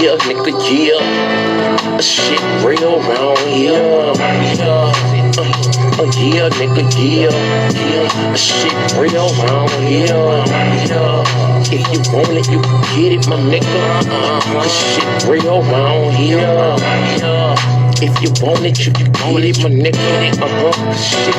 yeah, nigga, yeah. Shit real round here, yeah. Yeah, nigga, yeah. Shit real round here, yeah. If you want it, you can get it, my nigga. Shit real round here, yeah. If you want it, you can get it, my nigga. Shit.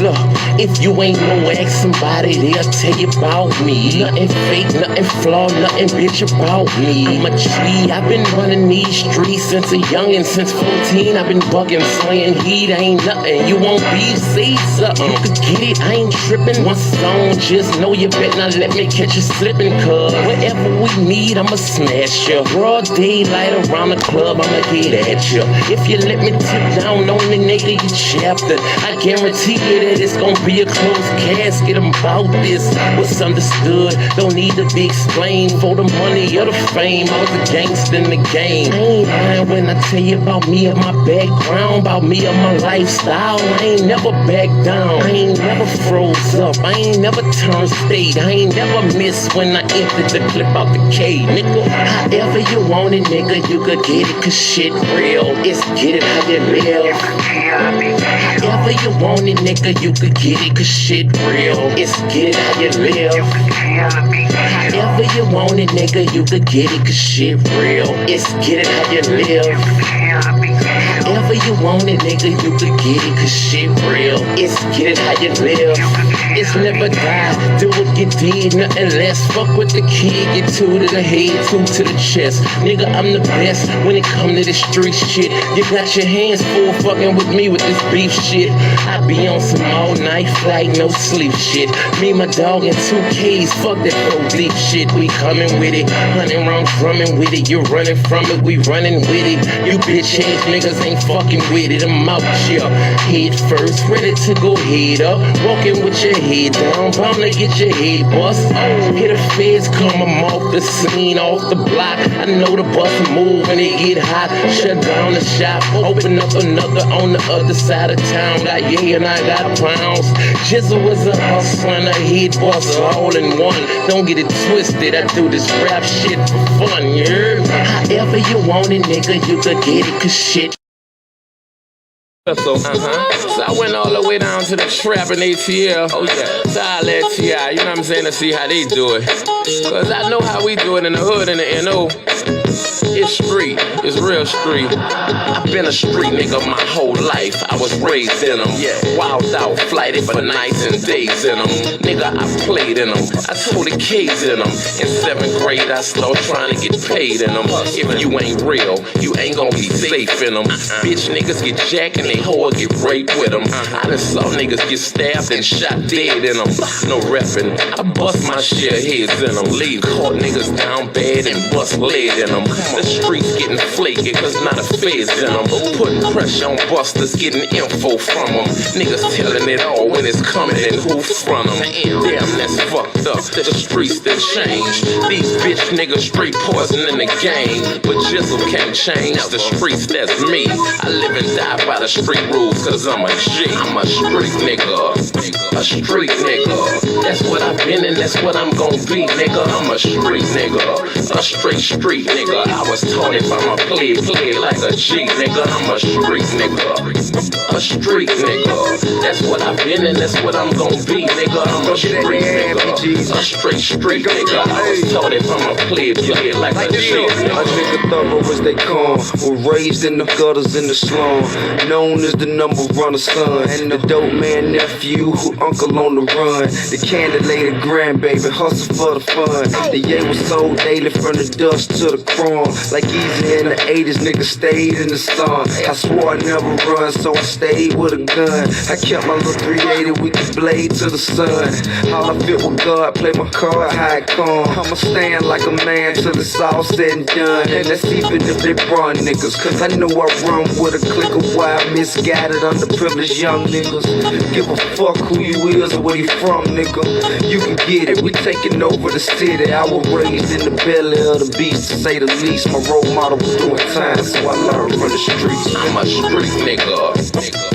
Look, if you ain't no ask somebody, they'll tell you about me. Nothing fake, nothing flawed, nothing bitch about me. I'm a G, I've been running these streets since a youngin'. Since 14, I've been bugging, slaying heat, ain't nothing. You won't be, say something. You could get it, I ain't tripping. One song, just know you better not let me catch you slipping. Cause whatever we need, I'ma smash you. Broad daylight around the club, I'ma get at you. If you let me tip down on the nigga, you chapter, I guarantee you that it's gonna be a closed casket. I'm about this, what's understood don't need to be explained. For the money or the fame, I was a gangster in the game. I ain't lying when I tell you about me and my background, about me and my lifestyle. I ain't never backed down, I ain't never froze up, I ain't never turned state, I ain't never missed when I emptied the clip out the K, nigga. However you want it, nigga, you could get it, cause shit real. It's get it how you live. However you want it, nigga, you could get it, cause shit real. It's get it how you live. However you want it, nigga, you could get it, cause shit real. It's get it how you live. However you want it, nigga, you could get it, cause shit real. It's get it how you live. It's never die, do what you did, nothing less. Fuck with the kid, get two to the head, two to the chest. Nigga, I'm the best when it come to the street shit. You got your hands full fucking with me with this beef shit. I be on some all night flight, no sleep shit. Me, my dog, and 2Ks, fuck that police shit. We coming with it, 100 rounds drumming with it. You running from it, we running with it. You bitch ass niggas ain't fucking with it. I'm out here, head first, ready to go head up. Walking with your head down, bound to get your head bust. Oh, here the feds come, I'm off the scene, off the block. I know the bus move when it get hot. Shut down the shop, open up another on the other side of town. Got yeah and I got pounds. Jizzle was a hustler and a head bust all in one. Don't get it twisted, I do this rap shit for fun, yeah. However you want it, nigga, you could get it, cause shit. So I went all the way down to the trap in ATL. Oh yeah, so I let T.I., you know what I'm saying, to see how they do it. Cause I know how we do it in the hood and the NO. It's street, it's real street. I've been a street nigga my whole life. I was raised in them, yeah. Wild out, flighted for nights and days in them. Nigga, I played in them. I told the kids in them. In 7th grade, I started trying to get paid in them. If you ain't real, you ain't gonna be safe in them. Bitch niggas get jacked and they hoe get raped with them. I done saw niggas get stabbed and shot dead in them. No reppin', I bust my share heads in them. Leave caught niggas down bad and bust lead in them. The streets getting flaky cause not a feds in them. Putting pressure on busters, getting info from them. Niggas telling it all when it's coming and who from them. Damn, that's fucked up. The streets that change. These bitch niggas straight poison in the game. But Jizzle can't change the streets, that's me. I live and die by the street rules cause I'm a G. I'm a street nigga. A street nigga. That's what I've been and that's what I'm gon' be, nigga. I'm a street nigga. A straight street nigga. I was taught if I'm a play like a G, nigga. I'm a street nigga. A street nigga. That's what I've been and that's what I'm gon' be, nigga. I'm a street nigga. A straight street nigga. I was taught if I'm a play like a G, nigga. A nigga thorough as they come. Was raised in the gutters in the slum. Known as the number runner son. And the dope man nephew who uncle on the run. The candidate grandbaby hustle for the fun. The yay was sold daily from the dust to the chrome. Like easy in the 80s, nigga stayed in the sun. I swore I'd never run, so I stayed with a gun. I kept my little 380 with the blade to the sun. All I fit with God, play my card, how it come. I'ma stand like a man till it's all said and done. And that's even if they run niggas, cause I know I run with a clique of wild, misguided, underprivileged young niggas. Give a fuck who you is or where you from, nigga. You can get it, we taking over the city. I was raised in the belly of the beast, to say the least. My role model was doing time, so I learned from the streets. I'm a street nigga,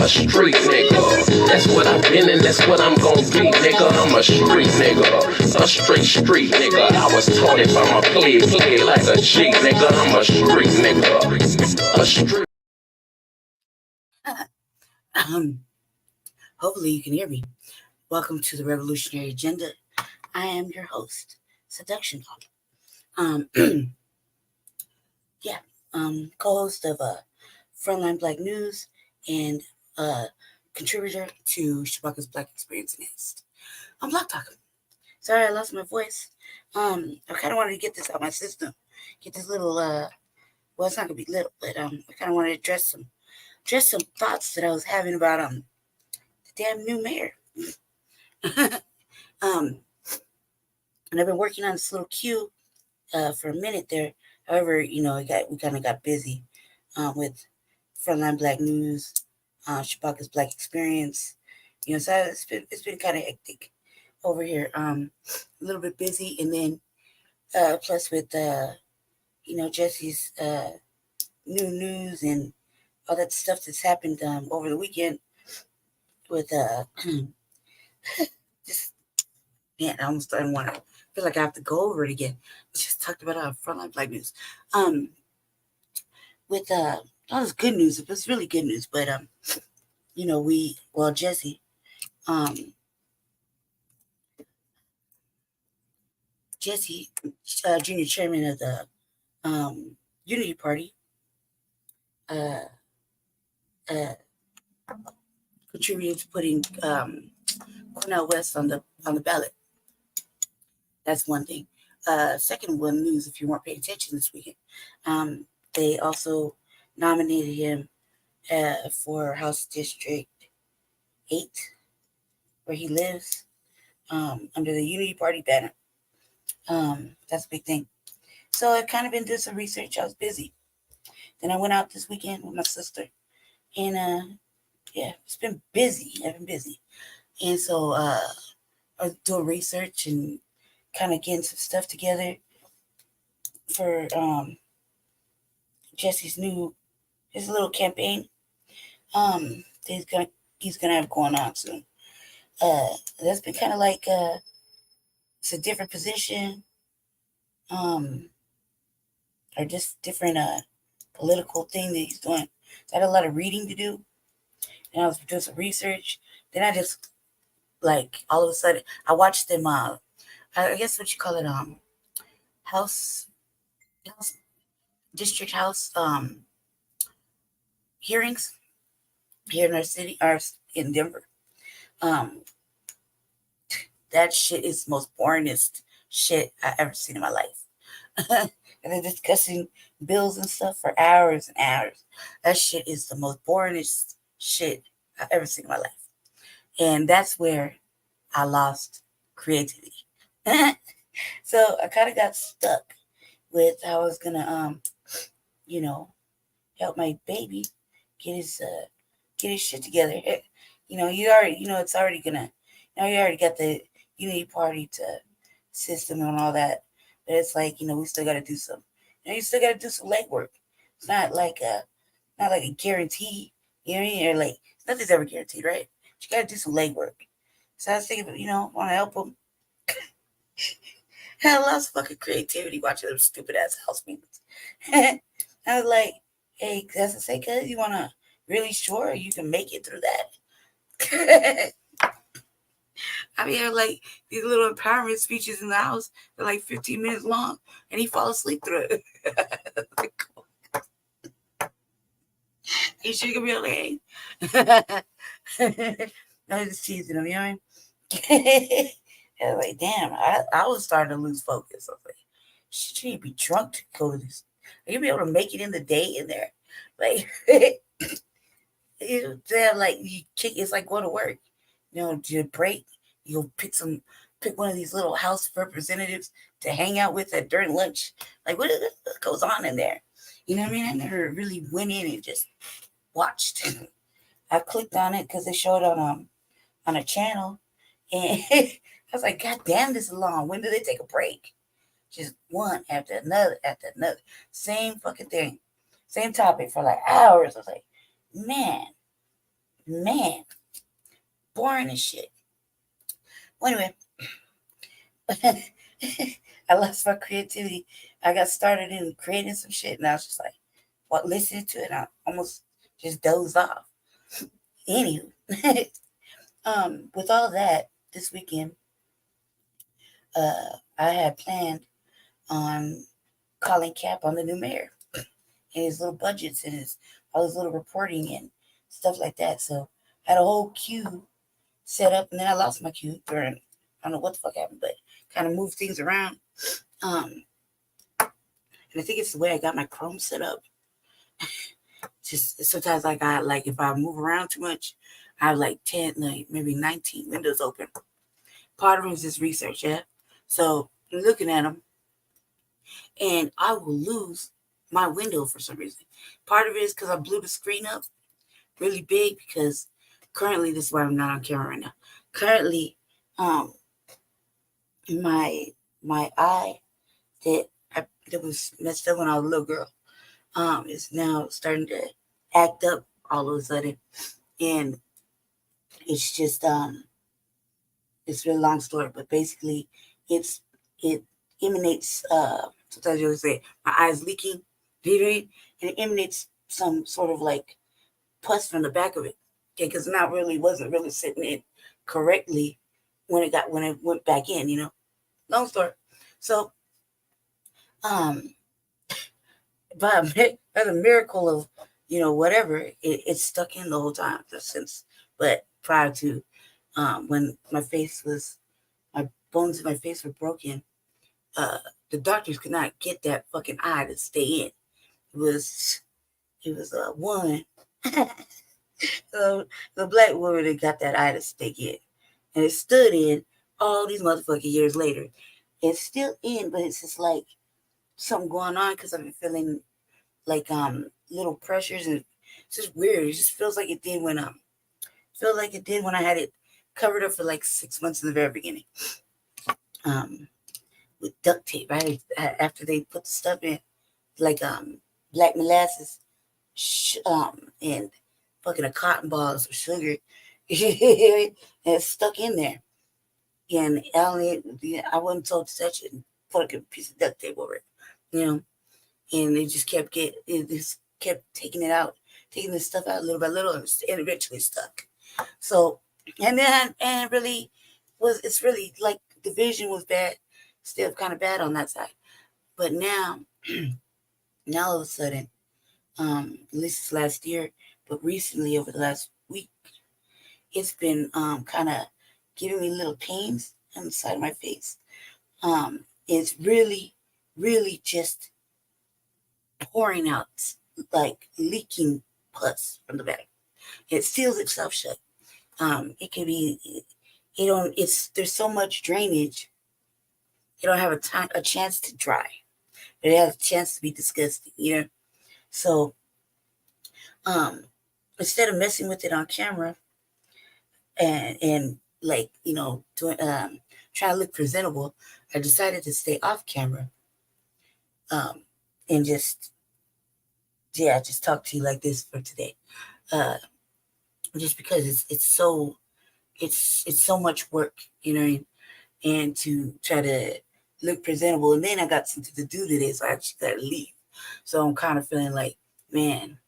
a street nigga. That's what I've been and that's what I'm gonna be, nigga. I'm a street nigga, a street nigga. I was taught if I'm a play like a G, nigga. I'm a street nigga, a street. Hopefully you can hear me. Welcome to the Revolutionary Agenda. I am your host, Seduction Dog. Co-host of Frontline Black News and contributor to Shabaka's Black Experience Nest. I'm Black Talk. Sorry I lost my voice. I kind of wanted to get this out of my system. Get this little, well, it's not going to be little, but I kind of wanted to address some thoughts that I was having about the damn new mayor. And I've been working on this little queue for a minute there. However, we kind of got busy with Frontline Black News, Shabaka's Black Experience. So it's been kind of hectic over here. A little bit busy, and then plus with Jesse's new news and all that stuff that's happened over the weekend with just man, I almost don't want to feel like I have to go over it again. We just talked about Frontline Black News. With all this good news, it was really good news, but Jesse, junior chairman of the Unity Party, contributed to putting Cornel West on the ballot. That's one thing. Second one news, if you weren't paying attention this weekend, they also nominated him for House District 8, where he lives, under the Unity Party banner. That's a big thing. So I've kind of been doing some research. I was busy. Then I went out this weekend with my sister, and it's been busy. I've been busy, and so I was doing research and kind of getting some stuff together for Jesse's his little campaign he's gonna have going on soon. That's been kind of like it's a different position, or just different political thing that he's doing. So I had a lot of reading to do, and I was doing some research. Then I just all of a sudden I watched them. I guess what you call it, house district house hearings here in our city, or in Denver. That shit is the most boringest shit I ever seen in my life. And they're discussing bills and stuff for hours and hours. That shit is the most boringest shit I've ever seen in my life. And that's where I lost creativity. So I kind of got stuck with how I was gonna help my baby get his shit together. You already it's already gonna you already got the Unity Party to system and all that, but it's like we still got to do some you still got to do some legwork. It's not like a guarantee, you know what I mean? Or nothing's ever guaranteed, right? But you got to do some legwork. So I was thinking, want to help them. I lost fucking creativity watching them stupid ass house meetings. I was like, hey, that's to say, cuz you wanna really sure you can make it through that. I mean, these little empowerment speeches in the house. They're 15 minutes long, and he fall asleep through it. You sure you can be okay? I was just teasing him, you know what I mean? I was like, damn, I was starting to lose focus. I was like, shit, you need to be drunk to go to this. Are you be able to make it in the day in there? You kick. It's like going to work. You break. You'll pick one of these little House representatives to hang out with during lunch. What goes on in there? You know what I mean? I never really went in and just watched. I clicked on it because they showed it on a channel, and I was like, God damn, this is long. When do they take a break? Just one after another, same fucking thing. same topic for like hours. I was like, man, boring as shit. Well, anyway, I lost my creativity. I got started in creating some shit, and I was just like, what, listening to it, I almost just dozed off. Anywho, with all that, this weekend, I had planned on calling Cap on the new mayor and his little budgets and all his little reporting and stuff like that. So I had a whole queue set up, and then I lost my queue during, I don't know what the fuck happened, but kind of moved things around. And I think it's the way I got my Chrome set up. Just sometimes like if I move around too much, I have like 10, like maybe 19 windows open. Part of it is just research, yeah. So I'm looking at them, and I will lose my window for some reason. Part of it is because I blew the screen up really big, because currently, this is why I'm not on camera right now. Currently, my eye that was messed up when I was a little girl, is now starting to act up all of a sudden, and it's just it's a really long story, but basically, it emanates. Sometimes you'll say my eye's leaking, and it emanates some sort of like pus from the back of it. Okay, because wasn't really sitting in correctly when it went back in. Long story. So, by the miracle of whatever, it's stuck in the whole time since. But prior to when my bones in my face were broken, the doctors could not get that fucking eye to stay in. It was one. So the black woman that got that eye to stay in, and it stood in all these motherfucking years later. It's still in, but it's just like something going on, because I've been feeling like little pressures, and it's just weird. It just feels like it did when I had it covered up for like 6 months in the very beginning. With duct tape. After they put the stuff in, like black molasses, and fucking a cotton ball of sugar, and it's stuck in there. And I wasn't told to touch it and put a piece of duct tape over it, and it just kept taking it out, taking the stuff out little by little, and eventually stuck. So, and it's really like the vision was bad, still kind of bad on that side. But now all of a sudden, at least this last year, but recently over the last week, it's been kind of giving me little pains on the side of my face. It's really, really just pouring out, like leaking pus from the back. It seals itself shut. It can be, there's so much drainage, it don't have a chance to dry, but it has a chance to be disgusting, So, instead of messing with it on camera and like, doing, trying to look presentable, I decided to stay off camera, and just talk to you like this for today. Just because it's so much work, and to try to look presentable. And then I got something to do today, so I actually got to leave. So I'm kind of feeling like, man,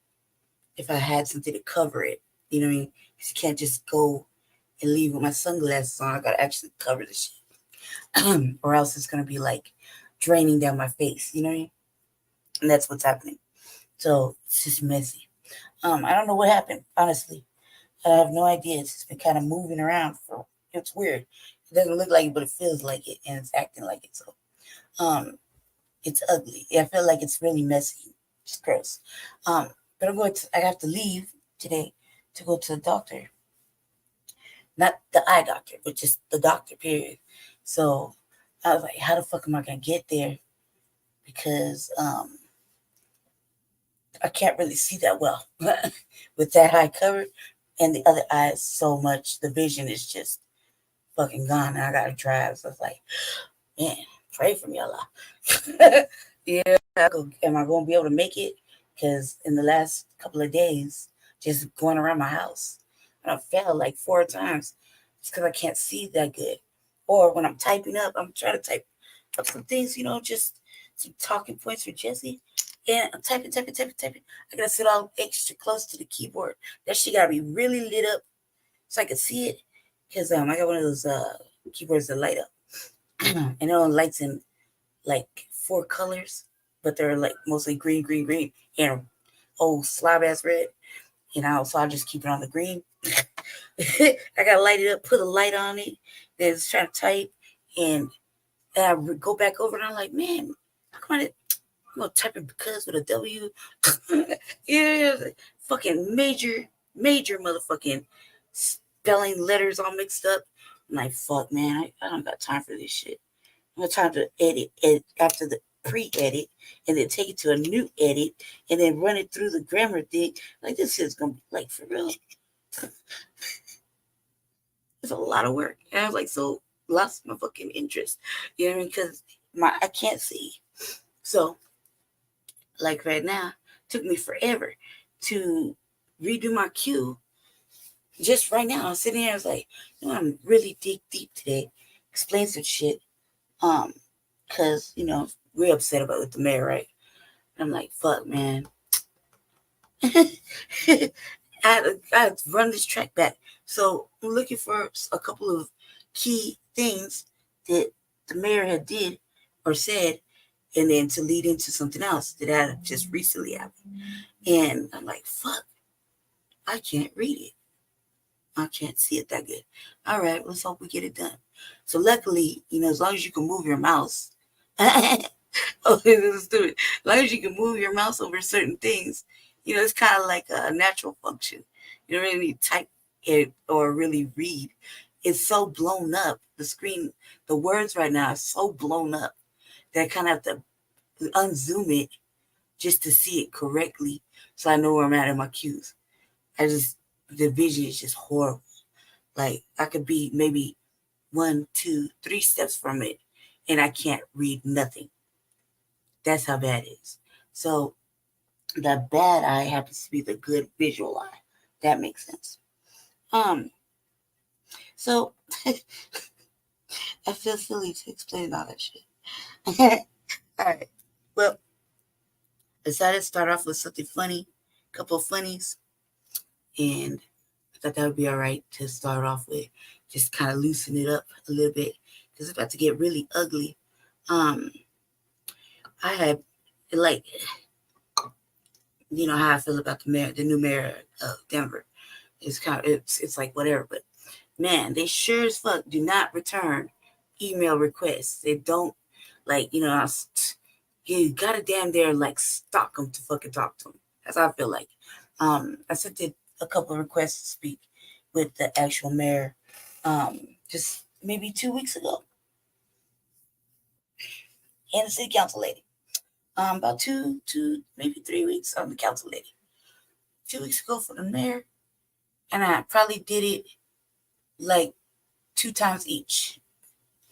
if I had something to cover it, you know what I mean? Because you can't just go and leave with my sunglasses on. I got to actually cover the shit. Or else it's going to be like draining down my face, you know what I mean? And that's what's happening. So it's just messy. I don't know what happened, honestly. I have no idea. It's just been kind of moving around. It's weird. It doesn't look like it, but it feels like it, and it's acting like it. So, it's ugly. I feel like it's really messy. It's gross. But I have to leave today to go to the doctor. Not the eye doctor, but just the doctor, period. So I was like, how the fuck am I going to get there? Because I can't really see that well with that eye covered, and the other eye is so much, the vision is just fucking gone, and I got to drive. So it's like, man, pray for me, Allah. Yeah, am I going to be able to make it? because in the last couple of days, just going around my house, I fell like 4 times. It's because I can't see that good. Or when I'm typing up, I'm trying to type up some things, just some talking points for Jesse. And I'm typing. I gotta sit all extra close to the keyboard. That shit gotta be really lit up so I can see it. Because I got one of those keyboards that light up. And it only lights in like 4 colors, but they're like mostly green, and old slob ass red. So I just keep it on the green. I gotta light it up, put a light on it, then it's trying to type, and I go back over and I'm like, man, how come I'm gonna type it because with a W? Yeah, fucking major motherfucking spelling letters all mixed up. I'm like, fuck, man, I don't got time for this shit. I don't got time to edit after the pre-edit and then take it to a new edit and then run it through the grammar thing. Like, this shit's gonna be like, for real. It's a lot of work. And I was like, so lost my fucking interest. You know what I mean? Because I can't see. So, like right now, it took me forever to redo my cue. Just right now, I'm sitting here, I was like, I'm really deep today. Explain some shit. Because, we're upset about with the mayor, right? And I'm like, fuck, man. I had to run this track back. So I'm looking for a couple of key things that the mayor had did or said, and then to lead into something else that had just recently happened. And I'm like, fuck, I can't read it. I can't see it that good. All right, let's hope we get it done. So luckily, as long as you can move your mouse, oh, this is stupid. As long as you can move your mouse over certain things, it's kind of like a natural function. You don't really need to type it or really read. It's so blown up. The screen, the words right now are so blown up that I kind of have to unzoom it just to see it correctly so I know where I'm at in my cues. The vision is just horrible. Like, I could be maybe 1, 2, 3 steps from it and I can't read nothing. That's how bad it is. So the bad eye happens to be the good visual eye. That makes sense. So I feel silly to explain all that shit. All right. Well, I decided to start off with something funny, a couple of funnies, and I thought that would be all right to start off with. Just kind of loosen it up a little bit because it's about to get really ugly. I had like, how I feel about the new mayor of Denver. It's like whatever, but man, they sure as fuck do not return email requests. They don't, like, you gotta damn there like stalk them to fucking talk to them. That's how I feel like. I sent it a couple of requests to speak with the actual mayor, just maybe 2 weeks ago, and the city council lady. About two, maybe 3 weeks on the council lady. 2 weeks ago for the mayor, and I probably did it like 2 times each.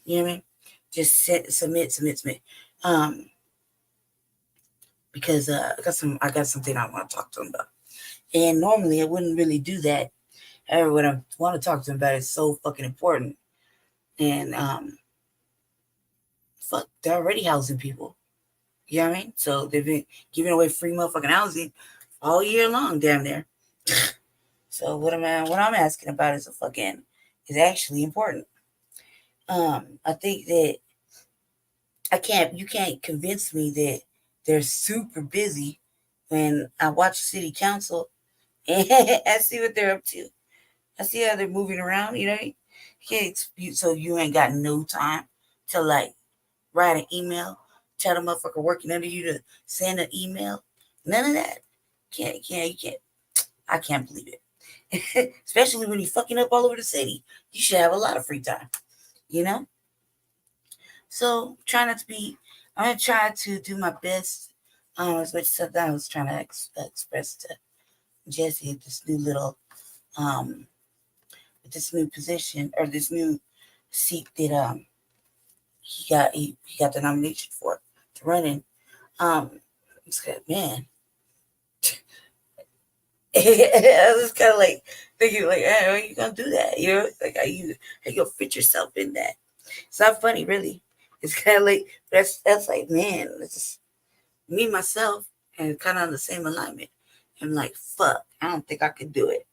You know what I mean? Just submit. Because I got something I want to talk to them about. And normally I wouldn't really do that. However, what I want to talk to them about is so fucking important. And fuck, they're already housing people. You know what I mean? So they've been giving away free motherfucking housing all year long, damn near. So what I'm asking about is actually important. I think that you can't convince me that they're super busy when I watch city council and I see what they're up to. I see how they're moving around, so you ain't got no time to like write an email, tell the motherfucker working under you to send an email. None of that. You can't. I can't believe it. Especially when you're fucking up all over the city. You should have a lot of free time, So I'm going to try to do my best. As much as I was trying to express to Jesse this new little, this new position or this new seat that he got the nomination for to run in. It's good, man. I was kind of like thinking, like, hey, how are you gonna do that? You know, like, how you gonna fit yourself in that? It's not funny, really. It's kind of like that's like, man, it's just me myself and kind of on the same alignment. I'm like, fuck, I don't think I could do it.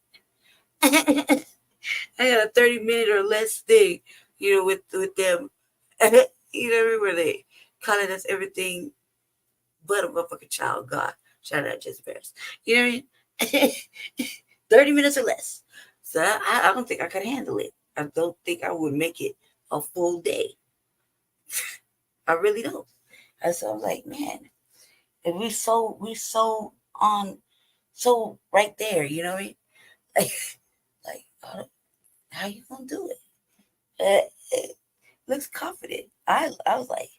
I got a 30-minute or less thing, with them. You know, where they calling us everything but a motherfucking child God. Shout out Jesse Bears. You know what I mean? 30 minutes or less. So I don't think I could handle it. I don't think I would make it a full day. I really don't. And so I'm like, man, and we so on, so right there, you know what I mean? Like, how you gonna do it? It looks confident. I was like,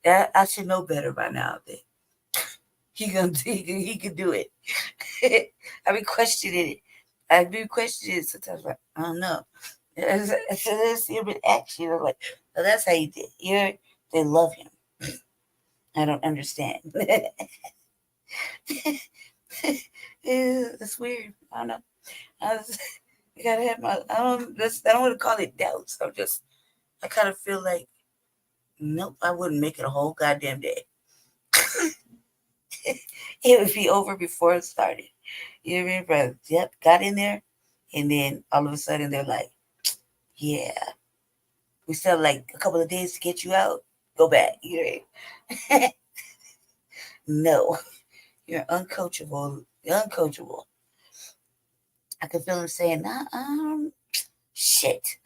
I should know better by now that he could do it. I be questioning it. I do question it sometimes. Like, I don't know. Let's see him in action. I'm like, oh, that's how you did. You know, they love him. I don't understand. It's weird. I don't know. I, was, I gotta have my. I don't want to call it doubts. I kind of feel like, nope, I wouldn't make it a whole goddamn day. It would be over before it started. You know what I mean? But yep, got in there, and then all of a sudden they're like, yeah, we still have like a couple of days to get you out. Go back. You know what I mean? No, you're uncoachable. You're uncoachable. I can feel him saying, nah, shit.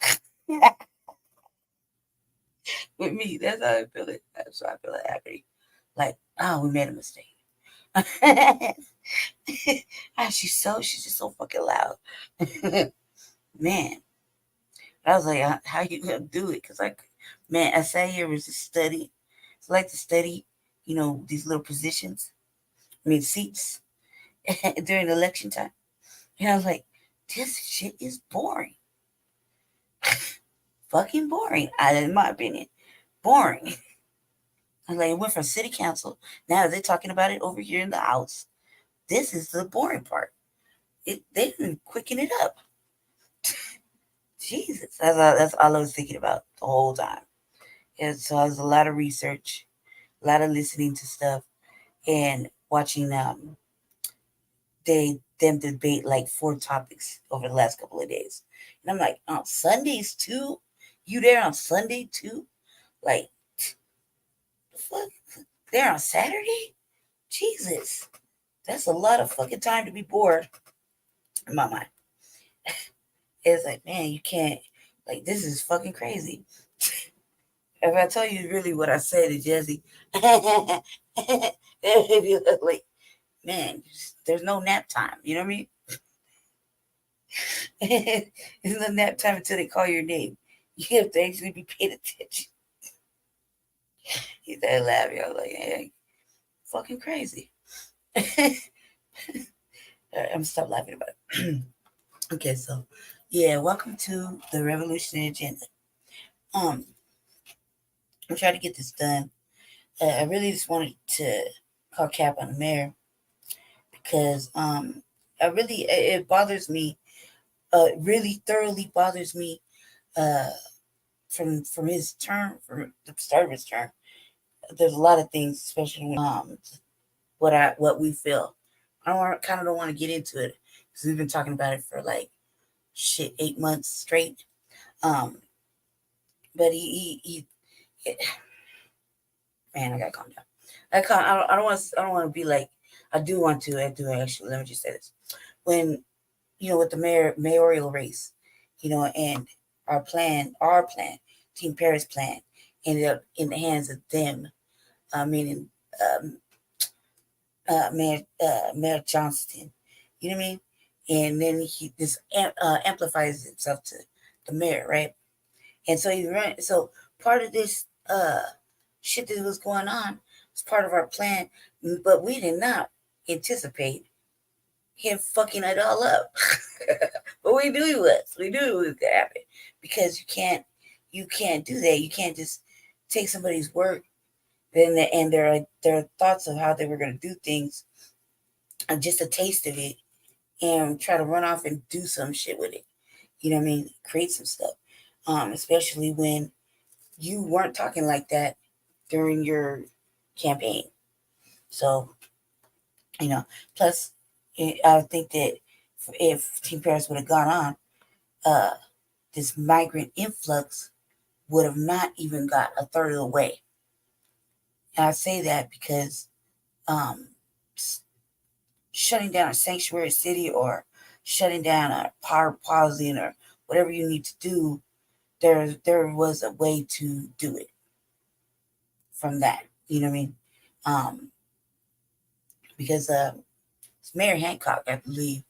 With me, that's how I feel it. That's how I feel it happening. Like, oh, we made a mistake. She's just so fucking loud. Man, I was like, how you gonna do it? Because, like, man, I sat here was to study. It's like to study, these little positions. I mean, seats during election time. And I was like, this shit is boring. Fucking boring. In my opinion, boring. I was like, it went from city council. Now they're talking about it over here in the house. This is the boring part. They didn't quicken it up. Jesus, that's all I was thinking about the whole time. And so I was a lot of research, a lot of listening to stuff, and watching them debate like 4 topics over the last couple of days. And I'm like, on Sundays too? You there on Sunday too? Like, fuck, there on Saturday? Jesus, that's a lot of fucking time to be bored in my mind. It's like, man, you can't, like, this is fucking crazy. If I tell you really what I said to Jesse, like, man, there's no nap time. You know what I mean? There's no nap time until they call your name. You have to actually be paying attention. He started laughing. I was like, hey, fucking crazy. I'm gonna stop laughing about it. Okay, so yeah, welcome to the Revolutionary Agenda. I'm trying to get this done. I really just wanted to call cap on the mayor because it bothers me. It really thoroughly bothers me from his term, from the start of his term. There's a lot of things, especially when, what we feel. Kind of don't want to get into it because we've been talking about it for like shit 8 months straight. But he man, I gotta calm down. I don't want to be like, I do actually. Let me just say this: when with the mayoral race, and our plan, Team Paris plan, ended up in the hands of them, meaning Mayor Johnston. You know what I mean? And then he this amplifies himself to the mayor, right? And so he ran. So part of this shit that was going on was part of our plan, but we did not anticipate him fucking it all up. But we knew he was. We knew it was gonna happen because you can't do that. You can't just take somebody's work and their thoughts of how they were gonna do things, and just a taste of it, and try to run off and do some shit with it. You know what I mean? Create some stuff. Especially when you weren't talking like that during your campaign. So, you know, plus, I think that if Team Paris would have gone on, uh, this migrant influx would have not even got a third of the way. And I say that because um, shutting down a sanctuary city or shutting down a power pausing or whatever you need to do, there was a way to do it from that. You know what I mean? Um, because Mayor Hancock, I believe,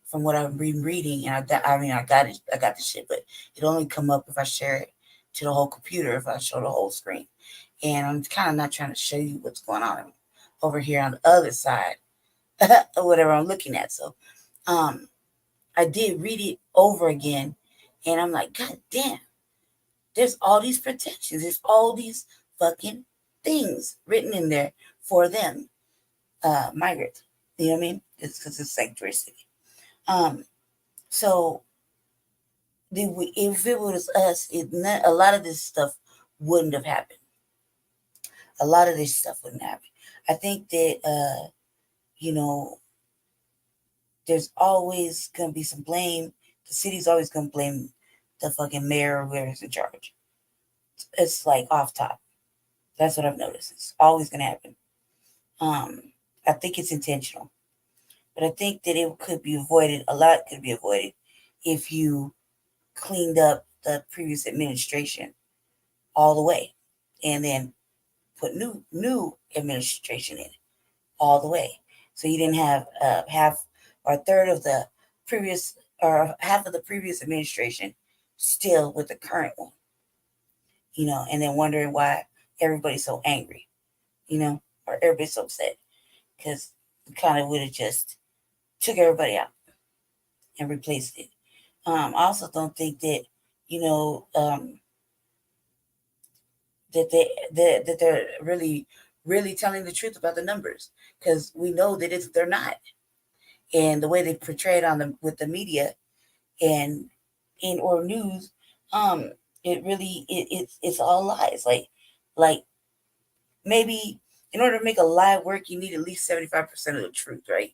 from what I've been reading, and I got it, I got the shit, but it only come up if I share it to the whole computer, if I show the whole screen. And I'm kind of not trying to show you what's going on over here on the other side or whatever I'm looking at. So, um, I did read it over again, and I'm like, God damn, there's all these protections, there's all these fucking things written in there for them, migrants. You know what I mean? It's because it's sanctuary city. Um, so if it was us, a lot of this stuff wouldn't have happened. A lot of this stuff wouldn't happen. I think that you know, there's always gonna be some blame. The city's always gonna blame the fucking mayor or whoever's in charge. It's like off top. That's what I've noticed. It's always gonna happen. Um, I think it's intentional, but I think that it could be avoided. A lot could be avoided if you cleaned up the previous administration all the way, and then put new administration in all the way. So you didn't have half or a third of the previous or half of the previous administration still with the current one, you know, and then wondering why everybody's so angry, you know, or everybody's so upset because kind of would have just took everybody out and replaced it. I also don't think that, you know, that they're really telling the truth about the numbers because we know that they're not, and the way they portray it on the with the media and in or news, um, it really it's all lies. Like maybe in order to make a lie work, you need at least 75% of the truth, right?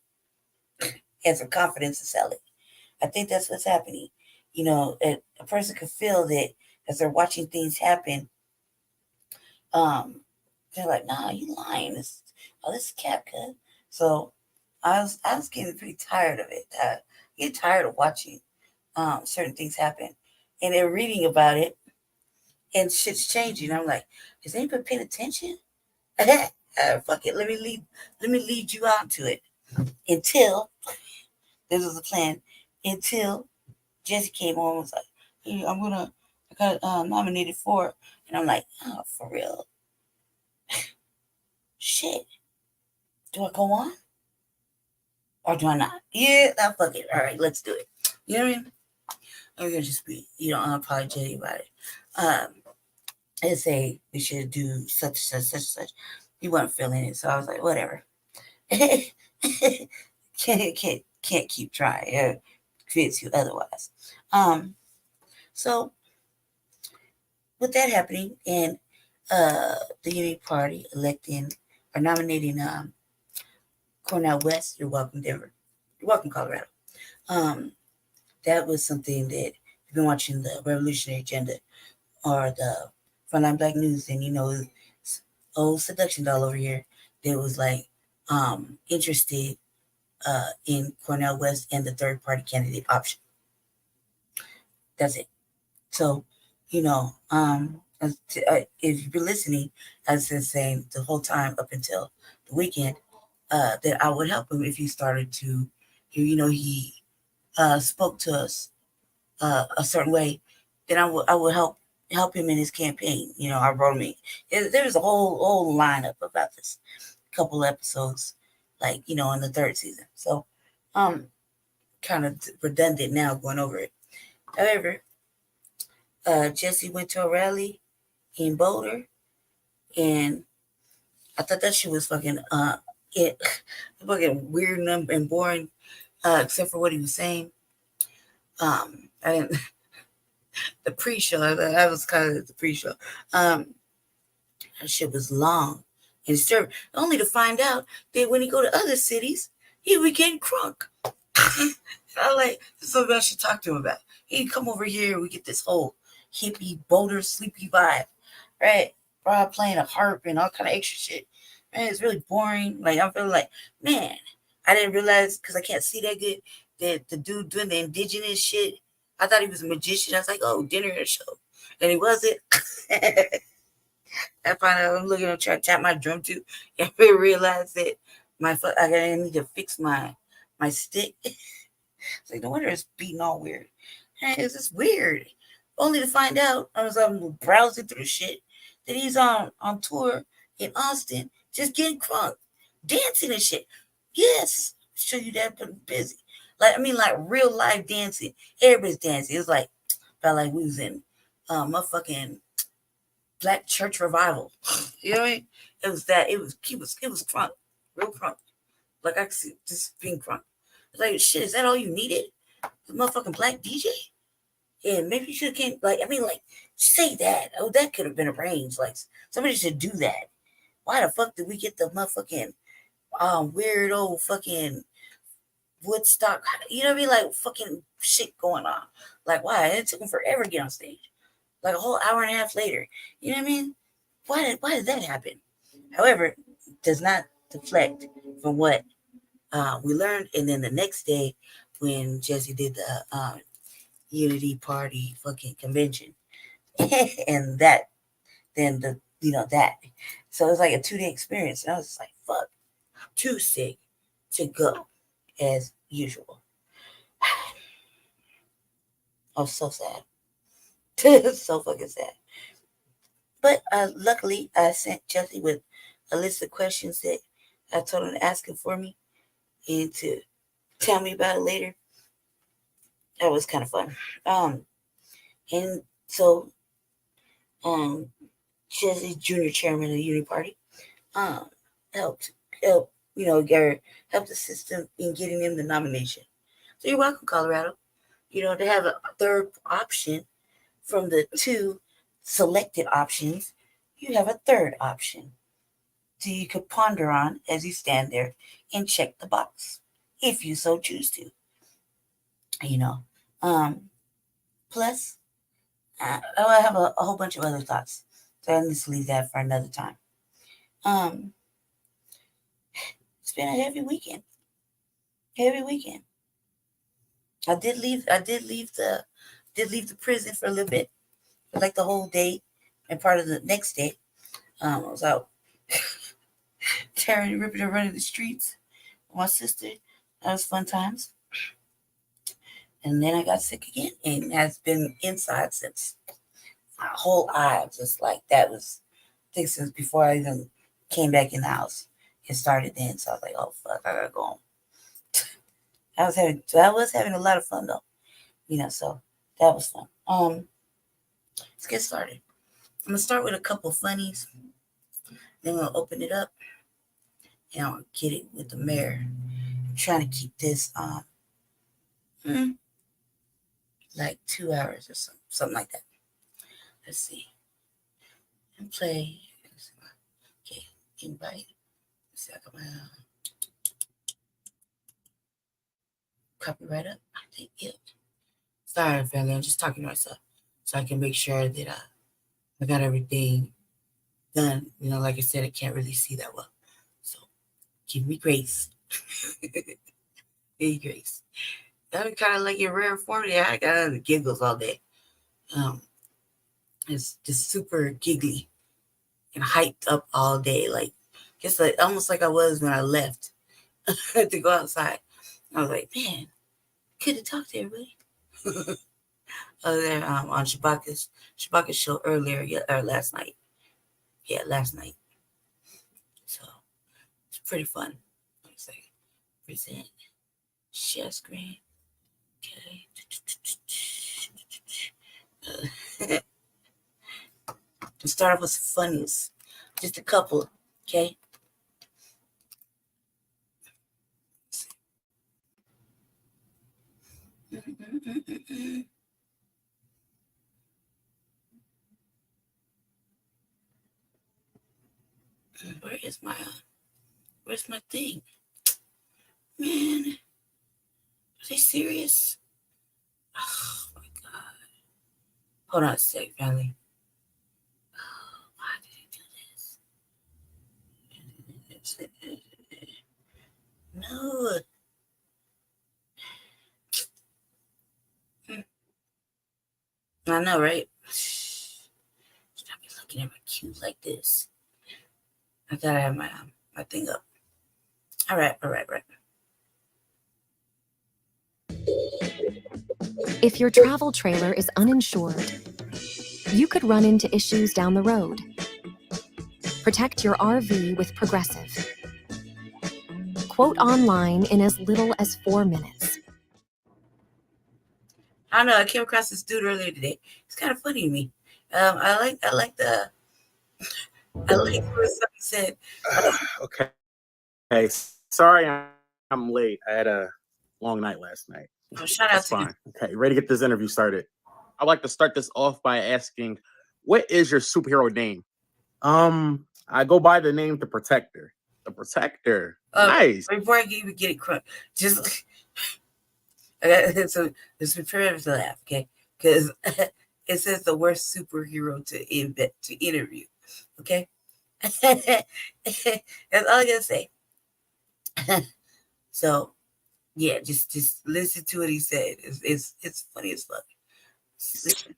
And some confidence to sell it. I think that's what's happening. You know, a person could feel that as they're watching things happen, um, they're like, "Nah, you lying. This is cap cut." So I was getting pretty tired of it. I get tired of watching certain things happen, and they're reading about it, and shit's changing. I'm like, is anybody paying attention? Fuck it. Let me lead you on to it until this was the plan. Until Jesse came on and was like, "Hey, I got nominated for," and I'm like, "Oh, for real? Shit. Do I go on or do I not? Yeah, fuck it. All right, let's do it. You know what I mean? I'm gonna just be, unapologetic about it. And say we should do such. He wasn't feeling it, so I was like, whatever. can't keep trying. It fits you otherwise. Um, so with that happening, and the Unity Party electing or nominating Cornell West, you're welcome, Denver. You're welcome, Colorado. Um, that was something that you've been watching the Revolutionary Agenda or the Frontline Black News, and old seduction doll over here that was like interested in Cornell West and the third party candidate option. That's it. So, if you've been listening, as I've been saying the whole time up until the weekend, that I would help him if he started to, he spoke to us a certain way, then I would help him in his campaign. I wrote him. There's a whole lineup about this, couple episodes, like in the third season. So, kind of redundant now going over it. However, Jesse went to a rally in Boulder, and I thought that shit was fucking fucking weird and boring. except for what he was saying. I didn't. The pre-show. That was kind of the pre-show. That shit was long and disturbing. Only to find out that when he go to other cities, he would get crunk. I like something I should talk to him about. He'd come over here, we get this whole hippie, boulder, sleepy vibe, right? Playing a harp and all kind of extra shit. Man, it's really boring. Like I'm feeling like, man, I didn't realize because I can't see that good that the dude doing the indigenous shit. I thought he was a magician. I was like, oh, dinner and a show, and he wasn't. I find out I'm looking at trying to tap my drum too, and I realized that I need to fix my stick. It's like no wonder it's beating all weird. Hey, it's just weird. Only to find out I was browsing through shit that he's on tour in Austin, just getting crunk, dancing and shit. Yes, show you that, but I'm busy. Like real life dancing. Everybody's dancing. It was like felt like we was in motherfucking Black Church Revival. You know what I mean? It was that. It was crunk, real crunk. Like I could see just being crunk. Like shit, is that all you needed? The motherfucking black DJ? Yeah, maybe you should have came. Say that. Oh, that could have been arranged. Like somebody should do that. Why the fuck did we get the motherfucking weird old fucking Woodstock? You know what I mean? Like fucking shit going on. Like why? It took him forever to get on stage. Like a whole hour and a half later. You know what I mean? Why did that happen? However, it does not deflect from what we learned. And then the next day when Jesse did the Unity Party fucking convention and that then that. So it's like a 2-day experience. And I was just like, fuck, too sick to go as usual. I was so sad. So fucking sad. But luckily, I sent Jesse with a list of questions that I told him to ask him for me and to tell me about it later. That was kind of fun. And so, Jesse, junior chairman of the Unity Party, helped help the system in getting him the nomination. So you're welcome, Colorado. To have a third option from the 2 selected options, you have a third option. So you could ponder on as you stand there and check the box, if you so choose to. Plus, I have a whole bunch of other thoughts. So I'll just leave that for another time. It's been a heavy weekend. I did leave the prison for a little bit, for like the whole day and part of the next day. I was out tearing, ripping, and running the streets with my sister. That was fun times. And then I got sick again and has been inside since. My whole eye just like that was, I think since before I even came back in the house. It started then, so I was like, oh fuck, I gotta go home. I was having a lot of fun though. So that was fun. Let's get started. I'm gonna start with a couple funnies. Then we'll open it up and I'll get it with the mayor. I'm trying to keep this like 2 hours or something like that. Let's see. And play. Okay, invite. Let's see, I got my copyright up. I think it. Sorry, family. I'm just talking to myself so I can make sure that I got everything done. Like I said, I can't really see that well. So give me grace. Give me grace. That was kind of like your rare form. I got the giggles all day. It's just super giggly and hyped up all day. Like just like almost like I was when I left to go outside. I was like, man, couldn't talk to everybody. Other than on Shabaka's show earlier, last night. Yeah, last night. So it's pretty fun. Let's say present, share screen. Okay. Let's start off with some funnies. Just a couple, okay? Where's my thing? Man, are they serious? Oh my God. Hold on a sec, family. Why did he do this? No. I know, right? Stop me looking at my cube like this. I gotta have my thing up. All right. If your travel trailer is uninsured, you could run into issues down the road. Protect your RV with Progressive. Quote online in as little as 4 minutes. I don't know. I came across this dude earlier today. It's kind of funny to me. I like what somebody said. Okay. Hey, sorry I'm late. I had a long night last night. Oh, shout out That's to you. fine. Okay, ready to get this interview started. I'd like to start this off by asking, what is your superhero name? I go by the name The Protector. The Protector. Nice. Before I even get it crunk, just so let's prepare to laugh, okay? Because it says the worst superhero to interview, okay? That's all I gotta say. So, yeah, just listen to what he said. It's funny as fuck. Listen.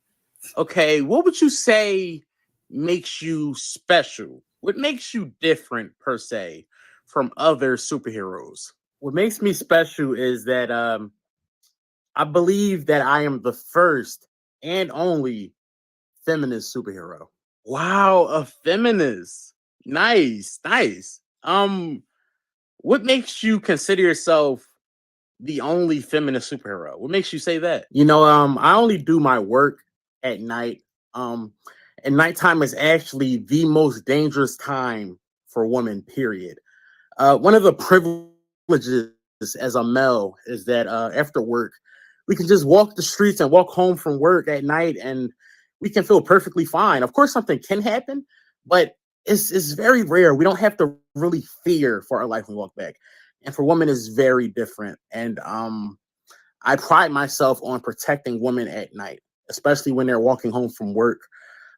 Okay, what would you say makes you special? What makes you different, per se, from other superheroes? What makes me special is that I believe that I am the first and only feminist superhero. Wow, a feminist. Nice. What makes you consider yourself the only feminist superhero? What makes you say that? I only do my work at night. And nighttime is actually the most dangerous time for women, period. One of the privileges as a male is that after work, we can just walk the streets and walk home from work at night and we can feel perfectly fine. Of course, something can happen, but it's very rare. We don't have to really fear for our life when we walk back. And for women, it's very different. And I pride myself on protecting women at night, especially when they're walking home from work.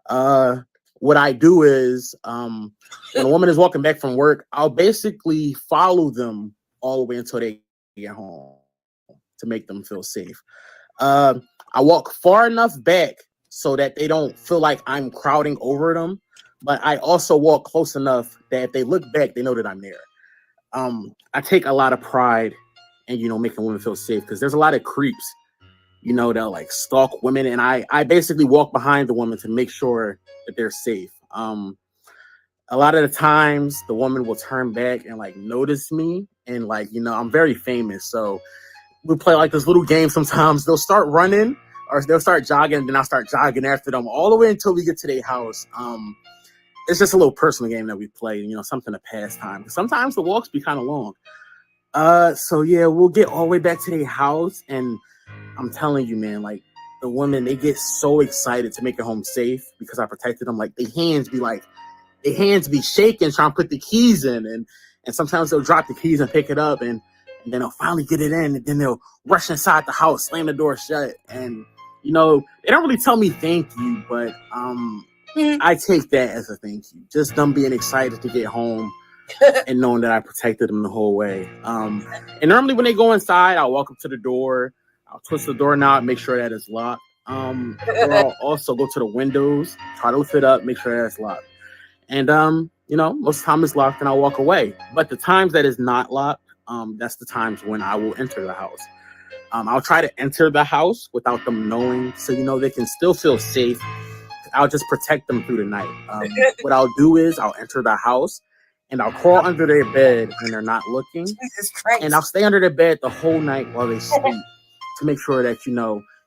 What I do is when a woman is walking back from work, I'll basically follow them all the way until they get home to make them feel safe. I walk far enough back so that they don't feel like I'm crowding over them, but I also walk close enough that if they look back, they know that I'm there. I take a lot of pride in, making women feel safe because there's a lot of creeps, they'll like stalk women. And I basically walk behind the woman to make sure that they're safe. A lot of the times the woman will turn back and like notice me and like, I'm very famous. So we play like this little game. Sometimes they'll start running or they'll start jogging and then I'll start jogging after them all the way until we get to their house. It's just a little personal game that we play, something to pass time. Sometimes the walks be kind of long. So yeah, we'll get all the way back to their house. And I'm telling you, man, like the women, they get so excited to make it home safe because I protected them. Like their hands be shaking, trying to put the keys in. And sometimes they'll drop the keys and pick it up and then they'll finally get it in. And then they'll rush inside the house, slam the door shut. And, they don't really tell me thank you, but I take that as a thank you. Just them being excited to get home and knowing that I protected them the whole way. And normally when they go inside, I'll walk up to the door. I'll twist the doorknob, make sure that it's locked. Or I'll also go to the windows, try to lift it up, make sure that's locked. And, most of the time it's locked and I'll walk away. But the times that it's not locked, that's the times when I will enter the house. I'll try to enter the house without them knowing so, they can still feel safe. I'll just protect them through the night. What I'll do is I'll enter the house and I'll crawl under their bed when they're not looking. Jesus Christ. And I'll stay under their bed the whole night while they sleep to make sure that,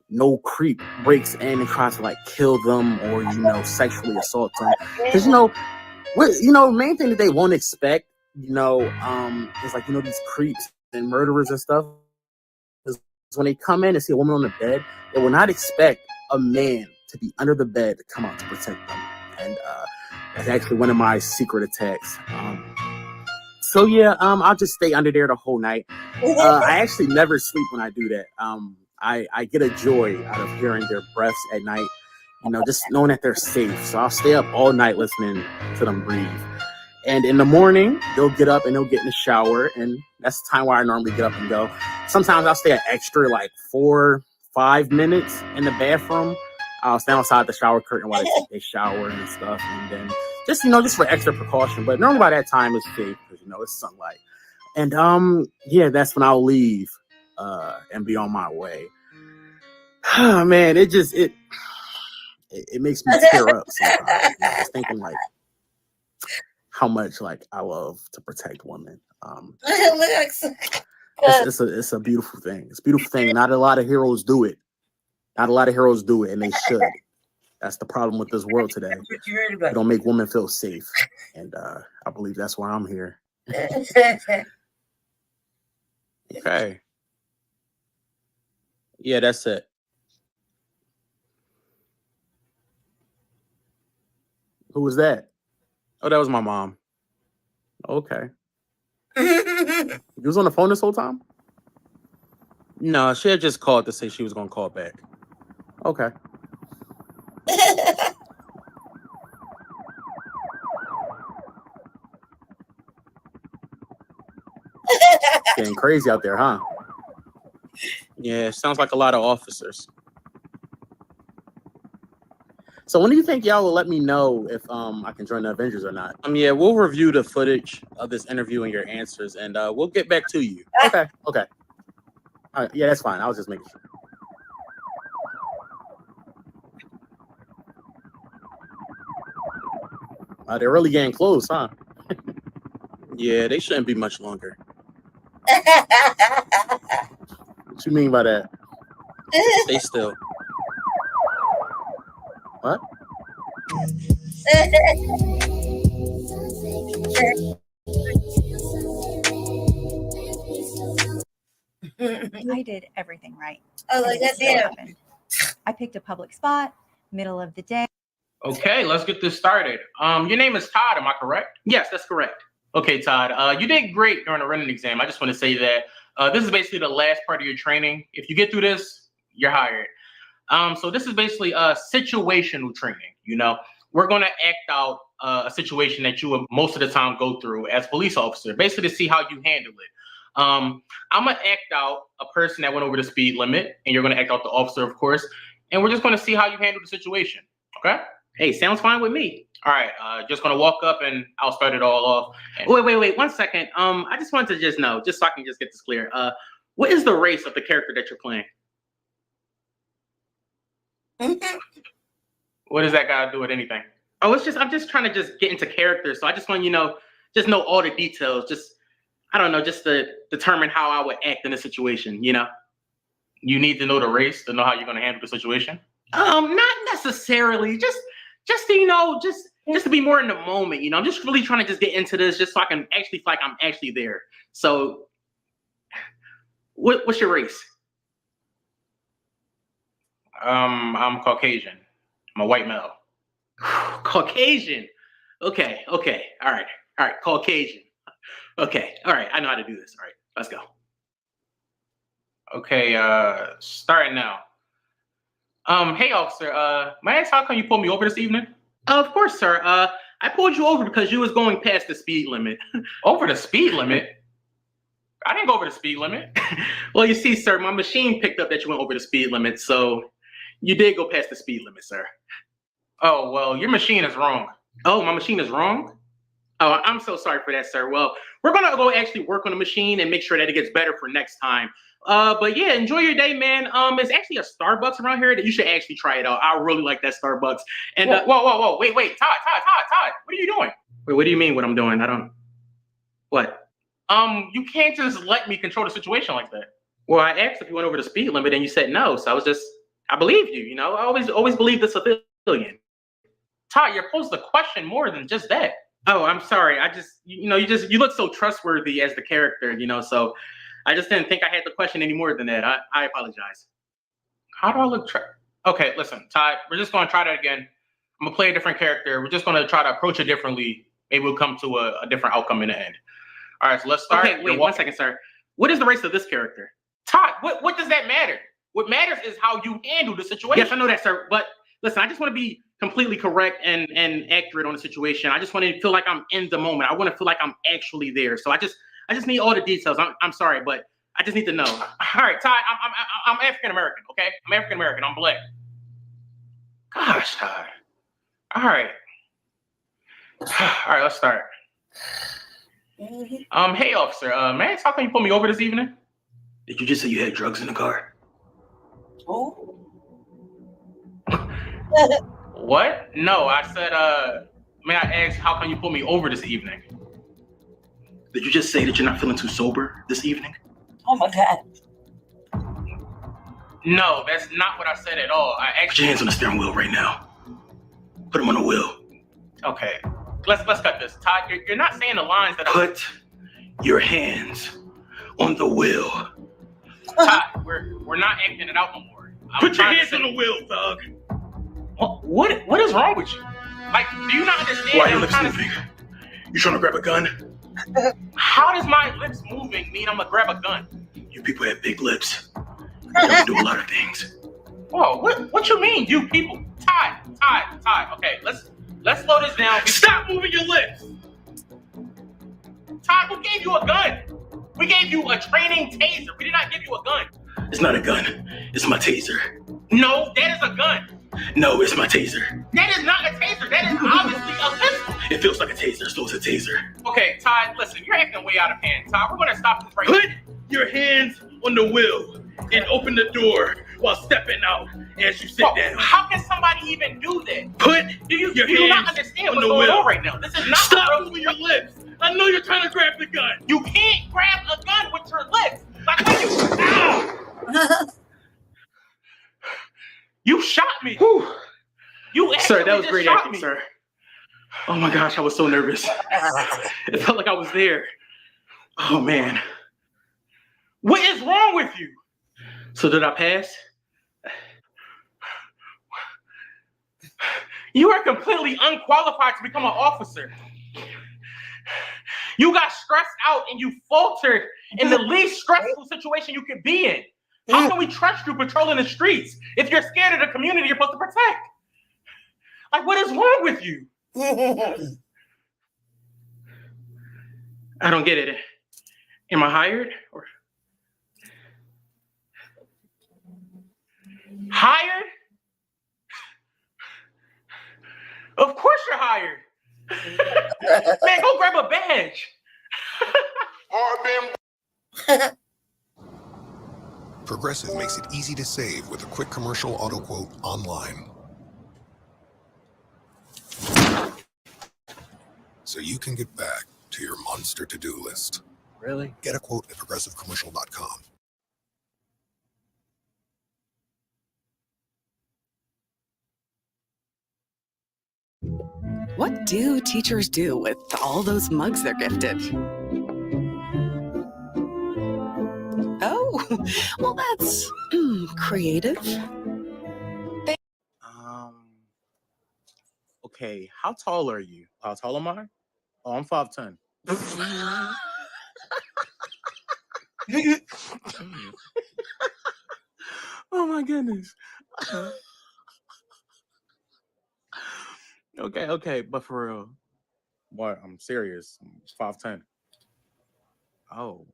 no creep breaks in and tries to like kill them or, sexually assault them. Because, main thing that they won't expect, is like, these creeps and murderers and stuff. when they come in and see a woman on the bed, they will not expect a man to be under the bed to come out to protect them. And that's actually one of my secret attacks. So yeah, I'll just stay under there the whole night. I actually never sleep when I do that. I get a joy out of hearing their breaths at night, just knowing that they're safe. So I'll stay up all night listening to them breathe. And in the morning, they'll get up and they'll get in the shower. And that's the time where I normally get up and go. Sometimes I'll stay an extra like 4-5 minutes in the bathroom. I'll stand outside the shower curtain while they take their shower and stuff. And then just for extra precaution. But normally by that time it's safe because, it's sunlight. And yeah, that's when I'll leave and be on my way. Man, it makes me tear up sometimes. Just thinking like how much I love to protect women. It's a beautiful thing. It's a beautiful thing. Not a lot of heroes do it. And they should. That's the problem with this world today. They don't make women feel safe. And I believe that's why I'm here. Okay. Yeah, that's it. Who was that? Oh, that was my mom. Okay. You was on the phone this whole time? No, she had just called to say she was going to call back. Okay. Getting crazy out there, huh? Yeah, sounds like a lot of officers. So when do you think y'all will let me know if I can join the Avengers or not? Yeah, we'll review the footage of this interview and your answers, and we'll get back to you. Okay. All right, yeah, that's fine. I was just making sure. They're really getting close, huh? Yeah, they shouldn't be much longer. What you mean by that? Stay still. What? I did everything right. Oh, And it still happened. I picked a public spot, middle of the day. Okay, let's get this started. Your name is Todd, am I correct? Yes, that's correct. Okay, Todd, you did great during the running exam. I just want to say that this is basically the last part of your training. If you get through this, you're hired. So this is basically situational training. We're going to act out a situation that you would most of the time go through as a police officer, basically to see how you handle it. I'm going to act out a person that went over the speed limit, and you're going to act out the officer, of course, and we're just going to see how you handle the situation. Okay? Hey, sounds fine with me. All right, just going to walk up and I'll start it all off. Wait, 1 second. I just wanted to just know, just so I can just get this clear. What is the race of the character that you're playing? What does that got to do with anything? Oh, I'm just trying to just get into character. So I just want just know all the details. Just, I don't know, just to determine how I would act in a situation, You need to know the race to know how you're going to handle the situation? Not necessarily. Just to be more in the moment, I'm just really trying to just get into this just so I can actually feel like I'm actually there. So what's your race? I'm Caucasian. I'm a white male. Caucasian. Okay. All right. Caucasian. Okay. All right. I know how to do this. All right. Let's go. Okay. Starting now. Hey, officer. May I ask how come you pulled me over this evening? Of course, sir. I pulled you over because you was going past the speed limit. Over the speed limit? I didn't go over the speed limit. Well, you see, sir, my machine picked up that you went over the speed limit, so you did go past the speed limit, sir. Oh, well, your machine is wrong. Oh, my machine is wrong? Oh, I'm so sorry for that, sir. Well, we're going to go actually work on the machine and make sure that it gets better for next time. But yeah, enjoy your day, man. There's actually a Starbucks around here that you should actually try it out. I really like that Starbucks. And whoa, wait, Todd, what are you doing? Wait, what do you mean what I'm doing? What? You can't just let me control the situation like that. Well, I asked if you went over the speed limit and you said no, so I believed you, I always believe the civilian. Todd, you're supposed to question more than just that. Oh, I'm sorry. I just, you look so trustworthy as the character, so I just didn't think I had to question any more than that. I apologize. How do I look? Okay, listen, Ty, we're just going to try that again. I'm going to play a different character. We're just going to try to approach it differently. Maybe we'll come to a different outcome in the end. All right, so let's start. Okay, wait, 1 second, sir. What is the race of this character? Todd, what does that matter? What matters is how you handle the situation. Yes, I know that, sir. But listen, I just want to be completely correct and accurate on the situation. I just want to feel like I'm in the moment. I want to feel like I'm actually there. So I just need all the details. I'm sorry, but I just need to know. All right, Todd, I'm African American, okay? I'm African American. I'm black. Gosh, Todd. All right. All right, let's start. Hey, officer. May I ask how come you pulled me over this evening? Did you just say you had drugs in the car? Oh. What? No, I said, may I ask how come you pulled me over this evening? Did you just say that you're not feeling too sober this evening? Oh my God. No, that's not what I said at all. I actually... Put your hands on the steering wheel right now. Put them on the wheel. Okay. Let's cut this. Todd, you're not saying the lines that Put your hands on the wheel. Todd, we're not acting it out no more. Put your hands on the wheel, thug. What is wrong with you? Like, do you not understand? Why are your lips moving? You trying to grab a gun? How does my lips moving mean I'm gonna grab a gun? You people have big lips. You don't do a lot of things. Whoa, what you mean, you people? Todd. Okay, let's slow this down. Stop moving your lips. Todd, who gave you a gun? We gave you a training taser. We did not give you a gun. It's not a gun. It's my taser. No, that is a gun. No, it's my taser. That is not a taser. That is obviously a pistol. It feels like a taser, so it's a taser. Okay, Todd, listen, you're acting way out of hand. Todd, we're gonna stop this right now. Put your hands on the wheel and open the door while stepping out as you sit down. How can somebody even do that? Put your hands do not understand what's going on right now. This is not. Stop moving your lips. I know you're trying to grab the gun. You can't grab a gun with your lips. Like what you? Ow! You shot me. Whew. You actually sir, that was great acting, me. Sir. Oh my gosh, I was so nervous. It felt like I was there. Oh man. What is wrong with you? So did I pass? You are completely unqualified to become an officer. You got stressed out and you faltered in the least stressful situation you could be in. How can we trust you patrolling the streets if you're scared of the community you're supposed to protect? Like, what is wrong with you? I don't get it. Am I hired? Or hired? Of course you're hired. Man, go grab a badge. Progressive makes it easy to save with a quick commercial auto quote online. So you can get back to your monster to-do list. Really? Get a quote at progressivecommercial.com. What do teachers do with all those mugs they're gifted? Oh, well, that's creative. Okay, how tall are you? How tall am I? Oh, I'm 5'10". Oh my goodness. Okay, but for real. What? I'm serious. I'm 5'10". Oh.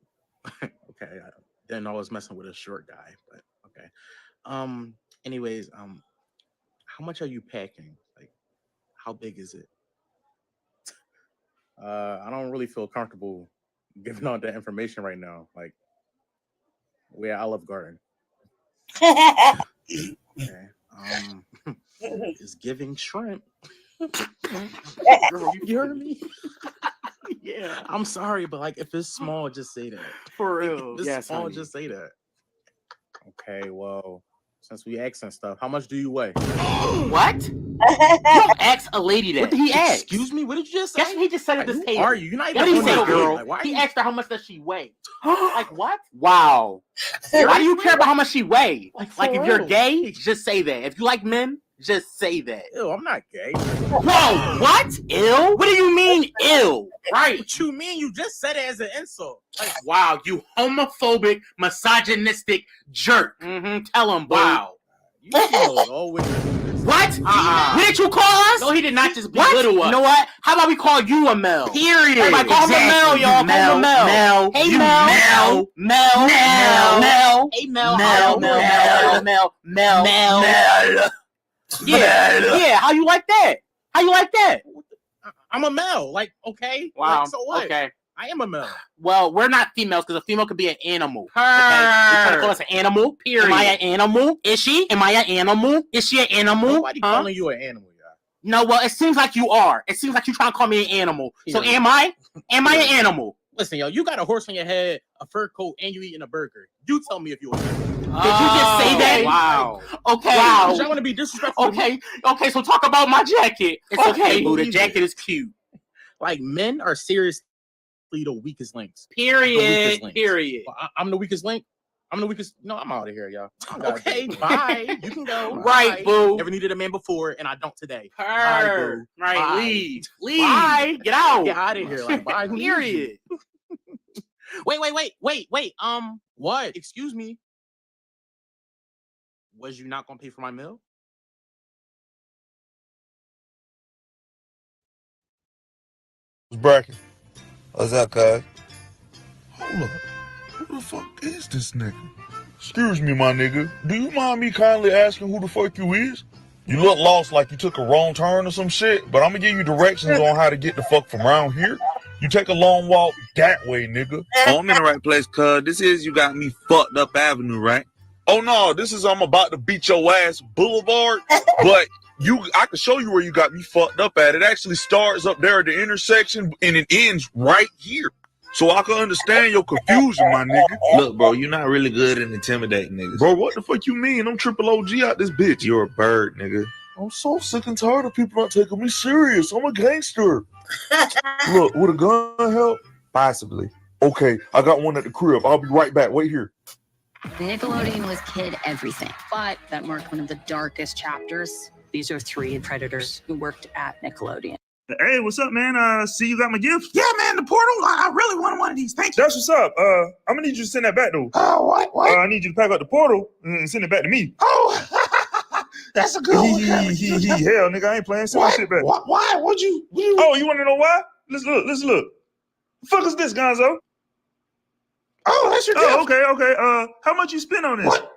Okay. I didn't know I was messing with a short guy, but okay. Anyways, how much are you packing? Like, how big is it? I don't really feel comfortable giving out that information right now. Like, we're at Olive Garden. Okay. Is giving shrimp. Girl, you heard me? Yeah. I'm sorry, but like, if it's small, just say that. For real. If it's small, just say that. Okay, well, Since we asking stuff, how much do you weigh? What? You don't ask a lady that. What did he ask? Excuse me, what did you just say? Guess what he just said at this Who table. are you? You're not even What did he on say, the girl? Like, why are He you- asked her how much does she weigh. Like what? Wow. Why do you care about how much she weigh? Like if you're real. gay, just say that. If you like men, just say that. Ew, I'm not gay. Whoa, what? Ill? What do you mean ill? Right. What you mean? You just said it as an insult. Like, Wow, you homophobic, misogynistic jerk. Tell him, boo. wow. You females always do this. What? What did you call us? No, he did not just belittle us. You know what? How about we call you a Mel? Period. Everybody call him a Mel, y'all. Call him a Mel. Hey, you Mel. Mel. Hey, Mel. Mel. Yeah. How you like that? How you like that? I'm a male. Like, okay. Wow. Like, so what? Okay. I am a male. Well, we're not females because a female could be an animal. Okay? You're trying to call us an animal? Period. Am I an animal? Is she? Am I an animal? Is she an animal? Nobody calling you an animal, y'all. No, well, it seems like you are. It seems like you're trying to call me an animal. So am I? Am I an animal? Listen, yo, you got a horse on your head, a fur coat, and you eating a burger. You tell me if you're an animal. Did you just say that? Wow. Okay. Wow. Y'all want to be disrespectful? Okay. Okay, so talk about my jacket. It's okay, boo. The jacket is cute. Like, men are seriously the weakest links. Period. Period. Well, I'm the weakest link. I'm the weakest. No, I'm out of here, y'all. Okay, bye. You can go. Right, bye. boo. Never needed a man before, and I don't today. Bye, boo. Right, Bye. leave. Bye. Get out. Get out of here. Like, bye. Who needs you? Period. Wait. What? Excuse me. Was you not gonna pay for my meal? Bracken. What's up, cuz? Hold up. Who the fuck is this nigga? Excuse me, my nigga. Do you mind me kindly asking who the fuck you is? You look lost like you took a wrong turn or some shit, but I'm gonna give you directions on how to get the fuck from around here. You take a long walk that way, nigga. Oh, I'm in the right place, cuz. This is You Got Me Fucked Up Avenue, right? Oh no, this is I'm about to beat your ass boulevard, but I can show you where you got me fucked up at. It actually starts up there at the intersection and it ends right here. So I can understand your confusion, my nigga. Look, bro, you're not really good at intimidating niggas. Bro, what the fuck you mean? I'm triple OG out this bitch. You're a bird, nigga. I'm so sick and tired of people not taking me serious. I'm a gangster. Look, would a gun help? Possibly. Okay, I got one at the crib. I'll be right back. Wait here. Nickelodeon was kid everything, but that marked one of the darkest chapters. These are 3 predators who worked at Nickelodeon. Hey, what's up, man? See you got my gift? Yeah, man, the portal. I really want one of these. Thank you. That's what's up. I'm gonna need you to send that back though. What? I need you to pack up the portal and send it back to me. Oh, that's a good one. Hell, nigga, I ain't playing. Send my shit back. Why? What'd you? Oh, you want to know why? Let's look. The fuck is this, Gonzo? Oh, that's your gift. Okay. How much you spend on this? What?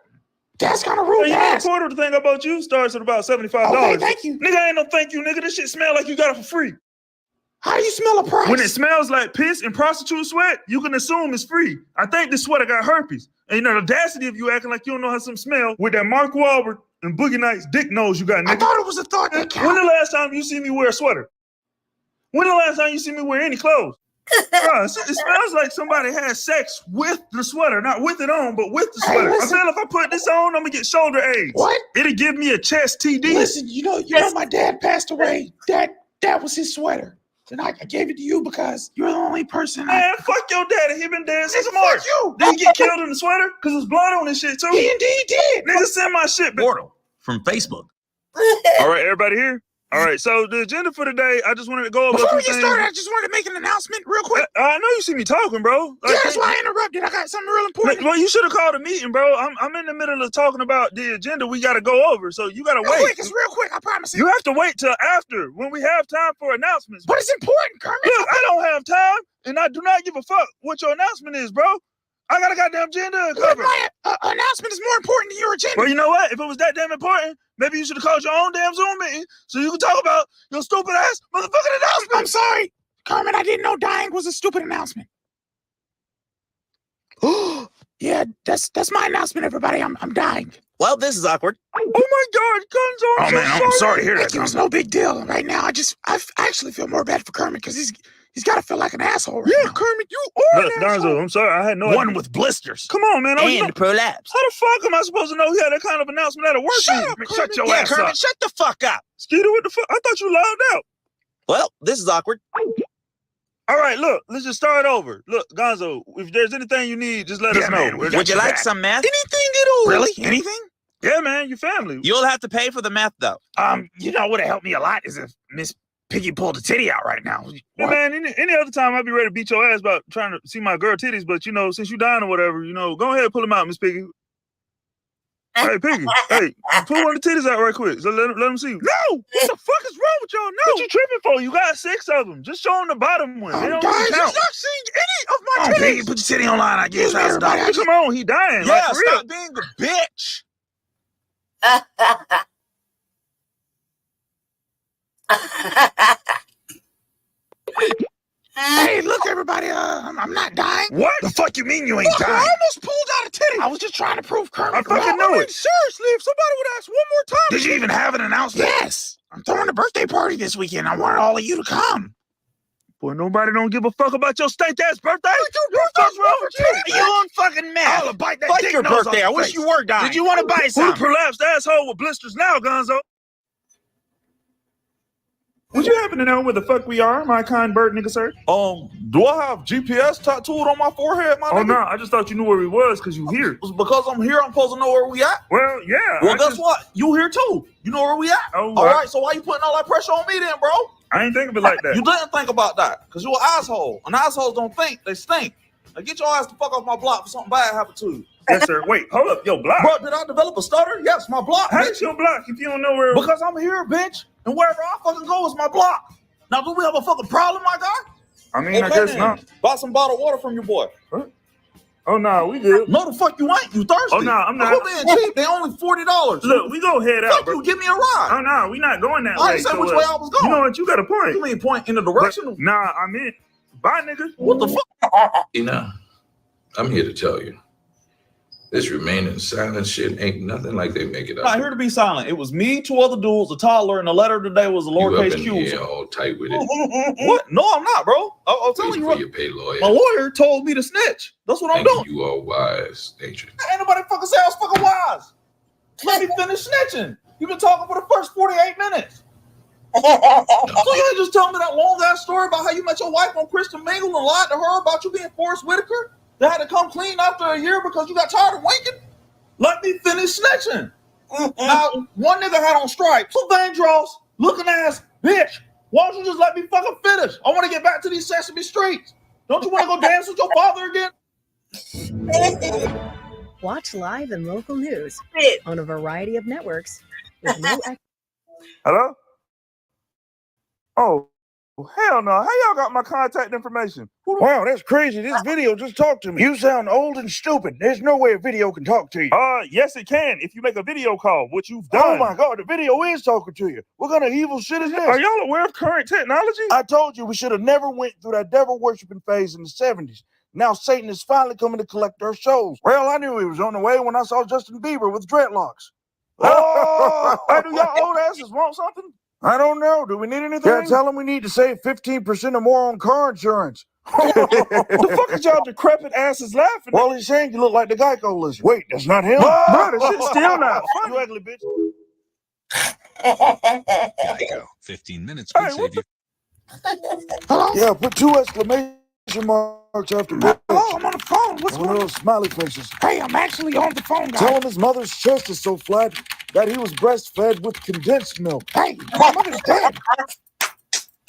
That's kind of rude. You know the portal thing about you starts at about $75. Okay, thank you. Nigga, ain't no thank you, nigga. This shit smell like you got it for free. How do you smell a price? When it smells like piss and prostitute sweat, you can assume it's free. I think this sweater got herpes. And you know, the audacity of you acting like you don't know how some smell with that Mark Wahlberg and Boogie Nights dick nose you got, nigga. I thought it was a thought that counted. When the last time you see me wear a sweater? When the last time you see me wear any clothes? It smells like somebody had sex with the sweater, not with it on, but with the sweater. I feel if I put this on, I'm gonna get shoulder AIDS. What? It'll give me a chest TD. Listen, you know, my dad passed away. That was his sweater. And I gave it to you because you're the only person. Man, fuck your daddy. He been dead since Fuck March. you. Did he get killed in the sweater? Because there's blood on this shit too. He indeed did. Nigga, send my shit back. Portal from Facebook. All right, everybody here? All right, so the agenda for today, I just wanted to go over Before a we few get things. started, I just wanted to make an announcement real quick. I know you see me talking, bro. Yeah, that's why I interrupted. I got something real important. Well, you should have called a meeting, bro. I'm in the middle of talking about the agenda we got to go over, so you got to wait. It's real quick, I promise You have to wait till after, when we have time for announcements. But it's important, Kermit. Look, I don't have time, and I do not give a fuck what your announcement is, bro. I got a goddamn agenda to cover. My announcement is more important than your agenda. Well, you know what? If it was that damn important, maybe you should have called your own damn Zoom meeting so you can talk about your stupid ass motherfucking announcement. I'm sorry, Kermit. I didn't know dying was a stupid announcement. Yeah, that's my announcement, everybody. I'm dying. Well, this is awkward. Oh my God, Gonzo! I'm sorry to hear that. It's no big deal right now. I actually feel more bad for Kermit because He's got to feel like an asshole right now. Kermit, you are an asshole. I'm sorry, I had no One idea. with blisters. Come on, man. And prolapse. How the fuck am I supposed to know he had that kind of announcement at a work? Shut up, meeting? shut your Yeah, ass Kermit, up. shut the fuck up. Skeeter, what the fuck? I thought you logged out. Well, this is awkward. All right, look, let's just start over. Look, Gonzo, if there's anything you need, just let us know. man, we got Would you your like back. some meth? Anything at all? Really? Anything? Yeah, man, your family. You'll have to pay for the meth, though. You know what would have helped me a lot is if Miss Piggy pulled a titty out right now. Yeah, man, any other time I'd be ready to beat your ass about trying to see my girl titties, but, you know, since you dying or whatever, you know, go ahead and pull them out, Miss Piggy. Hey, Piggy, hey, pull one of the titties out right quick. So let them see. No! What the fuck is wrong with y'all? No! What you tripping for? You got 6 of them. Just show them the bottom one. They don't guys, even he's count. not seeing any of my Piggy, put your titty online, I guess. $1,000. Come on, he dying. Yeah, like, for real. stop being a bitch. Hey, look, everybody, I'm not dying. What? The fuck you mean you ain't Look, I dying? almost pulled out a titty. I was just trying to prove Kermit I fucking wrong. know it. Seriously, if somebody would ask one more time. Did you even have an announcement? Yes. I'm throwing a birthday party this weekend. I want all of you to come. Boy, nobody don't give a fuck about your stank ass birthday. What's wrong with you? You on fucking meth. I'll bite that Fuck dick your nose birthday. off I your wish face. you were dying. Did you want to buy Who some? the prolapsed asshole with blisters now, Gonzo? Would you happen to know where the fuck we are, my kind bird nigga, sir? Do I have GPS tattooed on my forehead, my Oh, nigga? no, I just thought you knew where we was because you here. Because I'm here, I'm supposed to know where we at. Well, yeah. Well, I guess just- what? You here too. You know where we at. Oh, all right. So why you putting all that pressure on me then, bro? I ain't think of it like that. You didn't think about that because you're an asshole. And assholes don't think, they stink. Now get your ass the fuck off my block for something bad happened to you. Yes, sir. Wait, hold up. Yo, block. Bro, did I develop a stutter? Yes, my block. How bitch. is your block if you don't know where? Because I'm here, bitch. And wherever I fucking go is my block. Now, do we have a fucking problem, my guy? I mean, I guess not. Buy some bottled water from your boy. Huh? Oh, no, we good. No, the fuck you ain't. You thirsty. Oh, no, I'm not. Quit being cheap. They only $40. Look, we go head out, Fuck bro. you, give me a ride. Oh, no, we not going that I way. ain't say which way I was going. You know what? You got a point. You mean point in the direction? But, nah, I meant, bye, nigga. What the fuck? You know, I'm here to tell you, this remaining silent shit ain't nothing like they make it Not out. here to be silent. It was me, 2 other dudes, a toddler, and the letter today was a You up lowercase in q. here all tight with it. What? No, I'm not, bro. I'm telling Waiting you for what. your pay lawyer. My lawyer told me to snitch. That's what I'm Thinking doing. you all wise, ain't you? Ain't nobody fucking say I was fucking wise. Let me finish snitching. You've been talking for the first 48 minutes. So you ain't just tell me that long ass story about how you met your wife on Christian Mingle and lied to her about you being Forrest Whitaker? That had to come clean after a year because you got tired of winking? Let me finish snitching. Now, one nigga had on stripes, two vein draws, looking ass bitch. Why don't you just let me fucking finish? I want to get back to these Sesame Streets. Don't you want to go dance with your father again? Watch live and local news on a variety of networks with no Hello? Oh, hell no. How y'all got my contact information? Wow, that's crazy. This video just talked to me. You sound old and stupid. There's no way a video can talk to you. Yes, it can if you make a video call, which you've done. Oh my God, the video is talking to you. What kind of evil shit is this? Are y'all aware of current technology? I told you we should have never went through that devil worshiping phase in the 70s. Now Satan is finally coming to collect our souls. Well, I knew he was on the way when I saw Justin Bieber with dreadlocks. Oh, hey, do y'all old asses want something? I don't know. Do we need anything? Yeah, tell him we need to save 15% or more on car insurance. The fuck is y'all decrepit asses laughing? Well, he's saying you look like the Geico lizard. Wait, that's not him. Bro, this shit's still not funny. You ugly bitch. Geico. 15 minutes Hey, could save you. Hello? Yeah, put 2 exclamation marks after bitch. Hello, I'm on the phone. What's One going of on? those smiley faces. Hey, I'm actually on the phone, guys. Tell him his mother's chest is so flat that he was breastfed with condensed milk. Hey, my mother's dead.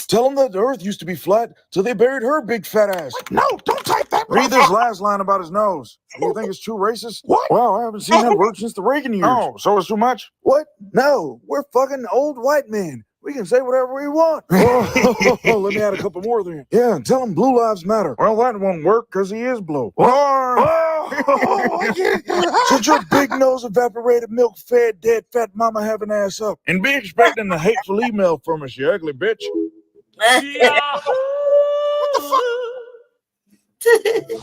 Tell him that the earth used to be flat till they buried her big fat ass. No, don't type that. Read this last line about his nose. You think it's too racist? What? Well, I haven't seen that word since the Reagan years. Oh, so it's too much? What? No, we're fucking old white men. We can say whatever we want. Oh, let me add a couple more then. Yeah, and tell him blue lives matter. Well, that won't work because he is blue. Should your big nose evaporated milk fed dead fat mama have an ass up? And be expecting a hateful email from us, you ugly bitch. What the fuck?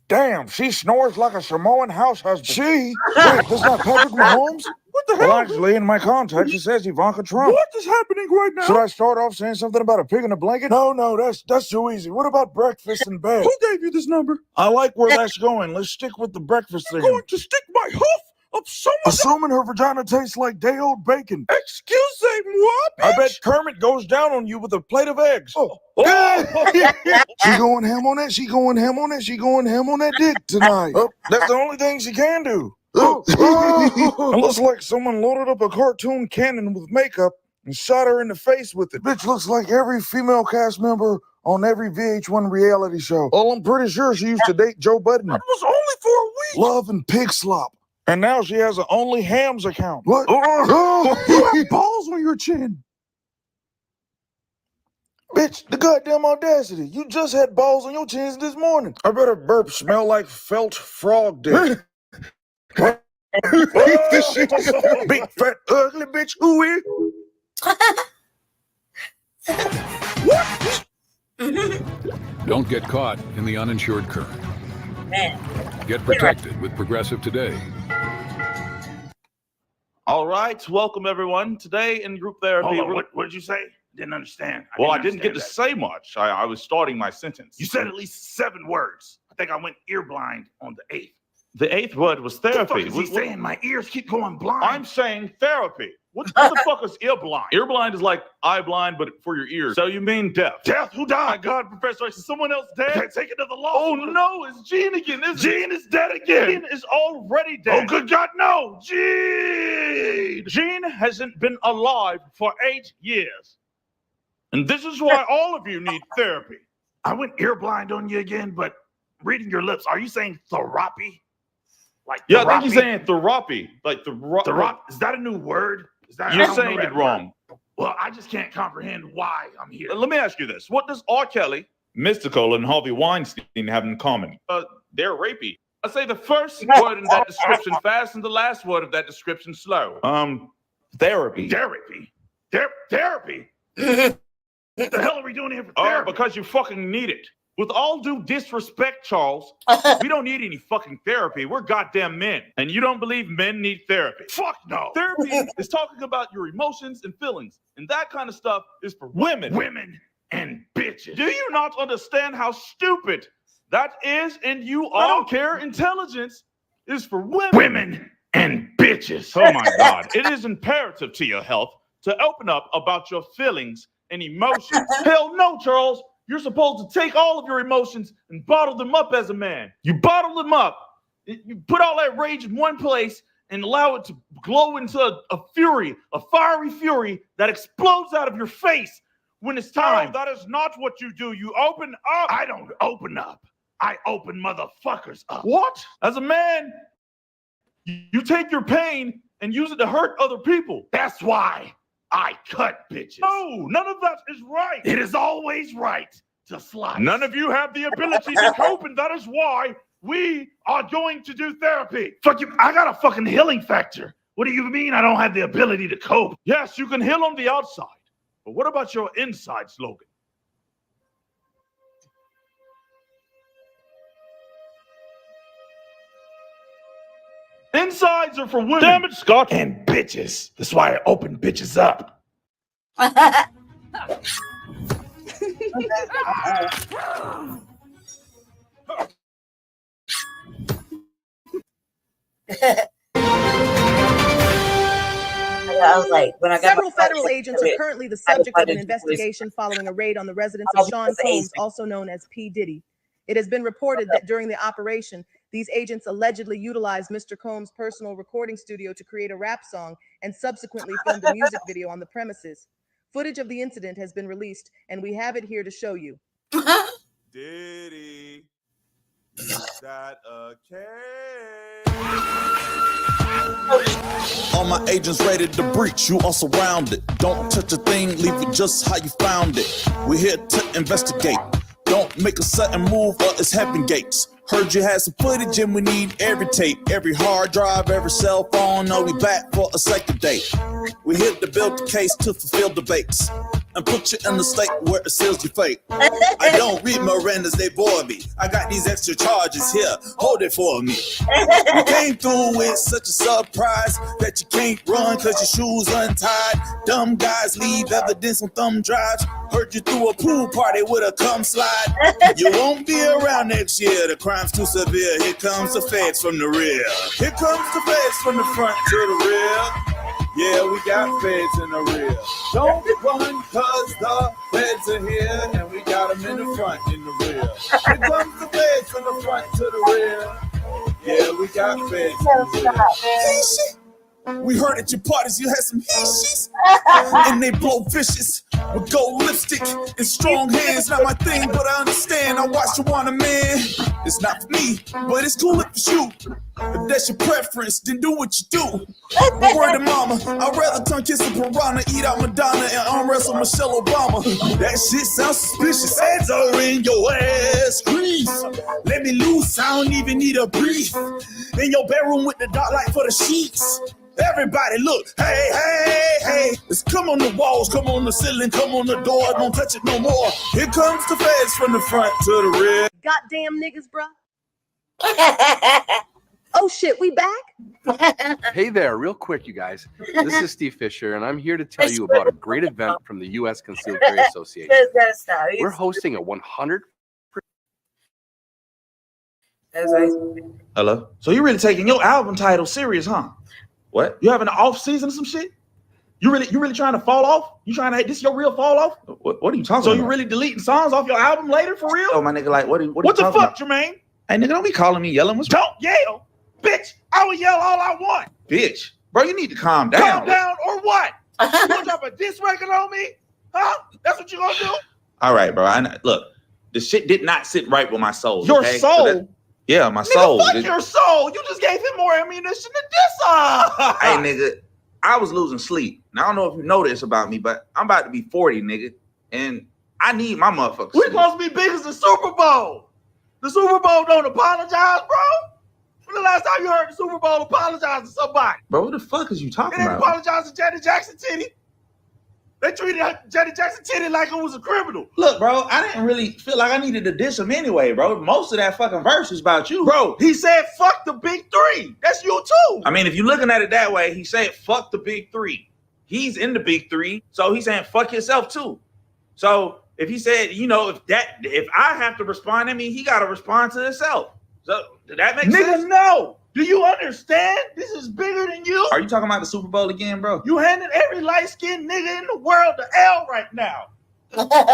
Damn, she snores like a Samoan house husband. She? Wait, that's not Patrick Mahomes? What the hell? Well, actually, in my contacts, it says Ivanka Trump. What is happening right now? Should I start off saying something about a pig in a blanket? No, that's too easy. What about breakfast in bed? Who gave you this number? I like where that's going. Let's stick with the breakfast thing. Going to stick my hoof up someone? Assuming her vagina tastes like day-old bacon. Excuse me, what, bitch? I bet Kermit goes down on you with a plate of eggs. Oh. She going ham on that. She going ham on that. She going ham on that dick tonight. That's the only thing she can do. It looks like someone loaded up a cartoon cannon with makeup and shot her in the face with it. Bitch looks like every female cast member on every VH1 reality show. Well, I'm pretty sure she used to date Joe Budden. That was only for a week. Love and pig slop. And now she has an Only Hams account. What? You have balls on your chin. Bitch, the goddamn audacity. You just had balls on your chins this morning. I bet her burp smell like felt frog dick. Big fat ugly bitch. Ooh. Don't get caught in the uninsured current. Get protected with Progressive today. All right, welcome everyone. Today in group therapy. What did you say? Didn't understand. I didn't get to say much. I was starting my sentence. You said at least 7 words. I think I went ear blind on the 8th. The 8th word was therapy. What the fuck is he saying? My ears keep going blind. I'm saying therapy. What the fuck is ear blind? Ear blind is like eye blind, but for your ears. So you mean deaf? Deaf? Who died? My God, Professor, is someone else dead? Okay, take it to the law. Oh no, it's Gene again. Gene is dead again. Gene is already dead. Oh, good God, no. Gene! Gene hasn't been alive for 8 years. And this is why all of you need therapy. I went ear blind on you again, but reading your lips, are you saying therapy? Like yeah, I think you're saying therapy. Like therapy. Is that a new word? You're saying it wrong. Well, I just can't comprehend why I'm here. Let me ask you this. What does R. Kelly, Mystical, and Harvey Weinstein have in common? They're rapey. I say the first word in that description fast and the last word of that description slow. Therapy. Therapy? Therapy? What the hell are we doing here for therapy? Because you fucking need it. With all due disrespect, Charles, we don't need any fucking therapy. We're goddamn men. And you don't believe men need therapy. Fuck no. Therapy is talking about your emotions and feelings. And that kind of stuff is for women. Women and bitches. Do you not understand how stupid that is? And you all care intelligence is for women. Women and bitches. Oh my God. It is imperative to your health to open up about your feelings and emotions. Hell no, Charles. You're supposed to take all of your emotions and bottle them up as a man. You bottle them up. You put all that rage in one place and allow it to glow into a fury, a fiery fury that explodes out of your face when it's time. No, that is not what you do. You open up. I don't open up. I open motherfuckers up. What? As a man, you take your pain and use it to hurt other people. That's why I cut bitches. No, none of that is right. It is always right to slice. None of you have the ability to cope, and that is why we are going to do therapy. Fuck you. I got a fucking healing factor. What do you mean I don't have the ability to cope? Yes, you can heal on the outside. But what about your inside slogan? Insides are for women. Damn it, Scott. And bitches. That's why I open bitches up. I was like, when I got Several federal agents are currently the subject of an investigation following a raid on the residence of Sean Combs, also known as P. Diddy. It has been reported that during the operation, these agents allegedly utilized Mr. Combs' personal recording studio to create a rap song and subsequently filmed a music video on the premises. Footage of the incident has been released, and we have it here to show you. Diddy, is that okay? All my agents ready to breach, you all surrounded. Don't touch a thing, leave it just how you found it. We're here to investigate. Don't make a sudden move or it's heaven gates. Heard you had some footage and we need every tape, every hard drive, every cell phone. Now we back for a second date. We here to build the case to fulfill debates. and put you in the state where it seals you fake. I don't read Miranda's, they bore me. I got these extra charges here, hold it for me. You came through with such a surprise that you can't run cause your shoes untied. Dumb guys leave evidence on thumb drives. Heard you through a pool party with a cum slide. You won't be around next year, the crime's too severe. Here comes the feds from the rear. Here comes the feds from the front to the rear. Yeah, we got feds in the rear. Don't run cause the feds are here, and we got them in the front, in the rear. Here comes the feds from the front to the rear. Yeah, we got feds in the rear. We heard at your parties you had some heeshies, and they blow vicious with gold lipstick and strong hands. Not my thing, but I understand. I watch you want a man. It's not for me, but it's cool if it's you. If that's your preference, then do what you do. But word to mama, I'd rather tongue kiss a piranha, eat out Madonna, and arm wrestle Michelle Obama. That shit sounds suspicious. Hands are in your ass crease. Let me loose, I don't even need a brief. In your bedroom with the dark light for the sheets. Everybody look, hey, hey, hey. Let's come on the walls, come on the ceiling, come on the door, don't touch it no more. Here comes the feds from the front to the rear. Goddamn niggas, bruh. Oh shit, we back? Hey there, real quick, you guys. This is Steve Fisher, and I'm here to tell you about a great event from the U.S. Concealed Carry Association. We're hosting a 100. Hello? So you really taking your album title serious, huh? What? You having an off season or some shit? You really trying to fall off? You trying to, this your real fall off? What are you talking about? So you really deleting songs off your album later for real? Oh, my nigga, like, what the fuck, Jermaine? Hey, nigga, don't be calling me yelling. Don't yell, bitch. I will yell all I want. Bitch. Bro, you need to calm down. Calm down or what? You gonna drop a diss record on me? Huh? That's what you gonna do? All right, bro. Look, the shit did not sit right with my soul. Your soul? So yeah, my soul. Fuck your soul. You just gave him more ammunition to diss on. Hey, nigga, I was losing sleep. Now, I don't know if you know this about me, but I'm about to be 40, nigga. And I need my motherfuckers. We supposed to be big as the Super Bowl. The Super Bowl don't apologize, bro. When the last time you heard the Super Bowl apologize to somebody? Bro, what the fuck is you talking about? They didn't apologize to Janet Jackson Titty. They treated Janet Jackson Titty like it was a criminal. Look, bro, I didn't really feel like I needed to diss him anyway, bro. Most of that fucking verse is about you. Bro, he said fuck the big three. That's you too. I mean, if you're looking at it that way, he said fuck the big three. He's in the big three, so he's saying fuck yourself too. So if he said, you know, if I have to respond, I mean, he got to respond to himself. So did that make sense? Nigga, no. Do you understand? This is bigger than you. Are you talking about the Super Bowl again, bro? You handing every light-skinned nigga in the world the L right now.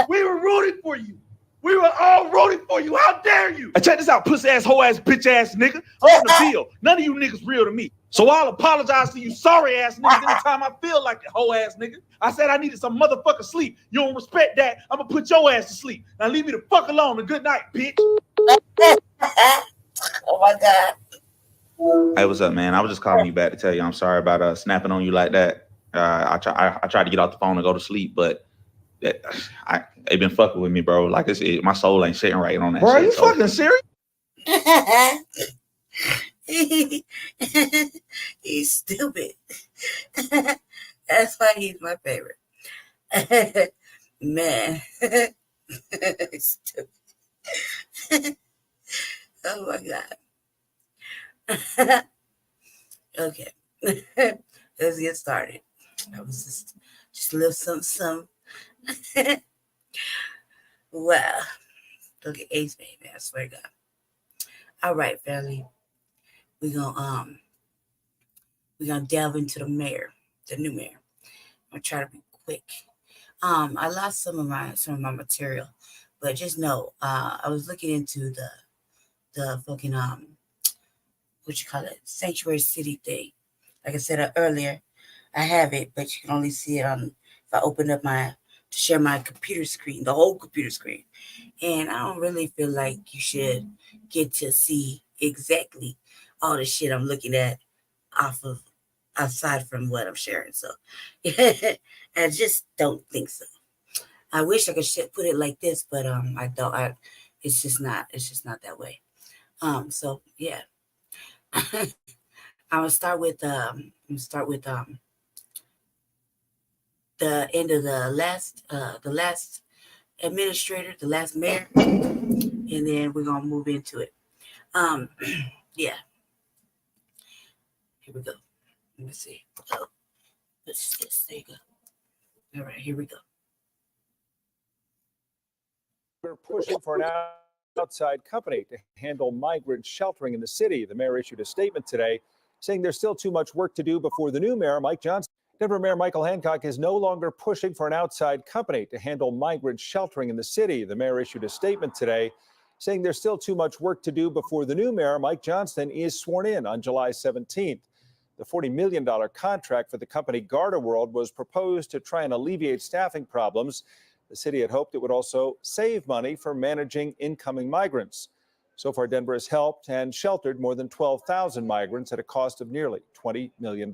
We were rooting for you. We were all rooting for you. How dare you? Check this out, pussy-ass, hoe-ass, bitch-ass nigga. I'm on the field. None of you niggas real to me. So I'll apologize to you sorry-ass niggas anytime I feel like a hoe-ass nigga. I said I needed some motherfucking sleep. You don't respect that, I'm gonna put your ass to sleep. Now leave me the fuck alone and good night, bitch. Oh, my God. Hey, what's up, man? I was just calling you back to tell you I'm sorry about snapping on you like that. I tried to get off the phone and go to sleep, but they been fucking with me, bro. Like I said, my soul ain't sitting right on that. Bro, shit, are you fucking serious? He's stupid. That's why he's my favorite. Man. He's stupid. Oh my God. Okay. Let's get started. I was just a little something. Wow. Look at Ace, baby. I swear to God. All right, family. We're gonna delve into the mayor, the new mayor. I'm gonna try to be quick. I lost some of my material, but just know, I was looking into the fucking sanctuary city thing. Like I said earlier, I have it, but you can only see it on if I open up to share my computer screen, the whole computer screen. And I don't really feel like you should get to see exactly all the shit I'm looking at outside from what I'm sharing. So I just don't think so. I wish I could put it like this, but I don't. It's just not that way. So yeah. I'm gonna start with the the end of the last administrator, the last mayor, and then we're gonna move into it. Yeah. Here we go. Let me see. Oh, what's this? There you go. All right, here we go. We're pushing for an outside company to handle migrant sheltering in the city. The mayor issued a statement today saying there's still too much work to do before the new mayor, Mike Johnson. Denver Mayor Michael Hancock is no longer pushing for an outside company to handle migrant sheltering in the city. The mayor issued a statement today saying there's still too much work to do before the new mayor, Mike Johnston, is sworn in on July 17th. The $40 million contract for the company Garda World was proposed to try and alleviate staffing problems. The city had hoped it would also save money for managing incoming migrants. So far, Denver has helped and sheltered more than 12,000 migrants at a cost of nearly $20 million.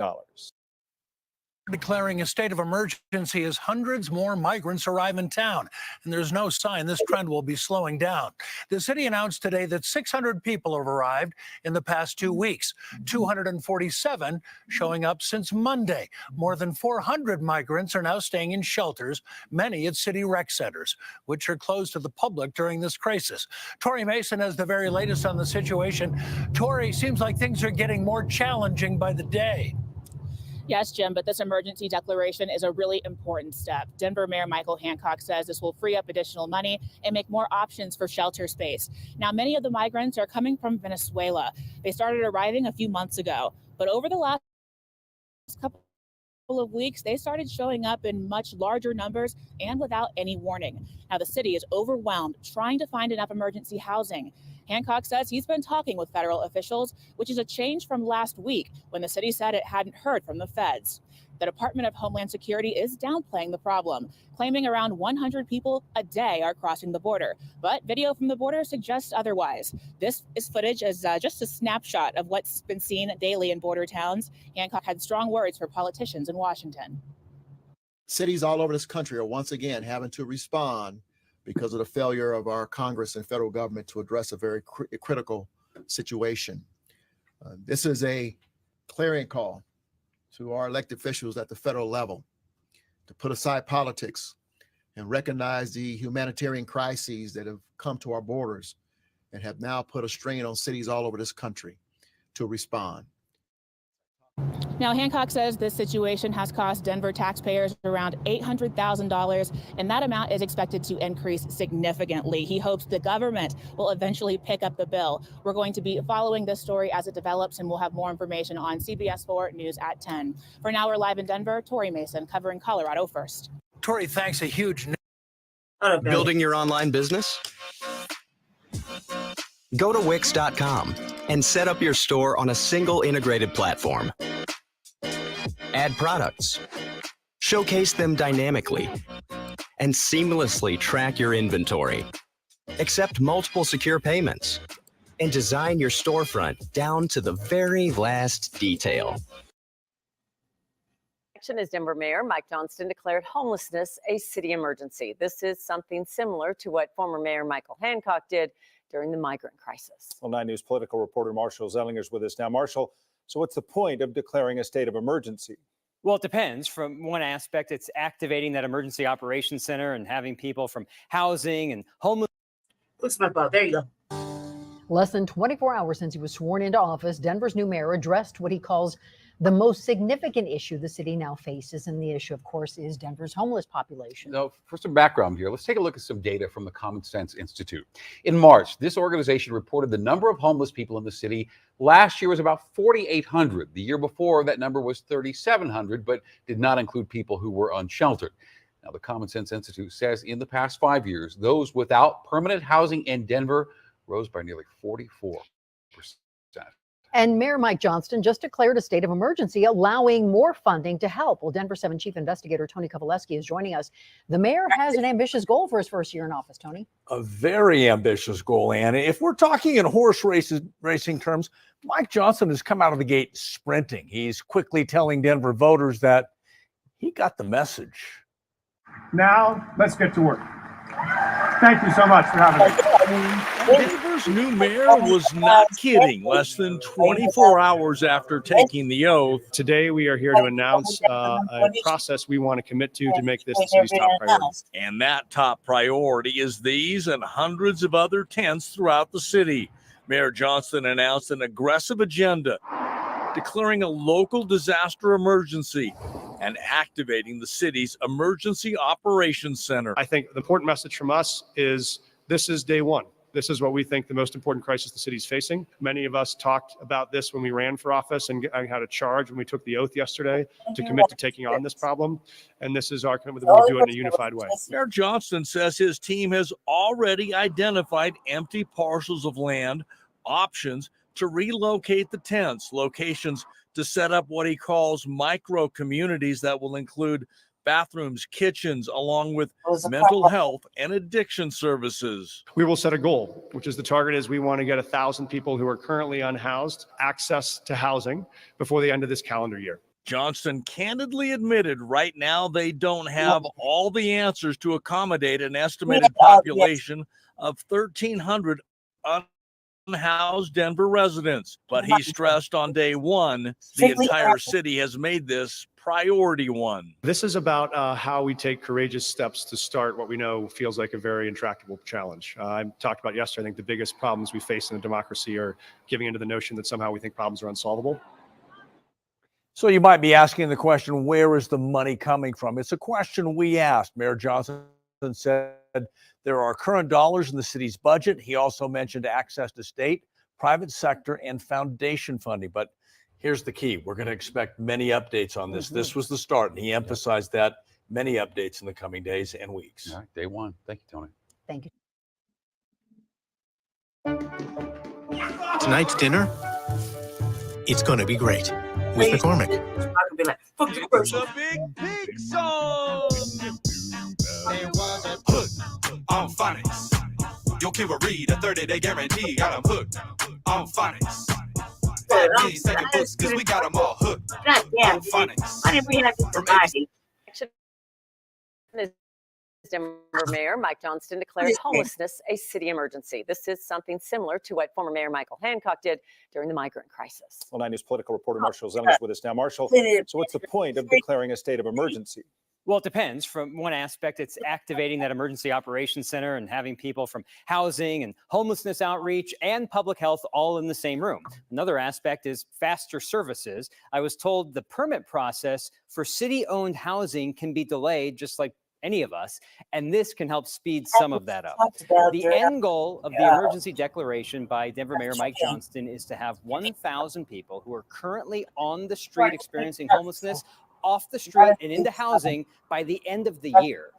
Declaring a state of emergency as hundreds more migrants arrive in town, and there's no sign this trend will be slowing down. The city announced today that 600 people have arrived in the past 2 weeks, 247 showing up since Monday. More than 400 migrants are now staying in shelters, many at city rec centers, which are closed to the public during this crisis. Tori Mason has the very latest on the situation. Tori, seems like things are getting more challenging by the day. Yes, Jim, but this emergency declaration is a really important step. Denver Mayor Michael Hancock says this will free up additional money and make more options for shelter space. Now, many of the migrants are coming from Venezuela. They started arriving a few months ago, but over the last couple of weeks, they started showing up in much larger numbers and without any warning. Now, the city is overwhelmed trying to find enough emergency housing. Hancock says he's been talking with federal officials, which is a change from last week when the city said it hadn't heard from the feds. The Department of Homeland Security is downplaying the problem, claiming around 100 people a day are crossing the border. But video from the border suggests otherwise. This is footage as just a snapshot of what's been seen daily in border towns. Hancock had strong words for politicians in Washington. Cities all over this country are once again having to respond because of the failure of our Congress and federal government to address a very critical situation. This is a clarion call to our elected officials at the federal level to put aside politics and recognize the humanitarian crises that have come to our borders and have now put a strain on cities all over this country to respond. Now, Hancock says this situation has cost Denver taxpayers around $800,000, and that amount is expected to increase significantly. He hopes the government will eventually pick up the bill. We're going to be following this story as it develops, and we'll have more information on CBS 4 News at 10. For now, we're live in Denver. Tori Mason covering Colorado First. Tori, thanks. A huge. Building your online business? Go to Wix.com and set up your store on a single integrated platform. Add products, showcase them dynamically, and seamlessly track your inventory. Accept multiple secure payments, and design your storefront down to the very last detail. As Denver Mayor Mike Johnston declared homelessness a city emergency. This is something similar to what former Mayor Michael Hancock did during the migrant crisis. Well, 9 News political reporter Marshall Zellinger is with us now. Marshall, so what's the point of declaring a state of emergency? Well, it depends. From one aspect, it's activating that emergency operations center and having people from housing and homeless. Looks my ball. There you go. Less than 24 hours since he was sworn into office, Denver's new mayor addressed what he calls the most significant issue the city now faces, and the issue, of course, is Denver's homeless population. Now, for some background here, let's take a look at some data from the Common Sense Institute. In March, this organization reported the number of homeless people in the city last year was about 4,800. The year before, that number was 3,700, but did not include people who were unsheltered. Now, the Common Sense Institute says in the past 5 years, those without permanent housing in Denver rose by nearly 44%. And Mayor Mike Johnston just declared a state of emergency, allowing more funding to help. Well, Denver 7 Chief Investigator Tony Kowaleski is joining us. The mayor has an ambitious goal for his first year in office, Tony. A very ambitious goal, Ann. If we're talking in horse racing terms, Mike Johnston has come out of the gate sprinting. He's quickly telling Denver voters that he got the message. Now, let's get to work. Thank you so much for having me. Denver's new mayor was not kidding. Less than 24 hours after taking the oath. Today, we are here to announce a process we want to commit to make this the city's top priority. And that top priority is these and hundreds of other tents throughout the city. Mayor Johnston announced an aggressive agenda, declaring a local disaster emergency and activating the city's emergency operations center. I think the important message from us is this is day one. This is what we think the most important crisis the city's facing. Many of us talked about this when we ran for office and had a charge when we took the oath yesterday to commit to taking on this problem. And this is our commitment that we'll do it in a unified way. Mayor Johnston says his team has already identified empty parcels of land, options to relocate the tents, locations to set up what he calls micro communities that will include bathrooms, kitchens, along with mental health and addiction services. We will set a goal, which is the target is we want to get 1,000 people who are currently unhoused access to housing before the end of this calendar year. Johnston candidly admitted right now they don't have all the answers to accommodate an estimated population of 1,300 unhoused Denver residents. But he stressed on day one, the entire city has made this priority one. This is about how we take courageous steps to start what we know feels like a very intractable challenge. I talked about yesterday, I think the biggest problems we face in a democracy are giving into the notion that somehow we think problems are unsolvable. So you might be asking the question, where is the money coming from? It's a question we asked. Mayor Johnson said there are current dollars in the city's budget. He also mentioned access to state, private sector, and foundation funding. But here's the key. We're going to expect many updates on this. This was the start, and he emphasized that many updates in the coming days and weeks. All right, day one. Thank you, Tony. Thank you. Tonight's dinner, it's going to be great with McCormick. It's a big pig song. There was a hook on phonics. Your kid will read a 30-day guarantee. Got him hooked on phonics. 5 millisecond books, because we got them all hooked on phonics. Why didn't we have to survive? Denver Mayor Mike Johnston declared homelessness a city emergency. This is something similar to what former Mayor Michael Hancock did during the migrant crisis. Well, 9 News political reporter Marshall Zellner is with us now. Marshall, so what's the point of declaring a state of emergency? Well, it depends. From one aspect, it's activating that emergency operations center and having people from housing and homelessness outreach and public health all in the same room. Another aspect is faster services. I was told the permit process for city-owned housing can be delayed, just like any of us, and this can help speed some of that up. The end goal of the emergency declaration by Denver Mayor Mike Johnston is to have 1,000 people who are currently on the street experiencing homelessness off the street and into housing by the end of the year.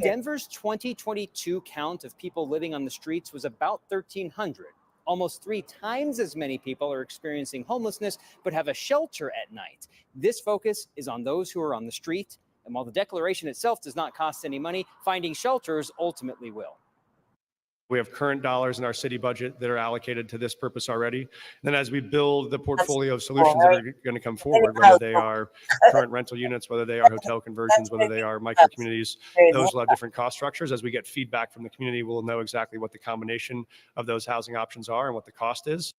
Denver's 2022 count of people living on the streets was about 1,300. Almost 3 times as many people are experiencing homelessness but have a shelter at night. This focus is on those who are on the street, and while the declaration itself does not cost any money, finding shelters ultimately will. We have current dollars in our city budget that are allocated to this purpose already. Then as we build the portfolio of solutions that are going to come forward, whether they are current rental units, whether they are hotel conversions, whether they are micro communities, those will have different cost structures. As we get feedback from the community, we'll know exactly what the combination of those housing options are and what the cost is.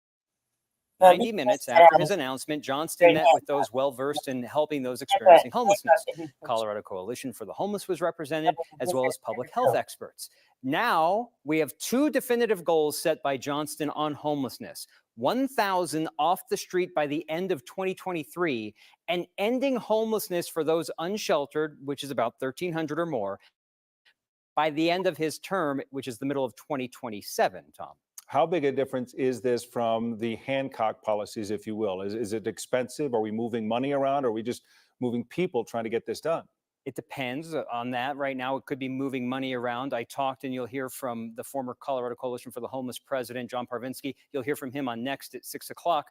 90 minutes after his announcement, Johnston met with those well-versed in helping those experiencing homelessness. Colorado Coalition for the Homeless was represented, as well as public health experts. Now we have 2 definitive goals set by Johnston on homelessness: 1,000 off the street by the end of 2023, and ending homelessness for those unsheltered, which is about 1,300 or more, by the end of his term, which is the middle of 2027, Tom. How big a difference is this from the Hancock policies, if you will? Is it expensive? Are we moving money around? Or are we just moving people trying to get this done? It depends on that. Right now, it could be moving money around. I talked, and you'll hear from the former Colorado Coalition for the Homeless president, John Parvinsky. You'll hear from him on Next at 6 o'clock.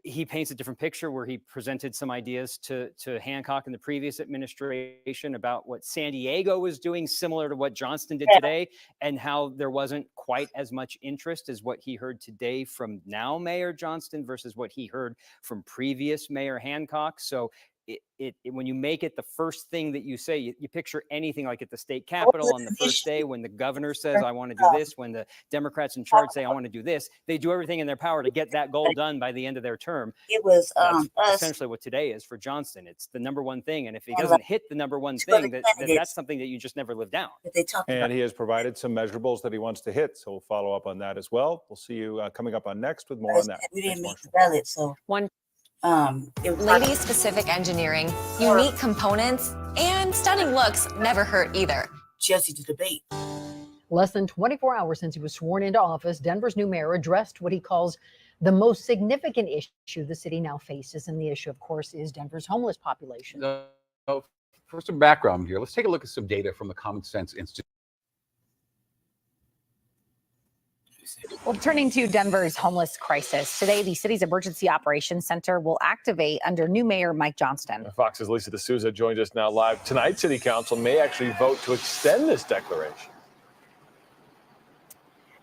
He paints a different picture where he presented some ideas to Hancock in the previous administration about what San Diego was doing, similar to what Johnston did today, and how there wasn't quite as much interest as what he heard today from now Mayor Johnston versus what he heard from previous Mayor Hancock. So when you make it the first thing that you say, you picture anything like at the state capitol on the first day when the governor says, I want to do this, when the Democrats in charge say, I want to do this. They do everything in their power to get that goal done by the end of their term. It was That's us. essentially what today is for Johnston. It's the number one thing. And if he doesn't hit the number one thing, that's something that you just never live down. And he has provided some measurables that he wants to hit. So we'll follow up on that as well. We'll see you coming up on next with more on that. We didn't make the ballot, so lady-specific engineering, unique components, and stunning looks never hurt either. Jesse to debate. Less than 24 hours since he was sworn into office, Denver's new mayor addressed what he calls the most significant issue the city now faces. And the issue, of course, is Denver's homeless population. For some background here, let's take a look at some data from the Common Sense Institute. Well, turning to Denver's homeless crisis, today the city's Emergency Operations Center will activate under new mayor Mike Johnston. Fox's Lisa D'Souza joins us now live. Tonight, City Council may actually vote to extend this declaration.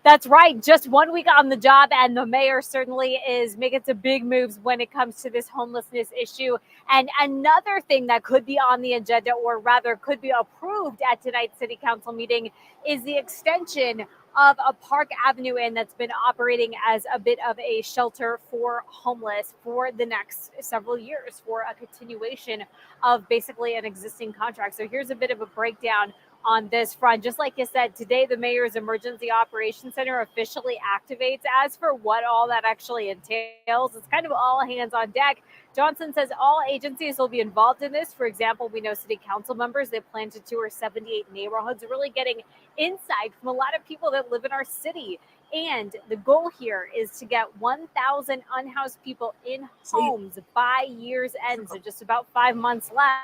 That's right. Just 1 week on the job, and the mayor certainly is making some big moves when it comes to this homelessness issue. And another thing that could be on the agenda, or rather could be approved at tonight's city council meeting, is the extension of a Park Avenue Inn that's been operating as a bit of a shelter for homeless for the next several years, for a continuation of basically an existing contract. So here's a bit of a breakdown on this front. Just like you said, today the mayor's Emergency Operations Center officially activates. As for what all that actually entails, it's kind of all hands on deck. Johnson says all agencies will be involved in this. For example, we know city council members, they plan to tour 78 neighborhoods, really getting insight from a lot of people that live in our city. And the goal here is to get 1,000 unhoused people in homes by year's end. So just about 5 months left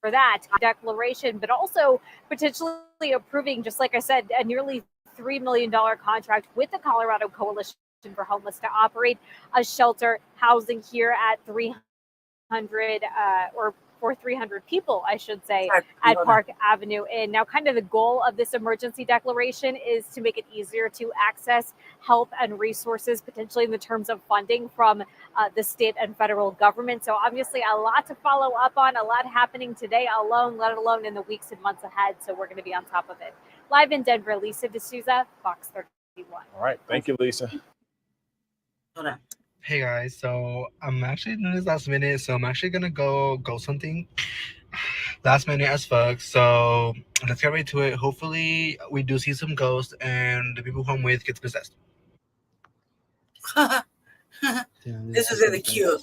for that declaration, but also potentially approving, just like I said, a nearly $3 million contract with the Colorado Coalition for Homeless to operate a shelter housing here at 300 or 300 people, I should say, at Park Avenue Inn. Now, kind of the goal of this emergency declaration is to make it easier to access help and resources, potentially in the terms of funding from the state and federal government. So obviously a lot to follow up on, a lot happening today alone, let alone in the weeks and months ahead. So we're going to be on top of it. Live in Denver, Lisa D'Souza, Fox 31. All right. Thank you, Lisa. Hold on. Hey guys, so I'm actually doing this last minute, so I'm actually gonna go something last minute as fuck. So let's get right to it. Hopefully we do see some ghosts and the people who I'm with gets possessed. This is really cute.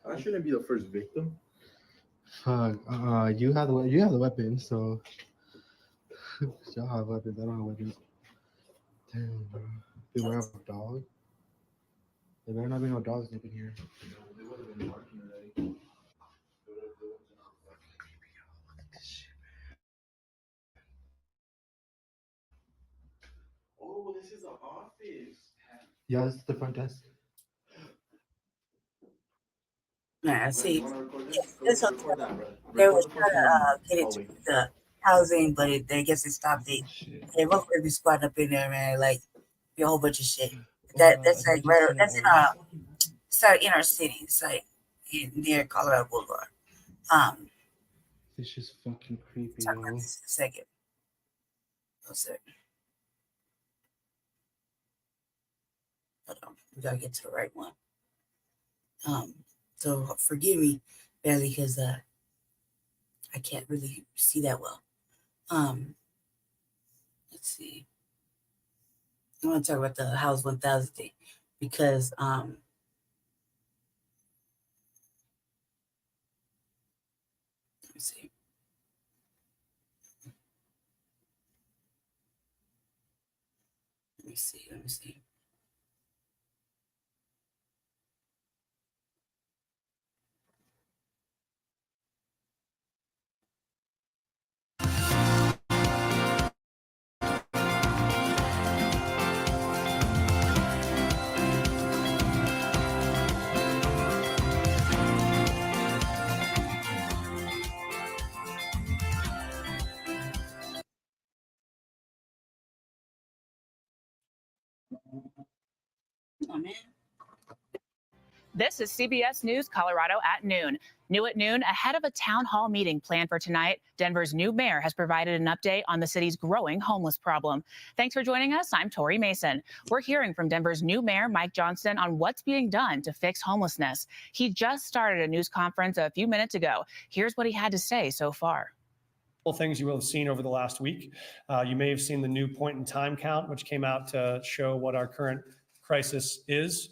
I shouldn't be the first victim. You have the weapon, so y'all have weapons. I don't have weapons. Damn, bro. People have a dog. There better not be no dogs up in here. They would have been barking already. Oh, this is the office. Yeah, this is the front desk. Nah, see, this they were trying to get it to the housing, but I guess they stopped it. They won't be squatting up in there, man. Like, be a whole bunch of shit. That's like right. That's in sorry, in our city. It's like near Colorado Boulevard. This is fucking creepy. Talk about this in a second. No sir. Hold on, we gotta get to the right one. So forgive me, barely, because I can't really see that well. Let's see. I want to talk about the House 1000 thing because let me see. Let me see. Oh man. This is CBS News Colorado at noon. New at noon, ahead of a town hall meeting planned for tonight, Denver's new mayor has provided an update on the city's growing homeless problem. Thanks for joining us. I'm Tori Mason. We're hearing from Denver's new mayor, Mike Johnston, on what's being done to fix homelessness. He just started a news conference a few minutes ago. Here's what he had to say so far. Things you will have seen over the last week. You may have seen the new point in time count, which came out to show what our current crisis is.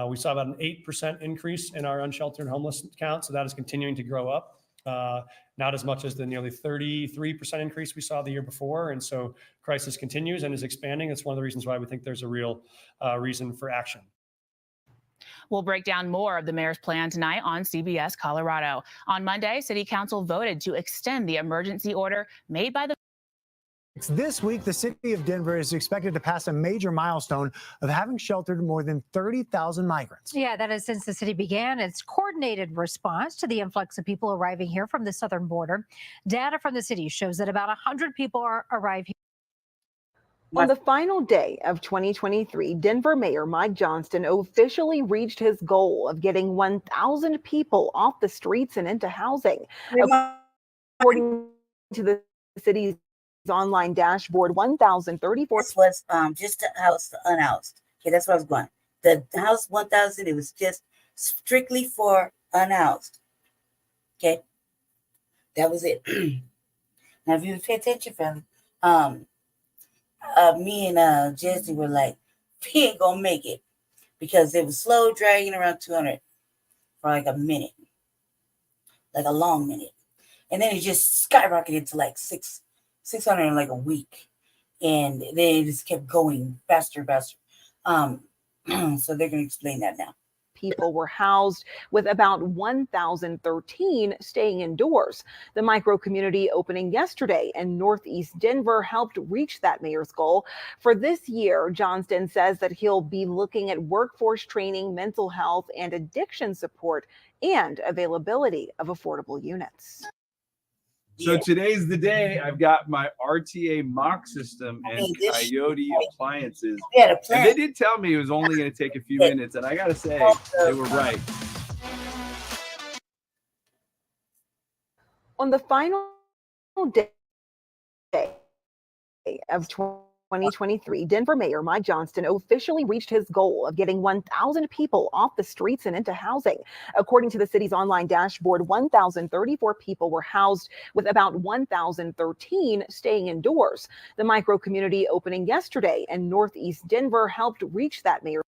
We saw about an 8% increase in our unsheltered homeless count, so that is continuing to grow up. Not as much as the nearly 33% increase we saw the year before, and so crisis continues and is expanding. It's one of the reasons why we think there's a real reason for action. We'll break down more of the mayor's plan tonight on CBS Colorado. On Monday, City Council voted to extend the emergency order made by the This week, the city of Denver is expected to pass a major milestone of having sheltered more than 30,000 migrants. Yeah, that is since the city began its coordinated response to the influx of people arriving here from the southern border. Data from the city shows that about 100 people are arriving. On the final day of 2023, Denver Mayor Mike Johnston officially reached his goal of getting 1,000 people off the streets and into housing. According to the city's online dashboard, 1,034. This was just the house, the unhoused. Okay, that's where I was going. The house 1,000, it was just strictly for unhoused. Okay, that was it. Now, if you pay attention, family, me and Jesse were like, we ain't gonna make it because it was slow dragging around 200 for like a minute, like a long minute, and then it just skyrocketed to like 600 in like a week, and then it just kept going faster and faster. So they're gonna explain that now. People were housed, with about 1,013 staying indoors. The micro community opening yesterday in Northeast Denver helped reach that mayor's goal. For this year, Johnston says that he'll be looking at workforce training, mental health, and addiction support, and availability of affordable units. So today's the day. I've got my RTA mock system and Coyote appliances. And they did tell me it was only going to take a few minutes, and I got to say, they were right. On the final day of 2023, Denver Mayor Mike Johnston officially reached his goal of getting 1,000 people off the streets and into housing. According to the city's online dashboard, 1,034 people were housed, with about 1,013 staying indoors. The micro community opening yesterday in Northeast Denver helped reach that mayor.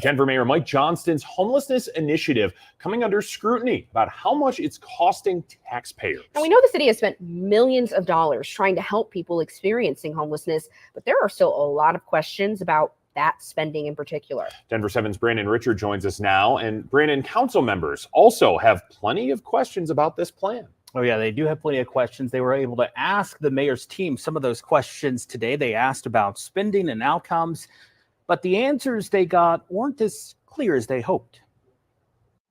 Denver Mayor Mike Johnston's homelessness initiative coming under scrutiny about how much it's costing taxpayers. And we know the city has spent millions of dollars trying to help people experiencing homelessness, but there are still a lot of questions about that spending in particular. Denver 7's Brandon Richard joins us now. And Brandon, council members also have plenty of questions about this plan. Oh, yeah, they do have plenty of questions. They were able to ask the mayor's team some of those questions today. They asked about spending and outcomes, but the answers they got weren't as clear as they hoped.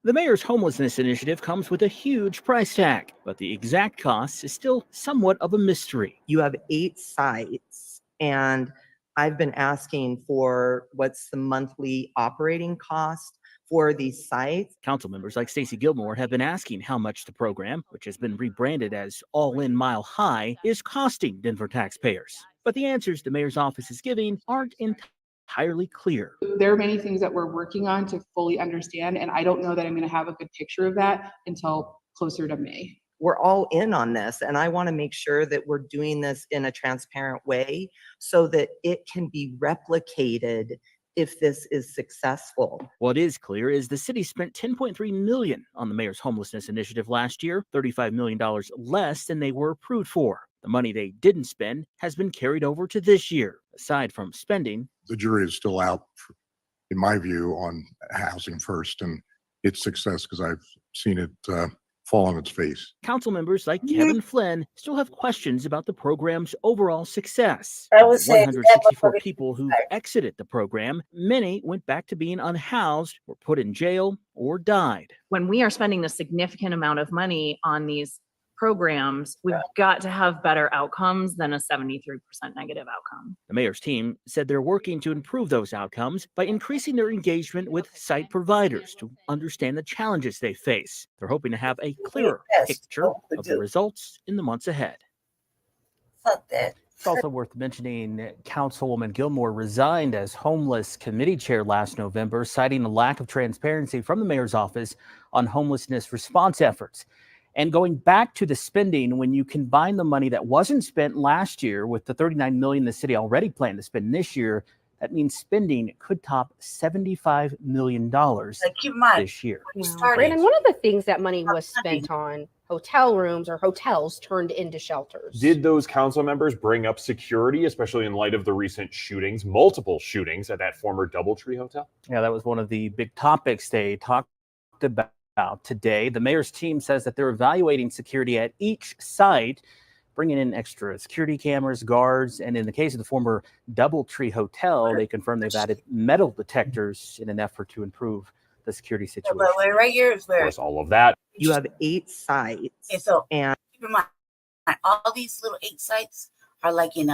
The mayor's homelessness initiative comes with a huge price tag, but the exact cost is still somewhat of a mystery. You have 8 sites, and I've been asking for what's the monthly operating cost for these sites. Council members like Stacey Gilmore have been asking how much the program, which has been rebranded as All In Mile High, is costing Denver taxpayers. But the answers the mayor's office is giving aren't entirely clear. There are many things that we're working on to fully understand, and I don't know that I'm going to have a good picture of that until closer to May. We're all in on this, and I want to make sure that we're doing this in a transparent way so that it can be replicated if this is successful. What is clear is the city spent $10.3 million on the mayor's homelessness initiative last year, $35 million less than they were approved for. The money they didn't spend has been carried over to this year. Aside from spending, the jury is still out, in my view, on housing first and its success, because I've seen it fall on its face. Council members like Kevin Flynn still have questions about the program's overall success. I would say 164 people who exited the program, many went back to being unhoused, were put in jail, or died. When we are spending a significant amount of money on these programs, we've got to have better outcomes than a 73% negative outcome. The mayor's team said they're working to improve those outcomes by increasing their engagement with site providers to understand the challenges they face. They're hoping to have a clearer picture of the results in the months ahead. Fuck that. It's also worth mentioning Councilwoman Gilmore resigned as homeless committee chair last November, citing a lack of transparency from the mayor's office on homelessness response efforts. And going back to the spending, when you combine the money that wasn't spent last year with the $39 million the city already planned to spend this year, that means spending could top $75 million this year. Brandon, one of the things that money was spent on hotel rooms or hotels turned into shelters. Did those council members bring up security, especially in light of the recent shootings, multiple shootings at that former DoubleTree hotel? Yeah, that was one of the big topics they talked about today. The mayor's team says that they're evaluating security at each site, bringing in extra security cameras, guards, and in the case of the former DoubleTree hotel, they confirmed they've added metal detectors in an effort to improve the security situation. But right here is where, of course, all of that. You have 8 sites. and so And keep in mind, all these little 8 sites are like in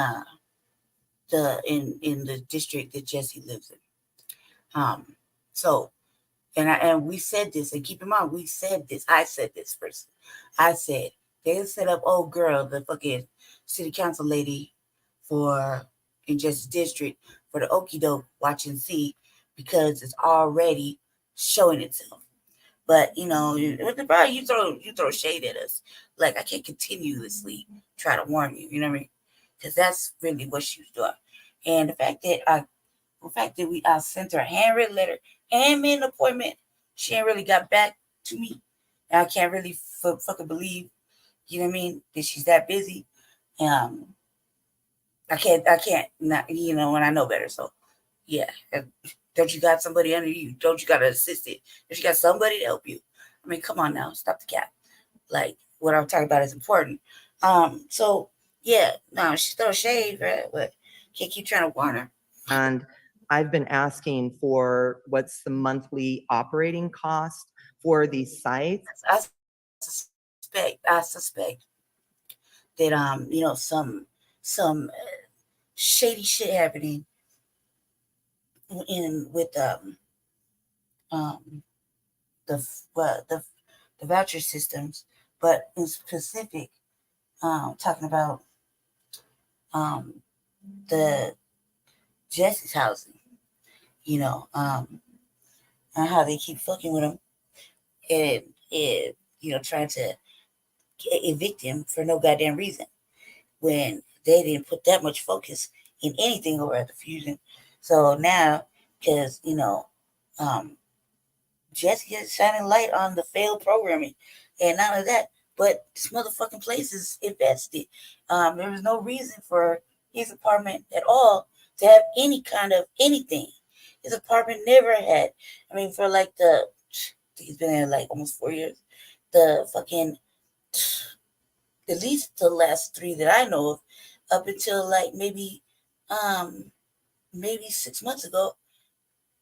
the district that Jesse lives in. So, and we said this, and keep in mind, we said this. I said this first. I said they set up old girl, the fucking city council lady, in Jesse's district for the okie doke watch and see, because it's already showing itself. But you know, you throw shade at us. Like, I can't continuously try to warn you. You know what I mean? Because that's really what she was doing. And the fact that I sent her a handwritten letter and made an appointment, she ain't really got back to me. And I can't really fucking believe, you know what I mean, that she's that busy. I can't not, you know, when I know better. So yeah. Don't you got somebody under you? Don't you got an assistant? Don't you got somebody to help you? I mean, come on now, stop the cap. Like, what I'm talking about is important. So yeah, no, she throws shade, right? But can't keep trying to warn her. and I've been asking for what's the monthly operating cost for these sites. I suspect that you know, some shady shit happening with the voucher systems, but in specific, talking about the Jesse's housing, you know, and how they keep fucking with him and you know, trying to evict him for no goddamn reason when they didn't put that much focus in anything over at the Fusion. So now, because, you know, Jesse is shining light on the failed programming. And not only that, but this motherfucking place is invested. There was no reason for his apartment at all to have any kind of anything. His apartment never had, I mean, for like I think he's been there like almost 4 years. The fucking, at least the last 3 that I know of, up until like maybe 6 months ago,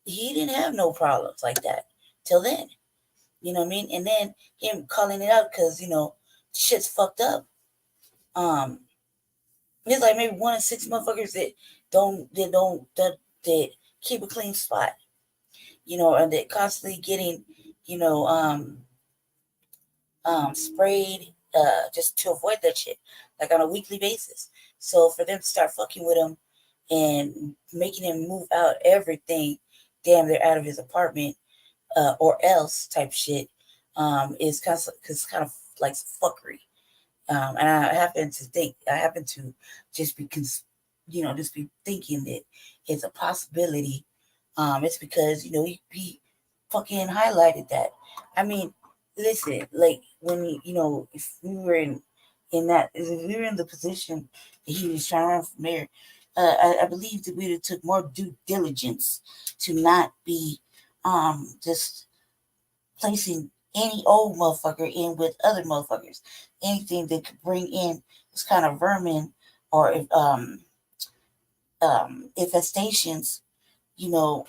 he didn't have no problems like that till then. You know what I mean? And then him calling it out because, you know, shit's fucked up. There's like maybe 1 in 6 motherfuckers that keep a clean spot. You know, and they're constantly getting, you know, sprayed just to avoid that shit, like on a weekly basis. So for them to start fucking with him and making him move out everything, damn, they're out of his apartment, or else type shit, is kind of like fuckery. And I happen to just be, just be thinking that it's a possibility. It's because, you know, he fucking highlighted that. I mean, listen, like when, you know, if we were in the position that he was trying to run for mayor, I believe that we would have took more due diligence to not be just placing any old motherfucker in with other motherfuckers. Anything that could bring in this kind of vermin or infestations, you know,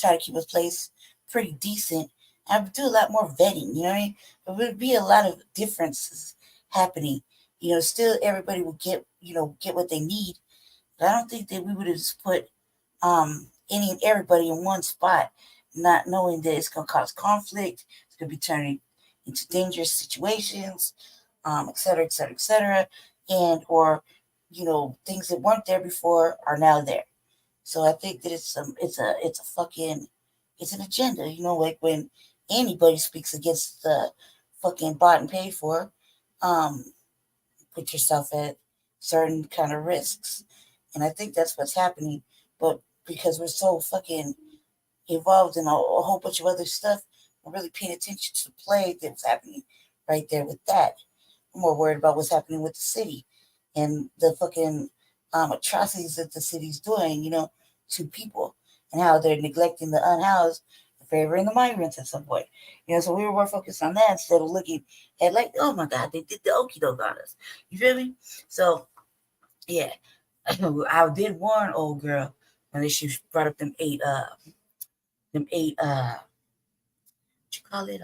try to keep a place pretty decent. I would do a lot more vetting, you know what I mean? There would be a lot of differences happening, still everybody will get what they need. But I don't think that we would have just put any and everybody in one spot, not knowing that it's going to cause conflict, it's going to be turning into dangerous situations, et cetera, et cetera, et cetera, and or things that weren't there before are now there. So I think that it's an agenda, like when anybody speaks against the fucking bought and paid for, put yourself at certain kind of risks. And I think that's what's happening. But because we're so fucking involved in a whole bunch of other stuff, we're really paying attention to the play that's happening right there with that. I'm more worried about what's happening with the city and the fucking atrocities that the city's doing, to people, and how they're neglecting the unhoused, favoring the migrants at some point. So we were more focused on that instead of looking at like, oh my God, they did the okie doke on us. You feel me? So yeah, I did warn old girl when she brought up them eight what you call it,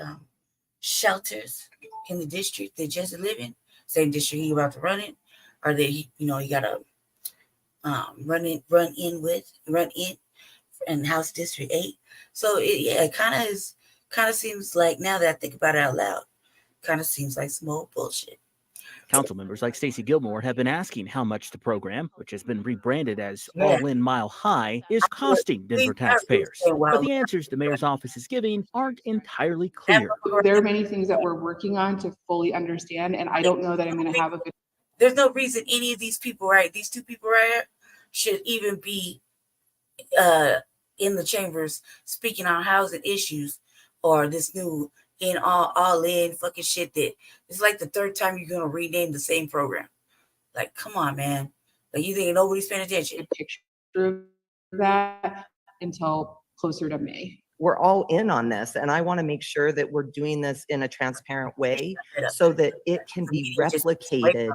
shelters in the district that Jesse live in, same district he about to run in, or they, you gotta run in and House District 8. So it kind of seems like, now that I think about it out loud, kind of seems like some old bullshit. Council members like Stacey Gilmore have been asking how much the program, which has been rebranded as All-In Mile High, is costing Denver taxpayers. But the answers the mayor's office is giving aren't entirely clear. There are many things that we're working on to fully understand, and I don't know that I'm going to have a good. There's no reason any of these people, these two people right here, should even be in the chambers speaking on housing issues or this new all in fucking shit that it's like the third time you're gonna rename the same program. Like, come on, man. Like, you think nobody's paying attention? Picture of that until closer to May. We're all in on this, and I want to make sure that we're doing this in a transparent way so that it can be replicated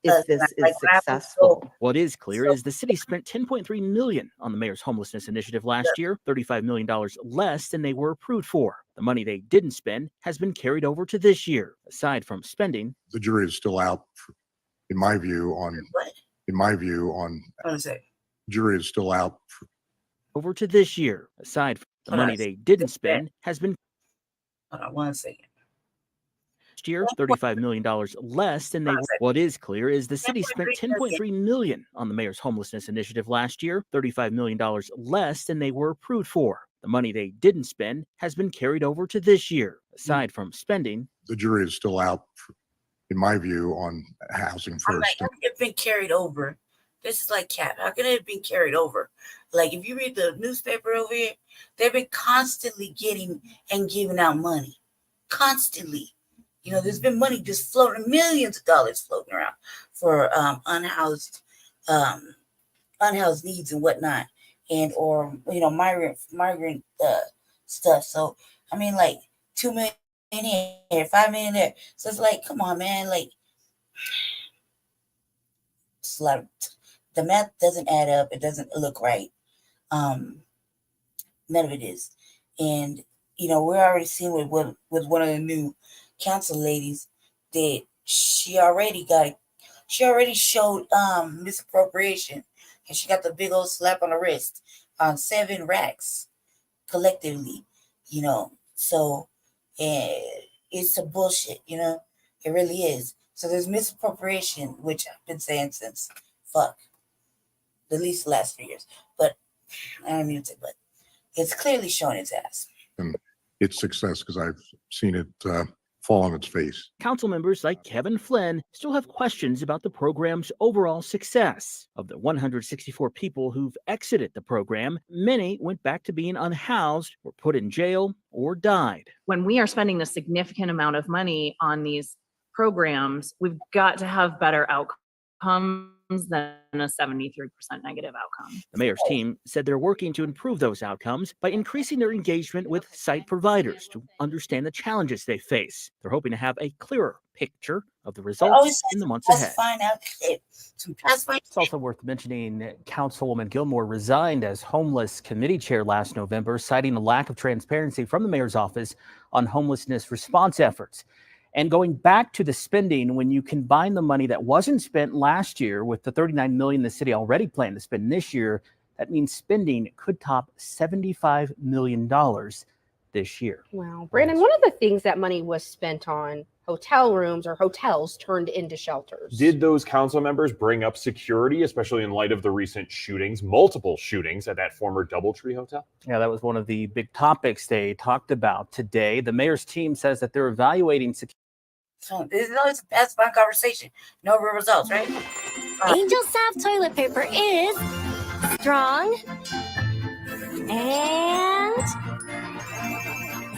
if this is successful. What is clear is the city spent $10.3 million on the mayor's homelessness initiative last year, $35 million less than they were approved for. The money they didn't spend has been carried over to this year. Aside from spending, the jury is still out, in my view, on. Jury is still out. Over to this year. Aside from the money they didn't spend has been. Hold on 1 second. Year, $35 million less than they were. What is clear is the city spent $10.3 million on the mayor's homelessness initiative last year, $35 million less than they were approved for. The money they didn't spend has been carried over to this year. Aside from spending, the jury is still out, in my view, on housing first. It's been carried over. This is like Cap. How can it have been carried over? Like, if you read the newspaper over here, they've been constantly getting and giving out money. Constantly. There's been money just floating, millions of dollars floating around for unhoused needs and whatnot, and or migrant stuff. So I mean, like 2 million here, 5 million there. So it's like, come on, man, like it's a lot. The math doesn't add up. It doesn't look right. None of it is, and we're already seeing with one of the new council ladies that she already showed misappropriation, and she got the big old slap on the wrist on 7 racks collectively, so it's a bullshit, it really is. So there's misappropriation, which I've been saying since at least the last 3 years, but I don't mean to say, but it's clearly showing its ass. And its success, because I've seen it fall on its face. Council members like Kevin Flynn still have questions about the program's overall success. Of the 164 people who've exited the program, many went back to being unhoused, were put in jail, or died. When we are spending a significant amount of money on these programs, we've got to have better outcomes than a 73% negative outcome. The mayor's team said they're working to improve those outcomes by increasing their engagement with site providers to understand the challenges they face. They're hoping to have a clearer picture of the results in the months ahead. It's also worth mentioning that Councilwoman Gilmore resigned as homeless committee chair last November, citing a lack of transparency from the mayor's office on homelessness response efforts. And going back to the spending, when you combine the money that wasn't spent last year with the $39 million the city already planned to spend this year, that means spending could top $75 million this year. Wow. Brandon, one of the things that money was spent on hotel rooms or hotels turned into shelters. Did those council members bring up security, especially in light of the recent shootings, multiple shootings at that former DoubleTree hotel? Yeah, that was one of the big topics they talked about today. The mayor's team says that they're evaluating security. So this is always a pacifying conversation. No real results, right? Angel Soft toilet paper is strong and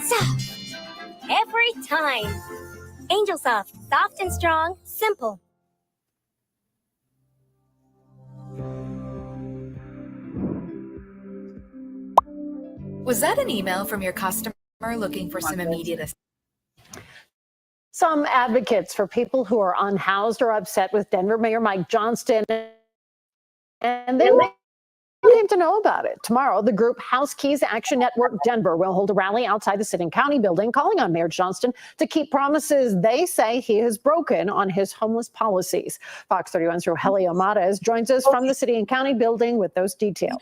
soft every time. Angel Soft, soft and strong, simple. Was that an email from your customer looking for some immediate assistance? Some advocates for people who are unhoused are upset with Denver Mayor Mike Johnston, and they came to know about it. Tomorrow, the group House Keys Action Network Denver will hold a rally outside the City and County building, calling on Mayor Johnston to keep promises they say he has broken on his homeless policies. Fox 31's Rogelio Mares joins us from the City and County building with those details.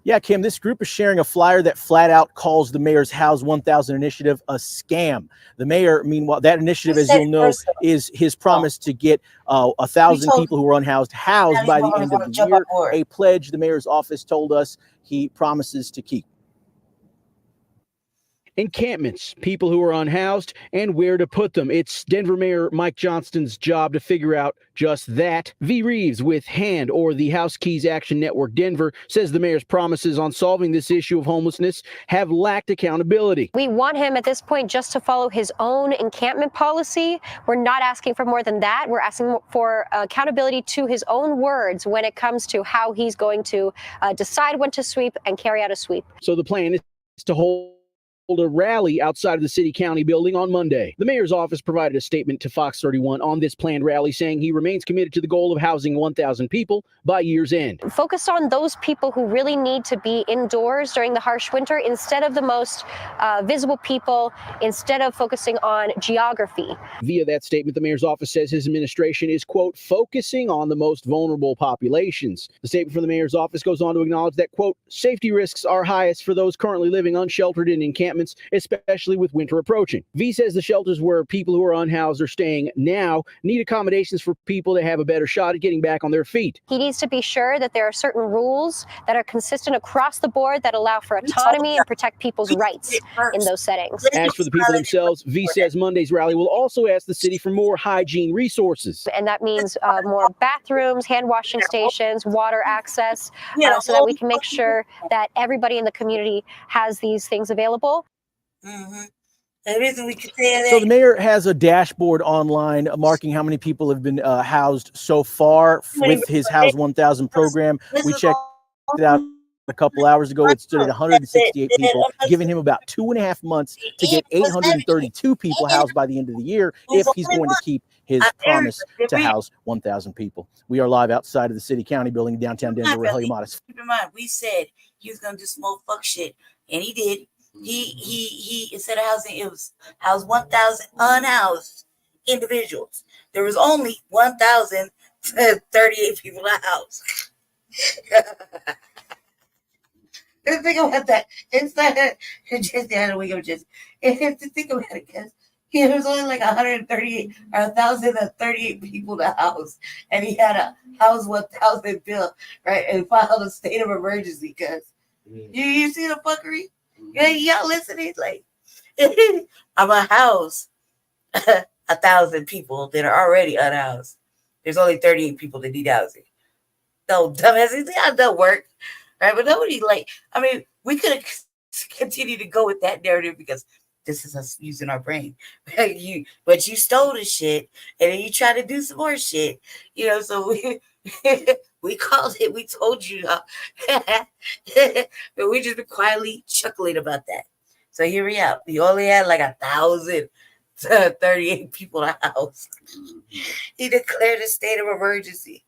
Yeah, Kim, this group is sharing a flyer that flat out calls the mayor's House 1000 initiative a scam. The mayor, meanwhile, that initiative, as you'll know, is his promise to get 1,000 people who are unhoused housed by the end of the year, a pledge the mayor's office told us he promises to keep. Encampments, people who are unhoused, and where to put them. It's Denver Mayor Mike Johnston's job to figure out just that. V. Reeves with HAND, or the House Keys Action Network Denver, says the mayor's promises on solving this issue of homelessness have lacked accountability. We want him at this point just to follow his own encampment policy. We're not asking for more than that. We're asking for accountability to his own words when it comes to how he's going to decide when to sweep and carry out a sweep. So the plan is to hold a rally outside of the City County building on Monday. The mayor's office provided a statement to Fox 31 on this planned rally, saying he remains committed to the goal of housing 1,000 people by year's end. Focus on those people who really need to be indoors during the harsh winter instead of the most visible people, instead of focusing on geography. Via that statement, the mayor's office says his administration is, quote, focusing on the most vulnerable populations. The statement from the mayor's office goes on to acknowledge that, quote, safety risks are highest for those currently living unsheltered in encampments, especially with winter approaching. V says the shelters where people who are unhoused are staying now need accommodations for people to have a better shot at getting back on their feet. He needs to be sure that there are certain rules that are consistent across the board that allow for autonomy and protect people's rights in those settings. As for the people themselves, V says Monday's rally will also ask the city for more hygiene resources. And that means more bathrooms, hand washing stations, water access, so that we can make sure that everybody in the community has these things available. So the mayor has a dashboard online marking how many people have been housed so far with his House 1000 program. We checked it out a couple hours ago. It stood at 168 people, giving him about 2.5 months to get 832 people housed by the end of the year if he's going to keep his promise to house 1,000 people. We are live outside of the City County building in downtown Denver. Rogelio Mares. Keep in mind, we said he was gonna do some old fuck shit, and he did. He instead of housing, it was house 1,000 unhoused individuals. There was only 1,038 people in the house. Think about that. It's not just the other week of just. Think about it, because there was only like 138 or 1,038 people in the house, and he had a house 1,000 bill, right, and filed a state of emergency. Because you see the fuckery. Yeah, y'all listening? Like, I'm a house 1,000 people that are already unhoused. There's only 38 people that need housing. No, dumbasses, that doesn't work, right? But nobody, like, I mean, we could have continued to go with that narrative because this is us using our brain. But you stole the shit, and then you try to do some more shit, you know. So we called it. We told you, but we just been quietly chuckling about that. So here we are. We only had like 1,038 people in the house. He declared a state of emergency.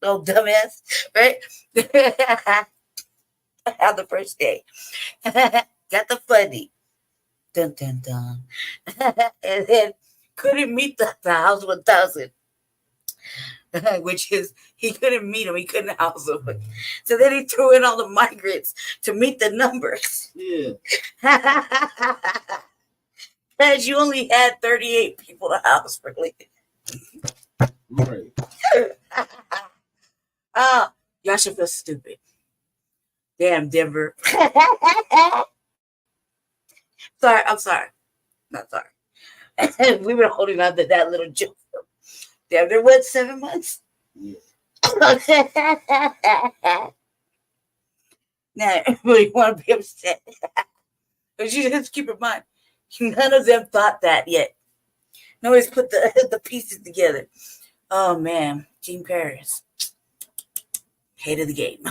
Oh, dumbass, right? On the first day, got the funding. Dun, dun, dun. And then couldn't meet the house 1,000. Which is he couldn't meet him, he couldn't house him. So then he threw in all the migrants to meet the numbers. Yeah. Because you only had 38 people to house, really. Right. Y'all should feel stupid. Damn, Denver. Sorry, I'm sorry. Not sorry. We've been holding on to that little joke. Damn, there was 7 months. Yeah. Now, everybody want to be upset. But you just keep in mind, none of them thought that yet. Nobody's put the pieces together. Oh, man. Team Paris. Hated the game.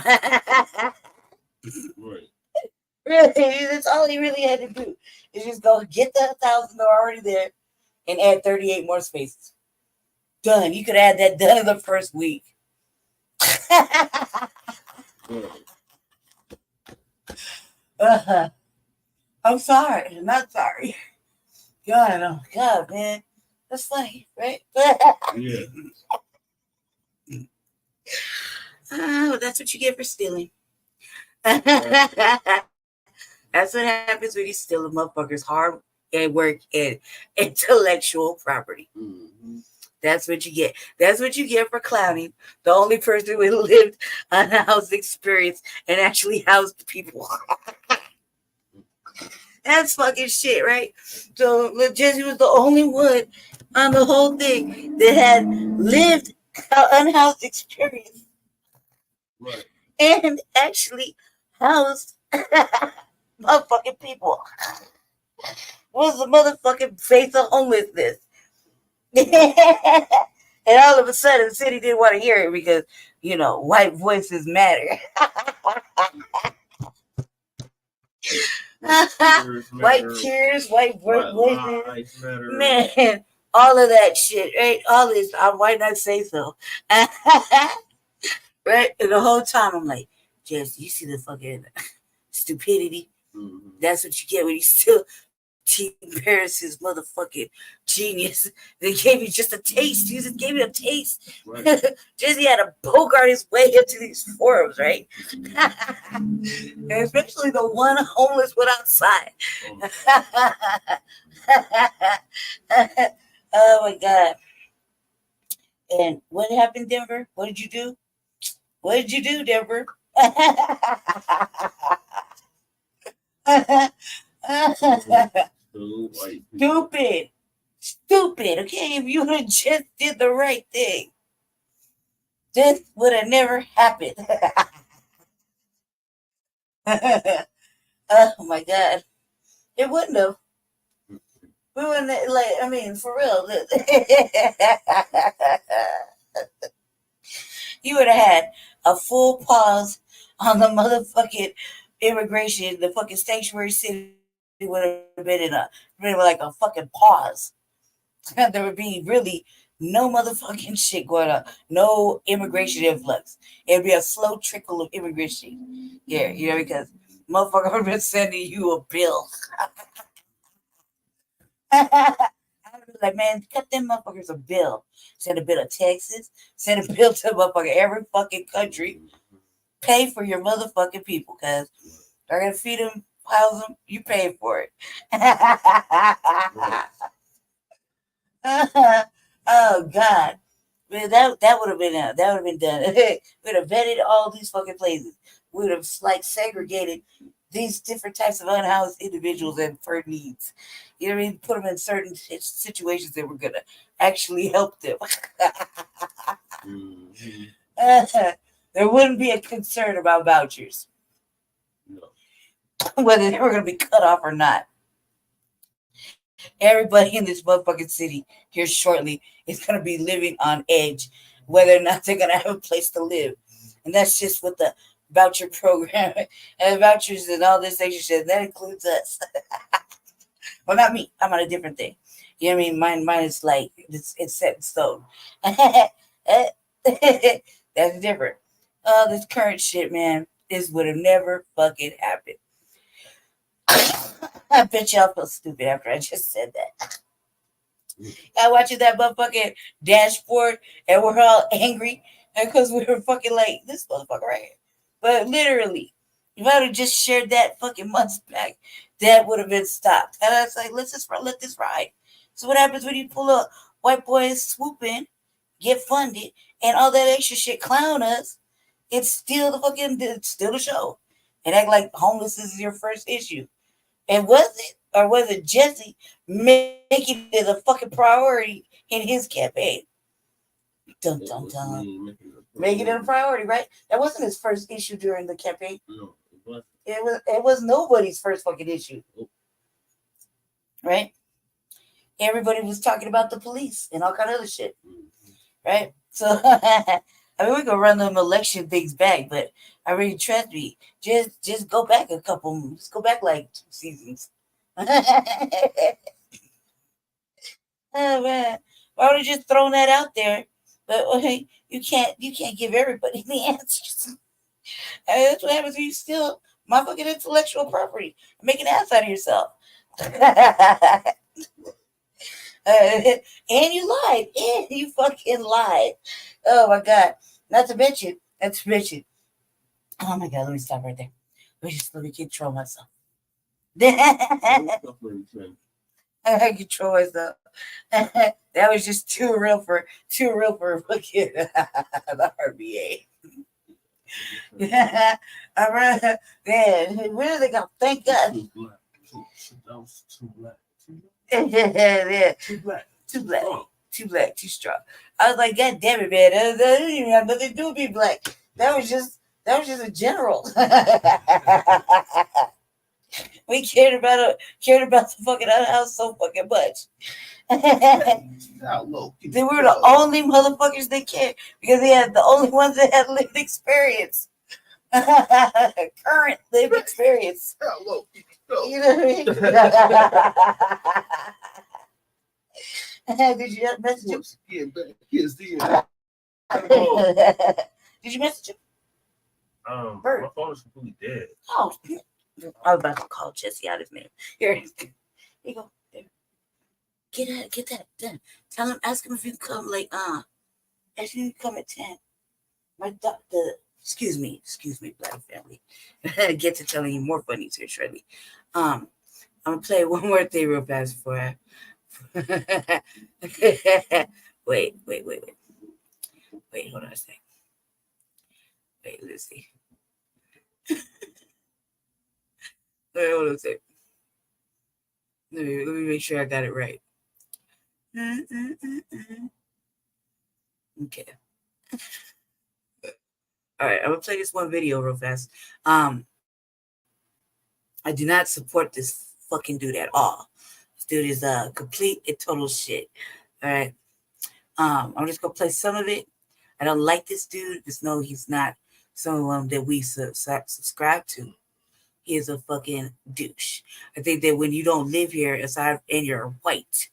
Right. Really, that's all he really had to do. Is just go get the 1,000 that are already there and add 38 more spaces. Done. You could add that done in the first week. I'm sorry. I'm not sorry. God, oh God, man. That's funny, right? Yeah. That's what you get for stealing. That's what happens when you steal a motherfucker's hard work and intellectual property. Mm-hmm. That's what you get. That's what you get for clowning. The only person who lived unhoused experience and actually housed people. That's fucking shit, right? So Jesse was the only one on the whole thing that had lived unhoused experience. Right. And actually housed motherfucking people. Was the motherfucking face of homelessness. And all of a sudden, the city didn't want to hear it because, you know, white voices matter. White tears, white voices. Man, all of that shit, right? All this, why not say so? Right? And the whole time, I'm like, Jess, you see the fucking stupidity? Mm-hmm. That's what you get when you still Team Paris's motherfucking genius. They gave you just a taste. You just gave you a taste. Right. Jesse had to bogart his way into these forums, right? And especially the one homeless one outside. Oh my God. And what happened, Denver? What did you do? What did you do, Denver? Stupid. Okay, if you would have just did the right thing, this would have never happened. Oh my God, it wouldn't have. We wouldn't like. I mean, for real. You would have had a full pause on the motherfucking immigration. The fucking sanctuary city would have been in like a fucking pause. There would be really no motherfucking shit going on. No immigration influx. It'd be a slow trickle of immigration. Yeah, you know, because motherfucker would have been sending you a bill. I would be like, man, cut them motherfuckers a bill. Send a bill to Texas. Send a bill to motherfucker every fucking country. Pay for your motherfucking people, because they're going to feed them, house them. You pay for it. Oh God, man, that would have been done. We'd have vetted all these fucking places. We'd have like segregated these different types of unhoused individuals and for needs. You know what I mean? Put them in certain situations that were gonna actually help them. There wouldn't be a concern about vouchers, whether they were gonna be cut off or not. Everybody in this motherfucking city here shortly is going to be living on edge, whether or not they're going to have a place to live. And that's just with the voucher program and vouchers and all this extra shit. That includes us. Well, not me. I'm on a different thing. You know what I mean? Mine is like, it's set in stone. That's different. This current shit, man, this would have never fucking happened. I bet y'all feel stupid after I just said that. I watching that motherfucking dashboard and we're all angry because we were fucking like this motherfucker right here. But literally, if I would have just shared that fucking months back, that would have been stopped. And I was like, let's just let this ride. So what happens when you pull a white boy swoop in, get funded, and all that extra shit clown us? It's still the show. And act like homelessness is your first issue. And was it, or was it Jesse making it a fucking priority in his campaign? Dun, dun, dun. Making it a priority, right? That wasn't his first issue during the campaign. No, it wasn't. It was nobody's first fucking issue. Right? Everybody was talking about the police and all kind of other shit. Right? So I mean, we can run them election things back, but I really trust me. Just go back a couple. Just go back like 2 seasons. Oh man, why would you just thrown that out there? But okay, you can't give everybody the answers. And that's what happens when you steal my fucking intellectual property and make an ass out of yourself. And you lied. And you fucking lied. Oh my God. Not to mention. Oh my God, let me stop right there. Let me control myself. I control myself. That was just too real for fucking the RBA. All right, man. Where are they going? Thank God. Yeah. Too black, too strong. I was like, God damn it, man. That didn't even have nothing to do with being black. That was just a general. We cared about the fucking other house so fucking much. They were the only motherfuckers that cared because they had the only ones that had lived experience. Current lived experience. You know what I mean? Did you message him? Did you message him? My phone is completely dead. Oh, I was about to call Jesse out his name. Here you go. There. Get that done. Tell him, ask him if you can come ask him to come at 10. My doctor, excuse me, Black family. Get to telling you more funnies here, Shirley. I'm gonna play one more thing real fast before I wait, hold on a second. Wait, let's see. Wait, hold on a second. Let me make sure I got it right. Okay. All right, I'm gonna play this one video real fast. I do not support this fucking dude at all. This dude is complete and total shit. All right. I'm just gonna play some of it. I don't like this dude. Just know he's not someone that we subscribe to. He is a fucking douche. I think that when you don't live here and you're white,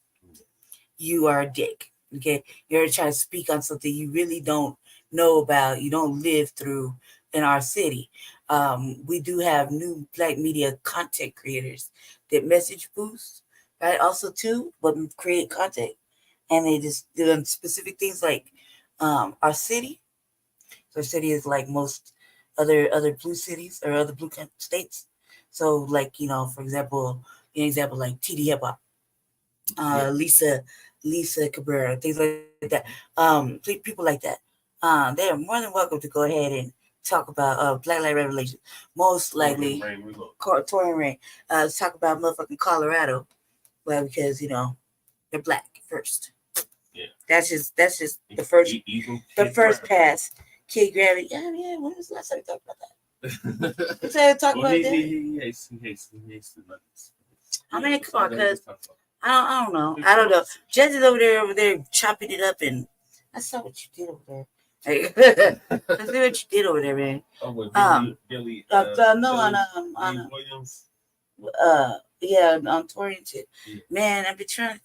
you are a dick. Okay, you're trying to speak on something you really don't know about. You don't live through in our city. We do have new Black media content creators that message boost, right? Also too, but create content, and they just do specific things like our city. So our city is like most other blue cities or other blue states. So like, for example, like TD Hip Hop, Lisa Cabrera, things like that. People like that. They are more than welcome to go ahead and talk about Black Light Revelation. Most likely, Torian Rain. Let's talk about motherfucking Colorado, well, because they're Black first. Yeah, that's just the first pass. Kid Gravity. Yeah. When was the last time we talked about that? Let's talk about that. He hates the nuggets. I mean, come on, cuz I don't know. Jesse's over there chopping it up, and I saw what you did over there. Hey, let's see what you did over there, man. Oh, with Billy Williams. On Torrington. Man, I've been trying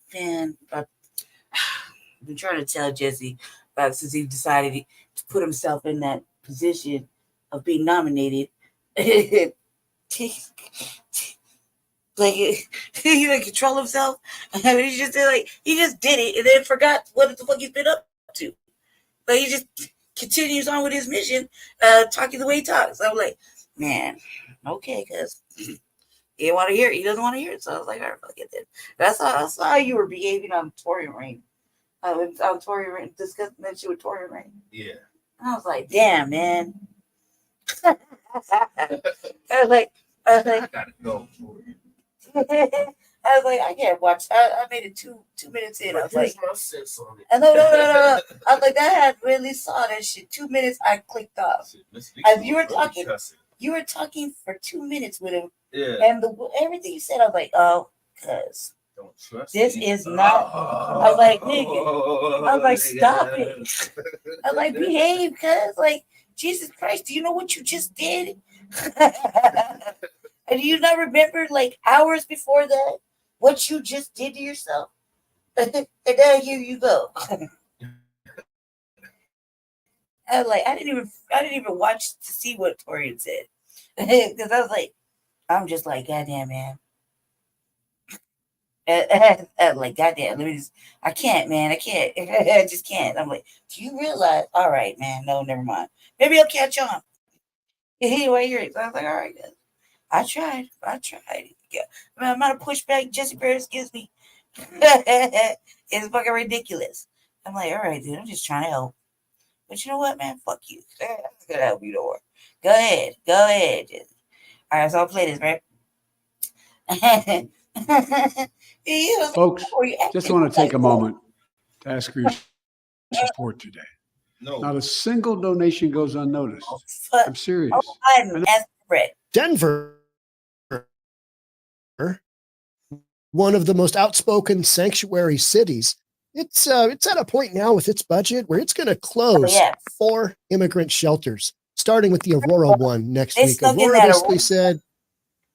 to tell Jesse about since he decided to put himself in that position of being nominated. Like he like control himself. I mean, he just did he just did it and then forgot what the fuck he's been up to. Like he just continues on with his mission, talking the way he talks. I'm like, man, okay, because he didn't want to hear it. He doesn't want to hear it. So I was like, all right, fuck it then. That's how you were behaving on Tory Rain. On Tory Rain, discussing that shit with Tory Rain. Yeah. I was like, damn, man. I was like, I gotta go. I was like, I can't watch. I made it 2 minutes in. I was like, my sense on it. no. I was like, that had really saw that shit. 2 minutes, I clicked off. As you were talking for 2 minutes with him. Yeah. And everything you said, I was like, oh, cuz this is not. I was like, nigga. I was like, stop it. I was like, behave, cuz. Like, Jesus Christ, do you know what you just did? And do you not remember, like, hours before that, what you just did to yourself? And now here you go. I was like, I didn't even watch to see what Torian said. Because I was like, I'm just like, goddamn, man. Like, goddamn, I can't, man. I can't. I just can't. I'm like, do you realize? All right, man. No, never mind. Maybe I'll catch on. Anyway, here it. I was like, all right, good. I tried. Yeah. The amount of pushback Jesse Paris gives me is fucking ridiculous. I'm like, all right, dude, I'm just trying to help. But you know what, man? Fuck you. I'm not gonna help you no more. Go ahead. All right, so I'll play this, right? Folks, just want to take a moment to ask for your support today. No. Not a single donation goes unnoticed. I'm serious. Denver, one of the most outspoken sanctuary cities, it's at a point now with its budget where it's going to close 4 immigrant shelters, starting with the Aurora one next week. Aurora basically said,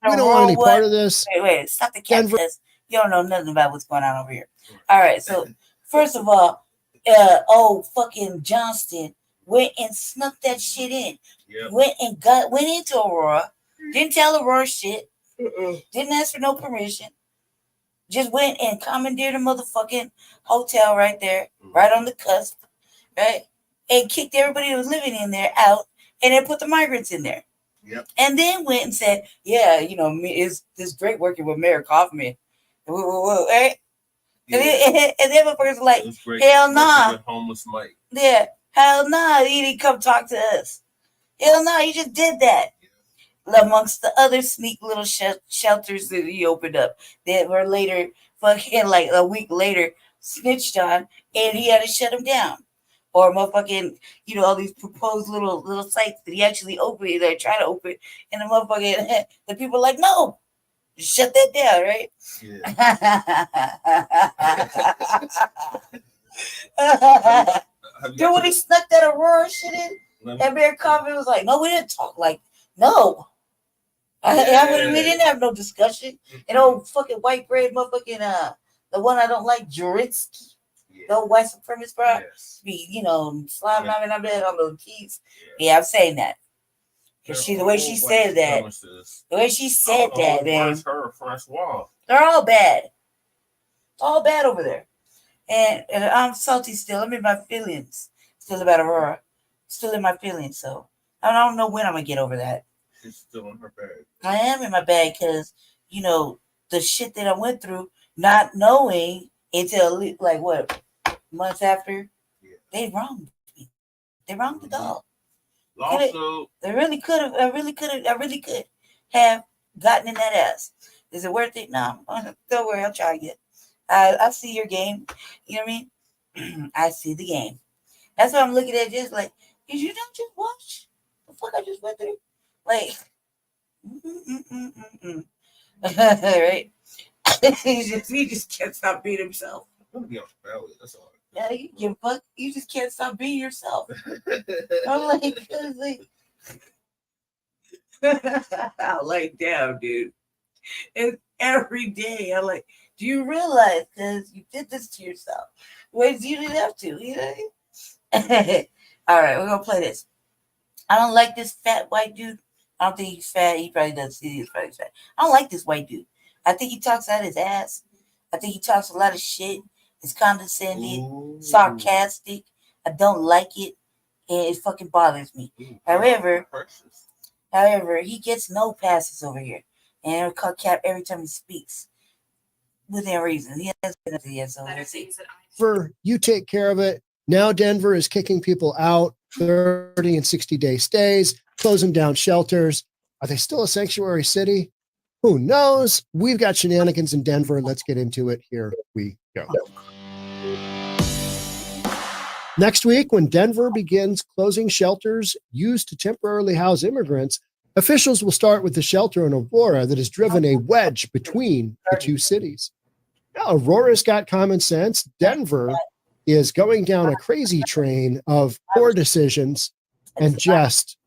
we don't want any part of this. Wait, stop the cat, because you don't know nothing about what's going on over here. All right, so first of all, fucking Johnston went and snuck that shit in. Yep. Went into Aurora, didn't tell Aurora shit, didn't ask for no permission, just went and commandeered a motherfucking hotel right there, right on the cusp, right, and kicked everybody who was living in there out, and then put the migrants in there. Yep. And then went and said, yeah, it's great working with Mayor Kaufman. Right? Yeah. And then motherfuckers were like, hell nah. Homeless Mike. Yeah, hell nah. He didn't come talk to us. Hell no, he just did that. Amongst the other sneak little shelters that he opened up that were later, fucking like a week later, snitched on, and he had to shut them down. Or motherfucking, all these proposed little sites that he actually opened, they're trying to open, and the motherfucking, the people are like, no, shut that down, right? Yeah. Then when he snuck that Aurora shit in, and Mayor Coffin was like, no, we didn't talk no. We didn't have no discussion. And old fucking white bread motherfucking, the one I don't like, Juritsky. The old white supremacist, bro. Be, slamming on the keys. Yeah, I'm saying that. Because the way she said that. The way she said that, man. They're all bad. It's all bad over there. And I'm salty still. I'm in my feelings. Still about Aurora. Still in my feelings. So I don't know when I'm going to get over that. She's still in her bag. I am in my bag because, the shit that I went through, not knowing until months after, they wronged me. They wronged the dog. Also, I really could have gotten in that ass. Is it worth it? No. Don't worry, I'll try again. I see your game. You know what I mean? I see the game. That's what I'm looking at. Just like, did you not just watch the fuck I just went through? Like, right? he just can't stop being himself. That's all. Yeah, you just can't stop being yourself. I'm like, I'm like, damn, dude. And every day, I'm like, do you realize? Because you did this to yourself. Ways you didn't have to, All right, we're gonna play this. I don't like this fat white dude. I don't think he's fat. He probably does. He's probably fat. I don't like this white dude. I think he talks out his ass. I think he talks a lot of shit. It's condescending, sarcastic. I don't like it, and it fucking bothers me. However, he gets no passes over here, and it'll cut cap every time he speaks within reason. He has nothing yet, so we'll see. Denver, you take care of it. Now Denver is kicking people out, 30 and 60-day stays, closing down shelters. Are they still a sanctuary city? Who knows? We've got shenanigans in Denver. Let's get into it. Here we go. Next week, when Denver begins closing shelters used to temporarily house immigrants, officials will start with the shelter in Aurora that has driven a wedge between the two cities. Now, Aurora's got common sense. Denver is going down a crazy train of poor decisions and just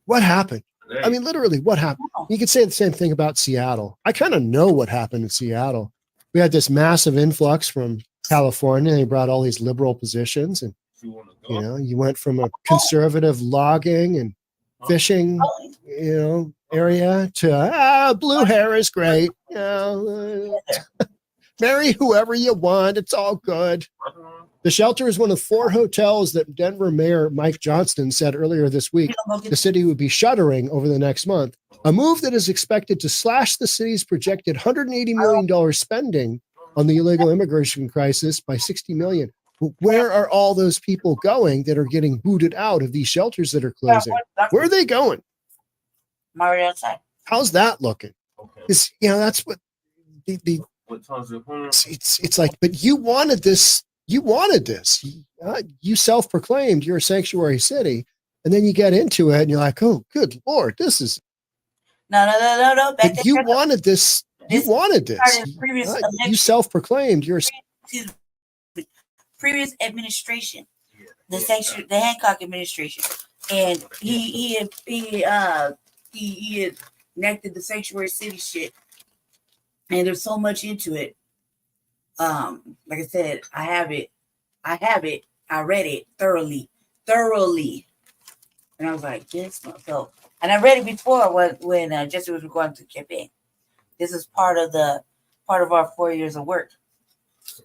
what happened? I mean, literally, what happened? You could say the same thing about Seattle. I kind of know what happened in Seattle. We had this massive influx from California. They brought all these liberal positions, and you went from a conservative logging and fishing, area to blue hair is great. Marry whoever you want. It's all good. The shelter is one of 4 hotels that Denver Mayor Mike Johnston said earlier this week the city would be shuttering over the next month, a move that is expected to slash the city's projected $180 million spending on the illegal immigration crisis by $60 million. Where are all those people going that are getting booted out of these shelters that are closing? Where are they going? Mario outside. How's that looking? It's, that's what it's like, but you wanted this. You wanted this. You self-proclaimed you're a sanctuary city, and then you get into it, and you're like, "Oh, good Lord, this is." No. But you wanted this. You wanted this. You self-proclaimed you're. Previous administration, the Hancock administration, and he enacted the sanctuary city shit, and there's so much into it. Like I said, I have it. I read it thoroughly, and I was like, this. So, and I read it before when Jesse was going to the campaign. This is part of our 4 years of work.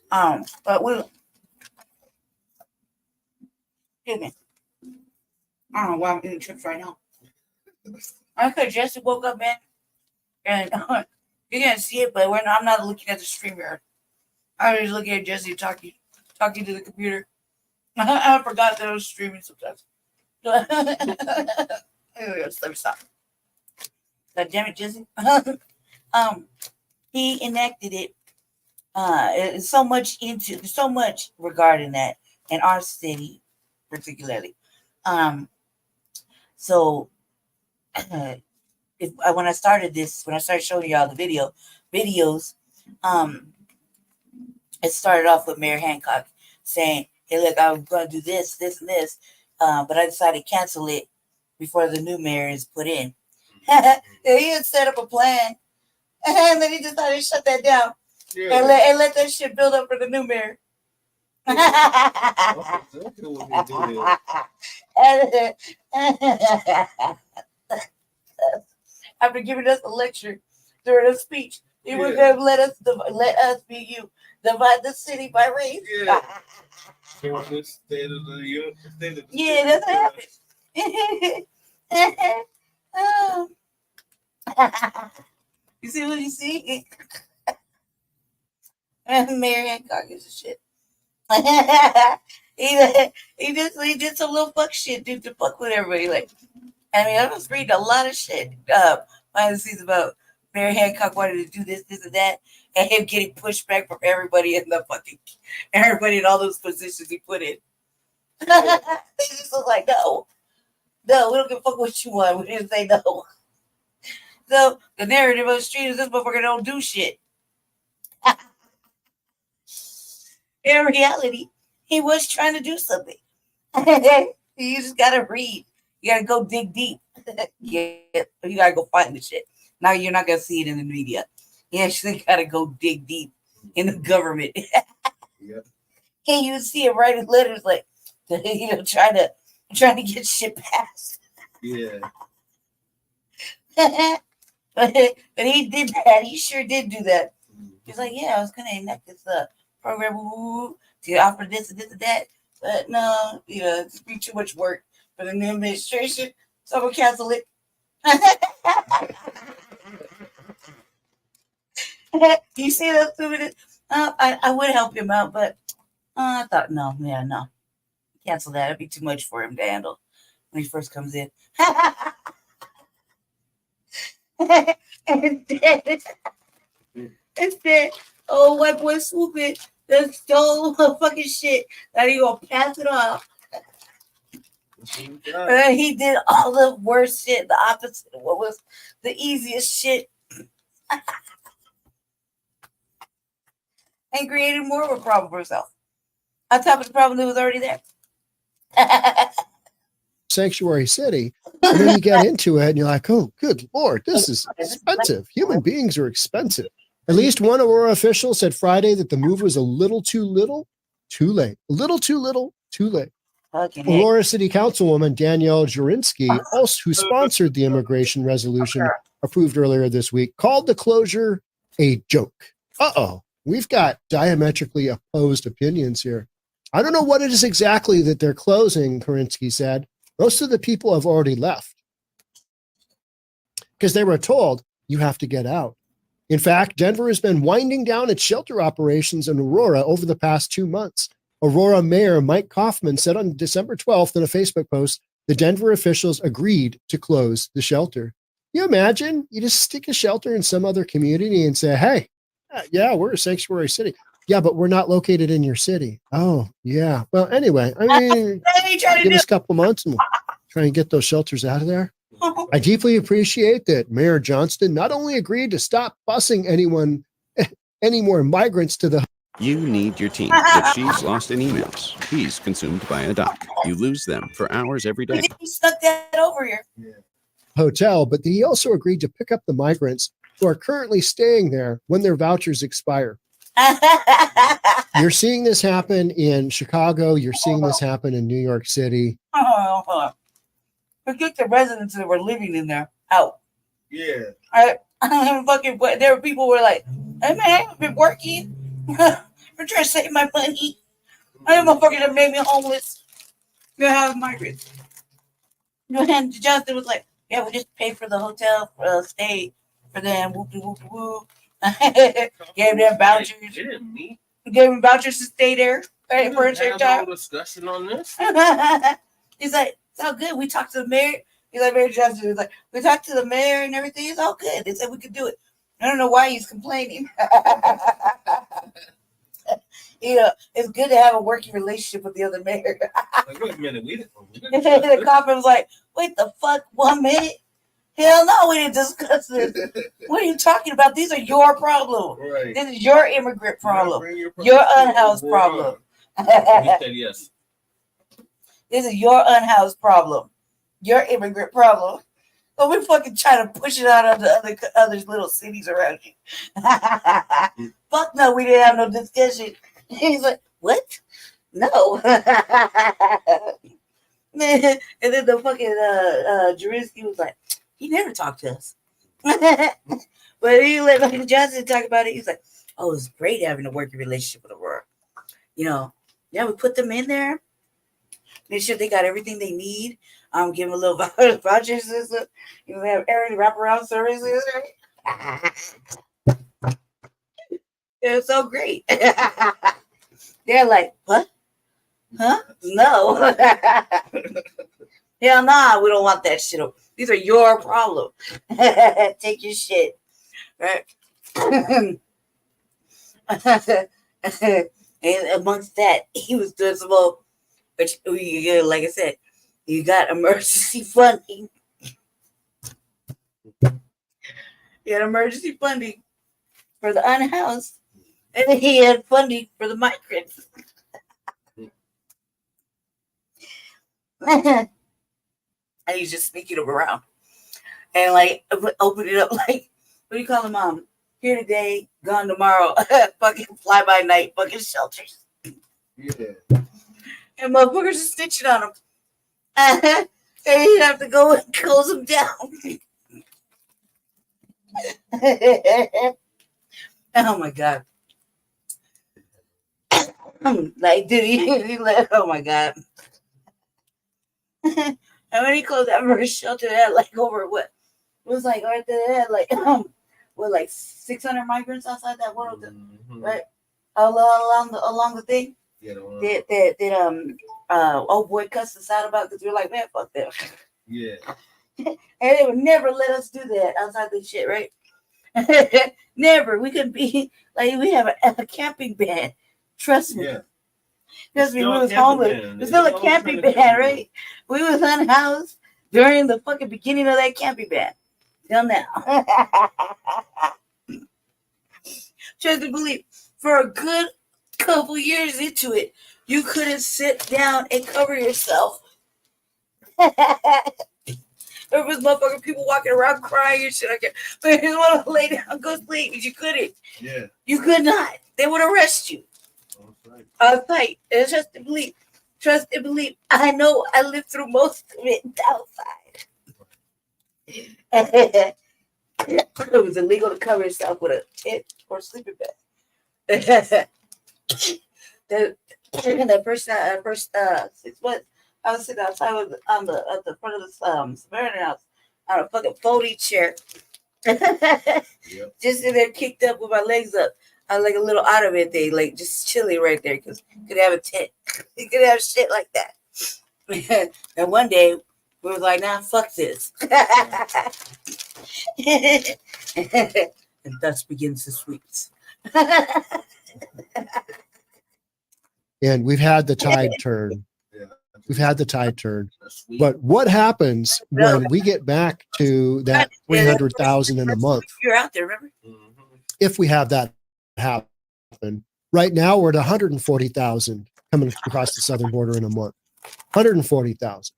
But we. Excuse me. I don't know why I'm eating chips right now. I could Jesse woke up, man, and you're gonna see it, but I'm not looking at the StreamYard. I was looking at Jesse talking to the computer. I forgot that I was streaming sometimes. Anyways, let me stop. God damn it, Jesse. He enacted it. There's so much regarding that in our city, particularly. So when I started showing y'all the videos, it started off with Mayor Hancock saying, "Hey, look, I'm going to do this, and this, but I decided to cancel it before the new mayor is put in." He had set up a plan, and then he decided to shut that down and let that shit build up for the new mayor. After giving us a lecture during a speech, he was going to let us be you. Divide the city by race. Yeah, that's what happened. You see what you see? Mayor Hancock is a shit. he did some little fuck shit, dude, to fuck with everybody. Like, I mean, I was reading a lot of shit behind the scenes about Mayor Hancock wanted to do this, and that, and him getting pushed back from everybody in all those positions he put in. They just was like, no, we don't give a fuck what you want. We didn't say no. So the narrative of the street is this motherfucker don't do shit. In reality, he was trying to do something. You just gotta read. You gotta go dig deep. You gotta go find the shit. Now you're not gonna see it in the media. You actually gotta go dig deep in the government. And you see it writing letters like, trying to get shit passed. Yeah. But he did that. He sure did do that. He's like, yeah, I was going to enact this program to offer this and this and that. But no, it's be too much work for the new administration. So I'm going to cancel it. You see that stupid? I would help him out, but I thought, no. Cancel that. It'd be too much for him to handle when he first comes in. Instead, oh, white boy swooping, that stole fucking shit. Now you gonna pass it off. He did all the worst shit, the opposite of what was the easiest shit. And created more of a problem for himself. On top of the problem that was already there. Sanctuary city. And then you get into it and you're like, oh, good Lord, this is expensive. Human beings are expensive. At least one Aurora official said Friday that the move was a little too little, too late. A little too little, too late. Aurora City Councilwoman Danielle Jurinsky, also who sponsored the immigration resolution approved earlier this week, called the closure a joke. Uh-oh. We've got diametrically opposed opinions here. I don't know what it is exactly that they're closing, Jurinsky said. Most of the people have already left because they were told you have to get out. In fact, Denver has been winding down its shelter operations in Aurora over the past 2 months. Aurora Mayor Mike Kaufman said on December 12th in a Facebook post, the Denver officials agreed to close the shelter. You imagine you just stick a shelter in some other community and say, hey, yeah, we're a sanctuary city. Yeah, but we're not located in your city. Oh, yeah. Well, anyway, I mean, give us a couple months and we'll try and get those shelters out of there. I deeply appreciate that Mayor Johnston not only agreed to stop busing any more migrants to the You need your team. If she's lost in emails, he's consumed by a doc. You lose them for hours every day. He stuck that over here. hotel, but he also agreed to pick up the migrants who are currently staying there when their vouchers expire. You're seeing this happen in Chicago. You're seeing this happen in New York City. Forget the residents that were living in there out. Yeah. There were people who were like, hey man, I've been working. I'm trying to save my money. I am motherfucker that made me homeless. You have migrants. And Justin was like, yeah, we just paid for the hotel stay for them. Whoop whoop whoop. Gave them vouchers. Gave them vouchers to stay there for a certain time. Discussion on this. He's like, it's all good. We talked to the mayor. He's like, Mayor Justin. He's like, we talked to the mayor and everything. It's all good. They said we could do it. I don't know why he's complaining. You know, it's good to have a working relationship with the other mayor. Like, wait a minute, The cop was like, wait the fuck, 1 minute? Hell no, we didn't discuss this. What are you talking about? These are your problems. Right. This is your immigrant problem. Your unhoused problem. He said yes. This is your unhoused problem. Your immigrant problem. So we fucking try to push it out on the other little cities around you. Fuck no, we didn't have no discussion. He's like, what? No. And then the fucking Jurinsky was like, he never talked to us. But he let Michael Johnson talk about it. He's like, oh, it's great having a working relationship with Aurora. You know, yeah, we put them in there. Make sure they got everything they need. Give them a little vouchers and stuff. You know, have every wraparound services. It's so great. They're like, what? Huh? No. Hell nah, we don't want that shit. These are your problems. Take your shit. Right? And amongst that, he was doing some more, which, like I said, you got emergency funding. You had emergency funding for the unhoused, and then he had funding for the migrants. And he's just speaking them around. And like, open it up like, what do you call them, here today, gone tomorrow. Fucking fly by night, fucking shelters. Yeah. And motherfuckers are stitching on them. And you have to go and close them down. Oh my God. Like, dude, he like, oh my God. And when he closed that first shelter, they had like over what? It was like right there, they had like, what, like 600 migrants outside that one of them, right? Along the thing. Yeah, That old boy cussed us out about because we were like, man, fuck them. Yeah. And they would never let us do that outside the shit, right? Never. We could be like, we have a camping band. Trust me. Yeah. Trust me, we still a was camping homeless. band. It's still It's a always camping been a band, camping right? We was unhoused during the fucking beginning of that camping band. Till now. Trust and believe, for a good couple years into it, you couldn't sit down and cover yourself. There was motherfucking people walking around crying and shit like that. But you want to lay down, go sleep, but you couldn't. Yeah. You could not. They would arrest you. I fight. It's just to believe. Trust and believe. I know I lived through most of it outside. It was illegal to cover yourself with a tent or a sleeping bag. the first 6 months, I was sitting outside at the front of the Samaritan house on a fucking folding chair. Just in there kicked up with my legs up. I was like a little ottoman thing, like just chilling right there because you could have a tent. You could have shit like that. And one day we were like, nah, fuck this. And thus begins the sweeps. And we've had the tide turn. We've had the tide turn. But what happens when we get back to that 300,000 in a month? You're out there, remember? If we have that happen. Right now, we're at 140,000 coming across the southern border in a month. 140,000.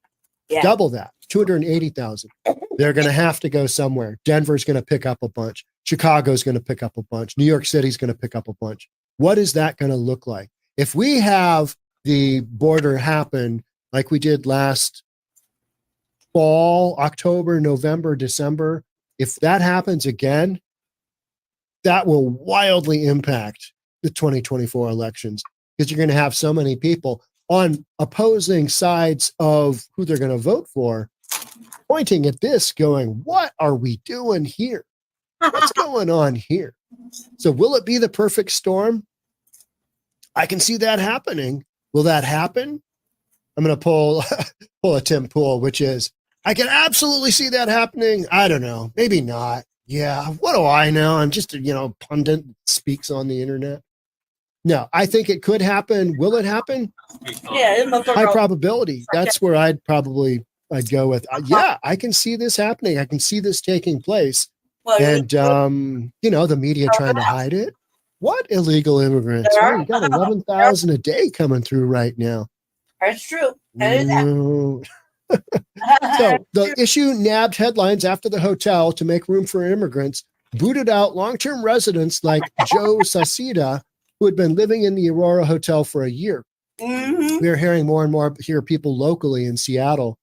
Yeah. Double that. 280,000. They're going to have to go somewhere. Denver's going to pick up a bunch. Chicago's going to pick up a bunch. New York City's going to pick up a bunch. What is that going to look like? If we have the border happen like we did last fall, October, November, December, if that happens again, that will wildly impact the 2024 elections because you're going to have so many people on opposing sides of who they're going to vote for pointing at this going, what are we doing here? What's going on here? So will it be the perfect storm? I can see that happening. Will that happen? I'm going to pull a Tim Pool, which is, I can absolutely see that happening. I don't know. Maybe not. Yeah. What do I know? I'm just a, pundit that speaks on the internet. No, I think it could happen. Will it happen? Yeah. High probability. That's where I'd go with. Yeah, I can see this happening. I can see this taking place. Well, and, the media trying to hide it. What illegal immigrants? Oh, you got 11,000 a day coming through right now. That's true. That is that. So the issue nabbed headlines after the hotel to make room for immigrants booted out long-term residents like Joe Sasida, who had been living in the Aurora Hotel for a year. Mm-hmm. We're hearing more and more here people locally in Seattle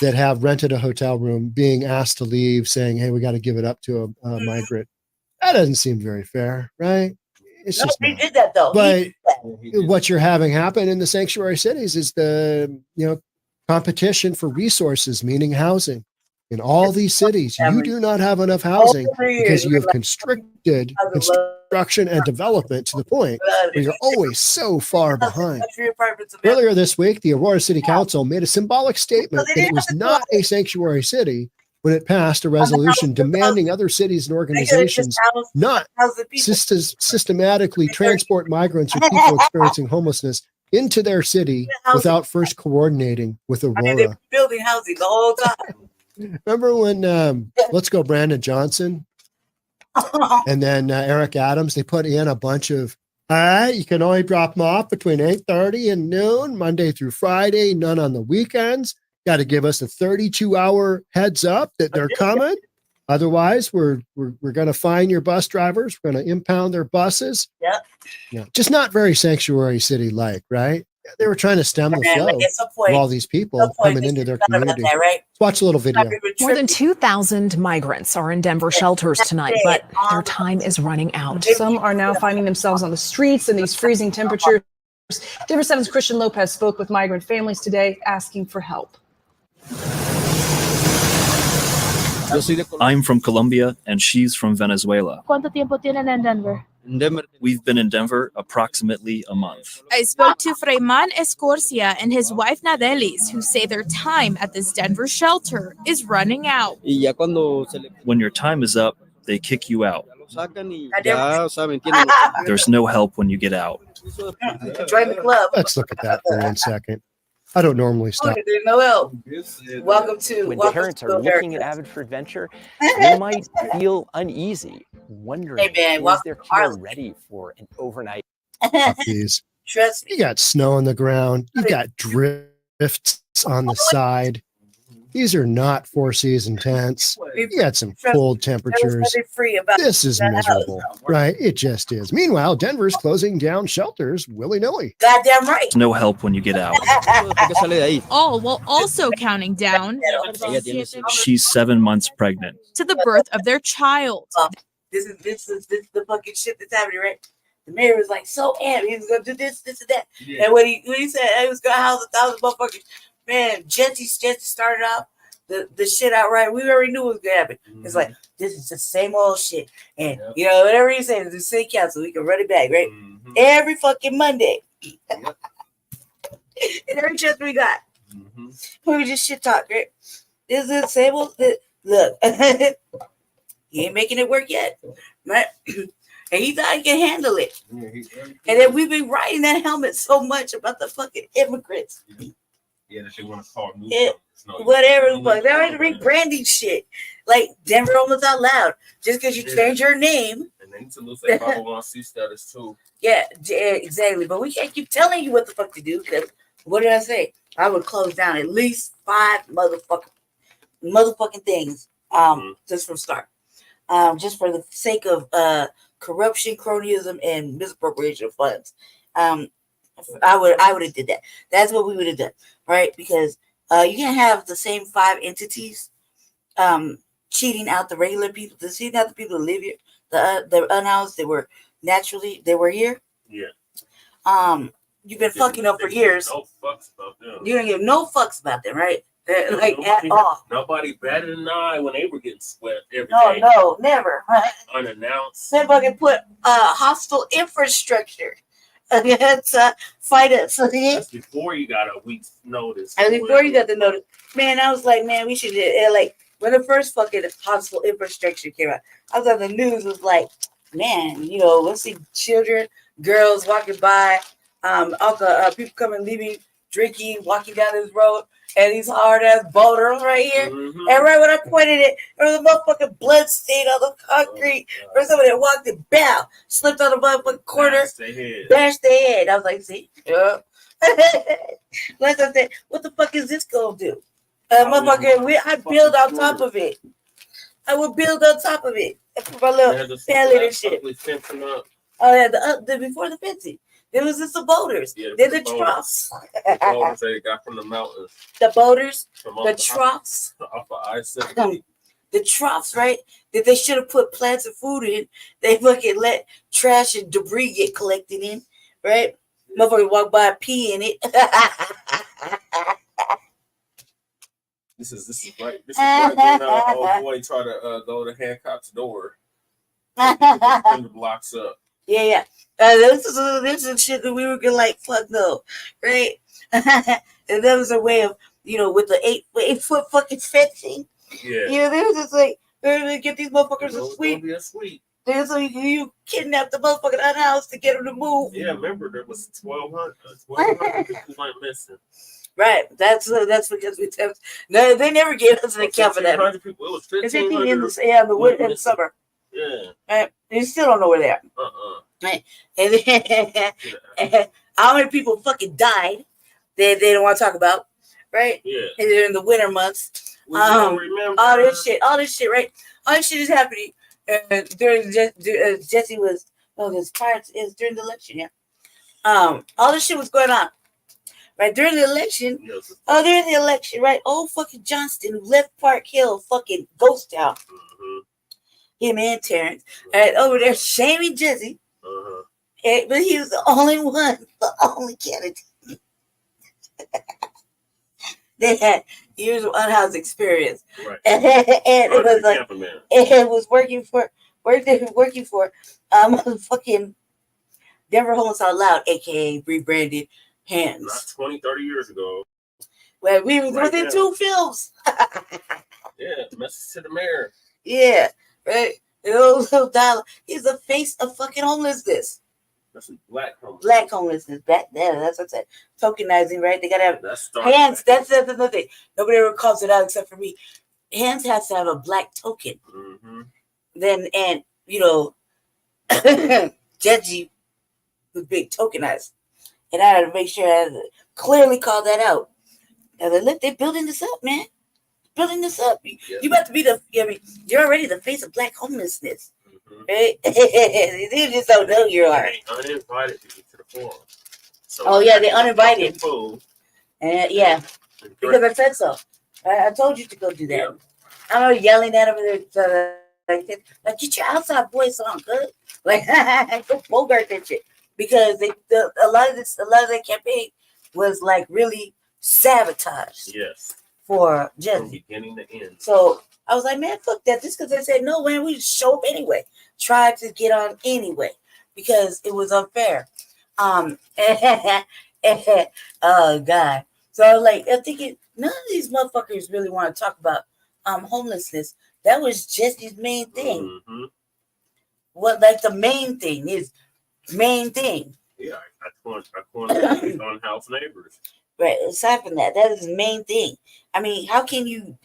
that have rented a hotel room being asked to leave, saying, hey, we got to give it up to a migrant. That doesn't seem very fair, right? It's just he did that though. But what you're having happen in the sanctuary cities is the competition for resources, meaning housing. In all these cities, you do not have enough housing because you have constricted construction and development to the point where you're always so far behind. Earlier this week, the Aurora City Council made a symbolic statement that it was not a sanctuary city when it passed a resolution demanding other cities and organizations not systematically transport migrants or people experiencing homelessness into their city without first coordinating with Aurora. They're building housing the whole time. Remember when Let's Go Brandon Johnson and then Eric Adams, they put in a bunch of, all right, you can only drop them off between 8:30 and noon, Monday through Friday, none on the weekends. Got to give us a 32-hour heads up that they're coming. Otherwise, we're going to fine your bus drivers. We're going to impound their buses. Yep. Yeah, just not very sanctuary city like, right? They were trying to stem the flow of all these people coming into their community. Let's watch a little video. More than 2,000 migrants are in Denver shelters tonight, but their time is running out. Some are now finding themselves on the streets in these freezing temperatures. Denver 7's Christian Lopez spoke with migrant families today asking for help. I'm from Colombia and she's from Venezuela. ¿Cuánto tiempo tienen en Denver? We've been in Denver approximately a month. I spoke to Freyman Escorcia and his wife Nadelis, who say their time at this Denver shelter is running out. When your time is up, they kick you out. There's no help when you get out. Join the club. Let's look at that for 1 second. I don't normally stop. There's no help. Welcome to. When parents are looking at Abbotsford Venture, they might feel uneasy, wondering is their kid ready for an overnight? Puppies. You got snow on the ground. You got drifts on the side. These are not four-season tents. You got some cold temperatures. This is miserable, right? It just is. Meanwhile, Denver's closing down shelters willy-nilly. Goddamn right. No help when you get out. All while also counting down She's 7 months pregnant. to the birth of their child. This is the fucking shit that's happening, right? The mayor was like so amped. He was gonna do this, and that. Yeah. And when he said he was gonna house 1,000 motherfuckers, man, Jesse started out the shit outright. We already knew what was gonna happen. It's like this is the same old shit, and you know whatever he said, the city council, we can run it back, right? Every fucking Monday, and every chance we got, we just shit talk, right? This is the same old. Look, he ain't making it work yet, right? And he thought he could handle it. And then we've been riding that helmet so much about the fucking immigrants. Yeah, that they want to call new. Whatever the fuck. They're already rebranding shit. Like Denver Almost Out Loud. Just because you change your name. And they need to lose their 501c status too. Yeah, exactly. But we can't keep telling you what the fuck to do. Because what did I say? I would close down at least 5 motherfucking things. Just from start. Just for the sake of corruption, cronyism, and misappropriation of funds. I would have did that. That's what we would have done, right? Because you can't have the same 5 entities cheating out the regular people, cheating out the people who live here, the unhoused that were here. Yeah. You've been fucking up for years. No fucks about them. You don't give no fucks about them, right? Like at all. Nobody batted an eye when they were getting swept every day. No, never. Unannounced. They fucking put hostile infrastructure against fight us. That's before you got a week's notice. And before you got the notice, man, I was like, man, we should like when the first fucking hostile infrastructure came out. I was on the news, was like, man, let's see children, girls walking by, people coming, leaving, drinking, walking down this road. And these hard ass boulders right here. And right when I pointed it, there was a motherfucking blood stain on the concrete. Or somebody that walked it, bow, slipped on the motherfucking corner, bashed their head. I was like, see? Yeah. Like I said, what the fuck is this gonna do? Motherfucker, I build on top of it. I will build on top of it. I put my little pallet and shit. Oh, yeah, the before the fencing. There was just the boulders. Yeah, they're the troughs. The boulders they got from the mountains. The boulders, the troughs. Off of I-70. The troughs, right? That they should have put plants and food in. They fucking let trash and debris get collected in, right? Motherfucker walk by, pee in it. This is right. This is right when old boy tried to go to Hancock's door. Turn the blocks up. Yeah. This is shit that we were gonna like, fuck no, right? And that was a way of, with the 8-foot fucking fencing. Yeah. They was just like, we're gonna get these motherfuckers a sweep. So you kidnap the motherfucking unhoused to get them to move. Yeah, remember there was 1,200 people went missing. Right. That's because no, they never gave us an account for that. 1,500 people. It was 1,500 in the summer. Yeah. Right. You still don't know where they are. Right. And then how many people fucking died that they don't want to talk about, right? Yeah. And they're in the winter months. All this shit, right? All this shit is happening. During Jesse was this prior to during the election, yeah. All this shit was going on. right during the election. During the election, right? Old fucking Johnston who left Park Hill, fucking ghost town. Him and Terrence, right over there, shaming Jesse. But he was the only one, the only candidate that had years of unhoused experience, and it was like it was working for fucking Denver Homeless Out Loud, aka rebranded Hands. Not 20, 30 years ago. Well, we were within 2 films. Yeah, message to the mayor. Yeah, right. Little dollar. He's the face of fucking homelessness. That's black homelessness. Black homelessness. Back there, that's what I said. Tokenizing, right? They gotta have Hands. That's another thing. Nobody ever calls it out except for me. Hands has to have a black token. Then and Judgy was big tokenized. And I had to make sure I clearly call that out. And then look, they're building this up, man. Building this up. You about to be you're already the face of black homelessness. Right? They just don't know you are. Uninvited to the forum. So they uninvited. And because I said so. I told you to go do that. Yeah. I'm already yelling at him like get your outside voice on, good. Like go Bogart that shit. Because a lot of that campaign was like really sabotaged. Yes. For Jesse. From beginning to end. So I was like, man, fuck that. Just because they said no, man, we just show up anyway. Tried to get on anyway because it was unfair. Oh God. So I was like, I'm thinking none of these motherfuckers really want to talk about homelessness. That was Jesse's main thing. What like the main thing is main thing. Yeah, I want on house neighbors. Right. Aside from that, that is the main thing. I mean, how can you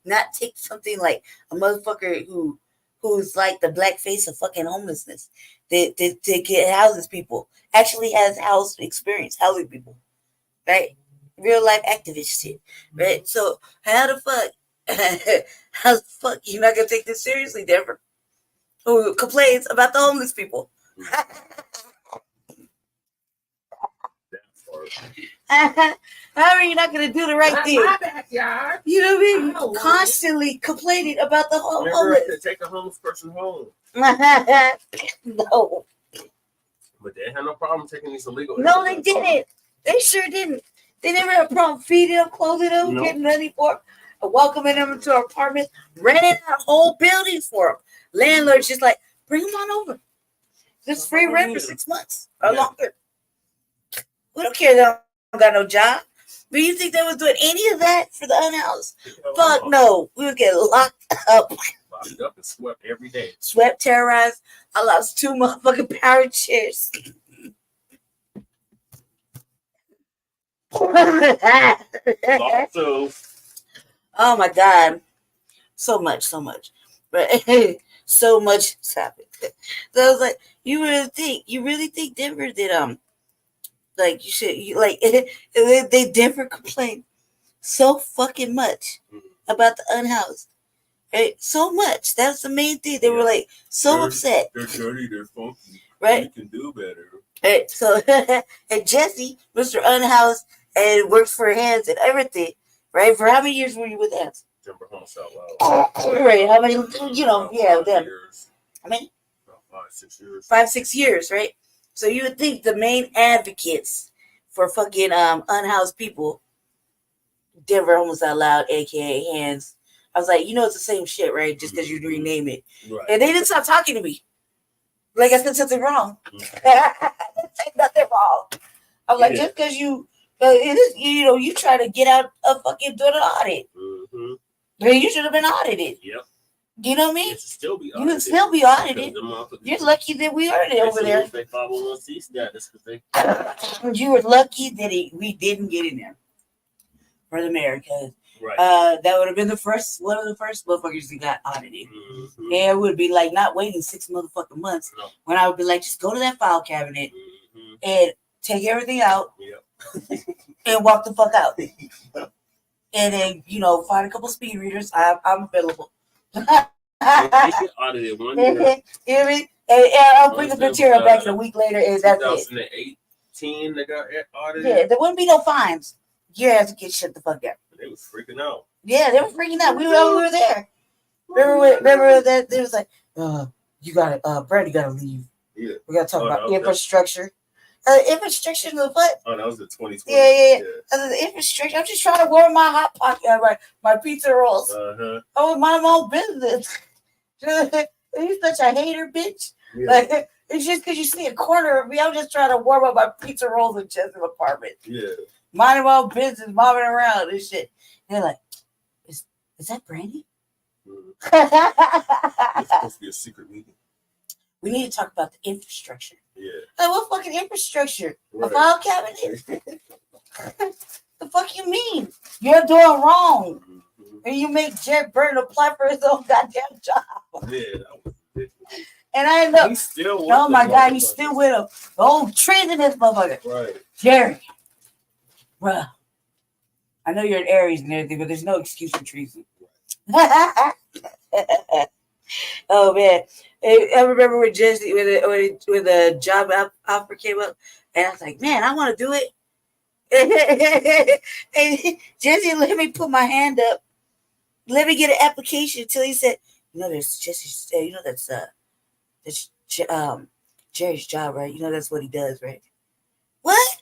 not take something like a motherfucker who's like the black face of fucking homelessness that get houses people, actually has house experience, housing people, right? Real life activist shit, right? So how the fuck you're not gonna take this seriously, Denver? Who complains about the homeless people? How are you not going to do the right thing? My backyard. You know what I mean? Constantly complaining about the homeless. To take a homeless person home. No. But they had no problem taking these illegal. No, they didn't. They sure didn't. They never had a problem feeding them, clothing them, getting money for them, welcoming them into our apartments, renting out whole buildings for them. Landlords just like, bring them on over. Just free rent for 6 months or longer. We don't care. They don't got no job. But you think they was doing any of that for the unhoused? Fuck no. We would get locked up. Locked up and swept every day. Swept, terrorized. I lost 2 motherfucking power chairs. Also, oh my God. So much. But so much happened. So I was like, you really think Denver did like they Denver complained so fucking much about the unhoused. Right? So much. That's the main thing. They were like so upset. They're dirty, they're funky. Right? You can do better. Right. So and Jesse, Mr. Unhoused, and works for Hands and everything. Right? For how many years were you with Hands? Denver Homeless Out Loud. Right. How many them. Years. How many? About 5-6 years. 5-6 years, right? So you would think the main advocates for fucking unhoused people, Denver Homeless Out Loud, aka Hands. I was like, it's the same shit, right? Just because you rename it. Right. And they didn't stop talking to me. Like I said something wrong. I didn't say nothing wrong. I was like, just because you try to get out of fucking doing an audit. You should have been audited. Yep. You know what I mean? You would still be audited. You're lucky that we are there over there. They 501c status You were lucky that we didn't get in there for the mayor because that would have been one of the first motherfuckers that got audited. And it would be like not waiting 6 motherfucking months when I would be like, just go to that file cabinet and take everything out and walk the fuck out. And then, find a couple speed readers. I'm available. They get audited one year. And I'll bring the material back a week later, and that's it. 2008, 10 that got audited. Yeah, there wouldn't be no fines. You have to get shut the fuck up. They was freaking out. Yeah, they were freaking out. We were there. Remember that they was like, you gotta Brady gotta leave. Yeah. We gotta talk about infrastructure. Infrastructure in the what? Oh, that was the 2020. Yeah. The infrastructure. I'm just trying to warm my hot pocket, my pizza rolls. I was minding my own business. You're such a hater, bitch. Yeah. Like, it's just because you see a corner of me. I'm just trying to warm up my pizza rolls in Ches's apartment. Yeah. Minding my own business, mobbing around and shit. They're like, is that Brandy? It's supposed to be a secret meeting. We need to talk about the infrastructure. Yeah. Like, what fucking infrastructure? Right. A file cabinet? The fuck you mean? You're doing wrong. And you make Jared Burton apply for his own goddamn job. Yeah, that was ridiculous. And I know. He's still with oh my them God, he's still with him. The old treasonous motherfucker. Right. Jerry. Bruh. I know you're an Aries and everything, but there's no excuse for treason. Oh man. I remember when Jesse when the job offer came up, and I was like, man, I want to do it. And Jesse let me put my hand up. Let me get an application until he said, there's Jesse, that's Jerry's job, right? That's what he does, right? What?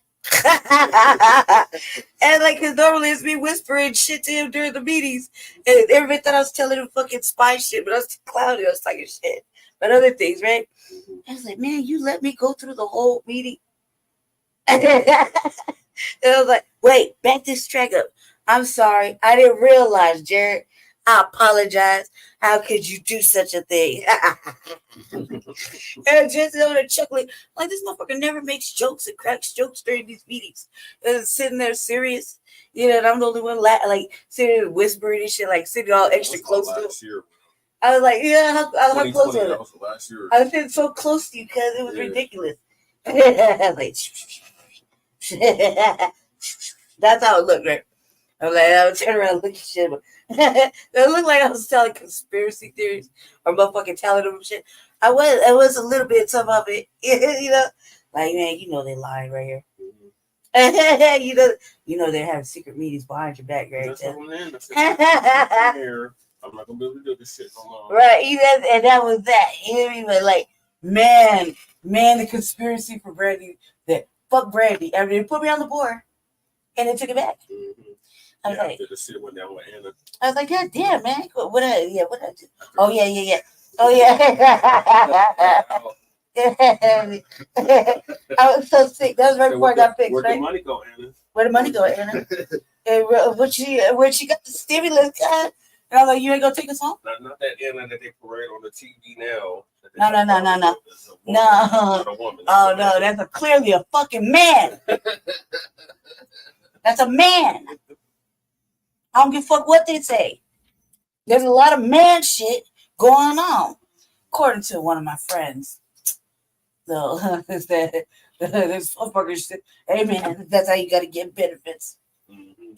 And like, because normally it's me whispering shit to him during the meetings, and everybody thought I was telling him fucking spy shit, but I was clowning, I was talking shit, but other things, right? I was like, man, you let me go through the whole meeting. And I was like, wait, back this track up. I'm sorry, I didn't realize, Jared. I apologize. How could you do such a thing? And just over there chuckling, like, this motherfucker never makes jokes and cracks jokes during these meetings. And sitting there serious, and I'm the only one sitting there whispering and shit, like sitting all extra close to him. I was like, yeah, how close was it? Last year. I was sitting so close to you because it was ridiculous. Like, that's how it looked, right? I'm like, I would turn around and look at shit. It looked like I was telling conspiracy theories or motherfucking telling them shit. I was a little bit some of it, like, man, they lying right here. They're having secret meetings behind your back, right? I'm not gonna be able to do this shit no more. Right, and that was that. You know what I mean? But like, man, the conspiracy for Brandy, that fuck Brandy. I mean, they put me on the board, and they took it back. I was like, I was like, God damn, man, what I do? Oh yeah. Oh yeah. I was so sick. That was right before I got fixed. Where'd the money go, Anna? Where'd the money go, Anna? And where she got the stimulus cut? And I was like, you ain't gonna take us home? Not that Anna that they parade on the TV now. No. Oh no, that's clearly a fucking man. That's a man. I don't give a fuck what they say. There's a lot of man shit going on, according to one of my friends. So this motherfucker shit. Hey man, that's how you gotta get benefits. You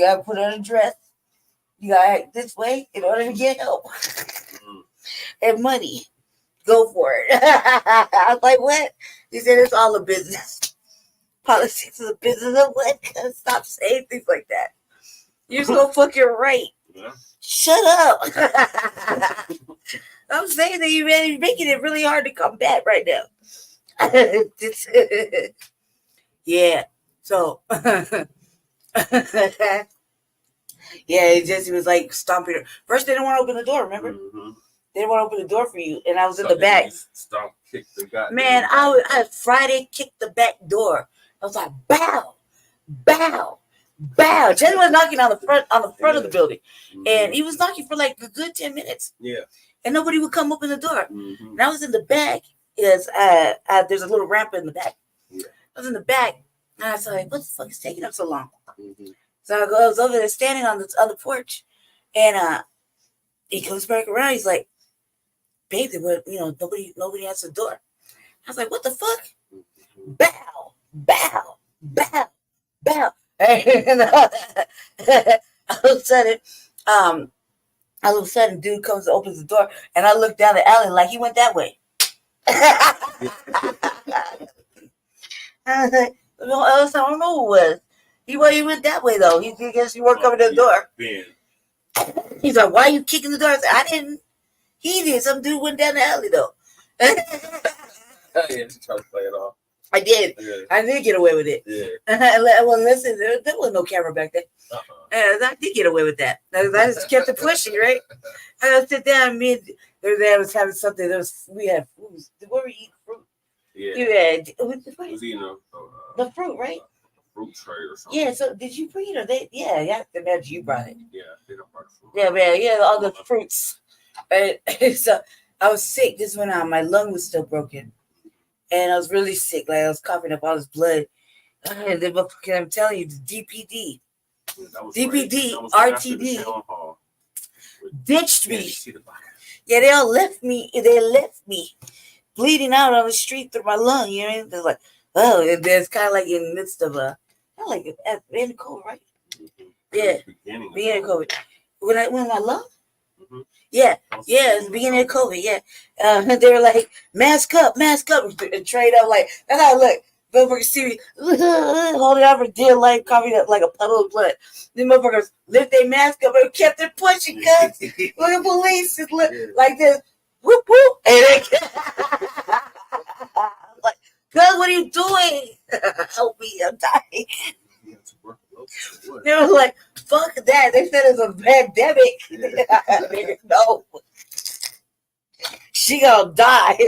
gotta put on a dress. You gotta act this way in order to get help and money. Go for it. I was like, what? He said it's all a business. Politics is a business of what? Stop saying things like that. You're so fucking right. Yeah. Shut up. I'm saying that you're making it really hard to combat right now. Yeah. So, yeah, Jesse was like stomping. First, they didn't want to open the door, remember? Mm-hmm. They didn't want to open the door for you, and I was in the back. Man, I Friday kicked the back door. I was like, bow, bow. Bow. Jesse was knocking on the front of the building, and he was knocking for like a good 10 minutes. Yeah, and nobody would come open the door. And I was in the back because there's a little ramp in the back. Yeah. I was in the back, and I was like, "What the fuck is taking up so long?" So I was over there standing on the porch, and he comes back around. He's like, "Babe, nobody answered the door." I was like, "What the fuck?" Bow, bow, bow, bow. And all of a sudden, dude comes and opens the door, and I look down the alley like he went that way. I was like, I don't know who it was. He went that way though. He guess you weren't coming to the door. Ben. He's like, why are you kicking the door? I said, I didn't. He did. Some dude went down the alley though. Yeah, to try to play it off. I did. Yeah. I did get away with it. Yeah. Well, listen, there was no camera back then. I did get away with that. I just kept it pushing, right? I would sit down. Me and I was having something. We had food. Where we eat fruit? Yeah. You had It was eating the fruit, right? fruit tray or something. Yeah. So did you bring it or they? Yeah. Yeah. Imagine you brought it. Yeah, they don't brought fruit. Yeah, man. Yeah, all the fruits. And so I was sick. This went on. My lung was still broken, and I was really sick. Like I was coughing up all this blood. And then, I'm telling you, the DPD, DPD, RTD ditched me. Yeah, they all left me. They left me bleeding out on the street through my lung. You know what I mean? They're like, oh, and it's kind of like in the midst of not like at the end of COVID, right? Yeah, beginning of COVID. When my lung. Yeah, it's the beginning of COVID. Yeah, they were like, mask up, and trade up. Like that's how I look. Motherfuckers see me holding out for dear life, coughing up like a puddle of blood. These motherfuckers lift their mask up and kept it pushing. Cuz look at police just look like this, whoop whoop, and they like, cuz what are you doing? Help me, I'm dying. They were like, fuck that. They said it's a pandemic. No. She gonna die.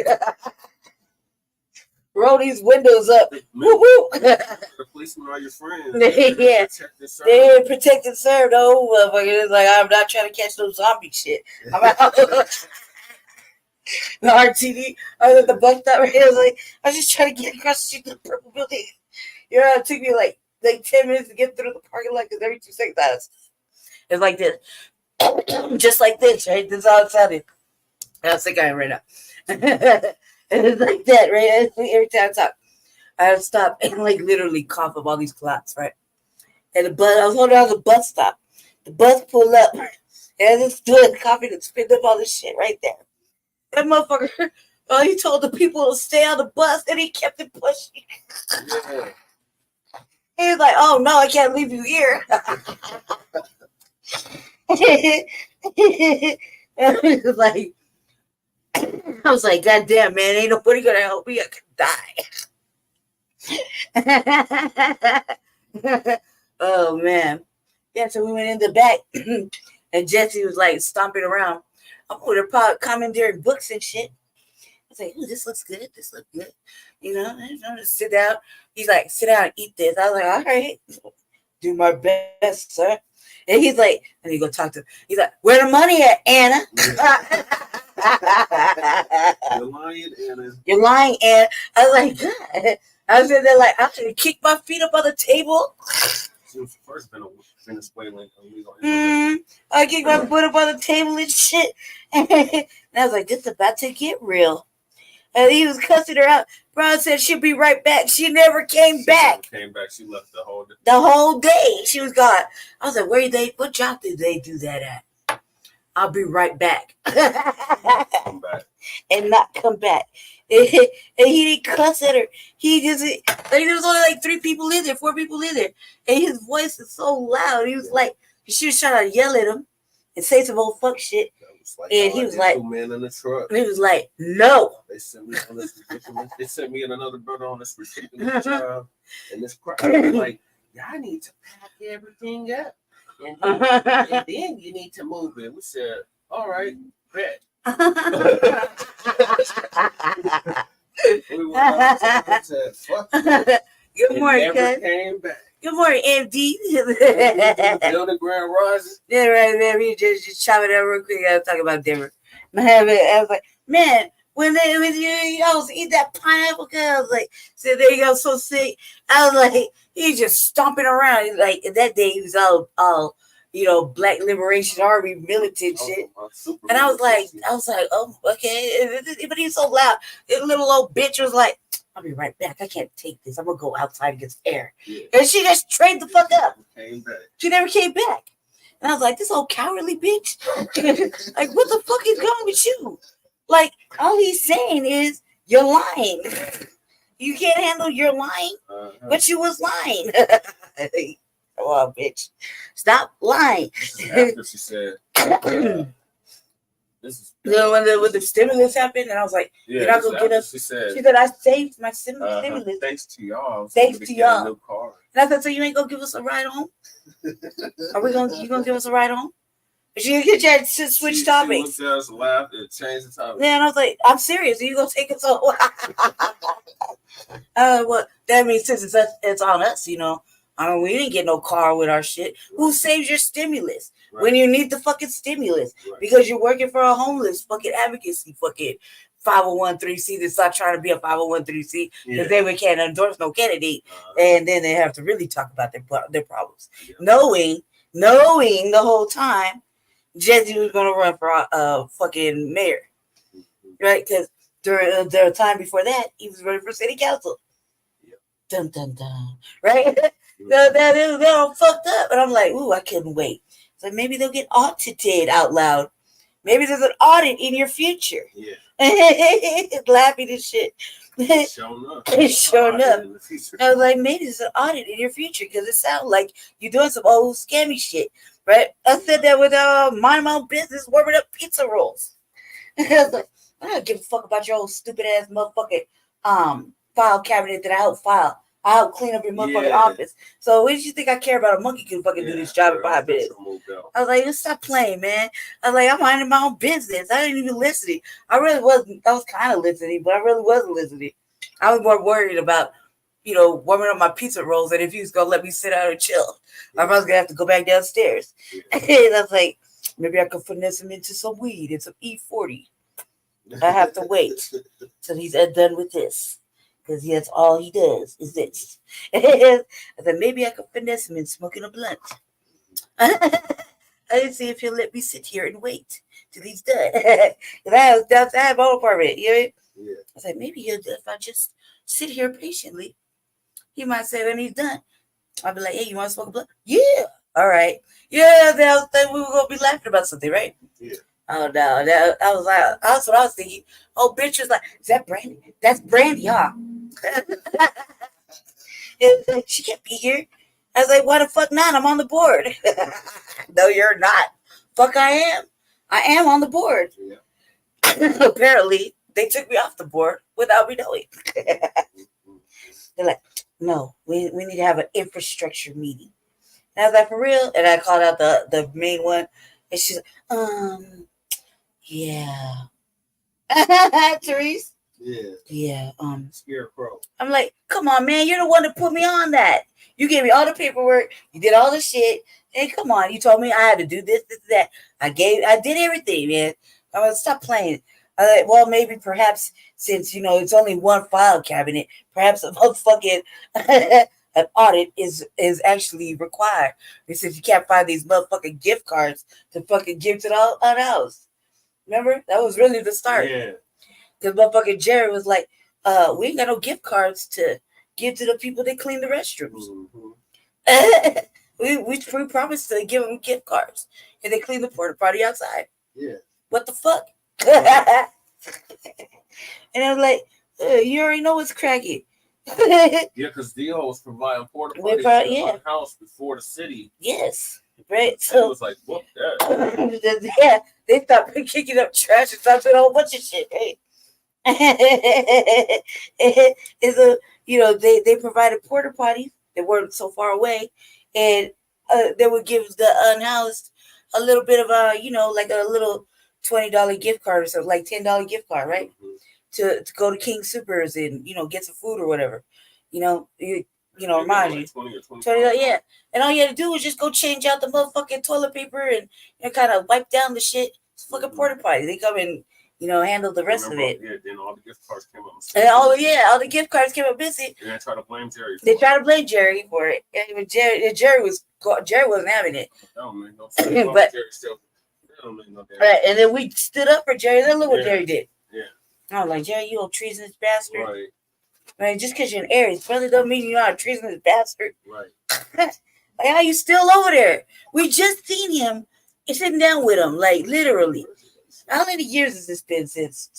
Roll these windows up. Woo woo. The policemen are your friends. Yeah. They protect and serve. No, motherfucker. It's like, I'm not trying to catch no zombie shit. I'm out. The RTD, I was at the bus stop right here. I was like, I was just trying to get across the street to the purple building. You know, it took me like 10 minutes to get through the parking lot because every 2 seconds it's like this. Just like this, right? This is how it sounded. That's the guy right now. And it's like that, right? Every time I talk, I would stop and like literally cough up all these clots, right? And I was holding on the bus stop. The bus pulled up, and I just stood coughing and spit up all this shit right there. That motherfucker, he told the people to stay on the bus, and he kept it pushing. Yeah. He was like, "Oh no, I can't leave you here." I was like, God damn, man, ain't nobody gonna help me. I could die. Oh man. Yeah, so we went in the back and Jesse was like stomping around. I'm over there commandeering books and shit. I was like, ooh, this looks good. This looks good. You know, I'm gonna sit down. He's like, sit down and eat this. I was like, all right, do my best, sir. And he's like, and he go talk to him. He's like, where the money at, Anna? You're lying, Anna. You're lying, Anna. I was like, God. I was in there like, I'm gonna kick my feet up on the table. She was first Venezuelan illegal. I kicked my foot up on the table and shit. And I was like, this is about to get real. And he was cussing her out. Bro said she'll be right back. She never came back. She left the whole day. The whole day. She was gone. I was like, what job did they do that at? I'll be right back. Come back. And not come back. And he didn't cuss at her. He just, there was only like 4 people in there. And his voice is so loud. He was like, she was trying to yell at him and say some old fuck shit. Like, and he was like, man in the truck. He was like, no. They sent me on this ridiculous. They sent me and another brother on this ridiculous job. And this crowd was like, I need to pack everything up. And then you need to move it. We said, all right, bet. We went out and said, fuck that. Good morning, never came back. Good morning, MD. Building Grand Rising. Yeah, right, man. We just chop it up real quick. I gotta talk about Denver. I was like, man, when you always eat that pineapple, I was like, so there you go, so sick. I was like, he's just stomping around. He's like, that day he was all Black Liberation Army militant shit. And I was like, oh, okay. But he was so loud. This little old bitch was like, I'll be right back. I can't take this. I'm gonna go outside and get some air. Yeah. And she just trained the fuck up. She never came back. And I was like, this old cowardly bitch. Like, what the fuck is wrong with you? Like, all he's saying is you're lying. You can't handle your lying, but you was lying. Oh, bitch, stop lying. This is after she said. This is when the stimulus happened, and I was like, "You're not gonna get us." She said, "I saved my stimulus. Thanks to y'all. Thanks to y'all." New car. And I said, "So you ain't gonna give us a ride home? You gonna give us a ride home?" She tried to switch topics. She looked at us, laughed, and changed the topic. Yeah, and I was like, "I'm serious. Are you gonna take us home?" Well, that means since it's on us, you know. I mean, we didn't get no car with our shit. Right. Who saves your stimulus when you need the fucking stimulus? Right. Because you're working for a homeless fucking advocacy fucking 501(c)(3) that's not trying to be a 501(c)(3) because they can't endorse no candidate, and then they have to really talk about their problems, knowing the whole time Jesse was gonna run for fucking mayor, right? Because during the time before that, he was running for city council. Dun dun dun, right? They're all fucked up. And I'm like, ooh, I couldn't wait. So maybe they'll get audited out loud. Maybe there's an audit in your future. Yeah. Laughing and shit. Showing up. I was like, maybe there's an audit in your future because it sounds like you're doing some old scammy shit. Right? I said that with mind my own business, warming up pizza rolls. I was like, I don't give a fuck about your old stupid ass motherfucking file cabinet that I help file. I help clean up your motherfucking office. So what did you think I care about? A monkey can fucking do this job in 5 minutes. I was like, let's stop playing, man. I was like, I'm minding my own business. I didn't even listen. I was kind of listening, but I really wasn't listening. I was more worried about, warming up my pizza rolls and if he was gonna let me sit out and chill. I was gonna have to go back downstairs. And I was like, maybe I could finesse him into some weed and some E40. I have to wait till he's done with this. Because that's all he does is this. I said, maybe I could finesse him in smoking a blunt. I didn't see if he'll let me sit here and wait till he's done. I have my own apartment. You know? Yeah. I said, maybe if I just sit here patiently, he might say when he's done, I'll be like, hey, you want to smoke a blunt? Yeah. All right. Yeah, then we were going to be laughing about something, right? Yeah. Oh, no. I was like, that's what I was thinking. Oh, bitch was like, is that Brandy? That's Brandy, huh? She can't be here. I was like, why the fuck not? I'm on the board. No, you're not. Fuck, I am. I am on the board. Yeah. Apparently, they took me off the board without me knowing. They're like, no, we need to have an infrastructure meeting. And I was like, for real? And I called out the main one. And she's like, yeah. Therese? Yeah. Scarecrow. I'm like, come on, man. You're the one that put me on that. You gave me all the paperwork. You did all the shit. And come on. You told me I had to do this, that. I did everything, man. I'm like, stop playing. I was like, well, maybe perhaps since, it's only one file cabinet, perhaps a motherfucking an audit is actually required. And since you can't find these motherfucking gift cards to fucking give to the house. Remember? That was really the start. Yeah. Because motherfucking Jerry was like, we ain't got no gift cards to give to the people that clean the restrooms. Mm-hmm. we promised to give them gift cards. And they clean the porta potty outside. Yeah. What the fuck? And I was like, you already know what's cracking. Yeah, because D.O. was providing porta potties in our house before the city. Yes. Right. So it was like, fuck that. Yeah. They stopped kicking up trash and stopped doing a whole bunch of shit, right? They provided porta potties that weren't so far away, and they would give the unhoused a little bit of like a little $20 gift card or something, like $10 gift card, right? Mm-hmm. To go to King Supers and get some food or whatever, remind you. 20, yeah. And all you had to do was just go change out the motherfucking toilet paper and kind of wipe down the shit. It's fucking porta potty. They come and handle the rest of it. Yeah, then all the gift cards came up. And all the gift cards came up missing. And they try to blame Jerry. They try to blame Jerry for it. And Jerry wasn't having it. But Jerry still. Right, and then we stood up for Jerry. Then look what Jerry did. Yeah. I was like, Jerry, you old treasonous bastard. Right. Just because you're an Aries, brother, don't mean you're not a treasonous bastard. Right. Like, how you still over there? We just seen him sitting down with him, like literally. How many years has this been since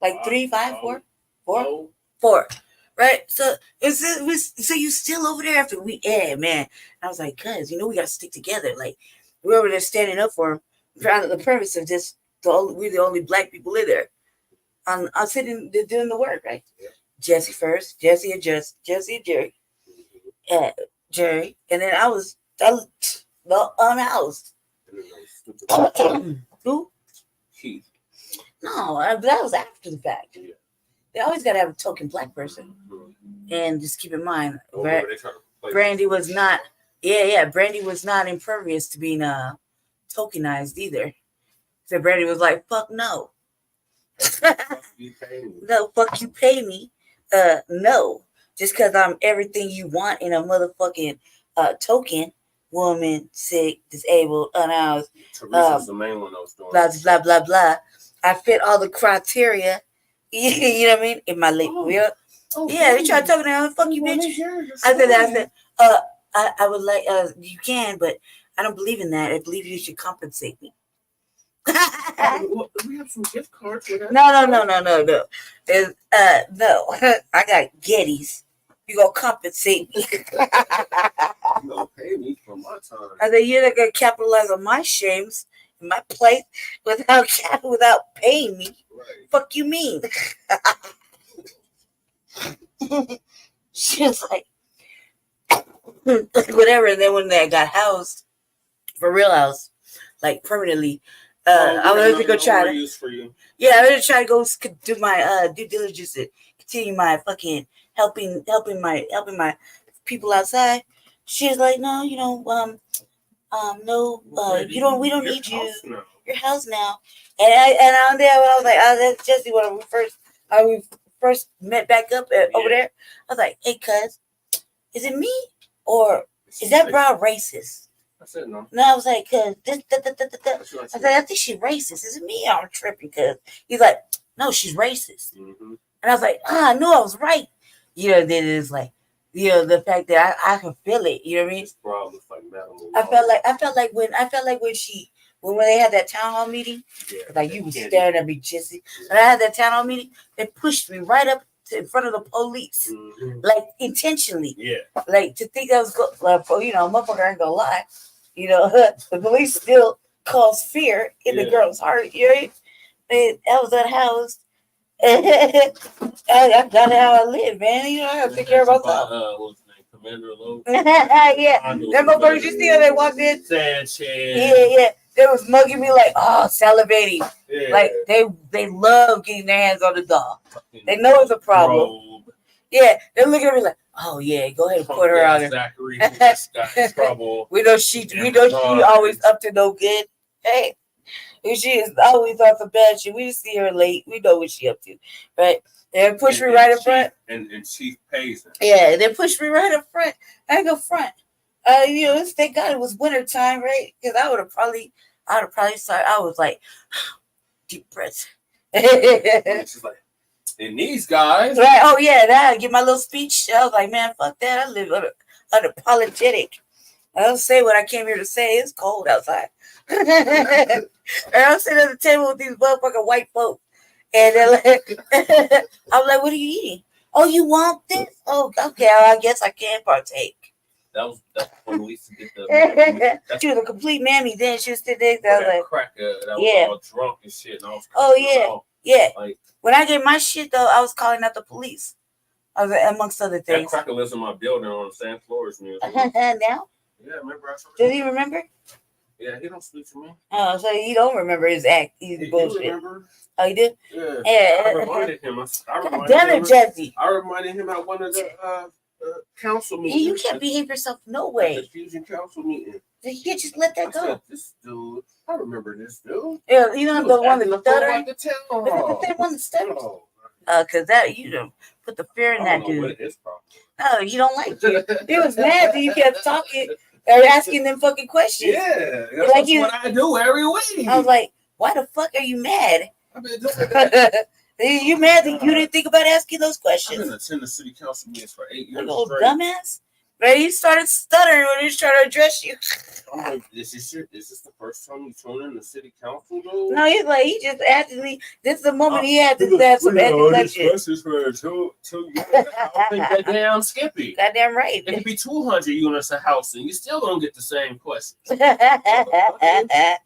Like 3, 5, 4, 4, 4. Right? So so you still over there after we man. I was like, cuz, we gotta stick together. Like we were there standing up for him. The purpose of just we're the only black people in there. I'm sitting there doing the work, right? Jesse first, Jesse and Jerry. Jerry. And then I was unhoused. Who? Keith. No, that was after the fact. Yeah. They always got to have a token black person. And just keep in mind, Brandy was not, Brandy was not impervious to being tokenized either. So Brandy was like, fuck no. No, fuck you pay me. No. Just because I'm everything you want in a motherfucking token, woman, sick, disabled, unhoused, Teresa's the main one that was doing blah, blah, blah, blah. I fit all the criteria. You know what I mean? In my late wheel. They tried talking to me. Fuck you, bitch. I said, I would like, you can, but I don't believe in that. I believe you should compensate me. Do we have some gift cards with us? No. No. I got Gettys. You gonna compensate me? You gonna pay me for my time? I said, you're not gonna capitalize on my shames in my place without paying me. Right. Fuck you mean? She was like, whatever. And then when they got housed, for real house, like permanently, I was going to go try to. Yeah, I was going to try to go do my due diligence and continue my fucking helping my people outside. She was like, no, we don't need you. Your house now. And I'm there. I was like, that's Jesse when we first met back up over there. I was like, hey, cuz, is it me or is that bra racist? I said no. No, I was like, cuz I said, I think she's racist. Is it me? I'm tripping, cuz he's like, no, she's racist. Mm-hmm. And I was like, I knew I was right. Then it's like, the fact that I can feel it. You know what I mean? I felt like when they had that town hall meeting, like you was staring at me, Jesse. When I had that town hall meeting, they pushed me right up in front of the police, like intentionally. Yeah. Like to think that was motherfucker ain't gonna lie. The police still cause fear in the girl's heart. You know, I was unhoused. I got how I live, man. I gotta take care of myself. What's his name? Commander Lowe. Yeah, that motherfucker. You see how they walked in? Sanchez. Yeah. They was mugging me like, salivating. Yeah. Like they love getting their hands on the dog. They know it's a problem. Robe. Yeah, they're looking at me like, oh yeah, go ahead and put her on there. Zachary got in trouble. We know she always up to no good. Hey. She is always on some bad shit. We just see her late. We know what she up to, right? And push me right in front. And Chief pays her. Yeah, they pushed me right up front. I go front. Thank God it was winter time, right? Because I would have probably started. I was like, deep breath. She's like, and these guys, right? Oh yeah, that I give my little speech. I was like, man, fuck that. I live unapologetic. I don't say what I came here to say. It's cold outside. And I'm sitting at the table with these motherfucking white folks. And they're like, I'm like, what are you eating? Oh, you want this? Oh, okay. I guess I can partake. That's when we used to get she was a complete mammy then. She was sitting there. I was like, cracker that was all drunk and shit. And I was Like, when I get my shit, though, I was calling out the police. I was amongst other things. That cracker lives in my building on the same floor as me. Now? Yeah, remember? Does he remember? Yeah, he don't speak to me. Oh, so he don't remember his act. He's bullshit. Remember? Oh, you did? Yeah. I reminded him. Jesse. I reminded him at one of the council meetings. You can't behave yourself no way. The Fusion Council meeting. You can't just let that go. Said, this dude, I remember this dude. Yeah, you know the one that stuttered. The same one that stuttered. Because that put the fear in that dude. Oh, you don't like it. He was mad that you kept talking or asking them fucking questions. Yeah, that's what I do every week. I was like, why the fuck are you mad? I've been doing that. You mad that you didn't think about asking those questions? I've been attending city council meetings for 8 years. Little dumbass. Right? He started stuttering when he was trying to address you. I'm like, is this the first time you turned in the city council though? No, he's like, he just actively, this is the moment he had to have some anti-election. Goddamn Skippy. Goddamn right. It could be 200 units a house and you still don't get the same questions. And so I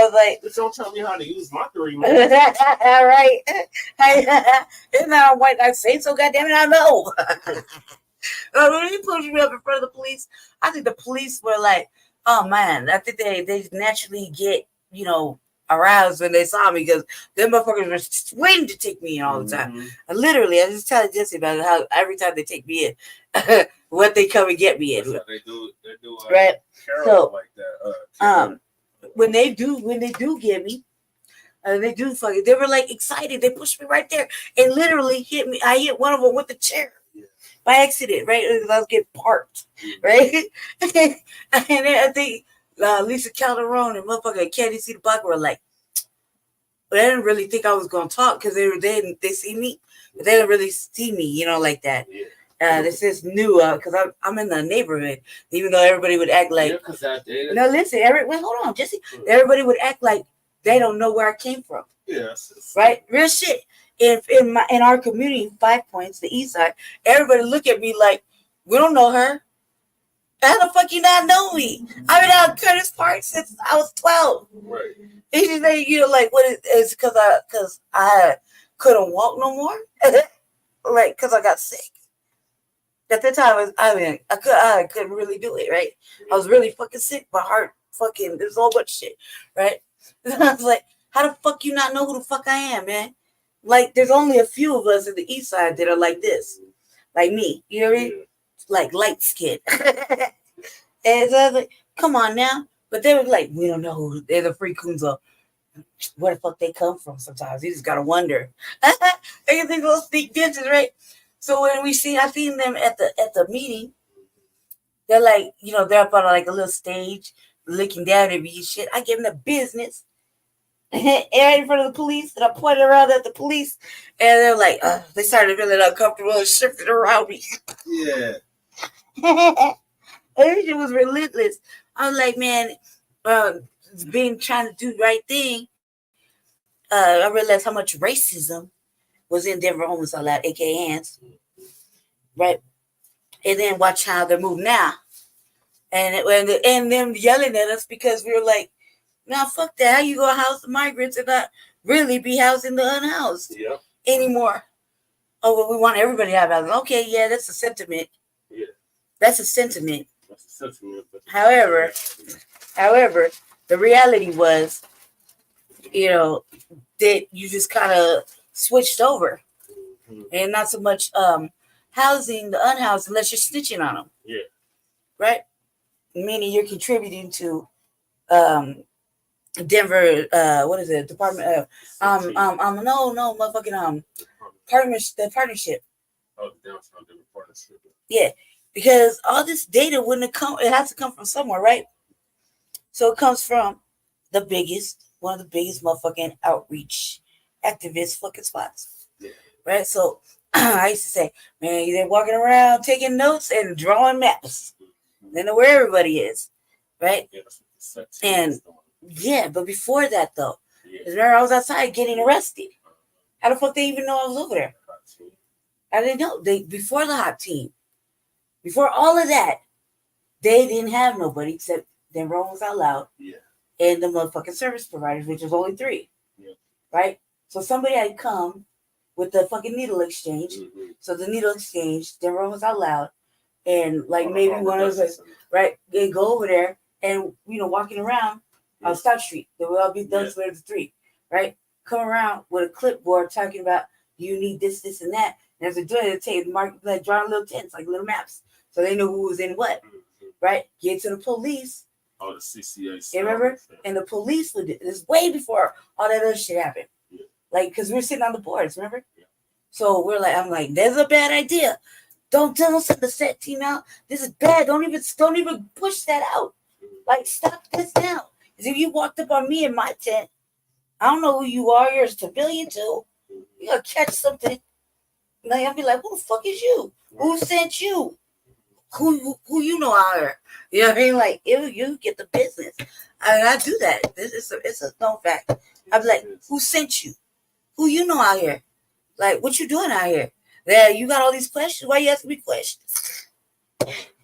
was like, just don't tell me how to use my 3 minutes. Right. It's not white. I say so, goddamn it, I know. When he pushed me up in front of the police, I think the police were like, oh man, I think they naturally get, aroused when they saw me because them motherfuckers were waiting to take me in all the time. Literally, I just tell Jesse about how every time they take me in, what they come and get me in. They do right. So like that. When they do get me, they do fucking. They were like excited. They pushed me right there and literally hit me. I hit one of them with the chair. By accident, right? Because I was getting parked, right? And then I think Lisa Calderon and motherfucker Candy C the Buck were like, but I didn't really think I was gonna talk because they see me, but they didn't really see me, like that. This is new because I'm in the neighborhood, even though everybody would act like. No, listen, wait, hold on, Jesse. Everybody would act like they don't know where I came from. Yes. Right? Real shit. In our community, 5 Points, the east side, everybody look at me like, we don't know her. How the fuck you not know me? I've been out Curtis Park since I was 12. Right. And you say, like, what is because I couldn't walk no more? Like, because I got sick. At the time, I couldn't really do it, right? I was really fucking sick. My heart fucking, there's a whole bunch of shit, right? And I was like, how the fuck you not know who the fuck I am, man? Like, there's only a few of us in the east side that are like this. Like me. You know what I mean? Like light skin. And so I was like, come on now. But they were like, we don't know who they're the free coons of. Where the fuck they come from sometimes. You just gotta wonder. They think those sneak ditches, right? So when I seen them at the meeting, they're like, they're up on like a little stage, looking down at me and shit. I give them the business. And in front of the police, and I pointed around at the police, and they're like, they started feeling uncomfortable and shifting around me. Yeah. It was relentless. I was like, man, trying to do the right thing. I realized how much racism was in Denver Homeless Allowed, aka Hands. Right? And then watch how they're moving now. And them yelling at us because we were like, now, fuck that. How you gonna house the migrants and not really be housing the unhoused anymore? Oh, well, we want everybody to have housing. Okay, yeah, that's a sentiment. Yeah. That's a sentiment. However, the reality was, that you just kind of switched over. And not so much housing the unhoused unless you're snitching on them. Yeah. Right? Meaning you're contributing to Denver, what is it? Department motherfucking the partnership. Oh, the downtown Denver partnership. Yeah, because all this data wouldn't have come. It has to come from somewhere, right? So it comes from one of the biggest motherfucking outreach activist fucking spots, right? So I used to say, man, they're walking around taking notes and drawing maps. They know where everybody is, right? And yeah, but before that though, remember I was outside getting arrested. How the fuck they even know I was over there? I didn't know. Before the hot team, before all of that, they didn't have nobody except Denver Homeless Out Loud and the motherfucking service providers, which was only 3. Right? So somebody had come with the fucking needle exchange. So the needle exchange, Denver Homeless Out Loud, and like maybe one of us, right? They go over there and walking around on South Street. They will all be done with the 3, right? Come around with a clipboard talking about you need this, this, and that. And as they're doing it, they like drawing little tents, like little maps. So they know who was in what. Right? Get to the police. Oh, the CCA. You remember? And the police would do this way before all that other shit happened. Like, because we're sitting on the boards, remember? So I'm like, there's a bad idea. Don't send the set team out. This is bad. Don't even push that out. Like, stop this now. Because if you walked up on me in my tent, I don't know who you are. You're a civilian too. You're gonna catch something. Like, I'll be like, who the fuck is you? Who sent you? who you know out here. You know what I mean? Like, you get the business. I do that. It's a known fact. I'd be like, who sent you? Who you know out here? Like, what you doing out here? Yeah, you got all these questions. Why you asking me questions?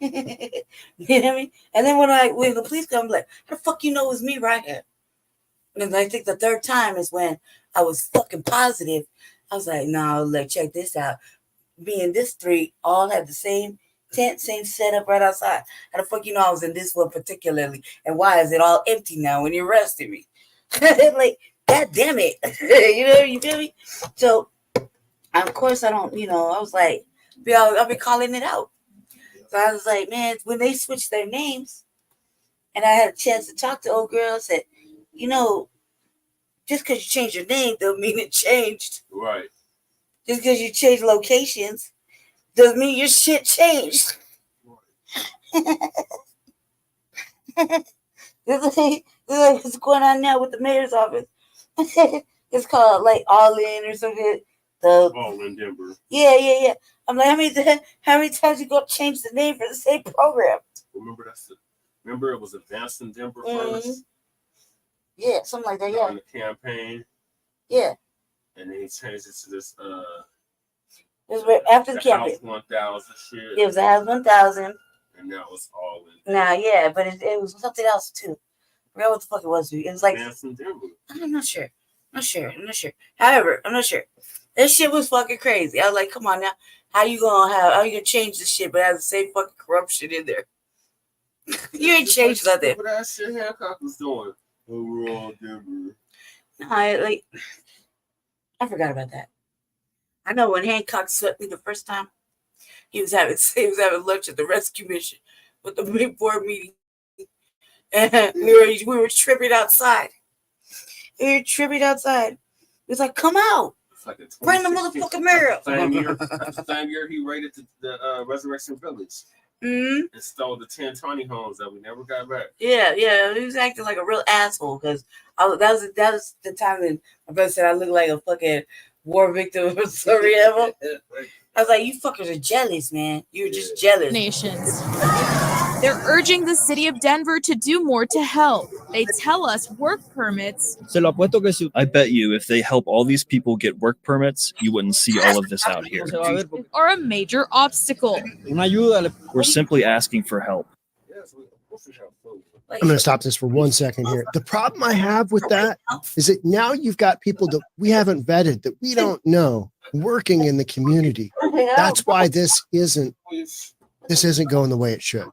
You know what I mean? And then when the police come, I'm like, how the fuck you know it was me right here? And I think the third time is when I was fucking positive. I was like, no, like, check this out. Me and this three all had the same tent, same setup right outside. How the fuck you know I was in this one particularly? And why is it all empty now when you arrested me? Like, God damn it. You feel me? So, of course, I don't, I was like, I'll be calling it out. So I was like, man, when they switched their names and I had a chance to talk to old girl, I said, just because you changed your name don't mean it changed. Right. Just because you changed locations doesn't mean your shit changed. This is what's going on now with the mayor's office. It's called like All In or something. All in Denver. Yeah. I'm like, how many times you gonna change the name for the same program? Remember it was Advanced in Denver first? Yeah, something like that, yeah. On the campaign. Yeah. And then he changed it to this it was after the campaign. House 1000 shit. It was the House 1000. And that was All In. Nah, yeah, but it was something else too. I forgot what the fuck it was. It was like Advanced in Denver. I'm not sure. However, I'm not sure. That shit was fucking crazy. I was like, come on now. How you gonna change this shit but have the same fucking corruption in there? You ain't changed nothing. What that shit Hancock was doing. Overall Denver. No, I forgot about that. I know when Hancock swept me the first time, he was having lunch at the rescue mission with the big board meeting. And we were tripping outside. It was like, come out. Like bring the motherfucking mirror. That's the same year he raided the Resurrection Village. Mm-hmm. And stole the 10 tiny homes that we never got back. Yeah. He was acting like a real asshole because that was the time that my brother said I looked like a fucking war victim or Sarajevo. I was like, you fuckers are jealous, man. You're just jealous. Nations. They're urging the city of Denver to do more to help. They tell us work permits. I bet you if they help all these people get work permits, you wouldn't see all of this out here. Are a major obstacle. We're simply asking for help. I'm going to stop this for 1 second here. The problem I have with that is that now you've got people that we haven't vetted, that we don't know, working in the community. That's why this isn't going the way it should.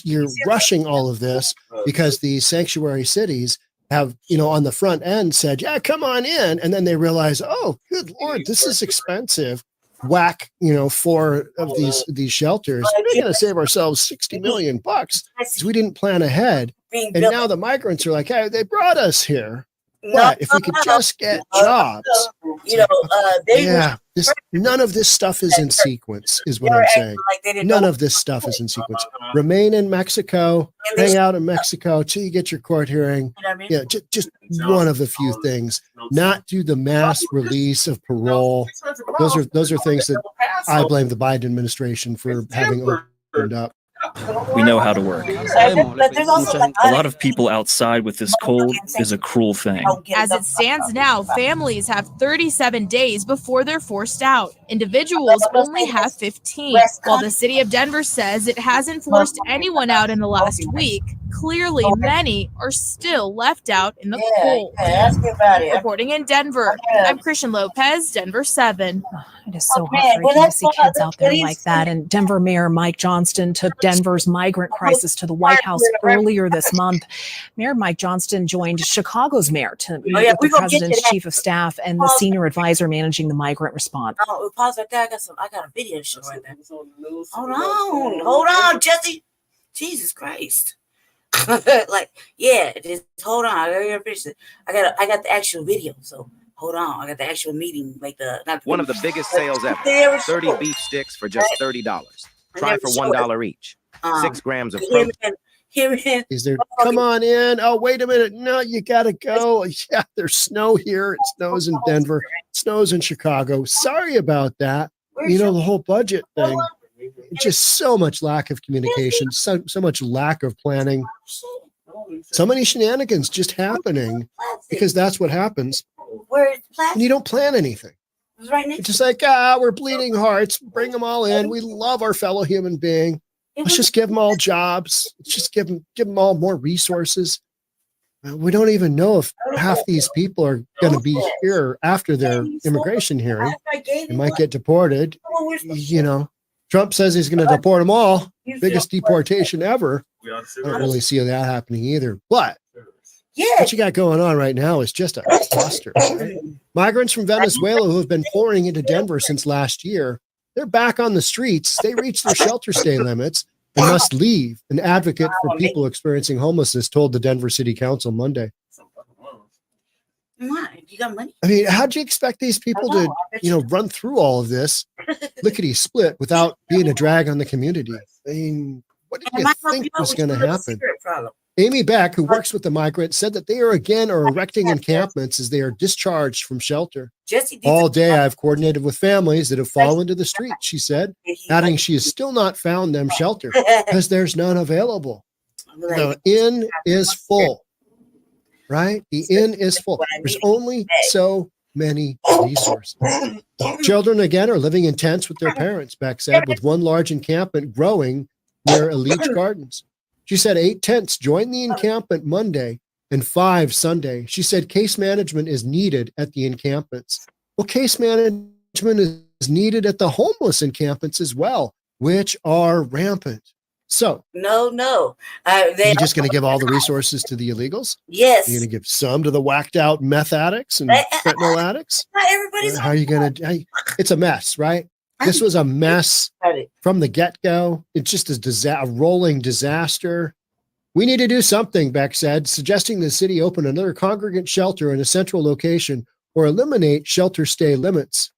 You're rushing all of this because the sanctuary cities have, on the front end said, yeah, come on in. And then they realize, oh, good Lord, this is expensive. Whack, 4 of these shelters. We're going to save ourselves $60 million because we didn't plan ahead. And now the migrants are like, hey, they brought us here. But if we could just get jobs, none of this stuff is in sequence, is what I'm saying. None of this stuff is in sequence. Remain in Mexico, hang out in Mexico till you get your court hearing. Yeah, just one of the few things. Not do the mass release of parole. Those are things that I blame the Biden administration for having opened up. We know how to work. A lot of people outside with this cold is a cruel thing. As it stands now, families have 37 days before they're forced out. Individuals only have 15. While the city of Denver says it hasn't forced anyone out in the last week, clearly many are still left out in the cold. Reporting in Denver, I'm Christian Lopez, Denver 7. It is so heartbreaking to see kids out there like that. And Denver Mayor Mike Johnston took Denver's migrant crisis to the White House earlier this month. Mayor Mike Johnston joined Chicago's mayor to meet with the president's chief of staff and the senior advisor managing the migrant response. Oh, pause right there. I got a video show right there. Hold on, Jesse. Jesus Christ. Just hold on. I got the actual video, so hold on. I got the actual meeting, one of the biggest sales ever. 30 beef sticks for just $30. Try for $1 each. 6 grams of protein. Is there? Come on in. Oh, wait a minute. No, you gotta go. Yeah, there's snow here. It snows in Denver. It snows in Chicago. Sorry about that. The whole budget thing. Just so much lack of communication, so much lack of planning, so many shenanigans just happening because that's what happens when you don't plan anything. It's just like, we're bleeding hearts. Bring them all in. We love our fellow human being. Let's just give them all jobs. Let's just give them all more resources. We don't even know if half these people are going to be here after their immigration hearing. They might get deported. You know, Trump says he's going to deport them all. Biggest deportation ever. I don't really see that happening either. But what you got going on right now is just a cluster. Right? Migrants from Venezuela who have been pouring into Denver since last year, they're back on the streets. They reached their shelter stay limits and must leave. An advocate for people experiencing homelessness told the Denver City Council Monday. You got money? I mean, how'd you expect these people to, run through all of this lickety split without being a drag on the community? I mean, what did you think was going to happen? Amy Beck, who works with the migrants, said that they are erecting encampments as they are discharged from shelter. All day, I've coordinated with families that have fallen to the street, she said, adding she has still not found them shelter because there's none available. The inn is full, right? The inn is full. There's only so many resources. Children, again, are living in tents with their parents, Beck said, with one large encampment growing near Elite Gardens. She said 8 tents joined the encampment Monday and 5 Sunday. She said case management is needed at the encampments. Well, case management is needed at the homeless encampments as well, which are rampant. So, no. You're just going to give all the resources to the illegals? Yes. You're going to give some to the whacked out meth addicts and fentanyl addicts? Not everybody's. How are you going to? It's a mess, right? This was a mess from the get-go. It's just a rolling disaster. We need to do something, Beck said, suggesting the city open another congregant shelter in a central location or eliminate shelter stay limits.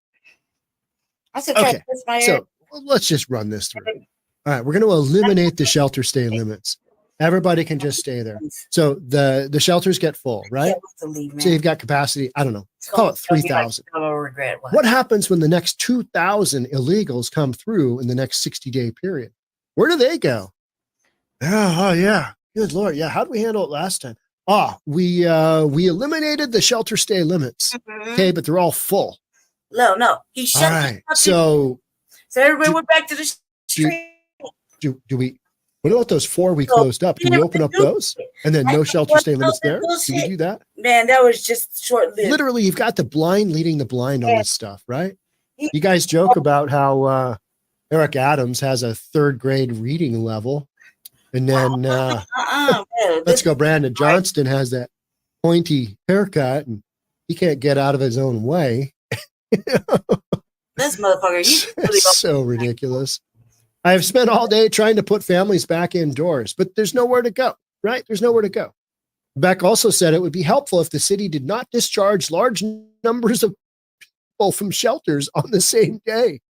Okay, so let's just run this through. All right, we're going to eliminate the shelter stay limits. Everybody can just stay there. So the shelters get full, right? So you've got capacity, I don't know, call it 3,000. What happens when the next 2,000 illegals come through in the next 60-day period? Where do they go? Oh, yeah. Good Lord. Yeah. How did we handle it last time? We eliminated the shelter stay limits. Okay, but they're all full. No. He shut all right. So everybody went back to the street. Do we? What about those 4 we closed up? Can we open up those? And then no shelter stay limits there? Can we do that? Man, that was just short-lived. Literally, you've got the blind leading the blind on this stuff, right? You guys joke about how Eric Adams has a 3rd grade reading level. And then let's go, Brandon Johnston has that pointy haircut and he can't get out of his own way. This motherfucker, it's so ridiculous. I have spent all day trying to put families back indoors, but there's nowhere to go, right? There's nowhere to go. Beck also said it would be helpful if the city did not discharge large numbers of people from shelters on the same day.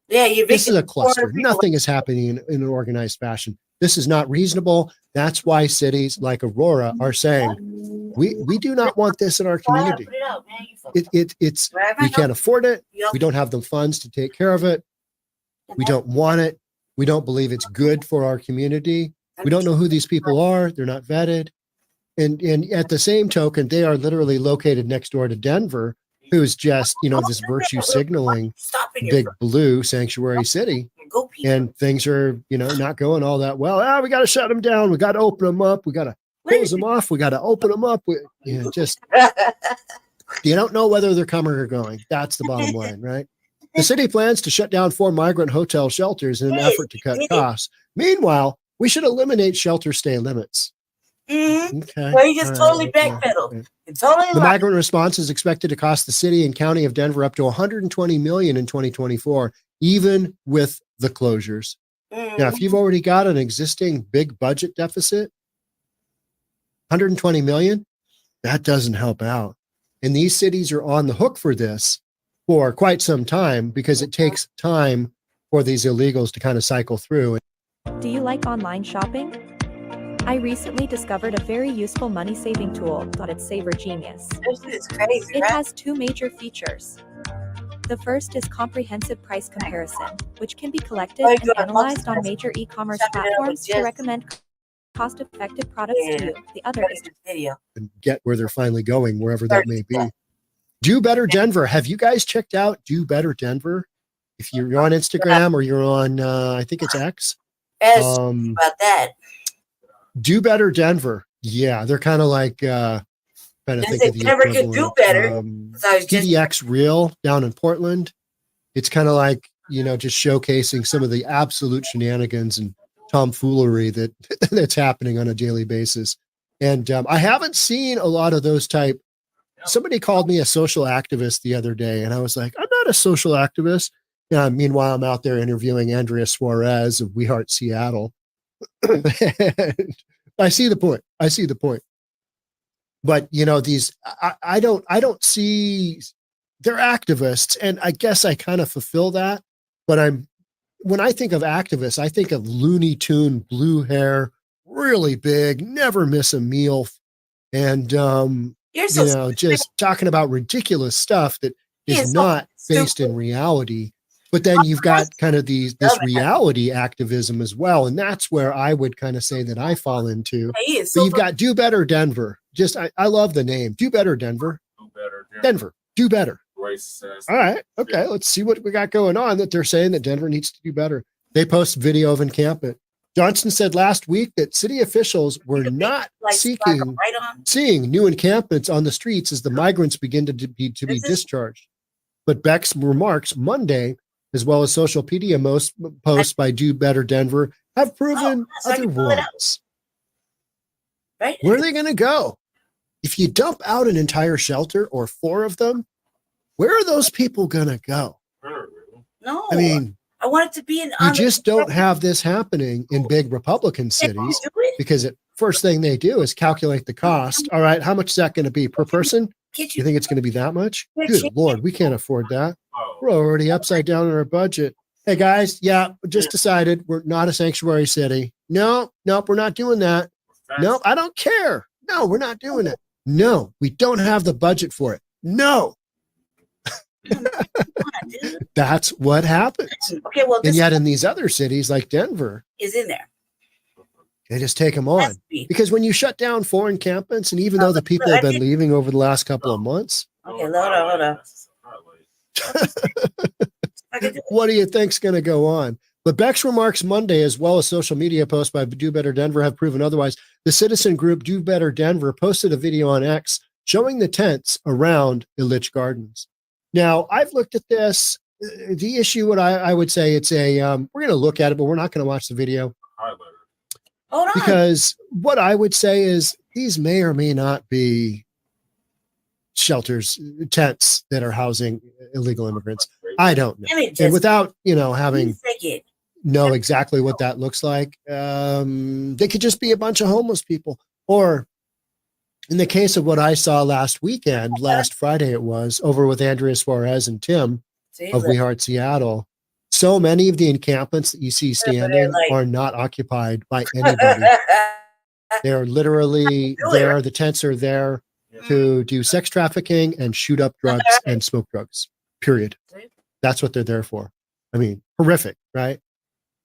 Yeah, this is a cluster. Nothing is happening in an organized fashion. This is not reasonable. That's why cities like Aurora are saying, we do not want this in our community. It's we can't afford it. We don't have the funds to take care of it. We don't want it. We don't believe it's good for our community. We don't know who these people are. They're not vetted. And at the same token, they are literally located next door to Denver, who's just, this virtue signaling big blue sanctuary city. And things are, not going all that well. We got to shut them down. We got to open them up. We got to close them off. We got to open them up. You don't know whether they're coming or going. That's the bottom line, right? The city plans to shut down 4 migrant hotel shelters in an effort to cut costs. Meanwhile, we should eliminate shelter stay limits. Okay. Well, he just totally backpedaled. The migrant response is expected to cost the city and county of Denver up to $120 million in 2024, even with the closures. Now, if you've already got an existing big budget deficit, $120 million, that doesn't help out. And these cities are on the hook for this for quite some time because it takes time for these illegals to kind of cycle through. Do you like online shopping? I recently discovered a very useful money-saving tool called Saver Genius. It's crazy, It has 2 major features. The first is comprehensive price comparison, which can be collected and analyzed on major e-commerce platforms to recommend cost-effective products to you. The other is and get where they're finally going, wherever that may be. Do Better Denver. Have you guys checked out Do Better Denver? If you're on Instagram or you're on, I think it's X. About that. Do Better Denver. Yeah, they're kind of like, trying to think of the Denver could do better. PDX Real down in Portland. It's kind of like, just showcasing some of the absolute shenanigans and tomfoolery that's happening on a daily basis. And I haven't seen a lot of those type. Somebody called me a social activist the other day, and I was like, I'm not a social activist. Meanwhile, I'm out there interviewing Andrea Suarez of We Heart Seattle. I see the point. But I don't see, they're activists, and I guess I kind of fulfill that. But when I think of activists, I think of Looney Tune, blue hair, really big, never miss a meal, and just talking about ridiculous stuff that is not based in reality. But then you've got kind of this reality activism as well. And that's where I would kind of say that I fall into. But you've got Do Better Denver. I love the name. Do Better Denver. Denver. Do better. All right. Okay. Let's see what we got going on that they're saying that Denver needs to do better. They post video of encampment. Johnston said last week that city officials were not seeing new encampments on the streets as the migrants begin to be discharged. But Beck's remarks Monday, as well as social media posts by Do Better Denver, have proven otherwise. Right? Where are they going to go? If you dump out an entire shelter or 4 of them, where are those people going to go? No. I mean, I want it to be you just don't have this happening in big Republican cities because first thing they do is calculate the cost. All right, how much is that going to be per person? You think it's going to be that much? Good Lord, we can't afford that. We're already upside down in our budget. Hey guys, just decided we're not a sanctuary city. Nope, we're not doing that. Nope, I don't care. No, we're not doing it. No, we don't have the budget for it. No. That's what happens. Okay, well, and yet in these other cities like Denver is in there. They just take them on because when you shut down 4 encampments, and even though the people have been leaving over the last couple of months, okay, hold on. What do you think's going to go on? But Beck's remarks Monday, as well as social media posts by Do Better Denver, have proven otherwise. The citizen group Do Better Denver posted a video on X showing the tents around Ilitch Gardens. Now, I've looked at this. The issue, what I would say, it's we're going to look at it, but we're not going to watch the video. Hold on. Because what I would say is these may or may not be shelters, tents that are housing illegal immigrants. I don't know. And without, having know exactly what that looks like, they could just be a bunch of homeless people. Or in the case of what I saw last Friday it was, over with Andrea Suarez and Tim of We Heart Seattle, so many of the encampments that you see standing are not occupied by anybody. They're literally there. The tents are there to do sex trafficking and shoot up drugs and smoke drugs, period. That's what they're there for. I mean, horrific, right?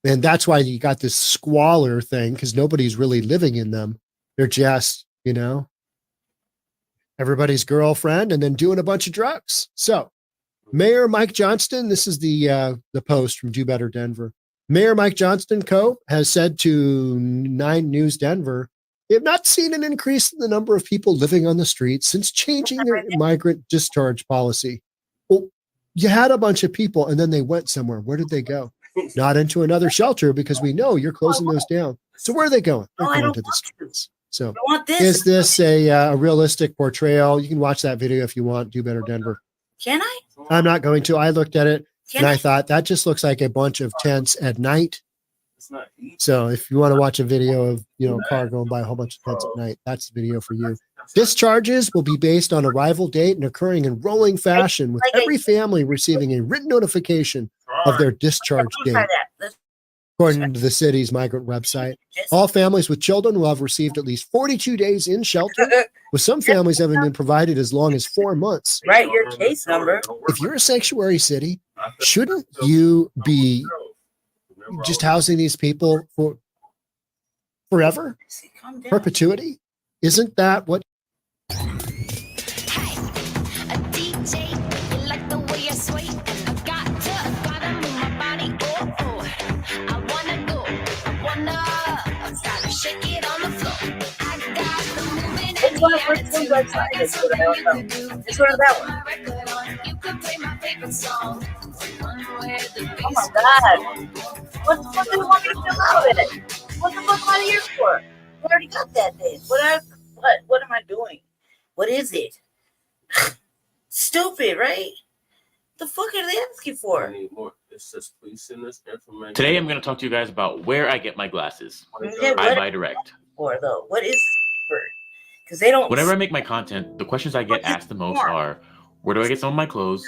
And that's why you got this squalor thing, because nobody's really living in them. They're just, everybody's girlfriend and then doing a bunch of drugs. So Mayor Mike Johnston, this is the post from Do Better Denver. Mayor Mike Johnston has said to 9 News Denver, they have not seen an increase in the number of people living on the streets since changing their migrant discharge policy. Well, you had a bunch of people and then they went somewhere. Where did they go? Not into another shelter, because we know you're closing those down. So where are they going? They're going to the streets. So is this a realistic portrayal? You can watch that video if you want. Do Better Denver. Can I? I'm not going to. I looked at it and I thought that just looks like a bunch of tents at night. So if you want to watch a video of, a car going by a whole bunch of tents at night, that's the video for you. Discharges will be based on arrival date and occurring in rolling fashion, with every family receiving a written notification of their discharge date. According to the city's migrant website, all families with children will have received at least 42 days in shelter, with some families having been provided as long as 4 months. Write your case number. If you're a sanctuary city, shouldn't you be just housing these people for forever? Perpetuity? Isn't that what? It's one of website. It's one of that one. Oh my God. What the fuck do you want me to fill out with it? What the fuck am I here for? We already got that then. What am I doing? What is it? Stupid, right? The fuck are they asking for? I need more. It says, please send us information. Today, I'm going to talk to you guys about where I get my glasses. I buy direct. For though, what is this for? Because they don't. Whenever I make my content, the questions I get asked the most are, where do I get some of my clothes?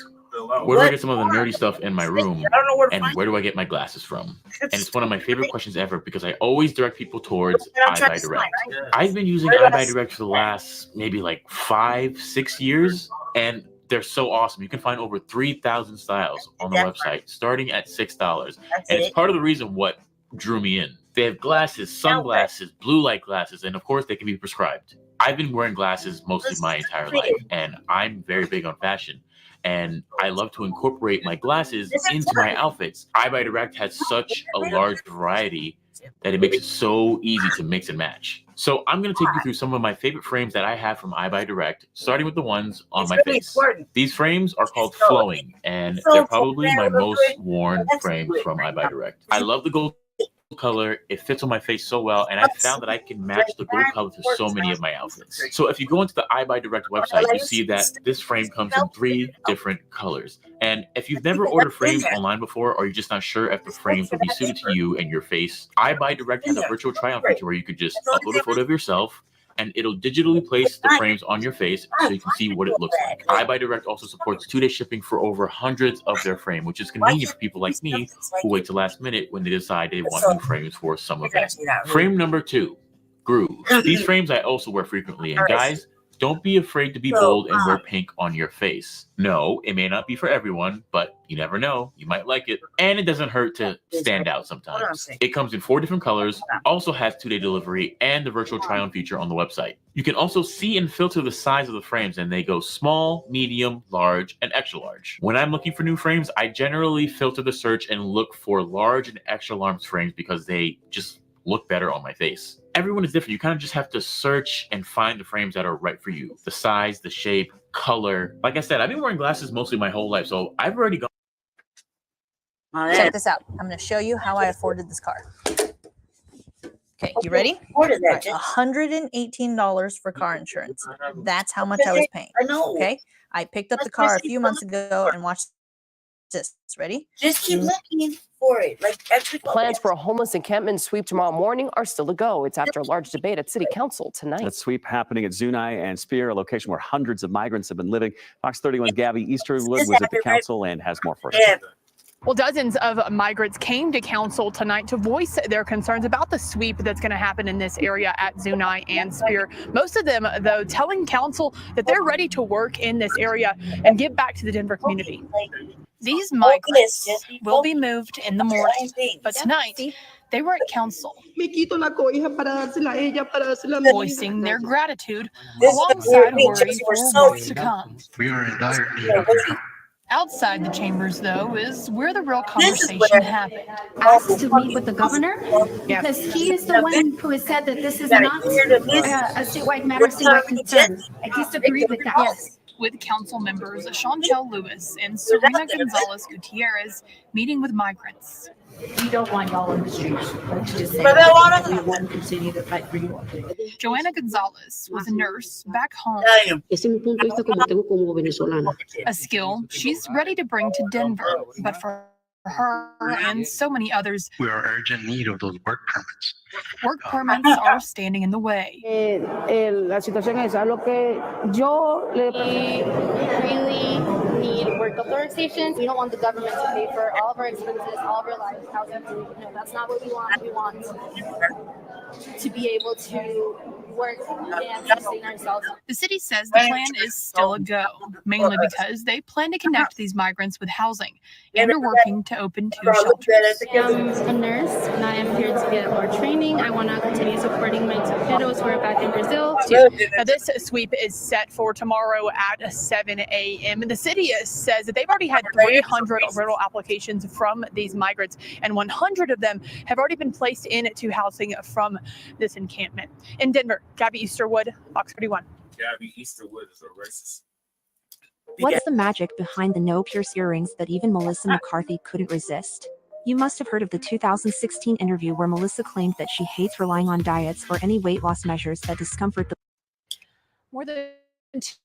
Where do I get some of the nerdy stuff in my room? And where do I get my glasses from? And it's one of my favorite questions ever because I always direct people towards iBuyDirect. I've been using iBuyDirect for the last maybe like 5-6 years, and they're so awesome. You can find over 3,000 styles on the website, starting at $6. And it's part of the reason what drew me in. They have glasses, sunglasses, blue light glasses, and of course they can be prescribed. I've been wearing glasses mostly my entire life, and I'm very big on fashion. And I love to incorporate my glasses into my outfits. iBuyDirect has such a large variety that it makes it so easy to mix and match. So I'm going to take you through some of my favorite frames that I have from iBuyDirect, starting with the ones on my face. These frames are called flowing, and they're probably my most worn frames from iBuyDirect. I love the gold color. It fits on my face so well, and I found that I can match the gold color to so many of my outfits. So if you go into the iBuyDirect website, you see that this frame comes in 3 different colors. And if you've never ordered frames online before, or you're just not sure if the frames will be suited to you and your face, iBuyDirect has a virtual try-on feature where you could just upload a photo of yourself, and it'll digitally place the frames on your face so you can see what it looks like. iBuyDirect also supports 2-day shipping for over hundreds of their frame, which is convenient for people like me who wait till last minute when they decide they want new frames for some event. Frame number 2, Groove. These frames I also wear frequently, and guys, don't be afraid to be bold and wear pink on your face. No, it may not be for everyone, but you never know. You might like it. And it doesn't hurt to stand out sometimes. It comes in 4 different colors, also has 2-day delivery, and the virtual try-on feature on the website. You can also see and filter the size of the frames, and they go small, medium, large, and extra large. When I'm looking for new frames, I generally filter the search and look for large and extra large frames because they just look better on my face. Everyone is different. You kind of just have to search and find the frames that are right for you. The size, the shape, color. Like I said, I've been wearing glasses mostly my whole life, so I've already gone. Check this out. I'm going to show you how I afforded this car. Okay, you ready? $118 for car insurance. That's how much I was paying. I know. Okay, I picked up the car a few months ago and watched this. Ready? Just keep looking for it. Like plans for a homeless encampment sweep tomorrow morning are still a go. It's after a large debate at City Council tonight. That sweep happening at Zunai and Spear, a location where hundreds of migrants have been living. Fox 31's Gabby Easterwood was at the council and has more for us. Well, dozens of migrants came to council tonight to voice their concerns about the sweep that's going to happen in this area at Zunai and Spear. Most of them, though, telling council that they're ready to work in this area and give back to the Denver community. These migrants will be moved in the morning, but tonight they were at council, voicing their gratitude alongside worry for what's to come. We are in dire need of your help. Outside the chambers, though, is where the real conversation happened. Asked to meet with the governor because he is the one who has said that this is not a statewide matter, statewide concern. I disagree with that. Yes, with council members Chantel Lewis and Serena Gonzalez Gutierrez meeting with migrants. We don't want y'all in the streets. Let's just say we want to continue to fight for you. Joanna Gonzalez was a nurse back home. A skill she's ready to bring to Denver, but for her and so many others, we are in urgent need of those work permits. Work permits are standing in the way. La situación es a lo que yo le really need work storage stations. We don't want the government to pay for all of our expenses, all of our lives, housing, food. No, that's not what we want. We want to be able to work and sustain ourselves. The city says the plan is still a go, mainly because they plan to connect these migrants with housing and are working to open 2 shelters. I'm a nurse and I am here to get more training. I want to continue supporting my 2 kiddos who are back in Brazil. Now, this sweep is set for tomorrow at 7 a.m. The city says that they've already had 300 rental applications from these migrants, and 100 of them have already been placed into housing from this encampment. In Denver, Gabby Easterwood, Fox 31. Gabby Easterwood is a racist. What's the magic behind the no-pierce earrings that even Melissa McCarthy couldn't resist? You must have heard of the 2016 interview where Melissa claimed that she hates relying on diets or any weight loss measures that discomfort the... More than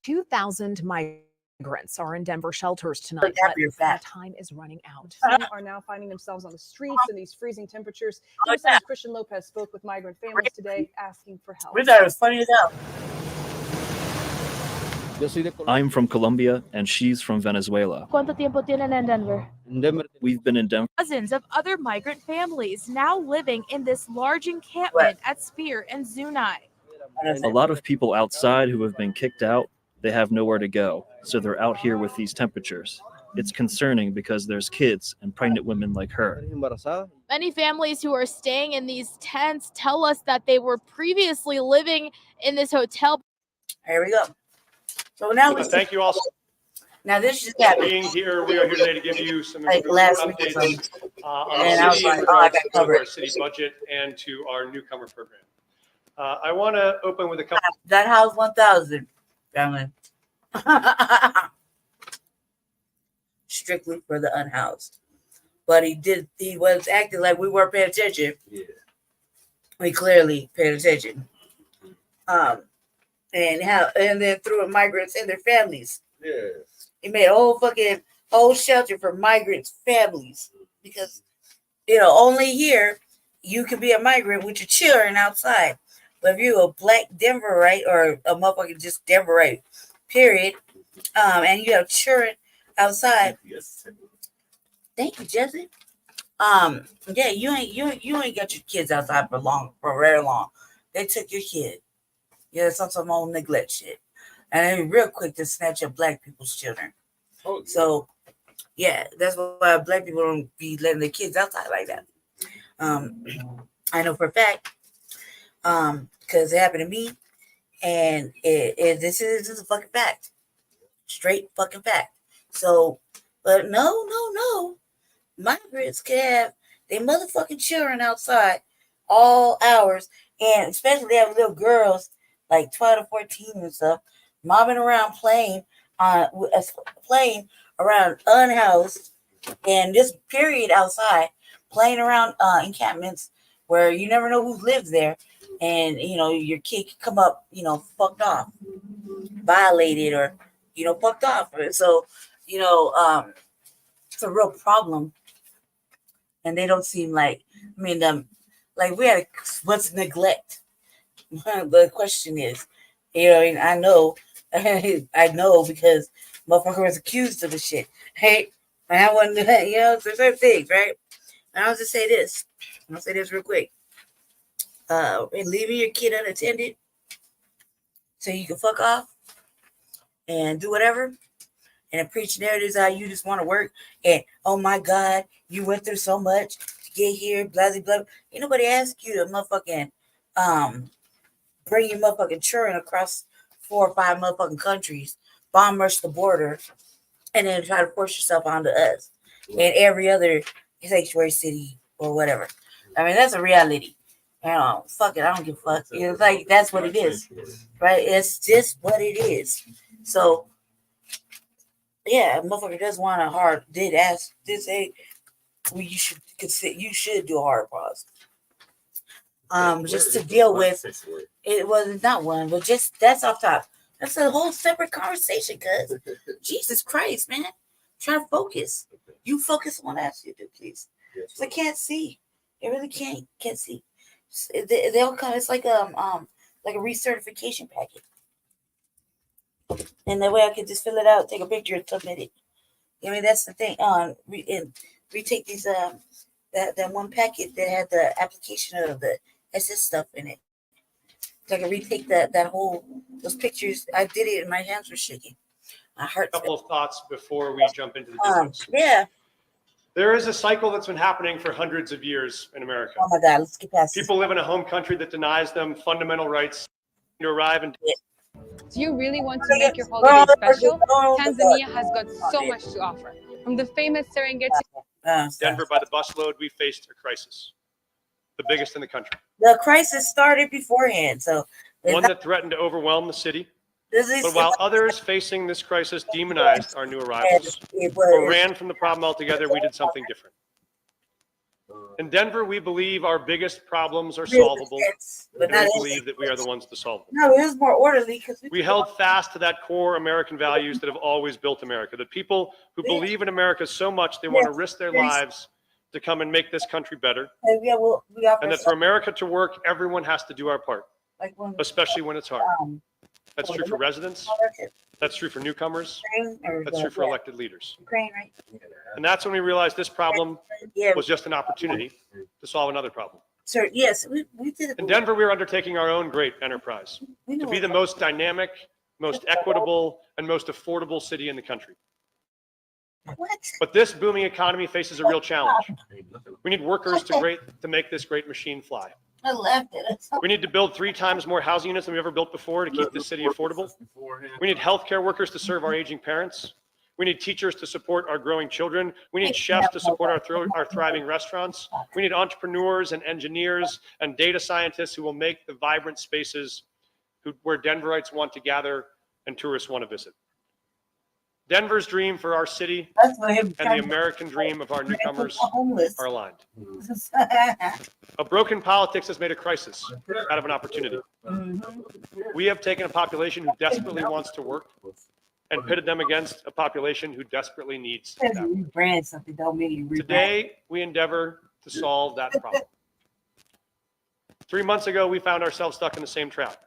2,000 migrants are in Denver shelters tonight, but time is running out. Some are now finding themselves on the streets in these freezing temperatures. Representative Christian Lopez spoke with migrant families today asking for help. We thought it was funny as hell. I'm from Colombia and she's from Venezuela. ¿Cuánto tiempo tienen en Denver? We've been in Denver. Dozens of other migrant families now living in this large encampment at Spear and Zunai. A lot of people outside who have been kicked out, they have nowhere to go, so they're out here with these temperatures. It's concerning because there's kids and pregnant women like her. Many families who are staying in these tents tell us that they were previously living in this hotel. Here we go. So now thank you all. Now this just happened. Being here, we are here today to give you some last week updates on and the I was city like, in oh, I regards got to covered. our city budget and to our newcomer program. I want to open with a couple. That house 1,000, family. Strictly for the unhoused. But he was acting like we weren't paying attention. Yeah. We clearly paid attention. And then threw in migrants and their families. Yeah. He made a whole shelter for migrants' families. Because, only here you can be a migrant with your children outside. But if you're a black Denverite or a motherfucker just Denverite, period, and you have children outside. Thank you, Jesse. Yeah, you ain't got your kids outside for very long. They took your kid. Yeah, some old neglect shit. And they're real quick to snatch up black people's children. Oh, yeah. So yeah, that's why black people don't be letting their kids outside like that. I know for a fact. Because it happened to me, and this is a fucking fact, straight fucking fact. So, but no, migrants can have their motherfucking children outside all hours, and especially they have little girls like 12 to 14 and stuff, mobbing around playing around unhoused, and this period outside playing around encampments where you never know who lives there. And, your kid could come up, fucked off, violated or, fucked off. So, it's a real problem. And they don't seem like, like we had what's neglect? The question is, I know because motherfucker was accused of the shit. Hey, I wasn't, there's certain things, right? And I'll just say this. I'll say this real quick. Leaving your kid unattended so you can fuck off and do whatever and preach narratives how you just want to work and oh my god, you went through so much to get here, blah blah blah. Ain't nobody ask you to motherfucking bring your motherfucking children across 4 or 5 motherfucking countries, bomb rush the border, and then try to force yourself onto us and every other sanctuary city or whatever. That's a reality. Fuck it, I don't give a fuck. It's like that's what it is, right? It's just what it is. So, yeah, motherfucker does want did say, well, you should do a hard pause. Just to deal with it was not one, but just that's off top. That's a whole separate conversation, cuz Jesus Christ, man. Try to focus. You focus on what I ask you to do, please. Because I can't see. I really can't see. They'll come. It's like a recertification packet, and that way I can just fill it out, take a picture, and submit it. I mean, that's the thing. Retake these that one packet that had the application of the SS stuff in it. So I can retake that whole those pictures. I did it and my hands were shaking. My heart. A couple of thoughts before we jump into the details. Yeah. There is a cycle that's been happening for hundreds of years in America. Oh my God, let's get past People live in a home country that denies them fundamental rights to arrive and. Do you really want to make your holiday special? Tanzania has got so much to offer. From the famous Serengeti. Denver by the busload, we faced a crisis, the biggest in the country. The crisis started beforehand, so one that threatened to overwhelm the city. But while others facing this crisis demonized our new arrivals or ran from the problem altogether, we did something different. In Denver, we believe our biggest problems are solvable, and we believe that we are the ones to solve them. No, it was more orderly because we held fast to that core American values that have always built America. The people who believe in America so much they want to risk their lives to come and make this country better. And that for America to work, everyone has to do our part, especially when it's hard. That's true for residents. That's true for newcomers. That's true for elected leaders. And that's when we realized this problem was just an opportunity to solve another problem. Sir, yes, we did it. In Denver, we are undertaking our own great enterprise to be the most dynamic, most equitable, and most affordable city in the country. But this booming economy faces a real challenge. We need workers to make this great machine fly. I left it. We need to build 3 times more housing units than we ever built before to keep this city affordable. We need healthcare workers to serve our aging parents. We need teachers to support our growing children. We need chefs to support our thriving restaurants. We need entrepreneurs and engineers and data scientists who will make the vibrant spaces where Denverites want to gather and tourists want to visit. Denver's dream for our city and the American dream of our newcomers are aligned. A broken politics has made a crisis out of an opportunity. We have taken a population who desperately wants to work and pitted them against a population who desperately needs that. Today, we endeavor to solve that problem. 3 months ago, we found ourselves stuck in the same trap.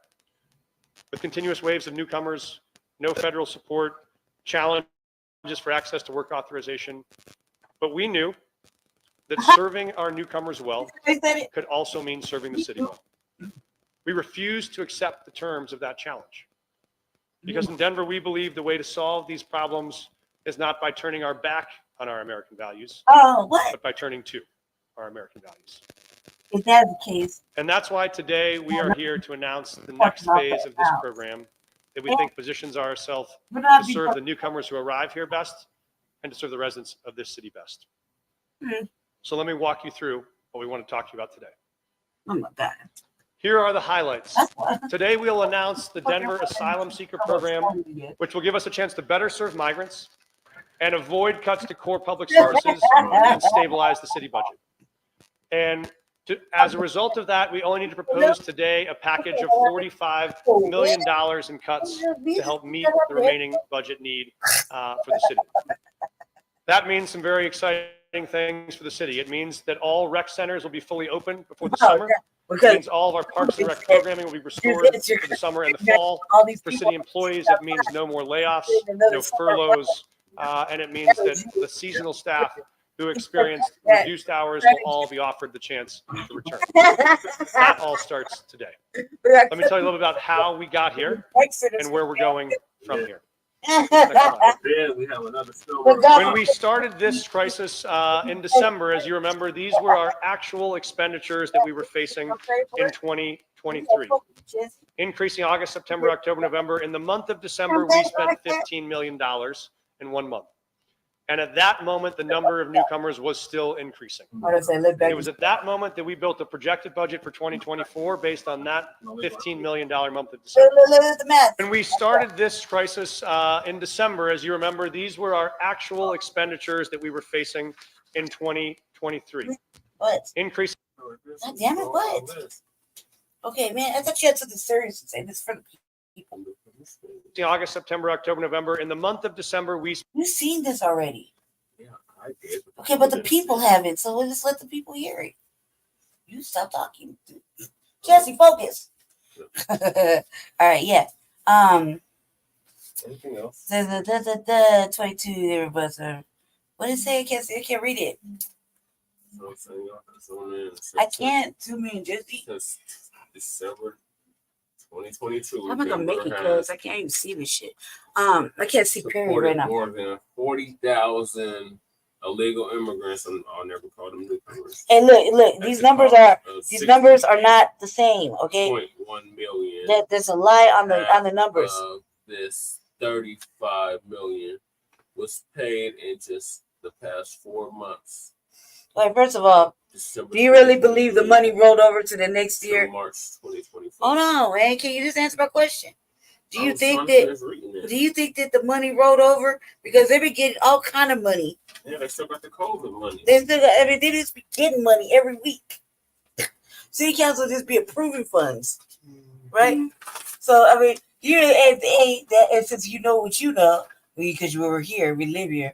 With continuous waves of newcomers, no federal support, challenges for access to work authorization. But we knew that serving our newcomers well could also mean serving the city well. We refused to accept the terms of that challenge. Because in Denver, we believe the way to solve these problems is not by turning our back on our American values, but by turning to our American values. Is that the case? And that's why today we are here to announce the next phase of this program that we think positions ourselves to serve the newcomers who arrive here best and to serve the residents of this city best. So let me walk you through what we want to talk to you about today. Oh my God. Here are the highlights. Today we'll announce the Denver Asylum Seeker Program, which will give us a chance to better serve migrants and avoid cuts to core public services and stabilize the city budget. And as a result of that, we only need to propose today a package of $45 million in cuts to help meet the remaining budget need for the city. That means some very exciting things for the city. It means that all rec centers will be fully open before the summer. It means all of our Parks and Rec programming will be restored for the summer and the fall. For city employees, it means no more layoffs, no furloughs, and it means that the seasonal staff who experienced reduced hours will all be offered the chance to return. That all starts today. Let me tell you a little bit about how we got here and where we're going from here. When we started this crisis in December, as you remember, these were our actual expenditures that we were facing in 2023. Increasing August, September, October, November. In the month of December, we spent $15 million in 1 month. And at that moment, the number of newcomers was still increasing. It was at that moment that we built a projected budget for 2024 based on that $15 million month of December. When we started this crisis in December, as you remember, these were our actual expenditures that we were facing in 2023. What? Increasing. God damn it, what? Okay, man, I thought you had something serious to say. This for the people. August, September, October, November. In the month of December, you've seen this already. Yeah, I did. Okay, but the people haven't, so we'll just let the people hear it. You stop talking. Jesse, focus. All right, yeah. Anything else? The 22 there was What did it say? I can't see. I can't read it. So I'm saying y'all can zoom in. I can't zoom in. Just Since December 2022. how am I gonna make it? Denver Cause has I can't even see this shit. I can't see period right now. more than 40,000 illegal immigrants, and I'll never call them newcomers. And look, these numbers are not the same. Okay, 6.1 million. There's a lie on the numbers. This 35 million was paid in just the past 4 months. Well, first of all, December do you really believe the money rolled over to the next year? March 2024. Hold on, man. Can you just answer my question? Do you think that the money rolled over because they be getting all kind of money? Yeah, they still got the COVID money. They still got, they just be getting money every week. City council just be approving funds, right? So I mean, and since you know what you know, because you were here, we live here,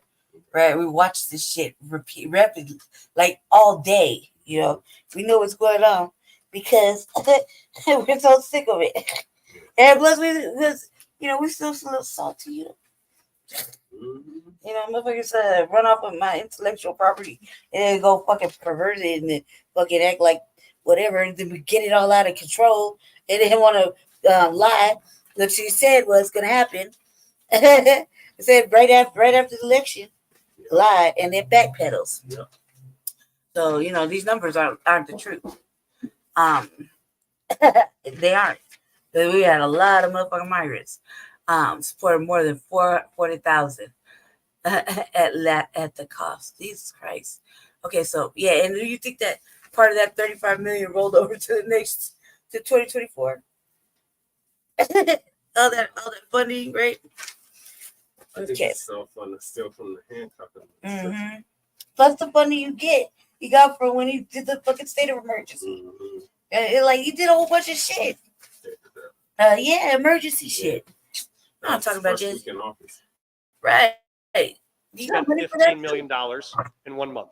right? We watch this shit rapidly, like all day. You know, we know what's going on because we're so sick of it. And plus, we still a little salty, you know. You know, motherfuckers run off of my intellectual property and then go fucking pervert it and then fucking act like whatever, and then we get it all out of control and then want to lie. What she said was going to happen. It said right after the election, lied and then backpedals. Yeah. So these numbers aren't the truth. They aren't. We had a lot of motherfucking migrants supported more than 40,000 at the cost. Jesus Christ. Okay, so yeah, and do you think that part of that 35 million rolled over to 2024? all that funding, right? Okay. Still from the handcuffing. Mm-hmm. Plus the funding you got from when you did the fucking state of emergency. You did a whole bunch of shit. Emergency shit. I'm talking about this. Right. You spent $15 million in 1 month.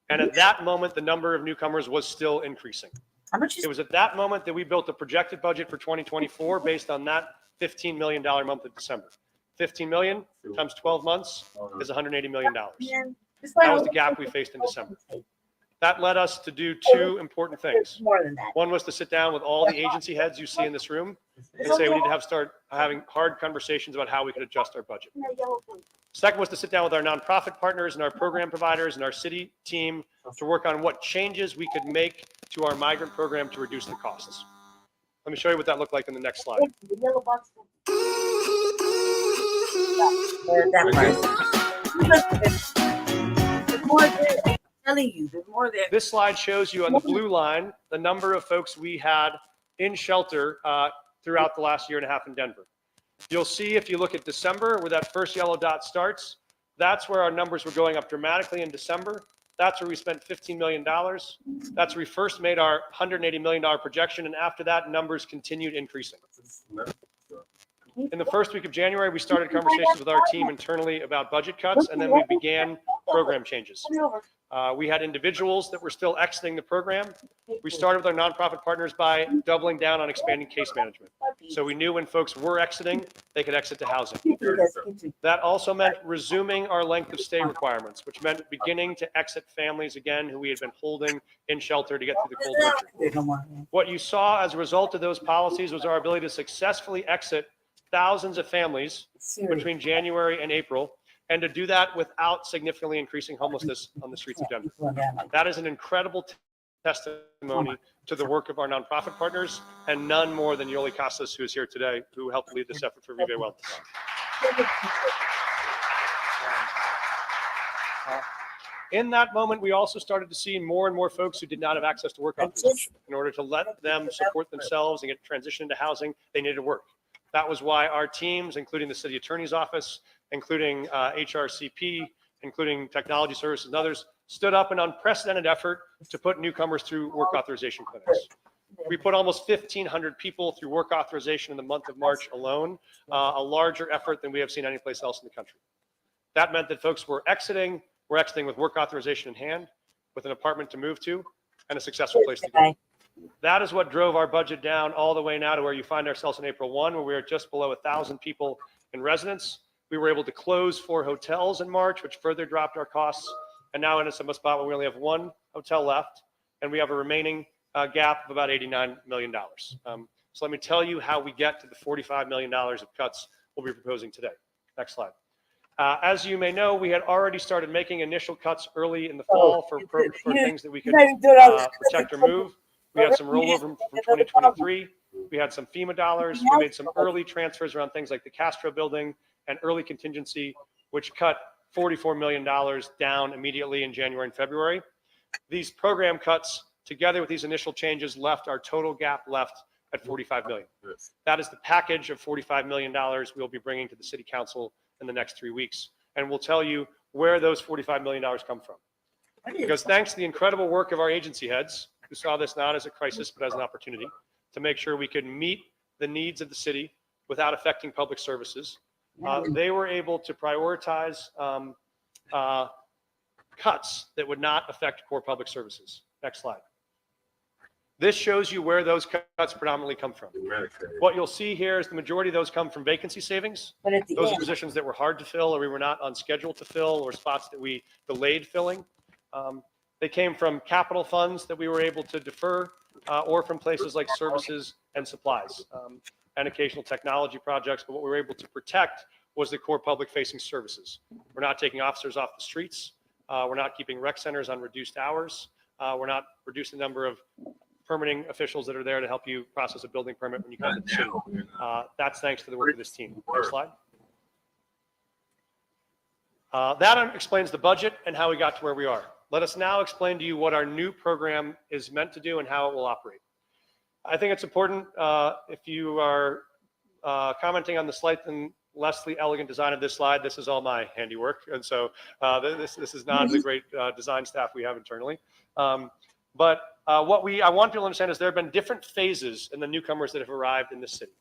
And at that moment, the number of newcomers was still increasing. It was at that moment that we built the projected budget for 2024 based on that $15 million month of December. 15 million times 12 months is $180 million. That was the gap we faced in December. That led us to do two important things. One was to sit down with all the agency heads you see in this room and say we need to start having hard conversations about how we could adjust our budget. Second was to sit down with our nonprofit partners and our program providers and our city team to work on what changes we could make to our migrant program to reduce the costs. Let me show you what that looked like in the next slide. This slide shows you on the blue line the number of folks we had in shelter throughout the last year and a half in Denver. You'll see if you look at December where that first yellow dot starts, that's where our numbers were going up dramatically in December. That's where we spent $15 million. That's where we first made our $180 million projection, and after that, numbers continued increasing. In the first week of January, we started conversations with our team internally about budget cuts, and then we began program changes. We had individuals that were still exiting the program. We started with our nonprofit partners by doubling down on expanding case management. So we knew when folks were exiting, they could exit to housing. That also meant resuming our length of stay requirements, which meant beginning to exit families again who we had been holding in shelter to get through the cold winter. What you saw as a result of those policies was our ability to successfully exit thousands of families between January and April, and to do that without significantly increasing homelessness on the streets of Denver. That is an incredible testimony to the work of our nonprofit partners, and none more than Yoli Casas, who is here today, who helped lead this effort for Vive Wealth. In that moment, we also started to see more and more folks who did not have access to work authorization. In order to let them support themselves and get transitioned into housing, they needed to work. That was why our teams, including the city attorney's office, including HRCP, including technology services and others, stood up an unprecedented effort to put newcomers through work authorization clinics. We put almost 1,500 people through work authorization in the month of March alone, a larger effort than we have seen anyplace else in the country. That meant that folks were exiting with work authorization in hand, with an apartment to move to, and a successful place to go. That is what drove our budget down all the way now to where you find ourselves in April 1, where we are just below 1,000 people in residence. We were able to close 4 hotels in March, which further dropped our costs. And now in a similar spot where we only have 1 hotel left, and we have a remaining gap of about $89 million. So let me tell you how we get to the $45 million of cuts we'll be proposing today. Next slide. As you may know, we had already started making initial cuts early in the fall for things that we could protect or move. We had some rollover from 2023. We had some FEMA dollars. We made some early transfers around things like the Castro building and early contingency, which cut $44 million down immediately in January and February. These program cuts, together with these initial changes, left our total gap left at $45 million. That is the package of $45 million we'll be bringing to the City Council in the next 3 weeks. And we'll tell you where those $45 million come from. Because thanks to the incredible work of our agency heads, who saw this not as a crisis, but as an opportunity to make sure we could meet the needs of the city without affecting public services, they were able to prioritize cuts that would not affect core public services. Next slide. This shows you where those cuts predominantly come from. What you'll see here is the majority of those come from vacancy savings. Those are positions that were hard to fill, or we were not on schedule to fill, or spots that we delayed filling. They came from capital funds that we were able to defer, or from places like services and supplies, and occasional technology projects. But what we were able to protect was the core public-facing services. We're not taking officers off the streets. We're not keeping rec centers on reduced hours. We're not reducing the number of permitting officials that are there to help you process a building permit when you come to the city. That's thanks to the work of this team. Next slide. That explains the budget and how we got to where we are. Let us now explain to you what our new program is meant to do and how it will operate. I think it's important, if you are commenting on the slight and lessly elegant design of this slide, this is all my handiwork. And so this is not the great design staff we have internally. But what I want people to understand is there have been different phases in the newcomers that have arrived in this city.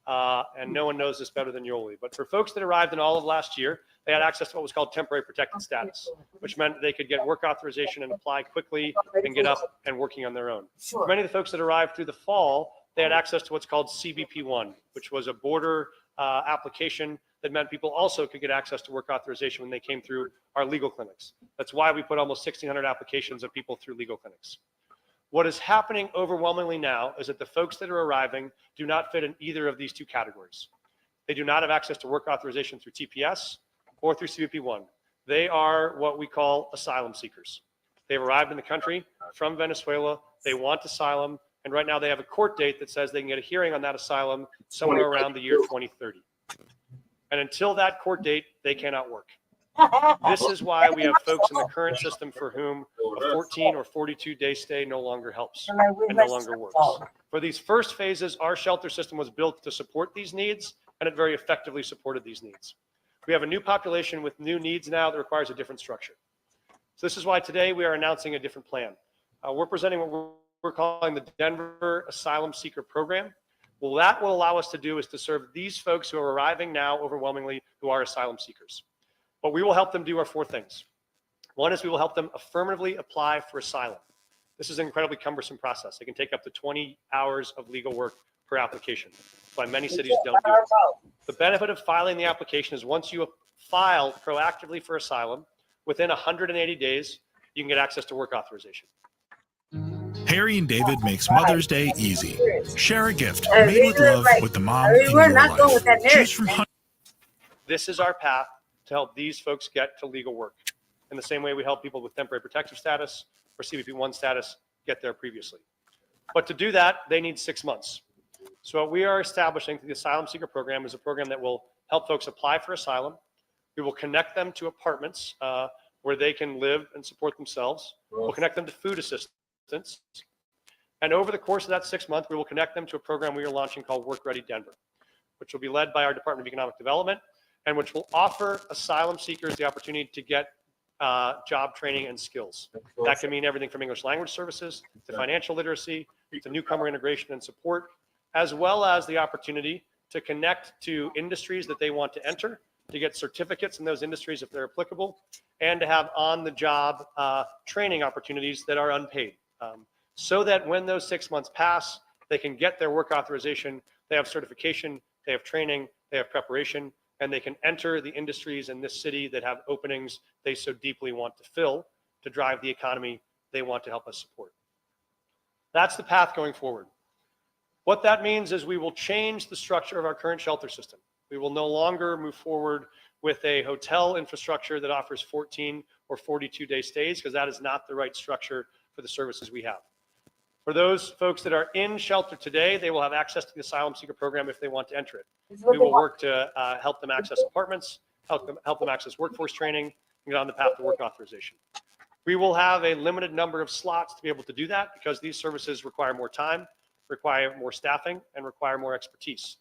And no one knows this better than Yoli. But for folks that arrived in all of last year, they had access to what was called temporary protected status, which meant they could get work authorization and apply quickly and get up and working on their own. For many of the folks that arrived through the fall, they had access to what's called CBP1, which was a border application that meant people also could get access to work authorization when they came through our legal clinics. That's why we put almost 1,600 applications of people through legal clinics. What is happening overwhelmingly now is that the folks that are arriving do not fit in either of these two categories. They do not have access to work authorization through TPS or through CBP1. They are what we call asylum seekers. They've arrived in the country from Venezuela. They want asylum. And right now they have a court date that says they can get a hearing on that asylum somewhere around the year 2030. And until that court date, they cannot work. This is why we have folks in the current system for whom a 14 or 42-day stay no longer helps and no longer works. For these first phases, our shelter system was built to support these needs, and it very effectively supported these needs. We have a new population with new needs now that requires a different structure. So this is why today we are announcing a different plan. We're presenting what we're calling the Denver Asylum Seeker Program. Well, that will allow us to do is to serve these folks who are arriving now overwhelmingly who are asylum seekers. But we will help them do our 4 things. One is we will help them affirmatively apply for asylum. This is an incredibly cumbersome process. It can take up to 20 hours of legal work per application. That's why many cities don't do it. The benefit of filing the application is once you file proactively for asylum, within 180 days, you can get access to work authorization. Harry and David makes Mother's Day easy. Share a gift made with love with the mom in your life. Choose from This is our path to help these folks get to legal work in the same way we help people with temporary protective status or CBP1 status get there previously. But to do that, they need 6 months. So what we are establishing through the Asylum Seeker Program is a program that will help folks apply for asylum. We will connect them to apartments where they can live and support themselves. We'll connect them to food assistance. And over the course of that 6 months, we will connect them to a program we are launching called Work Ready Denver, which will be led by our Department of Economic Development and which will offer asylum seekers the opportunity to get job training and skills. That can mean everything from English language services to financial literacy to newcomer integration and support, as well as the opportunity to connect to industries that they want to enter, to get certificates in those industries if they're applicable, and to have on-the-job training opportunities that are unpaid. So that when those 6 months pass, they can get their work authorization, they have certification, they have training, they have preparation, and they can enter the industries in this city that have openings they so deeply want to fill to drive the economy they want to help us support. That's the path going forward. What that means is we will change the structure of our current shelter system. We will no longer move forward with a hotel infrastructure that offers 14 or 42-day stays, because that is not the right structure for the services we have. For those folks that are in shelter today, they will have access to the asylum seeker program if they want to enter it. We will work to help them access apartments, help them access workforce training, and get on the path to work authorization. We will have a limited number of slots to be able to do that, because these services require more time, require more staffing, and require more expertise.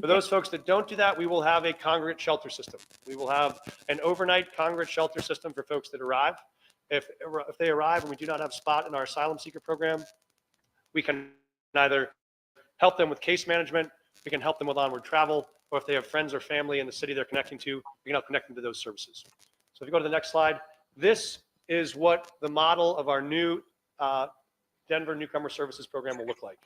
For those folks that don't do that, we will have a congregate shelter system. We will have an overnight congregate shelter system for folks that arrive. If they arrive and we do not have a spot in our asylum seeker program, we can either help them with case management, we can help them with onward travel, or if they have friends or family in the city they're connecting to, we can help connect them to those services. So if you go to the next slide, this is what the model of our new Denver Newcomer Services Program will look like.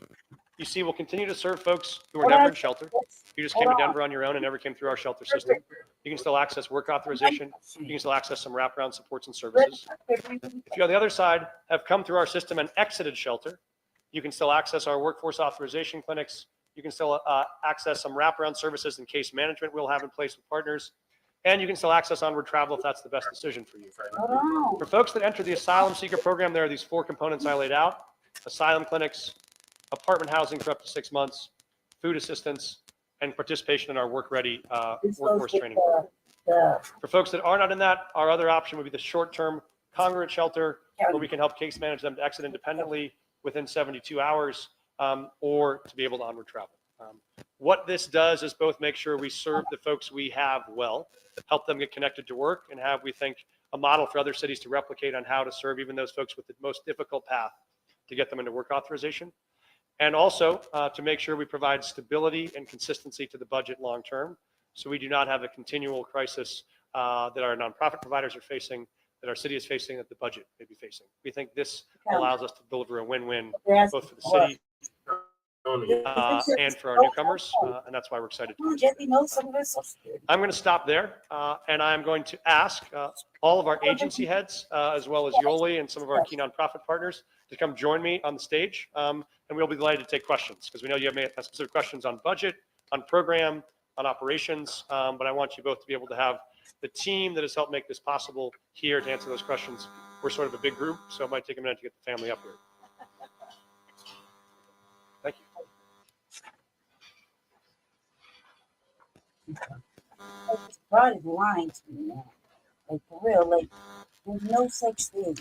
You see, we'll continue to serve folks who are never in shelter. You just came to Denver on your own and never came through our shelter system. You can still access work authorization. You can still access some wraparound supports and services. If you on the other side have come through our system and exited shelter, you can still access our workforce authorization clinics. You can still access some wraparound services and case management we'll have in place with partners. And you can still access onward travel if that's the best decision for you. For folks that enter the asylum seeker program, there are these 4 components I laid out: asylum clinics, apartment housing for up to 6 months, food assistance, and participation in our work-ready workforce training program. For folks that are not in that, our other option would be the short-term congregate shelter, where we can help case manage them to exit independently within 72 hours, or to be able to onward travel. What this does is both make sure we serve the folks we have well, help them get connected to work, and have, we think, a model for other cities to replicate on how to serve even those folks with the most difficult path to get them into work authorization. And also to make sure we provide stability and consistency to the budget long term, so we do not have a continual crisis that our nonprofit providers are facing, that our city is facing, that the budget may be facing. We think this allows us to deliver a win-win both for the city and for our newcomers, and that's why we're excited. I'm going to stop there, and I'm going to ask all of our agency heads, as well as Yoli and some of our key nonprofit partners, to come join me on the stage, and we'll be delighted to take questions, because we know you have specific questions on budget, on program, on operations, but I want you both to be able to have the team that has helped make this possible here to answer those questions. We're sort of a big group, so it might take a minute to get the family up here. Thank you. Started lying to me now. Like, for real, like, there's no such thing.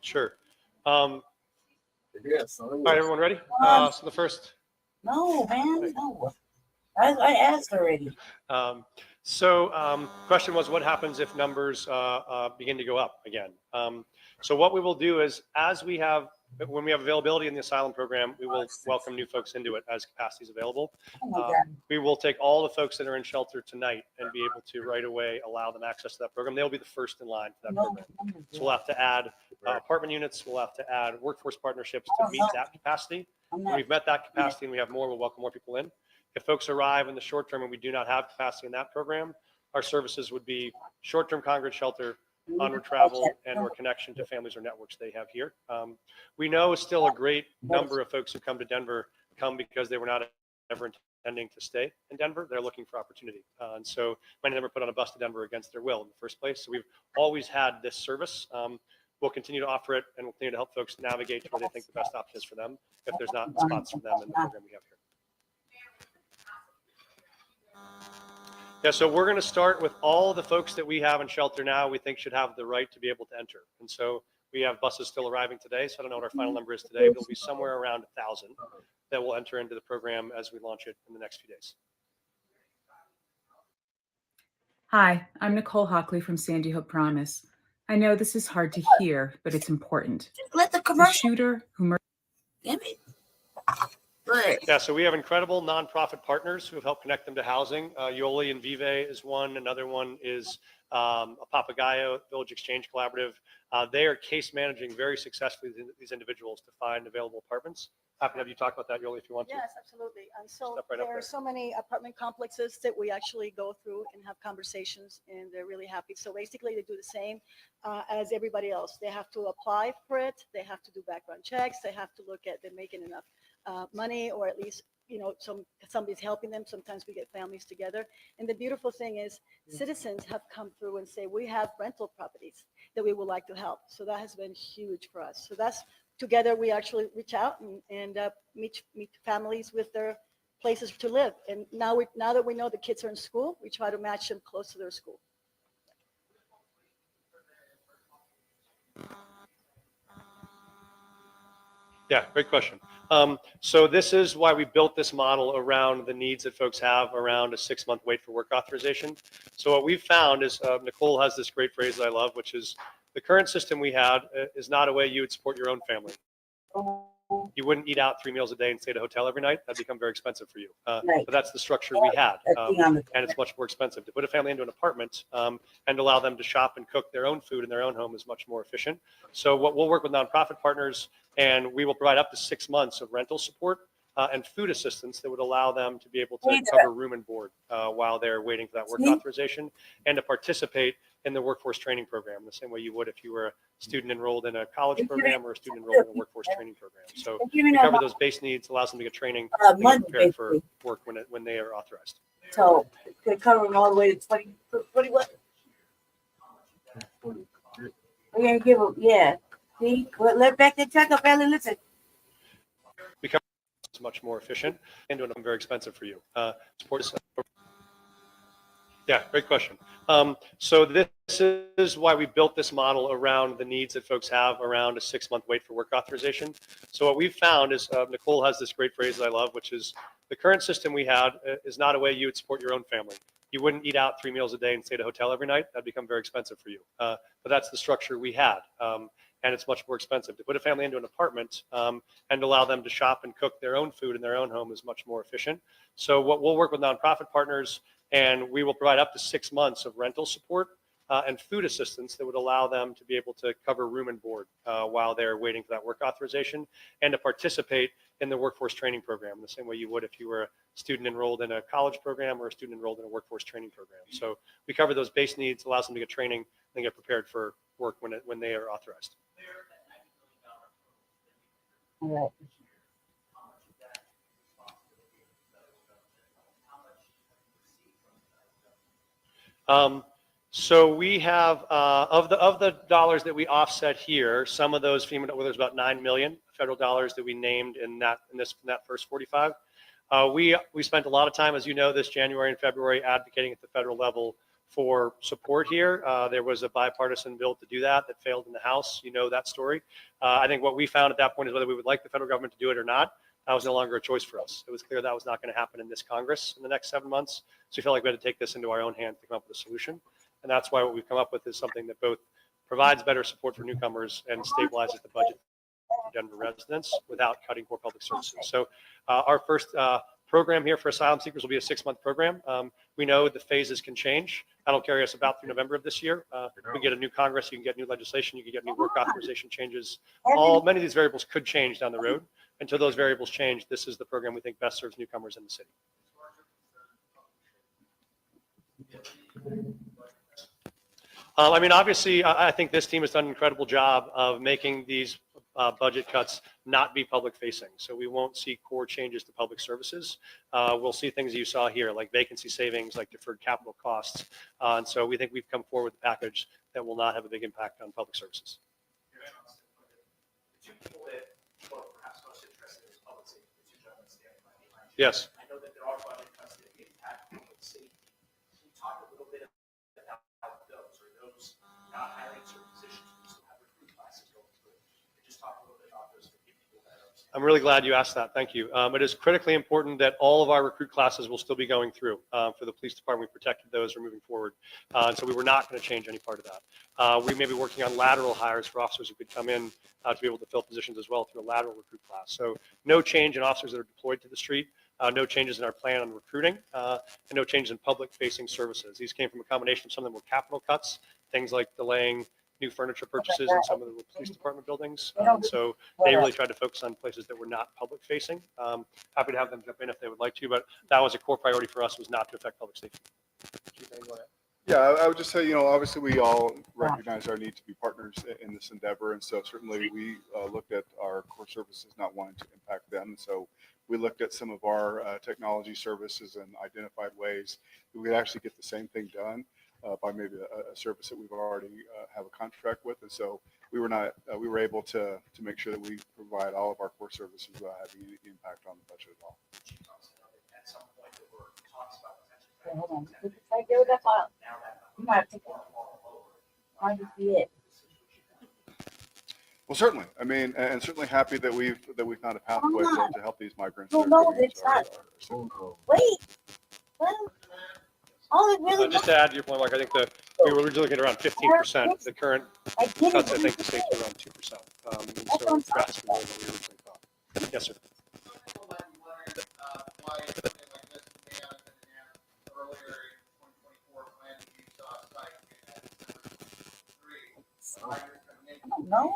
Sure. All right, everyone ready? So the first. No, man, no. I asked already. Question was, what happens if numbers begin to go up again? So what we will do is, when we have availability in the asylum program, we will welcome new folks into it as capacity is available. We will take all the folks that are in shelter tonight and be able to right away allow them access to that program. They'll be the first in line for that program. So we'll have to add apartment units. We'll have to add workforce partnerships to meet that capacity. When we've met that capacity and we have more, we'll welcome more people in. If folks arrive in the short term and we do not have capacity in that program, our services would be short-term congregate shelter, onward travel, and or connection to families or networks they have here. We know still a great number of folks who come to Denver come because they were not ever intending to stay in Denver. They're looking for opportunity. And so many of them were put on a bus to Denver against their will in the first place. So we've always had this service. We'll continue to offer it, and we'll continue to help folks navigate to where they think the best option is for them if there's not spots for them in the program we have here. Yeah, so we're going to start with all the folks that we have in shelter now we think should have the right to be able to enter. And so we have buses still arriving today, so I don't know what our final number is today, but it'll be somewhere around 1,000 that will enter into the program as we launch it in the next few days. Hi, I'm Nicole Hockley from Sandy Hook Promise. I know this is hard to hear, but it's important. Let the commercial. The shooter who murdered. Yeah, so we have incredible nonprofit partners who have helped connect them to housing. Yoli and Vive is one. Another one is a Papagayo Village Exchange Collaborative. They are case managing very successfully these individuals to find available apartments. Happy to have you talk about that, Yoli, if you want to. Yes, absolutely. And so Step right up there are there. so many apartment complexes that we actually go through and have conversations, and they're really happy. So basically, they do the same as everybody else. They have to apply for it. They have to do background checks. They have to look at they're making enough money, or at least somebody's helping them. Sometimes we get families together. And the beautiful thing is, citizens have come through and say we have rental properties that we would like to help. So that has been huge for us. So that's together we actually reach out and meet families with their places to live. And now that we know the kids are in school, we try to match them close to their school. Yeah, great question. So this is why we built this model around the needs that folks have around a 6-month wait for work authorization. So what we've found is, Nicole has this great phrase that I love, which is, the current system we had is not a way you would support your own family. You wouldn't eat out 3 meals a day and stay at a hotel every night. That'd become very expensive for you. But that's the structure we had. And it's much more expensive. To put a family into an apartment and allow them to shop and cook their own food in their own home is much more efficient. So what we'll work with nonprofit partners, and we will provide up to 6 months of rental support and food assistance that would allow them to be able to cover room and board while they're waiting for that work authorization, and to participate in the workforce training program the same way you would if you were a student enrolled in a college program or a student enrolled in a workforce training program. So we cover those base needs, allows them to get training, and get prepared for work when they are authorized. So they cover them all the way to 20 what? We're gonna give them, yeah. See, well, let back the check up, Ellie. Listen. Become much more efficient and doing them very expensive for you. Support is. Yeah, great question. So this is why we built this model around the needs that folks have around a 6-month wait for work authorization. So what we've found is, Nicole has this great phrase that I love, which is, the current system we had is not a way you would support your own family. You wouldn't eat out 3 meals a day and stay at a hotel every night. That'd become very expensive for you. But that's the structure we had. And it's much more expensive. To put a family into an apartment and allow them to shop and cook their own food in their own home is much more efficient. So what we'll work with nonprofit partners, and we will provide up to 6 months of rental support and food assistance that would allow them to be able to cover room and board while they're waiting for that work authorization, and to participate in the workforce training program the same way you would if you were a student enrolled in a college program or a student enrolled in a workforce training program. So we cover those base needs, allows them to get training and get prepared for work when they are authorized. All right. So we have of the dollars that we offset here, some of those FEMA, well, there's about $9 million federal dollars that we named in that first 45. We spent a lot of time, as you know, this January and February advocating at the federal level for support here. There was a bipartisan bill to do that failed in the House. You know that story. I think what we found at that point is whether we would like the federal government to do it or not, that was no longer a choice for us. It was clear that was not going to happen in this Congress in the next 7 months. So we felt like we had to take this into our own hands to come up with a solution. And that's why what we've come up with is something that both provides better support for newcomers and stabilizes the budget for Denver residents without cutting core public services. So our first program here for asylum seekers will be a 6-month program. We know the phases can change. That'll carry us about through November of this year. We get a new Congress, you can get new legislation, you can get new work authorization changes. Many of these variables could change down the road. Until those variables change, this is the program we think best serves newcomers in the city. I mean, obviously, I think this team has done an incredible job of making these budget cuts not be public facing. So we won't see core changes to public services. We'll see things you saw here, like vacancy savings, like deferred capital costs. And so we think we've come forward with a package that will not have a big impact on public services. Yes. I know that there are budget cuts that impact the city. Can you talk a little bit about those, or those not hiring certain positions, we still have recruit classes going through? And just talk a little bit about those to give people that understanding. I'm really glad you asked that. Thank you. It is critically important that all of our recruit classes will still be going through. For the police department, we protected those. We're moving forward. And so we were not going to change any part of that. We may be working on lateral hires for officers who could come in to be able to fill positions as well through a lateral recruit class. So no change in officers that are deployed to the street. No changes in our plan on recruiting, and no changes in public-facing services. These came from a combination of some of them were capital cuts, things like delaying new furniture purchases in some of the police department buildings. So they really tried to focus on places that were not public facing. Happy to have them jump in if they would like to, but that was a core priority for us, was not to affect public safety. Yeah, I would just say, you know, obviously we all recognize our need to be partners in this endeavor. And so certainly we looked at our core services not wanting to impact them. And so we looked at some of our technology services and identified ways that we could actually get the same thing done by maybe a service that we've already have a contract with. And so we were able to make sure that we provide all of our core services without having any impact on the budget at all. At some point there were talks about potentially. Hold on. Right there with that file. You might have to take that. Why do you see it? Well, certainly. I mean, and certainly happy that we've found a pathway to help these migrants. No, it's not. Wait. Well, all it really Just to add to your point, Mark, I think we were originally looking at around 15%. The current cuts, I think, the state's around 2%. And so it's vastly more than we originally thought. Yes, sir. No.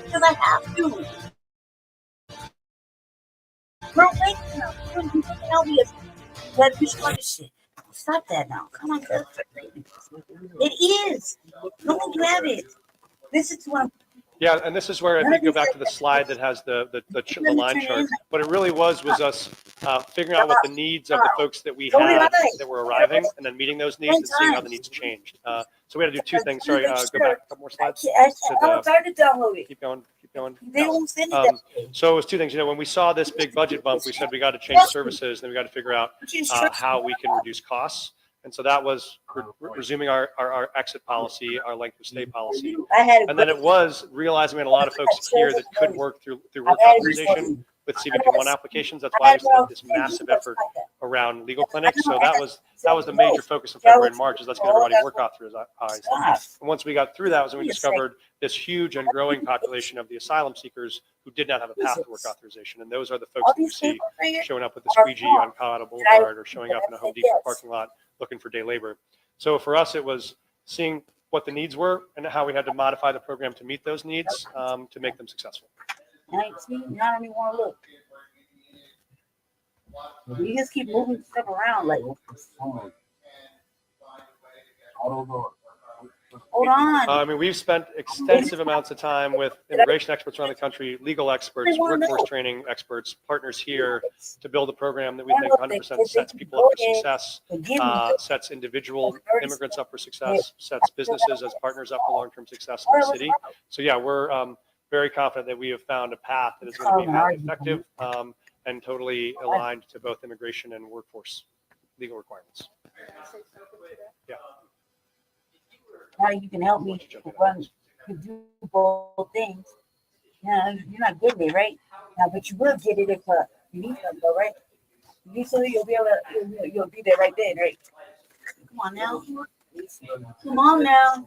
Because I have to. Girl, wait now. You can help me. That fish shit. Stop that now. Come on, girl. It is. No one grab it. This is what I'm. Yeah, and this is where I think go back to the slide that has the line chart. What it really was us figuring out what the needs of the folks that we had that were arriving, and then meeting those needs and seeing how the needs changed. So we had to do two things. Sorry, go back a couple more slides. Keep going. So it was two things. You know, when we saw this big budget bump, we said we got to change services, then we got to figure out how we can reduce costs. And so that was resuming our exit policy, our length of stay policy. And then it was realizing we had a lot of folks here that could work through work authorization with CBP1 applications. That's why there's this massive effort around legal clinics. So that was the major focus in February and March, is let's get everybody work authorized. And once we got through that was when we discovered this huge and growing population of the asylum seekers who did not have a path to work authorization. And those are the folks that you see showing up with the squeegee on Colorado Boulevard or showing up in a Home Depot parking lot looking for day labor. So for us, it was seeing what the needs were and how we had to modify the program to meet those needs to make them successful. I don't even want to look. You just keep moving stuff around like. Hold on. I mean, we've spent extensive amounts of time with immigration experts around the country, legal experts, workforce training experts, partners here to build a program that we think 100% sets people up for success, sets individual immigrants up for success, sets businesses as partners up for long-term success in the city. So yeah, we're very confident that we have found a path that is going to be highly effective and totally aligned to both immigration and workforce legal requirements. Yeah. Now you can help me to do both things. Yeah, you're not getting it right now, but you will get it if you need something, though, right? You need something, you'll be there right then, right? Come on now. Come on now.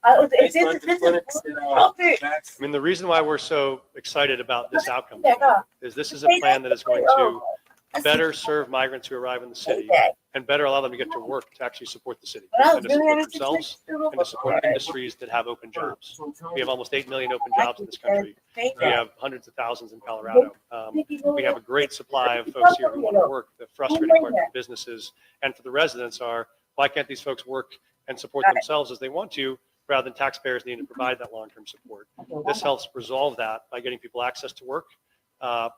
I mean, the reason why we're so excited about this outcome is this is a plan that is going to better serve migrants who arrive in the city and better allow them to get to work to actually support the city and to support themselves and to support industries that have open jobs. We have almost 8 million open jobs in this country. We have hundreds of thousands in Colorado. We have a great supply of folks here who want to work. The frustrating part for businesses and for the residents are, why can't these folks work and support themselves as they want to, rather than taxpayers needing to provide that long-term support? This helps resolve that by getting people access to work,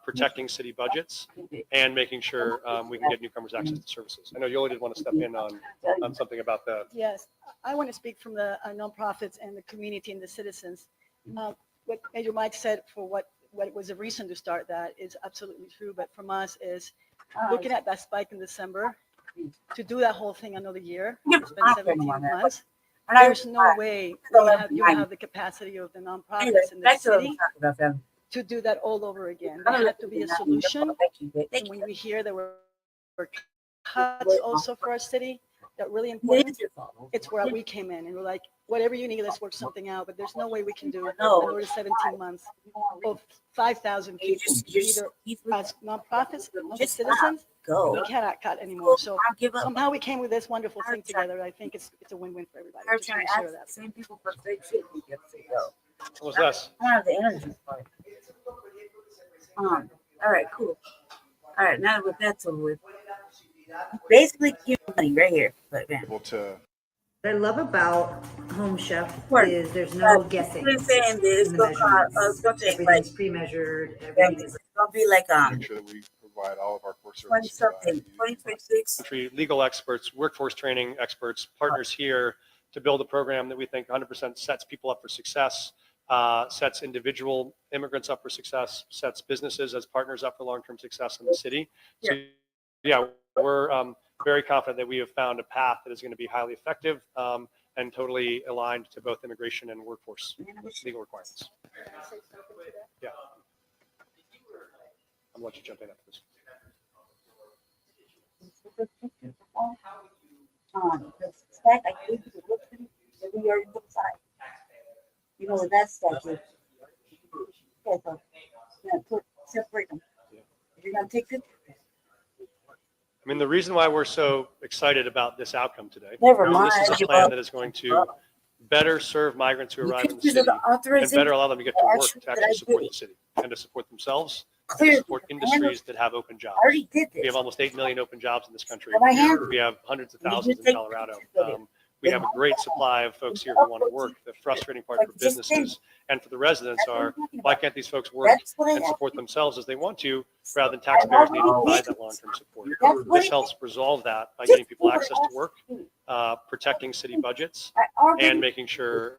protecting city budgets, and making sure we can get newcomers access to services. I know Yoli did want to step in on something about that. Yes, I want to speak from the nonprofits and the community and the citizens. What Major Mike said for what was a reason to start that is absolutely true, but from us is looking at that spike in December, to do that whole thing another year, it's been 17 months. There's no way you have the capacity of the nonprofits in the city to do that all over again. There had to be a solution. And when we hear there were cuts also for our city, that really important. It's where we came in and we're like, whatever you need, let's work something out. But there's no way we can do another 17 months of 5,000 people, either as nonprofits, as citizens. We cannot cut anymore. So somehow we came with this wonderful thing together. I think it's a win-win for everybody. I just want to share that. Same people for fake shit. What's this? I don't have the energy for it. All right, cool. All right, now that that's over with, basically keep money right here. But man. Able to. What I love about Home Chef is there's no guessing. We're saying this, everything's pre-measured. Everything is gonna be like Make sure that we provide all of our core services. 2026. Legal experts, workforce training experts, partners here to build a program that we think 100% sets people up for success, sets individual immigrants up for success, sets businesses as partners up for long-term success in the city. So yeah, we're very confident that we have found a path that is going to be highly effective and totally aligned to both immigration and workforce legal requirements. Yeah. I'm going to let you jump in after this. Stack, I gave you the look that we already put aside. You know what that stack is? Okay, so separate them. You're gonna take it. I mean, the reason why we're so excited about this outcome today, this is a plan that is going to better serve migrants who arrive in the city and better allow them to get to work to actually support the city and to support themselves, and to support industries that have open jobs. We have almost 8 million open jobs in this country. We have hundreds of thousands in Colorado. We have a great supply of folks here who want to work. The frustrating part for businesses and for the residents are, why can't these folks work and support themselves as they want to, rather than taxpayers needing to provide that long-term support? This helps resolve that by getting people access to work, protecting city budgets, and making sure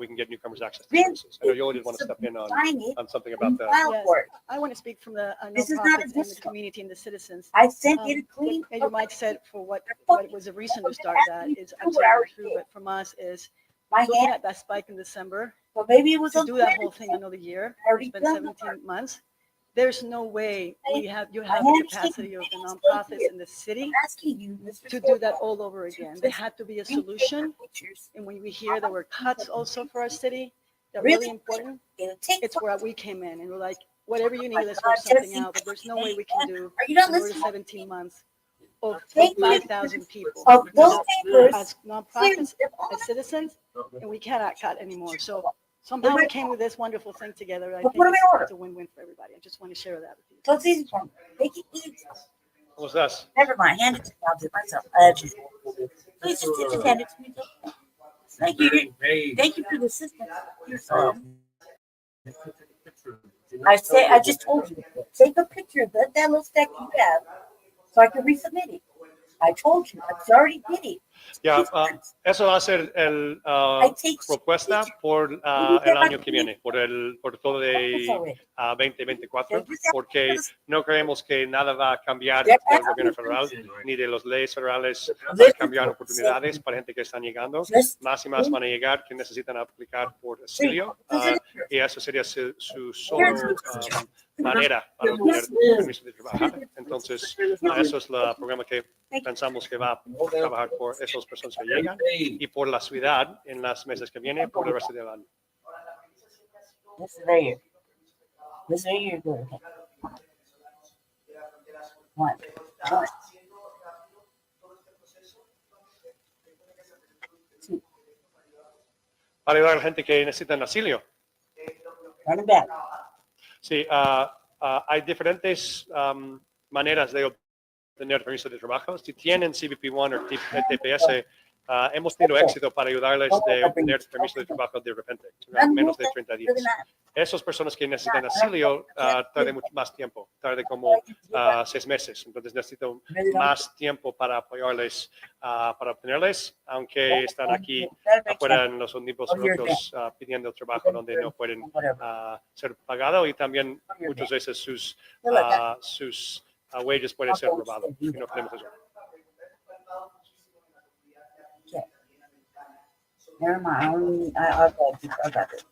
we can get newcomers access to services. I know Yoli did want to step in on something about that. Yes, I want to speak from the nonprofits and the community and the citizens. I sent you to clean. Major Mike said for what was a reason to start that is absolutely true, but from us is looking at that spike in December. Well, maybe it was to do that whole thing another year. It's been 17 months. There's no way you have the capacity of the nonprofits in the city to do that all over again. There had to be a solution. And when we hear there were cuts also for our city, they're really important. It's where we came in and we're like, whatever you need, let's work something out. But there's no way we can do another 17 months of 5,000 people as nonprofits, as citizens, and we cannot cut anymore. So somehow we came with this wonderful thing together. I think it's a win-win for everybody. I just want to share that with you. So it's easy for me. Make it easy. What was this? Never mind. Hand it to me. I'll do it myself. Please just hand it to me. Thank you. Thank you for the assistance. I just told you. Take a picture of that little stack you have so I can resubmit it. I told you. I already did it. Ya, eso va a ser el propuesta por el año que viene, por todo de 2024, porque no creemos que nada va a cambiar del gobierno federal ni de las leyes federales para cambiar oportunidades para gente que están llegando. Más y más van a llegar que necesitan aplicar por asilo y eso sería su solo manera para obtener permiso de trabajar. Entonces, eso es el programa que pensamos que va a trabajar por esas personas que llegan y por la ciudad en las meses que vienen por el resto del año. This is right here. This right here. Good. One. Para ayudar a la gente que necesita asilo. Sí, hay diferentes maneras de obtener permiso de trabajo. Si tienen CBP1 o TPS, hemos tenido éxito para ayudarles de obtener permiso de trabajo de repente, en menos de 30 días. Esas personas que necesitan asilo tardan mucho más tiempo, tardan como 6 meses. Entonces necesito más tiempo para apoyarles, para obtenerles, aunque están aquí afuera en los municipios rotos pidiendo trabajo donde no pueden ser pagados y también muchas veces sus wages pueden ser robados y no queremos eso. Never mind. I got it.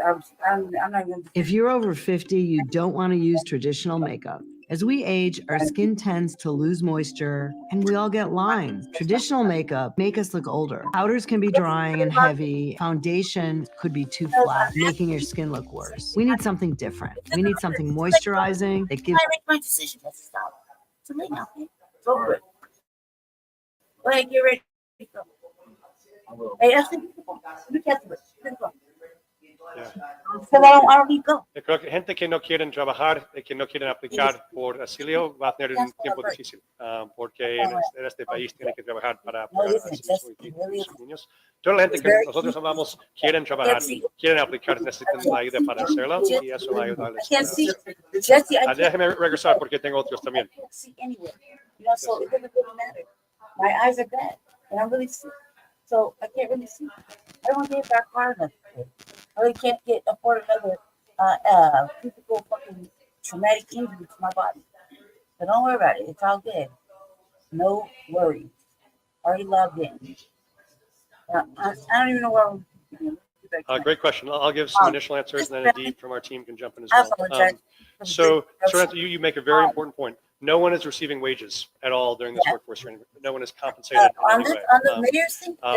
I'm not going to. If you're over 50, you don't want to use traditional makeup. As we age, our skin tends to lose moisture and we all get lines. Traditional makeup make us look older. Powders can be drying and heavy. Foundation could be too flat, making your skin look worse. We need something different. We need something moisturizing that gives. I make my decision. Let's stop. It's late now. It's over it. Go ahead, get ready. Hey, look at this. I don't need to go. Yo creo que gente que no quieren trabajar, que no quieren aplicar por asilo, va a tener un tiempo difícil, porque en este país tiene que trabajar para pagar sus niños. Toda la gente que nosotros amamos quieren trabajar, quieren aplicar, necesitan la ayuda para hacerlo y eso va a ayudarles. Déjeme regresar porque tengo otros también. So it doesn't really matter. My eyes are bad and I'm really sick. So I can't really see. I don't want to get back far enough. I really can't afford another physical fucking traumatic injury to my body. So don't worry about it. It's all good. No worries. Already logged in. I don't even know where I'm. Great question. I'll give some initial answers, and then Adib from our team can jump in as well. So you make a very important point. No one is receiving wages at all during this workforce training. No one is compensated in any way.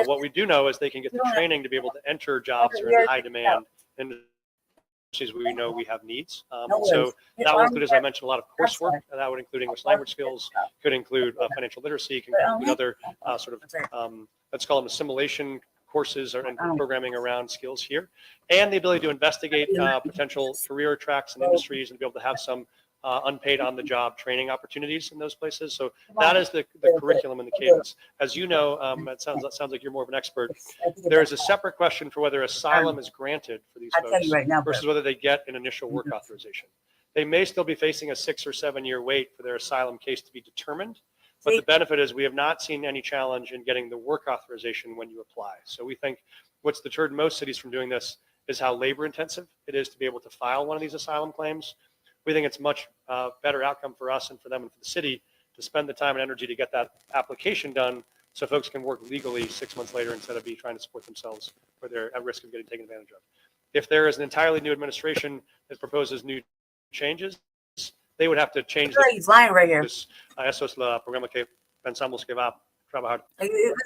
What we do know is they can get the training to be able to enter jobs that are in high demand industries where we know we have needs. So that will include, as I mentioned, a lot of coursework. That would include English language skills, could include financial literacy, can include other let's call them assimilation courses and programming around skills here, and the ability to investigate potential career tracks and industries and be able to have some unpaid on-the-job training opportunities in those places. So that is the curriculum and the cadence. As you know, it sounds like you're more of an expert. There is a separate question for whether asylum is granted for these folks versus whether they get an initial work authorization. They may still be facing a 6 or 7 year wait for their asylum case to be determined. But the benefit is we have not seen any challenge in getting the work authorization when you apply. So we think what's deterred most cities from doing this is how labor intensive it is to be able to file one of these asylum claims. We think it's much better outcome for us and for them and for the city to spend the time and energy to get that application done so folks can work legally 6 months later instead of trying to support themselves where they're at risk of getting taken advantage of. If there is an entirely new administration that proposes new changes, they would have to change. He's lying right here. Eso es la programa que pensamos que va a trabajar.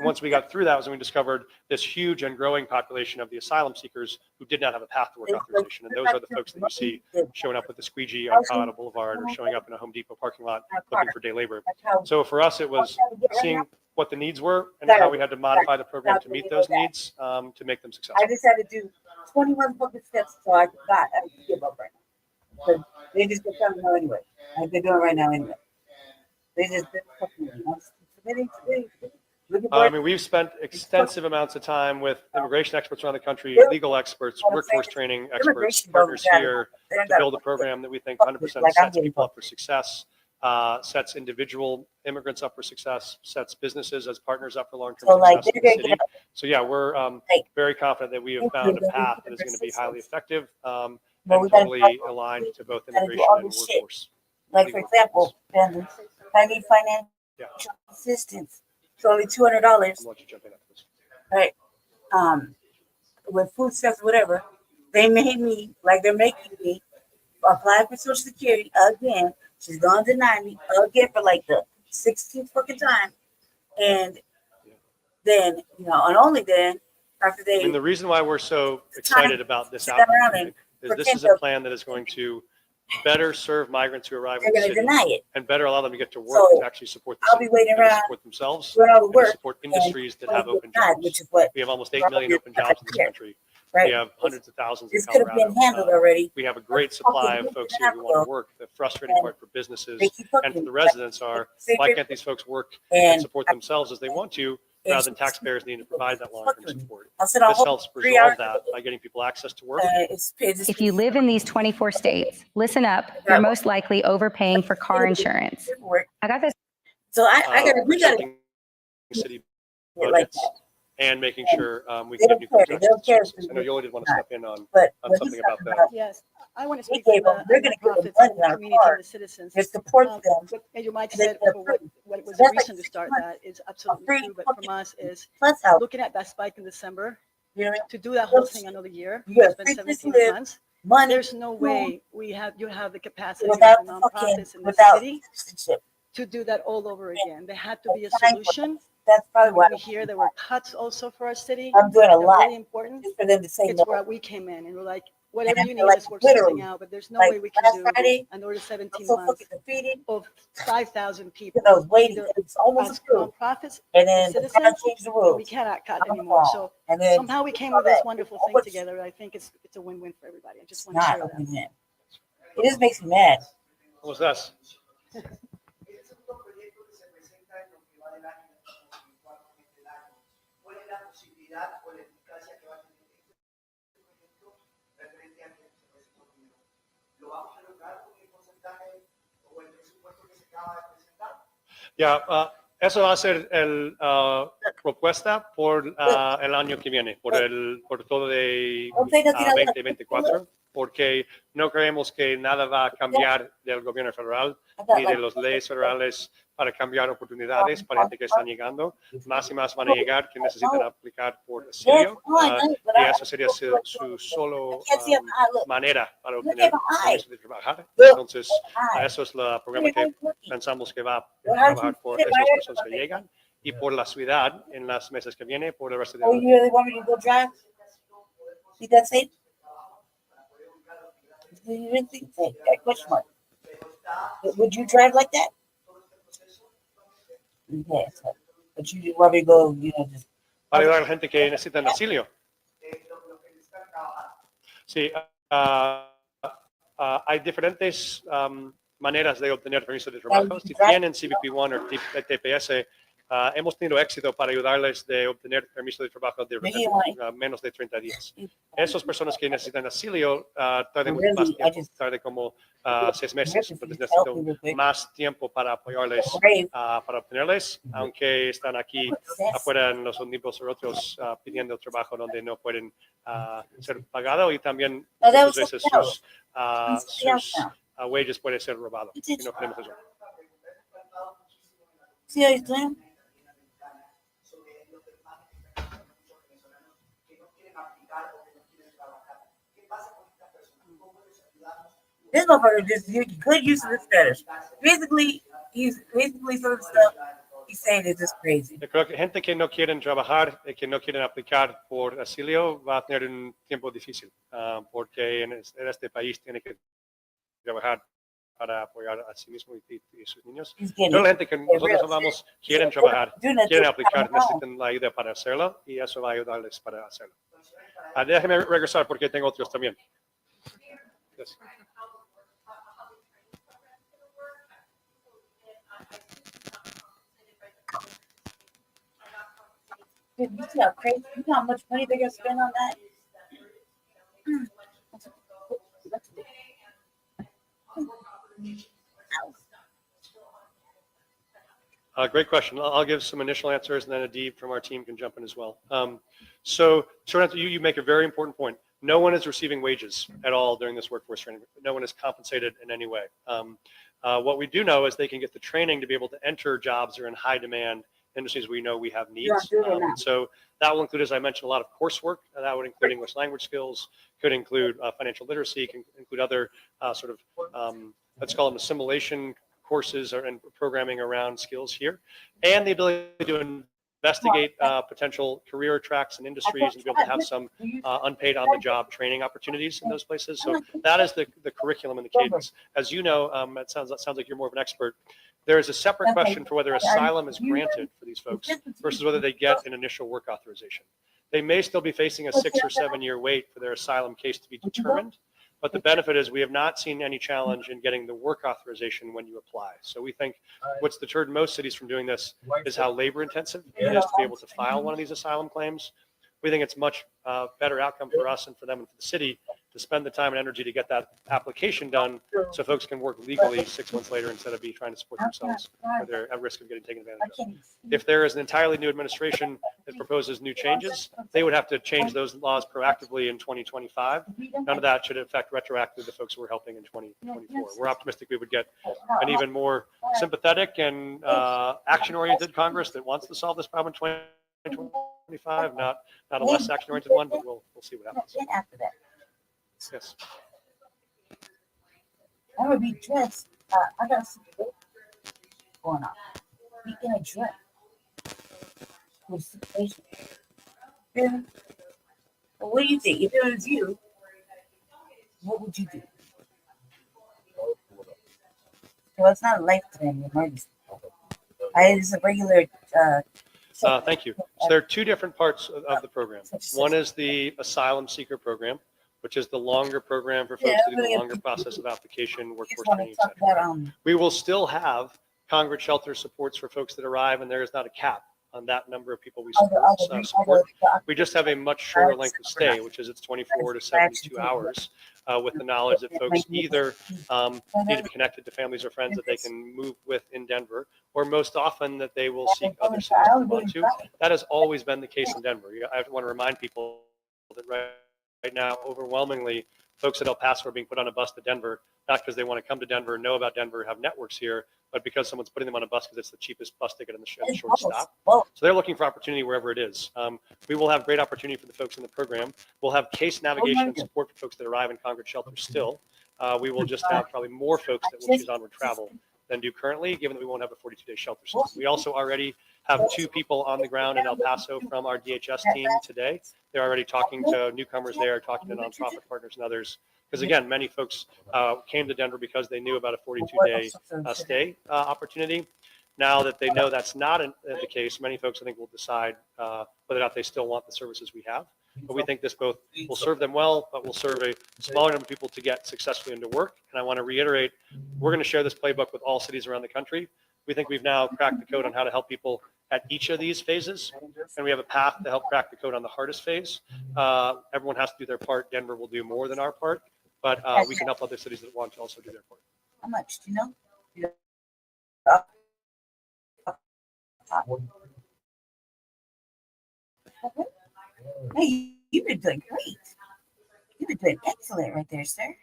Once we got through that was when we discovered this huge and growing population of the asylum seekers who did not have a path to work authorization. And those are the folks that you see showing up with the squeegee on Colorado Boulevard or showing up in a Home Depot parking lot looking for day labor. So for us, it was seeing what the needs were and how we had to modify the program to meet those needs to make them successful. I just had to do 21 fucking steps so I forgot I had to give up right now. Because they just get coming out anyway. Like they're doing right now anyway. They just fucking submitting. I mean, we've spent extensive amounts of time with immigration experts around the country, legal experts, workforce training experts, partners here to build a program that we think 100% sets people up for success, sets individual immigrants up for success, sets businesses as partners up for long-term success in the city. So yeah, we're very confident that we have found a path that is going to be highly effective and totally aligned to both immigration and workforce. Like for example, I need financial assistance. It's only $200. Right. With food stamps, whatever, they made me like they're making me apply for Social Security again. She's gonna deny me again for like the 16th fucking time, and then and only then after they. And the reason why we're so excited about this outcome is this is a plan that is going to better serve migrants who arrive in the city and better allow them to get to work to actually support the city, support themselves, and to support industries that have open jobs. We have almost 8 million open jobs in this country. We have hundreds of thousands in Colorado. We have a great supply of folks here who want to work. The frustrating part for businesses and for the residents are, why can't these folks work and support themselves as they want to, rather than taxpayers needing to provide that long-term support? This helps resolve that by getting people access to work. If you live in these 24 states, listen up, you're most likely overpaying for car insurance. I got this. So we got city budgets and making sure we can do new contracts. I know Yoli did want to step in on something about that. Yes, I want to speak for the nonprofits and the community and the citizens. As you might said, what was the reason to start that is absolutely true. But from us is looking at that spike in December to do that whole thing another year. It's been 17 months. money. There's no way you have the capacity without of the the fucking, nonprofits in the without city citizenship. to do that all over again. There had to be a Applying for solution. That's probably And why we hear there were cuts also for our city. I'm doing a They're lot really important. just for them to say It's no. where we came in and we're like, And whatever I you feel need, like let's work literally, something out. But there's no like way we can last do Friday, another I'm 17 so months fucking defeated of 5,000 people. because I was waiting. Either It was almost as approved. nonprofits, And as then the citizens, God changed the rules. we cannot cut I'm anymore. wrong. So And then somehow we came all with this that. wonderful All thing what's together. I think it's a win-win for everybody. I just want to not share a that. win-win. It just makes me mad. ¿Cómo estás? Ya, eso va a ser el propuesta por el año que viene, por todo de 2024, porque no creemos que nada va a cambiar del gobierno federal ni de las leyes federales para cambiar oportunidades para gente que están llegando. Más y más van a llegar que necesitan aplicar por asilo, y eso sería su solo manera para obtener permiso de trabajar. Entonces, eso es el programa que pensamos que va a trabajar por esas personas que llegan y por la ciudad en las meses que vienen, por el resto del Oh, you really want me to go drive? See that safe? Do you really think so? That question mark. Would you drive like that? Yes. But you want me to go, you know, just. Para ayudar a la gente que necesita asilo. Sí, hay diferentes maneras de obtener permiso de trabajo. Si tienen CBP1 o TPS, hemos tenido éxito para ayudarles de obtener permiso de trabajo de menos de 30 días. Esas personas que necesitan asilo tardan más tiempo, tardan como 6 meses. Entonces necesitan más tiempo para apoyarles, para obtenerles, aunque están aquí afuera en los ómnibus o otros pidiendo trabajo donde no pueden ser pagados, y también muchas veces sus wages pueden ser robados. Y no queremos eso. See how he's doing? This motherfucker just making good use of this fetish. Basically, he's some of the stuff he's saying is just crazy. Yo creo que gente que no quieren trabajar, que no quieren aplicar por asilo, va a tener un tiempo difícil, porque en este país tiene que trabajar para apoyar a sí mismo y sus niños. Toda la gente que nosotros hablamos quieren trabajar, quieren aplicar, necesitan la ayuda para hacerlo, y eso va a ayudarles para hacerlo. Déjeme regresar porque tengo otros también. Yes. Dude, you see how crazy, you know how much money they're gonna spend on that? Great question. I'll give some initial answers, and then Adib from our team can jump in as well. So, short answer, you make a very important point. No one is receiving wages at all during this workforce training. No one is compensated in any way. What we do know is they can get the training to be able to enter jobs that are in high demand industries we know we have needs. So that will include, as I mentioned, a lot of coursework. That would include English language skills, could include financial literacy, can include other sort of, let's call them assimilation courses and programming around skills here, and the ability to investigate potential career tracks and industries and be able to have some unpaid on-the-job training opportunities in those places. So that is the curriculum and the cadence. As you know, it sounds like you're more of an expert. There is a separate question for whether asylum is granted for these folks versus whether they get an initial work authorization. They may still be facing a 6 or 7 year wait for their asylum case to be determined. But the benefit is we have not seen any challenge in getting the work authorization when you apply. So we think what's deterred most cities from doing this is how labor intensive it is to be able to file one of these asylum claims. We think it's much better outcome for us and for them and for the city to spend the time and energy to get that application done so folks can work legally 6 months later instead of trying to support themselves or they're at risk of getting taken advantage of. If there is an entirely new administration that proposes new changes, they would have to change those laws proactively in 2025. None of that should affect retroactively the folks we're helping in 2024. We're optimistic we would get an even more sympathetic and action-oriented Congress that wants to solve this problem in 2025, not a less action-oriented one, but we'll see what happens. Yes. I'm gonna be dressed. I got some going on. Be in a dress with a situation. Yeah. Well, what do you think? If it was you, what would you do? Well, it's not a life-threatening emergency. It's a regular. Thank you. So there are two different parts of the program. One is the asylum seeker program, which is the longer program for folks to do the longer process of application, workforce training, etc. We will still have congregate shelter supports for folks that arrive, and there is not a cap on that number of people we support. We just have a much shorter length of stay, which is it's 24 to 72 hours, with the knowledge that folks either need to be connected to families or friends that they can move with in Denver, or most often that they will seek other cities to move on to. That has always been the case in Denver. I want to remind people that right now, overwhelmingly, folks at El Paso are being put on a bus to Denver, not because they want to come to Denver, know about Denver, have networks here, but because someone's putting them on a bus because it's the cheapest bus ticket in the short stop. So they're looking for opportunity wherever it is. We will have great opportunity for the folks in the program. We'll have case navigation and support for folks that arrive in congregate shelters still. We will just have probably more folks that will choose onward travel than do currently, given that we won't have a 42-day shelter system. We also already have 2 people on the ground in El Paso from our DHS team today. They're already talking to newcomers there, talking to nonprofit partners and others. Because again, many folks came to Denver because they knew about a 42-day stay opportunity. Now that they know that's not the case, many folks I think will decide whether or not they still want the services we have. But we think this both will serve them well, but will serve a smaller number of people to get successfully into work. And I want to reiterate, we're going to share this playbook with all cities around the country. We think we've now cracked the code on how to help people at each of these phases. And we have a path to help crack the code on the hardest phase. Everyone has to do their part. Denver will do more than our part, but we can help other cities that want to also do their part. How much? Do you know? Hey, you've been doing great. You've been doing excellent right there, sir.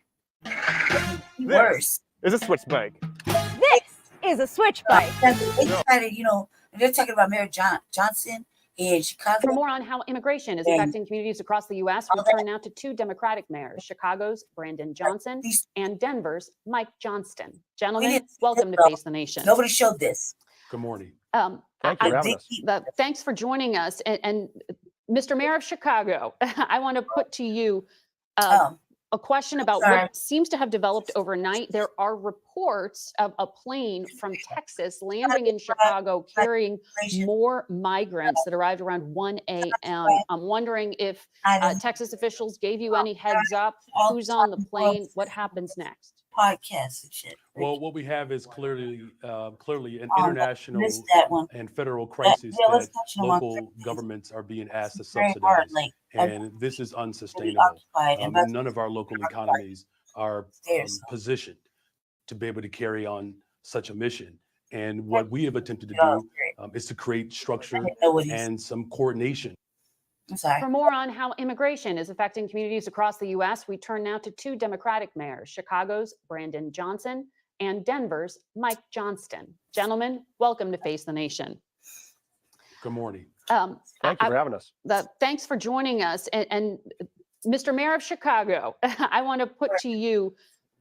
Worse. Is a switch bike. This is a switch bike. They decided, they're talking about Mayor Johnson in Chicago. For more on how immigration is affecting communities across the U.S., we turn now to 2 Democratic mayors, Chicago's Brandon Johnson and Denver's Mike Johnston. Gentlemen, welcome to Face the Nation. Nobody showed this. Good morning. Thanks for joining us. And Mr. Mayor of Chicago, I want to put to you a question about what seems to have developed overnight. There are reports of a plane from Texas landing in Chicago carrying more migrants that arrived around 1 a.m. I'm wondering if Texas officials gave you any heads up, who's on the plane, what happens next? Podcasts and shit. Well, what we have is clearly an international and federal crisis that local governments are being asked to subsidize, and this is unsustainable. None of our local economies are positioned to be able to carry on such a mission. And what we have attempted to do is to create structure and some coordination. For more on how immigration is affecting communities across the U.S., we turn now to 2 Democratic mayors, Chicago's Brandon Johnson and Denver's Mike Johnston. Gentlemen, welcome to Face the Nation. Good morning. Thank you for having us. Thanks for joining us. And Mr. Mayor of Chicago, I want to put to you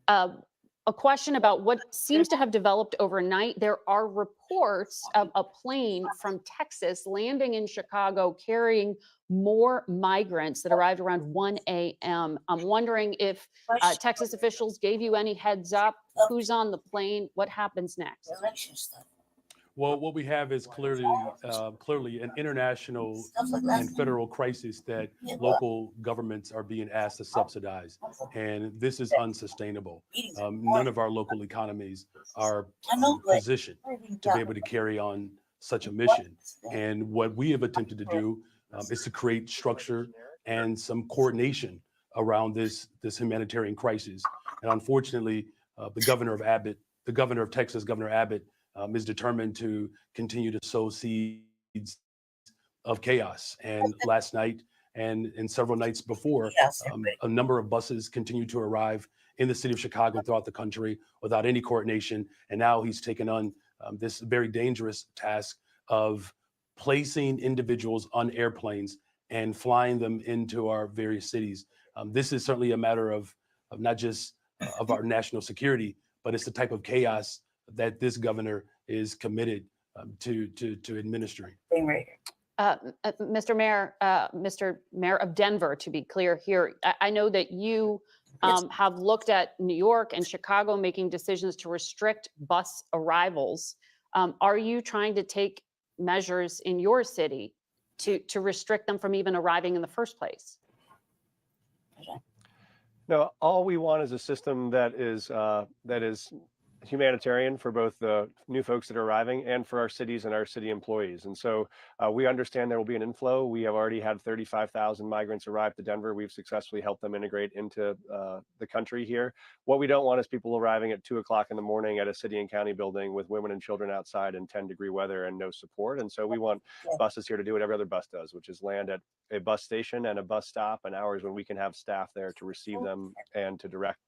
a question about what seems to have developed overnight. There are reports of a plane from Texas landing in Chicago carrying more migrants that arrived around 1 a.m. I'm wondering if Texas officials gave you any heads up, who's on the plane, what happens next? Well, what we have is clearly an international and federal crisis that local governments are being asked to subsidize, and this is unsustainable. None of our local economies are positioned to be able to carry on such a mission. And what we have attempted to do is to create structure and some coordination around this humanitarian crisis. And unfortunately, the governor of Texas, Governor Abbott, is determined to continue to sow seeds of chaos. And last night and several nights before, a number of buses continue to arrive in the city of Chicago, throughout the country, without any coordination. And now he's taken on this very dangerous task of placing individuals on airplanes and flying them into our various cities. This is certainly a matter of not just of our national security, but it's the type of chaos that this governor is committed to administering. Mr. Mayor of Denver, to be clear here, I know that you have looked at New York and Chicago making decisions to restrict bus arrivals. Are you trying to take measures in your city to restrict them from even arriving in the first place? No, all we want is a system that is humanitarian for both the new folks that are arriving and for our cities and our city employees. And so we understand there will be an inflow. We have already had 35,000 migrants arrive to Denver. We've successfully helped them integrate into the country here. What we don't want is people arriving at 2 o'clock in the morning at a city and county building with women and children outside in 10-degree weather and no support. And so we want buses here to do what every other bus does, which is land at a bus station and a bus stop and hours when we can have staff there to receive them and to direct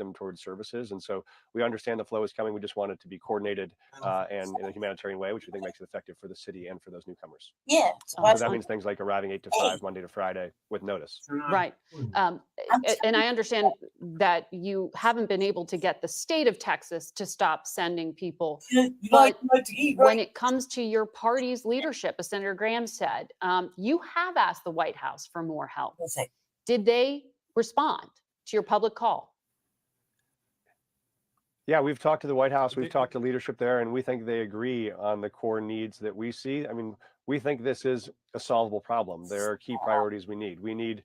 them towards services. And so we understand the flow is coming. We just want it to be coordinated and in a humanitarian way, which we think makes it effective for the city and for those newcomers. Yeah. So that means things like arriving 8 to 5 Monday to Friday with notice. Right. And I understand that you haven't been able to get the state of Texas to stop sending people. But when it comes to your party's leadership, as Senator Graham said, you have asked the White House for more help. Did they respond to your public call? Yeah, we've talked to the White House, we've talked to leadership there, and we think they agree on the core needs that we see. I mean, we think this is a solvable problem. There are key priorities we need. We need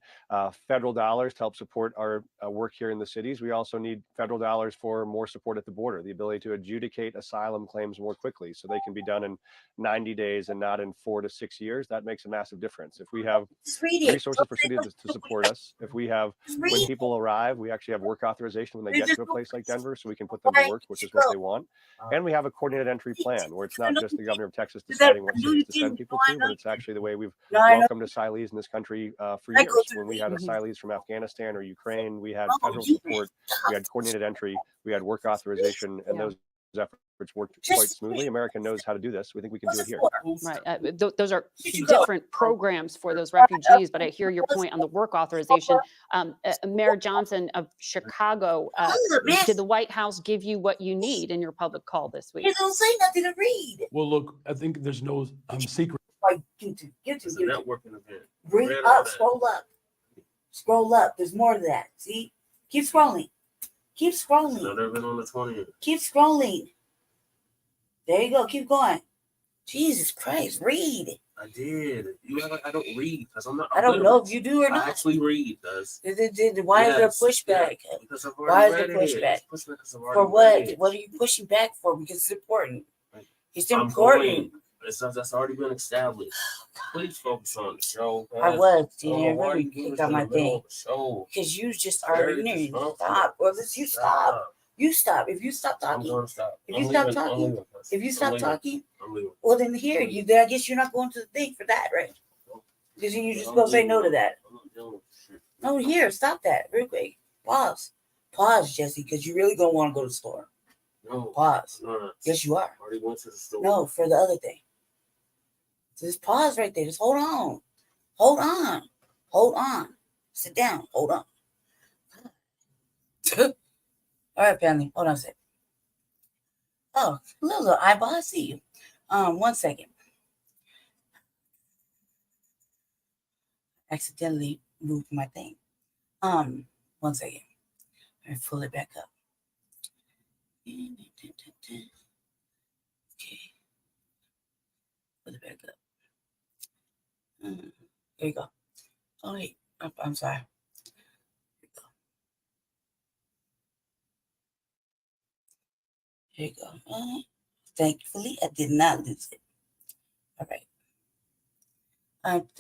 federal dollars to help support our work here in the cities. We also need federal dollars for more support at the border, the ability to adjudicate asylum claims more quickly so they can be done in 90 days and not in 4 to 6 years. That makes a massive difference. If we have resources for cities to support us, if we have, when people arrive, we actually have work authorization when they get to a place like Denver so we can put them to work, which is what they want. And we have a coordinated entry plan where it's not just the governor of Texas deciding what cities to send people to, but it's actually the way we've welcomed asylees in this country for years. When we had asylees from Afghanistan or Ukraine, we had federal support, we had coordinated entry, we had work authorization, and those efforts worked quite smoothly. America knows how to do this. We think we can do it here. Right. Those are different programs for those refugees, but I hear your point on the work authorization. Mayor Johnson of Chicago, did the White House give you what you need in your public call this week? You don't say nothing to read. Well, look, I think there's no secret. It's a networking event. Bring up, scroll up. Scroll up. There's more to that. See? Keep scrolling. Keep scrolling. So they've been on the 20th. Keep scrolling. There you go. Keep going. Jesus Christ. Read. I did. You act like I don't read because I'm not. I don't know if you do or not. I actually read. Does why is there pushback? Yeah, because I've Why is already there read it. pushback? For what? What are you pushing back for? Because it's important. It's important. That's already been established. Please focus on the show. I was. You why didn't are really you doing kick this out in my the middle thing. of the show? Because you just Very are ignorant. disrespectful. Stop. Or let's you stop. You stop. If you stop I'm talking. gonna stop. If I'm you stop leaving. I'm talking. leaving. If you I'm stop leaving. talking. I'm leaving. Well, then here you. Then I guess you're not going to the thing for that, right? Because you just gonna say no to that. I'm not dealing with this shit. No, here, stop that real quick. Pause. Pause, Jesse, because you really gonna want to go to the store. No. Pause. No. Yes, you are. I already went to the store. No, for the other thing. Just pause right there. Just hold on. Hold on. Hold on. Sit down. Hold on. All right, family. Hold on a second. Oh, little eyeball. I see you. 1 second. Accidentally moved my thing. 1 second. I pull it back up. Okay. Pull it back up. There you go. Oh wait, I'm sorry. Here you go. Thankfully, I did not lose it. All right.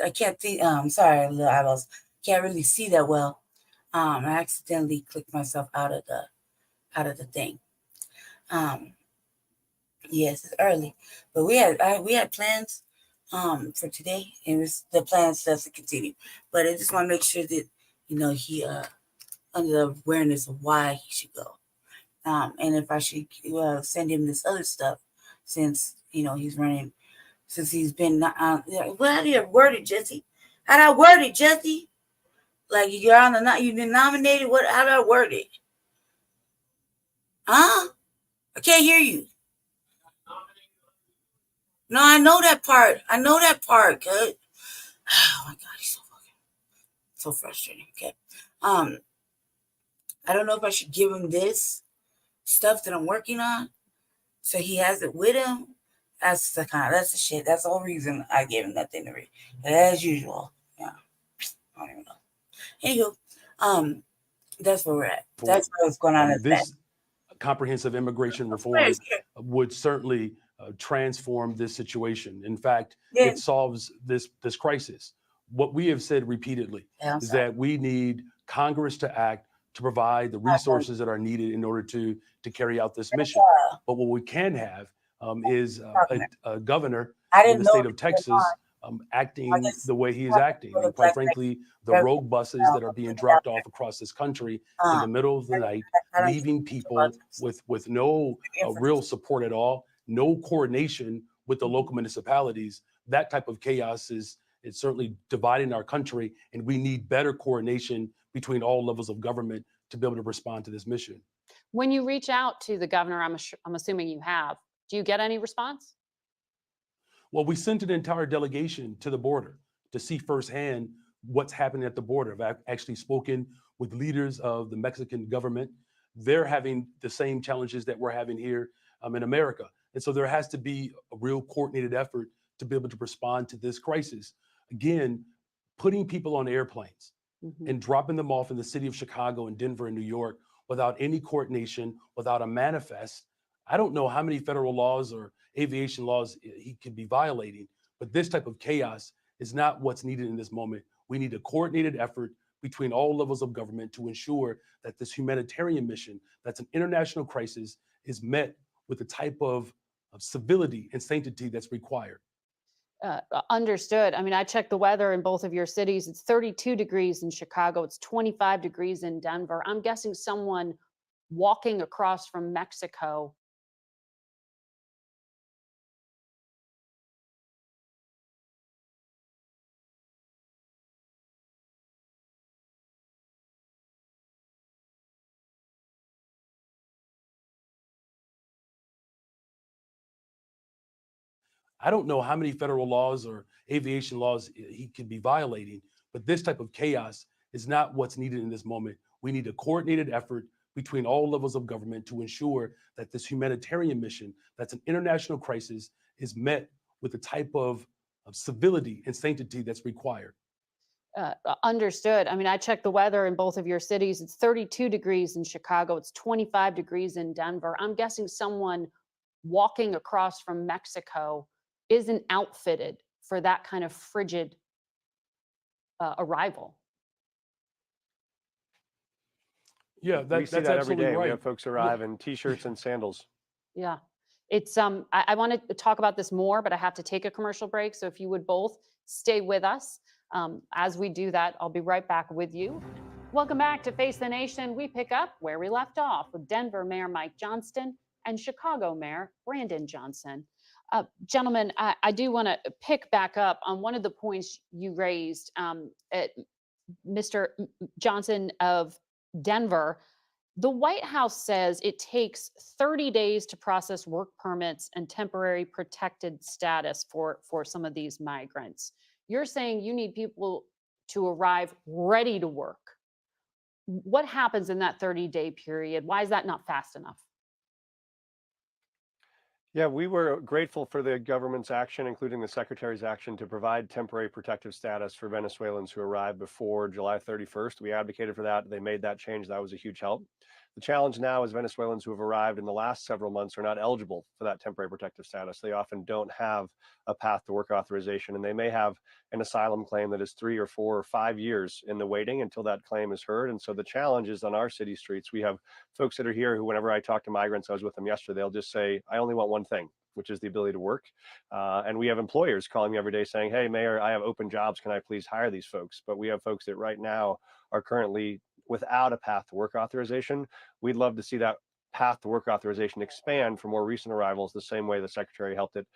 I can't see. Sorry, little eyeballs. Can't really see that well. I accidentally clicked myself out of the thing. Yes, it's early, but we had plans for today, and the plans doesn't continue. But I just want to make sure that he under the awareness of why he should go, and if I should send him this other stuff since he's running. Since he's been, how do you word it, Jesse? How do I word it, Jesse? Like you've been nominated. How do I word it? Huh? I can't hear you. No, I know that part. I know that part. Cause oh my God, he's so frustrating. Okay. I don't know if I should give him this stuff that I'm working on, so he has it with him. That's the shit. That's the whole reason I gave him that thing to read. As usual. Yeah. I don't even know. Anywho, that's where we're at. That's what's going on. This comprehensive immigration reform would certainly transform this situation. In fact, it solves this crisis. What we have said repeatedly is that we need Congress to act to provide the resources that are needed in order to carry out this mission. But what we can have is a governor in the state of Texas acting the way he is acting. And quite frankly, the rogue buses that are being dropped off across this country in the middle of the night, leaving people with no real support at all, no coordination with the local municipalities. That type of chaos is certainly dividing our country, and we need better coordination between all levels of government to be able to respond to this mission. When you reach out to the governor, I'm assuming you have, do you get any response? Well, we sent an entire delegation to the border to see firsthand what's happening at the border. I've actually spoken with leaders of the Mexican government. They're having the same challenges that we're having here in America. And so there has to be a real coordinated effort to be able to respond to this crisis. Again, putting people on airplanes and dropping them off in the city of Chicago and Denver and New York without any coordination, without a manifest. I don't know how many federal laws or aviation laws he could be violating, but this type of chaos is not what's needed in this moment. We need a coordinated effort between all levels of government to ensure that this humanitarian mission, that's an international crisis, is met with the type of civility and sanctity that's required. Understood. I mean, I checked the weather in both of your cities. It's 32 degrees in Chicago. It's 25 degrees in Denver. I'm guessing someone walking across from Mexico. I don't know how many federal laws or aviation laws he could be violating, but this type of chaos is not what's needed in this moment. We need a coordinated effort between all levels of government to ensure that this humanitarian mission, that's an international crisis, is met with the type of civility and sanctity that's required. Understood. I mean, I checked the weather in both of your cities. It's 32 degrees in Chicago. It's 25 degrees in Denver. I'm guessing someone walking across from Mexico isn't outfitted for that kind of frigid arrival. Yeah, we see that every day. Right. We have folks arrive in t-shirts and sandals. Yeah, it's I want to talk about this more, but I have to take a commercial break. So if you would both stay with us as we do that, I'll be right back with you. Welcome back to Face the Nation. We pick up where we left off with Denver Mayor Mike Johnston and Chicago Mayor Brandon Johnson. Gentlemen, I do want to pick back up on one of the points you raised, Mr. Johnson of Denver. The White House says it takes 30 days to process work permits and temporary protected status for some of these migrants. You're saying you need people to arrive ready to work. What happens in that 30-day period? Why is that not fast enough? Yeah, we were grateful for the government's action, including the Secretary's action, to provide temporary protective status for Venezuelans who arrived before July 31st. We advocated for that. They made that change. That was a huge help. The challenge now is Venezuelans who have arrived in the last several months are not eligible for that temporary protective status. They often don't have a path to work authorization, and they may have an asylum claim that is 3 or 4 or 5 years in the waiting until that claim is heard. And so the challenge is on our city streets. We have folks that are here who, whenever I talk to migrants, I was with them yesterday, they'll just say, I only want one thing, which is the ability to work. And we have employers calling me every day saying, hey, Mayor, I have open jobs. Can I please hire these folks? But we have folks that right now are currently without a path to work authorization. We'd love to see that path to work authorization expand for more recent arrivals, the same way the Secretary helped it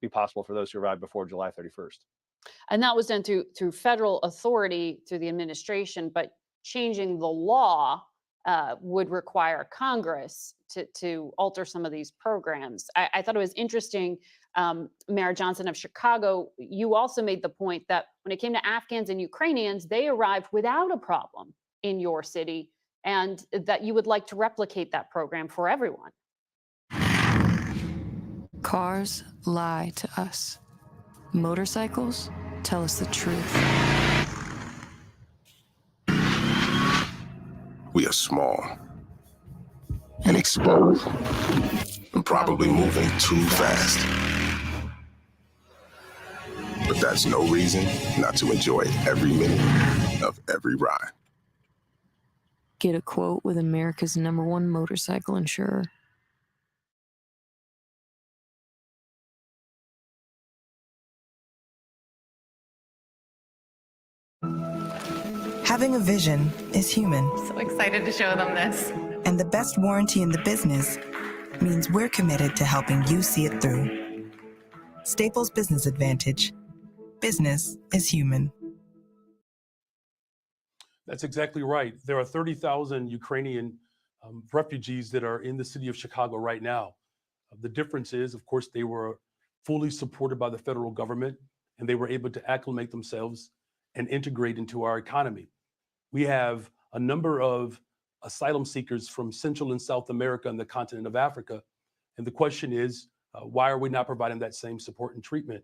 be possible for those who arrived before July 31st. And that was done through federal authority, through the administration, but changing the law would require Congress to alter some of these programs. I thought it was interesting, Mayor Johnson of Chicago, you also made the point that when it came to Afghans and Ukrainians, they arrived without a problem in your city, and that you would like to replicate that program for everyone. Cars lie to us. Motorcycles tell us the truth. We are small and exposed and probably moving too fast. But that's no reason not to enjoy every minute of every ride. Get a quote with America's #1 motorcycle insurer. Having a vision is human. So excited to show them this. And the best warranty in the business means we're committed to helping you see it through. Staples Business Advantage. Business is human. That's exactly right. There are 30,000 Ukrainian refugees that are in the city of Chicago right now. The difference is, of course, they were fully supported by the federal government, and they were able to acclimate themselves and integrate into our economy. We have a number of asylum seekers from Central and South America and the continent of Africa. And the question is, why are we not providing that same support and treatment?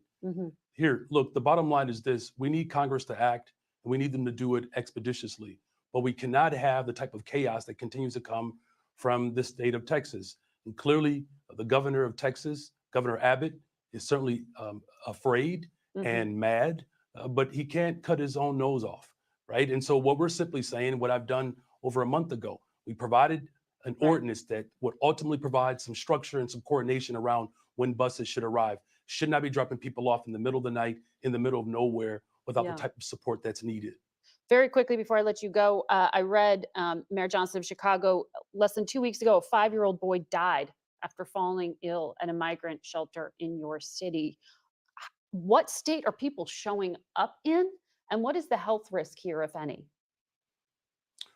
Here, look, the bottom line is this: we need Congress to act, and we need them to do it expeditiously. But we cannot have the type of chaos that continues to come from the state of Texas. And clearly, the governor of Texas, Governor Abbott, is certainly afraid and mad, but he can't cut his own nose off, right? And so what we're simply saying, what I've done over a month ago, we provided an ordinance that would ultimately provide some structure and some coordination around when buses should arrive. Should not be dropping people off in the middle of the night, in the middle of nowhere, without the type of support that's needed. Very quickly before I let you go, I read Mayor Johnson of Chicago, less than 2 weeks ago, a 5-year-old boy died after falling ill at a migrant shelter in your city. What state are people showing up in, and what is the health risk here, if any?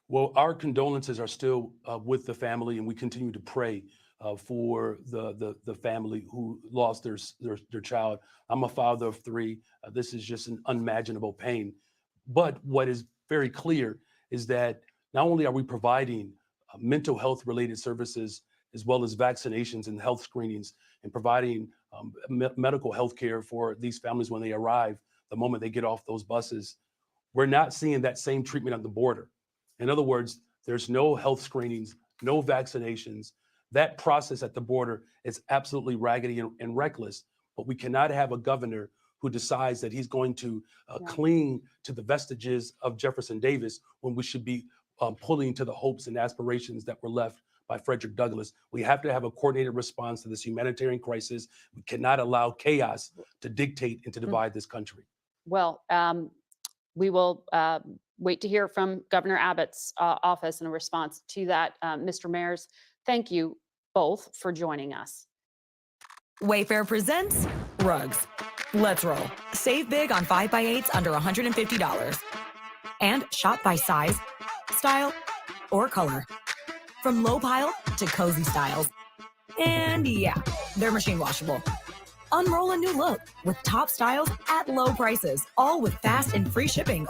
Well, our condolences are still with the family, and we continue to pray for the family who lost their child. I'm a father of 3. This is just an unimaginable pain. But what is very clear is that not only are we providing mental health related services, as well as vaccinations and health screenings, and providing medical health care for these families when they arrive, the moment they get off those buses, we're not seeing that same treatment on the border. In other words, there's no health screenings, no vaccinations. That process at the border is absolutely raggedy and reckless, but we cannot have a governor who decides that he's going to cling to the vestiges of Jefferson Davis when we should be pulling to the hopes and aspirations that were left by Frederick Douglass. We have to have a coordinated response to this humanitarian crisis. We cannot allow chaos to dictate and to divide this country. Well, we will wait to hear from Governor Abbott's office in a response to that. Mr. Mayors, thank you both for joining us. Wayfair presents rugs. Let's roll. Save big on 5x8s under $150. And shop by size, style, or color. From low pile to cozy styles. And yeah, they're machine washable. Unroll a new look with top styles at low prices, all with fast and free shipping.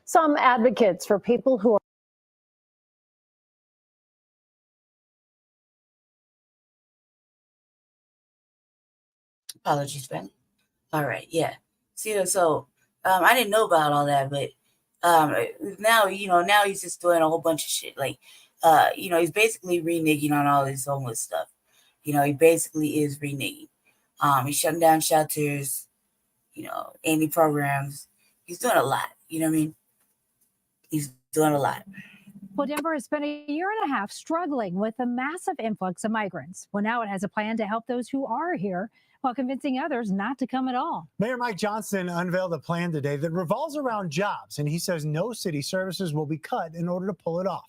Some advocates for people who are Apologies, family. All right, yeah. See, so I didn't know about all that, but now now he's just doing a whole bunch of shit. Like, he's basically reneging on all this homeless stuff. He basically is reneging. He's shutting down shelters, any programs. He's doing a lot. You know what I mean? He's doing a lot. Well, Denver has spent a year and a half struggling with a massive influx of migrants. Well, now it has a plan to help those who are here while convincing others not to come at all. Mayor Mike Johnson unveiled a plan today that revolves around jobs, and he says no city services will be cut in order to pull it off.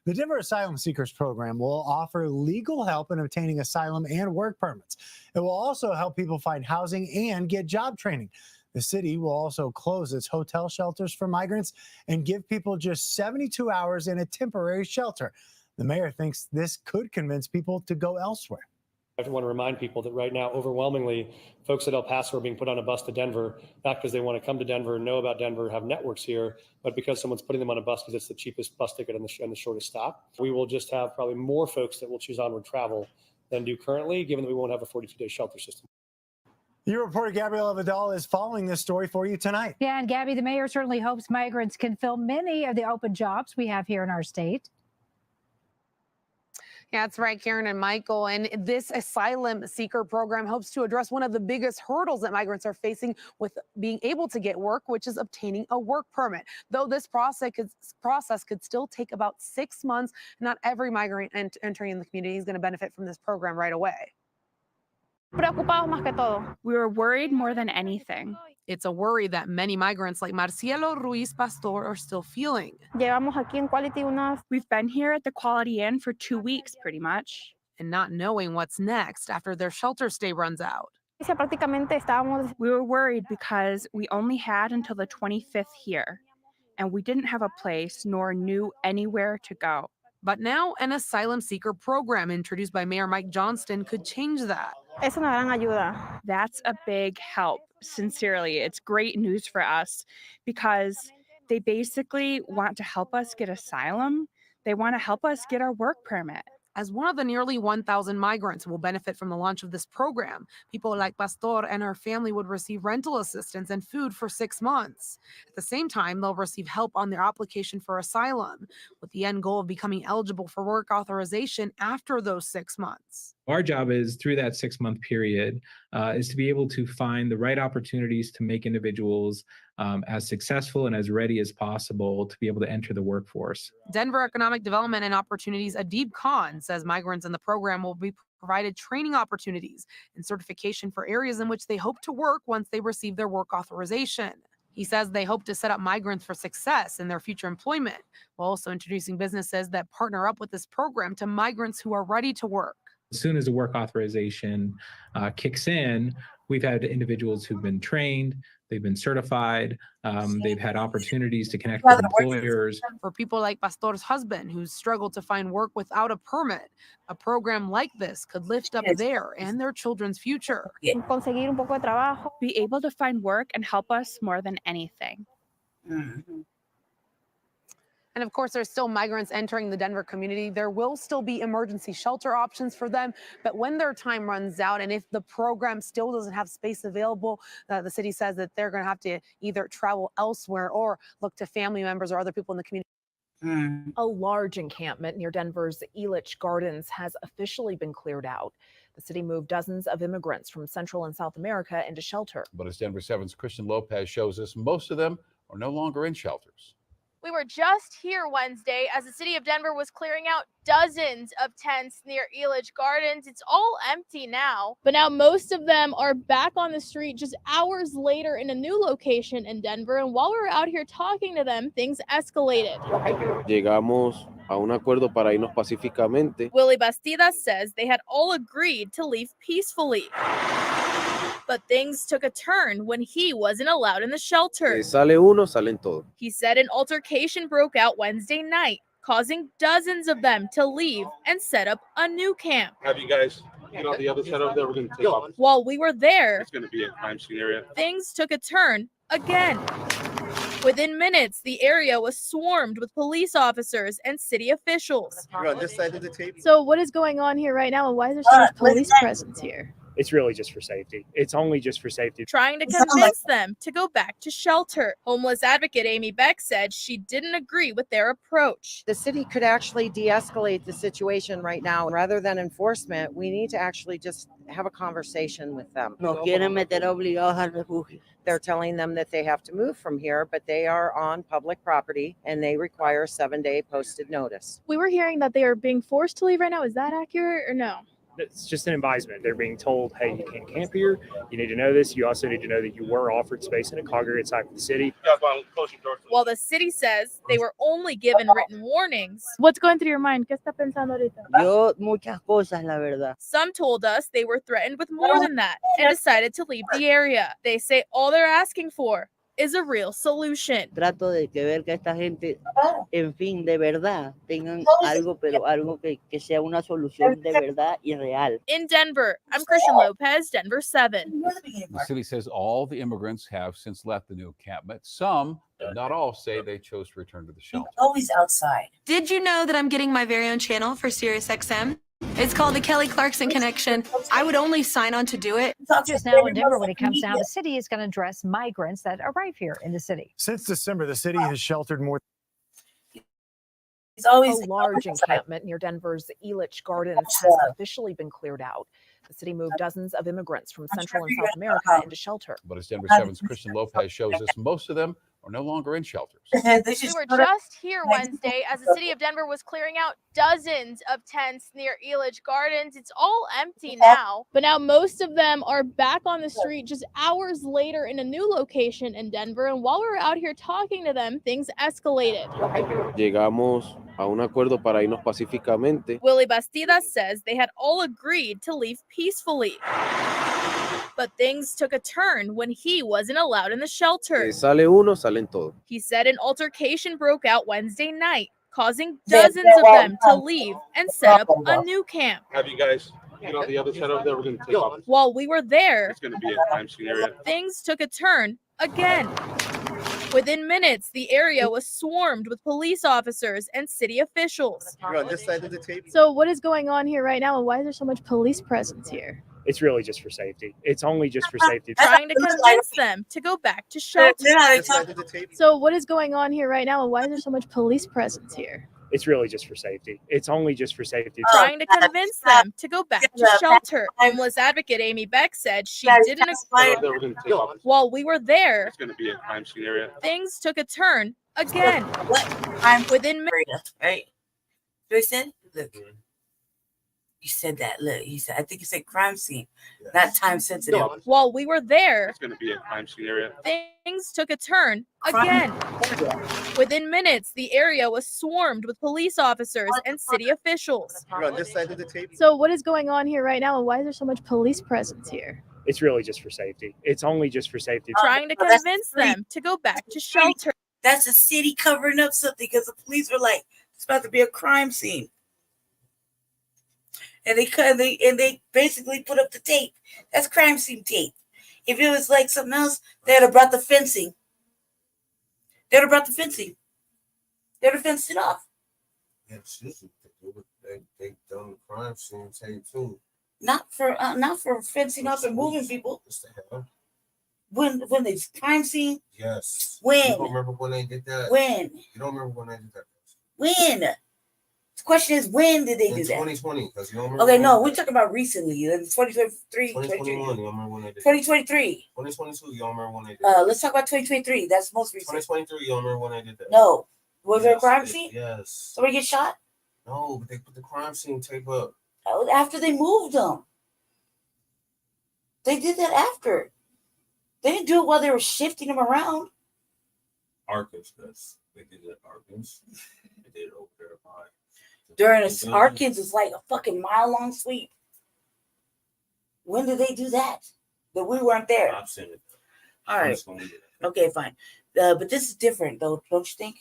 The Denver Asylum Seekers Program will offer legal help in obtaining asylum and work permits. It will also help people find housing and get job training. The city will also close its hotel shelters for migrants and give people just 72 hours in a temporary shelter. The mayor thinks this could convince people to go elsewhere. I want to remind people that right now, overwhelmingly, folks at El Paso are being put on a bus to Denver, not because they want to come to Denver, know about Denver, have networks here, but because someone's putting them on a bus because it's the cheapest bus ticket and the shortest stop. We will just have probably more folks that will choose onward travel than do currently, given that we won't have a 42-day shelter system. Your reporter, Gabrielle Vidal, is following this story for you tonight. Yeah, and Gabby, the mayor certainly hopes migrants can fill many of the open jobs we have here in our state. Yeah, that's right, Karen and Michael. And this asylum seeker program hopes to address one of the biggest hurdles that migrants are facing with being able to get work, which is obtaining a work permit. Though this process could still take about 6 months, not every migrant entering the community is going to benefit from this program right away. We were worried more than anything. It's a worry that many migrants like Marcielo Ruiz Pastor are still feeling. We've been here at the Quality Inn for 2 weeks, pretty much. And not knowing what's next after their shelter stay runs out. We were worried because we only had until the 25th here, and we didn't have a place nor knew anywhere to go. But now an asylum seeker program introduced by Mayor Mike Johnston could change that. That's a big help. Sincerely, it's great news for us because they basically want to help us get asylum. They want to help us get our work permit. As one of the nearly 1,000 migrants who will benefit from the launch of this program, people like Pastor and her family would receive rental assistance and food for 6 months. At the same time, they'll receive help on their application for asylum, with the end goal of becoming eligible for work authorization after those 6 months. Our job is, through that 6-month period, is to be able to find the right opportunities to make individuals as successful and as ready as possible to be able to enter the workforce. Denver Economic Development and Opportunities Adib Khan says migrants in the program will be provided training opportunities and certification for areas in which they hope to work once they receive their work authorization. He says they hope to set up migrants for success in their future employment, while also introducing businesses that partner up with this program to migrants who are ready to work. As soon as the work authorization kicks in, we've had individuals who've been trained, they've been certified, they've had opportunities to connect with employers. For people like Pastor's husband, who's struggled to find work without a permit, a program like this could lift up their and their children's future. Be able to find work and help us more than anything. And of course, there's still migrants entering the Denver community. There will still be emergency shelter options for them. But when their time runs out, and if the program still doesn't have space available, the city says that they're going to have to either travel elsewhere or look to family members or other people in the community. A large encampment near Denver's Elitch Gardens has officially been cleared out. The city moved dozens of immigrants from Central and South America into shelter. But as Denver 7's Christian Lopez shows us, most of them are no longer in shelters. We were just here Wednesday as the city of Denver was clearing out dozens of tents near Elitch Gardens. It's all empty now, but now most of them are back on the street just hours later in a new location in Denver. And while we were out here talking to them, things escalated. Llegamos a un acuerdo para irnos pacíficamente. Willie Bastidas says they had all agreed to leave peacefully. But things took a turn when he wasn't allowed in the shelter. Sale uno, salen todos. He said an altercation broke out Wednesday night, causing dozens of them to leave and set up a new camp. Have you guys get on the other side over there? We're going to take off. While we were there, It's going to be a crime scene area. things took a turn again. Within minutes, the area was swarmed with police officers and city officials. You're on this side of the table. So what is going on here right now, and why is there so much police presence here? It's really just for safety. It's only just for safety. Trying to convince them to go back to shelter. Homeless advocate Amy Beck said she didn't agree with their approach. The city could actually de-escalate the situation right now. Rather than enforcement, we need to actually just have a conversation with them. They're telling them that they have to move from here, but they are on public property and they require a 7-day posted notice. We were hearing that they are being forced to leave right now. Is that accurate or no? It's just an advisement. They're being told, hey, you can't camp here. You need to know this. You also need to know that you were offered space in a congregate site for the city. While the city says they were only given written warnings, what's going through your mind? ¿Qué está pensando ahorita? Yo, muchas cosas, la verdad. Some told us they were threatened with more than that and decided to leave the area. They say all they're asking for is a real solution. Trato de que ver que esta gente, en fin, de verdad, tengan algo, pero algo que sea una solución de verdad y real. In Denver, I'm Christian Lopez, Denver 7. The city says all the immigrants have since left the new encampment. Some, but not all, say they chose to return to the shelter. Always outside. Did you know that I'm getting my very own channel for SiriusXM? It's called the Kelly Clarkson Connection. I would only sign on to do it. Just now in Denver, when it comes down, the city is going to address migrants that arrive here in the city. Since December, the city has sheltered more. It's always a large encampment near Denver's Elitch Gardens has officially been cleared out. The city moved dozens of immigrants from Central and South America into shelter. But as Denver 7's Christian Lopez shows us, most of them are no longer in shelters. We were just here Wednesday as the city of Denver was clearing out dozens of tents near Elitch Gardens. It's all empty now, but now most of them are back on the street just hours later in a new location in Denver. And while we were out here talking to them, things escalated. Llegamos a un acuerdo para irnos pacíficamente. Willie Bastidas says they had all agreed to leave peacefully. But things took a turn when he wasn't allowed in the shelter. Sale uno, salen todos. He said an altercation broke out Wednesday night, causing dozens of them to leave and set up a new camp. Have you guys get on the other side over there? We're going to take off. While we were there, It's going to be a crime scene area. things took a turn again. Within minutes, the area was swarmed with police officers and city officials. You're on this side of the table. So what is going on here right now, and why is there so much police presence here? It's really just for safety. It's only just for safety. Trying to convince them to go back to shelter. So what is going on here right now, and why is there so much police presence here? It's really just for safety. It's only just for safety. Trying to convince them to go back to shelter. Homeless advocate Amy Beck said she didn't We're going to take off. While we were there, It's going to be a crime scene area. things took a turn again. Within minutes. Right? You said, look. You said that. Look, you said. I think you said crime scene, not time sensitive. While we were there, It's going to be a crime scene area. things took a turn again. Within minutes, the area was swarmed with police officers and city officials. You're on this side of the table. So what is going on here right now, and why is there so much police presence here? It's really just for safety. It's only just for safety. Trying to convince them to go back to shelter. That's the city covering up something because the police were like, it's about to be a crime scene. And they basically put up the tape. That's crime scene tape. If it was like something else, they'd have brought the fencing. They'd have brought the fencing. They'd have fenced it off. They done crime scene tape too. Not for fencing off and moving people. When they crime scene? Yes. When? You don't remember when they did that? When? You don't remember when they did that? When? The question is, when did they do that? 2020, because you don't remember. Okay, no, we're talking about recently. 2023. 2021, you don't remember when they did 2023. 2022, you don't remember when they did that. Let's talk about 2023. That's most recent. 2023, you don't remember when they did that. No. Was there a crime scene? Yes. Somebody get shot? No, but they put the crime scene tape up. After they moved them. They did that after. They didn't do it while they were shifting them around. Arkansas, they did it at Arkansas. They did it over there by. During Arkansas is like a fucking mile-long sweep. When did they do that? That we weren't there. I've seen it. All right. Okay, fine. But this is different, though, don't you think?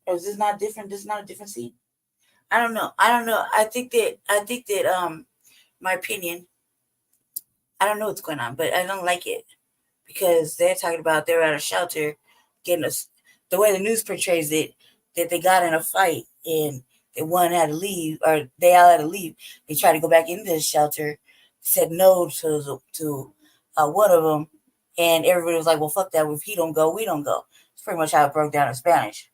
Or is this not different? This is not a different scene? I don't know. I think that my opinion, I don't know what's going on, but I don't like it because they're talking about they're at a shelter getting us the way the news portrays it, that they got in a fight and one had to leave, or they all had to leave. They tried to go back into the shelter, said no to one of them, and everybody was like, well, fuck that. If he don't go, we don't go. It's pretty much how it broke down in Spanish.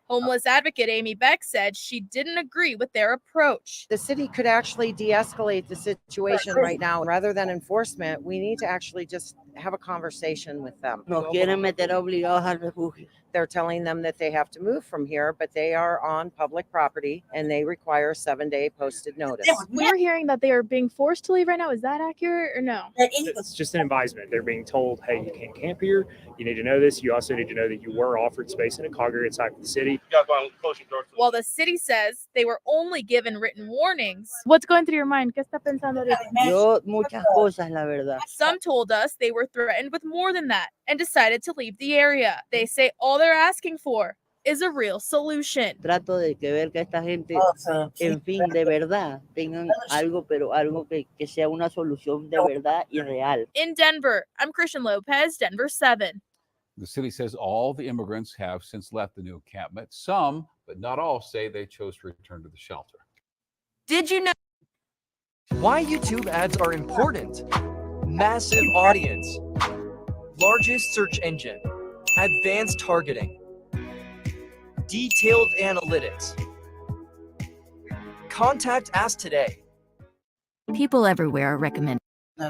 Homeless advocate Amy Beck said she didn't agree with their approach. The city could actually de-escalate the situation right now. Rather than enforcement, we need to actually just have a conversation with them. Nos quieren meter obligados al refugio. They're telling them that they have to move from here, but they are on public property and they require a 7-day posted notice. We were hearing that they are being forced to leave right now. Is that accurate or no? It's just an advisement. They're being told, hey, you can't camp here. You need to know this. You also need to know that you were offered space in a congregate site for the city. While the city says they were only given written warnings. What's going through your mind? ¿Qué está pensando ahorita? Yo, muchas cosas, la verdad. Some told us they were threatened with more than that and decided to leave the area. They say all they're asking for is a real solution. Trato de que ver que esta gente, en fin, de verdad, tengan algo, pero algo que sea una solución de verdad y real. In Denver, I'm Christian Lopez, Denver 7. The city says all the immigrants have since left the new encampment. Some, but not all, say they chose to return to the shelter. Did you know? Why YouTube ads are important? Massive audience, largest search engine, advanced targeting, detailed analytics. Contact us today. People everywhere are recommending.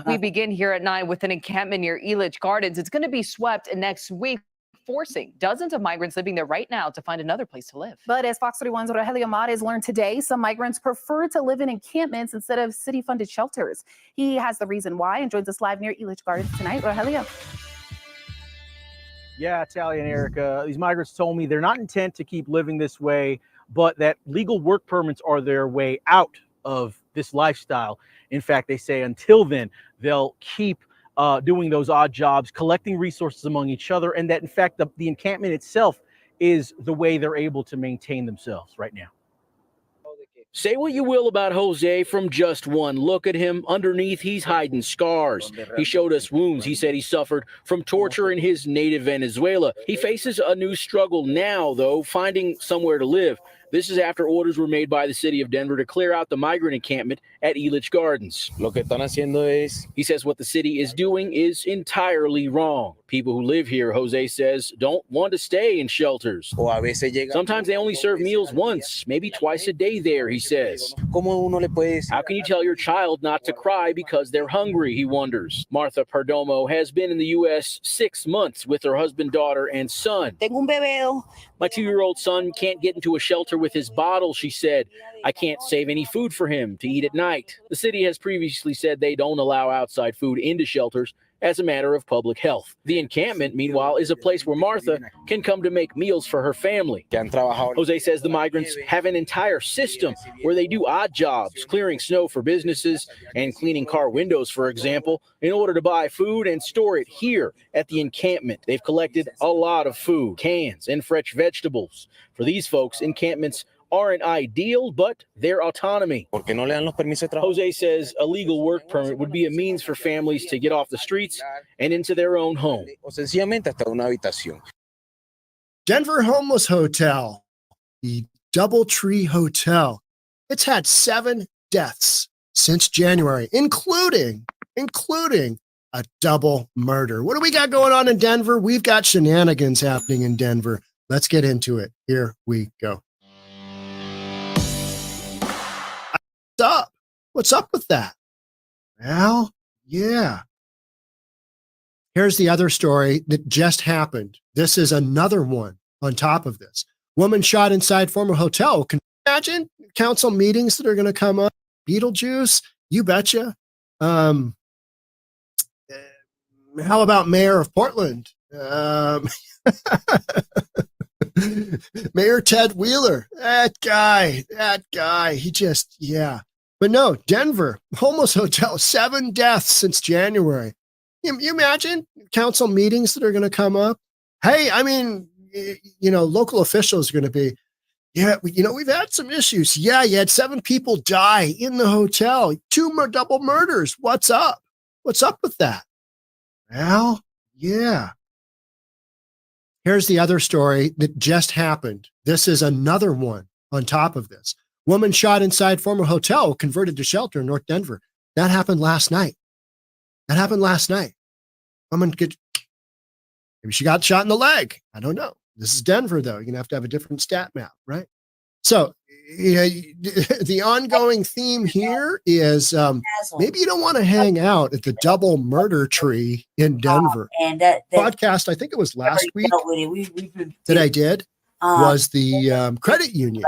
We begin here at 9 with an encampment near Elitch Gardens. It's going to be swept next week, forcing dozens of migrants living there right now to find another place to live. But as Fox 31's Rogelio Mares learned today, some migrants prefer to live in encampments instead of city-funded shelters. He has the reason why and joins us live near Elitch Gardens tonight. Rogelio. Yeah, Tally and Erica, these migrants told me they're not intent to keep living this way, but that legal work permits are their way out of this lifestyle. In fact, they say until then, they'll keep doing those odd jobs, collecting resources among each other, and that, in fact, the encampment itself is the way they're able to maintain themselves right now. Say what you will about Jose, from just one look at him, underneath he's hiding scars. He showed us wounds he said he suffered from torture in his native Venezuela. He faces a new struggle now, though, finding somewhere to live. This is after orders were made by the city of Denver to clear out the migrant encampment at Elitch Gardens. He says what the city is doing is entirely wrong. People who live here, Jose says, don't want to stay in shelters. Sometimes they only serve meals once, maybe twice a day there, he says. How can you tell your child not to cry because they're hungry, he wonders. Martha Perdomo has been in the U.S. 6 months with her husband, daughter, and son. My 2-year-old son can't get into a shelter with his bottle, she said. I can't save any food for him to eat at night. The city has previously said they don't allow outside food into shelters as a matter of public health. The encampment, meanwhile, is a place where Martha can come to make meals for her family. Jose says the migrants have an entire system where they do odd jobs, clearing snow for businesses and cleaning car windows, for example, in order to buy food and store it here at the encampment. They've collected a lot of food, cans, and fresh vegetables. For these folks, encampments aren't ideal, but their autonomy. Jose says a legal work permit would be a means for families to get off the streets and into their own home. Denver Homeless Hotel, the Doubletree Hotel. It's had 7 deaths since January, including a double murder. What do we got going on in Denver? We've got shenanigans happening in Denver. Let's get into it. Here we go. What's up with that? Well, yeah. Here's the other story that just happened. This is another one on top of this. Woman shot inside former hotel. Can you imagine council meetings that are going to come up? Beetlejuice? You betcha. How about Mayor of Portland? Mayor Ted Wheeler, that guy, he just, yeah. But no, Denver, homeless hotel, 7 deaths since January. You imagine council meetings that are going to come up? Hey, I mean, local officials are going to be, yeah, we've had some issues. Yeah, you had 7 people die in the hotel, 2 double murders. What's up? What's up with that? Well, yeah. Here's the other story that just happened. This is another one on top of this. Woman shot inside former hotel, converted to shelter in North Denver. That happened last night. Maybe she got shot in the leg. I don't know. This is Denver, though. You're going to have a different stat map, right? So, the ongoing theme here is maybe you don't want to hang out at the double murder tree in Denver. And that Podcast, I think it was last week that I did, was the credit union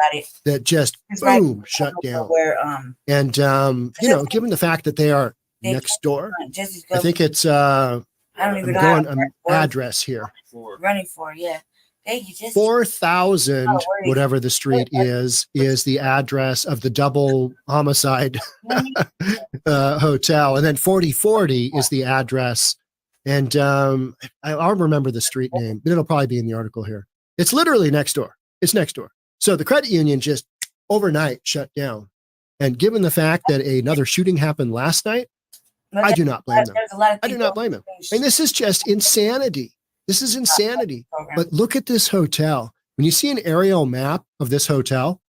that just boom shut down. And given the fact that they are next door, I think it's address here. Running for, yeah. Thank you. 4,000, whatever the street is the address of the double homicide hotel. And then 4040 is the address. And I'll remember the street name, but it'll probably be in the article here. It's literally next door. It's next door. So the credit union just overnight shut down. And given the fact that another shooting happened last night, I do not blame them. I do not blame them. And this is just insanity. This is insanity. But look at this hotel. When you see an aerial map of this hotel,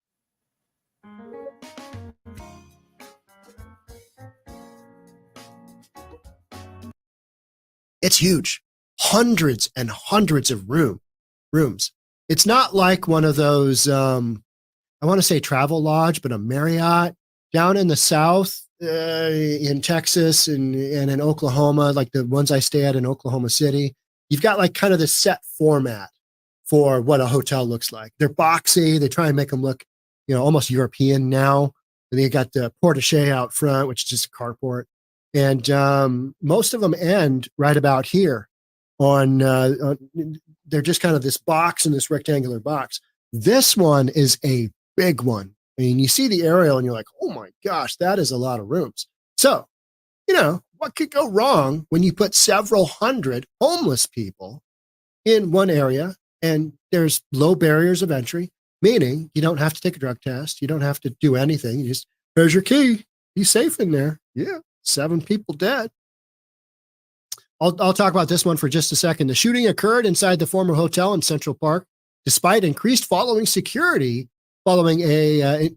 it's huge. Hundreds and hundreds of rooms. It's not like one of those, I want to say Travel Lodge, but a Marriott down in the South, in Texas and in Oklahoma, like the ones I stay at in Oklahoma City. You've got like kind of the set format for what a hotel looks like. They're boxy. They try and make them look, almost European now. And they got the porte-cochere out front, which is just a carport. And most of them end right about here on they're just kind of this box in this rectangular box. This one is a big one. I mean, you see the aerial and you're like, oh my gosh, that is a lot of rooms. So, what could go wrong when you put several hundred homeless people in one area and there's low barriers of entry, meaning you don't have to take a drug test. You don't have to do anything. You just, there's your key. Be safe in there. Yeah. 7 people dead. I'll talk about this one for just a second. The shooting occurred inside the former hotel in Central Park, despite increased security following a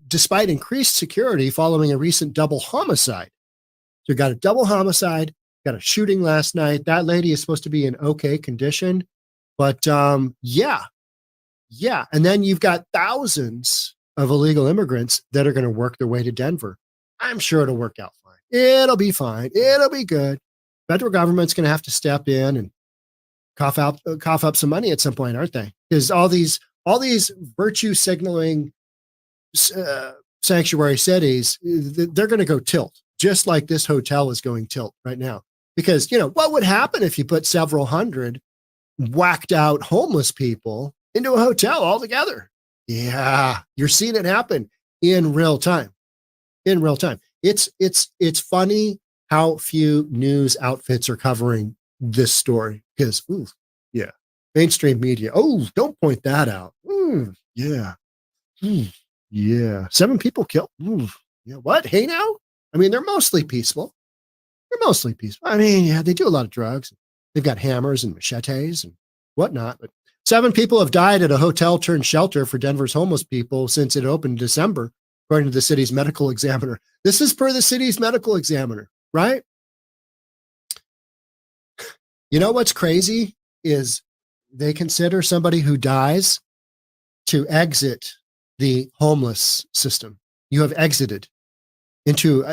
recent double homicide. So we got a double homicide, got a shooting last night. That lady is supposed to be in okay condition, but yeah. And then you've got thousands of illegal immigrants that are going to work their way to Denver. I'm sure it'll work out fine. It'll be fine. It'll be good. Federal government's going to have to step in and cough up some money at some point, aren't they? Because all these virtue signaling sanctuary cities, they're going to go tilt, just like this hotel is going tilt right now. Because, what would happen if you put several hundred whacked out homeless people into a hotel altogether? Yeah, you're seeing it happen in real time. It's funny how few news outfits are covering this story because, mainstream media. Oh, don't point that out. Yeah. Yeah. 7 people killed. Yeah. What? Hey now? I mean, they're mostly peaceful. I mean, yeah, they do a lot of drugs. They've got hammers and machetes and whatnot. But 7 people have died at a hotel turned shelter for Denver's homeless people since it opened in December, according to the city's medical examiner. This is per the city's medical examiner, right? You know what's crazy is they consider somebody who dies to exit the homeless system. You have exited into,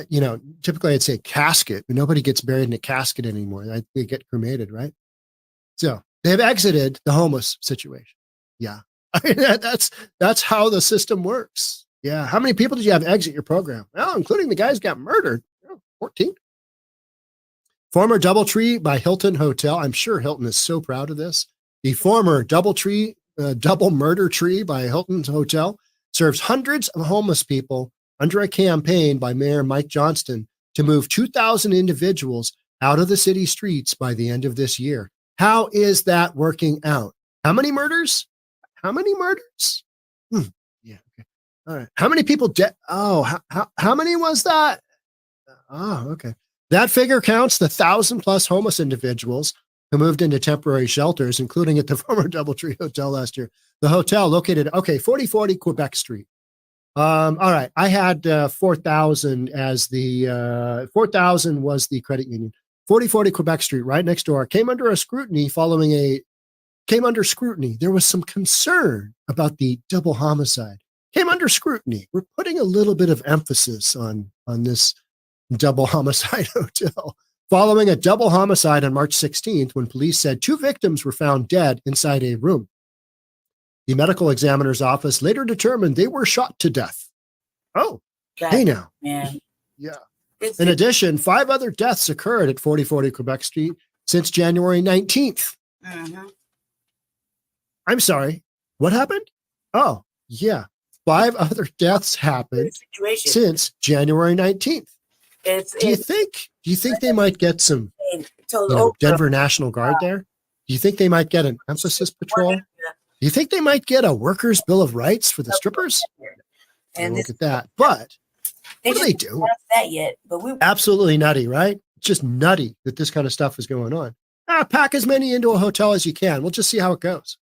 typically I'd say casket, but nobody gets buried in a casket anymore. They get cremated, right? So they've exited the homeless situation. Yeah. I mean, that's how the system works. Yeah. How many people did you have exit your program? Well, including the guys who got murdered. 14. Former DoubleTree by Hilton Hotel. I'm sure Hilton is so proud of this. The former double murder tree by Hilton's Hotel serves hundreds of homeless people under a campaign by Mayor Mike Johnston to move 2,000 individuals out of the city streets by the end of this year. How is that working out? How many murders? Yeah. Okay. All right. How many people dead? Oh, how many was that? Oh, okay. That figure counts the 1,000+ homeless individuals who moved into temporary shelters, including at the former DoubleTree Hotel last year. The hotel located, 4040 Quebec Street. All right. I had 4,000 as the 4,000 was the credit union. 4040 Quebec Street, right next door, came under scrutiny. There was some concern about the double homicide. came under scrutiny. We're putting a little bit of emphasis on this double homicide hotel. Following a double homicide on March 16th, when police said 2 victims were found dead inside a room. The medical examiner's office later determined they were shot to death. Oh, hey now. Man. Yeah. In addition, 5 other deaths occurred at 4040 Quebec Street since January 19th. Mm-hmm. I'm sorry. What happened? Oh, yeah. 5 other deaths happened since January 19th. Do you think they might get some Denver National Guard there? Do you think they might get an emphasis patrol? Do you think they might get a workers' bill of rights for the strippers? And look at that. But what do they do? That yet, but we Absolutely nutty, right? It's just nutty that this kind of stuff is going on. Pack as many into a hotel as you can. We'll just see how it goes.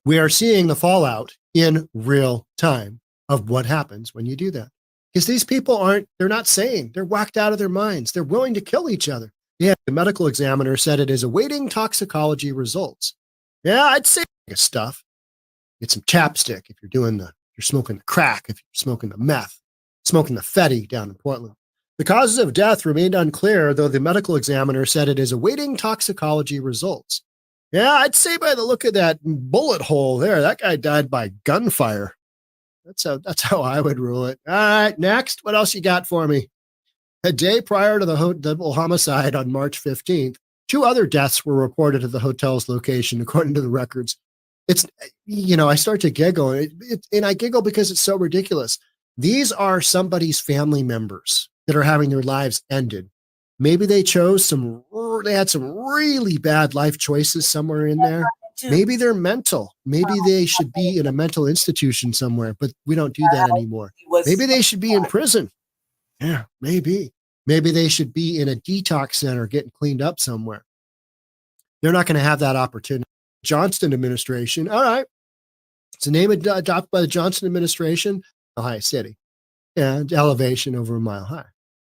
We are seeing the fallout in real time of what happens when you do that. Because these people they're not sane. They're whacked out of their minds. They're willing to kill each other. Yeah, the medical examiner said it is awaiting toxicology results. Yeah, I'd say stuff. Get some chapstick if you're smoking the crack, if you're smoking the meth, smoking the fetty down in Portland. The causes of death remained unclear, though the medical examiner said it is awaiting toxicology results. Yeah, I'd say by the look of that bullet hole there, that guy died by gunfire. That's how I would rule it. All right, next. What else you got for me? A day prior to the double homicide on March 15th, 2 other deaths were reported at the hotel's location, according to the records. It's, I start to giggle, and I giggle because it's so ridiculous. These are somebody's family members that are having their lives ended. Maybe they had some really bad life choices somewhere in there. Maybe they're mental. Maybe they should be in a mental institution somewhere, but we don't do that anymore. Maybe they should be in prison. Yeah, maybe. Maybe they should be in a detox center getting cleaned up somewhere. They're not going to have that opportunity. Johnston administration. All right. It's a name adopted by the Johnston administration, Mile High City, and elevation over a mile high.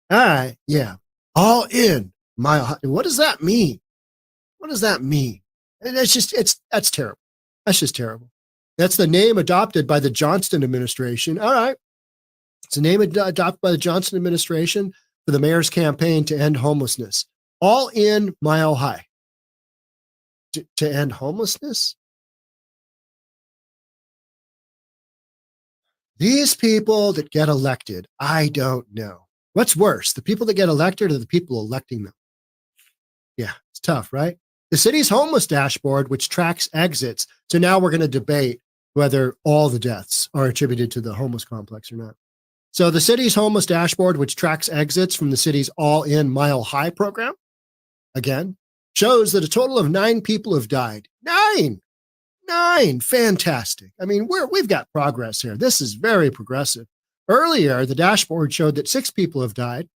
All right. Yeah. All in Mile High. What does that mean? What does that mean? And that's terrible. That's just terrible. That's the name adopted by the Johnston administration. All right. It's a name adopted by the Johnston administration for the mayor's campaign to end homelessness. All in Mile High. To end homelessness? These people that get elected, I don't know. What's worse, the people that get elected or the people electing them? Yeah, it's tough, right? The city's homeless dashboard, which tracks exits. So now we're going to debate whether all the deaths are attributed to the homeless complex or not. So the city's homeless dashboard, which tracks exits from the city's all-in Mile High program, again, shows that a total of 9 people have died. 9! Fantastic. I mean, we've got progress here. This is very progressive. Earlier, the dashboard showed that 6 people have died,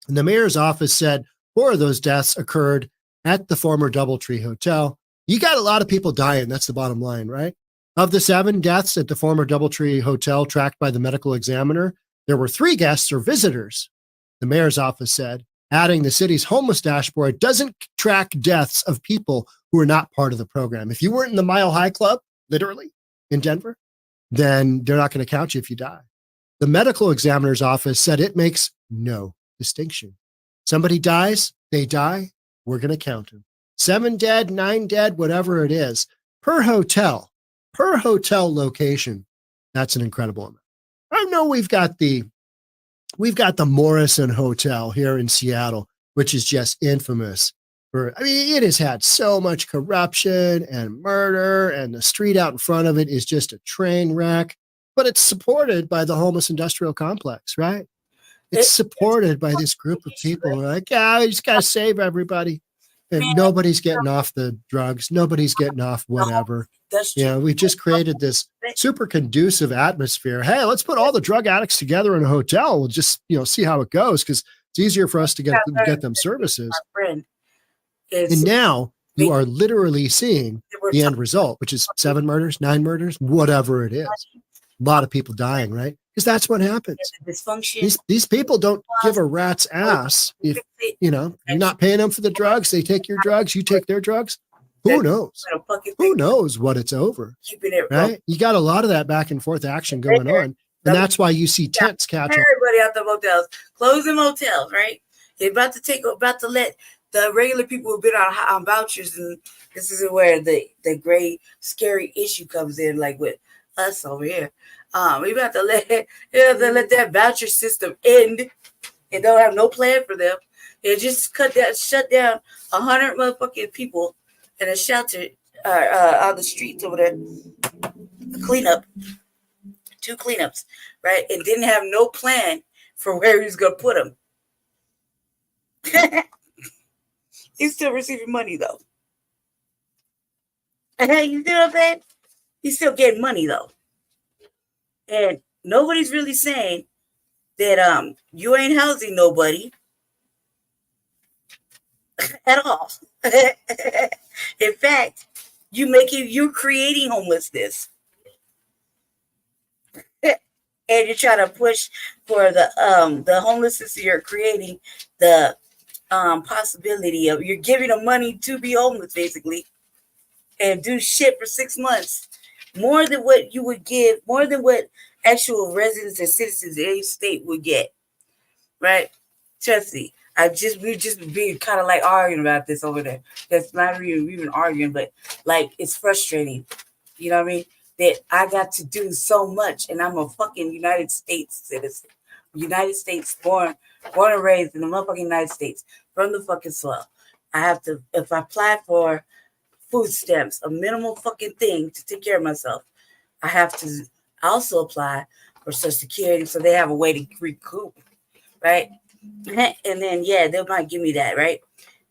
and the mayor's office said 4 of those deaths occurred at the former Doubletree Hotel. You got a lot of people dying. That's the bottom line, right? Of the 7 deaths at the former Doubletree Hotel tracked by the medical examiner, there were 3 guests or visitors, the mayor's office said, adding the city's homeless dashboard doesn't track deaths of people who are not part of the program. If you weren't in the Mile High Club, literally, in Denver, then they're not going to count you if you die. The medical examiner's office said it makes no distinction. Somebody dies, they die, we're going to count them. 7 dead, 9 dead, whatever it is, per hotel location. That's an incredible amount. I know we've got the Morrison Hotel here in Seattle, which is just infamous it has had so much corruption and murder, and the street out in front of it is just a train wreck, but it's supported by the homeless industrial complex, right? It's supported by this group of people like, we just got to save everybody. And nobody's getting off the drugs. Nobody's getting off whatever. We've just created this super conducive atmosphere. Hey, let's put all the drug addicts together in a hotel. We'll just, see how it goes because it's easier for us to get them services. And now you are literally seeing the end result, which is 7 murders, 9 murders, whatever it is. A lot of people dying, right? Because that's what happens. These people don't give a rat's ass if, you're not paying them for the drugs. They take your drugs, you take their drugs. Who knows? What a fucking Who knows what it's over? keeping it Right? You got a lot of that back and forth action going on. And that's why you see tents catch on. everybody out the motels, closing motels, right? They're about to let the regular people who've been on vouchers, and this is where the gray, scary issue comes in, like with us over here. We about to let that voucher system end, and don't have no plan for them. It just shut down 100 motherfucking people in a shelter on the streets over there. Cleanup. 2 cleanups, right? And didn't have no plan for where he was going to put them. He's still receiving money, though. You see what I'm saying? He's still getting money, though. And nobody's really saying that you ain't housing nobody at all. In fact, you're creating homelessness. And you're trying to push for the homelessness you're creating, the possibility of you're giving them money to be homeless, basically, and do shit for 6 months, more than what you would give, more than what actual residents and citizens in any state would get, right? Trust me, we've just been kind of like arguing about this over there. That's not even arguing, but like it's frustrating. You know what I mean? That I got to do so much, and I'm a fucking United States citizen. United States, born and raised in the motherfucking United States, from the fucking soil. I have to, if I apply for food stamps, a minimal fucking thing to take care of myself, I have to also apply for Social Security so they have a way to recoup, right? And then, yeah, they might give me that, right?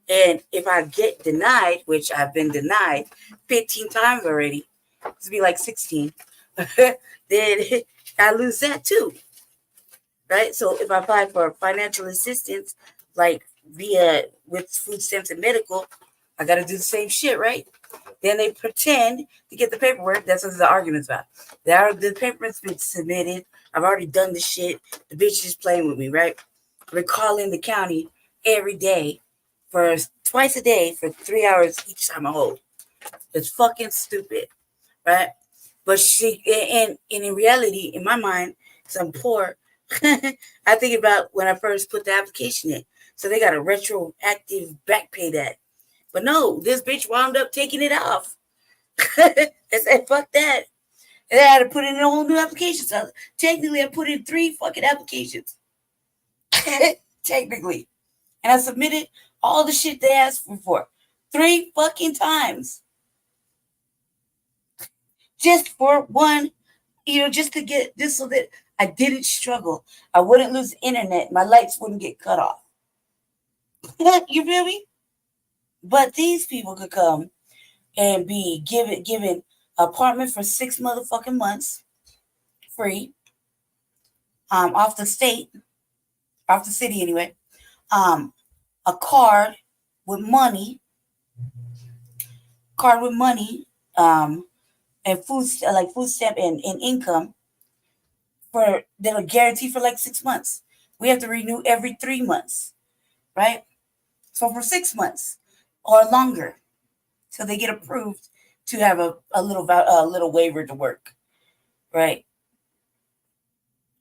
And if I get denied, which I've been denied 15 times already, to be like 16, then I lose that too, right? So if I apply for financial assistance, like with food stamps and medical, I got to do the same shit, right? Then they pretend to get the paperwork. That's what the argument's about. The paperwork's been submitted. I've already done the shit. The bitch is playing with me, right? We're calling the county every day for twice a day for 3 hours each time I hold. It's fucking stupid. Right, but and in reality, in my mind, because I'm poor, I think about when I first put the application in. So they got a retroactive back pay that, but no, this bitch wound up taking it off. I said, "Fuck that," and I had to put in a whole new application. So technically, I put in 3 fucking applications, technically, and I submitted all the shit they asked me for 3 fucking times. Just for one, just to get this so that I didn't struggle. I wouldn't lose internet. My lights wouldn't get cut off. You feel me? But these people could come and be given an apartment for 6 motherfucking months, free, off the state, off the city anyway. A card with money, and food stamp and income that'll guarantee for like 6 months. We have to renew every 3 months, right? So for 6 months or longer, till they get approved to have a little waiver to work, right?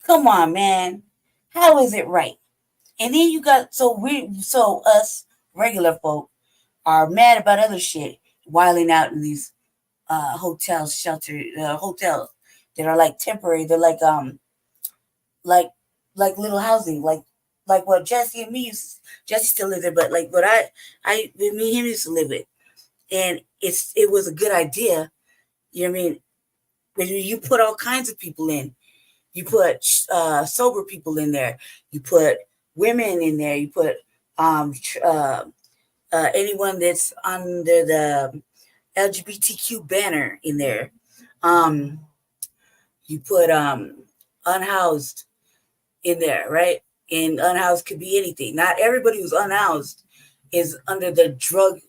Come on, man, how is it right? And then you got so us regular folk are mad about other shit, wilding out in these hotels that are like temporary. They're like little housing, like what Jesse and me Jesse still live there, but like what me and him used to live with. And it was a good idea. You know what I mean? When you put all kinds of people in, you put sober people in there, you put women in there, you put anyone that's under the LGBTQ banner in there. You put unhoused in there, right? And unhoused could be anything. Not everybody who's unhoused is under the drug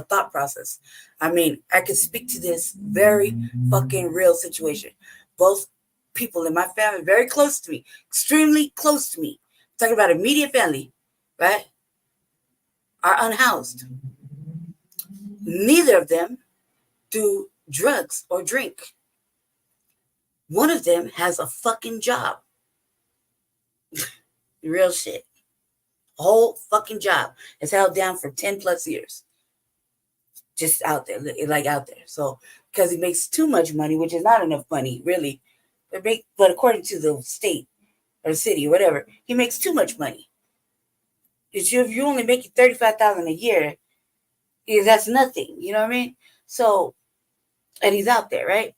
thought process. I mean, I can speak to this very fucking real situation. Both people in my family, very close to me, extremely close to me, talking about immediate family, right, are unhoused. Neither of them do drugs or drink. One of them has a fucking job. Real shit. A whole fucking job is held down for 10 plus years. Just out there, like out there. So, because he makes too much money, which is not enough money, really. But according to the state or the city or whatever, he makes too much money. If you're only making $35,000 a year, that's nothing. You know what I mean? So, and he's out there, right?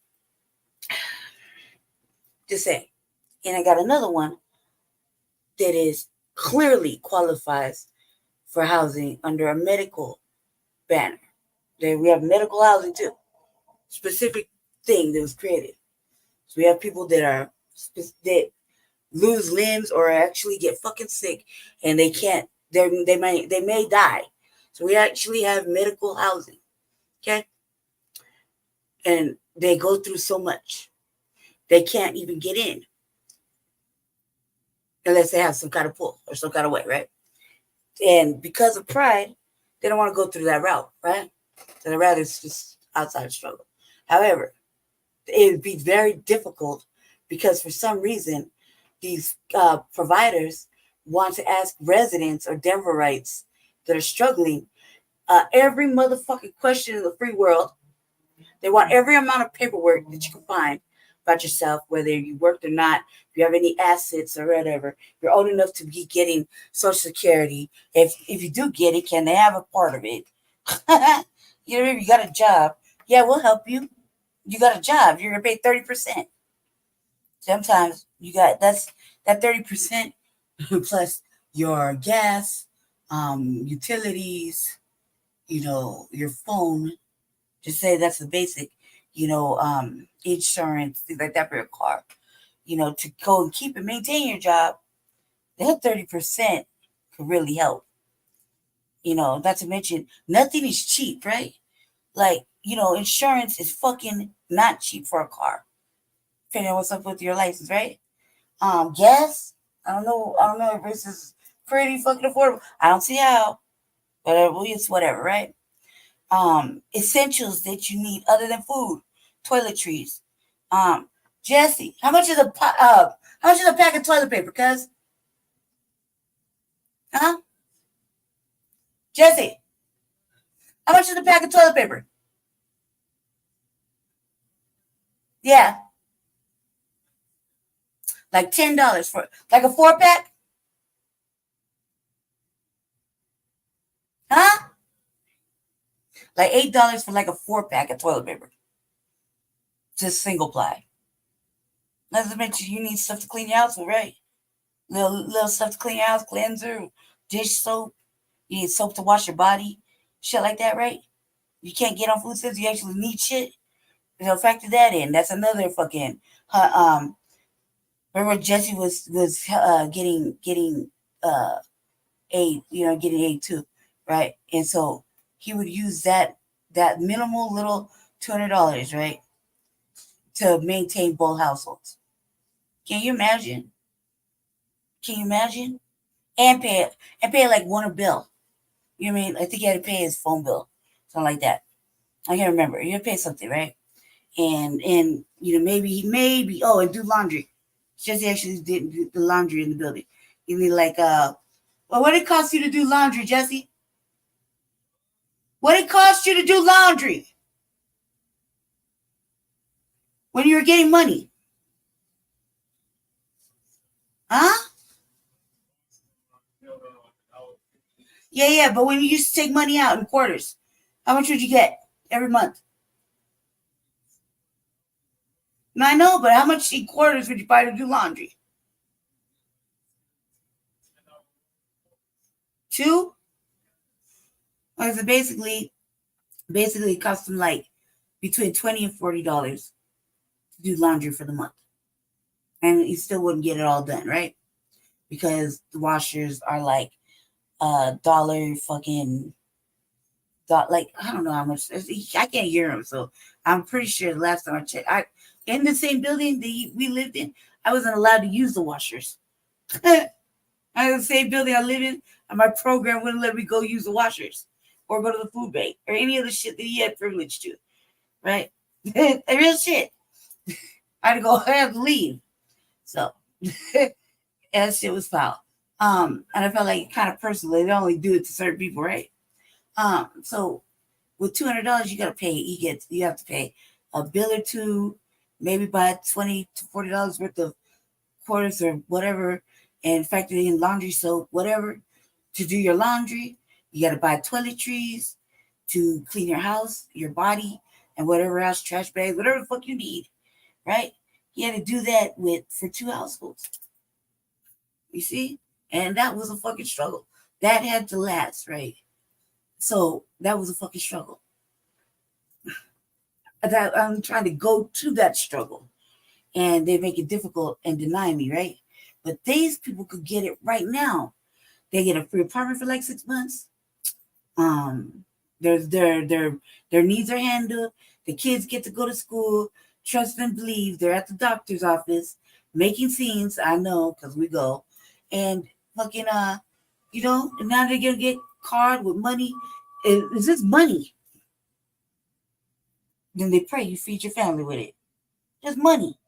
Just saying. And I got another one that is clearly qualifies for housing under a medical banner. We have medical housing too. Specific thing that was created. So we have people that lose limbs or actually get fucking sick and they can't. They may die. So we actually have medical housing. Okay. And they go through so much. They can't even get in. Unless they have some kind of pull or some kind of way, right? And because of pride, they don't want to go through that route, right? So they'd rather just outside struggle. However, it would be very difficult because for some reason, these providers want to ask residents or Denverites that are struggling every motherfucking question in the free world. They want every amount of paperwork that you can find about yourself, whether you worked or not, if you have any assets or whatever. If you're old enough to be getting Social Security. If you do get it, can they have a part of it? You know, if you got a job, yeah, we'll help you. You got a job, you're gonna pay 30%. Sometimes you got that 30% plus your gas, utilities, your phone. Just say that's the basic, insurance, things like that for your car. To go and keep and maintain your job, that 30% could really help. Not to mention, nothing is cheap, right? Like, insurance is fucking not cheap for a car. Depending on what's up with your license, right? Gas, I don't know if this is pretty fucking affordable. I don't see how, but it's whatever, right? Essentials that you need other than food, toiletries. Jesse, how much is a pack of toilet paper, cuz? Huh? Jesse, how much is a pack of toilet paper? Yeah. Like $10 for like a 4-pack? Huh? Like $8 for like a 4-pack of toilet paper. Just single ply. Not to mention you need stuff to clean your house with, right? Little stuff to clean your house, cleanser, dish soap. You need soap to wash your body. Shit like that, right? You can't get on food stamps, you actually need shit. Factor that in. That's another fucking remember Jesse was getting aid, getting aid too, right? And so he would use that minimal little $200, right, to maintain both households. Can you imagine? And pay like one a bill. You know what I mean? I think he had to pay his phone bill, something like that. I can't remember. You had to pay something, right? And maybe and do laundry. Jesse actually didn't do the laundry in the building. You mean like what did it cost you to do laundry, Jesse? What did it cost you to do laundry when you were getting money? Huh? Yeah, but when you used to take money out in quarters, how much would you get every month? I know, but how much in quarters would you buy to do laundry? 2? Or is it basically it cost them like between $20 and $40 to do laundry for the month. And you still wouldn't get it all done, right? Because the washers are like $1 fucking like I don't know how much. I can't hear them, so I'm pretty sure the last time I checked, in the same building that we lived in, I wasn't allowed to use the washers. I was the same building I lived in, and my program wouldn't let me go use the washers or go to the food bank or any of the shit that he had privilege to, right? Real shit. I had to leave. So that shit was foul. And I felt like kind of personally, they only do it to certain people, right? So with $200, you gotta pay. You have to pay a bill or two, maybe buy $20 to $40 worth of quarters or whatever, and factor in laundry soap, whatever, to do your laundry. You gotta buy toiletries to clean your house, your body, and whatever else, trash bags, whatever the fuck you need, right? He had to do that for 2 households. You see? And that was a fucking struggle. That had to last, right? So that was a fucking struggle. That I'm trying to go to that struggle. And they make it difficult and deny me, right? But these people could get it right now. They get a free apartment for like 6 months. Their needs are handled. The kids get to go to school. Trust and believe. They're at the doctor's office making scenes. I know, because we go. And fucking and now they're gonna get card with money. Is this money? Then they pray you feed your family with it. Just money.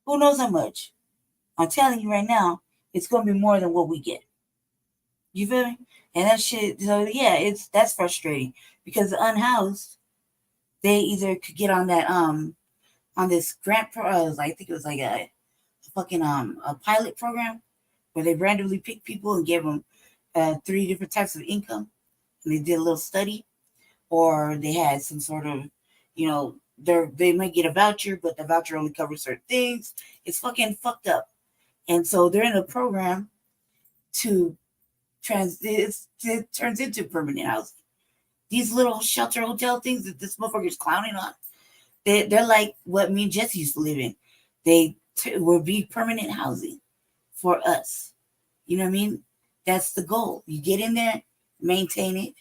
Who knows how much? I'm telling you right now, it's gonna be more than what we get. You feel me? And that shit. So yeah, that's frustrating because the unhoused, they either could get on that on this grant I think it was like a fucking a pilot program where they randomly picked people and gave them 3 different types of income, and they did a little study, or they had some sort of, they might get a voucher, but the voucher only covers certain things. It's fucking fucked up. And so they're in a program to it turns into permanent housing. These little shelter hotel things that this motherfucker's clowning on, they're like what me and Jesse used to live in. They will be permanent housing for us. You know what I mean? That's the goal. You get in there, maintain it,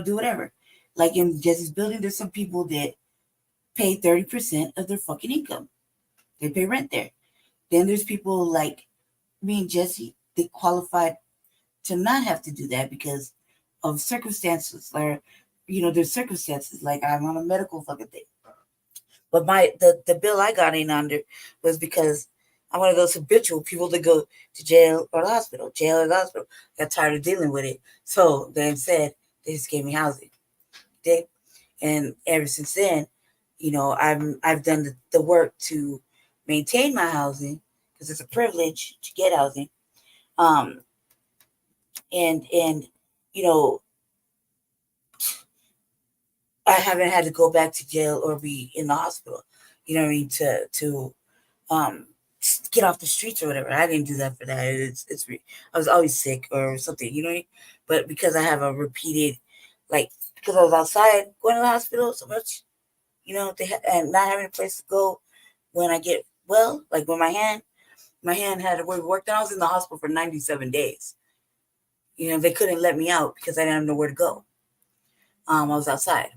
do whatever. Like in Jesse's building, there's some people that pay 30% of their fucking income. They pay rent there. Then there's people like me and Jesse that qualified to not have to do that because of circumstances, or there's circumstances like I'm on a medical fucking thing. But the bill I got in under was because I'm one of those habitual people that go to jail or the hospital. Got tired of dealing with it. So they said they just gave me housing. And ever since then, I've done the work to maintain my housing because it's a privilege to get housing. I haven't had to go back to jail or be in the hospital, to get off the streets or whatever. I didn't do that for that. I was always sick or something, but because I have a repeated, because I was outside going to the hospital so much, and not having a place to go when I get well, like when my hand had worked, and I was in the hospital for 97 days. They couldn't let me out because I didn't have nowhere to go. I was outside.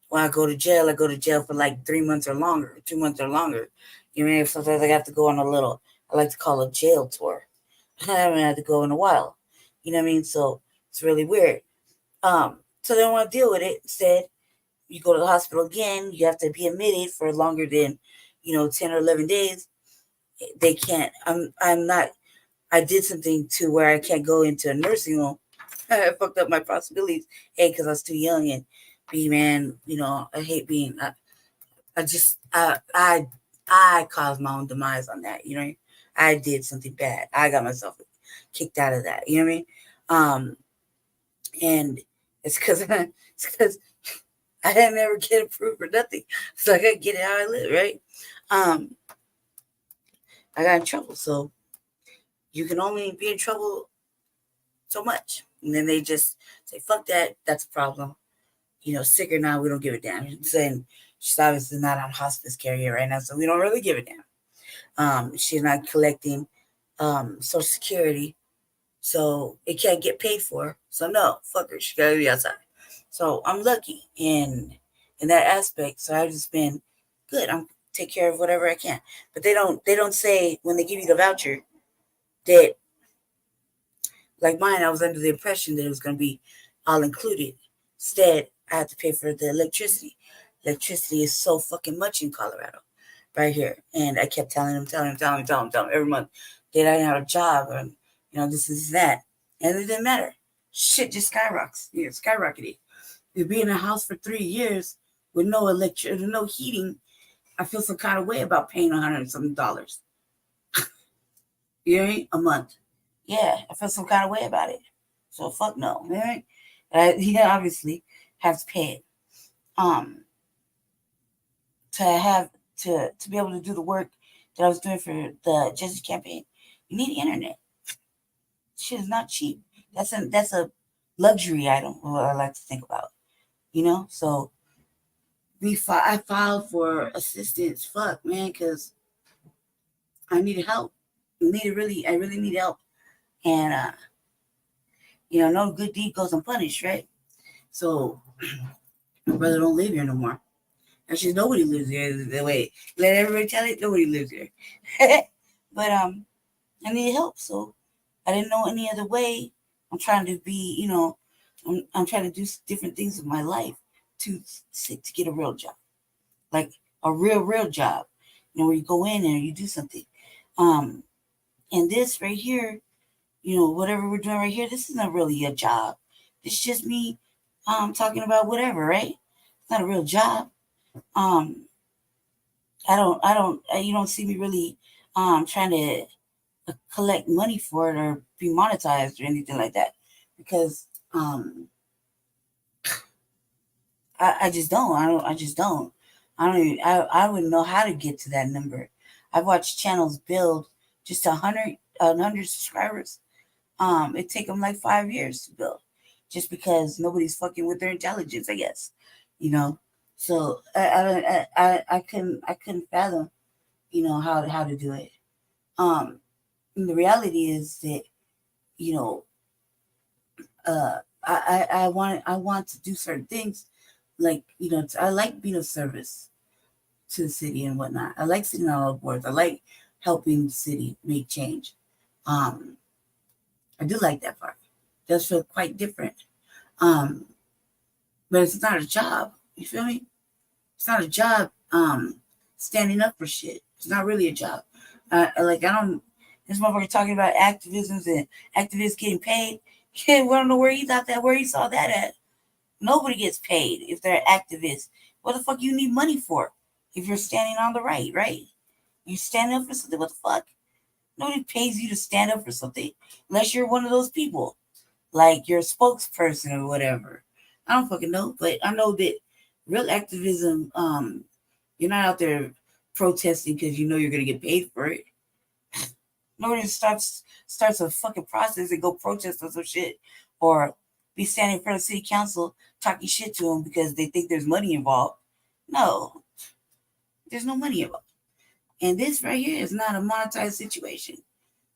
When I go to jail for like 3 months or longer, 2 months or longer. Sometimes I have to go on I like to call a jail tour. I haven't had to go in a while. So it's really weird. So they don't want to deal with it. Instead, you go to the hospital again, you have to be admitted for longer than, 10 or 11 days. They can't, I did something to where I can't go into a nursing home. I fucked up my possibilities. A, because I was too young, and B, man, I hate being, I caused my own demise on that, I did something bad. I got myself kicked out of that, you know what I mean? And it's because I didn't ever get approved for nothing. So I gotta get it how I live, right? I got in trouble, so you can only be in trouble so much. And then they just say, fuck that, that's a problem. Sick or not, we don't give a damn. Saying she's obviously not on hospice care here right now, so we don't really give a damn. She's not collecting Social Security, so it can't get paid for. So no, fuck her, she gotta be outside. So I'm lucky in that aspect. So I've just been good. I'm take care of whatever I can. But they don't say when they give you the voucher that, like mine, I was under the impression that it was going to be all included. Instead, I have to pay for the electricity. Electricity is so fucking much in Colorado, right here. And I kept telling him every month that I didn't have a job, and this is that, and it didn't matter. Shit just skyrocketed. You'd be in a house for 3 years with no electricity, no heating. I feel some kind of way about paying $100 and something. You know what I mean? A month. Yeah, I feel some kind of way about it. So fuck no. All right? He obviously has to pay it. To be able to do the work that I was doing for the Justice campaign, you need the internet. Shit is not cheap. That's a luxury item. What I like to think about. So I filed for assistance. Fuck, man, because I needed help. I really need help. And no good deed goes unpunished, right? So my brother don't live here no more. Actually, nobody lives here. The way let everybody tell it, nobody lives here. But I needed help, so I didn't know any other way. I'm trying to be, I'm trying to do different things in my life to get a real job, like a real job, where you go in and you do something. And this right here, whatever we're doing right here, this isn't really a job. It's just me talking about whatever, right? It's not a real job. You don't see me really trying to collect money for it or be monetized or anything like that, because I just don't. I wouldn't know how to get to that number. I've watched channels build just 100 subscribers. It take them like 5 years to build, just because nobody's fucking with their intelligence, I guess. So I couldn't fathom, how to do it. And the reality is that, I want to do certain things, like, I like being of service to the city and whatnot. I like sitting on all the boards. I like helping the city make change. I do like that part. It does feel quite different. But it's not a job. You feel me? It's not a job standing up for shit. It's not really a job. This motherfucker talking about activisms and activists getting paid. Kid, we don't know where he saw that at. Nobody gets paid if they're activists. What the fuck you need money for? If you're standing on the right? You standing up for something, what the fuck? Nobody pays you to stand up for something unless you're one of those people. Like you're a spokesperson or whatever. I don't fucking know, but I know that real activism, you're not out there protesting because you know you're gonna get paid for it. Nobody starts a fucking process and go protest or some shit, or be standing in front of city council talking shit to them because they think there's money involved. No, there's no money involved. And this right here is not a monetized situation.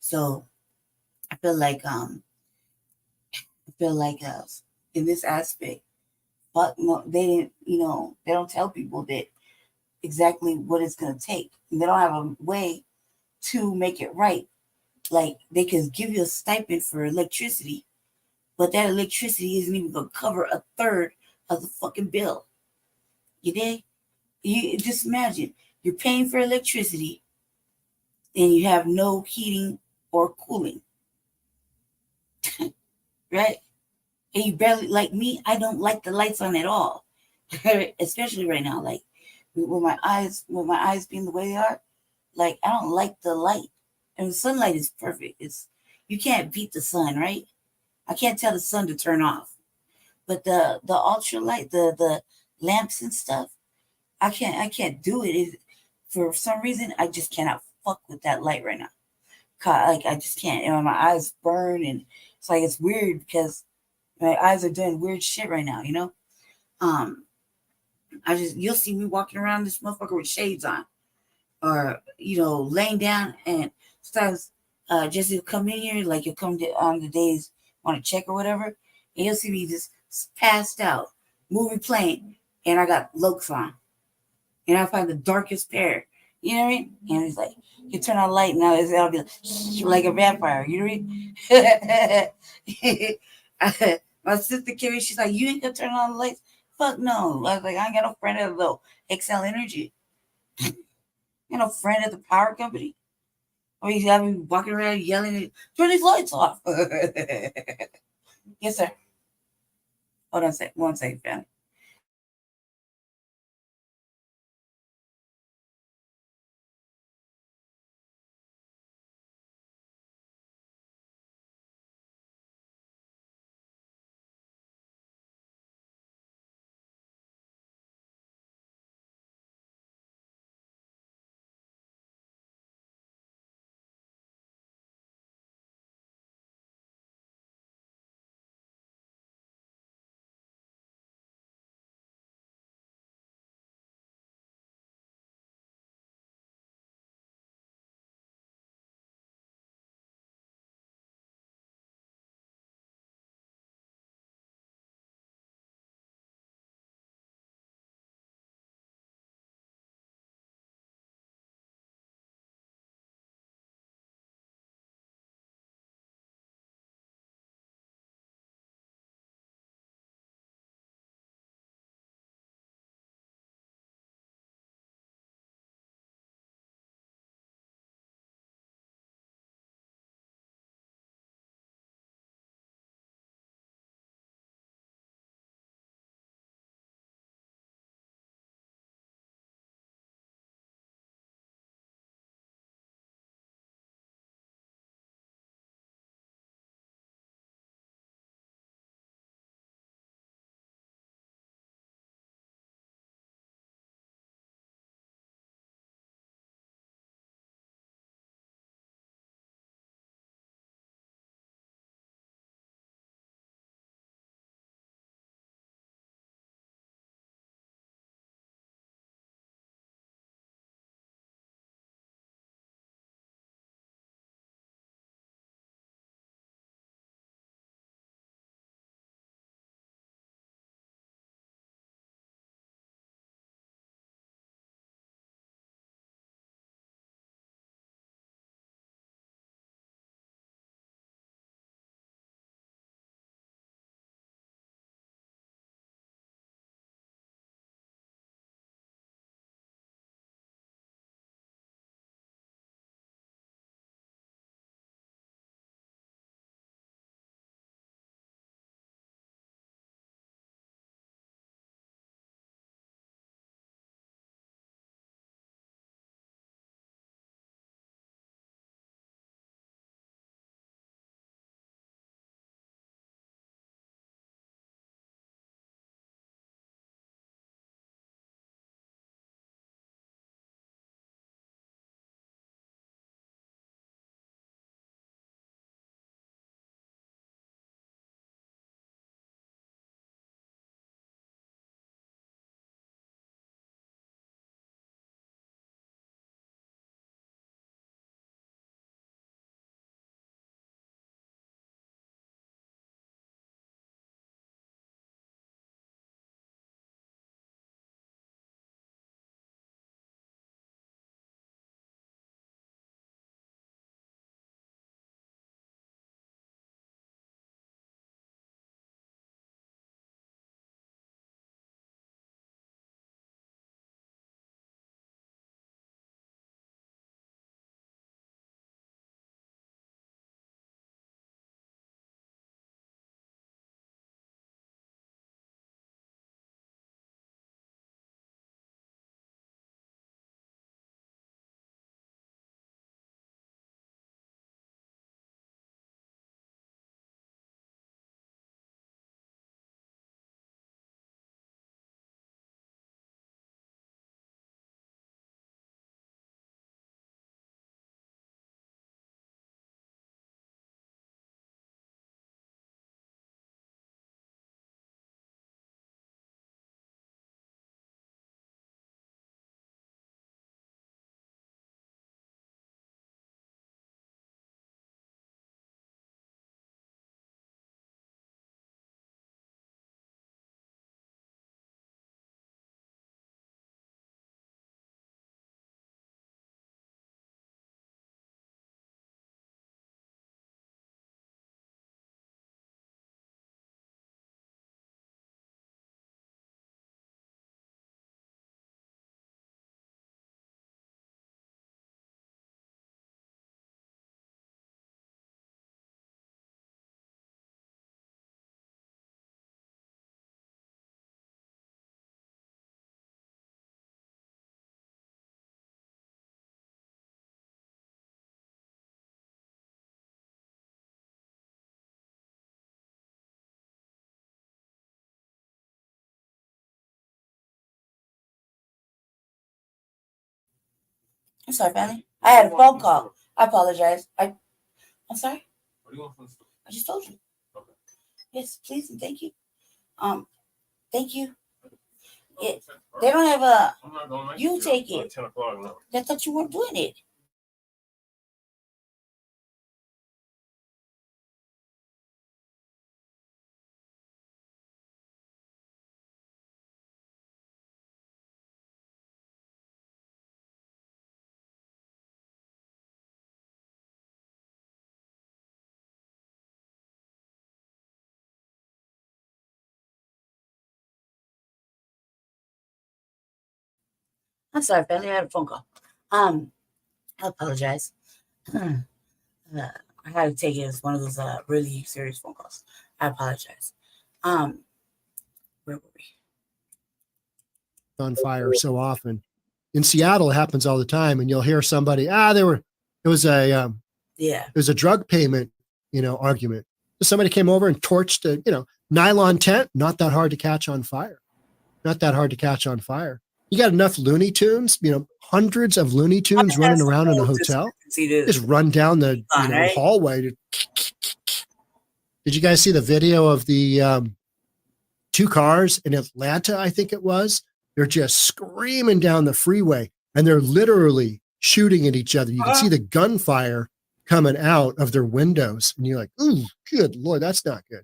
So I feel like in this aspect, but no, they didn't, they don't tell people that exactly what it's gonna take. And they don't have a way to make it right. Like they can give you a stipend for electricity, but that electricity isn't even gonna cover a third of the fucking bill. You dig? You just imagine you're paying for electricity and you have no heating or cooling. Right? And you barely, like me, I don't like the lights on at all. Especially right now, like with my eyes being the way they are, like I don't like the light. And the sunlight is perfect. You can't beat the sun, right? I can't tell the sun to turn off. But the ultralight, the lamps and stuff, I can't do it. For some reason, I just cannot fuck with that light right now. Like I just can't. My eyes burn, and it's weird because my eyes are doing weird shit right now. You'll see me walking around this motherfucker with shades on, or laying down, and sometimes Jesse will come in here, like you'll come on the days on a check or whatever, and you'll see me just passed out, movie playing, and I got lokes on, and I find the darkest pair. You know what I mean? And he's like, you turn on light now, it'll be like a vampire. You know what I mean? My sister Carrie, she's like, you ain't gonna turn on the lights. Fuck no. I was like, I ain't got no friend at the Excel Energy. Ain't no friend at the power company. Or you have me walking around yelling, turn these lights off. Yes, sir. Hold on a sec. 1 second, family. I'm sorry, family. I had a phone call. I apologize. I'm sorry. What do you want from the store? I just told you. Okay. Yes, please and thank you. Thank you. It, they don't have a. I'm not going next You to take Like it. 10 o'clock now. I thought you weren't doing it. I'm sorry, family. I had a phone call. I apologize. I had to take it as one of those really serious phone calls. I apologize. Where were we? On fire so often. In Seattle, it happens all the time, and you'll hear somebody, it was a drug payment, argument. Somebody came over and torched a, nylon tent, not that hard to catch on fire. Not that hard to catch on fire. You got enough Looney Tunes, hundreds of Looney Tunes running around in a hotel. Just run down the hallway. Did you guys see the video of the two cars in Atlanta, I think it was? They're just screaming down the freeway, and they're literally shooting at each other. You can see the gunfire coming out of their windows, and you're like, ooh, good Lord, that's not good.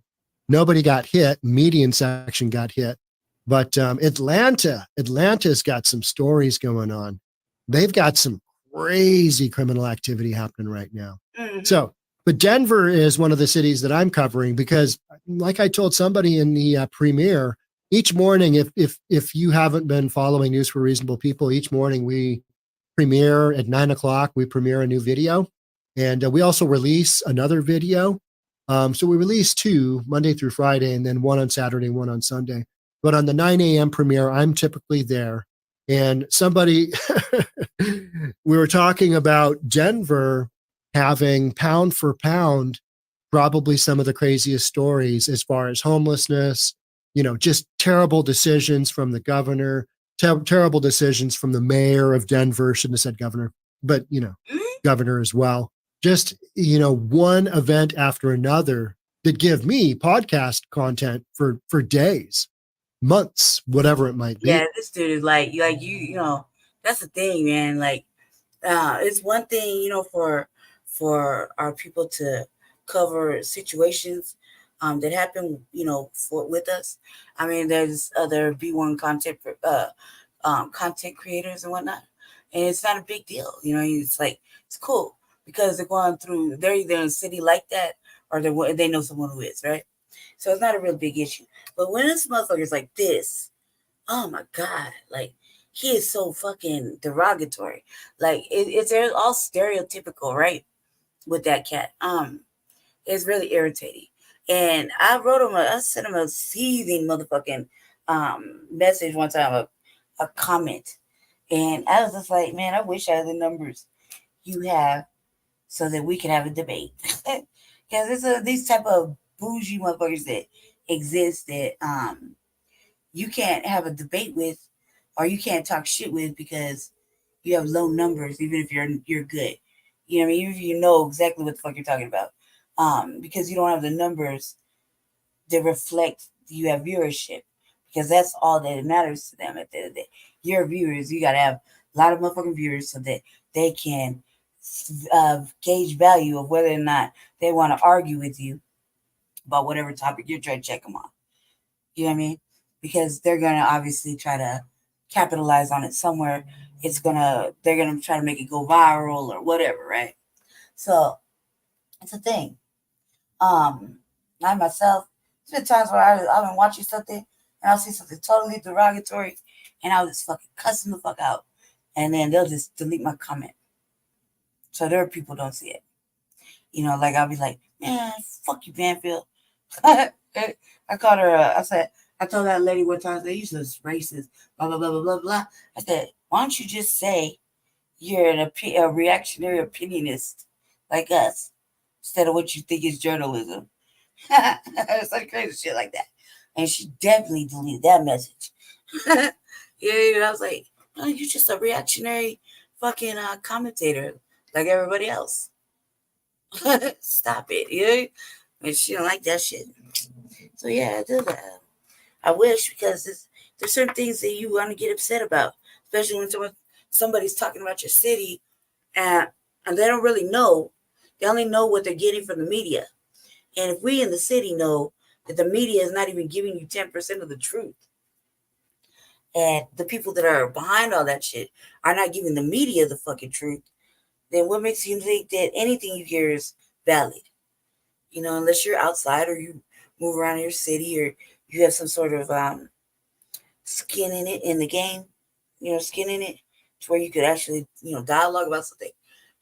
Nobody got hit. Median section got hit. But Atlanta's got some stories going on. They've got some crazy criminal activity happening right now. So, but Denver is one of the cities that I'm covering because, like I told somebody in the premiere, each morning, if you haven't been following News for Reasonable People, each morning we premiere at 9:00. We premiere a new video, and we also release another video. So we release 2 Monday through Friday, and then 1 on Saturday, 1 on Sunday. But on the 9 a.m. premiere, I'm typically there. And somebody, we were talking about Denver having pound for pound, probably some of the craziest stories as far as homelessness, just terrible decisions from the governor, terrible decisions from the mayor of Denver, shouldn't have said governor, but, governor as well. Just, one event after another that give me podcast content for days. Months, whatever it might be. Yeah, this dude is like that's the thing, man. Like, it's one thing, for our people to cover situations that happen, with us. I mean, there's other B1 content creators and whatnot, and it's not a big deal. It's like it's cool because they're going through. They're either in a city like that or they know someone who is, right. So it's not a real big issue. But when this motherfucker's like this, oh my God, like he is so fucking derogatory. Like it's all stereotypical, right? With that cat. It's really irritating. And I sent him a seething motherfucking message one time, a comment. And I was just like, man, I wish I had the numbers you have so that we can have a debate. Because it's these type of bougie motherfuckers that exist that you can't have a debate with or you can't talk shit with because you have low numbers, even if you're good. You know what I mean? Even if you know exactly what the fuck you're talking about. Because you don't have the numbers that reflect you have viewership. Because that's all that matters to them at the end of the day. Your viewers, you gotta have a lot of motherfucking viewers so that they can gauge value of whether or not they want to argue with you about whatever topic you're trying to check them on. You know what I mean? Because they're going to obviously try to capitalize on it somewhere. They're going to try to make it go viral or whatever, right? So it's a thing. I myself, there's been times where I've been watching something and I'll see something totally derogatory and I'll just fucking cuss them the fuck out. And then they'll just delete my comment. So their people don't see it. Like I'll be like, man, fuck you, Banfield. I called her, I told that lady one time, they used to racist, blah, blah, blah, blah, blah, blah. I said, why don't you just say you're a reactionary opinionist like us instead of what you think is journalism? Such crazy shit like that. And she definitely deleted that message. I was like, oh, you're just a reactionary fucking commentator like everybody else. Stop it, you know? And she don't like that shit. So yeah, I do that. I wish, because there's certain things that you want to get upset about, especially when somebody's talking about your city and they don't really know. They only know what they're getting from the media. And if we in the city know that the media is not even giving you 10% of the truth, and the people that are behind all that shit are not giving the media the fucking truth, then what makes you think that anything you hear is valid? You know, unless you're outside or you move around your city or you have some sort of skin in it in the game, you know, skin in it, to where you could actually, you know, dialogue about something.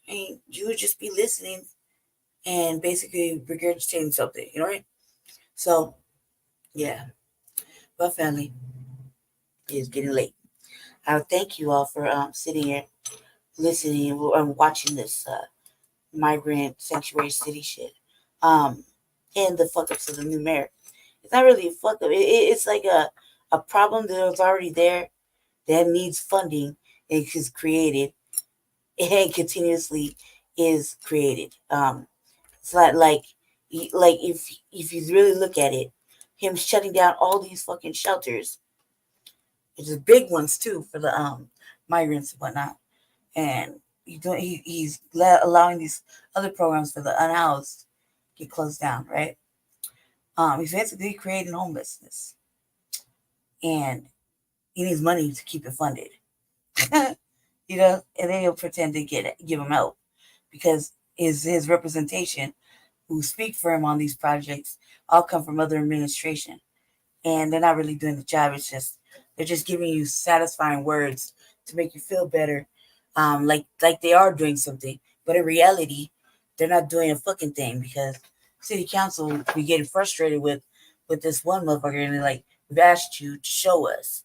I mean, you would just be listening and basically regurgitating something, you know, right? So, yeah. But family, it's getting late. I would thank you all for sitting here, listening, and watching this migrant sanctuary city shit. And the fuck ups of the new mayor. It's not really a fuck up. It's like a problem that was already there that needs funding and is created and continuously is created. It's like if you really look at it, him shutting down all these fucking shelters, which is big ones too for the migrants and whatnot, and he's allowing these other programs for the unhoused get closed down, right? He's basically creating homelessness, and he needs money to keep it funded. You know, and then he'll pretend to give him help because his representation who speak for him on these projects all come from other administration, and they're not really doing the job. It's just they're just giving you satisfying words to make you feel better, like they are doing something, but in reality, they're not doing a fucking thing, because city council be getting frustrated with this one motherfucker, and they're like, we've asked you to show us,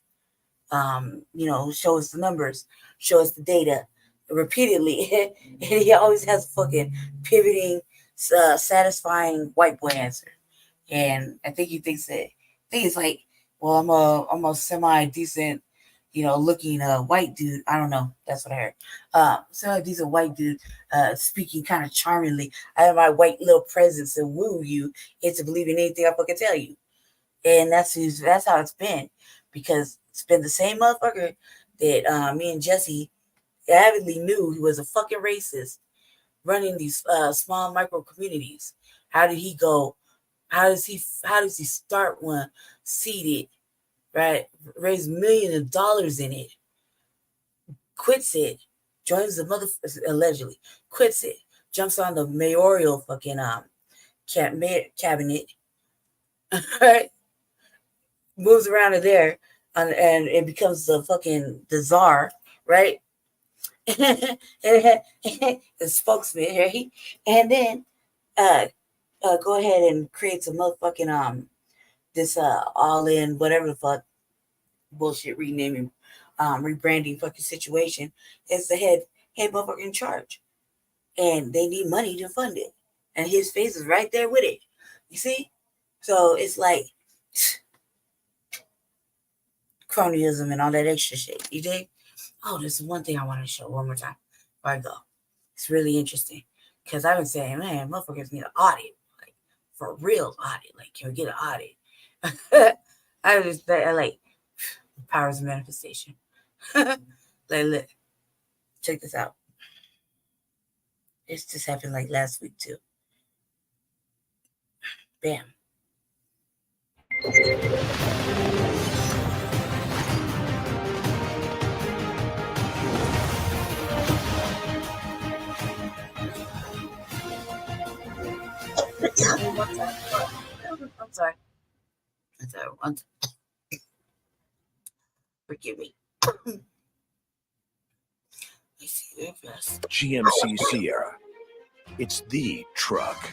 you know, show us the numbers, show us the data repeatedly. And he always has a fucking pivoting, satisfying white boy answer. And I think he thinks that, I think it's like, well, I'm a semi-decent, you know, looking white dude. I don't know. That's what I heard. Semi-decent white dude speaking kind of charmingly. I have my white little presence to woo you into believing anything I fucking tell you. And that's how it's been, because it's been the same motherfucker that me and Jesse avidly knew he was a fucking racist, running these small micro communities. How did he go? How does he start one seated, right? Raise millions of dollars in it, quits it, joins the allegedly quits it, jumps on the mayoral fucking cabinet, right? Moves around in there, and it becomes the czar, right? The spokesman, right? And then go ahead and create some motherfucking this all in whatever the fuck bullshit renaming, rebranding fucking situation. Is the head motherfucker in charge, and they need money to fund it, and his face is right there with it. You see, so it's like cronyism and all that extra shit. You dig? Oh, there's one thing I want to show one more time before I go. It's really interesting, because I've been saying, man, motherfuckers need an audit, like for a real audit. Like, can we get an audit? I like powers of manifestation. Look, check this out. This just happened like last week too. Bam. I'm sorry. Forgive me. GMC Sierra. It's the truck.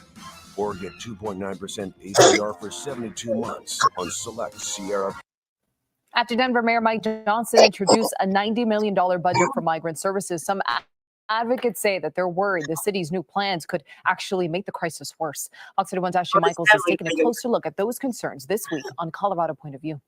Or get 2.9% APR for 72 months on select Sierra. After Denver Mayor Mike Johnson introduced a $90 million budget for migrant services, some advocates say that they're worried the city's new plans could actually make the crisis worse. Fox 31's Ashley Michaels has taken a closer look at those concerns this week on Colorado Point of View.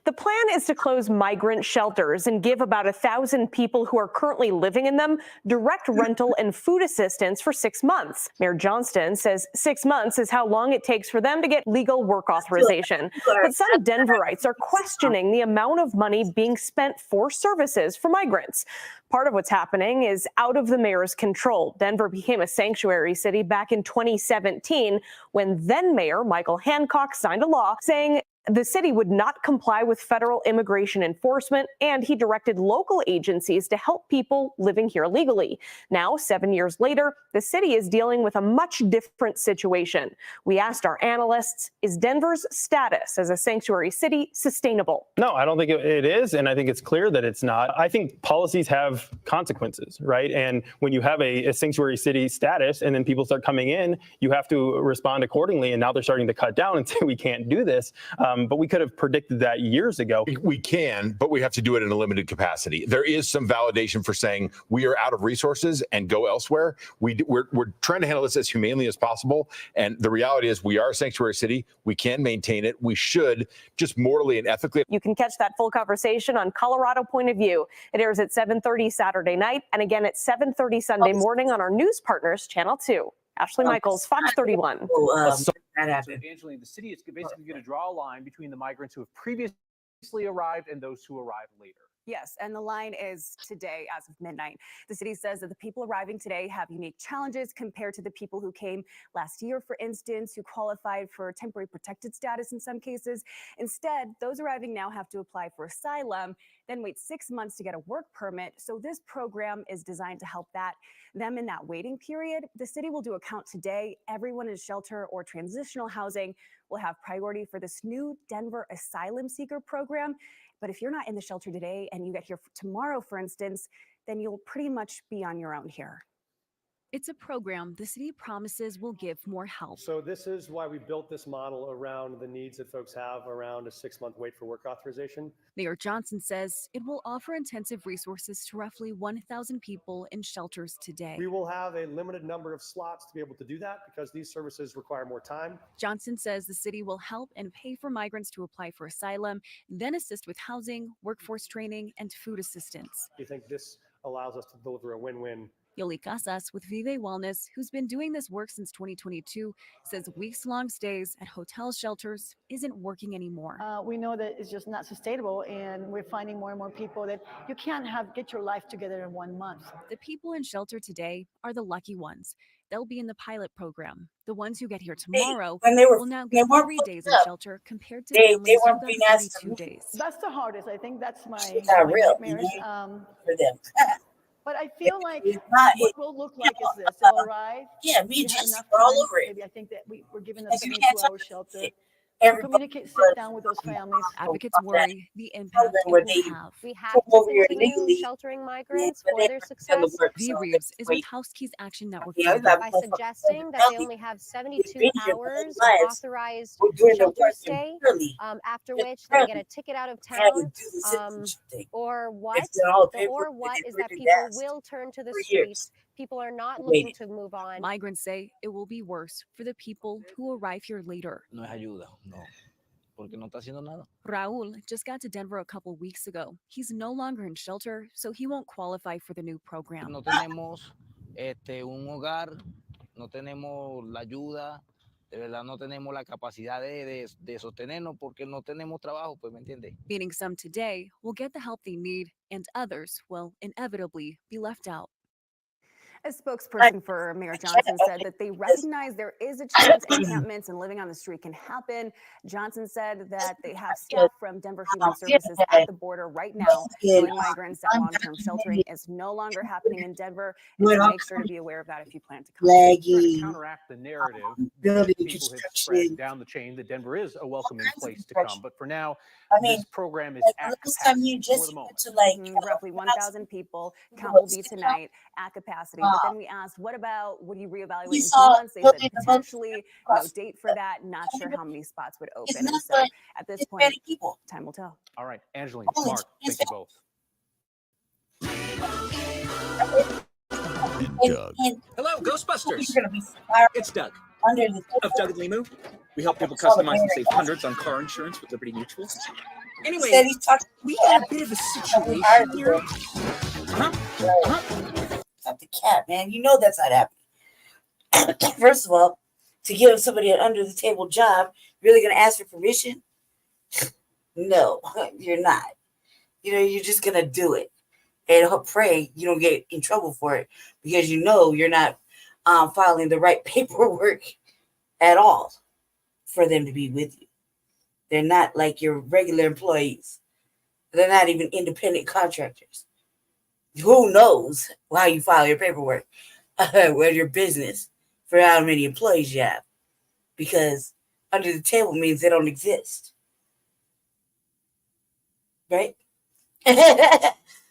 The plan is to close migrant shelters and give about 1,000 people who are currently living in them direct rental and food assistance for 6 months. Mayor Johnston says 6 months is how long it takes for them to get legal work authorization. But some Denverites are questioning the amount of money being spent for services for migrants. Part of what's happening is out of the mayor's control. Denver became a sanctuary city back in 2017 when then Mayor Michael Hancock signed a law saying the city would not comply with federal immigration enforcement, and he directed local agencies to help people living here legally. Now, 7 years later, the city is dealing with a much different situation. We asked our analysts, is Denver's status as a sanctuary city sustainable? No, I don't think it is, and I think it's clear that it's not. I think policies have consequences, right? And when you have a sanctuary city status and then people start coming in, you have to respond accordingly, and now they're starting to cut down and say we can't do this. But we could have predicted that years ago. We can, but we have to do it in a limited capacity. There is some validation for saying we are out of resources and go elsewhere. We're trying to handle this as humanely as possible. And the reality is we are a sanctuary city. We can maintain it. We should, just morally and ethically. You can catch that full conversation on Colorado Point of View. It airs at 7:30 Saturday night and again at 7:30 Sunday morning on our news partners, Channel 2. Ashley Michaels, Fox 31. Angeline, the city is basically going to draw a line between the migrants who have previously arrived and those who arrive later. Yes, and the line is today as of midnight. The city says that the people arriving today have unique challenges compared to the people who came last year, for instance, who qualified for temporary protected status in some cases. Instead, those arriving now have to apply for asylum, then wait 6 months to get a work permit. So this program is designed to help them in that waiting period. The city will do a count today. Everyone in shelter or transitional housing will have priority for this new Denver asylum seeker program. But if you're not in the shelter today and you get here tomorrow, for instance, then you'll pretty much be on your own here. It's a program the city promises will give more help. So this is why we built this model around the needs that folks have around a 6-month wait for work authorization. Mayor Johnson says it will offer intensive resources to roughly 1,000 people in shelters today. We will have a limited number of slots to be able to do that because these services require more time. Johnson says the city will help and pay for migrants to apply for asylum, then assist with housing, workforce training, and food assistance. We think this allows us to deliver a win-win. Yoli Casas with Vive Wellness, who's been doing this work since 2022, says weeks-long stays at hotel shelters isn't working anymore. We know that it's just not sustainable, and we're finding more and more people that you can't get your life together in 1 month. The people in shelter today are the lucky ones. They'll be in the pilot program. The ones who get here tomorrow will now get 3 days in shelter compared to families who got 32 days. That's the hardest. I think that's my real nightmares. For them. But I feel like not, what will look like is this. They'll arrive. Yeah, me we and have Jesse enough were all time. over it. Maybe I think that we're given a If you can't 72-hour shelter. everybody Communicate, sit down with those families. Advocates worry the impact it where will they have. We have to continue sheltering migrants for their success V. Reeves is with House Keys Action Network by suggesting that they only have 72 hours of authorized shelter stay, after which they get a ticket out of town, or what is that people will turn to the streets. People are not looking to move on. Migrants say it will be worse for the people who arrive here later. No es ayuda, no, porque no está haciendo nada. Raul just got to Denver a couple weeks ago. He's no longer in shelter, so he won't qualify for the new program. No tenemos un hogar, no tenemos la ayuda, de verdad no tenemos la capacidad de sostenernos porque no tenemos trabajo, pues me entiende. Meaning some today will get the help they need, and others will inevitably be left out. A spokesperson for Mayor Johnson said that they recognize there is a chance encampments and living on the street can happen. Johnson said that they have staff from Denver Human Services at the border right now showing migrants that long-term sheltering is no longer happening in Denver. And so make sure to be aware of that if you plan to come. To counteract the narrative, people have spread down the chain that Denver is a welcoming place to come. But for now, this program is at capacity for the moment. Roughly 1,000 people. Count will be tonight at capacity. But then we asked, would you reevaluate in 2 months? They said potentially no date for that. Not sure how many spots would open. And so at this point, time will tell. All right, Angeline, Mark, thank you both. Hello, Ghostbusters. It's Doug of Doug and Limu. We help people customize and save hundreds on car insurance with Liberty Mutual. Anyway, Said he's talking. we got a bit of a situation here. Stop the cat, man. You know that's not happening. First of all, to give somebody an under the table job, really gonna ask for permission? No, you're not. You're just gonna do it and pray you don't get in trouble for it because you're not filing the right paperwork at all for them to be with you. They're not like your regular employees. They're not even independent contractors. Who knows how you file your paperwork with your business for how many employees you have? Because under the table means they don't exist. Right?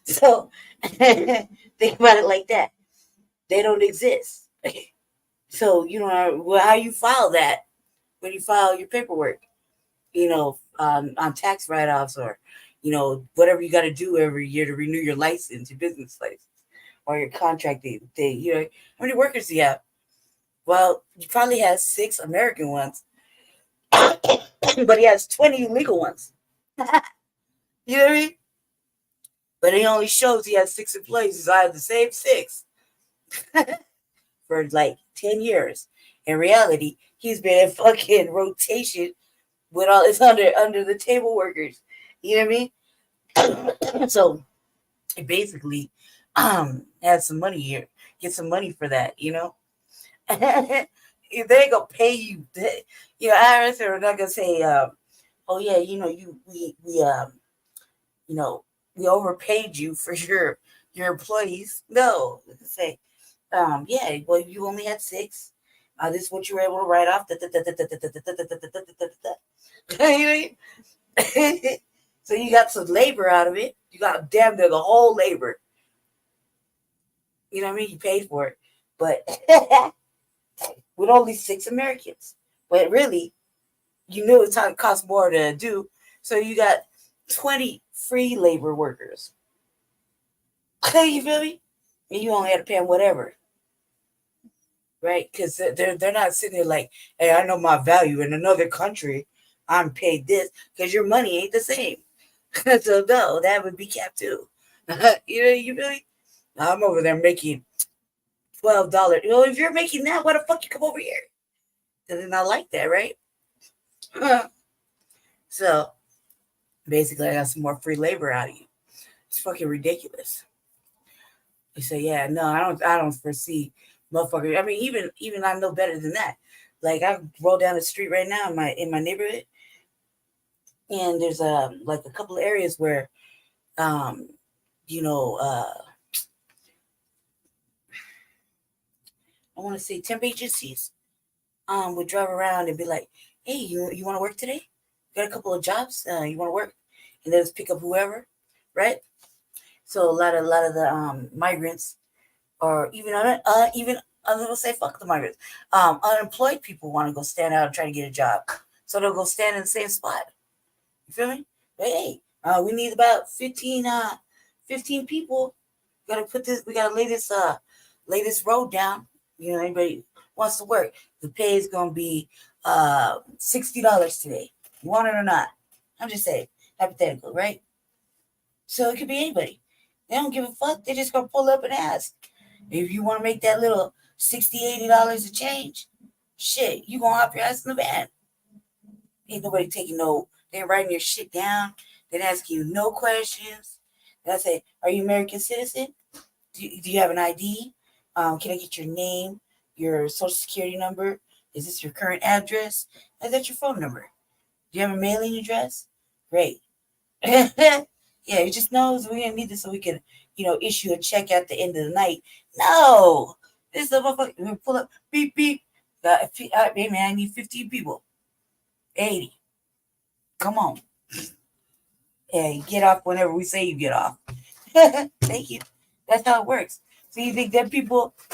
So think about it like that. They don't exist. So how you file that when you file your paperwork, on tax write-offs or whatever you got to do every year to renew your license, your business license, or your contract thing. How many workers do you have? Well, you probably have 6 American ones, but he has 20 illegal ones. You know what I mean? But he only shows he has 6 employees. So I have the same 6 for like 10 years. In reality, he's been in fucking rotation with all his under the table workers. You know what I mean? So he basically has some money here. Get some money for that, They ain't gonna pay you. IRS are not gonna say, oh yeah, we overpaid you for your employees. No, say, yeah, well, you only had 6. This is what you were able to write off. So you got some labor out of it. You got damn near the whole labor. You know what I mean? You paid for it, but with only 6 Americans. But really, you knew it cost more to do, so you got 20 free labor workers. You feel me? And you only had to pay them whatever, right? Because they're not sitting there like, hey, I know my value in another country. I'm paid this because your money ain't the same. So no, that would be capped too. You feel me? I'm over there making $12. Well, if you're making that, why the fuck you come over here? Because it's not like that, right? So basically, I got some more free labor out of you. It's fucking ridiculous. You say, yeah, no, I don't foresee motherfucker. I mean, even I know better than that. Like I roll down the street right now in my neighborhood, and there's like a couple of areas where, I want to say temp agencies would drive around and be like, hey, you want to work today? Got a couple of jobs. You want to work? And then just pick up whoever, right? So a lot of the migrants, or even I'm gonna say fuck the migrants. Unemployed people want to go stand out and try to get a job, so they'll go stand in the same spot. You feel me? But hey, we need about 15 people. We gotta lay this road down. Anybody wants to work, the pay is gonna be $60 today. You want it or not? I'm just saying, hypothetical, right? So it could be anybody. They don't give a fuck. They're just gonna pull up and ask. If you want to make that little $60, $80 a change, shit, you gonna hop your ass in the van. Ain't nobody taking they writing your shit down. They ask you no questions. They say, are you American citizen? Do you have an ID? Can I get your name, your social security number? Is this your current address? Is that your phone number? Do you have a mailing address? Great. Yeah, you just knows we're gonna need this so we can, issue a check at the end of the night. No, this is the motherfucker. We're gonna pull up, beep beep. Hey man, I need 15 people. 80. Come on. Yeah, you get off whenever we say you get off. Thank you. That's how it works. So you think that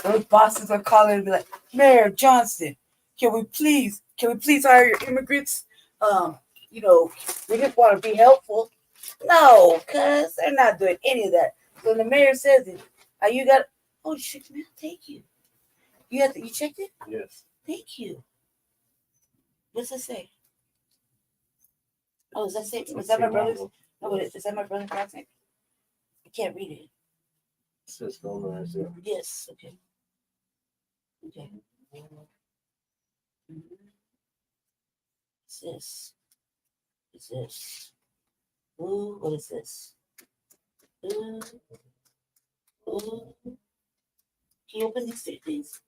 those bosses are calling and be like, Mayor Johnson, can we please hire your immigrants? We just want to be helpful. No, cuz they're not doing any of that. So the mayor says it. You got, oh shit, man, thank you. You checked it? Yes. Thank you. What's it say? Oh, is that it? Was that my brother's? No, is that my brother's accent? I can't read it. It says Gomer, is it? Yes. Okay. Okay. What's this? What's this? Ooh, what is this? Ooh. Ooh. Can you open these three things?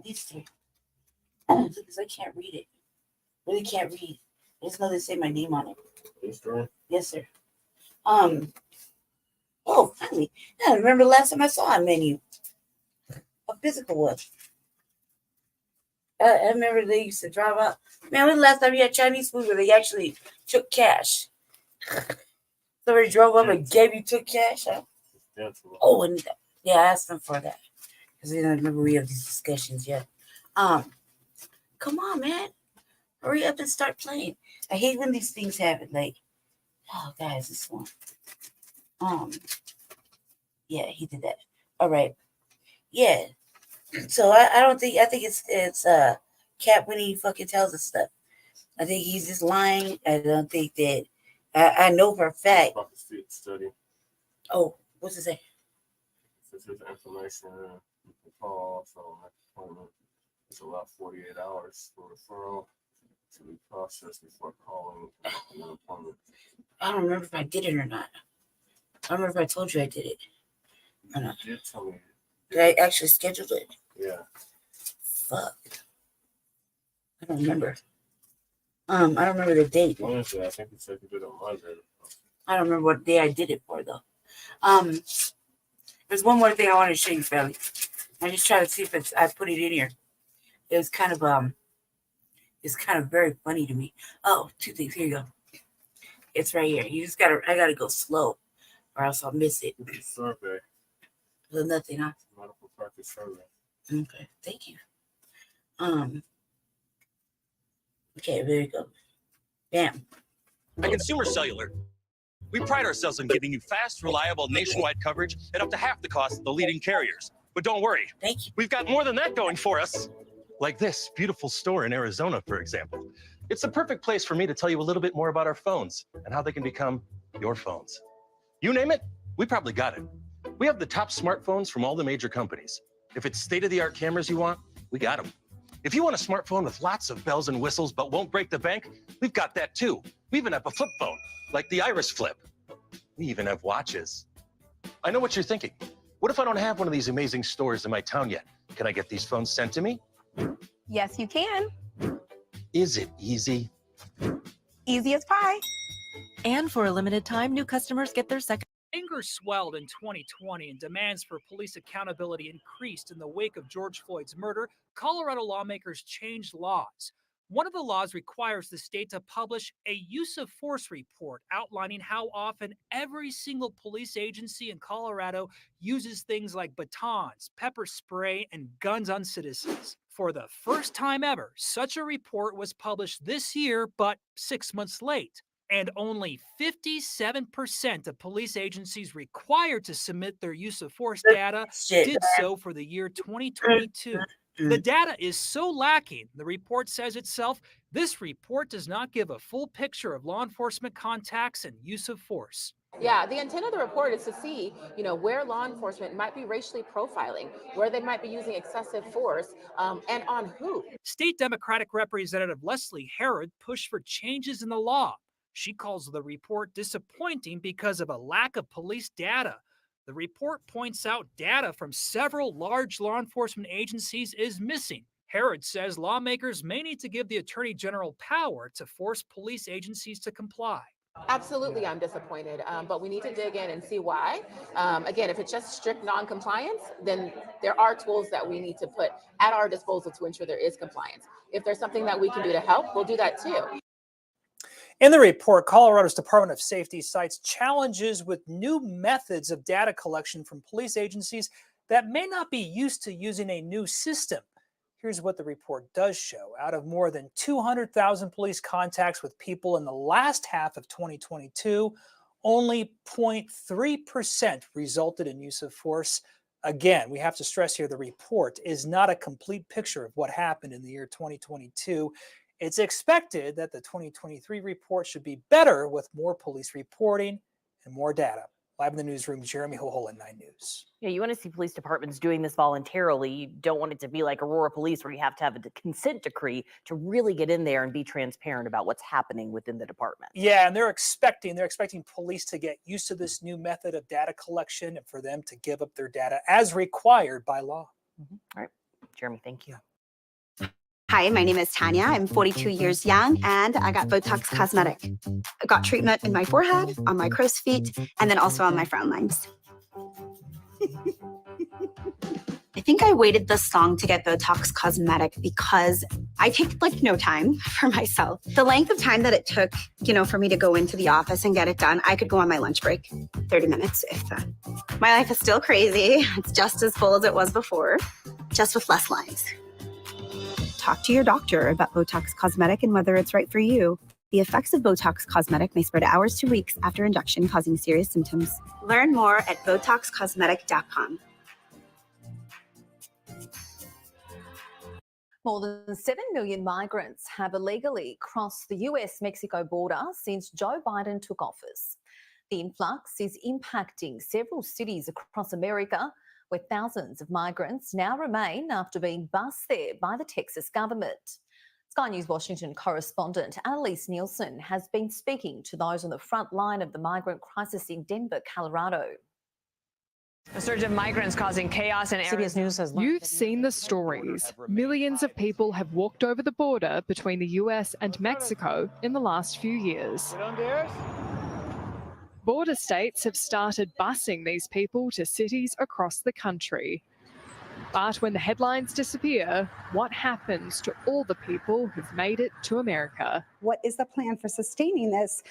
These three. Because I can't read it. Really can't read. I just know they say my name on it. Yes, sir. Oh, finally. I remember the last time I saw a menu. A physical one. I remember they used to drive out. Man, when the last time you had Chinese food where they actually took cash? Somebody drove up and took cash? Huh? Oh, and yeah, I asked them for that. Because I don't remember we have these discussions yet. Come on, man. Hurry up and start playing. I hate when these things happen. Like, oh, guys, this one. Yeah, he did that. All right. Yeah. So I think it's Cap when he fucking tells us stuff. I think he's just lying. I don't think that I know for a fact. Study. Oh, what's it say? This is information you can call from an appointment. It's allowed 48 hours for referral to be processed before calling an appointment. I don't remember if I did it or not. I don't remember if I told you I did it or not. You did tell me. Did I actually schedule it? Yeah. Fuck. I don't remember. I don't remember the date. Wednesday, I think you said you did it on Monday. I don't remember what day I did it for though. There's one more thing I want to show you, family. I just try to see if I put it in here. It was kind of it's kind of very funny to me. Oh, two things. Here you go. It's right here. I gotta go slow, or else I'll miss it. Survey. There's nothing, huh? Medical practice survey. Okay, thank you. Okay, there you go. Bam. At Consumer Cellular, we pride ourselves on giving you fast, reliable, nationwide coverage at up to half the cost of the leading carriers. But don't worry. Thank you. We've got more than that going for us. Like this beautiful store in Arizona, for example. It's the perfect place for me to tell you a little bit more about our phones and how they can become your phones. You name it, we probably got it. We have the top smartphones from all the major companies. If it's state-of-the-art cameras you want, we got them. If you want a smartphone with lots of bells and whistles but won't break the bank, we've got that too. We even have a flip phone, like the Iris Flip. We even have watches. I know what you're thinking. What if I don't have one of these amazing stores in my town yet? Can I get these phones sent to me? Yes, you can. Is it easy? Easy as pie. And for a limited time, new customers get their second. Anger swelled in 2020 and demands for police accountability increased in the wake of George Floyd's murder. Colorado lawmakers changed laws. One of the laws requires the state to publish a use of force report outlining how often every single police agency in Colorado uses things like batons, pepper spray, and guns on citizens. For the first time ever, such a report was published this year, but 6 months late. And only 57% of police agencies required to submit their use of force data did so for the year 2022. The data is so lacking, the report says itself, this report does not give a full picture of law enforcement contacts and use of force. Yeah, the intent of the report is to see, where law enforcement might be racially profiling, where they might be using excessive force, and on who. State Democratic Representative Leslie Herod pushed for changes in the law. She calls the report disappointing because of a lack of police data. The report points out data from several large law enforcement agencies is missing. Herod says lawmakers may need to give the Attorney General power to force police agencies to comply. Absolutely, I'm disappointed, but we need to dig in and see why. Again, if it's just strict non-compliance, then there are tools that we need to put at our disposal to ensure there is compliance. If there's something that we can do to help, we'll do that too. In the report, Colorado's Department of Safety cites challenges with new methods of data collection from police agencies that may not be used to using a new system. Here's what the report does show. Out of more than 200,000 police contacts with people in the last half of 2022, only 0.3% resulted in use of force. Again, we have to stress here the report is not a complete picture of what happened in the year 2022. It's expected that the 2023 report should be better with more police reporting and more data. Live in the newsroom, Jeremy Hoholland, 9 News. Yeah, you want to see police departments doing this voluntarily. You don't want it to be like Aurora Police where you have to have a consent decree to really get in there and be transparent about what's happening within the department. Yeah, and they're expecting police to get used to this new method of data collection and for them to give up their data as required by law. All right, Jeremy, thank you. Hi, my name is Tanya. I'm 42 years young, and I got Botox Cosmetic. I got treatment in my forehead, on my crow's feet, and then also on my frown lines. I think I waited this long to get Botox Cosmetic because I take like no time for myself. The length of time that it took, for me to go into the office and get it done, I could go on my lunch break, 30 minutes, if that. My life is still crazy. It's just as full as it was before, just with less lines. Talk to your doctor about Botox Cosmetic and whether it's right for you. The effects of Botox Cosmetic may spread hours to weeks after injection, causing serious symptoms. Learn more at BotoxCosmetic.com. More than 7 million migrants have illegally crossed the US-Mexico border since Joe Biden took office. The influx is impacting several cities across America, where thousands of migrants now remain after being bused there by the Texas government. Sky News Washington correspondent Annalise Nielsen has been speaking to those on the front line of the migrant crisis in Denver, Colorado. A surge of migrants causing chaos in CBS News has You've seen the stories. Millions of people have walked over the border between the US and Mexico in the last few years. Border states have started busing these people to cities across the country. But when the headlines disappear, what happens to all the people who've made it to America? What is the plan for sustaining this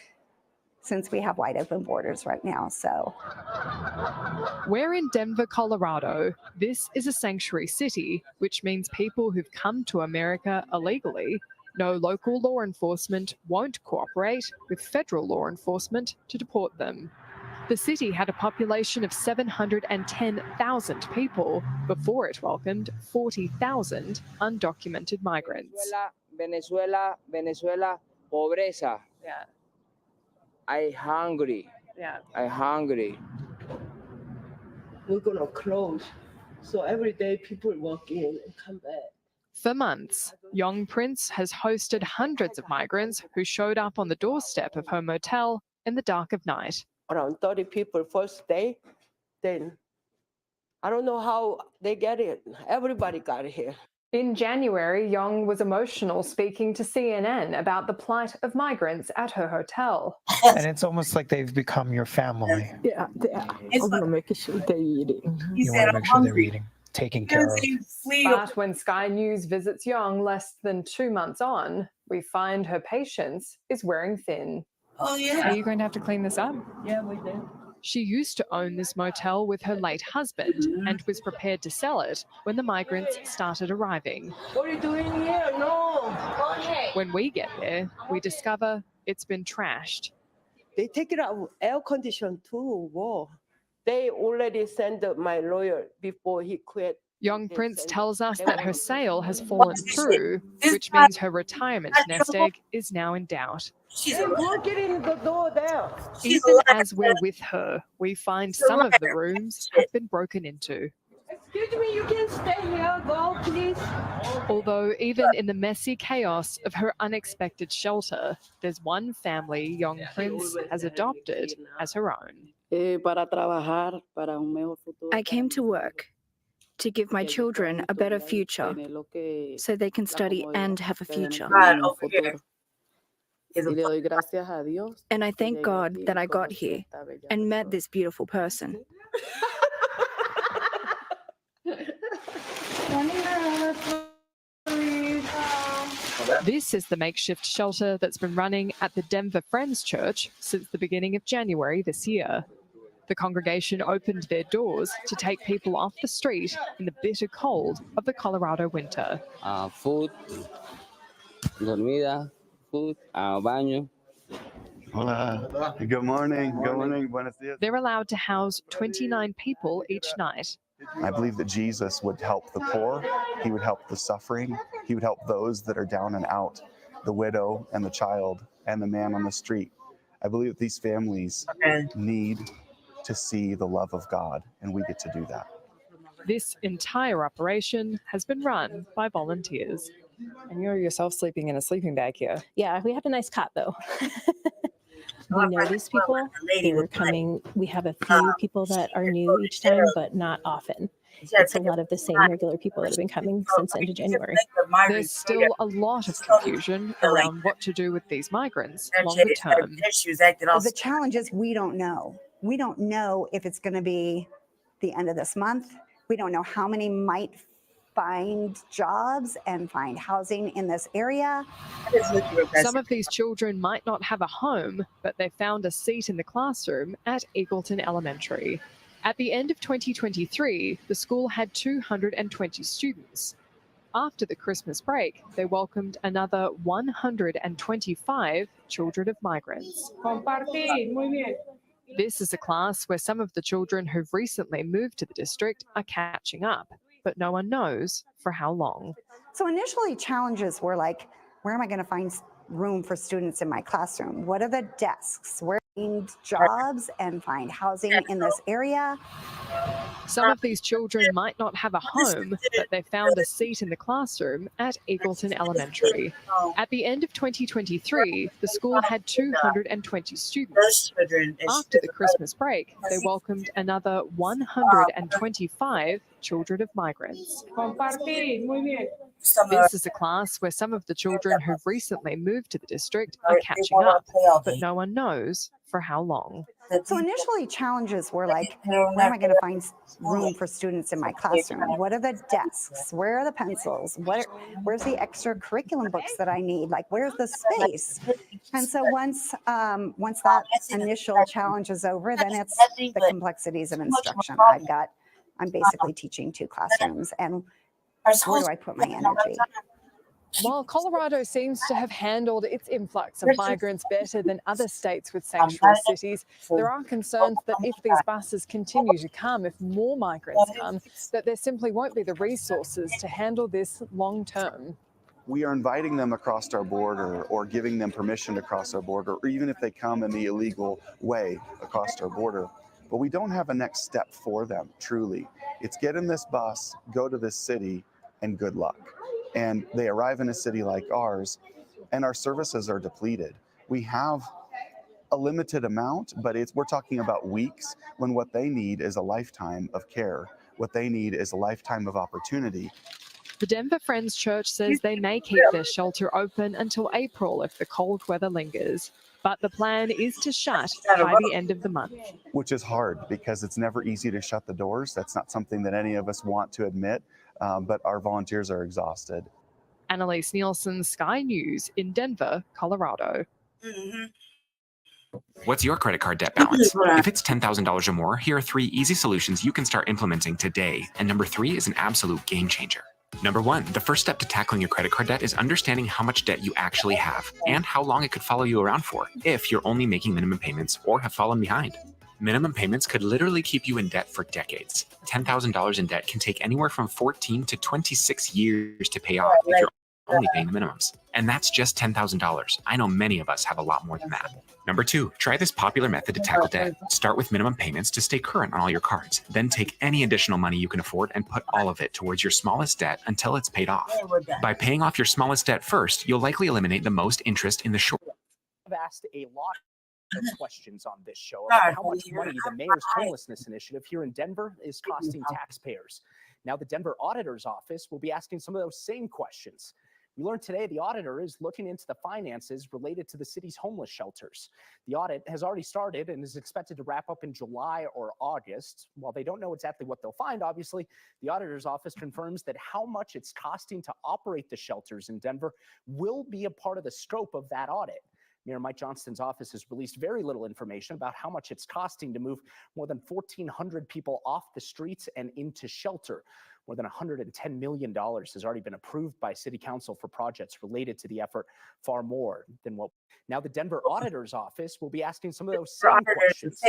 since we have wide open borders right now? So we're in Denver, Colorado. This is a sanctuary city, which means people who've come to America illegally know local law enforcement won't cooperate with federal law enforcement to deport them. The city had a population of 710,000 people before it welcomed 40,000 undocumented migrants. Venezuela, pobreza. Yeah. I hungry. Yeah. I hungry. We're gonna close, so every day people walk in and come back. For months, Young Prince has hosted hundreds of migrants who showed up on the doorstep of her motel in the dark of night. Around 30 people first day, then I don't know how they get it. Everybody got it here. In January, Young was emotional speaking to CNN about the plight of migrants at her hotel. And it's almost like they've become your family. Yeah. I'm gonna make sure they're eating. You want to make sure they're eating, taken care of. But when Sky News visits Young less than 2 months on, we find her patience is wearing thin. Oh, yeah. Are you going to have to clean this up? Yeah, we did. She used to own this motel with her late husband and was prepared to sell it when the migrants started arriving. What are you doing here? No. When we get there, we discover it's been trashed. They take it out air condition too. Whoa. They already sent my lawyer before he quit. Young Prince tells us that her sale has fallen through, which means her retirement nest egg is now in doubt. We're getting the door there. Even as we're with her, we find some of the rooms have been broken into. Excuse me, you can stay here, go, please. Although even in the messy chaos of her unexpected shelter, there's one family Young Prince has adopted as her own. I came to work to give my children a better future so they can study and have a future. And I thank God that I got here and met this beautiful person. This is the makeshift shelter that's been running at the Denver Friends Church since the beginning of January this year. The congregation opened their doors to take people off the street in the bitter cold of the Colorado winter. Food, dormida, food, baño. Hola. Good morning. Good morning. Buenos dias. They're allowed to house 29 people each night. I believe that Jesus would help the poor. He would help the suffering. He would help those that are down and out. the widow and the child and the man on the street. I believe that these families need to see the love of God, and we get to do that. This entire operation has been run by volunteers. And you're yourself sleeping in a sleeping bag here. Yeah, we have a nice cot though. We know these people. They're coming. We have a few people that are new each time, but not often. It's a lot of the same regular people that have been coming since the end of January. There's still a lot of confusion around what to do with these migrants longer term. The challenge is we don't know. We don't know if it's going to be the end of this month. We don't know how many might find jobs and find housing in this area. Some of these children might not have a home, but they found a seat in the classroom at Eagleton Elementary. At the end of 2023, the school had 220 students. After the Christmas break, they welcomed another 125 children of migrants. This is a class where some of the children who've recently moved to the district are catching up, but no one knows for how long. So initially challenges were like, where am I going to find room for students in my classroom? What are the desks? Where find jobs and find housing in this area? Some of these children might not have a home, but they found a seat in the classroom at Eagleton Elementary. At the end of 2023, the school had 220 students. After the Christmas break, they welcomed another 125 children of migrants. This is a class where some of the children who've recently moved to the district are catching up, but no one knows for how long. So initially challenges were like, where am I going to find room for students in my classroom? What are the desks? Where are the pencils? Where's the extra curriculum books that I need? Like, where's the space? And so once that initial challenge is over, then it's the complexities of instruction. I'm basically teaching 2 classrooms, and where do I put my energy? While Colorado seems to have handled its influx of migrants better than other states with sanctuary cities, there are concerns that if these buses continue to come, if more migrants come, that there simply won't be the resources to handle this long term. We are inviting them across our border or giving them permission to cross our border, or even if they come in the illegal way across our border. But we don't have a next step for them, truly. It's get in this bus, go to this city, and good luck. And they arrive in a city like ours, and our services are depleted. We have a limited amount, but we're talking about weeks, when what they need is a lifetime of care. What they need is a lifetime of opportunity. The Denver Friends Church says they may keep their shelter open until April if the cold weather lingers. But the plan is to shut by the end of the month. Which is hard because it's never easy to shut the doors. That's not something that any of us want to admit, but our volunteers are exhausted. Annalise Nielsen, Sky News in Denver, Colorado. What's your credit card debt balance? If it's $10,000 or more, here are 3 easy solutions you can start implementing today. And number 3 is an absolute game changer. Number 1, the first step to tackling your credit card debt is understanding how much debt you actually have and how long it could follow you around for if you're only making minimum payments or have fallen behind. Minimum payments could literally keep you in debt for decades. $10,000 in debt can take anywhere from 14 to 26 years to pay off if you're only paying the minimums. And that's just $10,000. I know many of us have a lot more than that. Number 2, try this popular method to tackle debt. Start with minimum payments to stay current on all your cards. Then take any additional money you can afford and put all of it towards your smallest debt until it's paid off. By paying off your smallest debt first, you'll likely eliminate the most interest in the short. I've asked a lot of questions on this show about how much money the mayor's homelessness initiative here in Denver is costing taxpayers. Now, the Denver Auditor's Office will be asking some of those same questions. We learned today the auditor is looking into the finances related to the city's homeless shelters. The audit has already started and is expected to wrap up in July or August. While they don't know exactly what they'll find, obviously, the auditor's office confirms that how much it's costing to operate the shelters in Denver will be a part of the scope of that audit. Mayor Mike Johnston's office has released very little information about how much it's costing to move more than 1,400 people off the streets and into shelter. More than $110 million has already been approved by City Council for projects related to the effort, far more than what. Now, the Denver Auditor's Office will be asking some of those same questions.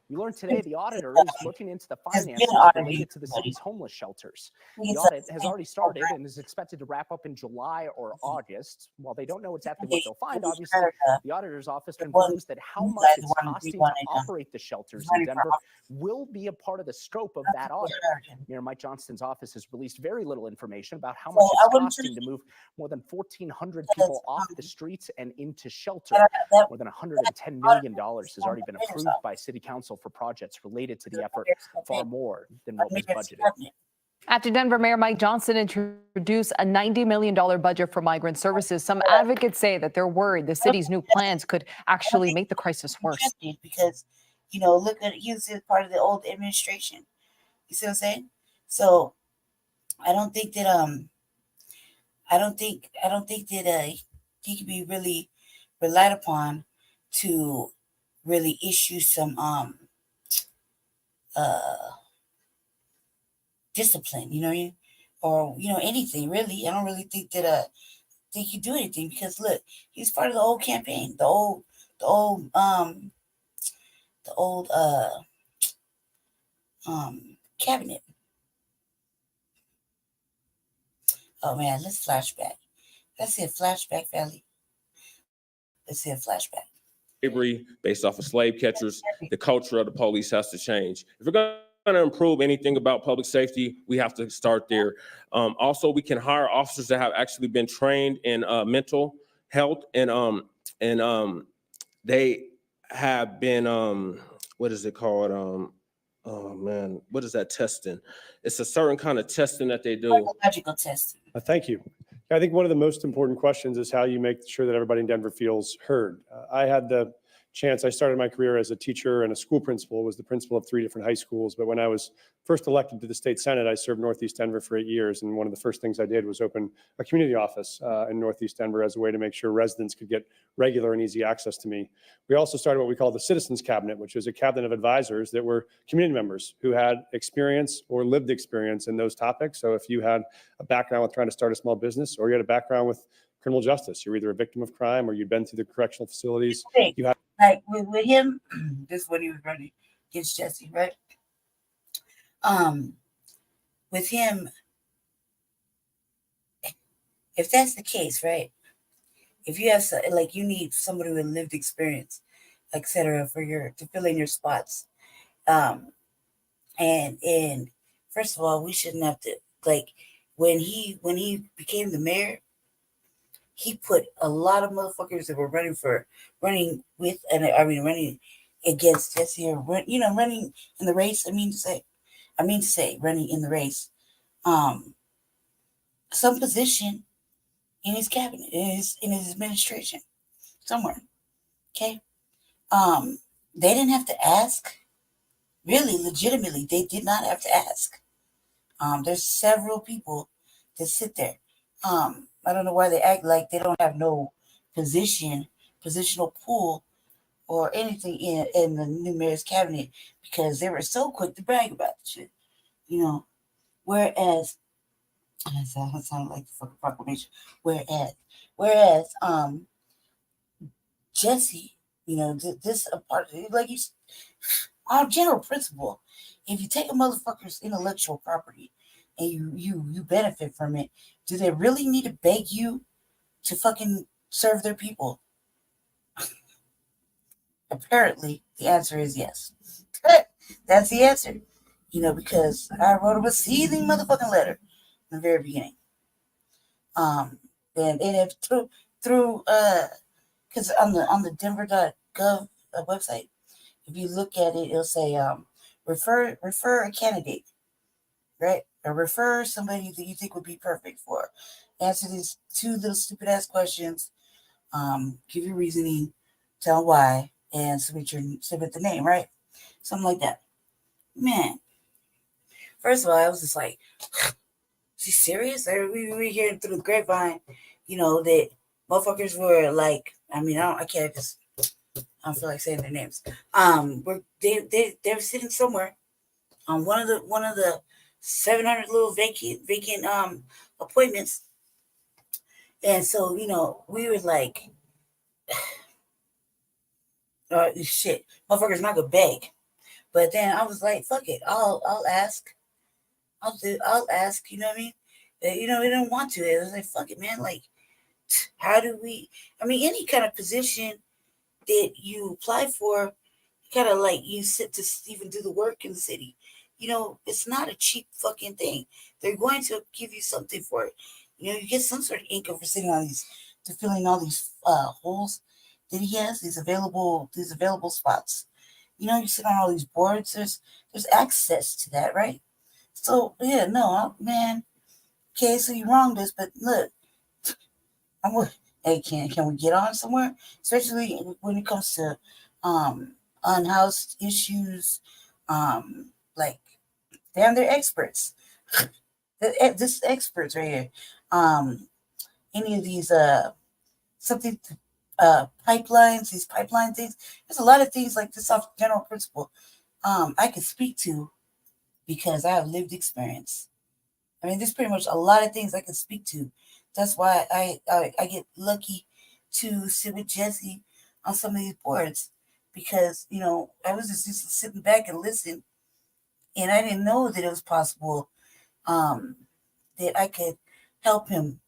We learned today the auditor is looking into the finances related to the city's homeless shelters. The audit has already started and is expected to wrap up in July or August. While they don't know exactly what they'll find, obviously, the Auditor's Office confirms that how much it's costing to operate the shelters in Denver will be a part of the scope of that audit. Mayor Mike Johnston's office has released very little information about how much it's costing to move more than 1,400 people off the streets and into shelter. More than $110 million has already been approved by City Council for projects related to the effort, far more than what was budgeted. After Denver Mayor Mike Johnston introduced a $90 million budget for migrant services, some advocates say that they're worried the city's new plans could actually make the crisis worse. Because, look at he was part of the old administration. You see what I'm saying? So I don't think that he could be really relied upon to really issue some discipline, or anything really. I don't really think that they could do anything, because look, he's part of the old campaign, the old cabinet. Oh man, let's flashback. Let's see a flashback, Valley. Let's see a flashback. Slavery based off of slave catchers, the culture of the police has to change. If we're going to improve anything about public safety, we have to start there. Also, we can hire officers that have actually been trained in mental health, and they have been what is it called? Oh man, what is that testing? It's a certain kind of testing that they do. Psychological testing. Thank you. I think one of the most important questions is how you make sure that everybody in Denver feels heard. I had the chance, I started my career as a teacher and a school principal, was the principal of 3 different high schools. But when I was first elected to the state Senate, I served Northeast Denver for 8 years. And one of the first things I did was open a community office in Northeast Denver as a way to make sure residents could get regular and easy access to me. We also started what we call the Citizens Cabinet, which is a cabinet of advisors that were community members who had experience or lived experience in those topics. So if you had a background with trying to start a small business, or you had a background with criminal justice, you're either a victim of crime or you've been through the correctional facilities. You have like with him, this is when he was running against Jesse, right? With him, if that's the case, right? If you have you need somebody with lived experience, etc., to fill in your spots, and first of all, we shouldn't have to when he became the mayor. He put a lot of motherfuckers that were running against Jesse, or running in the race. I mean to say, running in the race. Some position in his cabinet, in his administration, somewhere. Okay. They didn't have to ask. Really, legitimately, they did not have to ask. There's several people that sit there. I don't know why they act like they don't have no positional pool or anything in the new mayor's cabinet, because they were so quick to brag about the shit, Whereas, I sound like the fucking proclamation. Whereas, Jesse, this a part of our general principle. If you take a motherfucker's intellectual property and you benefit from it, do they really need to beg you to fucking serve their people? Apparently, the answer is yes. That's the answer. Because I wrote him a seething motherfucking letter in the very beginning. And if through because on the Denver.gov website, if you look at it, it'll say refer a candidate, right? Or refer somebody that you think would be perfect for. Answer these 2 little stupid ass questions. Give your reasoning, tell why, and submit the name, right? Something like that. Man, first of all, I was just like, is he serious? We were hearing through the grapevine, that motherfuckers were like, I don't feel like saying their names. They were sitting somewhere on one of the 700 little vacant appointments. And so, we were like, shit, motherfuckers not gonna beg. But then I was like, fuck it, I'll ask. I'll ask, you know what I mean? We didn't want to. It was like, fuck it, man. Like, how do we, any kind of position that you apply for, kind of like you sit to even do the work in the city. It's not a cheap fucking thing. They're going to give you something for it. You get some sort of income for sitting on these, to filling all these holes that he has, these available spots. You sit on all these boards. There's access to that, right? So yeah, no, man. Okay, so you wronged us, but look, hey, can we get on somewhere? Especially when it comes to unhoused issues. Like, damn, they're experts. This experts right here. Any of these pipelines, these pipeline things. There's a lot of things like this off general principle I can speak to because I have lived experience. There's pretty much a lot of things I can speak to. That's why I get lucky to sit with Jesse on some of these boards because, I was just used to sitting back and listen, and I didn't know that it was possible that I could help him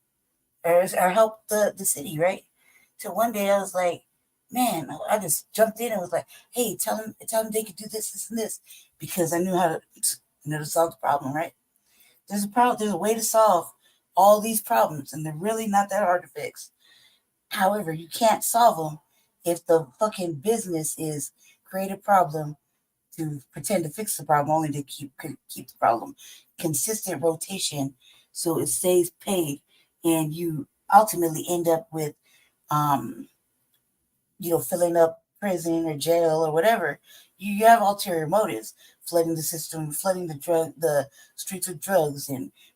or help the city, right? So one day I was like, man, I just jumped in and was like, hey, tell them they could do this, and this, because I knew how to solve the problem, right? There's a way to solve all these problems, and they're really not that hard to fix. However, you can't solve them if the fucking business is create a problem to pretend to fix the problem, only to keep the problem. Consistent rotation, so it stays paid, and you ultimately end up with, filling up prison or jail or whatever. You have ulterior motives, flooding the system, flooding the streets with drugs,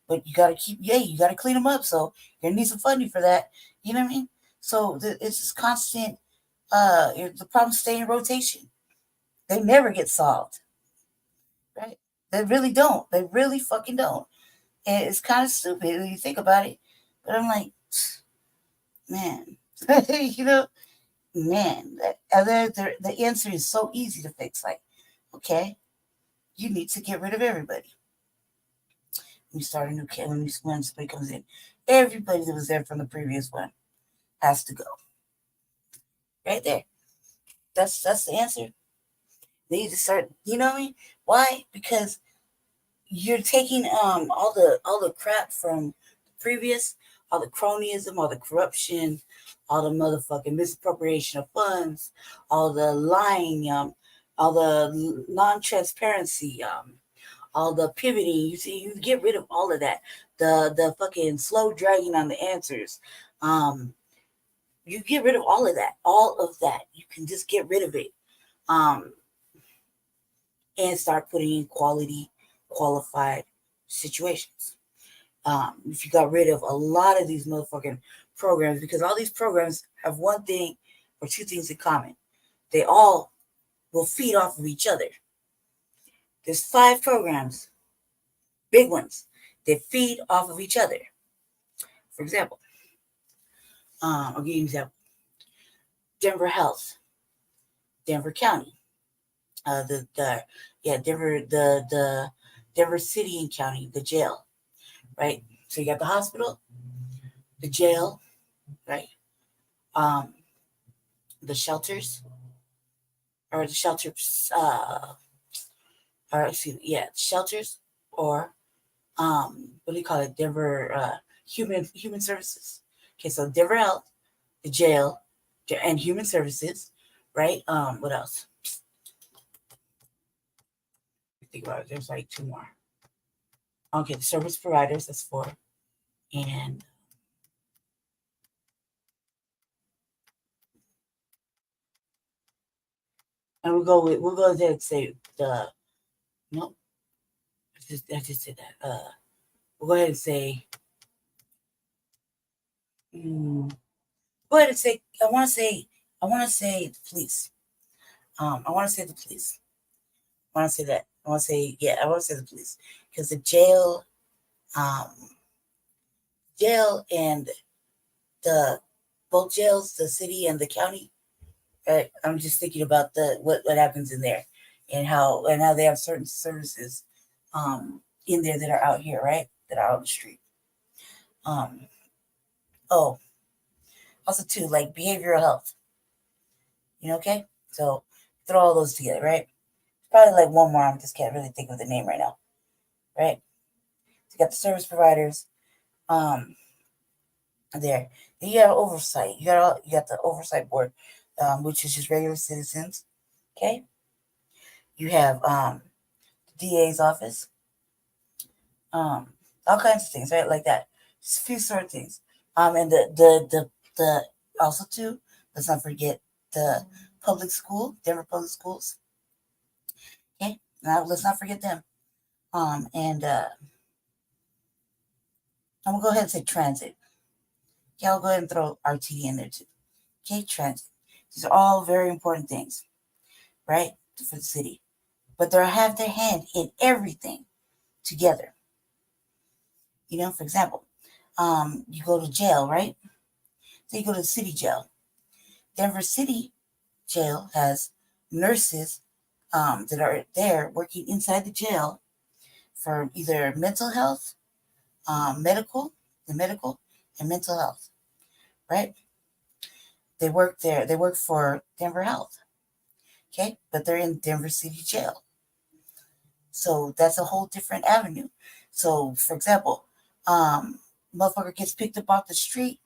but you gotta you gotta clean them up. So you're gonna need some funding for that. You know what I mean? So it's this constant. The problems stay in rotation. They never get solved, right? They really don't. They really fucking don't. And it's kind of stupid when you think about it. But I'm like, man, man, the answer is so easy to fix. Like, okay, you need to get rid of everybody. We start a new camp when somebody comes in. Everybody that was there from the previous one has to go. Right there. That's the answer. They need to start. You know what I mean? Why? Because you're taking all the crap from the previous, all the cronyism, all the corruption, all the motherfucking misappropriation of funds, all the lying, all the non-transparency, all the pivoting. You get rid of all of that. The fucking slow dragging on the answers. You get rid of all of that. All of that. You can just get rid of it. And start putting in qualified situations. If you got rid of a lot of these motherfucking programs, because all these programs have one thing or two things in common. They all will feed off of each other. There's 5 programs, big ones, that feed off of each other. For example, I'll give you an example. Denver Health, Denver County, Denver, the Denver City and County, the jail, right? So you got the hospital, the jail, right? The shelters, shelters, or what do you call it? Denver human services. Okay, so Denver Health, the jail, and human services, right? What else? Think about it. There's like 2 more. Okay, the service providers, that's 4. And we'll go ahead and say nope. I just said that. We'll go ahead and say go ahead and say I want to say the police. I want to say the police. I want to say that. I want to say the police. because the jail and the both jails, the city and the county. Right? I'm just thinking about what happens in there, and how they have certain services in there that are out here, right? That are on the street. Oh, also too, like behavioral health. Okay? So throw all those together, right? Probably like one more. I just can't really think of the name right now. Right? So you got the service providers, there. Then you have oversight. You got the oversight board, which is just regular citizens. Okay? You have the DA's office, all kinds of things, right? Like that. Just a few sort of things. And the also too, let's not forget the Denver Public Schools. Okay, now let's not forget them. And I'm gonna go ahead and say transit. Okay, I'll go ahead and throw RTD in there too. Okay, transit. These are all very important things, right, for the city. But they have their hand in everything together. For example, you go to jail, right? So you go to the city jail. Denver City Jail has nurses that are there working inside the jail for either mental health, medical, and mental health, right? They work there. They work for Denver Health, okay? But they're in Denver City Jail. So that's a whole different avenue. So, for example, motherfucker gets picked up off the street,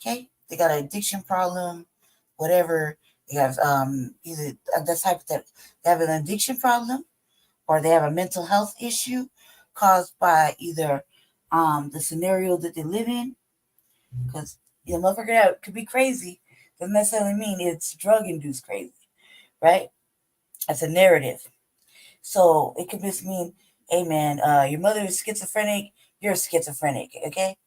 okay? They got an addiction problem, whatever. They have either that's hypothetical. They have an addiction problem, or they have a mental health issue caused by either the scenario that they live in. Because motherfucker could be crazy, doesn't necessarily mean it's drug induced crazy, right? That's a narrative. So it could just mean, hey man, your mother is schizophrenic, you're schizophrenic, okay?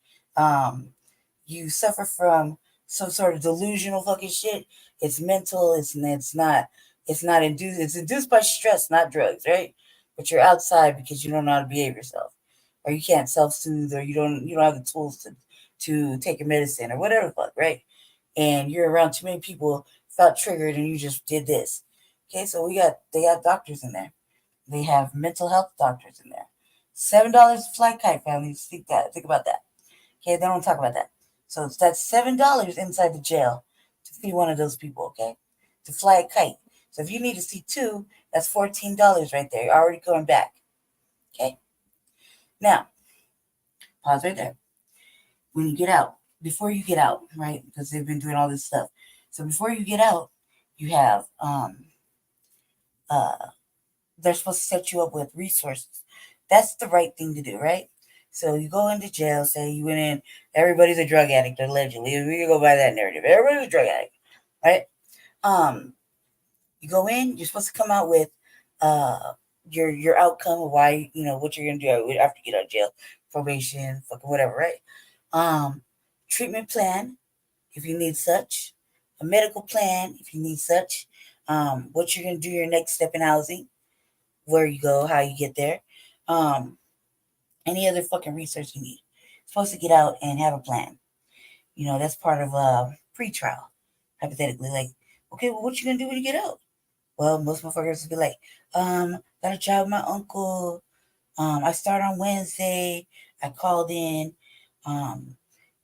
You suffer from some sort of delusional fucking shit. It's mental. It's not induced. It's induced by stress, not drugs, right? But you're outside because you don't know how to behave yourself, or you can't self-soothe, or you don't have the tools to take your medicine or whatever the fuck, right? And you're around too many people, felt triggered, and you just did this. Okay, so they got doctors in there. They have mental health doctors in there. $7 to fly kite, family. Think about that. Okay, they don't talk about that. So that's $7 inside the jail to feed one of those people, okay? To fly a kite. So if you need to see two, that's $14 right there. You're already going back. Okay? Now, pause right there. When you get out, before you get out, right? Because they've been doing all this stuff. So before you get out, you have they're supposed to set you up with resources. That's the right thing to do, right? So you go into jail, say you went in, everybody's a drug addict, allegedly. We can go by that narrative. Everybody's a drug addict, right? You go in, you're supposed to come out with your outcome of why, what you're gonna do after you get out of jail, probation, fucking whatever, right? Treatment plan, if you need such, a medical plan, if you need such, what you're gonna do, your next step in housing, where you go, how you get there, any other fucking research you need. You're supposed to get out and have a plan. That's part of pre-trial, hypothetically. Like, okay, well, what you gonna do when you get out? Well, most motherfuckers will be like, got a job with my uncle. I start on Wednesday. I called in.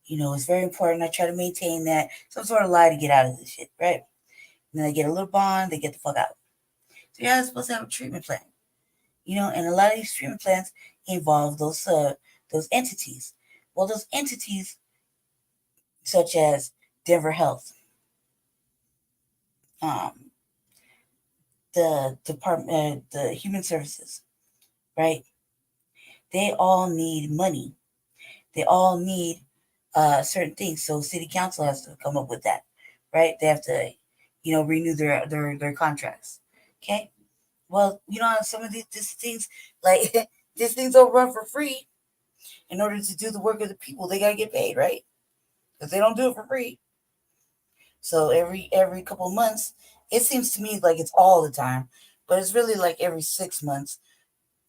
It's very important. I try to maintain that. Some sort of lie to get out of this shit, right? And then they get a little bond, they get the fuck out. So yeah, they're supposed to have a treatment plan. And a lot of these treatment plans involve those entities. Well, those entities, such as Denver Health, the Department, the Human Services, right? They all need money. They all need certain things. So City Council has to come up with that, right? They have to, renew their contracts. Okay. Well, some of these things, like these things don't run for free. In order to do the work of the people, they gotta get paid, right? Because they don't do it for free. So every couple of months, it seems to me like it's all the time, but it's really like every 6 months,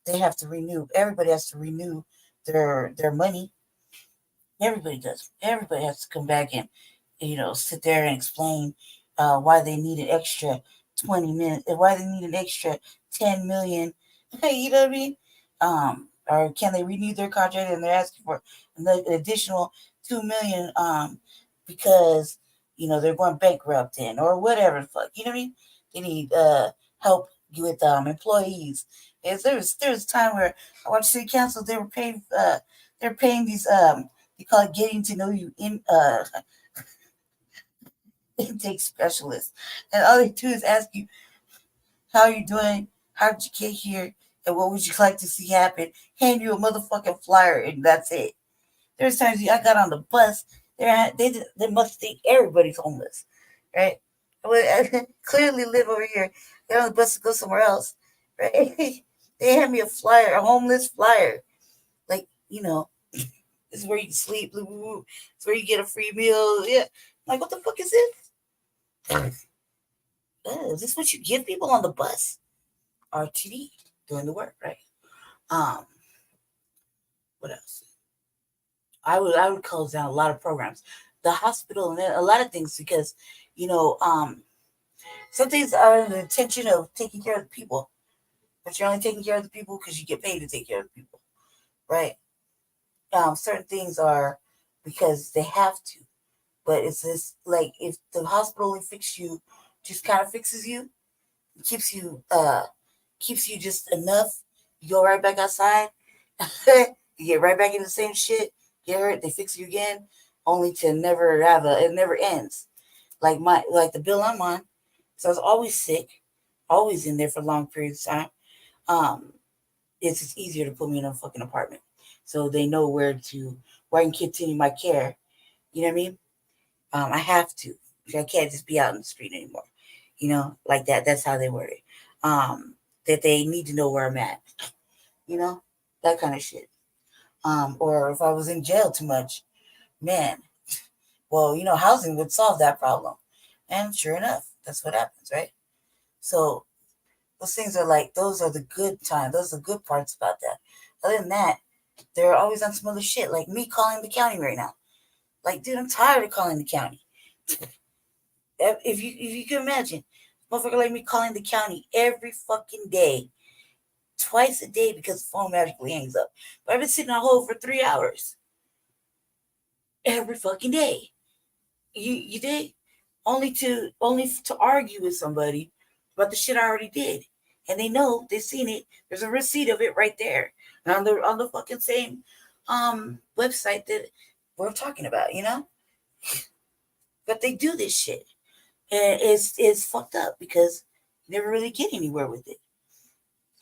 they have to renew. Everybody has to renew their money. Everybody does. Everybody has to come back and sit there and explain why they need an extra 20 minutes, why they need an extra 10 million. You know what I mean? Or can they renew their contract and they're asking for an additional 2 million because they're going bankrupt in or whatever the fuck. You know what I mean? They need help with employees. There was a time where I watched city council, they were paying these they call it getting to know you intake specialists. And all they do is ask you, how are you doing? How did you get here? And what would you like to see happen? Hand you a motherfucking flyer, and that's it. There's times I got on the bus, they must think everybody's homeless, right? I clearly live over here. Get on the bus to go somewhere else, right? They hand me a flyer, a homeless flyer. Like, this is where you can sleep. It's where you get a free meal. Yeah. Like, what the fuck is this? Is this what you give people on the bus? RTD, doing the work, right? What else? I would close down a lot of programs, the hospital, and a lot of things because, some things are in the intention of taking care of the people, but you're only taking care of the people because you get paid to take care of the people, right? Certain things are because they have to, but it's this, like, if the hospital only just kind of fixes you, keeps you just enough, you go right back outside, you get right back into the same shit, get hurt, they fix you again, only to never it never ends. Like the bill I'm on, so I was always sick, always in there for long periods of time. It's just easier to put me in a fucking apartment, so they know where I can continue my care. You know what I mean? I have to. I can't just be out in the street anymore. Like that. That's how they word it. That they need to know where I'm at. That kind of shit. Or if I was in jail too much, man, well, housing would solve that problem. And sure enough, that's what happens, right? So those things are like, those are the good times. Those are the good parts about that. Other than that, they're always on some other shit, like me calling the county right now. Like, dude, I'm tired of calling the county. If you can imagine, motherfucker like me calling the county every fucking day, twice a day, because the phone magically hangs up. But I've been sitting on hold for 3 hours every fucking day. You dig? Only to argue with somebody about the shit I already did, and they know, they've seen it. There's a receipt of it right there, and on the fucking same website that we're talking about, But they do this shit, and it's fucked up because you never really get anywhere with it.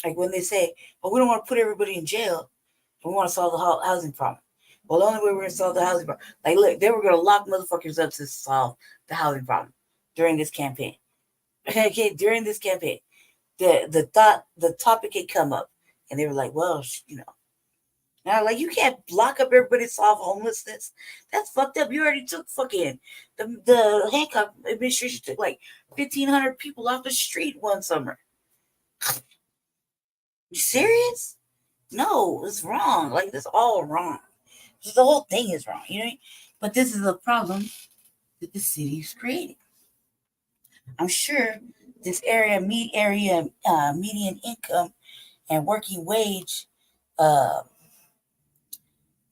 Like when they say, "Well, we don't want to put everybody in jail, we want to solve the housing problem." Well, the only way we're going to solve the housing problem, like, look, they were going to lock motherfuckers up to solve the housing problem during this campaign. Okay, during this campaign, the topic had come up, and they were like, "Well, now, like, you can't lock up everybody to solve homelessness. That's fucked up. You already took fucking the handcuff administration took like 1,500 people off the street one summer. You serious? No, it's wrong. Like, it's all wrong. The whole thing is wrong, But this is a problem that the city's created. I'm sure this median income and working wage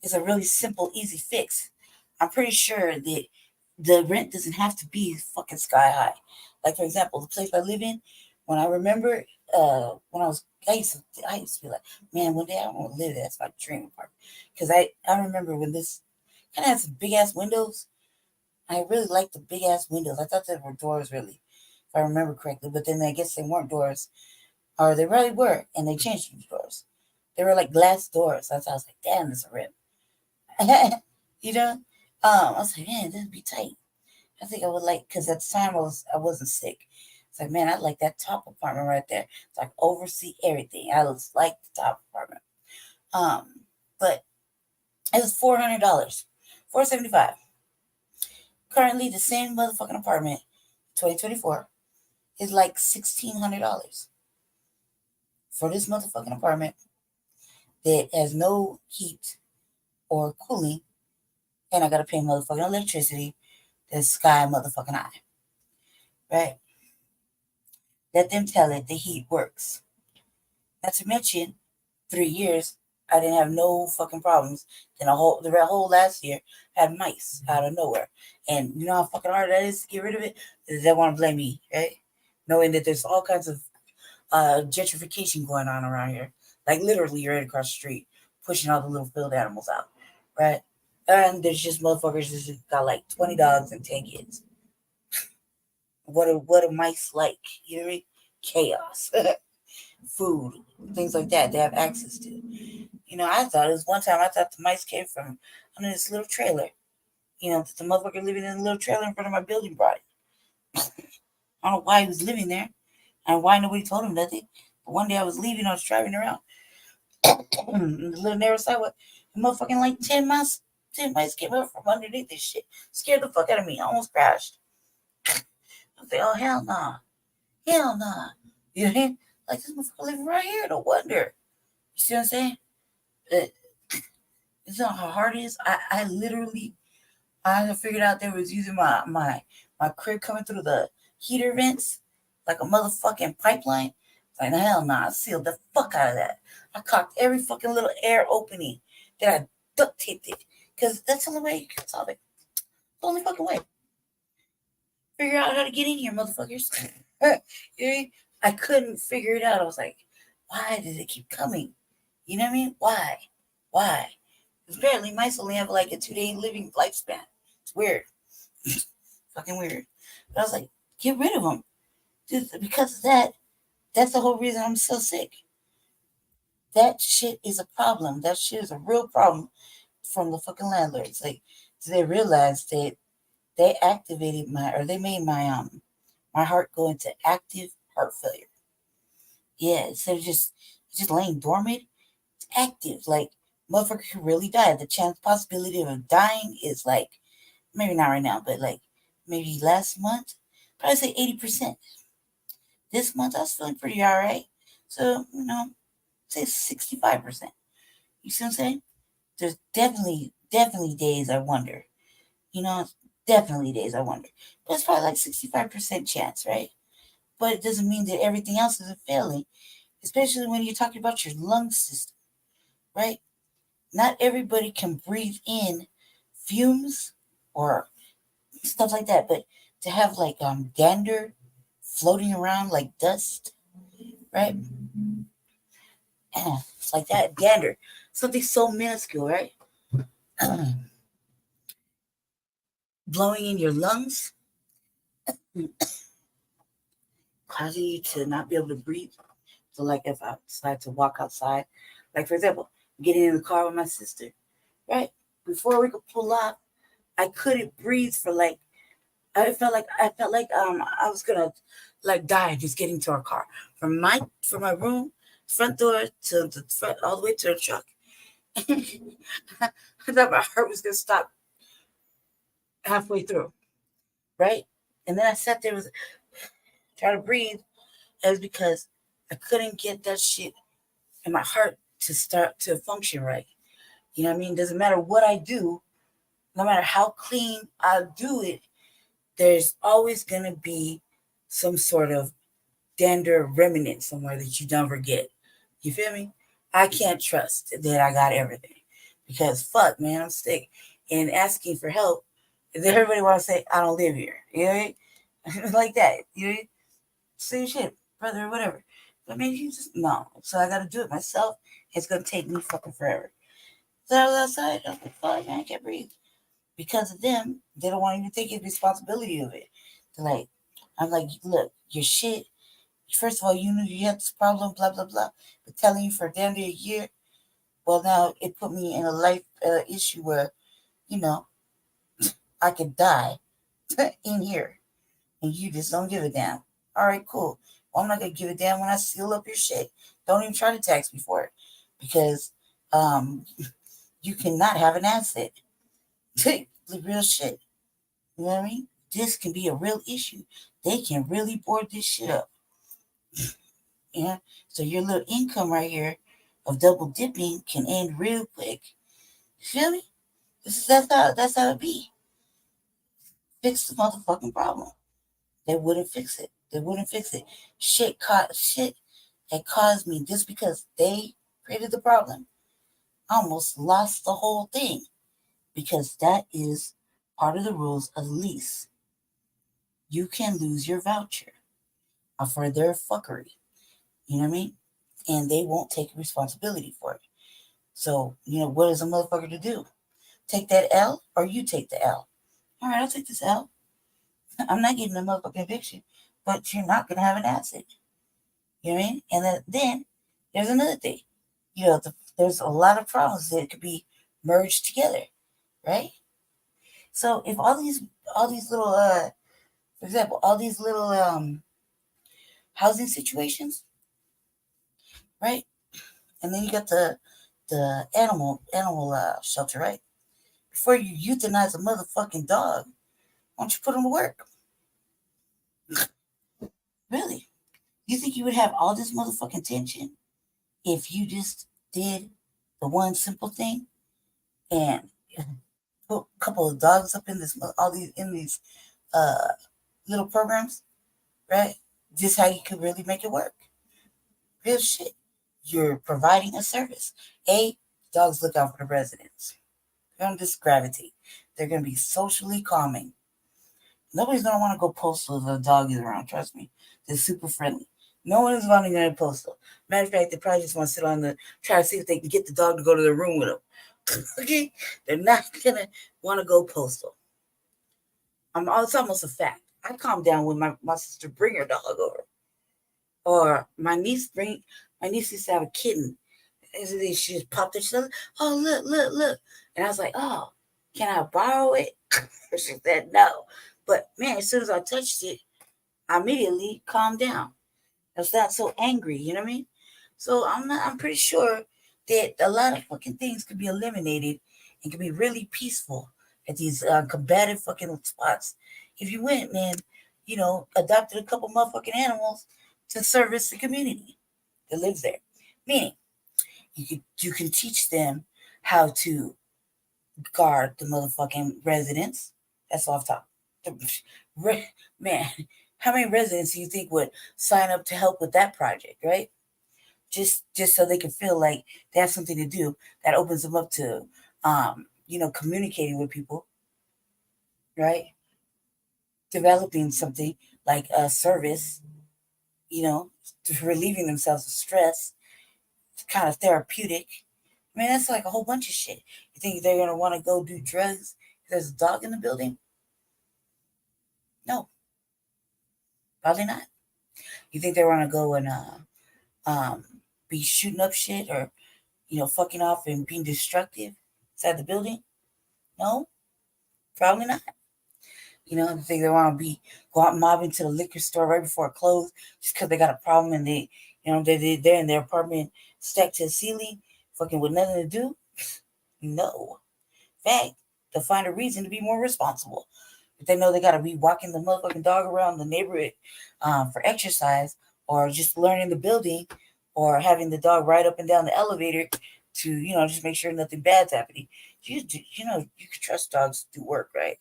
is a really simple, easy fix. I'm pretty sure that the rent doesn't have to be fucking sky high. Like, for example, the place I live in, when I remember when I used to be like, man, one day I want to live there. That's my dream apartment. Because I remember when this kind of had some big ass windows. I really liked the big ass windows. I thought they were doors, really, if I remember correctly. But then I guess they weren't doors, or they really were, and they changed the doors. They were like glass doors. That's how I was like, damn, this is a rip. I was like, man, this would be tight. I think I would like, because at the time I wasn't sick. It's like, man, I like that top apartment right there. It's like oversee everything. I was like the top apartment. But it was $400, $475. Currently, the same motherfucking apartment, 2024, is like $1,600 for this motherfucking apartment that has no heat or cooling, and I gotta pay motherfucking electricity that's sky motherfucking high, right? Let them tell it the heat works. Not to mention, 3 years I didn't have no fucking problems. Then the whole last year I had mice out of nowhere, and you know how fucking hard that is to get rid of it. They want to blame me, right? Knowing that there's all kinds of gentrification going on around here, like literally right across the street, pushing all the little field animals out, right? And there's just motherfuckers that just got like 20 dogs and 10 kids. What are mice like? You know what I mean? Chaos. Food, things like that they have access to. You know, I thought the mice came from under this little trailer. You know, the motherfucker living in a little trailer in front of my building brought it. I don't know why he was living there and why nobody told him nothing. But one day I was leaving, I was driving around the little narrow sidewalk, and motherfucking like 10 mice came up from underneath this shit. Scared the fuck out of me. I almost crashed. I was like, oh, hell nah. Hell nah. You know what I mean? Like, this motherfucker living right here. No wonder. You see what I'm saying? It's not how hard it is. I figured out they was using my crib coming through the heater vents like a motherfucking pipeline. Like, hell nah. I sealed the fuck out of that. I cocked every fucking little air opening that I duct taped it. Because that's the only way you can solve it. The only fucking way. Figure out how to get in here, motherfuckers. You know? I couldn't figure it out. I was like, why did it keep coming? You know what I mean? Why? Because apparently mice only have like a 2-day living lifespan. It's weird. Fucking weird. But I was like, get rid of them. Just because of that, that's the whole reason I'm so sick. That shit is a problem. That shit is a real problem from the fucking landlords. Like, so they realized that they made my heart go into active heart failure. Yeah, instead of just laying dormant, it's active. Like, motherfucker could really die. The possibility of dying is like, maybe not right now, but like maybe last month, probably say 80%. This month I was feeling pretty all right. So, you know, say 65%. You see what I'm saying? There's definitely days I wonder. You know, definitely days I wonder. But it's probably like 65% chance, right? But it doesn't mean that everything else isn't failing, especially when you're talking about your lung system, right? Not everybody can breathe in fumes or stuff like that, but to have like dander floating around like dust, right? It's like that, dander, something so minuscule, right? Blowing in your lungs, causing you to not be able to breathe. So like if I decide to walk outside, like for example, getting in the car with my sister, right? Before we could pull up, I couldn't breathe for like, I felt like I was gonna like die just getting to our car. From my room, front door to the front, all the way to the truck. I thought my heart was gonna stop halfway through, right? And then I sat there trying to breathe. It was because I couldn't get that shit in my heart to start to function right. You know what I mean? Doesn't matter what I do, no matter how clean I do it, there's always going to be some sort of dander remnant somewhere that you don't forget. You feel me? I can't trust that I got everything because fuck, man, I'm sick. And asking for help, then everybody want to say, I don't live here. You know what I mean? Like that. You know? Same shit, brother, whatever. But maybe you just, no. So I got to do it myself. It's going to take me fucking forever. So I was outside. I was like, fuck, man, I can't breathe. Because of them, they don't want to even take responsibility of it. They're like, I'm like, look, your shit. First of all, you knew you had this problem, blah, blah, blah. But telling you for damn near a year, well, now it put me in a life issue where, you know, I could die in here. And you just don't give a damn. All right, cool. Well, I'm not going to give a damn when I seal up your shit. Don't even try to tax me for it. Because you cannot have an asset. The real shit. You know what I mean? This can be a real issue. They can really board this shit up. Yeah. So your little income right here of double dipping can end real quick. You feel me? That's how it be. Fix the motherfucking problem. They wouldn't fix it. They wouldn't fix it. Shit had caused me just because they created the problem. I almost lost the whole thing because that is part of the rules of the lease. You can lose your voucher for their fuckery. You know what I mean? And they won't take responsibility for it. So, what is a motherfucker to do? Take that L or you take the L? All right, I'll take this L. I'm not getting a motherfucking eviction, but you're not going to have an asset. You know what I mean? And then there's another thing. There's a lot of problems that could be merged together, right? So if all these little, for example, all these little housing situations, right? And then you got the animal shelter, right? Before you euthanize a motherfucking dog, why don't you put them to work? Really? You think you would have all this motherfucking tension if you just did the one simple thing and put a couple of dogs up in these little programs, right? Just how you could really make it work. Real shit. You're providing a service. Dogs look out for the residents. They're gonna just gravitate. They're gonna be socially calming. Nobody's gonna want to go postal if a dog is around. Trust me. They're super friendly. No one is wanting to go postal. Matter of fact, they probably just want to sit try to see if they can get the dog to go to their room with them. Okay? They're not gonna want to go postal. It's almost a fact. I calm down when my sister bring her dog over. Or my niece used to have a kitten. And she just popped it. She said, oh, look. And I was like, oh, can I borrow it? She said no. But man, as soon as I touched it, I immediately calmed down. I was not so angry, you know what I mean? So I'm pretty sure that a lot of fucking things could be eliminated and could be really peaceful at these combative fucking spots. If you went and, adopted a couple motherfucking animals to service the community that lives there. Meaning, you can teach them how to guard the motherfucking residents. That's off top. Man, how many residents do you think would sign up to help with that project, right? Just so they can feel like they have something to do. That opens them up to, communicating with people, right? Developing something like a service, relieving themselves of stress. It's kind of therapeutic. I mean, that's like a whole bunch of shit. You think they're going to want to go do drugs if there's a dog in the building? No. Probably not. You think they want to go and be shooting up shit or, fucking off and being destructive inside the building? No. Probably not. You think they want to go out mobbing to the liquor store right before it closed just because they got a problem and they're in their apartment stacked to the ceiling, fucking with nothing to do? No. In fact, they'll find a reason to be more responsible. If they know they got to be walking the motherfucking dog around the neighborhood for exercise or just learning the building or having the dog ride up and down the elevator to, just make sure nothing bad's happening. You can trust dogs to do work, right?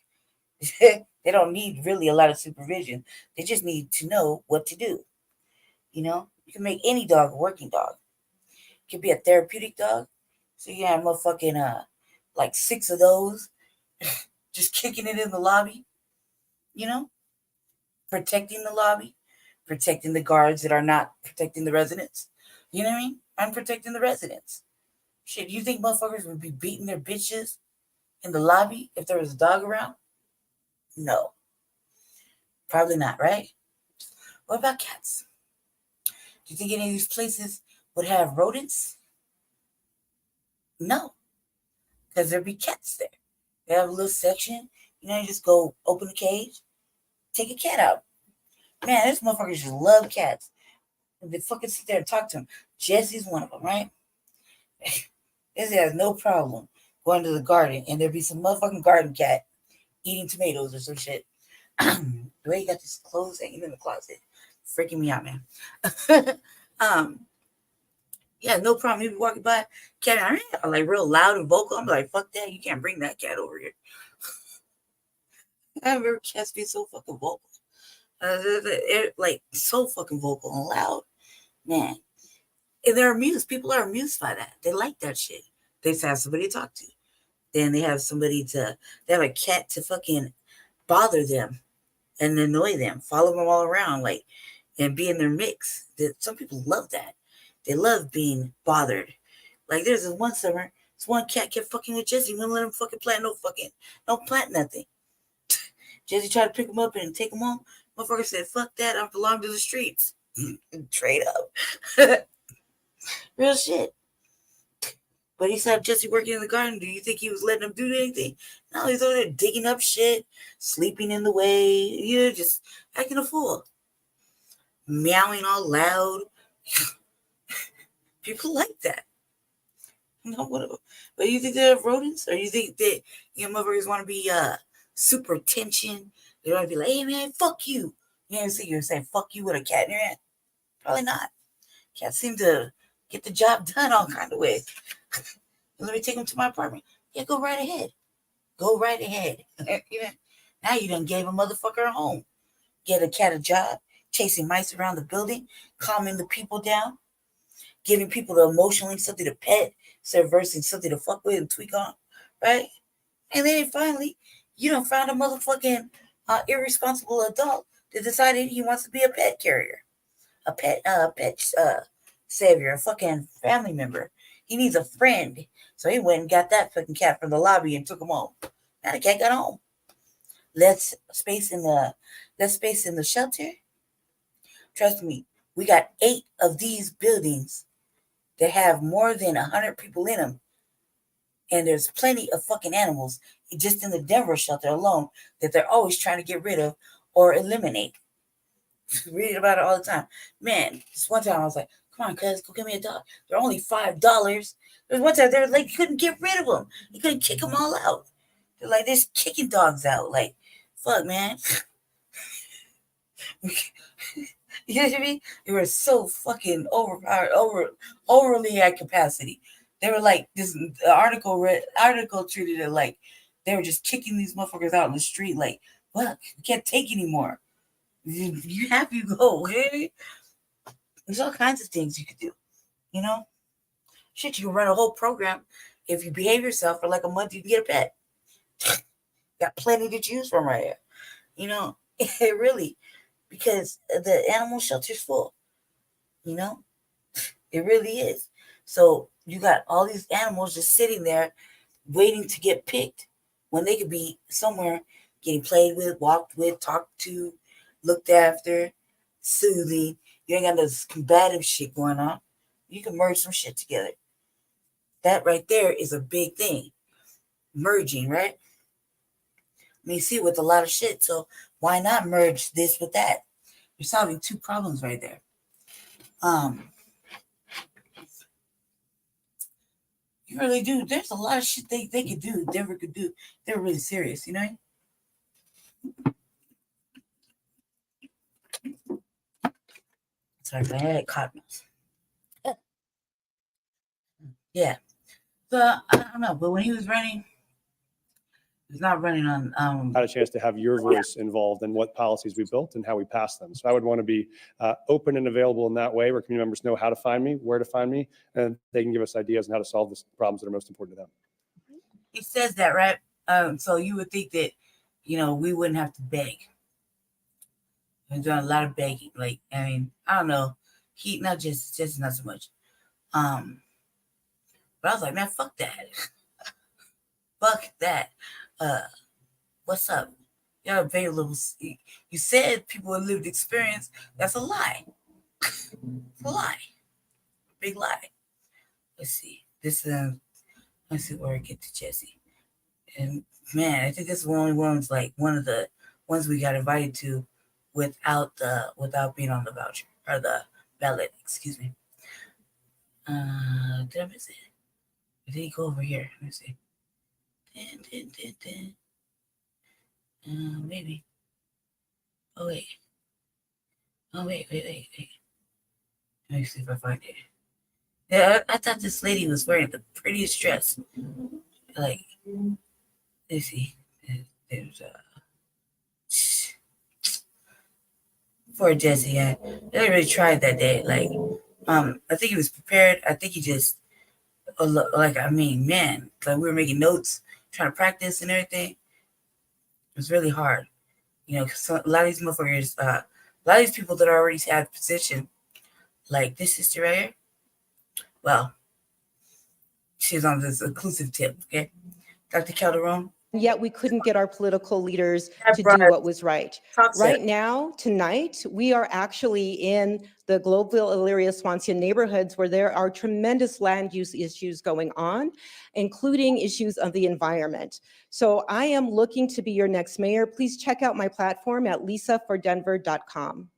They don't need really a lot of supervision. They just need to know what to do. You can make any dog a working dog. It could be a therapeutic dog. So you have motherfucking like 6 of those just kicking it in the lobby. Protecting the lobby, protecting the guards that are not protecting the residents. You know what I mean? I'm protecting the residents. Shit, you think motherfuckers would be beating their bitches in the lobby if there was a dog around? No. Probably not, right? What about cats? Do you think any of these places would have rodents? No. Because there'd be cats there. They have a little section. You just go open the cage, take a cat out. Man, this motherfucker just love cats. They fucking sit there and talk to him. Jesse's one of them, right? Jesse has no problem going to the garden and there'd be some motherfucking garden cat eating tomatoes or some shit. The way you got these clothes hanging in the closet, freaking me out, man. Yeah, no problem. He be walking by, cat, like real loud and vocal. I'm like, fuck that. You can't bring that cat over here. I remember cats being so fucking vocal. Like so fucking vocal and loud. Man. And they're amused. People are amused by that. They like that shit. They just have somebody to talk to. Then they have they have a cat to fucking bother them and annoy them, follow them all around, like, and be in their mix. Some people love that. They love being bothered. Like there's this one summer, this one cat kept fucking with Jesse. Wouldn't let him fucking plant no plant nothing. Jesse tried to pick him up and take him home. Motherfucker said, fuck that, I belong to the streets. Trade up. Real shit. But he saw Jesse working in the garden. Do you think he was letting him do anything? No, he's over there digging up shit, sleeping in the way, just acting a fool. Meowing all loud. People like that. What do you think they're rodents? Or you think that motherfuckers want to be super attention? They want to be like, hey man, fuck you. You ever see you say fuck you with a cat in your hand? Probably not. Cats seem to get the job done all kind of ways. Let me take him to my apartment. Yeah, go right ahead. Go right ahead. Now you done gave a motherfucker a home. Get a cat a job, chasing mice around the building, calming the people down, giving people the emotionally something to pet, subversing something to fuck with and tweak on, right? And then finally, you done found a motherfucking irresponsible adult that decided he wants to be a pet carrier, a pet savior, a fucking family member. He needs a friend. So he went and got that fucking cat from the lobby and took him home. Now the cat got home. Less space in the shelter. Trust me, we got 8 of these buildings that have more than 100 people in them. And there's plenty of fucking animals just in the Denver shelter alone that they're always trying to get rid of or eliminate. Read about it all the time. Man, this one time I was like, come on, cuz, go get me a dog. They're only $5. There's one time they were like, couldn't get rid of them. You couldn't kick them all out. They're like, they're just kicking dogs out. Like, fuck, man. You know what I mean? They were so fucking overpowered, overly at capacity. They were like, this article treated it like they were just kicking these motherfuckers out in the street. Like, fuck, we can't take anymore. You have to go, okay? There's all kinds of things you could do, Shit, you can run a whole program. If you behave yourself for like a month, you can get a pet. Got plenty to choose from right here. It really, because the animal shelter's full, it really is. So you got all these animals just sitting there waiting to get picked when they could be somewhere getting played with, walked with, talked to, looked after, soothing. You ain't got this combative shit going on. You can merge some shit together. That right there is a big thing. Merging, right? I mean, you see it with a lot of shit. So why not merge this with that? You're solving 2 problems right there. You really do. There's a lot of shit they could do, Denver could do. They're really serious, Sorry, my head caught me. Yeah. So I don't know, but when he was running, he was not running on. Had a chance to have your voice involved in what policies we built and how we passed them. So I would want to be open and available in that way, where community members know how to find me, where to find me, and they can give us ideas on how to solve the problems that are most important to them. He says that, right? So you would think that, we wouldn't have to beg. We've done a lot of begging. Like, I mean, I don't know. He not just not so much. But I was like, man, fuck that. Fuck that. What's up? Y'all available. You said people with lived experience. That's a lie. It's a lie. Big lie. Let's see. Let's see where I get to Jesse. And man, I think this is one of the ones we got invited to without being on the voucher or the ballot, excuse me. Did I miss it? Or did he go over here? Let me see. Maybe. Oh wait. Let me see if I find it. Yeah, I thought this lady was wearing the prettiest dress. Like, let's see. There's poor Jesse. I didn't really try it that day. Like, I think he was prepared. I think he just, like, I mean, man, like we were making notes, trying to practice and everything. It was really hard, you know. Cause a lot of these motherfuckers, a lot of these people that already have a position, like this sister right here. Well, she's on this inclusive tip, okay, Dr. Calderon. Yet we couldn't get our political leaders to do what was right. Right now, tonight, we are actually in the Globeville, Elyria, Swansea neighborhoods where there are tremendous land use issues going on, including issues of the environment. So I am looking to be your next mayor. Please check out my platform at lisafordenver.com.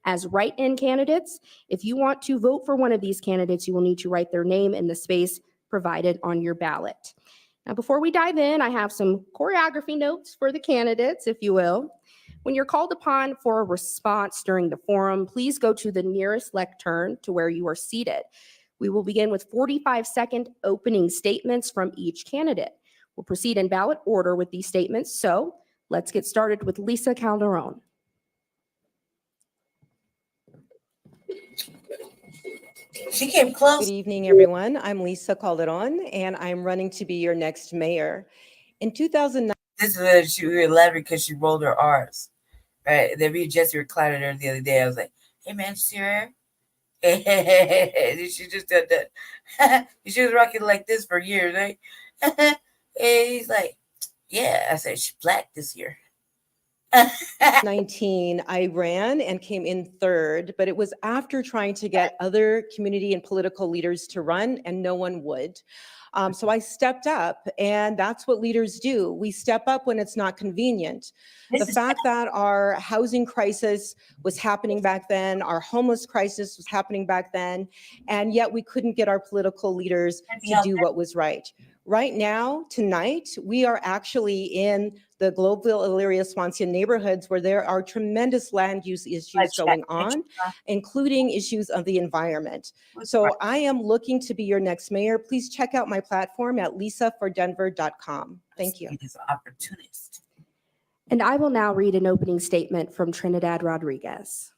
As write-in candidates, if you want to vote for one of these candidates, you will need to write their name in the space provided on your ballot. Now, before we dive in, I have some choreography notes for the candidates, if you will. When you're called upon for a response during the forum, please go to the nearest lectern to where you are seated. We will begin with 45-second opening statements from each candidate. We'll proceed in ballot order with these statements, so let's get started with Lisa Calderon. She came close. Good evening, everyone. I'm Lisa Calderon, and I'm running to be your next mayor. In 2009, this is when she was laughing because she rolled her R's, right? Then me and Jesse were clowning her the other day. I was like, "Hey, man, you see her?" She just did that. She was rocking like this for years, right? And he's like, "Yeah." I said, "She's black this year." 19, I ran and came in third, but it was after trying to get other community and political leaders to run, and no one would. So I stepped up, and that's what leaders do. We step up when it's not convenient. The fact that our housing crisis was happening back then, our homeless crisis was happening back then, and yet we couldn't get our political leaders to do what was right. Right now, tonight, we are actually in the Globeville, Elyria, Swansea neighborhoods where there are tremendous land use issues going on, including issues of the environment. So I am looking to be your next mayor. Please check out my platform at lisafordenver.com. Thank you. He's an opportunist. And I will now read an opening statement from Trinidad Rodriguez.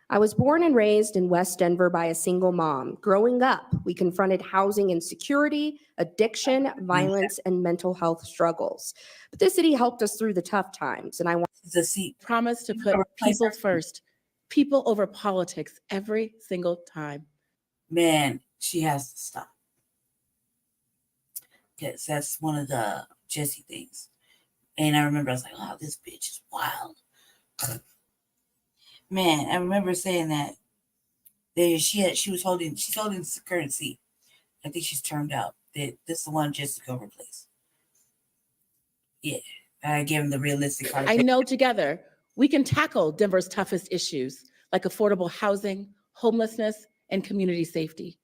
I was born and raised in West Denver by a single mom. Growing up, we confronted housing insecurity, addiction, violence, and mental health struggles. But this city helped us through the tough times, and I want to promise to put people first, people over politics every single time. Man, she has to stop. Because that's one of the Jesse things. And I remember I was like, "Oh, this bitch is wild." Man, I remember saying that. She's holding the current seat. I think she's termed out. That this is the one Jesse gonna replace. Yeah, I gave him the realistic. I know together we can tackle Denver's toughest issues like affordable housing, homelessness, and community safety.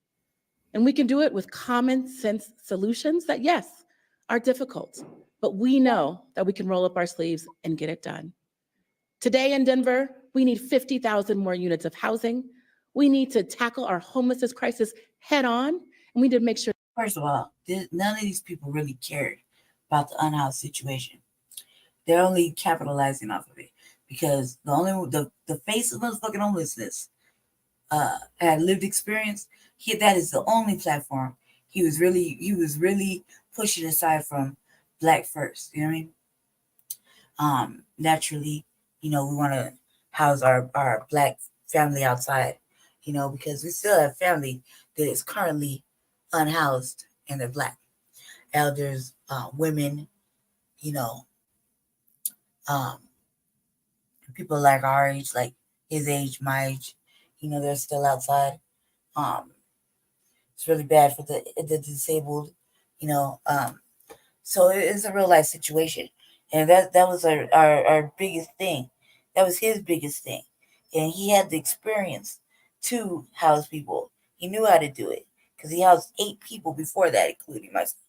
And we can do it with common sense solutions that, yes, are difficult, but we know that we can roll up our sleeves and get it done. Today in Denver, we need 50,000 more units of housing. We need to tackle our homelessness crisis head on, and we need to make sure. First of all, none of these people really cared about the unhoused situation. They're only capitalizing off of it because the face of motherfucking homelessness had lived experience. That is the only platform he was really pushing aside from Black first. You know what I mean? Naturally, you know, we want to house our Black family outside, you know, because we still have family that is currently unhoused and they're Black. Elders, women, you know, people like our age, like his age, my age, you know, they're still outside. It's really bad for the disabled, you know. So it's a real life situation. And that was our biggest thing. That was his biggest thing. And he had the experience to house people. He knew how to do it because he housed 8 people before that, including myself.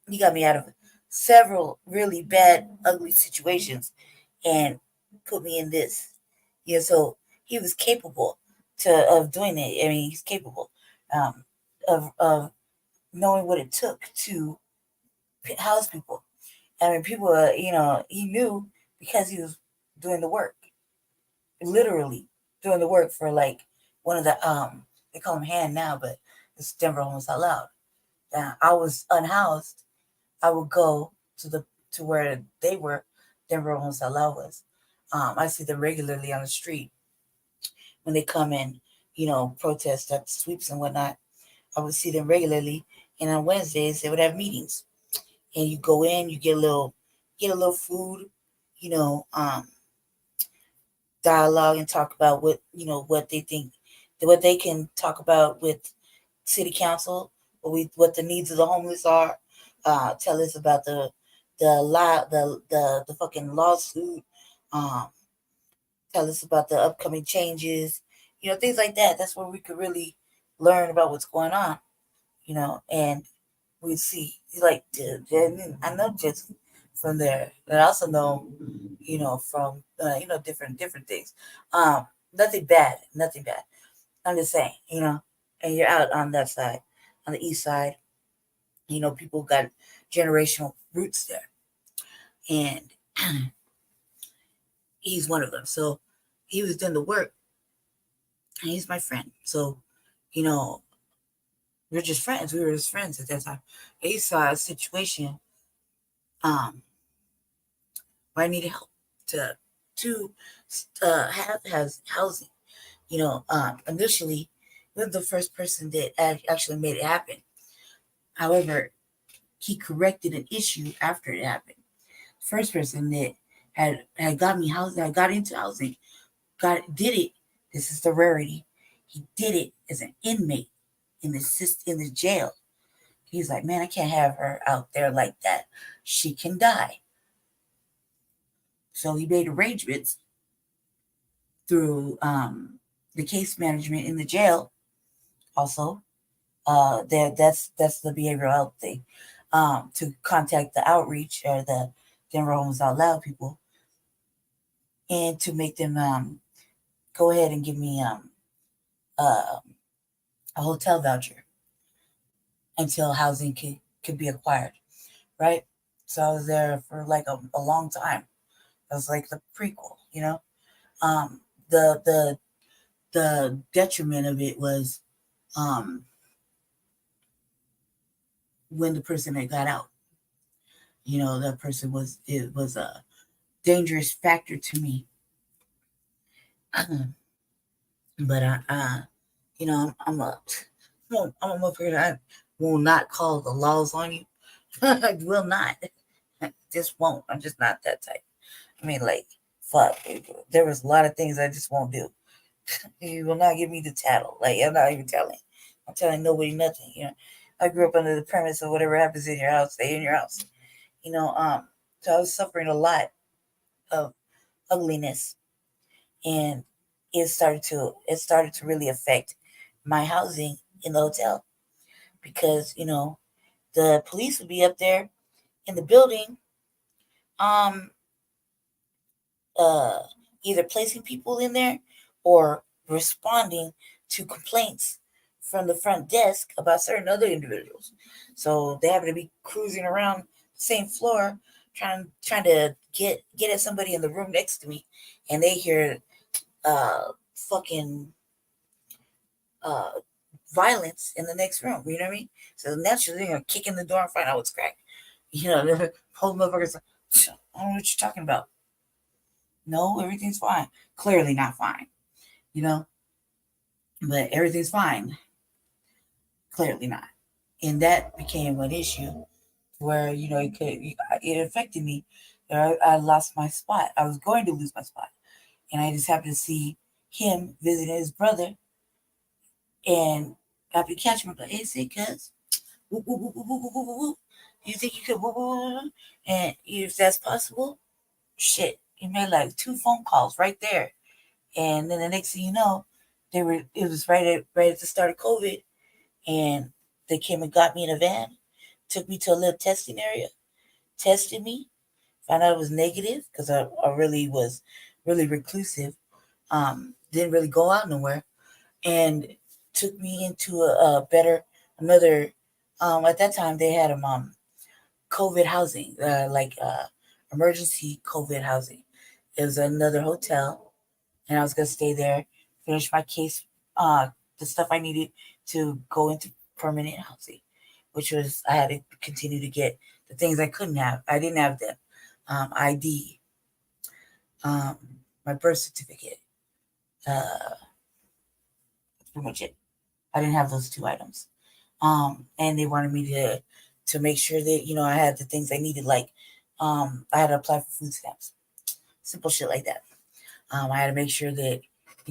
He got me out of several really bad, ugly situations and put me in this. Yeah, so he was capable of doing it. I mean, he's capable of knowing what it took to house people. I mean, people, he knew because he was doing the work, literally doing the work for like one of the they call him hand now, but it's Denver Homeless Out Loud. I was unhoused. I would go to where they were, Denver Homeless Out Loud was. I see them regularly on the street when they come in, protest at the sweeps and whatnot. I would see them regularly, and on Wednesdays they would have meetings. And you go in, you get a little food, dialogue and talk about what they think, what they can talk about with city council, what the needs of the homeless are. Tell us about the fucking lawsuit. Tell us about the upcoming changes, things like that. That's where we could really learn about what's going on, and we see like I know just from there, and I also know, from different things. Nothing bad. I'm just saying, and you're out on that side, on the east side, people got generational roots there, and he's one of them. So he was doing the work, and he's my friend. So, we're just friends. We were just friends at that time. He saw a situation where I needed help to have housing. Initially, he was the first person that actually made it happen. However, he corrected an issue after it happened. First person that had got me housing, I got into housing, did it. This is the rarity. He did it as an inmate in the jail. He's like, man, I can't have her out there like that. She can die. So he made arrangements through the case management in the jail. Also, that's the behavioral health thing. To contact the outreach or the Denver Homeless Out Loud people, and to make them go ahead and give me a hotel voucher until housing could be acquired, right? So I was there for like a long time. It was like the prequel, the detriment of it was when the person that got out, that person was a dangerous factor to me. But I'm a motherfucker. I will not call the laws on you. I will not. I just won't. I'm just not that type. I mean, like, fuck. There was a lot of things I just won't do. You will not give me the tattle. Like, I'm not even telling. I'm telling nobody nothing. I grew up under the premise of whatever happens in your house, stay in your house. So I was suffering a lot of ugliness, and it started to really affect my housing in the hotel, because the police would be up there in the building, either placing people in there or responding to complaints from the front desk about certain other individuals. So they happen to be cruising around the same floor, trying to get at somebody in the room next to me, and they hear fucking violence in the next room. You know what I mean? So naturally, they're gonna kick in the door and find out what's cracked. The whole motherfuckers like, I don't know what you're talking about. No, everything's fine. Clearly not fine. But everything's fine. Clearly not. And that became an issue where, it affected me. I lost my spot. I was going to lose my spot. And I just happened to see him visiting his brother, and happened to catch him. Like, hey, say, cuz, you think you could, and if that's possible, shit, you made like 2 phone calls right there. And then the next thing you know, it was right at the start of COVID, and they came and got me in a van, took me to a little testing area, tested me, found out it was negative, because I really was really reclusive, didn't really go out nowhere. and took me into another. At that time, they had COVID housing, emergency COVID housing. It was another hotel, and I was gonna stay there, finish my case, the stuff I needed to go into permanent housing, which was I had to continue to get the things I couldn't have. I didn't have the ID, my birth certificate. That's pretty much it. I didn't have those two items. And they wanted me to make sure that I had the things I needed, like I had to apply for food stamps, simple shit like that. I had to make sure that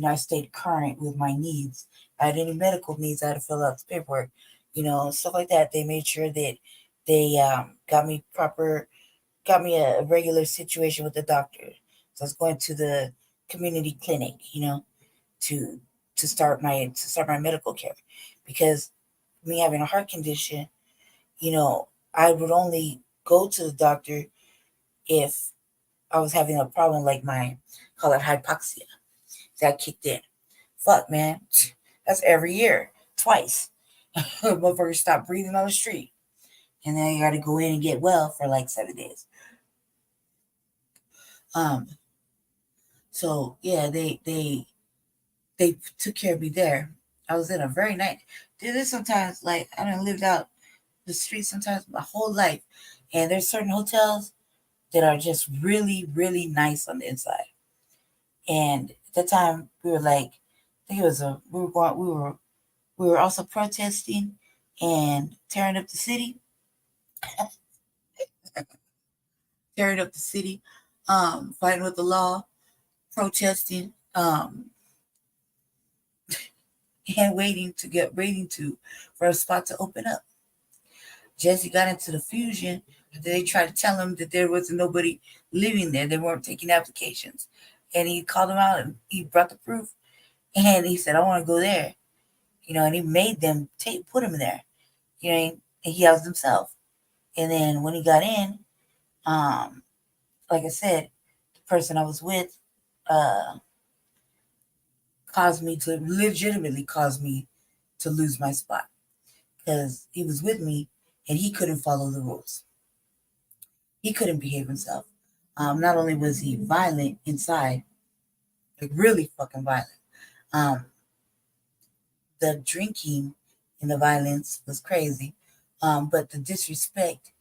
I stayed current with my needs. If I had any medical needs, I had to fill out the paperwork, stuff like that. They made sure that they got me a regular situation with the doctor. So I was going to the community clinic, to start my medical care, because me having a heart condition, I would only go to the doctor if I was having a problem like call it hypoxia. That kicked in. Fuck, man. That's every year, twice. Motherfucker stopped breathing on the street. And then you got to go in and get well for like 7 days. So yeah, they took care of me there. I was in a very nice. Did this sometimes, like I done lived out the street sometimes my whole life, and there's certain hotels that are just really, really nice on the inside. And at the time, we were like, I think it was we were also protesting and tearing up the city, fighting with the law, protesting, and waiting for a spot to open up. Jesse got into the fusion. They tried to tell him that there wasn't nobody living there. They weren't taking applications. And he called them out and he brought the proof. And he said, I want to go there. And he made them put him there. And he housed himself. And then when he got in, like I said, the person I was with legitimately caused me to lose my spot, because he was with me and he couldn't follow the rules. He couldn't behave himself. Not only was he violent inside, like really fucking violent. The drinking and the violence was crazy. But the disrespect,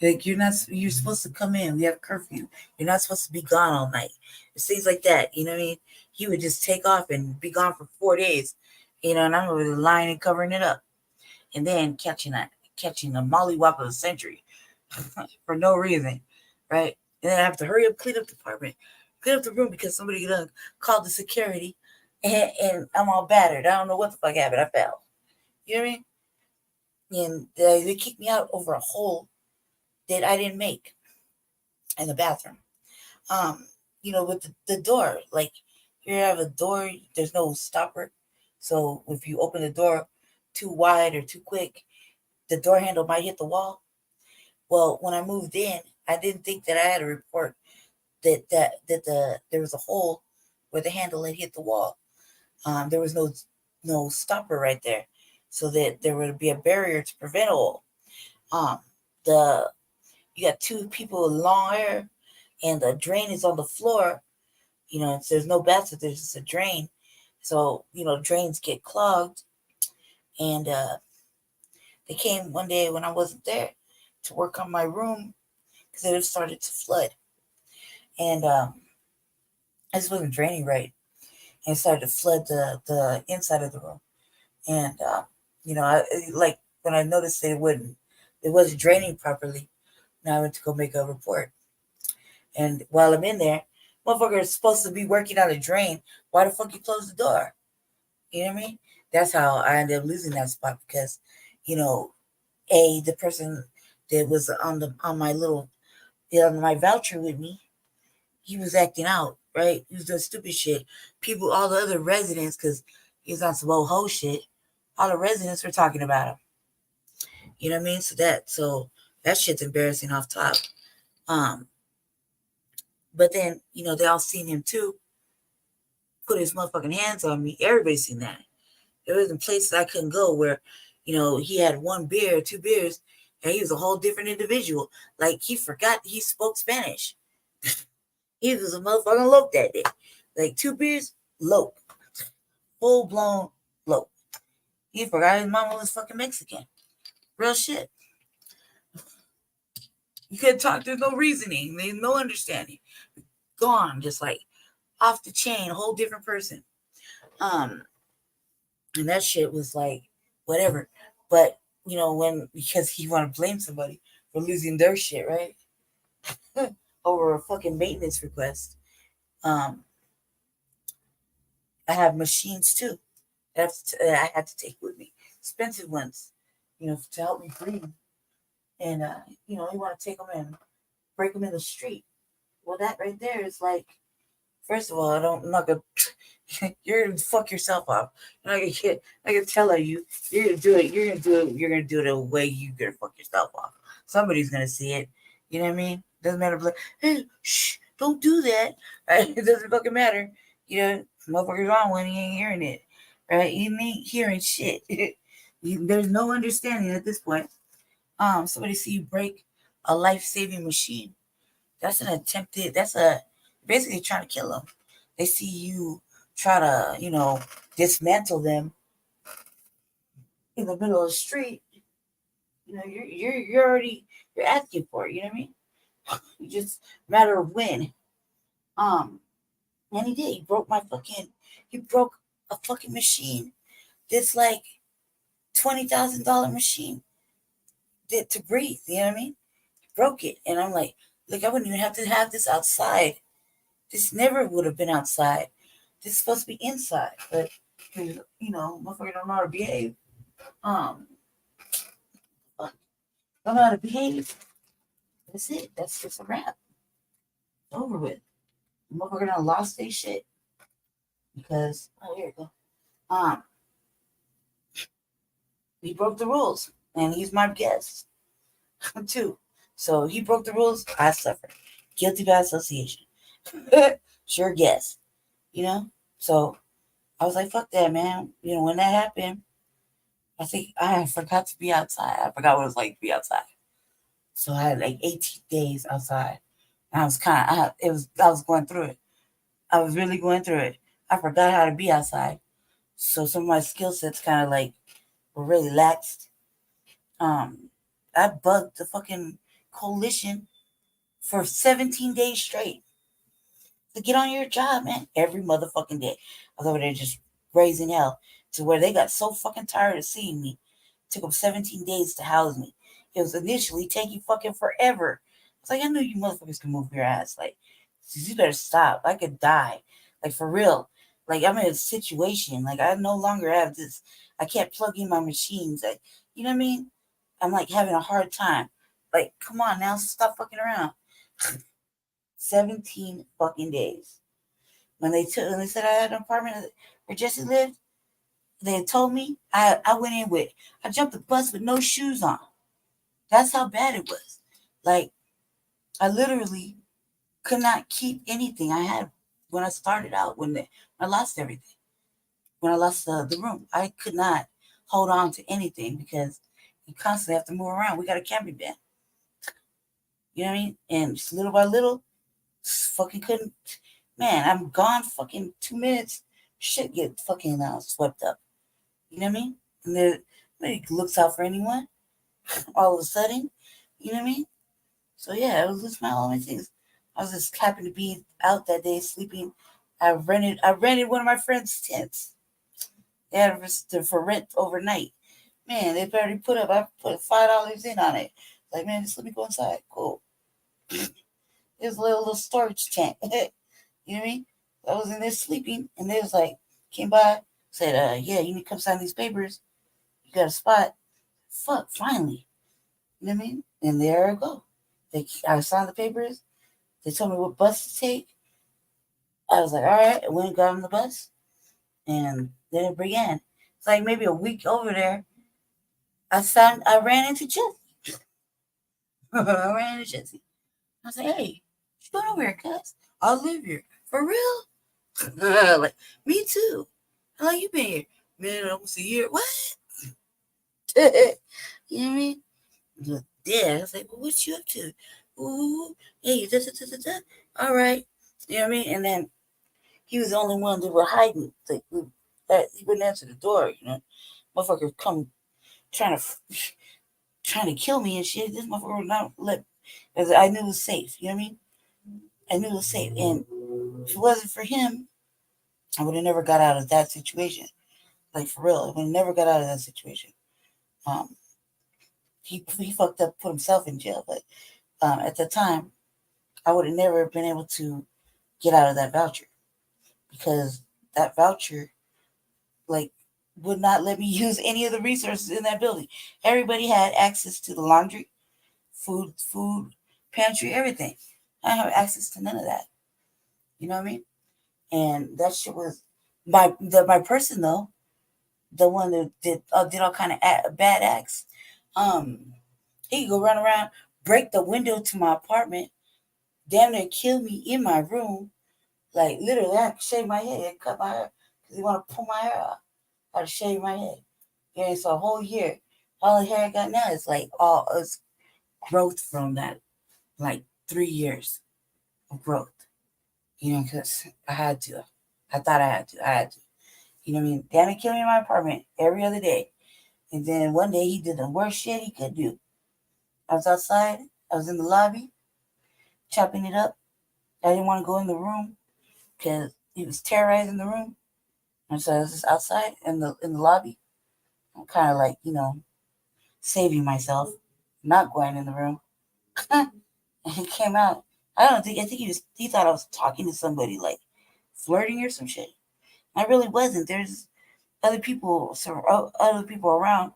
like you're supposed to come in. We have curfew. You're not supposed to be gone all night. It's things like that. You know what I mean? He would just take off and be gone for 4 days. And I'm over the line and covering it up. And then catching a mollywop of the century for no reason, right? And then I have to hurry up, clean up the apartment, clean up the room because somebody called the security, and I'm all battered. I don't know what the fuck happened. I fell. You know what I mean? And they kicked me out over a hole that I didn't make in the bathroom. With the door, like you have a door, there's no stopper. So if you open the door too wide or too quick, the door handle might hit the wall. Well, when I moved in, I didn't think that I had to report that there was a hole where the handle had hit the wall. There was no stopper right there, so that there would be a barrier to prevent a hole. You got two people with long hair, and the drain is on the floor. So there's no bathroom, there's just a drain. So drains get clogged, and they came one day when I wasn't there to work on my room because it had started to flood, and I just wasn't draining right, and it started to flood the inside of the room. And like when I noticed that it wasn't draining properly, now I went to go make a report. And while I'm in there, motherfucker is supposed to be working on a drain. Why the fuck you close the door? You know what I mean? That's how I ended up losing that spot, because the person that was on my voucher with me, he was acting out, right? He was doing stupid shit. All the other residents, because he was on some old hoe shit, all the residents were talking about him. You know what I mean? So that shit's embarrassing off top. But then, they all seen him too, put his motherfucking hands on me. Everybody's seen that. There wasn't places I couldn't go where, he had 1 beer, 2 beers, and he was a whole different individual. Like, he forgot he spoke Spanish. He was a motherfucking loke that day. Like, 2 beers, loke. Full blown loke. He forgot his mama was fucking Mexican. Real shit. You couldn't talk. There's no reasoning. There's no understanding. Gone, just like off the chain, a whole different person. And that shit was like whatever. But because he want to blame somebody for losing their shit, right? Over a fucking maintenance request. I have machines too. I had to take with me, expensive ones, to help me breathe. And you want to take them and break them in the street. Well, that right there is like, first of all, I'm not gonna. You're gonna fuck yourself up. You're not gonna get. I can tell you, you're gonna do it. You're gonna do it. You're gonna do it the way you're gonna fuck yourself off. Somebody's gonna see it. You know what I mean? Doesn't matter. Like, hey, shh, don't do that. Right? It doesn't fucking matter. Motherfucker's on when he ain't hearing it. Right? He ain't hearing shit. There's no understanding at this point. Somebody see you break a life-saving machine. That's basically trying to kill them. They see you try to, dismantle them in the middle of the street. You're asking for it. You know what I mean? It's just a matter of when. And he did. He broke a fucking machine. This like $20,000 machine to breathe. You know what I mean? Broke it. And I'm like, look, I wouldn't even have to have this outside. This never would have been outside. This is supposed to be inside. But, motherfucker don't know how to behave. Don't know how to behave. That's it. That's just a wrap. It's over with. The motherfucker done lost their shit. Because, here we go. He broke the rules. And he's my guest. Too. So he broke the rules. I suffer. Guilty by association. Sure guess. So I was like, fuck that, man. When that happened, I think I forgot to be outside. I forgot what it was like to be outside. So I had like 18 days outside. And I was I was going through it. I was really going through it. I forgot how to be outside. So some of my skill sets kind of like were really laxed. I bugged the fucking coalition for 17 days straight to get on your job, man. Every motherfucking day. I was over there just raising hell to where they got so fucking tired of seeing me. It took them 17 days to house me. It was initially taking fucking forever. I was like, I knew you motherfuckers can move your ass. Like, you better stop. I could die. Like, for real. Like, I'm in a situation. Like, I no longer have this. I can't plug in my machines. Like, you know what I mean? I'm like having a hard time. Like, come on now, stop fucking around. 17 fucking days. When they said I had an apartment where Jesse lived, they had told me, I went in I jumped the bus with no shoes on. That's how bad it was. Like, I literally could not keep anything I had when I started out, when I lost everything. When I lost the room, I could not hold on to anything because you constantly have to move around. We got a camping van. You know what I mean? And just little by little, fucking couldn't. Man, I'm gone fucking 2 minutes. Shit get fucking swept up. You know what I mean? And nobody looks out for anyone. All of a sudden, you know what I mean? So yeah, I was losing all my things. I was just happy to be out that day sleeping. I rented one of my friend's tents. They had for rent overnight. Man, they already I put $5 in on it. Like, man, just let me go inside. Cool. It was a little storage tent. You know what I mean? I was in there sleeping, and they was like, came by, said, yeah, you need to come sign these papers. You got a spot. Fuck, finally. You know what I mean? And there I go. I signed the papers. They told me what bus to take. I was like, all right. I went and got on the bus. And then it began. It's like maybe a week over there. I ran into Jesse. I was like, hey, you going over here, cuz? I live here. For real? Like, me too. How long you been here? Man, almost a year. What? You know what I mean? Yeah, I was like, well, what you up to? Ooh, hey, da, da, da, da, da. All right. You know what I mean? And then he was the only one that were hiding. Like, he wouldn't answer the door, you know. Motherfucker come trying to kill me and shit. This motherfucker would not let, because I knew it was safe. You know what I mean? I knew it was safe. And if it wasn't for him, I would have never got out of that situation. Like, for real, I would have never got out of that situation. He fucked up, put himself in jail. But at the time, I would have never been able to get out of that voucher, because that voucher, like, would not let me use any of the resources in that building. Everybody had access to the laundry, food pantry, everything. I didn't have access to none of that. You know what I mean? And that shit was my person, though, the one that did all kind of bad acts. He could go run around, break the window to my apartment, damn near kill me in my room. Like, literally, I had to shave my head and cut my hair because he want to pull my hair out. I had to shave my head. Yeah, so a whole year, all the hair I got now is like all it's growth from that, like 3 years of growth. You know, because I had to. I thought I had to. You know what I mean? Damn it, kill me in my apartment every other day. And then one day he did the worst shit he could do. I was outside. I was in the lobby, chopping it up. I didn't want to go in the room because he was terrorizing the room. And so I was just outside in the lobby. I'm kind of like, you know, saving myself, not going in the room. And he came out. I think he thought I was talking to somebody, like flirting or some shit. I really wasn't. There's other people around.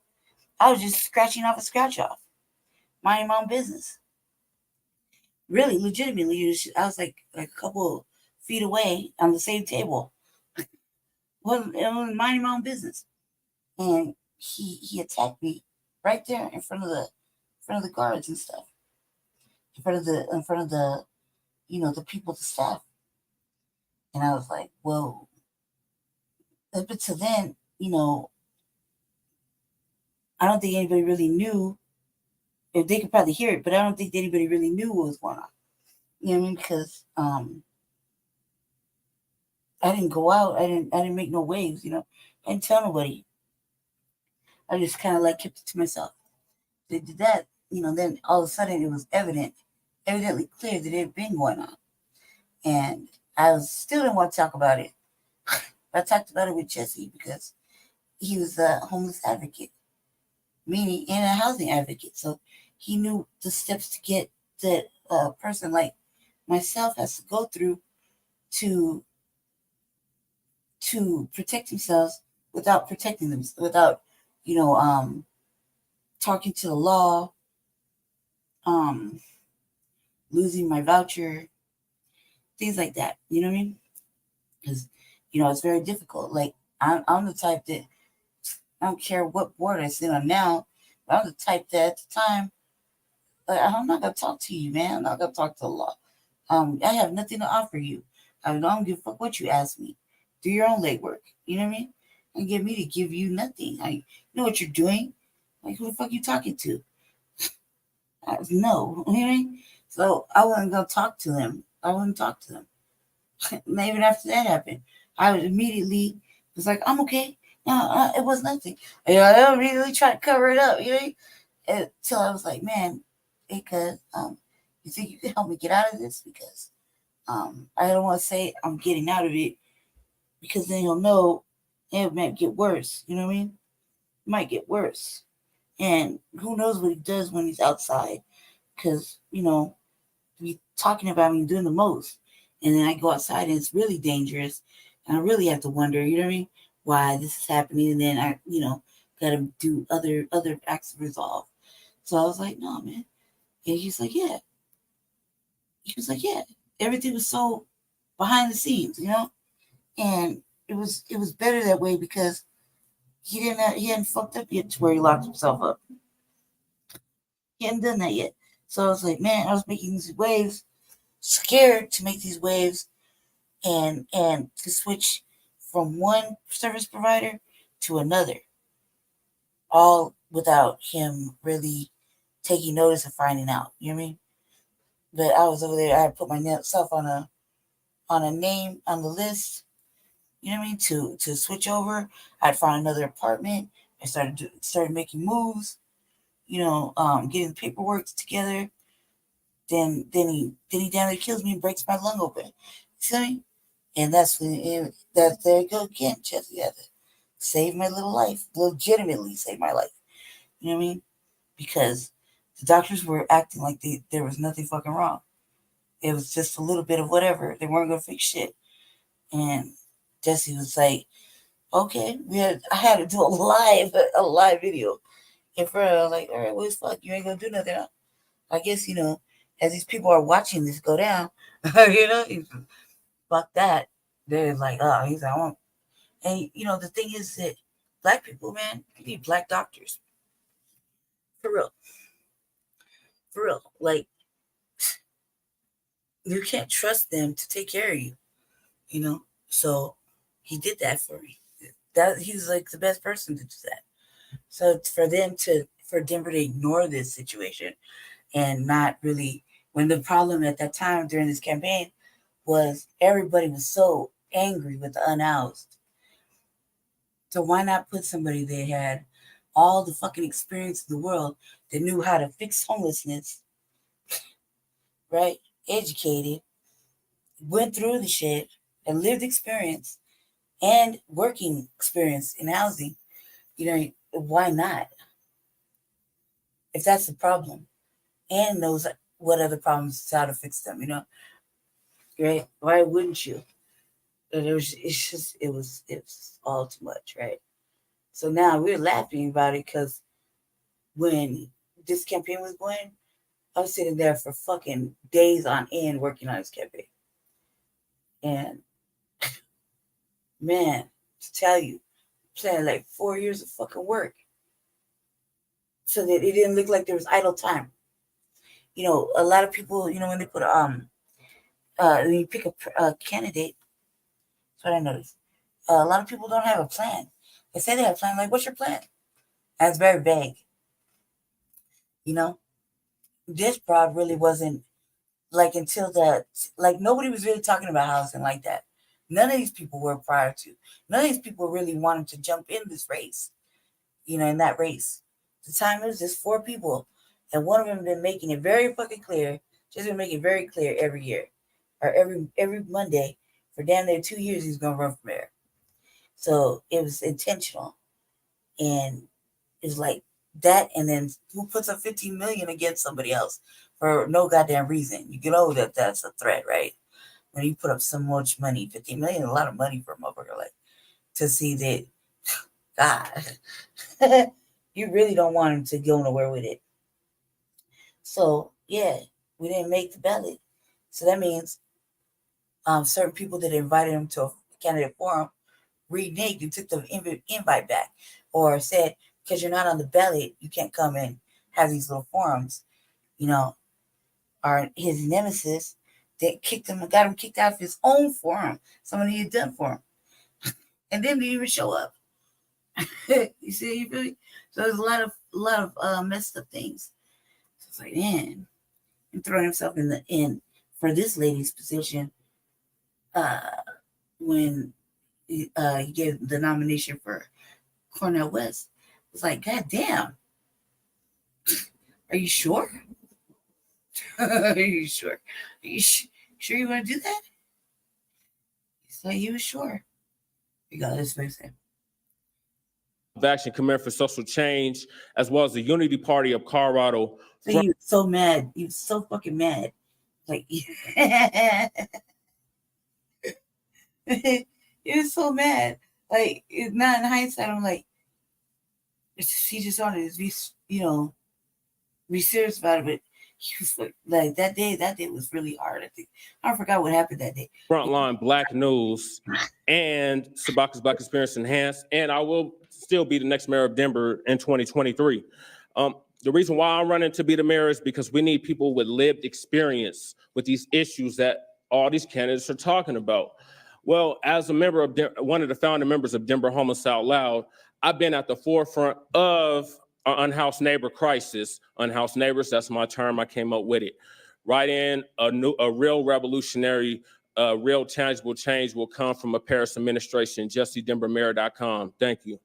I was just scratching off a scratch off, minding my own business. Really, legitimately, I was like a couple feet away on the same table. Wasn't minding my own business, and he attacked me right there in front of the guards and stuff, in front of the you know, the people, the staff. And I was like, whoa. But to then, you know, I don't think anybody really knew. If they could probably hear it, but I don't think anybody really knew what was going on. You know what I mean? Because I didn't go out. I didn't make no waves. You know, I didn't tell nobody. I just kind of like kept it to myself. They did that. You know, then all of a sudden it was evidently clear that it had been going on, and I still didn't want to talk about it. I talked about it with Jesse because he was a homeless advocate, meaning and a housing advocate. So he knew the steps to get that a person like myself has to go through to protect themselves without protecting them, without, you know, talking to the law, losing my voucher, things like that. You know what I mean? Because, you know, it's very difficult. Like, I'm the type that I don't care what board I sit on now, but I'm the type that at the time, like, I'm not gonna talk to you, man. I'm not gonna talk to the law. I have nothing to offer you. I don't give a fuck what you ask me. Do your own legwork. You know what I mean? And get me to give you nothing. You know what you're doing. Like, who the fuck you talking to? No. You know what I mean? So I wasn't gonna talk to them. I wouldn't talk to them. And even after that happened, I was immediately was like, I'm okay. No, it was nothing. You know, I immediately try to cover it up, you know? Until I was like, man, because you think you can help me get out of this? Because I don't want to say I'm getting out of it, because then you'll know it might get worse. You know what I mean? It might get worse. And who knows what he does when he's outside? Because, you know, we talking about me doing the most. And then I go outside and it's really dangerous. And I really have to wonder, you know what I mean, why this is happening. And then I, you know, got to do other acts of resolve. So I was like, no, man. And he's like, yeah. He was like, yeah. Everything was so behind the scenes, you know? And it was better that way, because he hadn't fucked up yet to where he locked himself up. He hadn't done that yet. So I was like, man, I was making these waves, scared to make these waves and to switch from one service provider to another, all without him really taking notice and finding out. You know what I mean? But I was over there. I had put myself on a name on the list. You know what I mean? To switch over, I'd found another apartment. I started making moves. You know, getting the paperwork together. Then he damn near kills me and breaks my lung open. You see me? And that's when there you go again, Jesse. Had to save my little life, legitimately save my life. You know what I mean? Because the doctors were acting like there was nothing fucking wrong. It was just a little bit of whatever. They weren't gonna fix shit. And Jesse was like, "Okay, I had to do a live video in front of, like, all right, well, it's fuck, you ain't gonna do nothing. Huh? I guess, you know, as these people are watching this go down, you know, fuck that. They're like, oh, he's like, I won't. And, you know, the thing is that black people, man, you need black doctors. For real. For real. Like, you can't trust them to take care of you, you know? So he did that for me. He's like the best person to do that. So for Denver to ignore this situation and not really, when the problem at that time during this campaign was everybody was so angry with the unhoused. So why not put somebody that had all the fucking experience in the world, that knew how to fix homelessness, right? Educated, went through the shit, and lived experience and working experience in housing. You know, why not? If that's the problem, and knows what other problems, how to fix them, you know, right? Why wouldn't you? And it was all too much, right? So now we're laughing about it because when this campaign was going, I was sitting there for fucking days on end working on this campaign. And man, to tell you, planned like 4 years of fucking work so that it didn't look like there was idle time. You know, a lot of people, you know, when they put when you pick a candidate, that's what I noticed. A lot of people don't have a plan. They say they have a plan. Like, what's your plan? That's very vague. You know, this broad really wasn't like until that. Like, nobody was really talking about housing like that. None of these people were prior to. None of these people really wanted to jump in this race. You know, in that race, the time it was just 4 people, and one of them been making it very fucking clear. Just been making it very clear every year, or every Monday for damn near 2 years he's gonna run for mayor. So it was intentional, and it's like that. And then who puts up 15 million against somebody else for no goddamn reason? You know that that's a threat, right? When you put up so much money, 15 million, a lot of money for a motherfucker, like, to see that, God, you really don't want him to go nowhere with it. So yeah, we didn't make the ballot. So that means certain people that invited him to a candidate forum reneged and took the invite back, or said, because you're not on the ballot, you can't come and have these little forums. You know, or his nemesis that got him kicked out of his own forum, somebody he had done for him, and didn't even show up. You see, really? So there's a lot of messed up things. So it's like, man, and throwing himself in for this lady's position when he gave the nomination for Cornel West. It's like, God damn, are you sure? Are you sure? Are you sure you want to do that? He's like, you were sure. You got this person. Of Action Command for Social Change, as well as the Unity Party of Colorado. So you so mad. You so fucking mad. Like, you're so mad. Like, it's not in hindsight. I'm like, he just wanted to be, you know, be serious about it. But he was like that day was really hard. I think I forgot what happened that day. Frontline Black News and Sabaka's Black Experience Enhanced, and I will still be the next mayor of Denver in 2023. The reason why I'm running to be the mayor is because we need people with lived experience with these issues that all these candidates are talking about. Well, as a member of one of the founding members of Denver Homeless Out Loud, I've been at the forefront of unhoused neighbor crisis. Unhoused neighbors, that's my term. I came up with it. Right in a real revolutionary, real tangible change will come from a Paris administration. JesseDenverMayor.com. Thank you.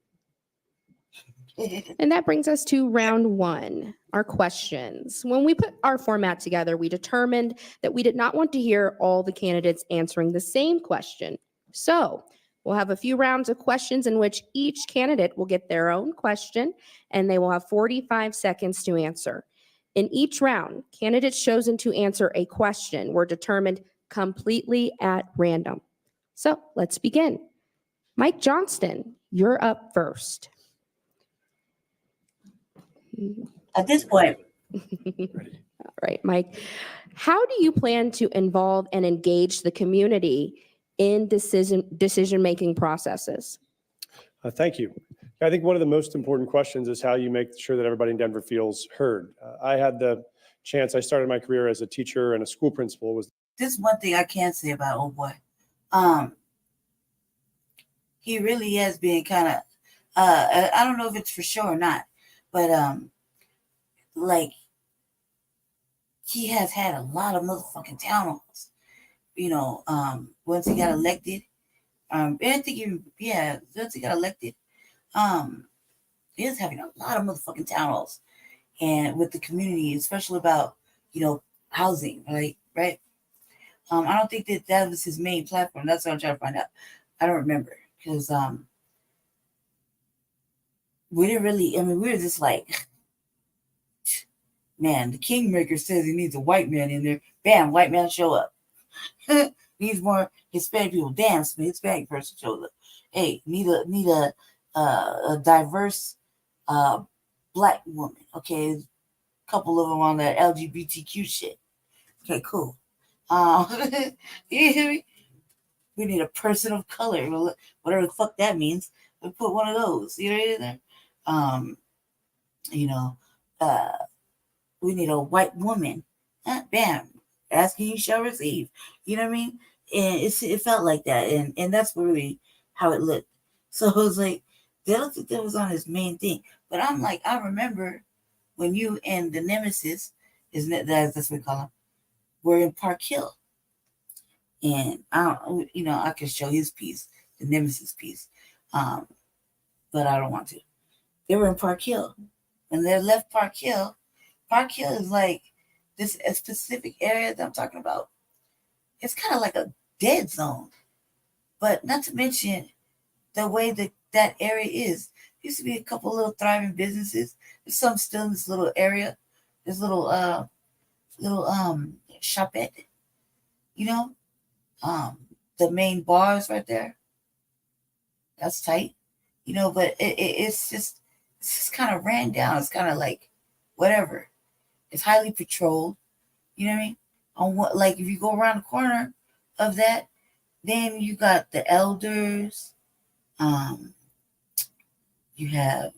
And that brings us to round one, our questions. When we put our format together, we determined that we did not want to hear all the candidates answering the same question. So we'll have a few rounds of questions in which each candidate will get their own question, and they will have 45 seconds to answer. In each round, candidates chosen to answer a question were determined completely at random. So let's begin. Mike Johnston, you're up first. At this point. All right, Mike. How do you plan to involve and engage the community in decision-making processes? Thank you. I think one of the most important questions is how you make sure that everybody in Denver feels heard. I had the chance, I started my career as a teacher and a school principal. This is one thing I can say about old boy. He really has been kind of, I don't know if it's for sure or not, but like he has had a lot of motherfucking town halls. You know, once he got elected, once he got elected, he was having a lot of motherfucking town halls, and with the community, especially about, you know, housing, right? I don't think that was his main platform. That's what I'm trying to find out. I don't remember, because we didn't really, I mean, we were just like, man, the kingmaker says he needs a white man in there. Bam, white man show up. Needs more Hispanic people. Damn, some Hispanic person shows up. Hey, need a diverse black woman. Okay, a couple of them on that LGBTQ shit. Okay, cool. You hear me? We need a person of color, whatever the fuck that means. We put one of those. You know what I mean? You know, we need a white woman. Bam. Asking you shall receive. You know what I mean? And it felt like that. And that's really how it looked. So it was like, I don't think that was on his main thing. But I'm like, I remember when you and the Nemesis, isn't it? That's what we call him, were in Park Hill. And I can show his piece, the Nemesis piece. But I don't want to. They were in Park Hill. When they left Park Hill is like this a specific area that I'm talking about. It's kind of like a dead zone. But not to mention the way that area is. There used to be a couple little thriving businesses. There's some still in this little area. This little shopette. You know? The main bars right there. That's tight. You know, but it's just kind of ran down. It's kind of like whatever. It's highly patrolled. You know what I mean? On what, like, if you go around the corner of that, then you got the elders. You have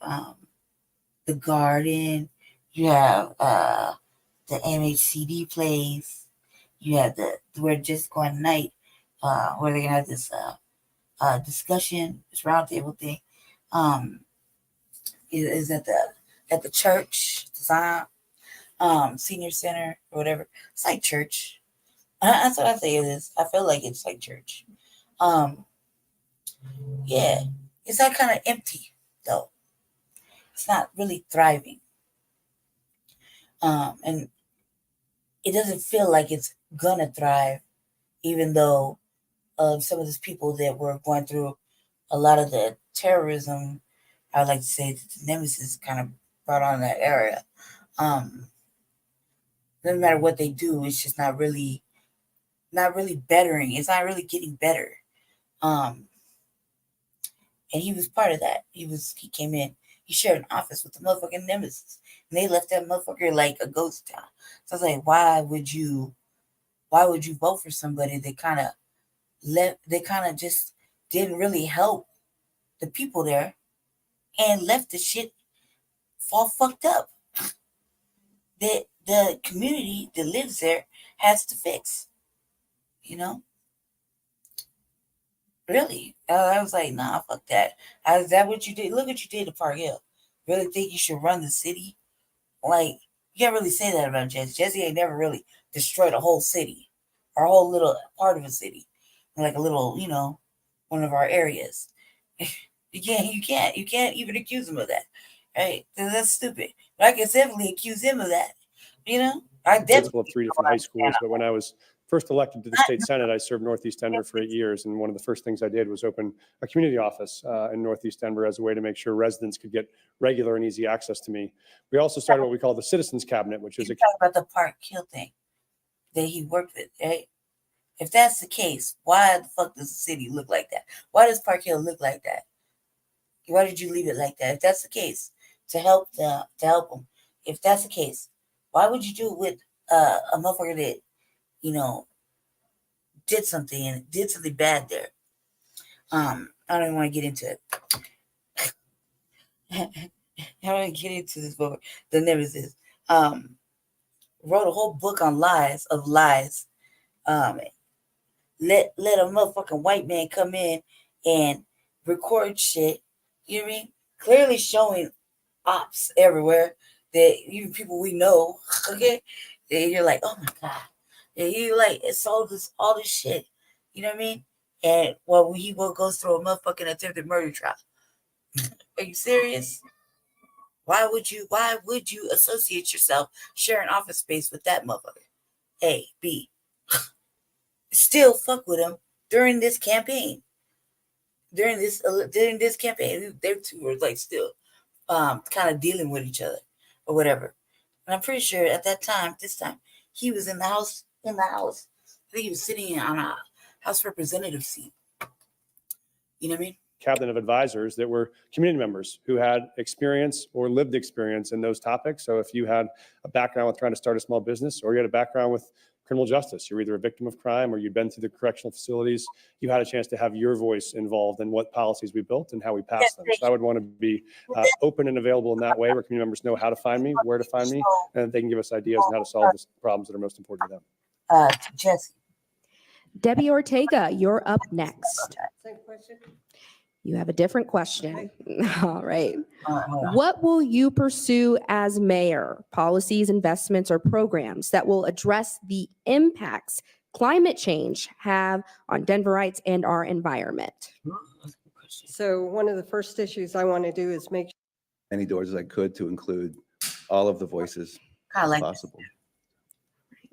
the garden. You have the MHCD place. You have we're just going tonight, where they're gonna have this discussion, this roundtable thing. Is at the church design, senior center or whatever. It's like church. That's what I say it is. I feel like it's like church. Yeah, it's that kind of empty though. It's not really thriving. And it doesn't feel like it's gonna thrive, even though some of these people that were going through a lot of the terrorism, I would like to say that the Nemesis kind of brought on that area. No matter what they do, it's just not really bettering. It's not really getting better. And he was part of that. He came in, he shared an office with the motherfucking Nemesis. And they left that motherfucker like a ghost town. So I was like, why would you vote for somebody that kind of just didn't really help the people there and left the shit all fucked up that the community that lives there has to fix, you know? Really? I was like, nah, fuck that. Is that what you did? Look what you did to Park Hill. Really think you should run the city? Like, you can't really say that about Jesse. Jesse ain't never really destroyed a whole city or a whole little part of a city, like a little, one of our areas. You can't even accuse him of that, right? That's stupid. But I can definitely accuse him of that. I definitely Principal of 3 different high schools, but when I was first elected to the state senate, I served Northeast Denver for 8 years, and one of the first things I did was open a community office in Northeast Denver as a way to make sure residents could get regular and easy access to me. We also started what we call the Citizens Cabinet, which is talk about the Park Hill thing that he worked with, right? If that's the case, why the fuck does the city look like that? Why does Park Hill look like that? Why did you leave it like that? If that's the case, to help them, if that's the case, why would you do it with a motherfucker that, did something bad there? I don't even want to get into it. I don't want to get into this, but the nemesis wrote a whole book on lies. Let a motherfucking white man come in and record shit. You know what I mean? Clearly showing ops everywhere that even people we know. Okay, and you're like, oh my god. And you like it's all this shit. You know what I mean? And he will go through a motherfucking attempted murder trial. Are you serious? Why would you associate yourself sharing office space with that motherfucker? A, B. Still fuck with him during this campaign. During this campaign, they two were like still kind of dealing with each other or whatever. And I'm pretty sure at that time, he was in the house. I think he was sitting on a House representative seat. You know what I mean? Cabinet of advisors that were community members who had experience or lived experience in those topics. So if you had a background with trying to start a small business, or you had a background with criminal justice, you're either a victim of crime or you've been through the correctional facilities, you had a chance to have your voice involved in what policies we built and how we passed them. So I would want to be open and available in that way, where community members know how to find me, where to find me, and they can give us ideas on how to solve the problems that are most important to them. Jesse. Debbie Ortega, you're up next. You have a different question. All right. What will you pursue as mayor? Policies, investments, or programs that will address the impacts climate change have on Denverites and our environment? So one of the first issues I want to do is make many doors as I could to include all of the voices as possible.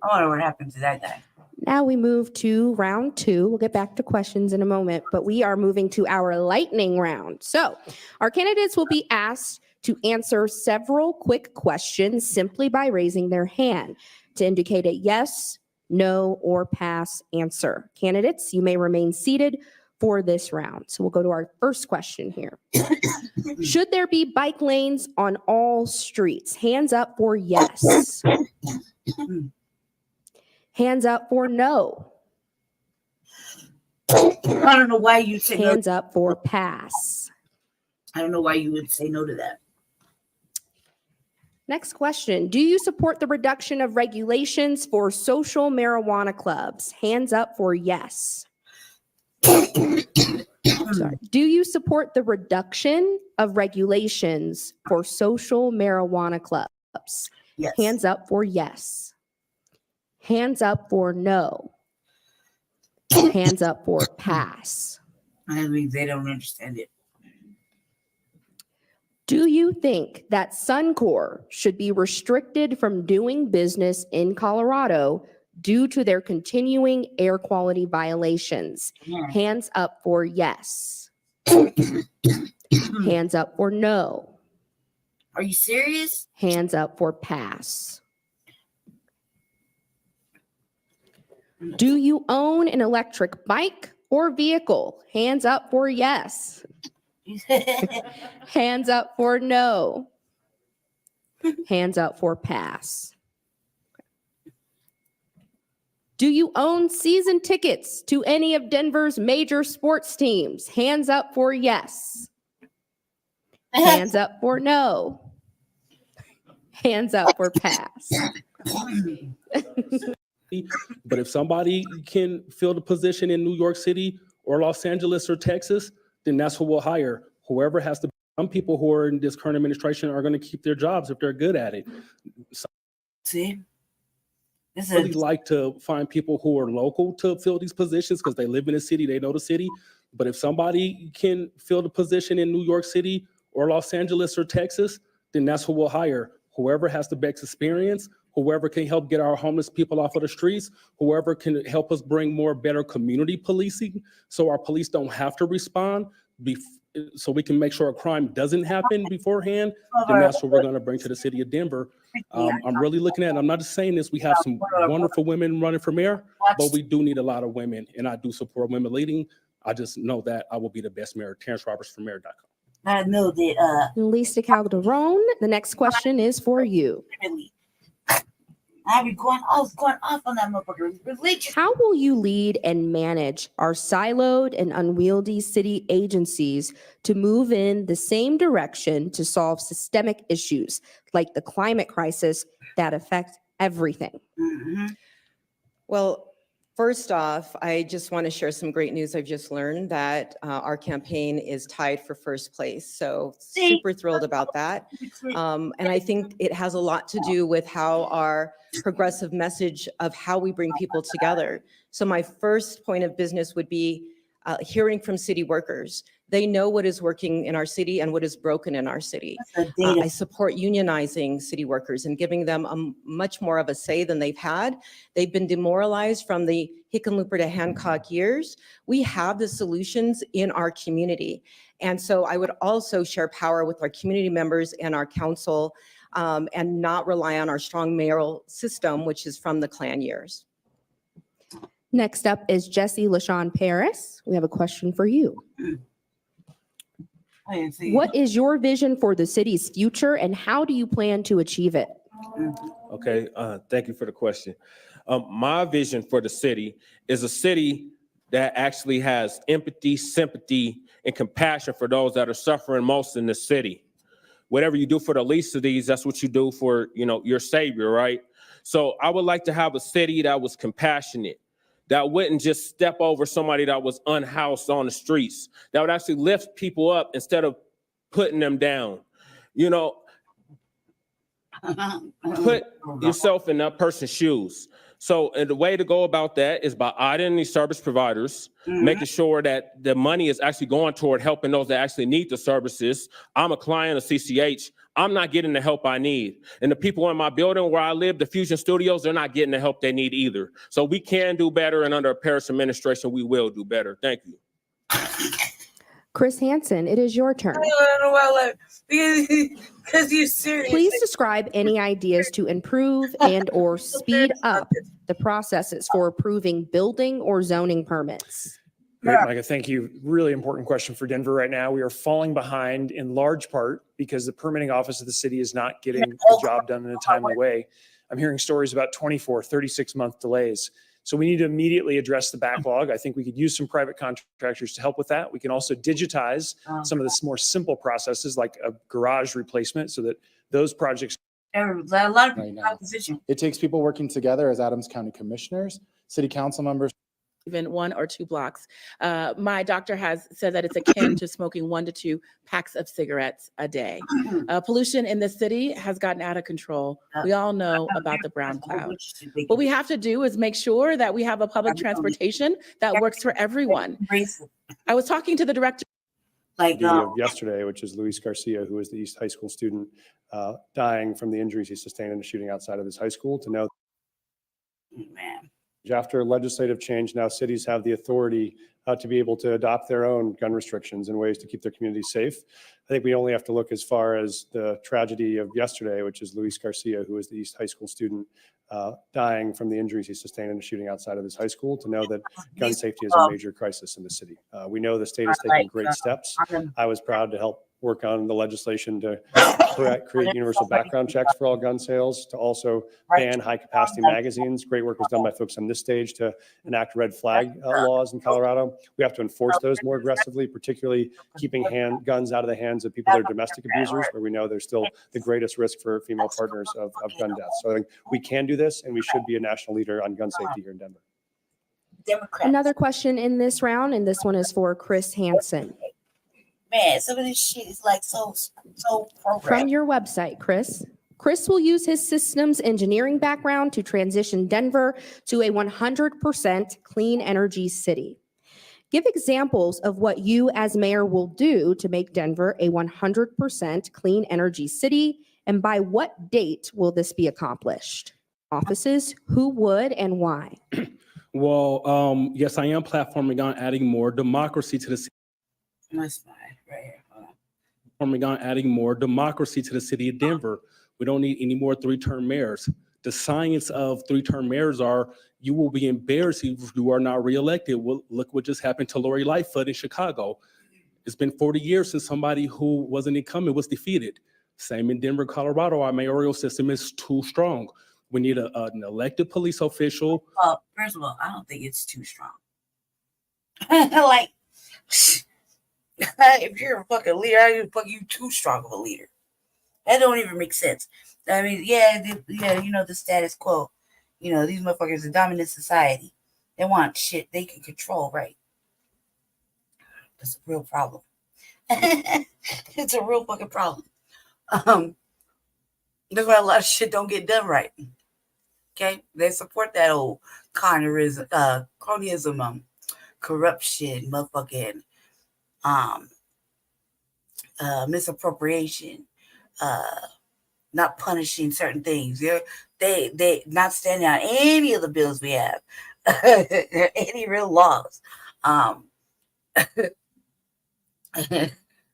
I wonder what happened to that guy. Now we move to round 2. We'll get back to questions in a moment, but we are moving to our lightning round. So our candidates will be asked to answer several quick questions simply by raising their hand to indicate a yes, no, or pass answer. Candidates, you may remain seated for this round. So we'll go to our first question here. Should there be bike lanes on all streets? Hands up for yes. Hands up for no. I don't know why you say hands up for pass. I don't know why you would say no to that. Next question. Do you support the reduction of regulations for social marijuana clubs? Hands up for yes. Sorry. Do you support the reduction of regulations for social marijuana clubs? Yes. Hands up for yes. Hands up for no. Hands up for pass. I mean, they don't understand it. Do you think that Suncor should be restricted from doing business in Colorado due to their continuing air quality violations? Yeah. Hands up for yes. Hands up for no. Are you serious? Hands up for pass. Do you own an electric bike or vehicle? Hands up for yes. Hands up for no. Hands up for pass. Do you own season tickets to any of Denver's major sports teams? Hands up for yes. Hands up for no. Hands up for pass. But if somebody can fill the position in New York City or Los Angeles or Texas, then that's who we'll hire. Whoever has to, some people who are in this current administration are going to keep their jobs if they're good at it. See? I really like to find people who are local to fill these positions because they live in the city, they know the city. But if somebody can fill the position in New York City or Los Angeles or Texas, then that's who we'll hire. Whoever has the best experience, whoever can help get our homeless people off of the streets, whoever can help us bring more better community policing so our police don't have to respond, so we can make sure a crime doesn't happen beforehand, then that's what we're going to bring to the city of Denver. I'm really looking at it. I'm not just saying this. We have some wonderful women running for mayor, but we do need a lot of women, and I do support women leading. I just know that I will be the best mayor. Terrence Roberts from mayor.com. I know that. Lisa Calderon, the next question is for you. I was going off on that motherfucker. Religious. How will you lead and manage our siloed and unwieldy city agencies to move in the same direction to solve systemic issues like the climate crisis that affect everything? Well, first off, I just want to share some great news. I've just learned that our campaign is tied for first place. So super thrilled about that. And I think it has a lot to do with how our progressive message of how we bring people together. So my first point of business would be hearing from city workers. They know what is working in our city and what is broken in our city. I support unionizing city workers and giving them much more of a say than they've had. They've been demoralized from the Hickenlooper to Hancock years. We have the solutions in our community. And so I would also share power with our community members and our council and not rely on our strong mayoral system, which is from the Klan years. Next up is Jesse LaShawn Paris. We have a question for you. What is your vision for the city's future and how do you plan to achieve it? Okay, thank you for the question. My vision for the city is a city that actually has empathy, sympathy, and compassion for those that are suffering most in the city. Whatever you do for the least of these, that's what you do for, your savior, right? So I would like to have a city that was compassionate, that wouldn't just step over somebody that was unhoused on the streets, that would actually lift people up instead of putting them down. Put yourself in that person's shoes. So and the way to go about that is by auditing these service providers, making sure that the money is actually going toward helping those that actually need the services. I'm a client of CCH. I'm not getting the help I need. And the people in my building where I live, the Fusion Studios, they're not getting the help they need either. So we can do better, and under a Paris administration, we will do better. Thank you. Chris Hansen, it is your turn. Because you're serious. Please describe any ideas to improve and or speed up the processes for approving building or zoning permits. Great, Micah, thank you. Really important question for Denver right now. We are falling behind in large part because the permitting office of the city is not getting the job done in a timely way. I'm hearing stories about 24, 36-month delays. So we need to immediately address the backlog. I think we could use some private contractors to help with that. We can also digitize some of the more simple processes like a garage replacement so that those projects. A lot of people opposition. It takes people working together as Adams County commissioners, city council members. Even 1 or 2 blocks. My doctor has said that it's akin to smoking 1 to 2 packs of cigarettes a day. Pollution in the city has gotten out of control. We all know about the brown cloud. What we have to do is make sure that we have a public transportation that works for everyone. I was talking to the director. Of yesterday, which is Luis Garcia, who is the East High School student dying from the injuries he sustained in a shooting outside of his high school, to know. After legislative change, now cities have the authority to be able to adopt their own gun restrictions and ways to keep their communities safe. I think we only have to look as far as the tragedy of yesterday, which is Luis Garcia, who is the East High School student dying from the injuries he sustained in a shooting outside of his high school, to know that gun safety is a major crisis in the city. We know the state is taking great steps. I was proud to help work on the legislation to create universal background checks for all gun sales, to also ban high-capacity magazines. Great work was done by folks on this stage to enact red flag laws in Colorado. We have to enforce those more aggressively, particularly keeping guns out of the hands of people that are domestic abusers, where we know there's still the greatest risk for female partners of gun deaths. So I think we can do this, and we should be a national leader on gun safety here in Denver. Democrats. Another question in this round, and this one is for Chris Hansen. Man, some of this shit is like so programmed. From your website, Chris. Chris will use his systems engineering background to transition Denver to a 100% clean energy city. Give examples of what you as mayor will do to make Denver a 100% clean energy city, and by what date will this be accomplished? Offices, who would and why? Well, yes, I am platforming on adding more democracy to the city. That's fine, right here. Hold on. Platforming on adding more democracy to the city of Denver. We don't need any more three-term mayors. The science of three-term mayors are you will be embarrassed if you are not reelected. Well, look what just happened to Lori Lightfoot in Chicago. It's been 40 years since somebody who was an incumbent was defeated. Same in Denver, Colorado. Our mayoral system is too strong. We need an elected police official. Well, first of all, I don't think it's too strong. Like, if you're a fucking leader, how you fuck you too strong of a leader? That don't even make sense. I mean, the status quo. These motherfuckers are dominant society. They want shit they can control, right? That's a real problem. It's a real fucking problem. That's why a lot of shit don't get done right. Okay, they support that old cronyism, corruption, motherfucking, misappropriation, not punishing certain things. They not standing on any of the bills we have, any real laws.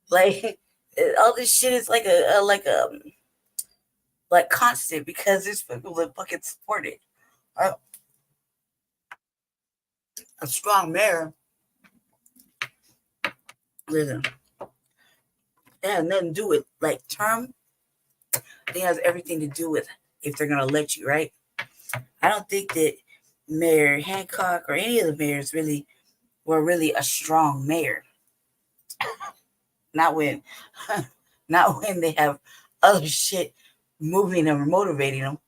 Like all this shit is like like constant because there's people that fucking support it. A strong mayor. Listen, it has nothing to do with like term. It has everything to do with if they're gonna elect you, right? I don't think that Mayor Hancock or any of the mayors were really a strong mayor. Not when they have other shit moving them or motivating them.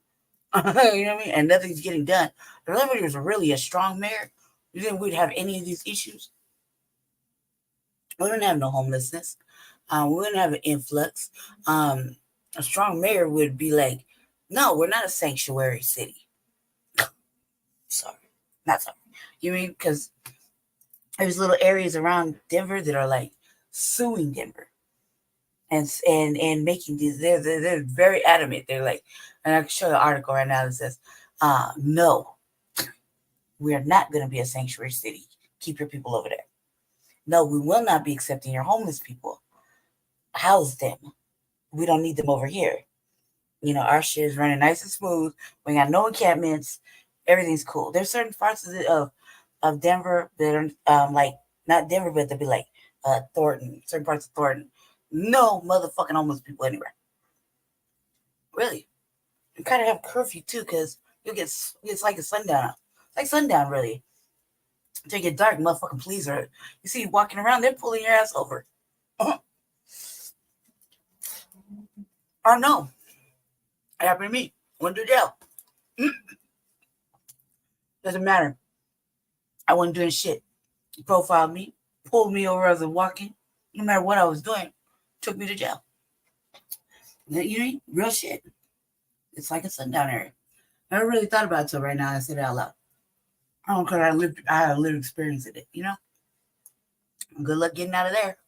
You know what I mean? And nothing's getting done. If everybody was really a strong mayor, you think we'd have any of these issues? We wouldn't have no homelessness. We wouldn't have an influx. A strong mayor would be like, no, we're not a sanctuary city. Sorry. Not sorry. You mean because there's little areas around Denver that are like suing Denver and making these, they're very adamant. They're like, and I can show you an article right now that says, no, we are not going to be a sanctuary city. Keep your people over there. No, we will not be accepting your homeless people. House them. We don't need them over here. Our shit is running nice and smooth. We got no encampments. Everything's cool. There's certain parts of Denver that are like not Denver, but they'll be like Thornton, certain parts of Thornton. No motherfucking homeless people anywhere. Really. You kind of have curfew too, because it's like a sundown. It's like sundown, really. Until you get dark, motherfucking police are, you see you walking around, they're pulling your ass over. Or no. It happened to me. Went to jail. Doesn't matter. I wasn't doing shit. He profiled me, pulled me over as I was walking. No matter what I was doing, took me to jail. You know, real shit. It's like a sundown area. I never really thought about it till right now. I said it out loud. I don't care. I had a little experience in it, Good luck getting out of there.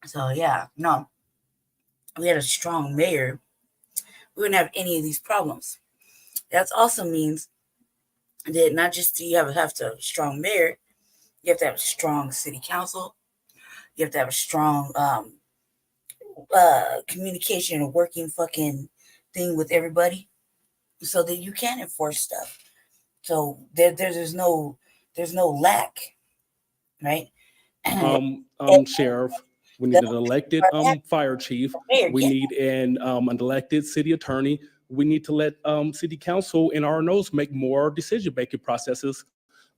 So yeah, no. We had a strong mayor, we wouldn't have any of these problems. That also means that not just do you have to have a strong mayor, you have to have a strong city council. You have to have a strong communication and working fucking thing with everybody so that you can enforce stuff. So there's no lack, right? Sheriff, we need an elected fire chief. We need an elected city attorney. We need to let city council and RNOs make more decision-making processes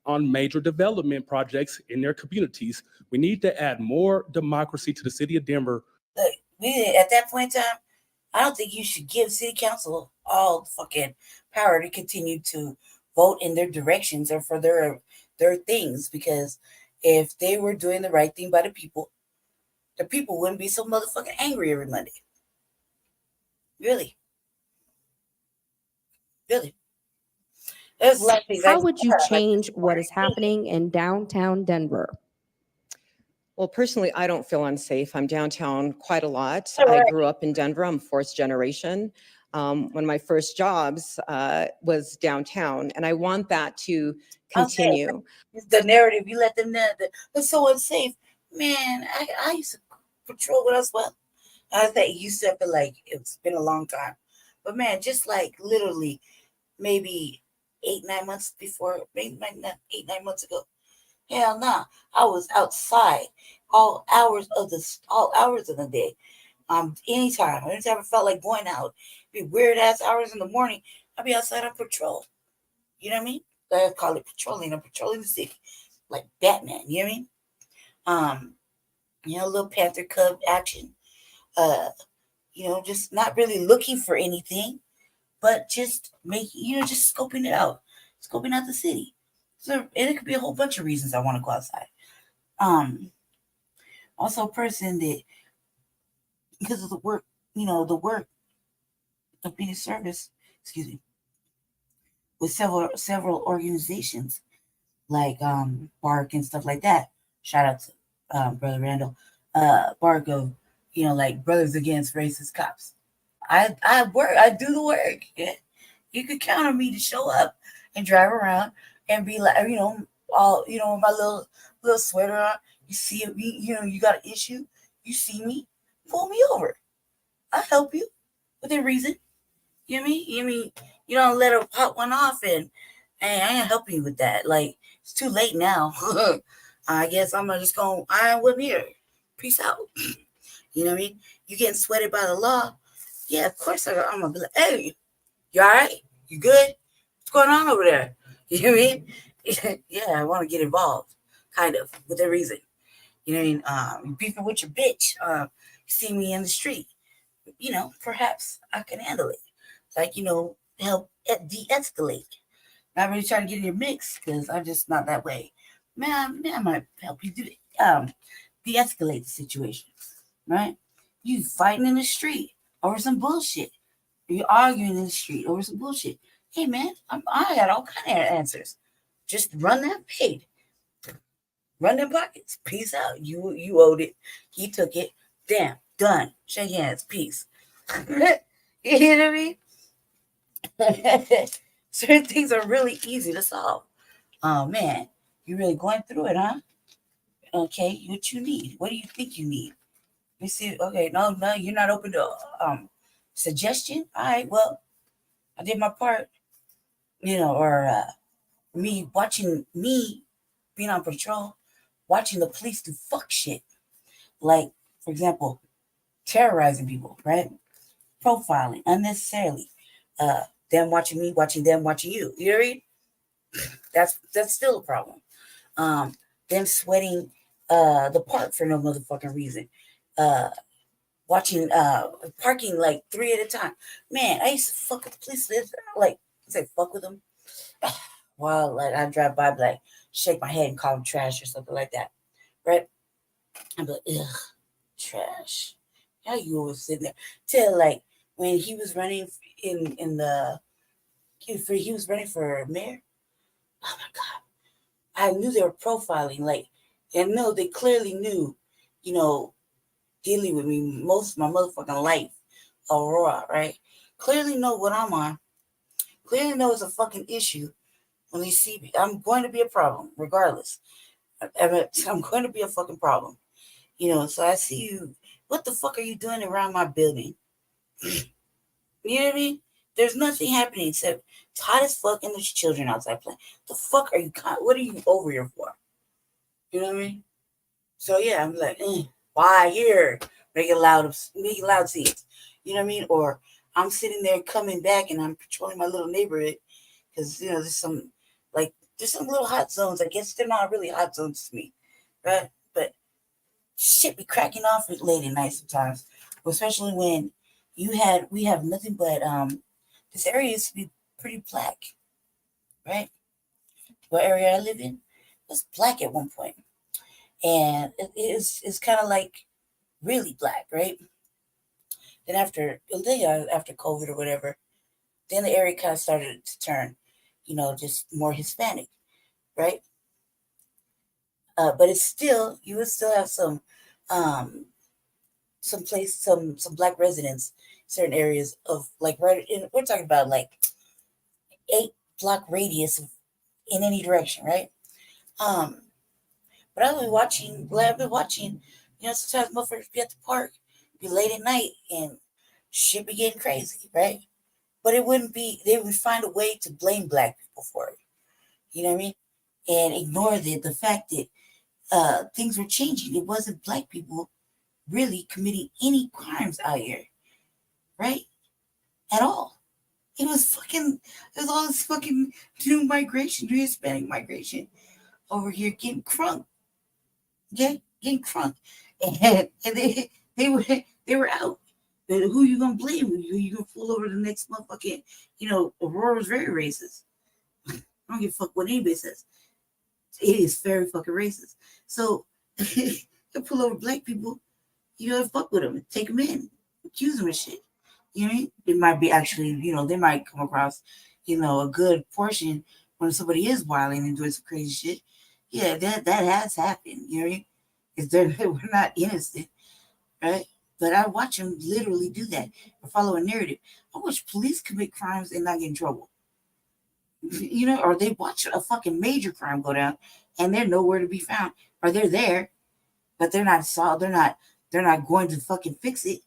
on major development projects in their communities. We need to add more democracy to the city of Denver. Look, at that point in time, I don't think you should give city council all the fucking power to continue to vote in their directions or for their things, because if they were doing the right thing by the people wouldn't be so motherfucking angry every Monday. Really. Really. There's a lot of things How would you change what is happening in downtown Denver? Well, personally, I don't feel unsafe. I'm downtown quite a lot. I grew up in Denver. I'm fourth generation. One of my first jobs was downtown, and I want that to continue. The narrative, you let them know that it's so unsafe. Man, I used to patrol with us. Well, I think it used to feel like it's been a long time. But man, just like literally maybe 8-9 months before, maybe not 8-9 months ago. Hell nah. I was outside all hours of the day. Anytime I felt like going out, be weird ass hours in the morning, I'd be outside on patrol. You know what I mean? I call it patrolling. I'm patrolling the city like Batman. You know what I mean? A little Panther Cub action. Just not really looking for anything, but just just scoping it out, scoping out the city. So, and it could be a whole bunch of reasons I want to go outside. Also a person that, because of the work, the work of being in service, with several organizations like Bark and stuff like that. Shout out to Brother Randall. Bark of, like Brothers Against Racist Cops. I do the work. Yeah. You could count on me to show up and drive around and be like, all, with my little sweater on. You see it, you got an issue. You see me, pull me over. I'll help you within reason. You know what I mean? You don't let her pop one off and hey, I ain't helping you with that. Like, it's too late now. I guess I'm just going to iron with here. Peace out. You know what I mean? You getting sweated by the law. Yeah, of course I'm going to be like, hey, you all right? You good? What's going on over there? You know what I mean? Yeah, I want to get involved, kind of, with a reason. You know what I mean? Beefing with your bitch. You see me in the street. Perhaps I can handle it. Like, help de-escalate. Not really trying to get in your mix because I'm just not that way. Man, I might help you do it. De-escalate the situation, right? You fighting in the street over some bullshit. You arguing in the street over some bullshit. Hey, man, I got all kind of answers. Just run that paid. Run them pockets. Peace out. You owed it. He took it. Damn. Done. Shake hands. Peace. You know what I mean? Certain things are really easy to solve. Oh, man. You're really going through it, huh? Okay. What you need? What do you think you need? Let me see. Okay. No, you're not open to suggestion. All right. Well, I did my part. Or me being on patrol, watching the police do fuck shit. Like, for example, terrorizing people, right? Profiling unnecessarily. Them watching me, watching them, watching you. You know what I mean? That's still a problem. Them sweating the park for no motherfucking reason. Watching parking like 3 at a time. Man, I used to fuck with the police. Like, say fuck with them. While like I drive by, like shake my head and call them trash or something like that, right? I'm like, ugh, trash. How you always sitting there? Till like when he was running he was running for mayor. Oh my god, I knew they were profiling. Like, and no, they clearly knew, dealing with me most of my motherfucking life, AURORA, right? Clearly know what I'm on. Clearly know it's a fucking issue. When they see me, I'm going to be a problem, regardless. I'm going to be a fucking problem. So I see you. What the fuck are you doing around my building? You know what I mean? There's nothing happening except it's hot as fuck and there's children outside playing. The fuck are you? What are you over here for? You know what I mean? So yeah, I'm like, why here? Making loud scenes. You know what I mean? Or I'm sitting there coming back and I'm patrolling my little neighborhood because there's some little hot zones. I guess they're not really hot zones to me, right? But shit be cracking off late at night sometimes, especially when we have nothing but this area used to be pretty black. right? What area I live in was black at one point, and it's kind of like really black, right? Then after COVID or whatever, then the area kind of started to turn, just more Hispanic, right? But it's still, you would still have some black residents, certain areas of like right in, we're talking about like 8-block radius in any direction, right? But I've been watching, sometimes motherfuckers be at the park, be late at night, and shit be getting crazy, right? But it wouldn't be, they would find a way to blame black people for it. You know what I mean? And ignore the fact that things were changing. It wasn't black people really committing any crimes out here, right? At all. It was all this fucking new migration, new Hispanic migration over here getting crunk. Okay? Getting crunk. And they were out. But who you gonna blame? Who you gonna fool over the next motherfucking, Aurora's very racist. I don't give a fuck what anybody says. It is very fucking racist. So they pull over black people, fuck with them, take them in, accuse them of shit. You know what I mean? It might be actually, they might come across, a good portion when somebody is wilding and doing some crazy shit. Yeah, that has happened. You know what I mean? We're not innocent, right? But I watch them literally do that or follow a narrative. I watch police commit crimes and not get in trouble. Or they watch a fucking major crime go down and they're nowhere to be found. Or they're there, but they're not solved. They're not going to fucking fix it.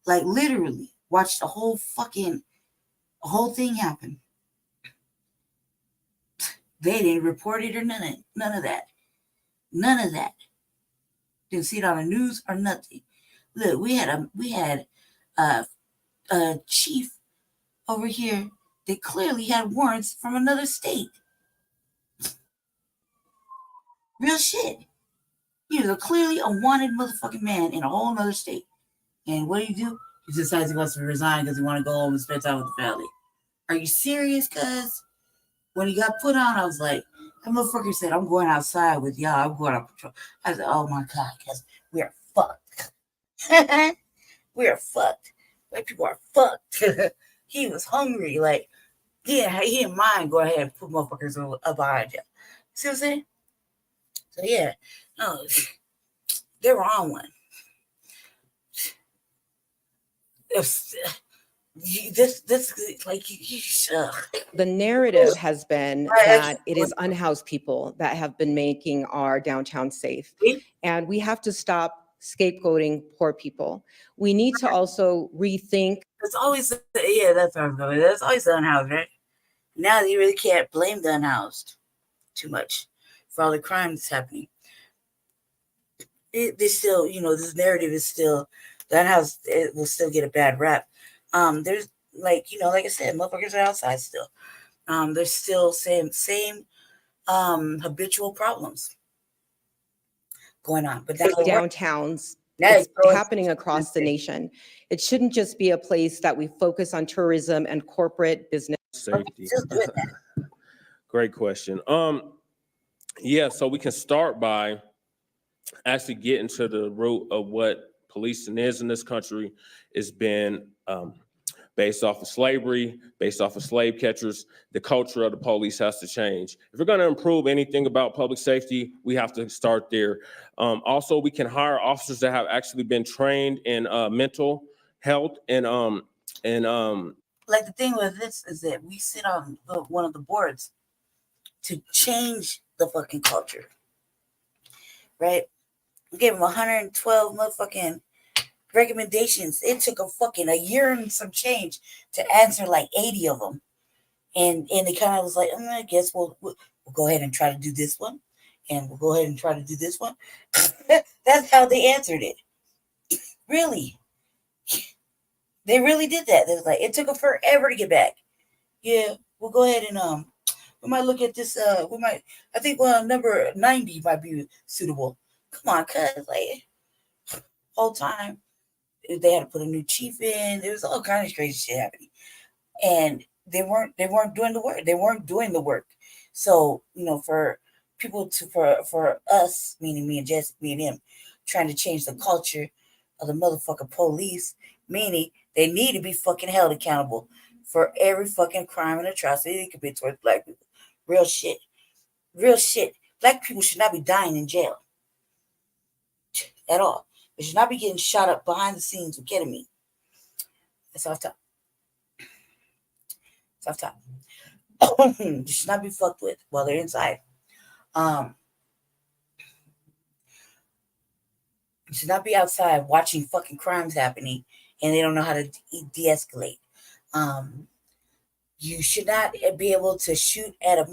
Like literally watch the whole thing happen. They didn't report it or none of that. None of that. Didn't see it on the news or nothing. Look, we had a chief over here that clearly had warrants from another state. Real shit. He was clearly a wanted motherfucking man in a whole nother state. And what do? He decides he wants to resign because he wants to go home and spend time with the family. Are you serious, cuz? When he got put on, I was like, that motherfucker said, I'm going outside with y'all. I'm going on patrol. I said, oh my God, cuz we are fucked. We are fucked. White people are fucked. He was hungry. Like, yeah, he didn't mind go ahead and put motherfuckers up behind you. See what I'm saying? So yeah, no, they were on one. The narrative has been that it is unhoused people that have been making our downtown safe. And we have to stop scapegoating poor people. We need to also rethink. It's always, that's what I'm going. That's always the unhoused, right? Now you really can't blame the unhoused too much for all the crime that's happening. There's still, this narrative is still, the unhoused, it will still get a bad rap. There's like I said, motherfuckers are outside still. There's still same habitual problems going on. But downtowns, it's happening across the nation. It shouldn't just be a place that we focus on tourism and corporate business. Safety. Great question. Yeah, so we can start by actually getting to the root of what policing is in this country. It's been based off of slavery, based off of slave catchers. The culture of the police has to change. If we're going to improve anything about public safety, we have to start there. Also, we can hire officers that have actually been trained in mental health and like the thing with this is that we sit on one of the boards to change the fucking culture, right? We gave them 112 motherfucking recommendations. It took a year and some change to answer like 80 of them. And they kind of was like, I guess we'll go ahead and try to do this one. And we'll go ahead and try to do this one. That's how they answered it. Really. They really did that. They was like, it took them forever to get back. Yeah, we'll go ahead and we might look at this. I think number 90 might be suitable. Come on, cuz like whole time they had to put a new chief in. There was all kinds of crazy shit happening. And they weren't doing the work. They weren't doing the work. So, for people for us, meaning me and Jesse, me and him, trying to change the culture of the motherfucking police, meaning they need to be fucking held accountable for every fucking crime and atrocity they commit towards black people. Real shit. Real shit. Black people should not be dying in jail at all. They should not be getting shot up behind the scenes with ketamine. That's off top. It's off top. They should not be fucked with while they're inside. You should not be outside watching fucking crimes happening and they don't know how to de-escalate. You should not be able to shoot at an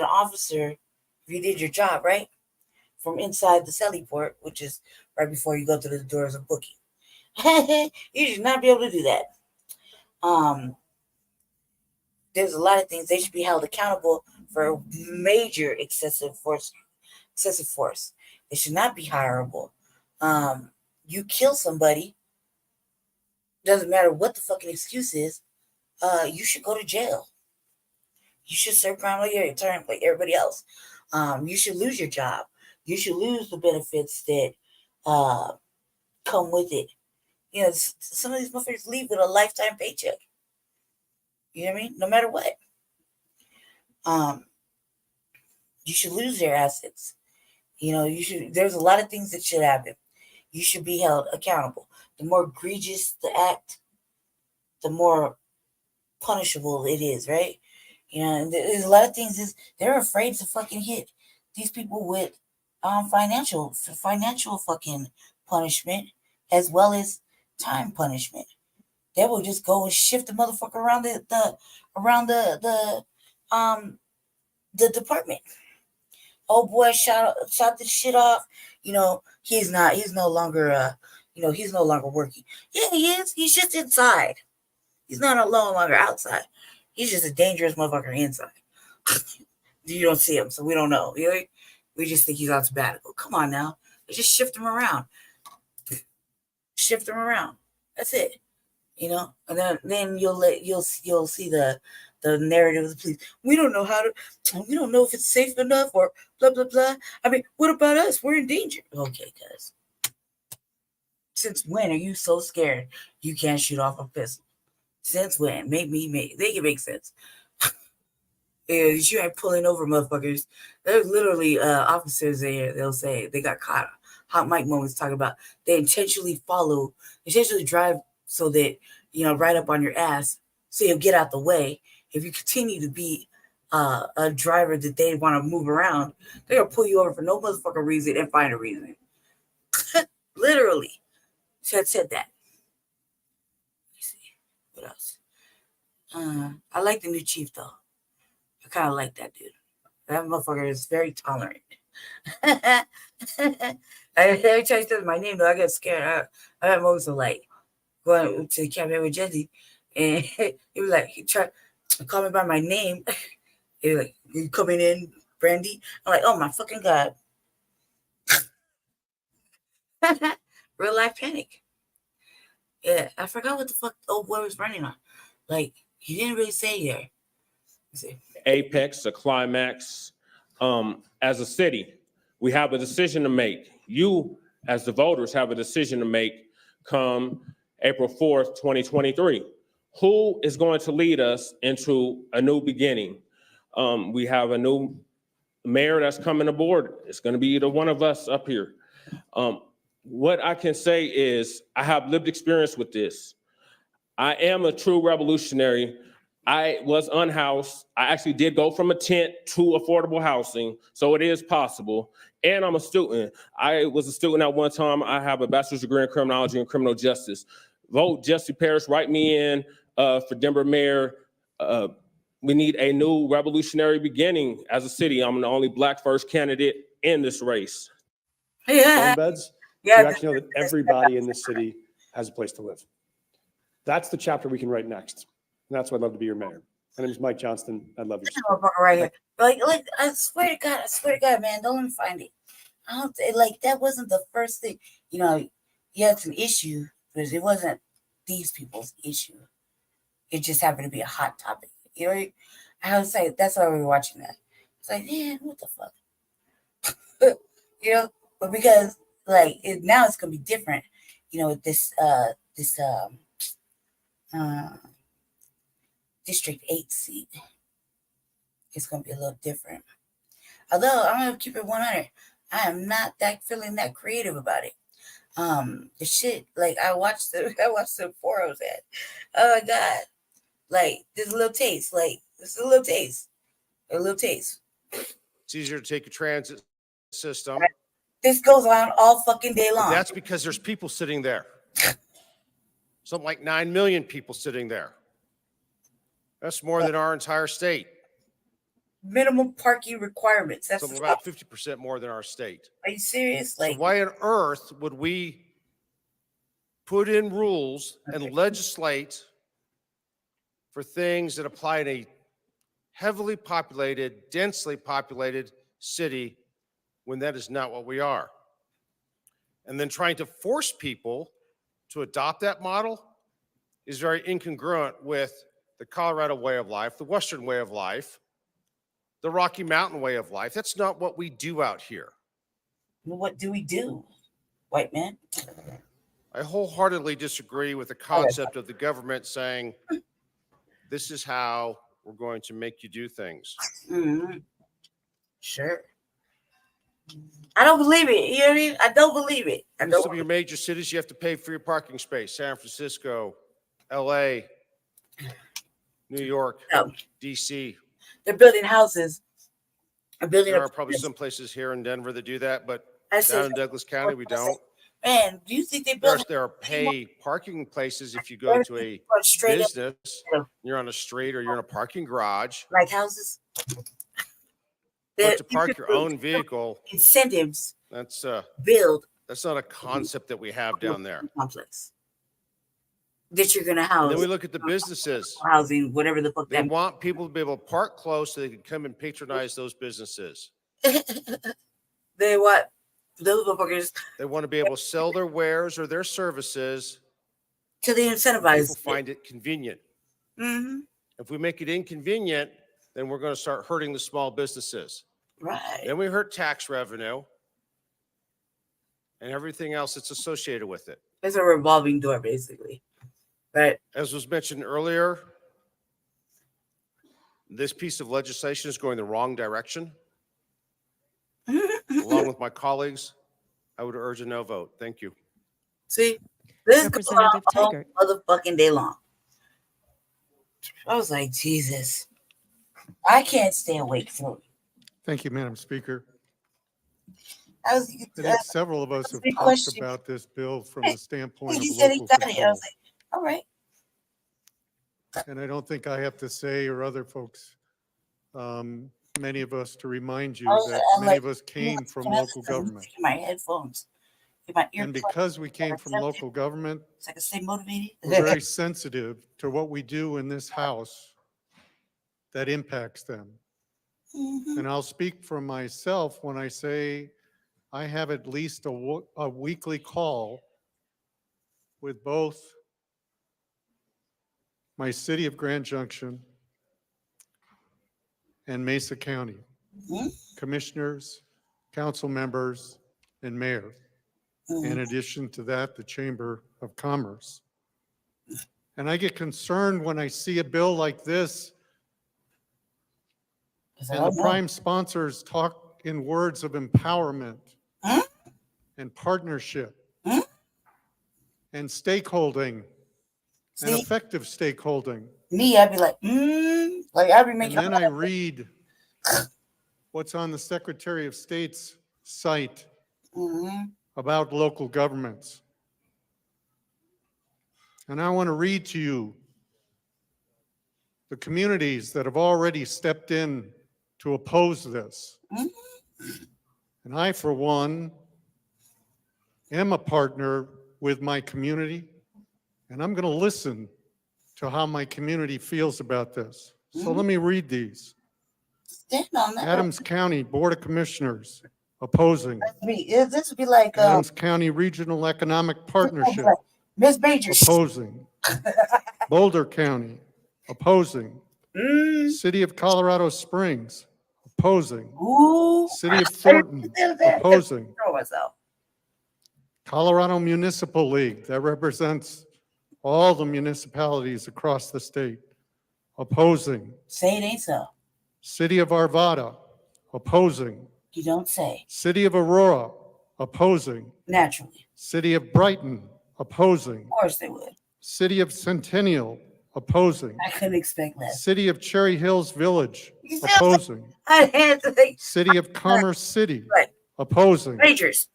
officer if you did your job, right? From inside the celly port, which is right before you go through the doors of booking. You should not be able to do that. There's a lot of things they should be held accountable for major excessive force. They should not be hireable. You kill somebody, doesn't matter what the fucking excuse is, you should go to jail. You should serve time like your term like everybody else. You should lose your job. You should lose the benefits that come with it. Some of these motherfuckers leave with a lifetime paycheck. You know what I mean? No matter what. You should lose their assets. There's a lot of things that should happen. You should be held accountable. The more egregious the act, the more punishable it is, right? And there's a lot of things they're afraid to fucking hit these people with financial fucking punishment as well as time punishment. They will just go and shift the motherfucker around the department. Oh boy, shot this shit off. He's no longer working. Yeah, he is. He's just inside. He's not no longer outside. He's just a dangerous motherfucker inside. You don't see him, so we don't know. We just think he's on sabbatical. Come on now. Let's just shift him around. Shift him around. That's it. And then you'll see the narrative of the police. We don't know if it's safe enough or blah blah blah. I mean, what about us? We're in danger. Okay, guys. Since when are you so scared you can't shoot off a pistol? Since when? Make it make sense. Yeah, you ain't pulling over motherfuckers. There's literally officers there. They'll say they got caught. Hot mic moments talking about they intentionally drive so that right up on your ass, so you'll get out the way. If you continue to be a driver that they want to move around, they're gonna pull you over for no motherfucking reason and find a reason. Literally, said that. Let's see what else. I like the new chief though. I kind of like that dude. That motherfucker is very tolerant. Every time he says my name though, I get scared. I have moments of like going to the cafe with Jesse, and he was like, he tried to call me by my name. He was like, "You coming in, Brandy?" I'm like, "Oh my fucking god!" Real life panic. Yeah, I forgot what the fuck the old boy was running on. Like, he didn't really say there. Let's see. Apex, a climax. As a city, we have a decision to make. You, as the voters, have a decision to make come April 4th, 2023. Who is going to lead us into a new beginning? We have a new mayor that's coming aboard. It's going to be either one of us up here. What I can say is I have lived experience with this. I am a true revolutionary. I was unhoused. I actually did go from a tent to affordable housing, so it is possible. And I'm a student. I was a student at one time. I have a bachelor's degree in criminology and criminal justice. Vote Jesse Parrish, write me in for Denver mayor. We need a new revolutionary beginning as a city. I'm the only Black first candidate in this race. Home beds, you actually know that everybody in this city has a place to live. That's the chapter we can write next. And that's why I'd love to be your mayor. My name is Mike Johnston. I'd love your support. Right here. Like, I swear to God, man, don't let me find it. I don't like that wasn't the first thing. Yeah, it's an issue, but it wasn't these people's issue. It just happened to be a hot topic. You know, I was like, that's why we were watching that. It's like, man, what the fuck? You know, but because like now it's gonna be different. You know, this District 8 seat, it's gonna be a little different. Although I'm gonna keep it 100, I am not feeling that creative about it. The shit, like I watched the forums at. Oh my god, like there's a little taste, a little taste. It's easier to take a transit system. This goes on all fucking day long. That's because there's people sitting there. Something like 9 million people sitting there. That's more than our entire state. Minimum parking requirements. That's Something about 50% more than our state. Are you serious? So why on earth would we put in rules and legislate for things that apply in a heavily populated, densely populated city when that is not what we are? And then trying to force people to adopt that model is very incongruent with the Colorado way of life, the Western way of life, the Rocky Mountain way of life. That's not what we do out here. What do we do, white man? I wholeheartedly disagree with the concept of the government saying, this is how we're going to make you do things. Mm-hmm. Sure. I don't believe it. You know what I mean? I don't believe it. In some of your major cities, you have to pay for your parking space. San Francisco, LA, New York, DC. They're building houses. There are probably some places here in Denver that do that, but down in Douglas County, we don't. Man, do you think they build? There are pay parking places if you go to a business, you're on a street or you're in a parking garage. Like houses? But to park your own vehicle, incentives. That's build. That's not a concept that we have down there. Complex that you're gonna house. And then we look at the businesses. Housing, whatever the fuck. They want people to be able to park close so they can come and patronize those businesses. They what? Those motherfuckers. They want to be able to sell their wares or their services. To the incentivize. People find it convenient. Mm-hmm. If we make it inconvenient, then we're going to start hurting the small businesses. Right. Then we hurt tax revenue and everything else that's associated with it. It's a revolving door, basically. Right. As was mentioned earlier, this piece of legislation is going the wrong direction. Along with my colleagues, I would urge a no vote. Thank you. See, this goes on all motherfucking day long. I was like, Jesus, I can't stay awake through it. Thank you, Madam Speaker. I was, I think several of us have talked question. about this bill from the standpoint of He said he local got it. I was control. like, all right. And I don't think I have to say, or other folks, many of us, to remind you that many of us came from local government. My headphones. My ear And because we came from local government, so I can stay motivated. we're very sensitive to what we do in this house that impacts them. Mm-hmm. And I'll speak for myself when I say I have at least a weekly call with both my city of Grand Junction and Mesa County, commissioners, council members, and mayor. In addition to that, the Chamber of Commerce. And I get concerned when I see a bill like this and the prime sponsors talk in words of empowerment and partnership and stakeholding and effective stakeholding. Me, I'd be like, like I'd be making. And then I read what's on the Secretary of State's site about local governments. And I want to read to you the communities that have already stepped in to oppose this. And I, for one, am a partner with my community, and I'm going to listen to how my community feels about this. So let me read these. Stand on that. Adams County Board of Commissioners opposing. This would be like Adams County Regional Economic Partnership Miss Majors opposing. Boulder County, Opposing. City of Colorado Springs. Opposing. City of Thornton. Opposing. Throw myself. Colorado Municipal League, that represents all the municipalities across the state. Opposing. Say it ain't so. City of Arvada. Opposing. You don't say. City of Aurora. Opposing. Naturally. City of Brighton. Opposing. Of course they would. City of Centennial. Opposing. I couldn't expect less. City of Cherry Hills Village. You see Opposing. I had to think. City of Commerce City. Right. Opposing. Rangers.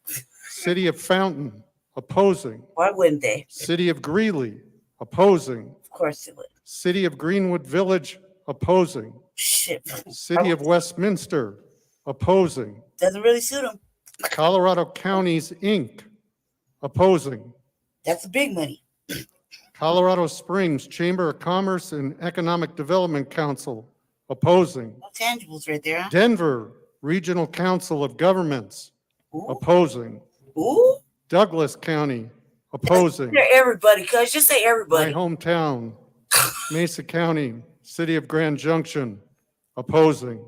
City of Fountain. Opposing. Why wouldn't they? City of Greeley. Opposing. Of course they would. City of Greenwood Village. Opposing. Shit. City of Westminster. Opposing. Doesn't really suit them. Colorado Counties, Inc. Opposing. That's the big money. Colorado Springs Chamber of Commerce and Economic Development Council. Opposing. No tangibles right there, huh? Denver Regional Council of Governments. Opposing. Ooh. Douglas County. Opposing. They're everybody, cuz. Just say My everybody. hometown. Mesa County, City of Grand Junction. Opposing.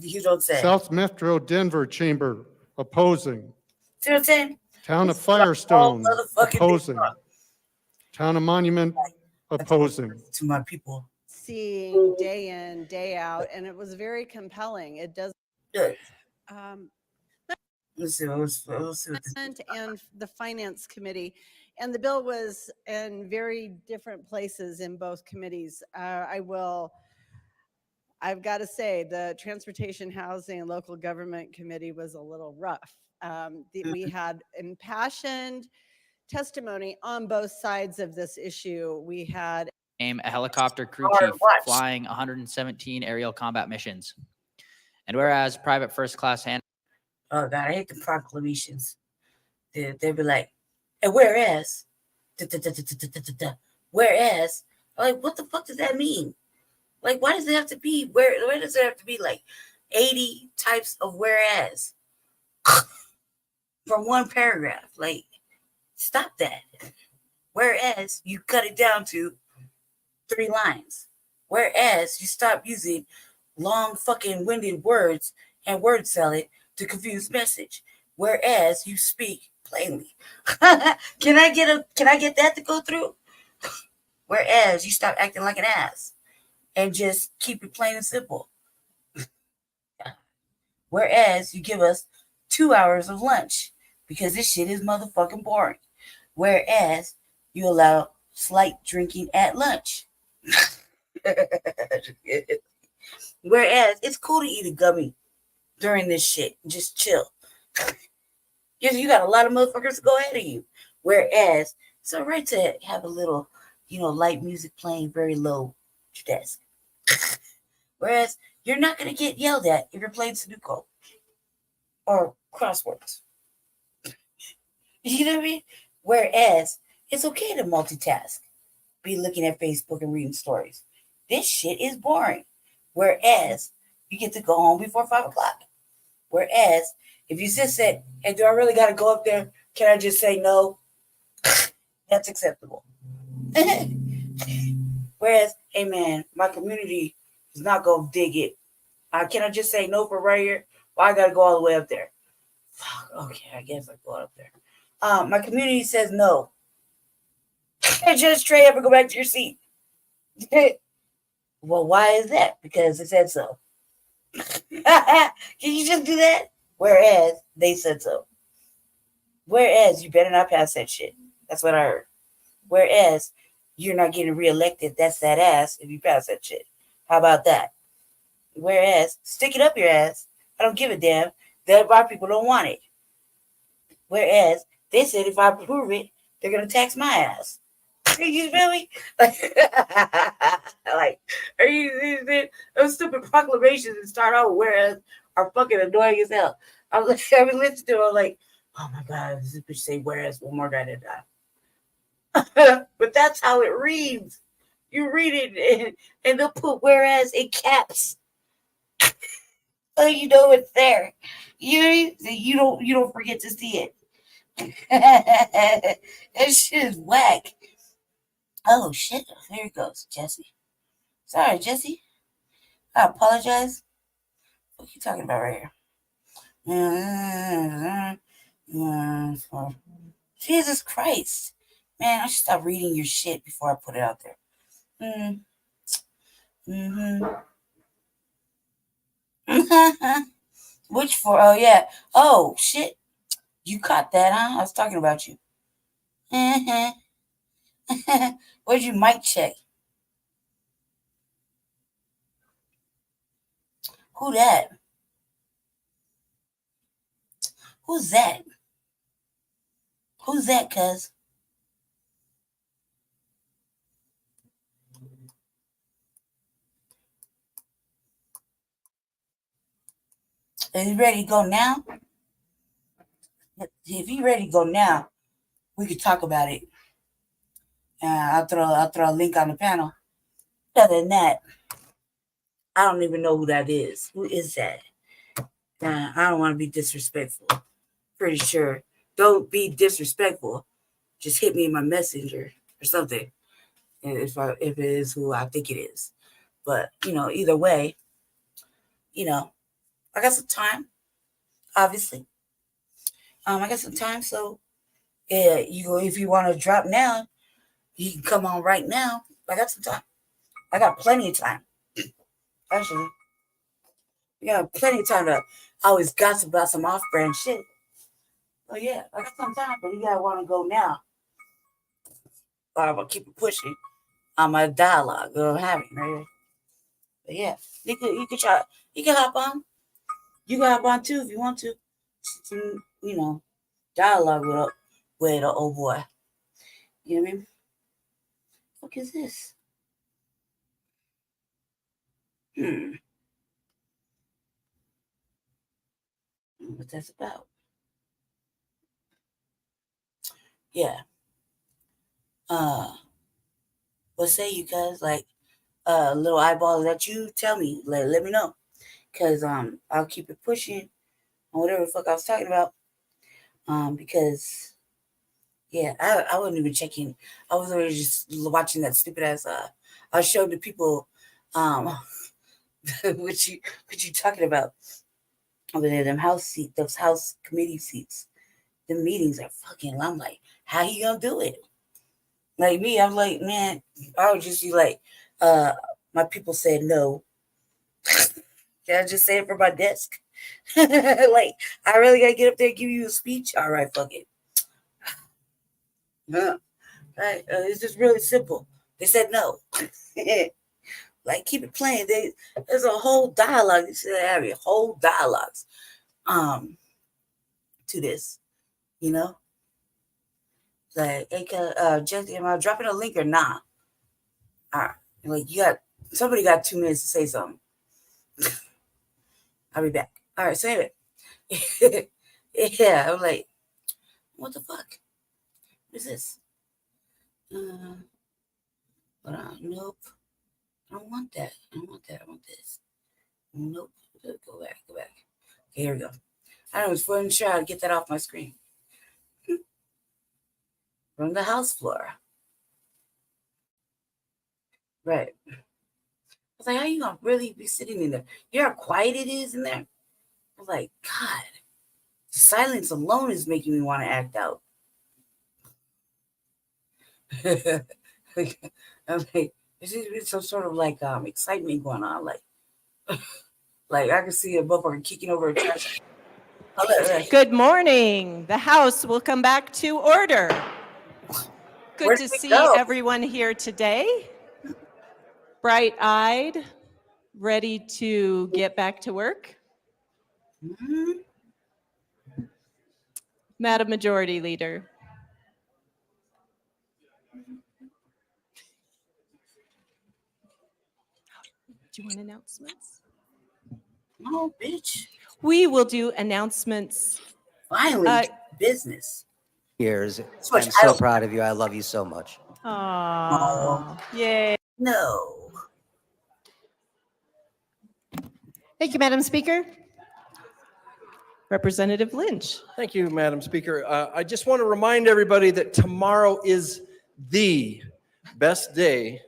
You don't say. South Metro Denver Chamber. Opposing. See what I'm saying? Town of All Firestone. motherfucking Opposing. people. Town of Monument. Opposing. To my people. Seeing day in, day out, and it was very compelling. It does. Good. Let's see what and the finance committee, and the bill was in very different places in both committees. I've got to say, the Transportation, Housing, and Local Government Committee was a little rough. We had impassioned testimony on both sides of this issue. We had A helicopter crew chief flying 117 aerial combat missions. And whereas private first class hand. Oh God, I hate the proclamations. They'd be like, and whereas, whereas, I'm like, what the fuck does that mean? Like, why does it have to be, where does it have to be like 80 types of whereas from one paragraph? Like, stop that. Whereas you cut it down to 3 lines. Whereas you stop using long fucking winded words and word salad to confuse message. Whereas you speak plainly. Can I get that to go through? Whereas you stop acting like an ass and just keep it plain and simple. Whereas you give us 2 hours of lunch because this shit is motherfucking boring. Whereas you allow slight drinking at lunch. Whereas it's cool to eat a gummy during this shit. Just chill. You got a lot of motherfuckers to go ahead of you. Whereas it's all right to have a little, light music playing very low at your desk. Whereas you're not going to get yelled at if you're playing Sudoku or crosswords. You know what I mean? Whereas it's okay to multitask. Be looking at Facebook and reading stories. This shit is boring. Whereas you get to go home before 5 o'clock. Whereas if you just said, hey, do I really got to go up there? Can I just say no? That's acceptable. Whereas, hey man, my community is not going to dig it. Can I just say no for right here? Well, I got to go all the way up there. Fuck, okay, I guess I go up there. My community says no. And just straight up and go back to your seat. Well, why is that? Because it said so. Can you just do that? Whereas they said so. Whereas you better not pass that shit. That's what I heard. Whereas you're not getting reelected. That's that ass if you pass that shit. How about that? Whereas stick it up your ass. I don't give a damn. That white people don't want it. Whereas they said if I approve it, they're gonna tax my ass. You feel me? Like, are you those stupid proclamations and start out whereas are fucking annoying as hell. I was listening to it, I'm like, oh my god, this bitch say whereas one more guy to die. But that's how it reads. You read it and they'll put whereas in caps. So you know it's there. You don't forget to see it. That shit is whack. Oh shit, there it goes, Jesse. Sorry, Jesse. I apologize. What are you talking about right here? Jesus Christ. Man, I should stop reading your shit before I put it out there. Which for? Oh, yeah. Oh, shit. You caught that, huh? I was talking about you. Where'd you mic check? Who that? Who's that? Who's that, cuz? Is he ready to go now? If he ready to go now, we could talk about it. I'll throw a link on the panel. Other than that, I don't even know who that is. Who is that? I don't want to be disrespectful. Pretty sure. Don't be disrespectful. Just hit me in my messenger or something. If it is who I think it is. But, either way, I got some time, obviously. I got some time, so yeah, if you want to drop now, you can come on right now. I got some time. I got plenty of time. Actually, you got plenty of time to always gossip about some off-brand shit. Oh yeah, I got some time, but you gotta want to go now. Or I'm gonna keep it pushing on my dialogue that I'm having right here. But yeah, you could try. You can hop on. You can hop on too if you want to. Dialogue with an old boy. You know what I mean? What is this? What that's about? Yeah. What say you guys? Like, little eyeball, is that you? Tell me. Let me know. Cause I'll keep it pushing on whatever the fuck I was talking about. Because yeah, I wasn't even checking. I was already just watching that stupid ass. I showed the people, what you talking about over there? Those house committee seats. The meetings are fucking. I'm like, how you gonna do it? Like me, I'm like, man, I would just be like, my people said no. Can I just say it from my desk? Like, I really gotta get up there and give you a speech? All right, fuck it. No. Right? It's just really simple. They said no. Like, keep it playing. There's a whole dialogue. They said having whole dialogues to this, Like, hey, Jesse, am I dropping a link or not? All right. Like, somebody got 2 minutes to say something. I'll be back. All right, so anyway. Yeah, I'm like, what the fuck? What is this? Hold on. Nope. I don't want that. I want this. Nope. Go back. Okay, here we go. I was going to try to get that off my screen. From the house floor. Right. I was like, how you gonna really be sitting in there? You know how quiet it is in there? I was like, God, the silence alone is making me want to act out. I'm like, there's some sort of like excitement going on. Like I can see a motherfucker kicking over a trash. Good morning. The House will come back to order. Good to see everyone here today. Bright-eyed, ready to get back to work. Madam Majority Leader. Do you want announcements? No, bitch. We will do announcements. Finally, business. Years. I'm so proud of you. I love you so much. Aww. Yay. No. Thank you, Madam Speaker. Representative Lynch. Thank you, Madam Speaker. I just want to remind everybody that tomorrow is the best day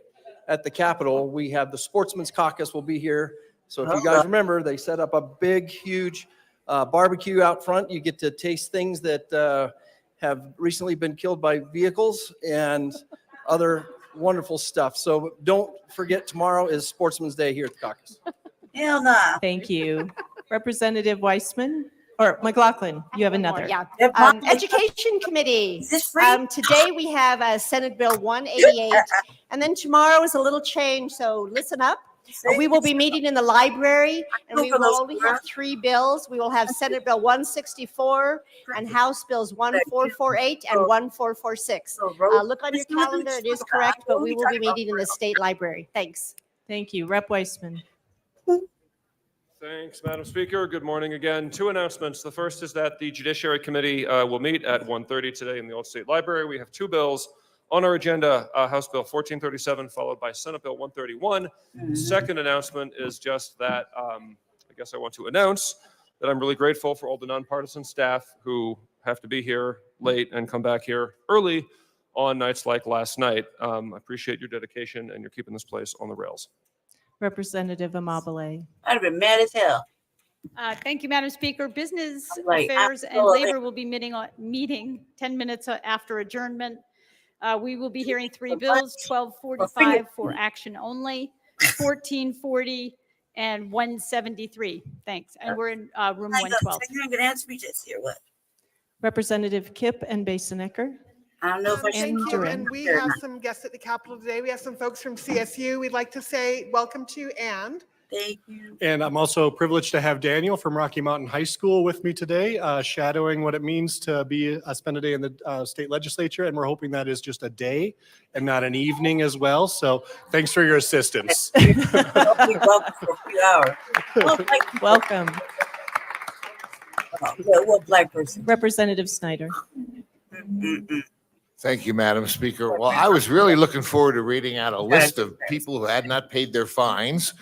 at the Capitol, we have the Sportsman's Caucus will be here. So if you guys remember, they set up a big, huge barbecue out front. You get to taste things that have recently been killed by vehicles and other wonderful stuff. So don't forget, tomorrow is Sportsman's Day here at the caucus. Hell nah. Thank you. Representative Weissman, or McLaughlin, you have another. Yeah. Yep, Mom. Education Committee. Is this free? Today we have Senate Bill 188, and then tomorrow is a little change, so listen up. We will be meeting in the library, and we will only have 3 bills. We will have Senate Bill 164 and House Bills 1448 and 1446. Look on your calendar, it is correct, but we will be meeting in the state library. Thanks. Thank you. Rep Weissman. Thanks, Madam Speaker. Good morning again. 2 announcements. The first is that the Judiciary Committee will meet at 1:30 today in the Old State Library. We have 2 bills on our agenda, House Bill 1437, followed by Senate Bill 131. The second announcement is just that I guess I want to announce that I'm really grateful for all the nonpartisan staff who have to be here late and come back here early on nights like last night. I appreciate your dedication, and you're keeping this place on the rails. Representative Amabile. I'd have been mad as hell. Thank you, Madam Speaker. Business Like, Affairs and absolutely. Labor will be meeting 10 minutes after adjournment. We will be hearing 3 bills, 1245 for action only, 1440, and 173. Thanks. And we're in room 112. You're going to answer me just here. What? Representative Kipp and Basenecker. I don't know if I should. And Duran. And we have some guests at the Capitol today. We have some folks from CSU. We'd like to say welcome to and. Thank you. And I'm also privileged to have Daniel from Rocky Mountain High School with me today, shadowing what it means to spend a day in the state legislature. And we're hoping that is just a day and not an evening as well. So thanks for your assistance. Welcome for a few hours. Welcome. What black person? Representative Snyder. Thank you, Madam Speaker. Well, I was really looking forward to reading out a list of people who had not paid their fines.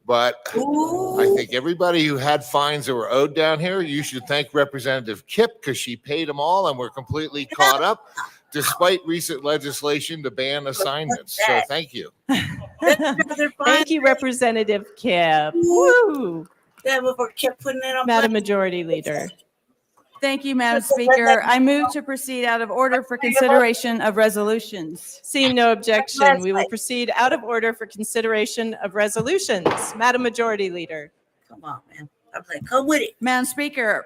But I think everybody who had fines that were owed down here, you should thank Representative Kipp because she paid them all and we're completely caught up despite recent legislation to ban assignments. So thank you. Thank you, Representative Kipp. Woo! That motherfucker kept putting it on. Madam Majority Leader. Thank you, Madam Speaker. I move to proceed out of order for consideration of resolutions. Seeing no objection, we will proceed out of order for consideration of resolutions. Madam Majority Leader. Come on, man. I'm like, come with it. Madam Speaker,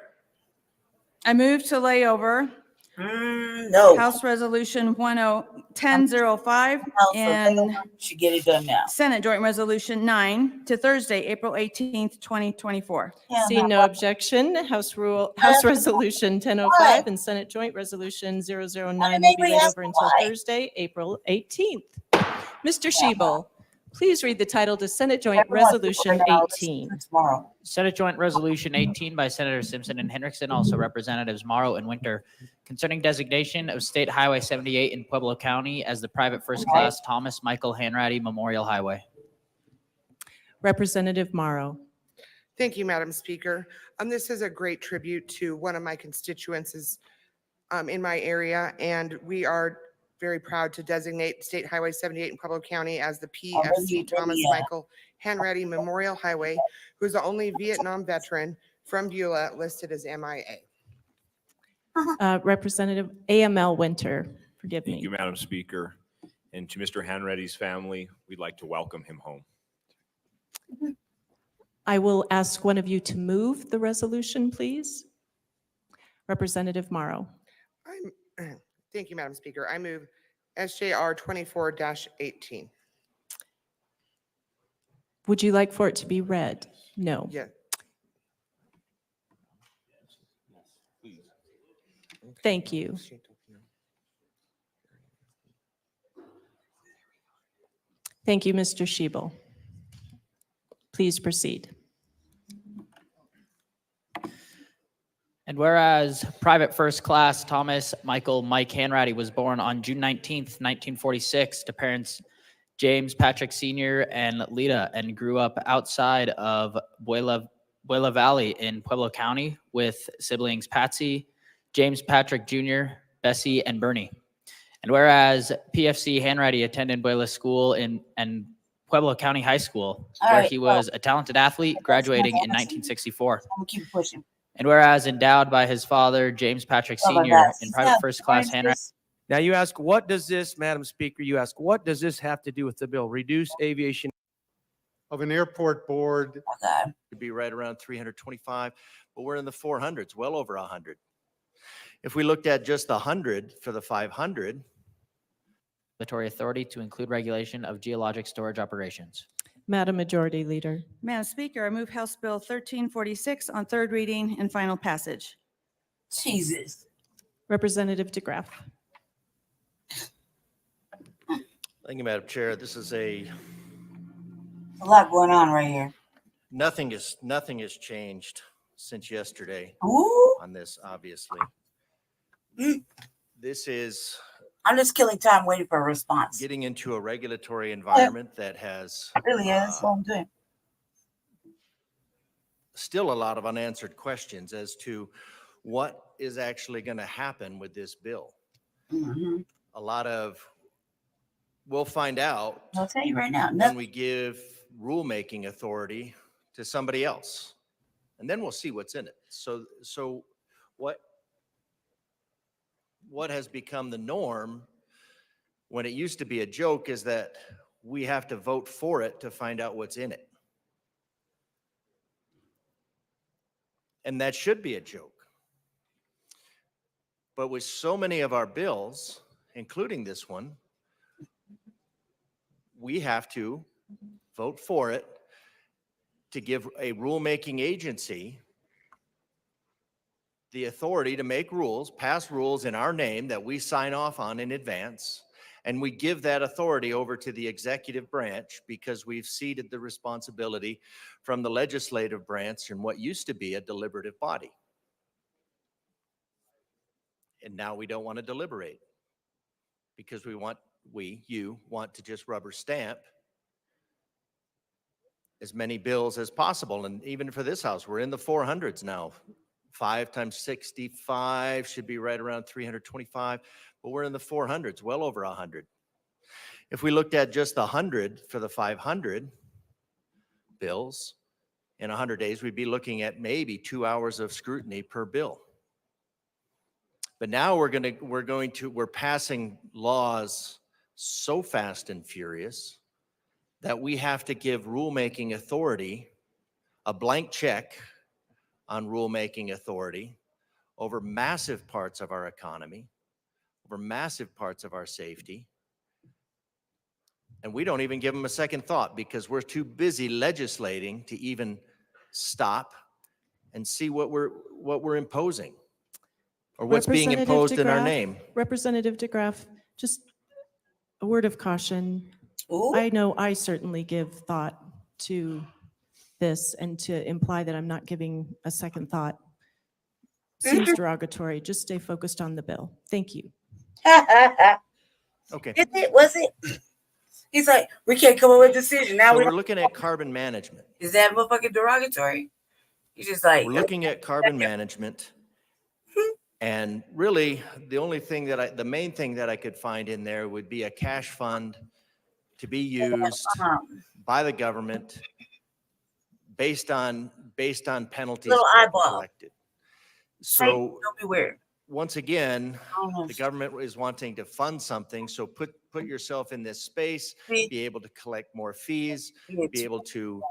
I move to lay over no. House Resolution 1005 and should get it done now. Senate Joint Resolution 9 to Thursday, April 18th, 2024. Seeing no objection, House Resolution 1005 and Senate Joint Resolution 009 will be laid over until Thursday, April 18th. Mr. Schiebel, please read the title to Senate Joint Resolution 18. Senate Joint Resolution 18 by Senator Simpson and Hendrickson, also Representatives Morrow and Winter, concerning designation of State Highway 78 in Pueblo County as the private first class Thomas Michael Hanratty Memorial Highway. Representative Morrow. Thank you, Madam Speaker. This is a great tribute to one of my constituents in my area, and we are very proud to designate State Highway 78 in Pueblo County as the PFC Thomas Michael Hanratty Memorial Highway, who's the only Vietnam veteran from Beulah listed as MIA. Representative AML Winter, forgive me. Thank you, Madam Speaker. And to Mr. Hanratty's family, we'd like to welcome him home. I will ask one of you to move the resolution, please. Representative Morrow. Thank you, Madam Speaker. I move SJR 24-18. Would you like for it to be read? No. Yeah. Thank you. Thank you, Mr. Schiebel. Please proceed. And whereas Private First Class Thomas Michael Mike Hanratty was born on June 19th, 1946 to parents James Patrick Sr. and Lita, and grew up outside of Buena Valley in Pueblo County with siblings Patsy, James Patrick Jr., Bessie, and Bernie. And whereas PFC Hanratty attended Buela School and Pueblo County High School, All where right, he was a talented athlete, graduating in 1964. I'm gonna keep pushing. And whereas endowed by his father, James Patrick Oh my Sr., God. in private first class Hanratty. Now you ask, what does this, Madam Speaker, you ask, what does this have to do with the bill? Reduce aviation. Of an airport board, Could be right around 325, but we're in the 400s, well over 100. If we looked at just the 100 for the 500, Regulatory authority to include regulation of geologic storage operations. Madam Majority Leader. Madam Speaker, I move House Bill 1346 on third reading and final passage. Jesus. Representative DeGraff. Thank you, Madam Chair. This is A lot going on right here. nothing has changed since yesterday Ooh. on this, obviously. Mm. This is I'm just killing time waiting for a response. getting into a regulatory environment that has Really, yeah, that's what I'm doing. still a lot of unanswered questions as to what is actually going to happen with this bill. Mm-hmm. A lot of, we'll find out I'll tell you right now. when Nothing. we give rulemaking authority to somebody else, and then we'll see what's in it. So what has become the norm when it used to be a joke is that we have to vote for it to find out what's in it. And that should be a joke. But with so many of our bills, including this one, we have to vote for it to give a rulemaking agency the authority to make rules, pass rules in our name that we sign off on in advance. And we give that authority over to the executive branch because we've ceded the responsibility from the legislative branch in what used to be a deliberative body. And now we don't want to deliberate because you want to just rubber stamp as many bills as possible. And even for this House, we're in the 400s now. 5 times 65 should be right around 325, but we're in the 400s, well over 100. If we looked at just the 100 for the 500 bills, in 100 days, we'd be looking at maybe 2 hours of scrutiny per bill. But now we're passing laws so fast and furious that we have to give rulemaking authority a blank check on rulemaking authority over massive parts of our economy, over massive parts of our safety. And we don't even give them a second thought because we're too busy legislating to even stop and see what we're imposing or what's being imposed in our name. Representative DeGraff, just a word of caution. I know I certainly give thought to this, and to imply that I'm not giving a second thought seems derogatory. Just stay focused on the bill. Thank you. Okay. Was it? He's like, we can't come up with a decision. Now So we're looking at carbon management. Is that motherfucking derogatory? You're just like, We're looking at carbon management. And really, the main thing that I could find in there would be a cash fund to be used by the government based on penalties little eyeball collected. So don't be weird. Once again, the government is wanting to fund something. So put yourself in this space, be able to collect more fees, be able to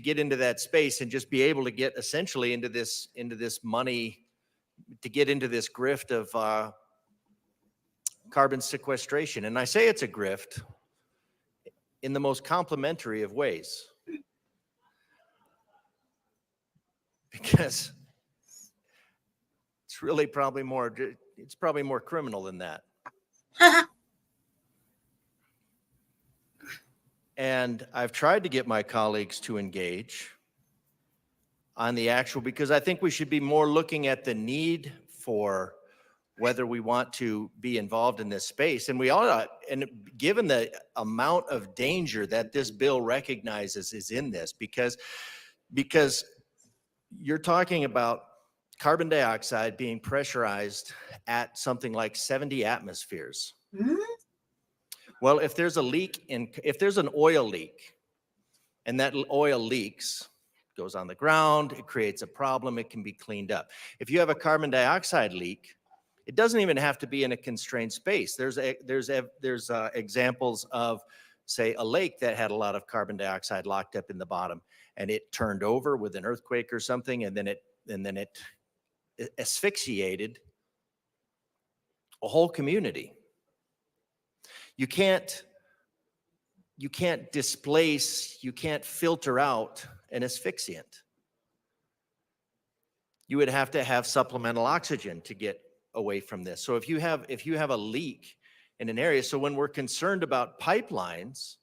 get into that space and just be able to get essentially into this money, to get into this grift of carbon sequestration. And I say it's a grift in the most complimentary of ways, because it's really probably more criminal than that. And I've tried to get my colleagues to engage on the actual, because I think we should be more looking at the need for whether we want to be involved in this space. And we ought, and given the amount of danger that this bill recognizes is in this, because you're talking about carbon dioxide being pressurized at something like 70 atmospheres. Well, if there's an oil leak and that oil leaks, goes on the ground, it creates a problem, it can be cleaned up. If you have a carbon dioxide leak, it doesn't even have to be in a constrained space. There's examples of, say, a lake that had a lot of carbon dioxide locked up in the bottom, and it turned over with an earthquake or something, and then it asphyxiated a whole community. You can't displace, you can't filter out an asphyxiant. You would have to have supplemental oxygen to get away from this. So if you have a leak in an area, so when we're concerned about pipelines,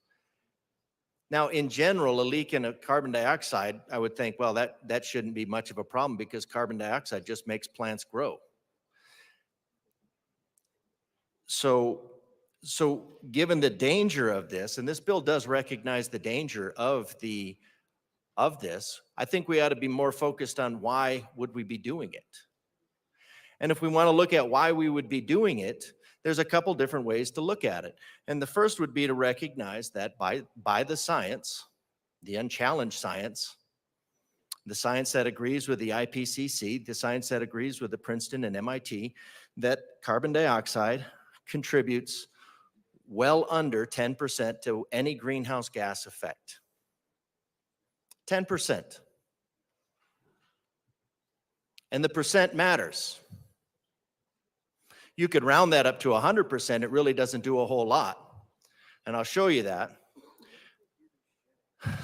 now in general, a leak in a carbon dioxide, I would think, well, that shouldn't be much of a problem because carbon dioxide just makes plants grow. So given the danger of this, and this bill does recognize the danger of this, I think we ought to be more focused on why would we be doing it. And if we want to look at why we would be doing it, there's a couple different ways to look at it. And the first would be to recognize that by the science, the unchallenged science, the science that agrees with the IPCC, the science that agrees with the Princeton and MIT, that carbon dioxide contributes well under 10% to any greenhouse gas effect. 10%. And the percent matters. You could round that up to 100%. It really doesn't do a whole lot. And I'll show you that.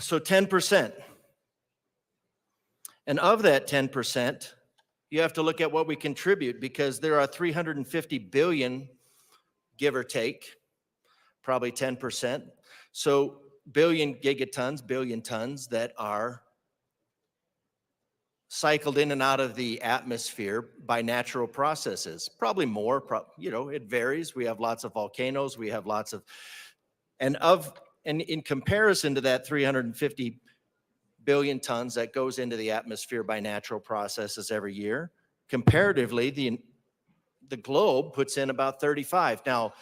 So 10%. And of that 10%, you have to look at what we contribute, because there are 350 billion, give or take, probably 10%. So billion tons that are cycled in and out of the atmosphere by natural processes. Probably more, it varies. We have lots of volcanoes, we have lots of, and in comparison to that 350 billion tons that goes into the atmosphere by natural processes every year, comparatively, the globe puts in about 35. Now,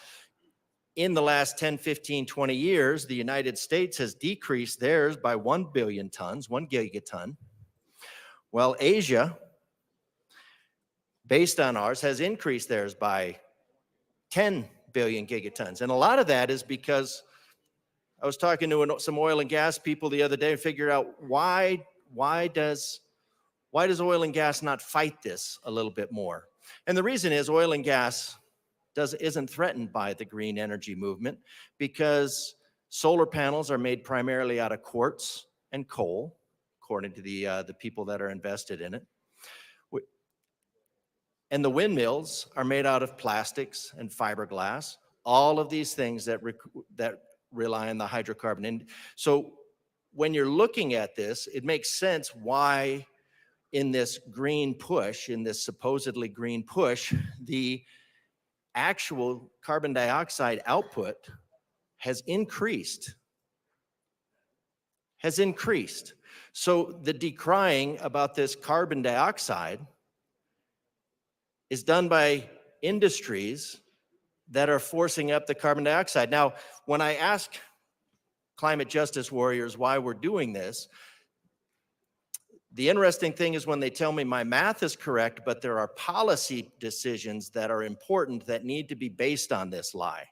in the last 10, 15, 20 years, the United States has decreased theirs by 1 billion tons, 1 gigaton. Well, Asia, based on ours, has increased theirs by 10 billion gigatons. And a lot of that is because I was talking to some oil and gas people the other day and figured out why does oil and gas not fight this a little bit more? And the reason is oil and gas isn't threatened by the green energy movement, because solar panels are made primarily out of quartz and coal, according to the people that are invested in it. And the windmills are made out of plastics and fiberglass, all of these things that rely on the hydrocarbon. And so when you're looking at this, it makes sense why in this green push, in this supposedly green push, the actual carbon dioxide output has increased. So the decrying about this carbon dioxide is done by industries that are forcing up the carbon dioxide. Now, when I ask climate justice warriors why we're doing this, the interesting thing is when they tell me my math is correct, but there are policy decisions that are important that need to be based on this lie.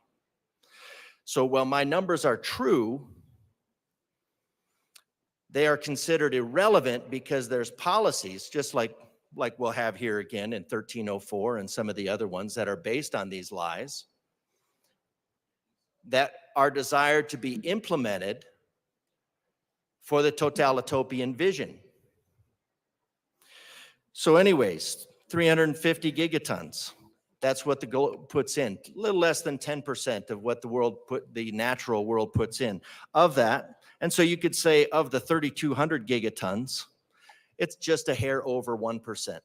So while my numbers are true, they are considered irrelevant because there's policies, just like we'll have here again in 1304 and some of the other ones that are based on these lies, that are desired to be implemented for the totalitarian vision. So anyways, 350 gigatons. That's what the globe puts in. A little less than 10% of what the natural world puts in. Of that, and so you could say of the 3,200 gigatons, it's just a hair over 1%.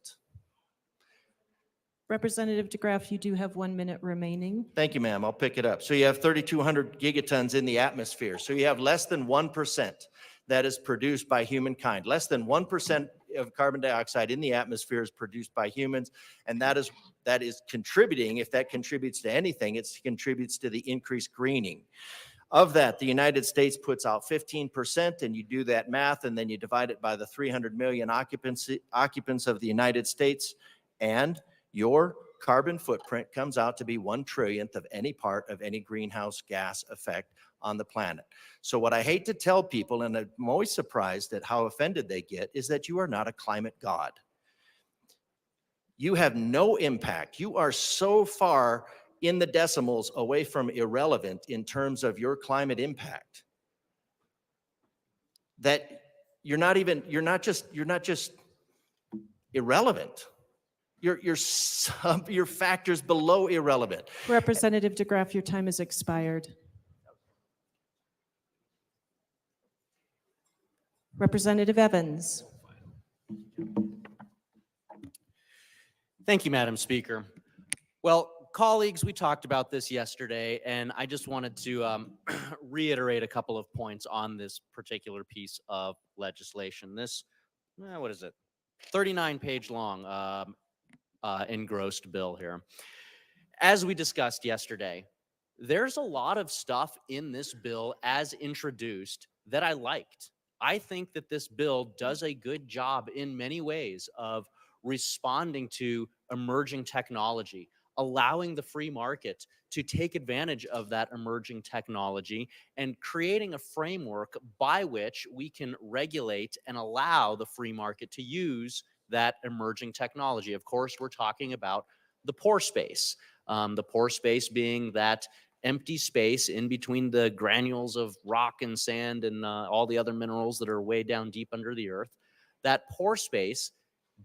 Representative DeGraff, you do have 1 minute remaining. Thank you, ma'am. I'll pick it up. So you have 3,200 gigatons in the atmosphere. So you have less than 1% that is produced by humankind. Less than 1% of carbon dioxide in the atmosphere is produced by humans. And that is contributing, if that contributes to anything, it contributes to the increased greening. Of that, the United States puts out 15%, and you do that math, and then you divide it by the 300 million occupants of the United States, and your carbon footprint comes out to be 1/1,000,000th of any part of any greenhouse gas effect on the planet. So what I hate to tell people, and I'm always surprised at how offended they get, is that you are not a climate god. You have no impact. You are so far in the decimals away from irrelevant in terms of your climate impact that you're not just irrelevant. Your factors below irrelevant. Representative DeGraff, your time has expired. Representative Evans. Thank you, Madam Speaker. Well, colleagues, we talked about this yesterday, and I just wanted to reiterate a couple of points on this particular piece of legislation. This, what is it, 39-page long engrossed bill here. As we discussed yesterday, there's a lot of stuff in this bill as introduced that I liked. I think that this bill does a good job in many ways of responding to emerging technology, allowing the free market to take advantage of that emerging technology and creating a framework by which we can regulate and allow the free market to use that emerging technology. Of course, we're talking about the pore space being that empty space in between the granules of rock and sand and all the other minerals that are way down deep under the earth. That pore space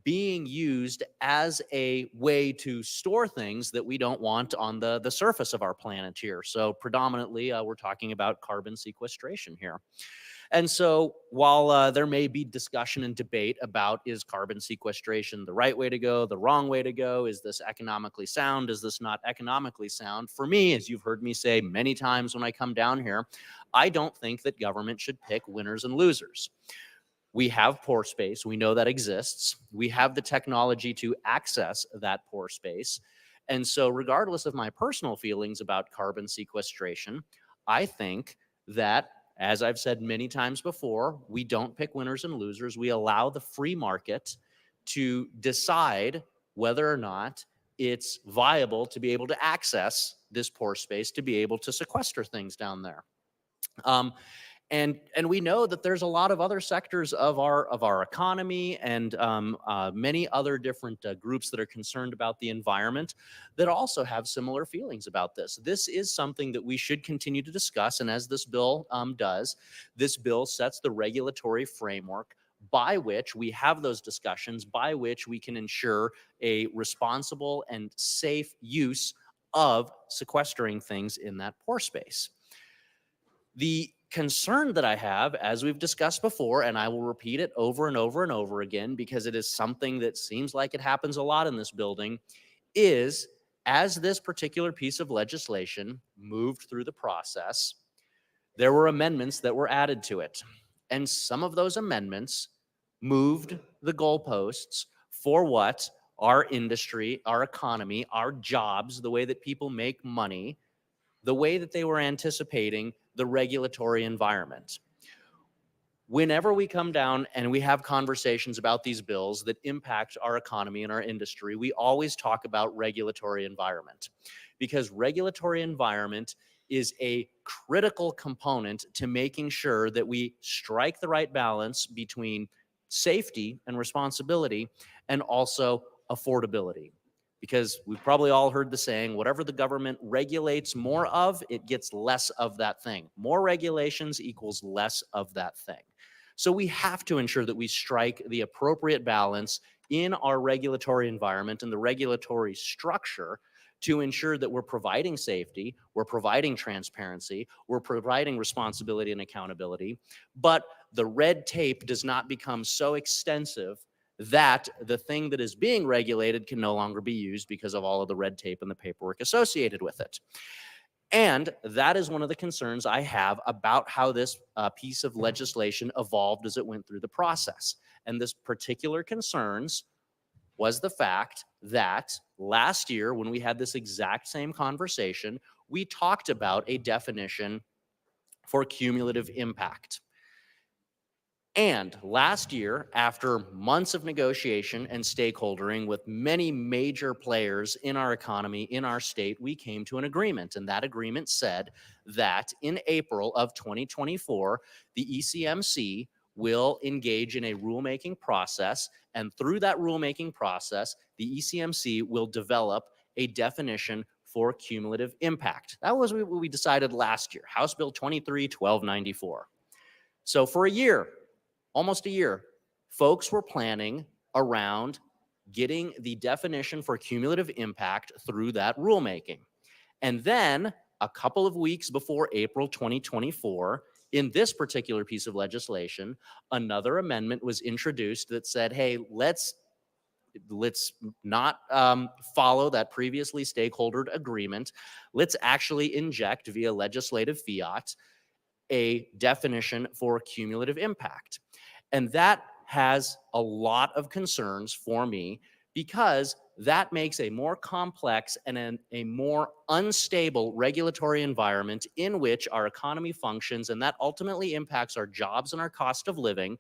being used as a way to store things that we don't want on the surface of our planet here. So predominantly, we're talking about carbon sequestration here. And so while there may be discussion and debate about is carbon sequestration the right way to go, the wrong way to go, is this economically sound, is this not economically sound? For me, as you've heard me say many times when I come down here, I don't think that government should pick winners and losers. We have pore space. We know that exists. We have the technology to access that pore space. And so regardless of my personal feelings about carbon sequestration, I think that, as I've said many times before, we don't pick winners and losers. We allow the free market to decide whether or not it's viable to be able to access this pore space, to be able to sequester things down there. And we know that there's a lot of other sectors of our economy and many other different groups that are concerned about the environment that also have similar feelings about this. This is something that we should continue to discuss, and as this bill does, this bill sets the regulatory framework by which we have those discussions, by which we can ensure a responsible and safe use of sequestering things in that pore space. The concern that I have, as we've discussed before, and I will repeat it over and over and over again because it is something that seems like it happens a lot in this building, is as this particular piece of legislation moved through the process, there were amendments that were added to it. And some of those amendments moved the goalposts for what our industry, our economy, our jobs, the way that people make money, the way that they were anticipating the regulatory environment. Whenever we come down and we have conversations about these bills that impact our economy and our industry, we always talk about regulatory environment, because regulatory environment is a critical component to making sure that we strike the right balance between safety and responsibility and also affordability. Because we've probably all heard the saying, whatever the government regulates more of, it gets less of that thing. More regulations equals less of that thing. So we have to ensure that we strike the appropriate balance in our regulatory environment and the regulatory structure to ensure that we're providing safety, we're providing transparency, we're providing responsibility and accountability, but the red tape does not become so extensive that the thing that is being regulated can no longer be used because of all of the red tape and the paperwork associated with it. And that is one of the concerns I have about how this piece of legislation evolved as it went through the process. And this particular concerns was the fact that last year, when we had this exact same conversation, we talked about a definition for cumulative impact. And last year, after months of negotiation and stakeholdering with many major players in our economy, in our state, we came to an agreement. And that agreement said that in April of 2024, the ECMC will engage in a rulemaking process. And through that rulemaking process, the ECMC will develop a definition for cumulative impact. That was what we decided last year, House Bill 23-1294. So for a year, almost a year, folks were planning around getting the definition for cumulative impact through that rulemaking. And then a couple of weeks before April 2024, in this particular piece of legislation, another amendment was introduced that said, hey, let's not follow that previously stakeholdered agreement. Let's actually inject via legislative fiat a definition for cumulative impact. And that has a lot of concerns for me because that makes a more complex and a more unstable regulatory environment in which our economy functions, and that ultimately impacts our jobs and our cost of living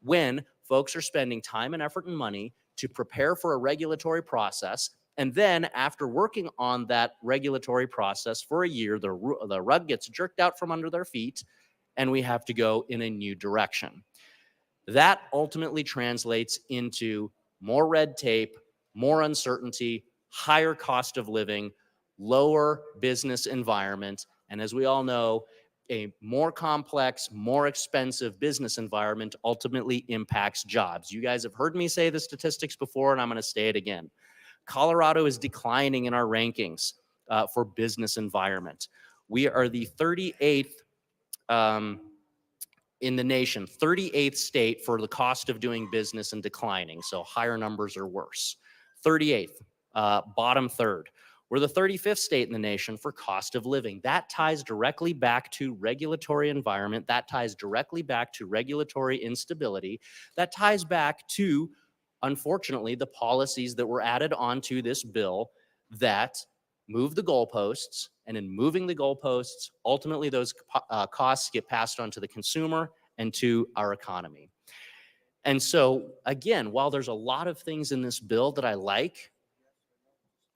when folks are spending time and effort and money to prepare for a regulatory process. And then after working on that regulatory process for a year, the rug gets jerked out from under their feet and we have to go in a new direction. That ultimately translates into more red tape, more uncertainty, higher cost of living, lower business environment, and as we all know, a more complex, more expensive business environment ultimately impacts jobs. You guys have heard me say the statistics before, and I'm going to say it again. Colorado is declining in our rankings for business environment. We are the 38th in the nation, 38th state for the cost of doing business and declining. So higher numbers are worse. 38th, bottom third. We're the 35th state in the nation for cost of living. That ties directly back to regulatory environment. That ties directly back to regulatory instability. That ties back to, unfortunately, the policies that were added onto this bill that move the goalposts, and in moving the goalposts, ultimately those costs get passed on to the consumer and to our economy. And so, again, while there's a lot of things in this bill that I like,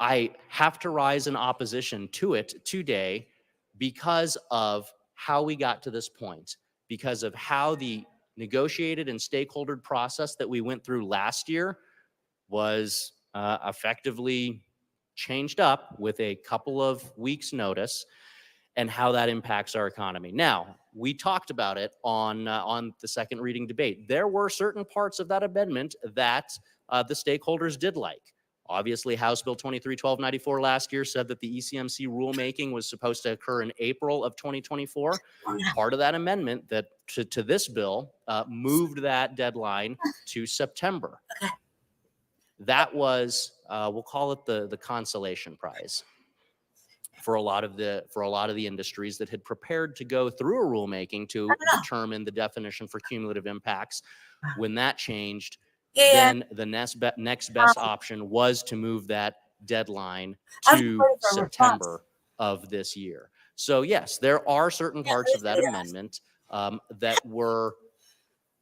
I have to rise in opposition to it today because of how we got to this point, because of how the negotiated and stakeholder process that we went through last year was effectively changed up with a couple of weeks' notice, and how that impacts our economy. Now, we talked about it on the second reading debate. There were certain parts of that amendment that the stakeholders did like. Obviously, House Bill 23-1294 last year said that the ECMC rulemaking was supposed to occur in April of 2024. Part of that amendment that to this bill moved that deadline to September. That was, we'll call it the consolation prize for a lot of the industries that had prepared to go through a rulemaking to determine the definition for cumulative impacts. When that changed, then the next best option was to move that deadline to September of this year. So yes, there are certain parts of that amendment that were,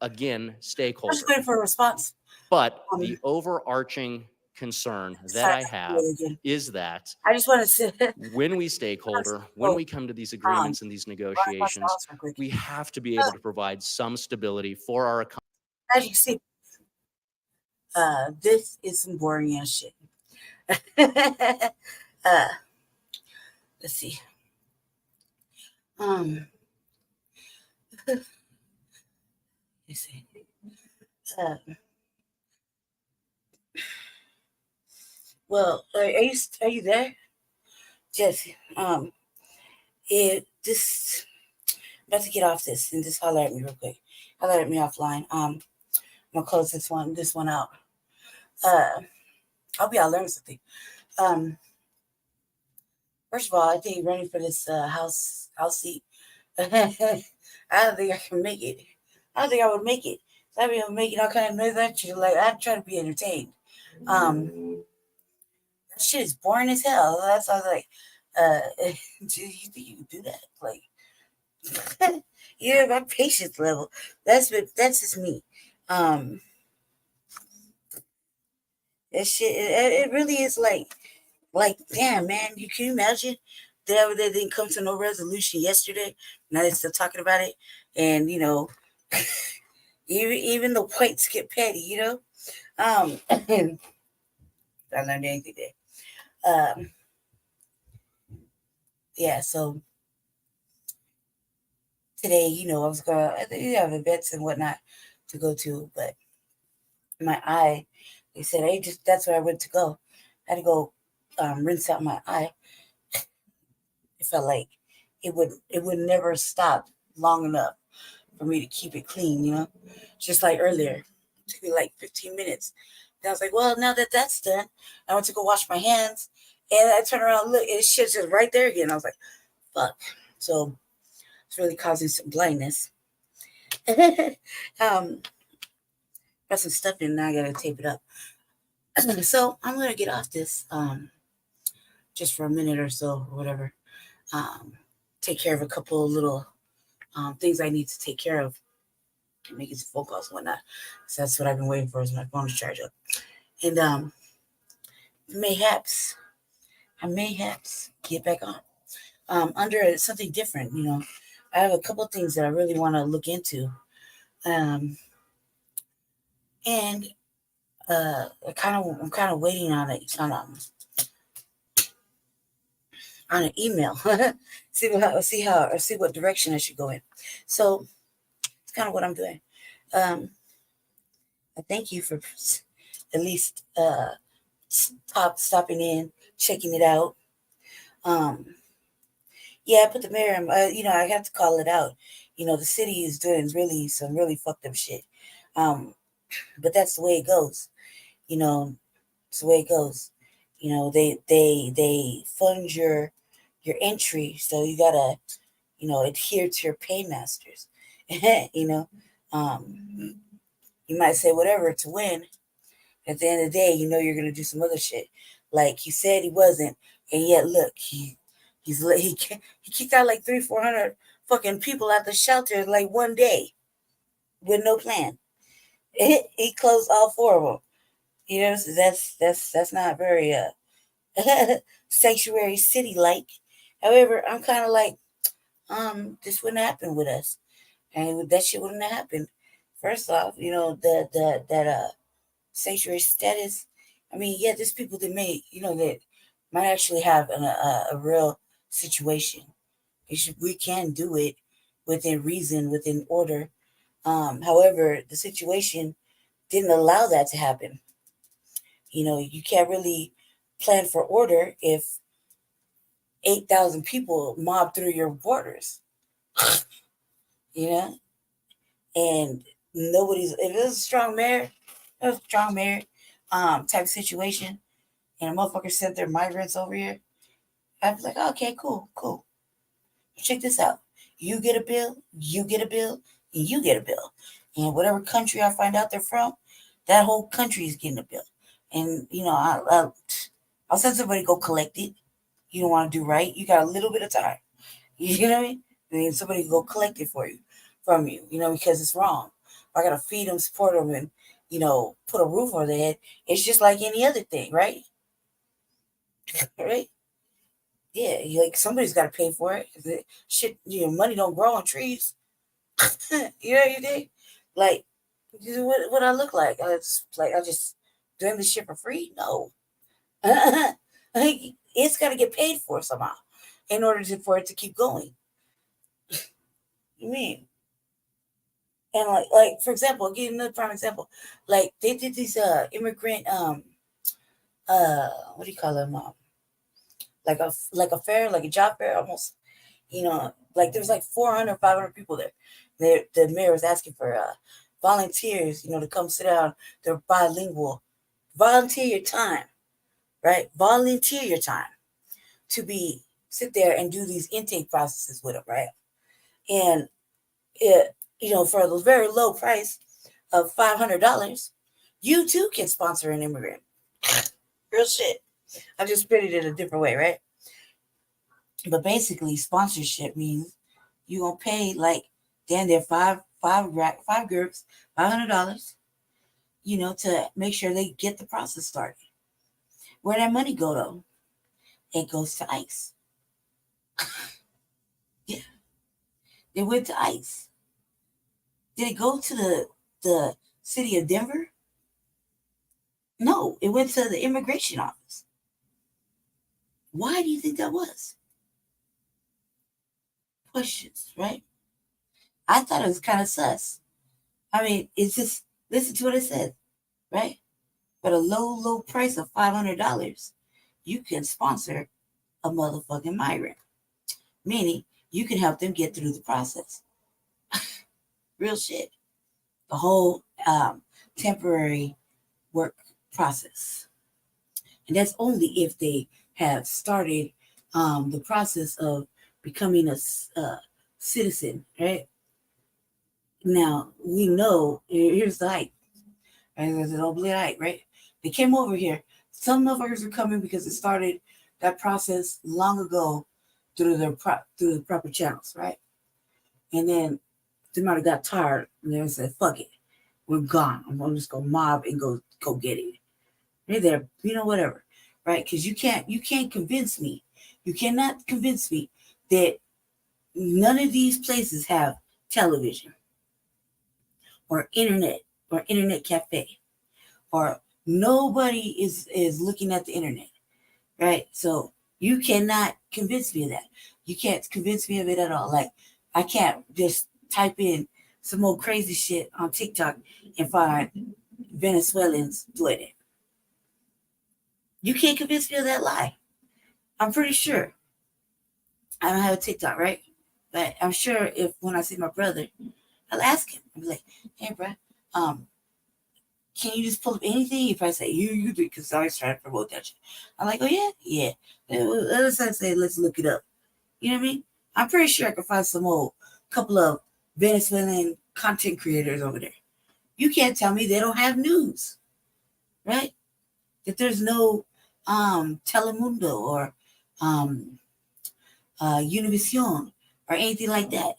again, stakeholder. I'm just waiting for a response. But the overarching concern that I have is that I just want to when we stakeholder, when we come to these agreements and these negotiations, we have to be able to provide some stability for our economy. As you see, this is some boring ass shit. Let's see. Let's see. Well, are you there, Jesse? I'm about to get off this and just holler at me real quick. Holler at me offline. I'm gonna close this one out. I'll be out learning something. First of all, I think running for this house seat, I don't think I can make it. I don't think I would make it. So I'd be making all kind of noise at you. Like I'm trying to be entertained. That shit is boring as hell. That's why I was like, do you think you can do that? Like, yeah, my patience level. That's just me. That shit. It really is like, damn, man. Can you imagine that they didn't come to no resolution yesterday? Now they're still talking about it, and even the whites get petty. I learned anything there. Yeah. So today, I think you have events and whatnot to go to, but my eye, they said, hey, that's where I went to go. I had to go rinse out my eye. It felt like it would never stop long enough for me to keep it clean, just like earlier. It took me like 15 minutes. And I was like, well, now that that's done, I went to go wash my hands, and I turned around and look, and shit's just right there again. I was like, fuck. So it's really causing some blindness. Got some stuff in, now I gotta tape it up. So I'm gonna get off this just for a minute or so or whatever. Take care of a couple of little things I need to take care of, making some phone calls and whatnot. So that's what I've been waiting for, is my phone to charge up. And mayhaps get back on under something different. I have a couple of things that I really want to look into, and I'm kind of waiting on it on an email. see what direction I should go in. So it's kind of what I'm doing. I thank you for at least stopping in, checking it out. Yeah, I put the mayor in, I have to call it out. The city is doing some really fucked up shit. But that's the way it goes. It's the way it goes. They fund your entry, so you gotta, adhere to your paymasters. You might say whatever to win. At the end of the day, you're gonna do some other shit. Like he said he wasn't, and yet look, he kicked out like 300-400 fucking people at the shelter like one day with no plan. He closed all 4 of them. So that's not very sanctuary city like. However, I'm kind of like, this wouldn't happen with us, and that shit wouldn't have happened. First off, that sanctuary status. I mean, yeah, there's people that that might actually have a real situation. We can do it within reason, within order. However, the situation didn't allow that to happen. You can't really plan for order if 8,000 people mob through your borders. And if it was a strong mayor, type situation, and a motherfucker sent their migrants over here, I'd be like, okay, cool. Check this out. You get a bill, you get a bill, and you get a bill. And whatever country I find out they're from, that whole country is getting a bill. And, I'll send somebody to go collect it. You don't want to do right. You got a little bit of time. You know what I mean? And somebody can go collect it from you, because it's wrong. I got to feed them, support them, and, put a roof over their head. It's just like any other thing, right? Right? Yeah, somebody's got to pay for it. Shit, money don't grow on trees. You know what you think? Like, what I look like? I just doing this shit for free? No. It's got to get paid for somehow in order for it to keep going. You mean? And like for example, I'll give you another prime example. Like they did these immigrant what do you call them? Like a fair, like a job fair almost. Like there was like 400, 500 people there. The mayor was asking for volunteers, to come sit down. They're bilingual. Volunteer your time, right? Volunteer your time to be sit there and do these intake processes with them, right? And it, for the very low price of $500, you too can sponsor an immigrant. Real shit. I just put it in a different way, right? But basically, sponsorship means you gonna pay like damn near five groups, $500, to make sure they get the process started. Where that money go though? It goes to ICE. Yeah, it went to ICE. Did it go to the city of Denver? No, it went to the immigration office. Why do you think that was? Questions, right? I thought it was kind of sus. I mean, it's just, listen to what it said, right? For a low price of $500, you can sponsor a motherfucking migrant. Meaning, you can help them get through the process. Real shit. The whole temporary work process. And that's only if they have started the process of becoming a citizen, right? Now, we know, here's the hype. There's an oblique hype, right? They came over here. Some motherfuckers are coming because it started that process long ago through the proper channels, right? And then they might have got tired and they said, fuck it. We're gone. I'm just gonna mob and go get it. They're there, whatever. Right? Because you can't convince me. You cannot convince me that none of these places have television or internet cafe, or nobody is looking at the internet, right? So you cannot convince me of that. You can't convince me of it at all. Like, I can't just type in some old crazy shit on TikTok and find Venezuelans doing it. You can't convince me of that lie. I'm pretty sure. I don't have a TikTok, right? But I'm sure when I see my brother, I'll ask him. I'll be like, hey, bro, can you just pull up anything? If I say, you do, because I always try to promote that shit. I'm like, oh, yeah. Let's say, let's look it up. You know what I mean? I'm pretty sure I can find some old couple of Venezuelan content creators over there. You can't tell me they don't have news, right? That there's no Telemundo or Univision or anything like that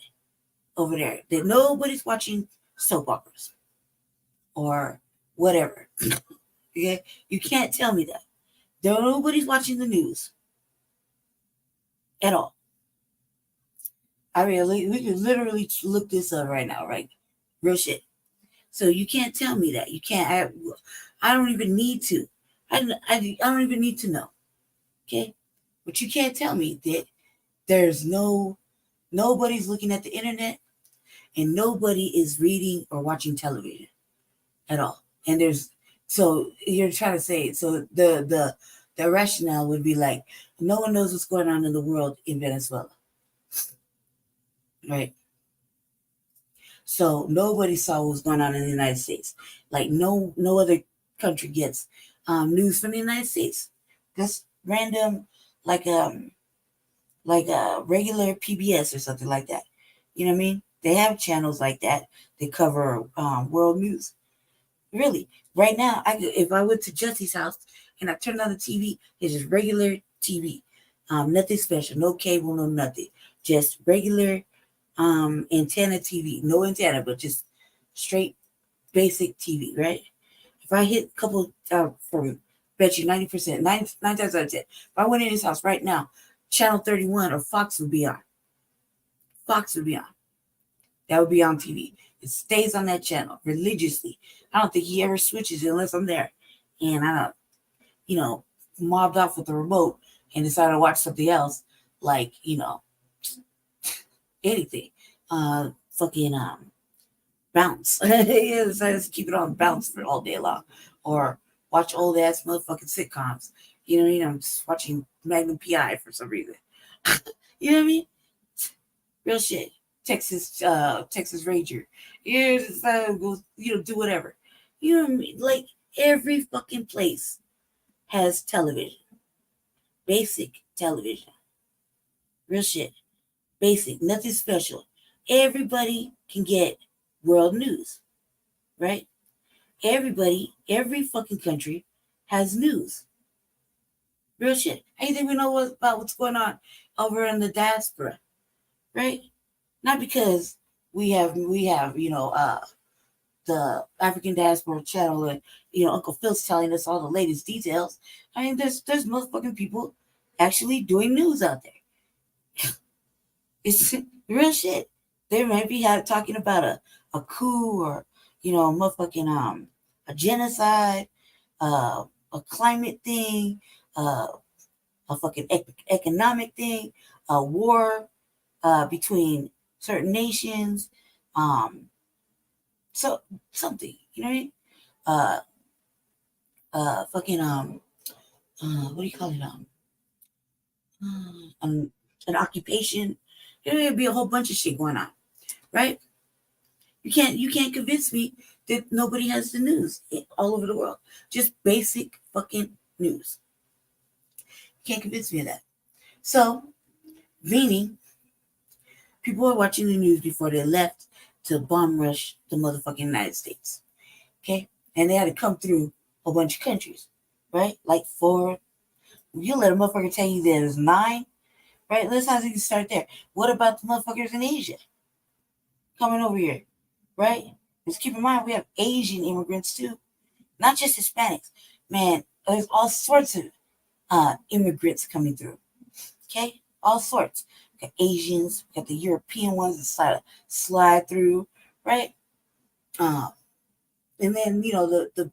over there. That nobody's watching soap operas or whatever. Okay? You can't tell me that. Nobody's watching the news at all. I mean, we can literally look this up right now, right? Real shit. So you can't tell me that. You can't. I don't even need to. I don't even need to know. Okay? But you can't tell me that there's nobody's looking at the internet and nobody is reading or watching television at all. And so you're trying to say, so the rationale would be like, no one knows what's going on in the world in Venezuela. Right? So nobody saw what was going on in the United States. Like no other country gets news from the United States. Just random, like a regular PBS or something like that. You know what I mean? They have channels like that. They cover world news. Really, right now, if I went to Jesse's house and I turned on the TV, it's just regular TV. Nothing special, no cable, no nothing. Just regular antenna TV. No antenna, but just straight basic TV, right? If I hit a couple from bet you 90%, nine times out of 10, if I went in his house right now, Channel 31 or Fox would be on. Fox would be on. That would be on TV. It stays on that channel religiously. I don't think he ever switches unless I'm there. And I don't, mobbed off with the remote and decided to watch something else, like, anything. Fucking bounce. Yeah, decided to keep it on bounce for all day long. Or watch old ass motherfucking sitcoms. You know what I mean? I'm just watching Magnum PI for some reason. You know what I mean? Real shit. Texas Ranger. Yeah, go, do whatever. You know what I mean? Like every fucking place has television. Basic television. Real shit. Basic, nothing special. Everybody can get world news, right? Everybody, every fucking country has news. Real shit. How you think we know about what's going on over in the diaspora, right? Not because we have the African Diaspora Channel and Uncle Phil's telling us all the latest details. I mean, there's motherfucking people actually doing news out there. It's real shit. They might be talking about a coup or motherfucking a genocide, a climate thing, a fucking economic thing, a war between certain nations, so something, you know what I mean? Fucking what do you call it? An occupation. There'll be a whole bunch of shit going on, right? You can't convince me that nobody has the news all over the world. Just basic fucking news. You can't convince me of that. So, meaning, people were watching the news before they left to bomb rush the motherfucking United States. Okay? And they had to come through a bunch of countries, right? Like 4. You let a motherfucker tell you there's 9, right? Let's not even start there. What about the motherfuckers in Asia coming over here, right? Let's keep in mind we have Asian immigrants too, not just Hispanics. Man, there's all sorts of immigrants coming through. Okay, all sorts. We got Asians, we got the European ones that slide through, right? And then the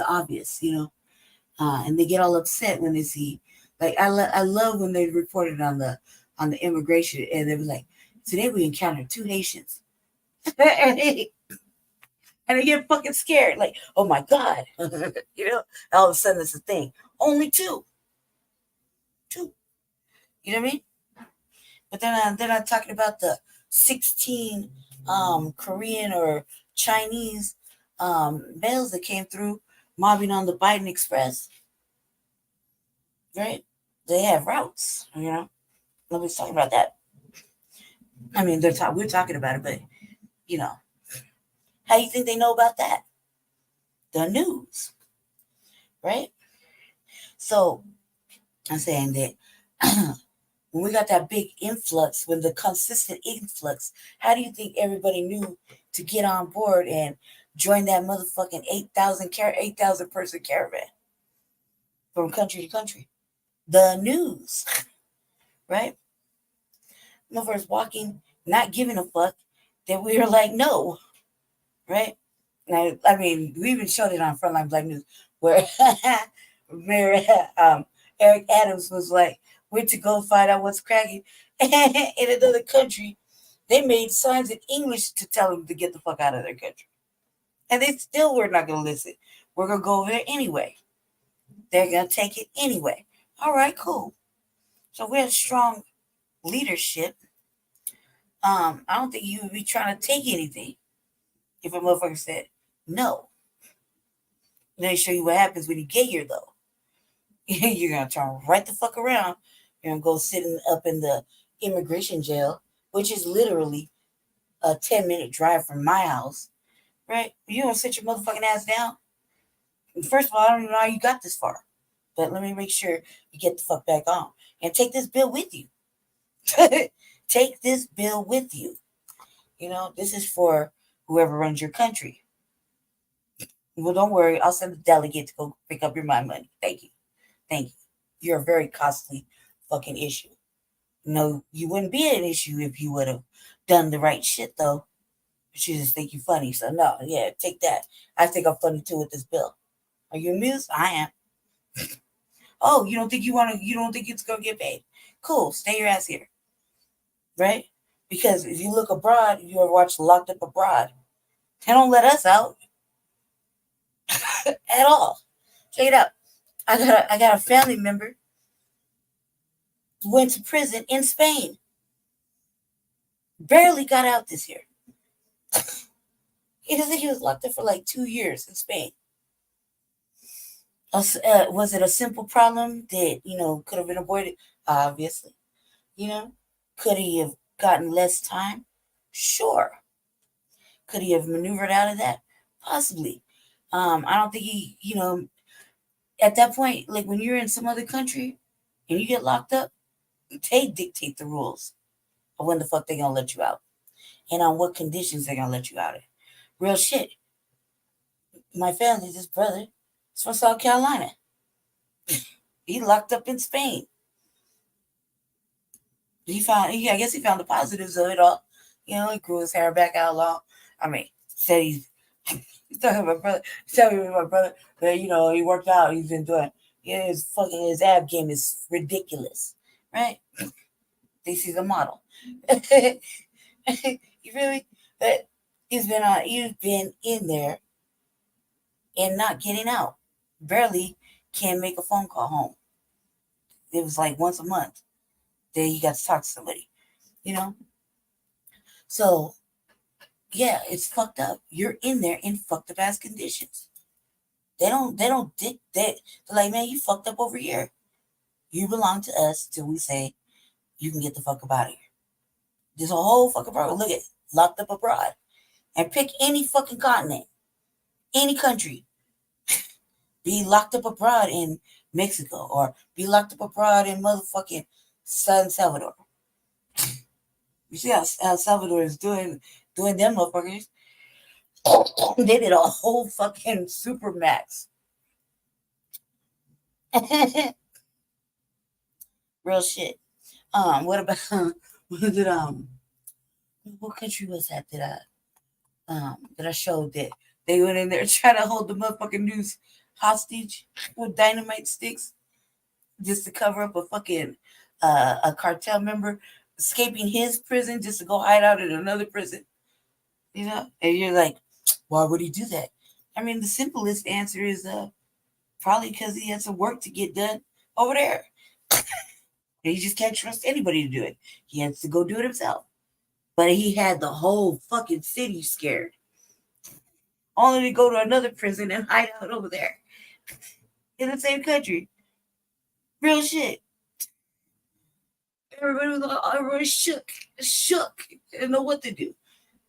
obvious, and they get all upset when they see, like I love when they reported on the immigration, and they were like, today we encountered 2 nations. and they get fucking scared, like, oh my God. All of a sudden it's a thing. Only 2. You know what I mean? But then they're not talking about the 16 Korean or Chinese males that came through mobbing on the Biden Express. Right? They have routes, Nobody's talking about that. I mean, we're talking about it, but how do you think they know about that? The news. Right? So I'm saying that when we got that big influx, when the consistent influx, how do you think everybody knew to get on board and join that motherfucking 8,000 person caravan from country to country? The news, right? Motherfuckers walking, not giving a fuck that we were like, no, right? Now, I mean, we even showed it on Frontline Black News where Eric Adams was like, went to go find out what's cracking in another country. They made signs in English to tell them to get the fuck out of their country. And they still were not going to listen. We're going to go over there anyway. They're going to take it anyway. All right, cool. So we have strong leadership. I don't think you would be trying to take anything if a motherfucker said no. Let me show you what happens when you get here, though. You're going to turn right the fuck around. You're going to go sitting up in the immigration jail, which is literally a 10-minute drive from my house, right? You don't sit your motherfucking ass down. First of all, I don't even know how you got this far, but let me make sure you get the fuck back on and take this bill with you. Take this bill with you. This is for whoever runs your country. Well, don't worry. I'll send a delegate to go pick up your money. Thank you. Thank you. You're a very costly fucking issue. No, you wouldn't be an issue if you would have done the right shit, though. But you just think you're funny. So, no, yeah, take that. I think I'm funny, too, with this bill. Are you amused? I am. Oh, you don't think you don't think it's going to get paid? Cool. Stay your ass here. Right? Because if you look abroad, you ever watch Locked Up Abroad, they don't let us out at all. Check it out. I got a family member who went to prison in Spain. Barely got out this year. He was locked up for like 2 years in Spain. Was it a simple problem that could have been avoided? Obviously. Could he have gotten less time? Sure. Could he have maneuvered out of that? Possibly. I don't think he, at that point, like when you're in some other country and you get locked up, they dictate the rules of when the fuck they're gonna let you out and on what conditions they're gonna let you out in. Real shit. My family, this brother, is from South Carolina. He locked up in Spain. I guess he found the positives of it all. He grew his hair back out long. I mean, said he's talking about brother. Telling me my brother that he worked out. He's been doing. His ab game is ridiculous, right? This is a model. You really? But he's been in there and not getting out. Barely can make a phone call home. It was like once a month that he got to talk to somebody, So, yeah, it's fucked up. You're in there in fucked up ass conditions. They don't dictate. They're like, man, you fucked up over here. You belong to us till we say you can get the fuck up out of here. There's a whole fucking problem. Look at it, locked up abroad. And pick any fucking continent, any country. Be locked up abroad in Mexico or be locked up abroad in motherfucking San Salvador. You see how Salvador is doing them motherfuckers. They did a whole fucking super max. Real shit. What about what country was that that I showed that they went in there trying to hold the motherfucking news hostage with dynamite sticks just to cover up a fucking a cartel member escaping his prison just to go hide out in another prison. And you're like, why would he do that? I mean, the simplest answer is probably because he had some work to get done over there. And he just can't trust anybody to do it. He has to go do it himself. But he had the whole fucking city scared. Only to go to another prison and hide out over there. In the same country. Real shit. Everybody shook. Didn't know what to do.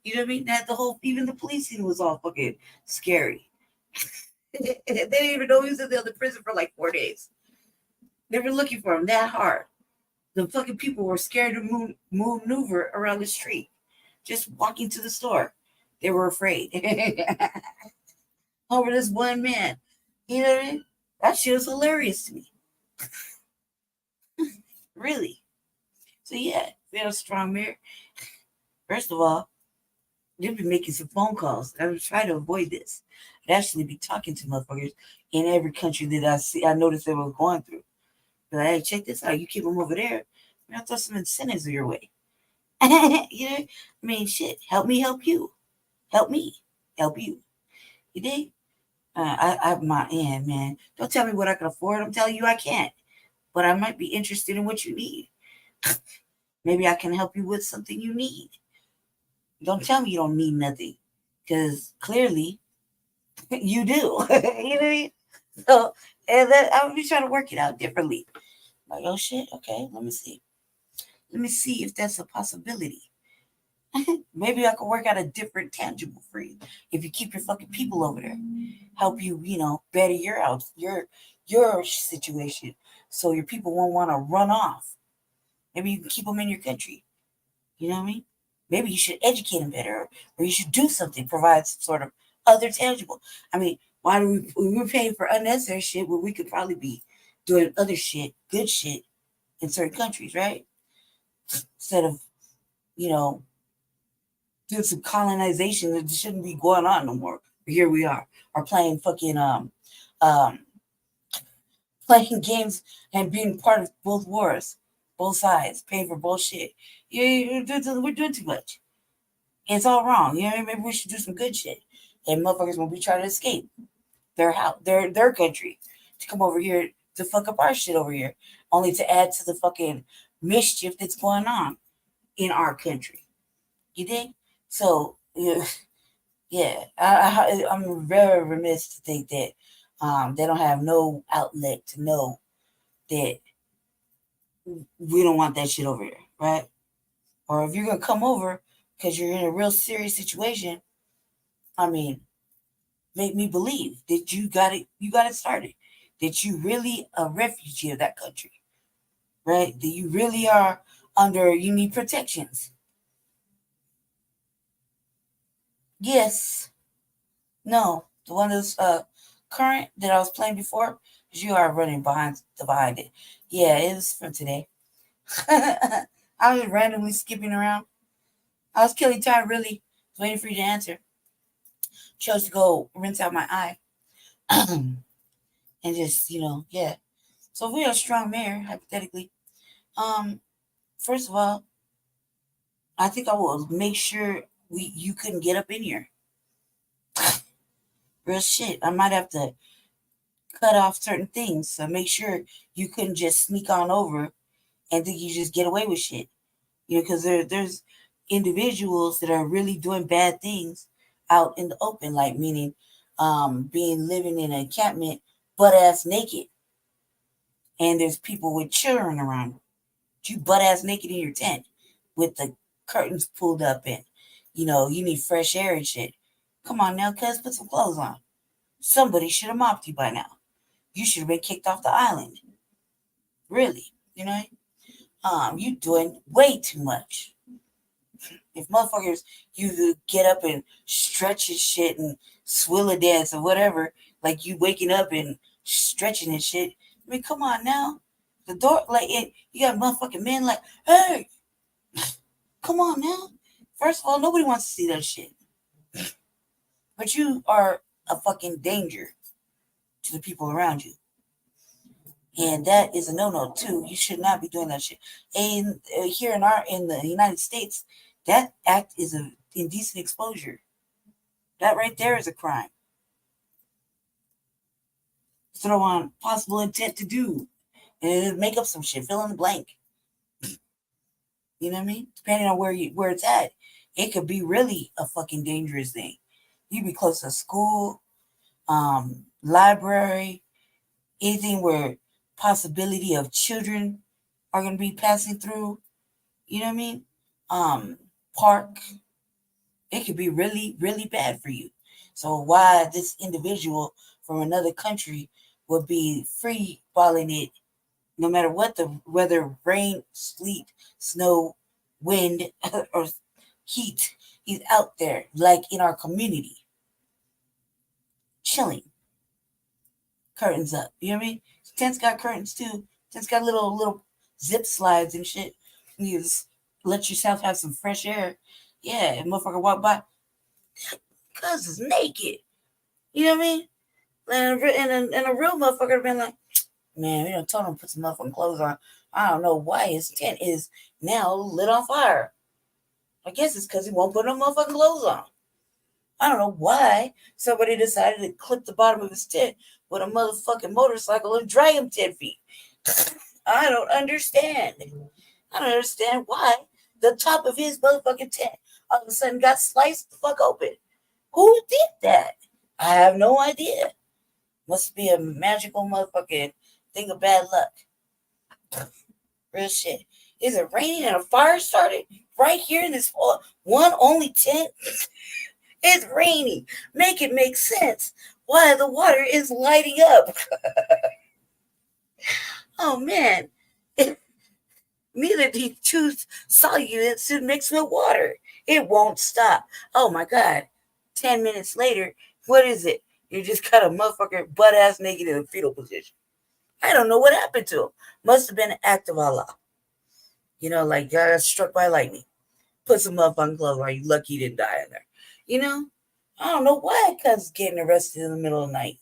You know what I mean? That even the policing was all fucking scary. They didn't even know he was in the other prison for like 4 days. They were looking for him that hard. The fucking people were scared to maneuver around the street. Just walking to the store. They were afraid. Over this one man. You know what I mean? That shit was hilarious to me. Really. So yeah, we had a strong mayor. First of all, you've been making some phone calls. I was trying to avoid this. I'd actually be talking to motherfuckers in every country that I noticed they were going through. But like, hey, check this out. You keep them over there, I'll throw some incentives your way. I mean, shit. Help me help you. Help me help you. You dig? I my end, man. Don't tell me what I can afford. I'm telling you I can't. But I might be interested in what you need. Maybe I can help you with something you need. Don't tell me you don't need nothing. Because clearly you do. You know what I mean? So I'll be trying to work it out differently. Like, oh shit, okay, let me see. Let me see if that's a possibility. Maybe I can work out a different tangible for you. If you keep your fucking people over there. Help you, better your situation. So your people won't want to run off. Maybe you can keep them in your country. You know what I mean? Maybe you should educate them better, or you should do something, provide some sort of other tangible. I mean, why do we're paying for unnecessary shit where we could probably be doing other shit, good shit in certain countries, right? Instead of, doing some colonization that shouldn't be going on no more. But here we are playing fucking playing games and being part of both wars, both sides, paying for bullshit. We're doing too much. It's all wrong. Maybe we should do some good shit. And motherfuckers will be trying to escape their house, their country, to come over here to fuck up our shit over here, only to add to the fucking mischief that's going on in our country. You think? So yeah, I'm very remiss to think that they don't have no outlet to know that we don't want that shit over here, right? Or if you're gonna come over because you're in a real serious situation, I mean, make me believe that you got it started, that you really a refugee of that country, right? That you really are you need protections. Yes. No. The one that's current that I was playing before, because you are running behind it. Yeah, it was from today. I was randomly skipping around. I was killing time, really. Waiting for you to answer. Chose to go rinse out my eye. And just, yeah. So if we are a strong mayor, hypothetically, first of all, I think I will make sure you couldn't get up in here. Real shit. I might have to cut off certain things to make sure you couldn't just sneak on over and think you just get away with shit. Because there's individuals that are really doing bad things out in the open, like meaning living in an encampment butt ass naked. And there's people with children around you butt ass naked in your tent with the curtains pulled up in. You need fresh air and shit. Come on now, cuz, put some clothes on. Somebody should have mopped you by now. You should have been kicked off the island. Really, you doing way too much. If motherfuckers, you get up and stretch your shit and swill a dance or whatever, like you waking up and stretching and shit. I mean, come on now. The door, you got motherfucking men like, hey, come on now. First of all, nobody wants to see that shit. But you are a fucking danger to the people around you. And that is a no-no too. You should not be doing that shit. And here in the United States, that act is an indecent exposure. That right there is a crime. Throw on possible intent to do. And make up some shit. Fill in the blank. You know what I mean? Depending on where it's at, it could be really a fucking dangerous thing. You'd be close to a school, library, anything where possibility of children are going to be passing through. You know what I mean? Park. It could be really, really bad for you. So why this individual from another country would be free balling it, no matter what the weather, rain, sleet, snow, wind, or heat, he's out there, like in our community, chilling. Curtains up. You know what I mean? Tent's got curtains too. Tent's got little zip slides and shit. You just let yourself have some fresh air. Yeah, and motherfucker walk by, cuz it's naked. You know what I mean? And a real motherfucker have been like, man, told him to put some motherfucking clothes on. I don't know why his tent is now lit on fire. I guess it's because he won't put no motherfucking clothes on. I don't know why somebody decided to clip the bottom of his tent with a motherfucking motorcycle and drag him 10 feet. I don't understand. I don't understand why the top of his motherfucking tent all of a sudden got sliced the fuck open. Who did that? I have no idea. Must be a magical motherfucking thing of bad luck. Real shit. Is it raining and a fire started right here in this one only tent? It's raining. Make it make sense why the water is lighting up. Oh man. Neither these two solutes mixed with water. It won't stop. Oh my God. 10 minutes later, what is it? You just got a motherfucker butt ass naked in a fetal position. I don't know what happened to him. Must have been an act of Allah. Like got struck by lightning. Put some motherfucking clothes on. You lucky he didn't die in there. I don't know why cuz getting arrested in the middle of the night.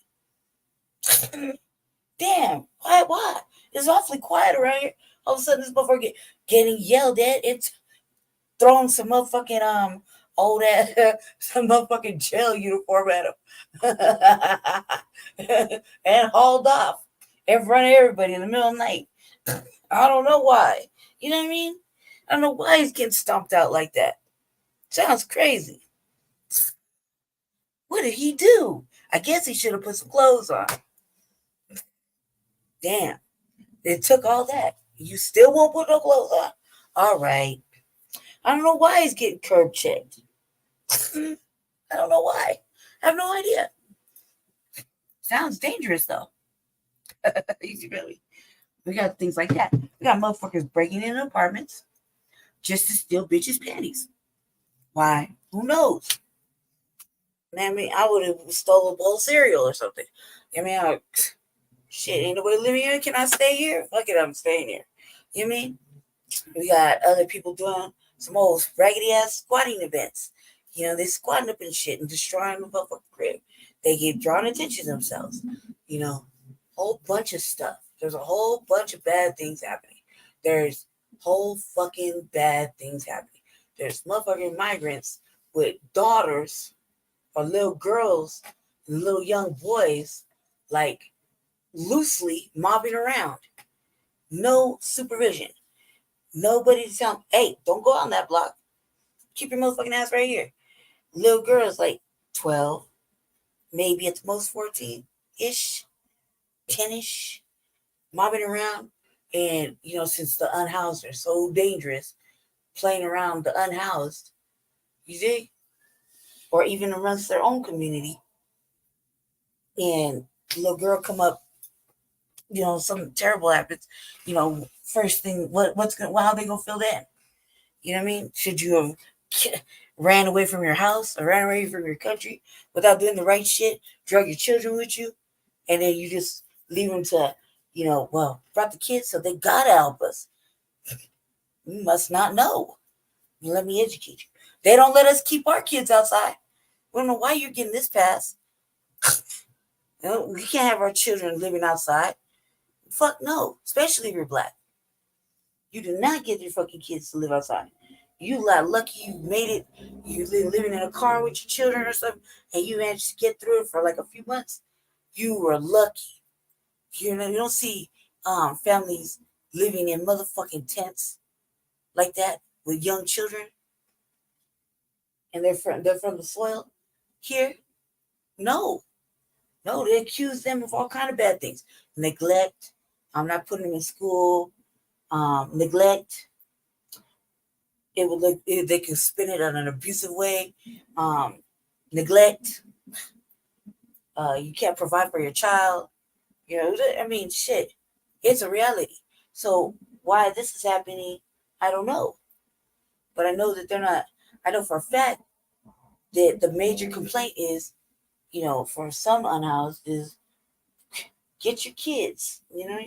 Damn. Why? It's awfully quiet around here. All of a sudden this motherfucker getting yelled at. It's throwing some motherfucking old ass some motherfucking jail uniform at him. And hauled off in front of everybody in the middle of the night. I don't know why. You know what I mean? I don't know why he's getting stomped out like that. Sounds crazy. What did he do? I guess he should have put some clothes on. Damn. It took all that. You still won't put no clothes on? All right. I don't know why he's getting curb checked. I don't know why. I have no idea. Sounds dangerous though. You see, really? We got things like that. We got motherfuckers breaking into apartments just to steal bitches' panties. Why? Who knows? I mean, I would have stole a bowl of cereal or something. I mean, shit, ain't nobody living here. Can I stay here? Fuck it, I'm staying here. You know what I mean? We got other people doing some old raggedy ass squatting events. You know, they squatting up and shit and destroying the motherfucking crib. They get drawn attention to themselves. You know, whole bunch of stuff. There's a whole bunch of bad things happening. There's whole fucking bad things happening. There's motherfucking migrants with daughters or little girls and little young boys, like loosely mobbing around. No supervision. Nobody to tell them, hey, don't go on that block. Keep your motherfucking ass right here. Little girls like 12, maybe at the most 14-ish, 10-ish, mobbing around. And, you know, since the unhoused are so dangerous, playing around the unhoused, you see? Or even amongst their own community. And little girl come up, you know, something terrible happens, you know, first thing, how they gonna feel then? You know what I mean? Should you have ran away from your house or ran away from your country without doing the right shit, drug your children with you, and then you just leave them to, you know, well, brought the kids, so they gotta help us. You must not know. Let me educate you. They don't let us keep our kids outside. We don't know why you're getting this pass. You know, we can't have our children living outside. Fuck no, especially if you're black. You do not get your fucking kids to live outside. You like lucky you made it. You living in a car with your children or something, and you managed to get through it for like a few months. You were lucky. You know, you don't see families living in motherfucking tents like that with young children, and they're from the soil here. No, they accuse them of all kind of bad things. Neglect. I'm not putting them in school. Neglect. It would look. They can spin it in an abusive way. Neglect. You can't provide for your child. You know, I mean, shit. It's a reality. So why this is happening, I don't know. But I know that they're not. I know for a fact that the major complaint is, you know, for some unhoused is get your kids. You know,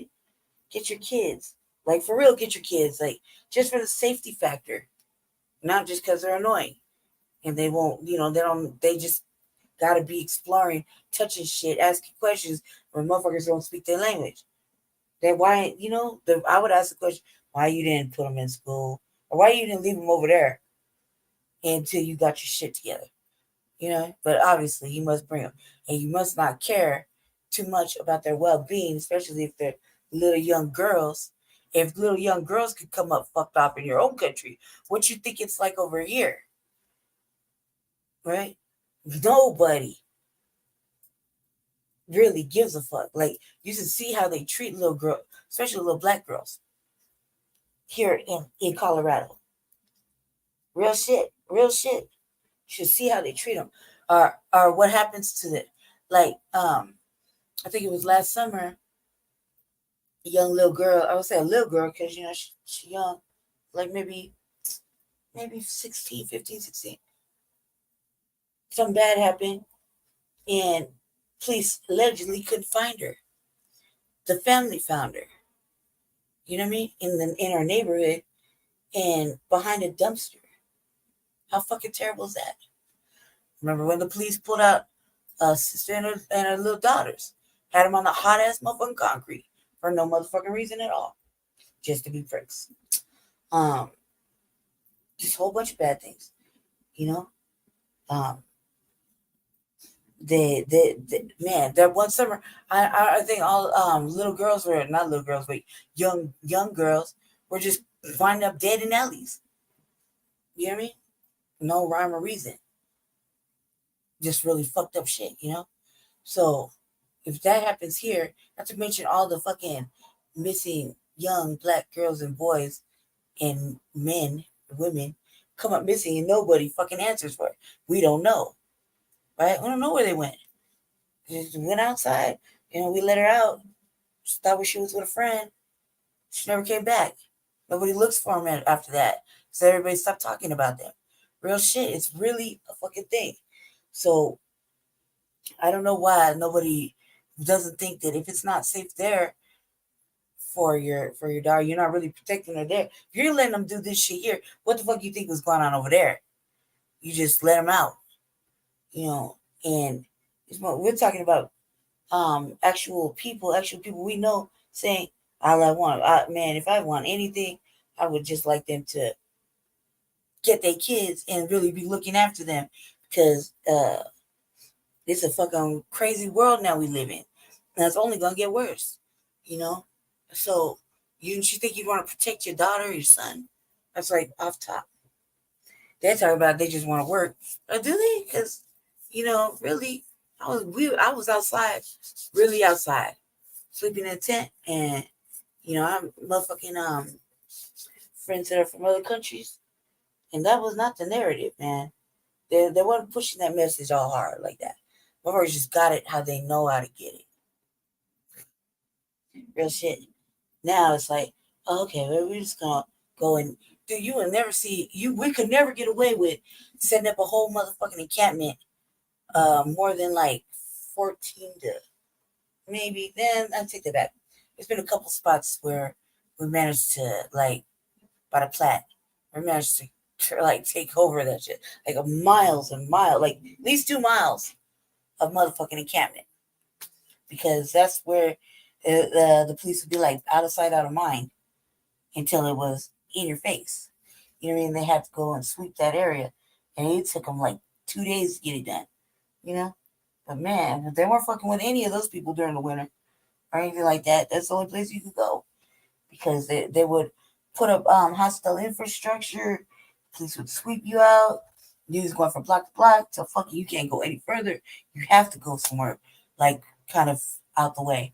get your kids. Like for real, get your kids. Like just for the safety factor, not just because they're annoying and they won't. You know, they don't. They just gotta be exploring, touching shit, asking questions when motherfuckers don't speak their language. Then why, you know, I would ask the question, why you didn't put them in school, or why you didn't leave them over there until you got your shit together, you know? But obviously, you must bring them, and you must not care too much about their well-being, especially if they're little young girls. If little young girls could come up fucked up in your own country, what you think it's like over here, right? Nobody really gives a fuck. Like you can see how they treat little girls, especially little black girls here in Colorado. Real shit. You should see how they treat them. Or what happens to them. Like, I think it was last summer, a young little girl, I would say a little girl because, you know, she's young, like maybe 16, 15, 16. Something bad happened and police allegedly couldn't find her. The family found her. You know what I mean? In our neighborhood and behind a dumpster. How fucking terrible is that? Remember when the police pulled out a sister and her little daughters, had them on the hot ass motherfucking concrete for no motherfucking reason at all, just to be pricks. Just a whole bunch of bad things, you know. Man, that one summer, I think all little girls were not little girls, but young girls were just winding up dead in alleys. You know what I mean? No rhyme or reason. Just really fucked up shit, you know? So if that happens here, not to mention all the fucking missing young black girls and boys and men, women come up missing and nobody fucking answers for it. We don't know, right? We don't know where they went. They just went outside, we let her out. She thought she was with a friend. She never came back. Nobody looks for them after that. So everybody stopped talking about them. Real shit. It's really a fucking thing. So I don't know why nobody doesn't think that if it's not safe there for your daughter, you're not really protecting her there. If you're letting them do this shit here, what the fuck you think was going on over there? You just let them out, and we're talking about actual people we know saying, all I want, man, if I want anything, I would just like them to get their kids and really be looking after them, because it's a fucking crazy world now we live in, and it's only gonna get worse, So you think you want to protect your daughter or your son? That's like off top. They talk about they just want to work, or do they? Because really, I was outside, really outside, sleeping in a tent, and I'm motherfucking friends that are from other countries, and that was not the narrative, man. They weren't pushing that message all hard like that. Motherfuckers just got it how they know how to get it. Real shit. Now it's like, okay, we're just gonna go and you will never see you. We could never get away with setting up a whole motherfucking encampment, more than like 14 to maybe. Then I take that back. There's been a couple spots where we managed to, like, by the Platte, we managed to like take over that shit, like miles and miles, like at least 2 miles of motherfucking encampment, because that's where the police would be like out of sight, out of mind until it was in your face. You know what I mean? They had to go and sweep that area, and it took them like 2 days to get it done. But man, if they weren't fucking with any of those people during the winter or anything like that, that's the only place you could go, because they would put up hostile infrastructure. Police would sweep you out. News going from block to block. So fuck you can't go any further. You have to go somewhere like kind of out the way.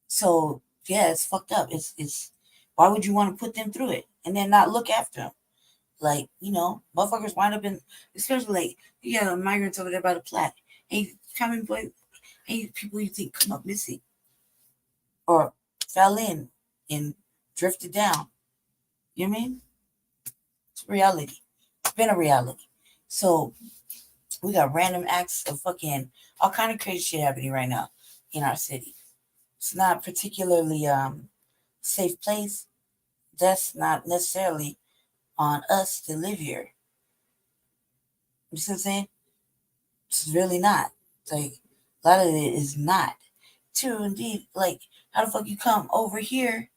So yeah, it's fucked up. It's why would you want to put them through it and then not look after them? Like, motherfuckers wind up in, especially like, you got migrants over there by the Platte. Hey, coming boy, hey, people you think come up missing or fell in and drifted down. You know what I mean? It's reality. It's been a reality. So we got random acts of fucking all kind of crazy shit happening right now in our city. It's not particularly safe place. That's not necessarily on us to live here. You see what I'm saying? It's really not. It's like a lot of it is not. True, indeed. Like, how the fuck you come over here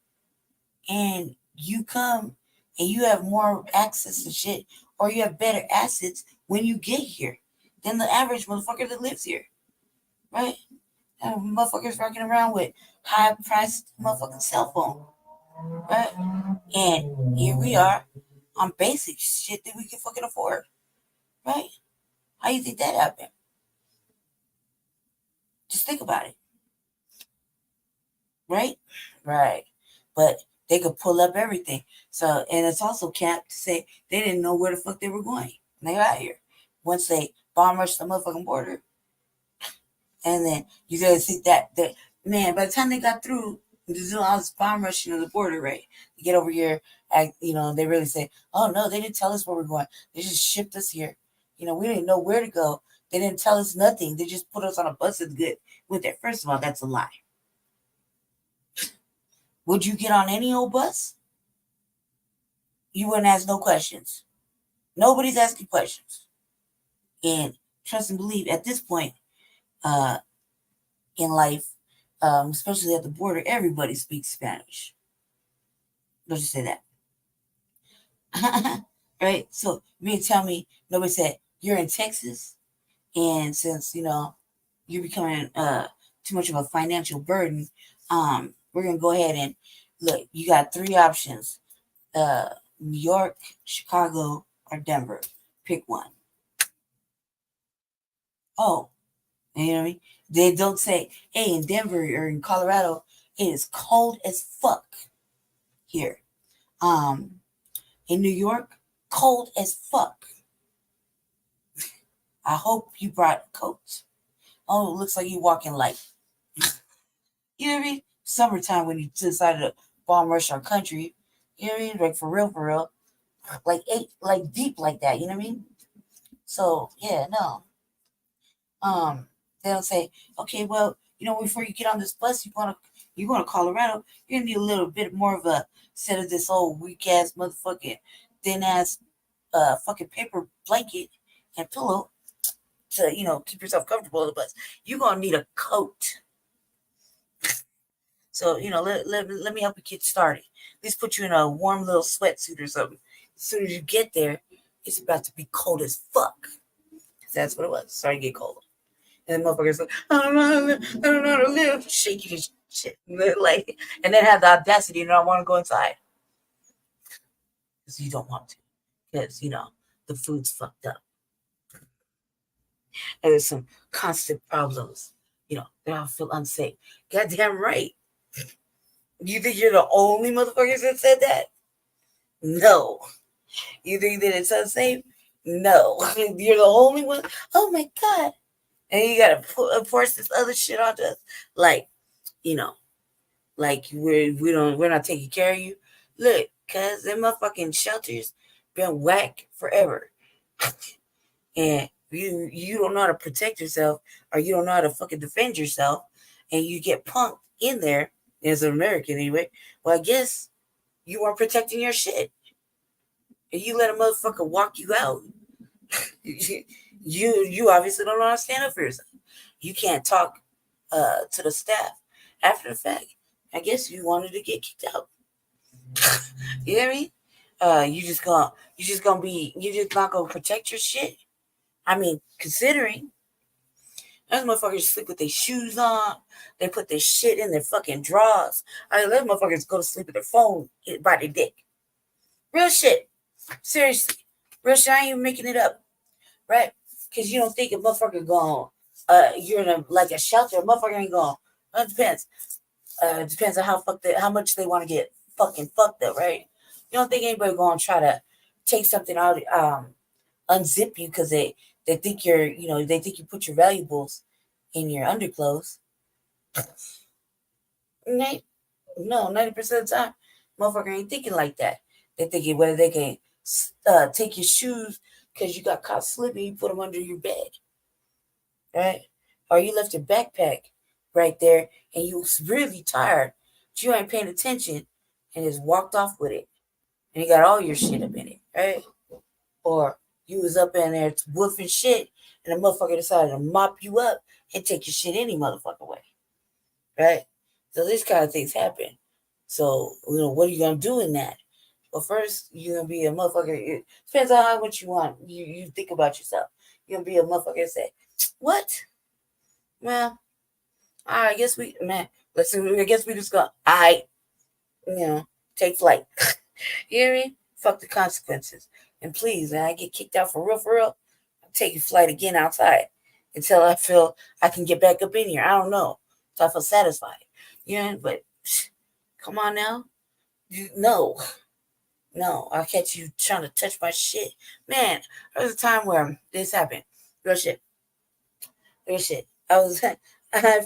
and you come and you have more access to shit, or you have better assets when you get here than the average motherfucker that lives here, right? And motherfuckers rocking around with high-priced motherfucking cell phone, right? And here we are on basic shit that we can fucking afford, right? How you think that happened? Just think about it, right? Right. But they could pull up everything. So, and it's also capped to say they didn't know where the fuck they were going when they got here. Once they bomb rushed the motherfucking border, and then you gotta see that man, by the time they got through doing all this bomb rushing of the border, right? To get over here, they really say, oh no, they didn't tell us where we're going. They just shipped us here. We didn't know where to go. They didn't tell us nothing. They just put us on a bus and went there. First of all, that's a lie. Would you get on any old bus? You wouldn't ask no questions. Nobody's asking questions. And trust and believe, at this point in life, especially at the border, everybody speaks Spanish. Let's just say that. Right? So you mean tell me nobody said you're in Texas, and since you're becoming too much of a financial burden, we're gonna go ahead and look. You got 3 options: New York, Chicago, or Denver. Pick one. Oh, You know what I mean? They don't say, hey, in Denver or in Colorado, it is cold as fuck here. In New York, cold as fuck. I hope you brought a coat. Oh, it looks like you're walking light. You know what I mean? Summertime when you decided to bomb rush our country. You know what I mean? Like for real. Like deep like that. You know what I mean? So yeah, no. They'll say, okay, well, before you get on this bus, you're going to Colorado. You're gonna need a little bit more of a set of this old weak ass motherfucking thin ass fucking paper blanket and pillow to keep yourself comfortable on the bus. You're gonna need a coat. So let me help you get started. Let's put you in a warm little sweatsuit or something. As soon as you get there, it's about to be cold as fuck. That's what it was. Starting to get cold. And the motherfuckers like, I don't know how to live. Shaking his shit. Like, and then have the audacity to not want to go inside. Because you don't want to. Because, the food's fucked up. And there's some constant problems. They all feel unsafe. Goddamn right. You think you're the only motherfuckers that said that? No. You think that it's unsafe? No. You're the only one. Oh my God. And you gotta force this other shit onto us, like we're not taking care of you. Look, cause them motherfucking shelters been whack forever, and you don't know how to protect yourself, or you don't know how to fucking defend yourself, and you get punked in there as an American anyway. Well, I guess you weren't protecting your shit, and you let a motherfucker walk you out. You obviously don't know how to stand up for yourself. You can't talk to the staff after the fact. I guess you wanted to get kicked out. You know what I mean? You're just not gonna protect your shit. I mean, considering those motherfuckers sleep with their shoes on, they put their shit in their fucking drawers. I mean, those motherfuckers go to sleep with their phone by their dick. Real shit. Seriously. Real shit. I ain't even making it up. Right? Because you don't think a motherfucker you're in a shelter, a motherfucker ain't going. It depends. It depends on how much they want to get fucking fucked up, right? You don't think anybody going to try to take something out, unzip you because they think they think you put your valuables in your underclothes. No, 90% of the time, motherfucker ain't thinking like that. They thinking whether they can take your shoes because you got caught slipping, you put them under your bed, right? Or you left your backpack right there and you was really tired, but you ain't paying attention and just walked off with it. And you got all your shit up in it, right? Or you was up in there woofing shit and the motherfucker decided to mop you up and take your shit any motherfucker way, right? So these kind of things happen. So, what are you going to do in that? Well, first, you're going to be a motherfucker. It depends on how much you want. You think about yourself. You're going to be a motherfucker and say, what? Well, all right, I guess we just go, all right, take flight. You hear me? Fuck the consequences. And please, man, I get kicked out for real, I'm taking flight again outside until I feel I can get back up in here. I don't know. Until I feel satisfied. But come on now. No, I'll catch you trying to touch my shit. Man, there was a time where this happened. Real shit. I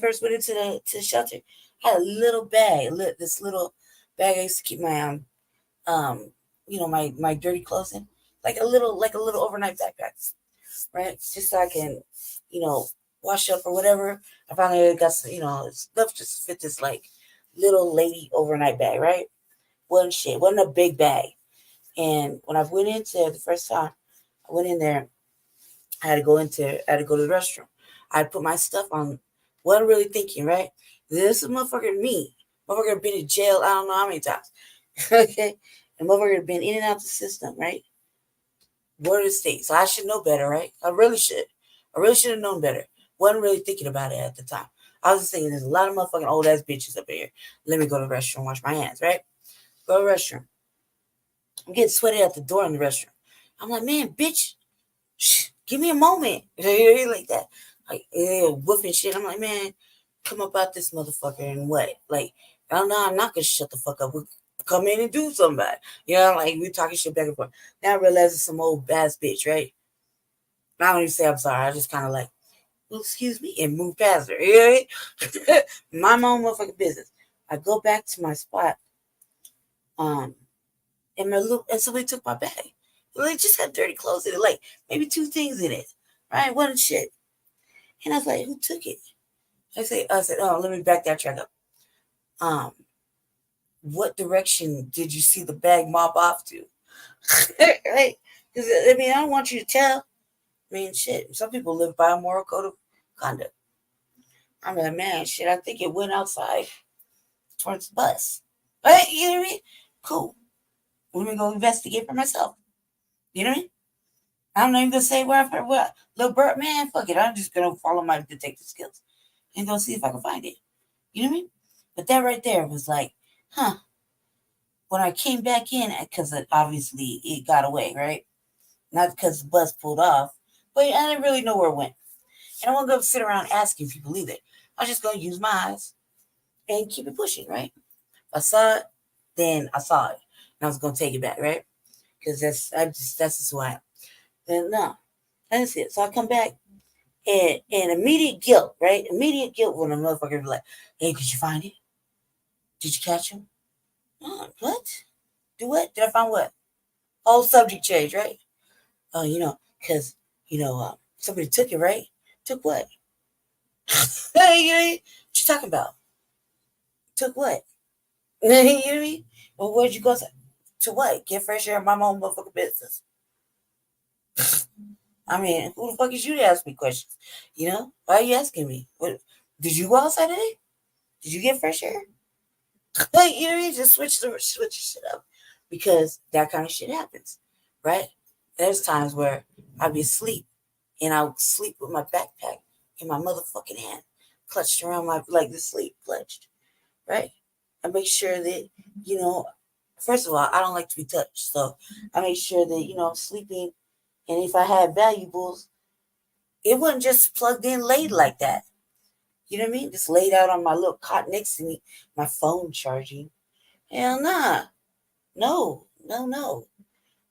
first went into the shelter. I had a little bag, this little bag I used to keep my my dirty clothes in, like a little overnight backpack, right? Just so I can, wash up or whatever. I finally got stuff just to fit this like little lady overnight bag, right? Wasn't a big bag. And when I went into the first time, I went in there. I had to go to the restroom. I put my stuff on. Wasn't really thinking, right? This is motherfucker me. Motherfucker been in jail. I don't know how many times. Okay, and motherfucker been in and out the system, right? Word of the state. So I should know better, right? I really should have known better. Wasn't really thinking about it at the time. I was just thinking, there's a lot of motherfucking old ass bitches up here. Let me go to the restroom, wash my hands, right? Go to the restroom. I'm getting sweaty at the door in the restroom. I'm like, man, bitch, give me a moment. Like that. like whooping shit. I'm like, man, come up out this motherfucker and what? Like, oh no, I'm not gonna shut the fuck up. We'll come in and do something about it. You know, like we talking shit back and forth. Now I realize it's some old ass bitch, right? I don't even say I'm sorry. I just kind of like, well, excuse me, and move past her. You know? My own motherfucking business. I go back to my spot. And somebody took my bag. It just got dirty clothes in it, like maybe 2 things in it, right? Wasn't shit. And I was like, who took it? I said, oh, let me back that track up. What direction did you see the bag mop off to? Right? Because I mean, I don't want you to tell. I mean, shit. Some people live by a moral code of conduct. I'm like, man, shit. I think it went outside towards the bus. Right? You know what I mean? Cool. Let me go investigate for myself. You know what I mean? I'm not even gonna say where I heard what. Little bird, man, fuck it. I'm just gonna follow my detective skills and go see if I can find it. You know what I mean? But that right there was like, huh. When I came back in, because obviously it got away, right? Not because the bus pulled off, but I didn't really know where it went. And I wasn't gonna sit around asking people either. I was just gonna use my eyes and keep it pushing, right? If I saw it, then I saw it. And I was gonna take it back, right? Because that's just who I am. And no, that's it. So I come back and immediate guilt, right? Immediate guilt when a motherfucker be like, hey, did you find it? Did you catch him? Oh, what? Do what? Did I find what? Whole subject change, right? Oh, because, somebody took it, right? Took what? Hey, what you talking about? Took what? You know what I mean? Well, where'd you go? To what? Get fresh air in my own motherfucking business. I mean, who the fuck is you to ask me questions? Why are you asking me? What? Did you go outside today? Did you get fresh air? Like, you know what I mean? Just switch your shit up because that kind of shit happens, right? There's times where I'd be asleep and I would sleep with my backpack in my motherfucking hand, clutched around like the sleep clutched, right? I make sure that, first of all, I don't like to be touched. So I make sure that, I'm sleeping. And if I had valuables, it wasn't just plugged in laid like that. You know what I mean? Just laid out on my little cot next to me, my phone charging. Hell nah. No.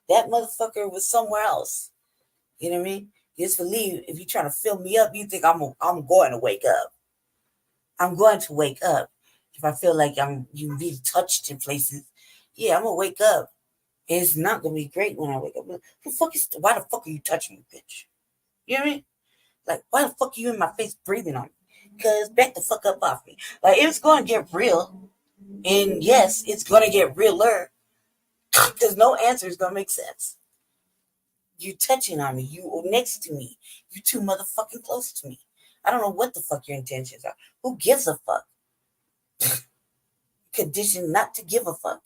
That motherfucker was somewhere else. You know what I mean? You just believe if you're trying to fill me up, you think I'm going to wake up. I'm going to wake up. If I feel like you be touched in places, yeah, I'm going to wake up. And it's not going to be great when I wake up. Why the fuck are you touching me, bitch? You know what I mean? Like, why the fuck are you in my face breathing on me? Because back the fuck up off me. Like, it's going to get real. And yes, it's going to get realer. Because no answer is going to make sense. You touching on me. You next to me. You too motherfucking close to me. I don't know what the fuck your intentions are. Who gives a fuck? Conditioned not to give a fuck.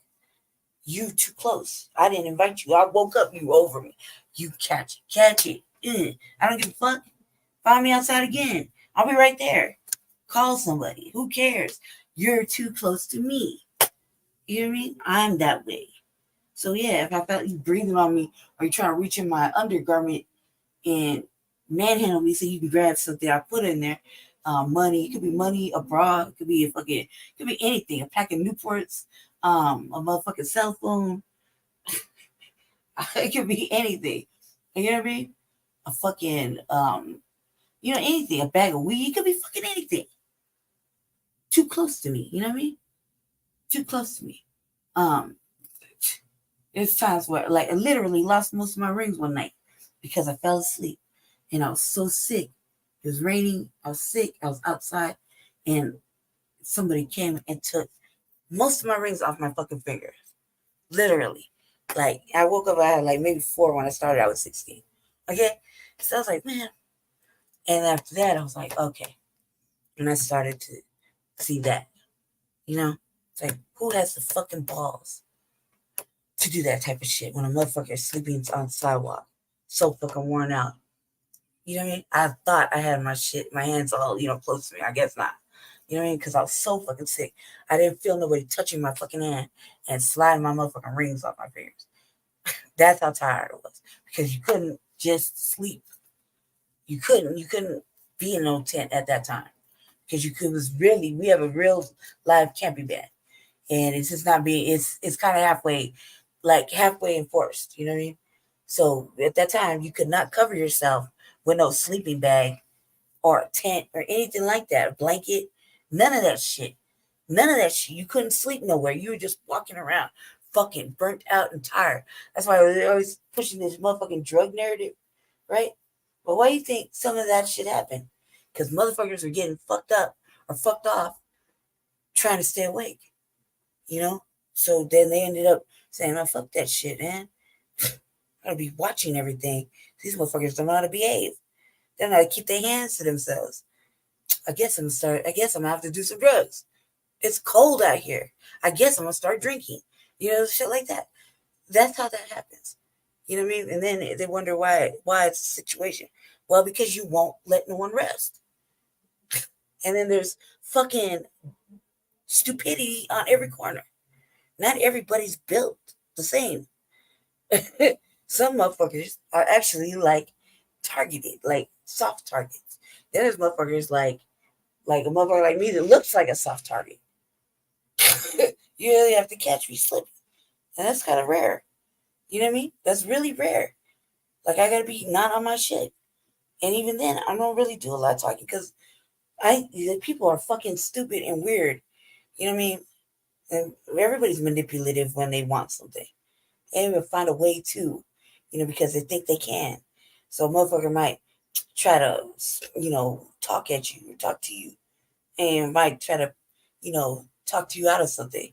You too close. I didn't invite you. I woke up. You over me. You catch it. I don't give a fuck. Find me outside again. I'll be right there. Call somebody. Who cares? You're too close to me. You know what I mean? I'm that way. So yeah, if I felt you breathing on me or you trying to reach in my undergarment and manhandle me so you can grab something I put in there, money. It could be money, a bra. It could be it could be anything. A pack of Newports, a motherfucking cell phone. It could be anything. You know what I mean? A fucking anything. A bag of weed. It could be fucking anything. Too close to me. You know what I mean? Too close to me. There's times where like I literally lost most of my rings one night because I fell asleep and I was so sick. It was raining. I was sick. I was outside and somebody came and took most of my rings off my fucking fingers. Literally. Like I woke up, I had like maybe 4 when I started. I was 16. Okay. So I was like, man. And after that, I was like, okay. And I started to see that. It's like, who has the fucking balls to do that type of shit when a motherfucker is sleeping on the sidewalk, so fucking worn out? You know what I mean? I thought I had my hands all, close to me. I guess not. You know what I mean? Because I was so fucking sick. I didn't feel nobody touching my fucking hand and sliding my motherfucking rings off my fingers. That's how tired I was. Because you couldn't just sleep. You couldn't be in no tent at that time because you could was really we have a real live camping bed, and it's just not being it's kind of halfway enforced. You know what I mean? So at that time, you could not cover yourself with no sleeping bag or a tent or anything like that, a blanket, none of that shit. None of that shit. You couldn't sleep nowhere. You were just walking around, fucking burnt out and tired. That's why they're always pushing this motherfucking drug narrative, right? But why do you think some of that shit happened? Because motherfuckers are getting fucked up or fucked off trying to stay awake, you know? So then they ended up saying, "Oh, fuck that shit, man. I gotta be watching everything. These motherfuckers don't know how to behave. They don't know how to keep their hands to themselves. I guess I'm gonna have to do some drugs. It's cold out here. I guess I'm gonna start drinking. You know, shit like that. That's how that happens. You know what I mean? And then they wonder why it's a situation. Well, because you won't let no one rest. And then there's fucking stupidity on every corner. Not everybody's built the same. Some motherfuckers are actually like targeted, like soft targets. Then there's motherfuckers like a motherfucker like me that looks like a soft target. You really have to catch me slipping. And that's kind of rare. You know what I mean? That's really rare. Like I gotta be not on my shit. And even then, I don't really do a lot of talking because the people are fucking stupid and weird. You know what I mean? And everybody's manipulative when they want something. They even find a way to, because they think they can. So a motherfucker might try to, talk at you or talk to you. And might try to, talk to you out of something.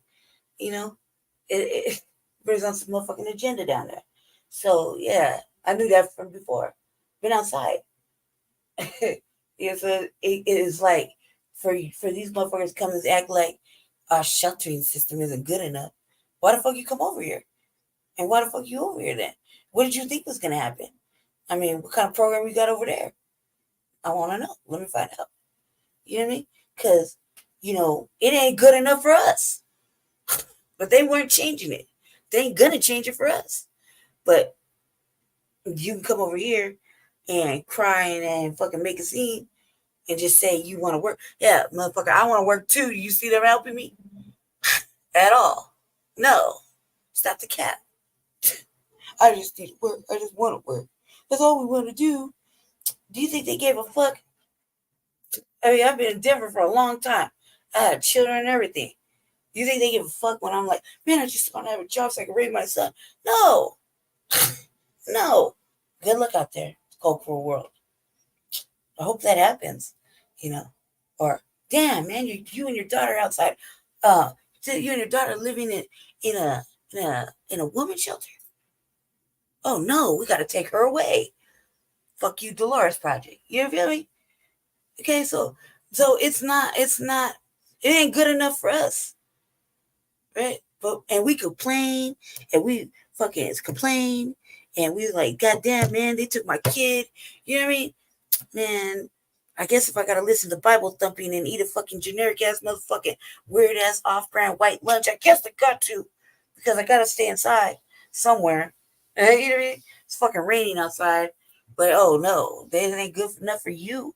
It brings on some motherfucking agenda down there. So yeah, I knew that from before. Been outside. It is like for these motherfuckers to come and act like our sheltering system isn't good enough. Why the fuck you come over here? And why the fuck you over here then? What did you think was gonna happen? I mean, what kind of program you got over there? I want to know. Let me find out. You know what I mean? Because it ain't good enough for us. But they weren't changing it. They ain't gonna change it for us. But you can come over here and cry and fucking make a scene and just say you want to work. Yeah, motherfucker, I want to work too. You see them helping me? At all. No. Stop the cap. I just need to work. I just want to work. That's all we want to do. Do you think they gave a fuck? I mean, I've been in Denver for a long time. I had children and everything. You think they give a fuck when I'm like, man, I just want to have a job so I can raise my son? No. No. Good luck out there. It's a cold, cruel world. I hope that happens, Or, damn, man, you and your daughter outside. You and your daughter living in a woman's shelter. Oh no, we got to take her away. Fuck you, Dolores Project. You feel me? Okay, so it ain't good enough for us, right? And we complain, and we fucking complain, and we like, goddamn, man, they took my kid. You know what I mean? Man, I guess if I gotta listen to Bible thumping and eat a fucking generic ass motherfucking weird ass off-brand white lunch, I guess I got to, because I gotta stay inside somewhere. You know what I mean? It's fucking raining outside, but oh no, they ain't good enough for you.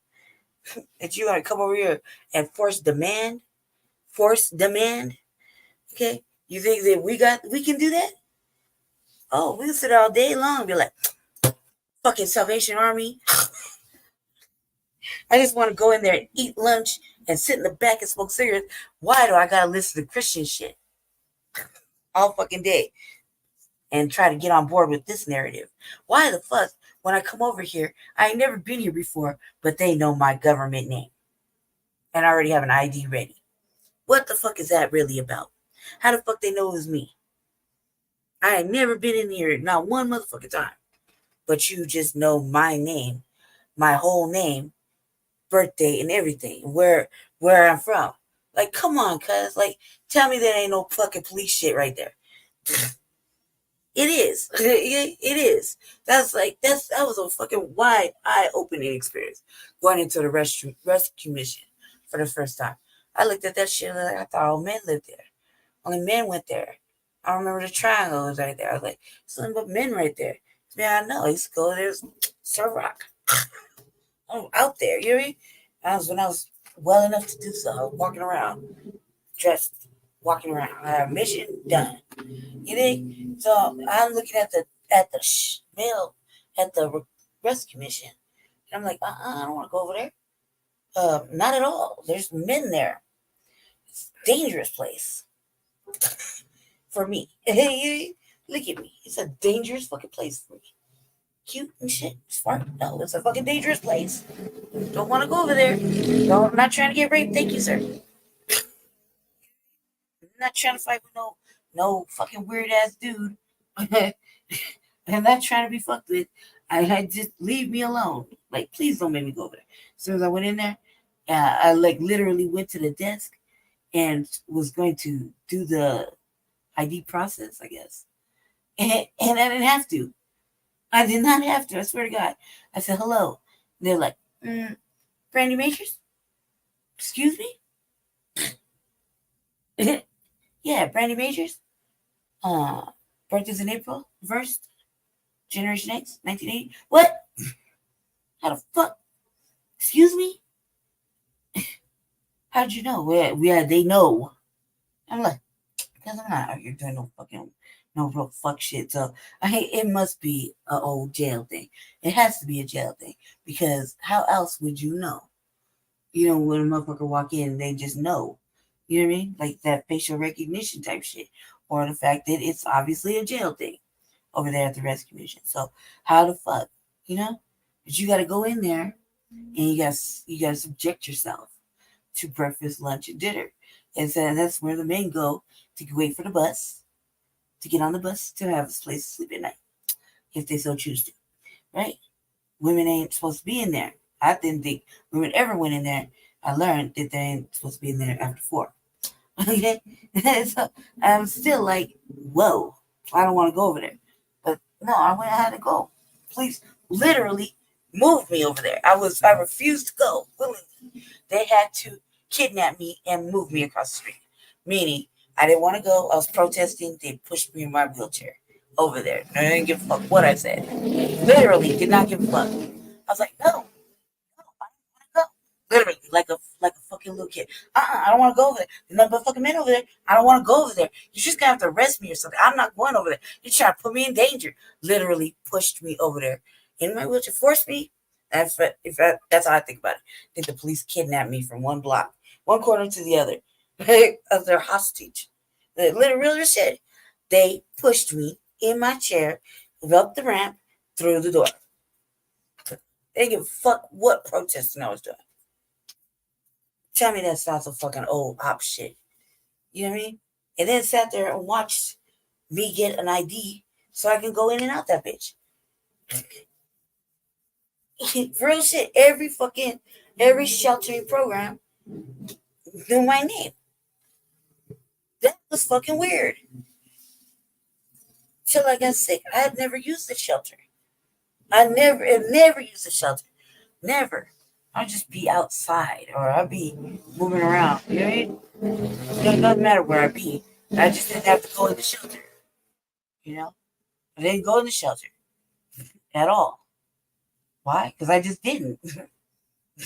That you gotta come over here and force demand. Okay, you think that we can do that? Oh, we can sit all day long and be like, fucking Salvation Army. I just want to go in there and eat lunch and sit in the back and smoke cigarettes. Why do I gotta listen to Christian shit all fucking day and try to get on board with this narrative? Why the fuck, when I come over here, I ain't never been here before, but they know my government name and I already have an ID ready? What the fuck is that really about? How the fuck they know it was me? I ain't never been in here, not one motherfucking time, but you just know my name, my whole name, birthday and everything, where I'm from. Like, come on, cuz. Like, tell me that ain't no fucking police shit right there. It is. It is. That was a fucking wide eye-opening experience going into the rescue mission for the first time. I looked at that shit like I thought all men lived there. Only men went there. I remember the triangle was right there. I was like, something but men right there. Man, I know. I used to go there, Sir Rock. out there. You know what I mean? When I was well enough to do so. I was walking around, dressed, walking around. I have mission done. You know? So I'm looking at the mail at the rescue mission, and I'm like, I don't want to go over there. Not at all. There's men there. It's a dangerous place for me. Look at me. It's a dangerous fucking place for me. Cute and shit, smart. No, it's a fucking dangerous place. Don't want to go over there. No, I'm not trying to get raped. Thank you, sir. I'm not trying to fight with no fucking weird ass dude. I'm not trying to be fucked with. I just leave me alone. Like, please don't make me go over there. As soon as I went in there, I like literally went to the desk and was going to do the ID process, I guess. And I didn't have to. I did not have to. I swear to God. I said, hello. They're like, Brandy Majors? Excuse me? Yeah, Brandy Majors. Birthday's in April 1st. Generation X, 1980. What? How the fuck? Excuse me? How'd you know? Yeah, they know. I'm like, because I'm not out here doing no real fuck shit. So it must be an old jail thing. It has to be a jail thing because how else would you know? You know, when a motherfucker walk in, they just know. You know what I mean? Like that facial recognition type shit, or the fact that it's obviously a jail thing over there at the rescue mission. So how the fuck, you know? But you got to go in there and you got to subject yourself to breakfast, lunch, and dinner. And so that's where the men go to wait for the bus, to get on the bus, to have a place to sleep at night, if they so choose to, right? Women ain't supposed to be in there. I didn't think women ever went in there. I learned that they ain't supposed to be in there after 4. Okay? So I'm still like, whoa, I don't want to go over there. But no, I had to go. Please, literally move me over there. I refused to go willingly. They had to kidnap me and move me across the street. Meaning, I didn't want to go. I was protesting. They pushed me in my wheelchair over there. I didn't give a fuck what I said. Literally, did not give a fuck. I was like, no, I don't want to go. Literally, like a fucking little kid. I don't want to go over there. There's nothing but fucking men over there. I don't want to go over there. You just gonna have to arrest me or something. I'm not going over there. You're trying to put me in danger. Literally pushed me over there in my wheelchair, forced me. That's how I think about it. I think the police kidnapped me from one block, one corner to the other, of their hostage. The literal shit. They pushed me in my chair, up the ramp, through the door. They didn't give a fuck what protesting I was doing. Tell me that's not some fucking old op shit. You know what I mean? And then sat there and watched me get an ID so I can go in and out that bitch. Real shit. Every sheltering program knew my name. That was fucking weird. Till I got sick. I had never used the shelter. Have never used the shelter. Never. I'd just be outside or I'd be moving around. You know what I mean? It doesn't matter where I be. I just didn't have to go in the shelter. You know? I didn't go in the shelter at all. Why? Because I just didn't.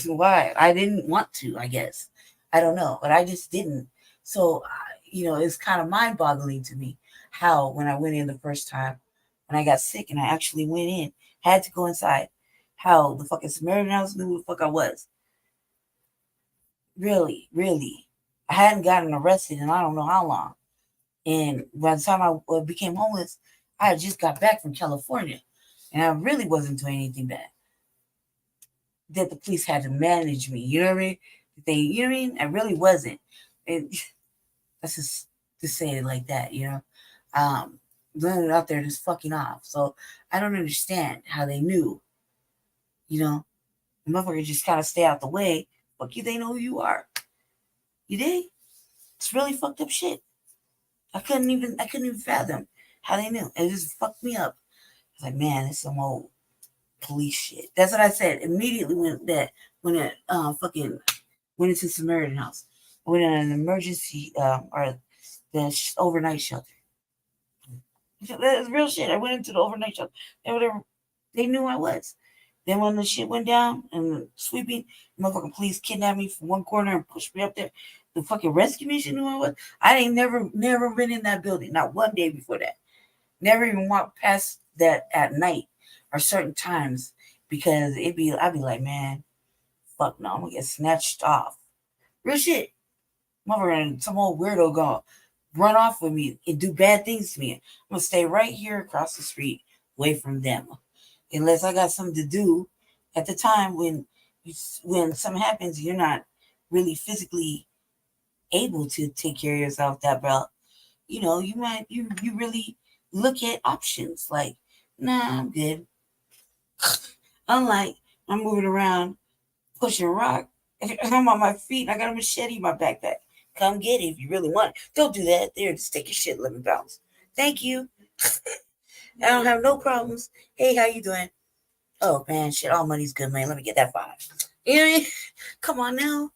Why? I didn't want to, I guess. I don't know, but I just didn't. So, it's kind of mind-boggling to me how when I went in the first time, when I got sick and I actually went in, had to go inside, how the fucking Samaritan house knew who the fuck I was. Really, really. I hadn't gotten arrested in I don't know how long. And by the time I became homeless, I had just got back from California. And I really wasn't doing anything bad. That the police had to manage me. You know what I mean? You know what I mean? I really wasn't. And that's just to say it like that, running out there just fucking off. So I don't understand how they knew. The motherfucker just kind of stay out the way. Fuck you, they know who you are. You dig? It's really fucked up shit. I couldn't even fathom how they knew. It just fucked me up. I was like, man, it's some old police shit. That's what I said immediately when it fucking went into Samaritan house. I went in an emergency or the overnight shelter. That's real shit. I went into the overnight shelter. They knew who I was. Then when the shit went down and sweeping, motherfucking police kidnapped me from one corner and pushed me up there. The fucking rescue mission, I ain't never been in that building, not one day before that. Never even walked past that at night or certain times because I'd be like, man, fuck no, I'm gonna get snatched off. Real shit. Mother, some old weirdo gonna run off with me and do bad things to me. I'm gonna stay right here across the street, away from them, unless I got something to do at the time when something happens. You're not really physically able to take care of yourself that well. You know, you really look at options like, nah, I'm good. Unlike I'm moving around pushing rock. I'm on my feet. I got a machete in my backpack. Come get it if you really want it. Don't do that. There, just take your shit, let me bounce. Thank you. I don't have no problems. Hey, how you doing? Oh man, shit, all money's good, man. Let me get that 5. You know what I mean? Come on now.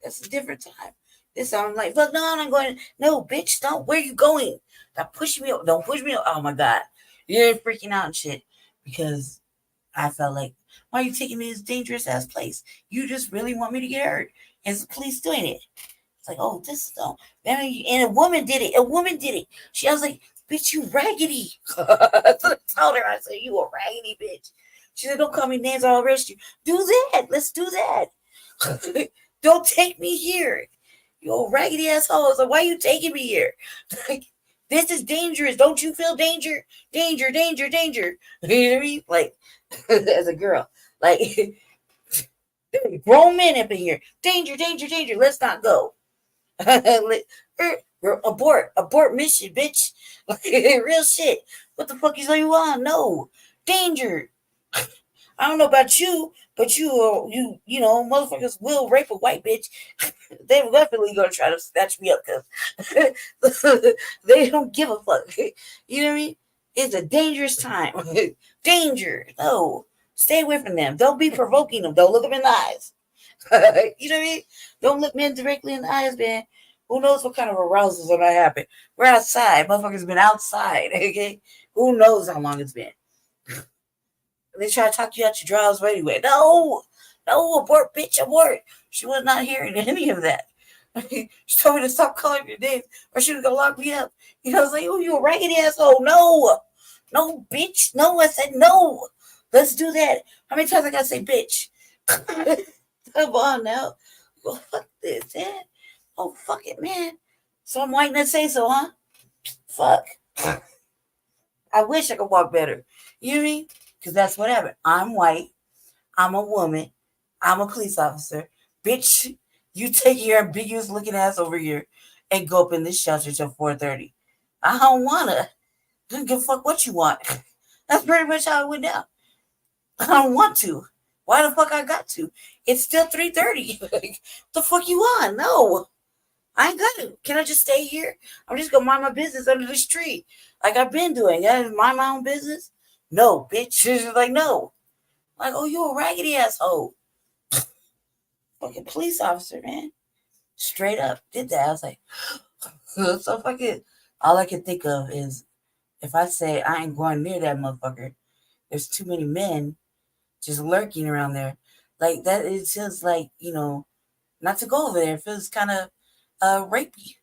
That's a different time. This time I'm like, fuck no, I'm not going. No, bitch, don't. Where you going? Don't push me. Don't push me. Oh my god, you're freaking out and shit because I felt like, why are you taking me to this dangerous ass place? You just really want me to get hurt, and the police doing it. It's like, oh, this is no. And a woman did it. A woman did it. I was like, bitch, you raggedy. That's what I told her. I said, you a raggedy bitch. She said, don't call me names. I'll arrest you. Do that. Let's do that. Don't take me here. You old raggedy asshole. I was like, why are you taking me here? Like, this is dangerous. Don't you feel danger? Danger, danger, danger. You know what I mean? Like, as a girl. Like, grown men up in here. Danger, danger, danger. Let's not go. Abort mission, bitch. Real shit. What the fuck is you on? No. Danger. I don't know about you, but you know, motherfuckers will rape a white bitch. They're definitely gonna try to snatch me up because they don't give a fuck. You know what I mean? It's a dangerous time. Danger. No. Stay away from them. Don't be provoking them. Don't look them in the eyes. You know what I mean? Don't look men directly in the eyes, man. Who knows what kind of arousals are gonna happen? We're outside. Motherfuckers been outside. Okay? Who knows how long it's been? They try to talk you out your drawers anyway. No, abort, bitch, abort. She was not hearing any of that. She told me to stop calling your names or she was gonna lock me up. You know, I was like, oh, you a raggedy asshole. No, bitch. No, I said no. Let's do that. How many times I gotta say bitch? Come on now. Well, fuck this, man. Oh, fuck it, man. So I'm white and say so, huh? Fuck. I wish I could walk better. You know what I mean? Because that's what happened. I'm white. I'm a woman. I'm a police officer. Bitch, you take your ambiguous looking ass over here and go up in this shelter till 4:30. I don't wanna. Don't give a fuck what you want. That's pretty much how it went down. I don't want to. Why the fuck I got to? It's still 3:30. Like, the fuck you on? No. I ain't got to. Can I just stay here? I'm just gonna mind my business under this tree. Like I've been doing. I mind my own business. No, bitch. She's like, no. Like, oh, you a raggedy asshole. Fucking police officer, man. Straight up did that. I was like, so fucking, all I can think of is if I say I ain't going near that motherfucker, there's too many men just lurking around there. Like that, it feels like, you know, not to go over there. It feels kind of rapey.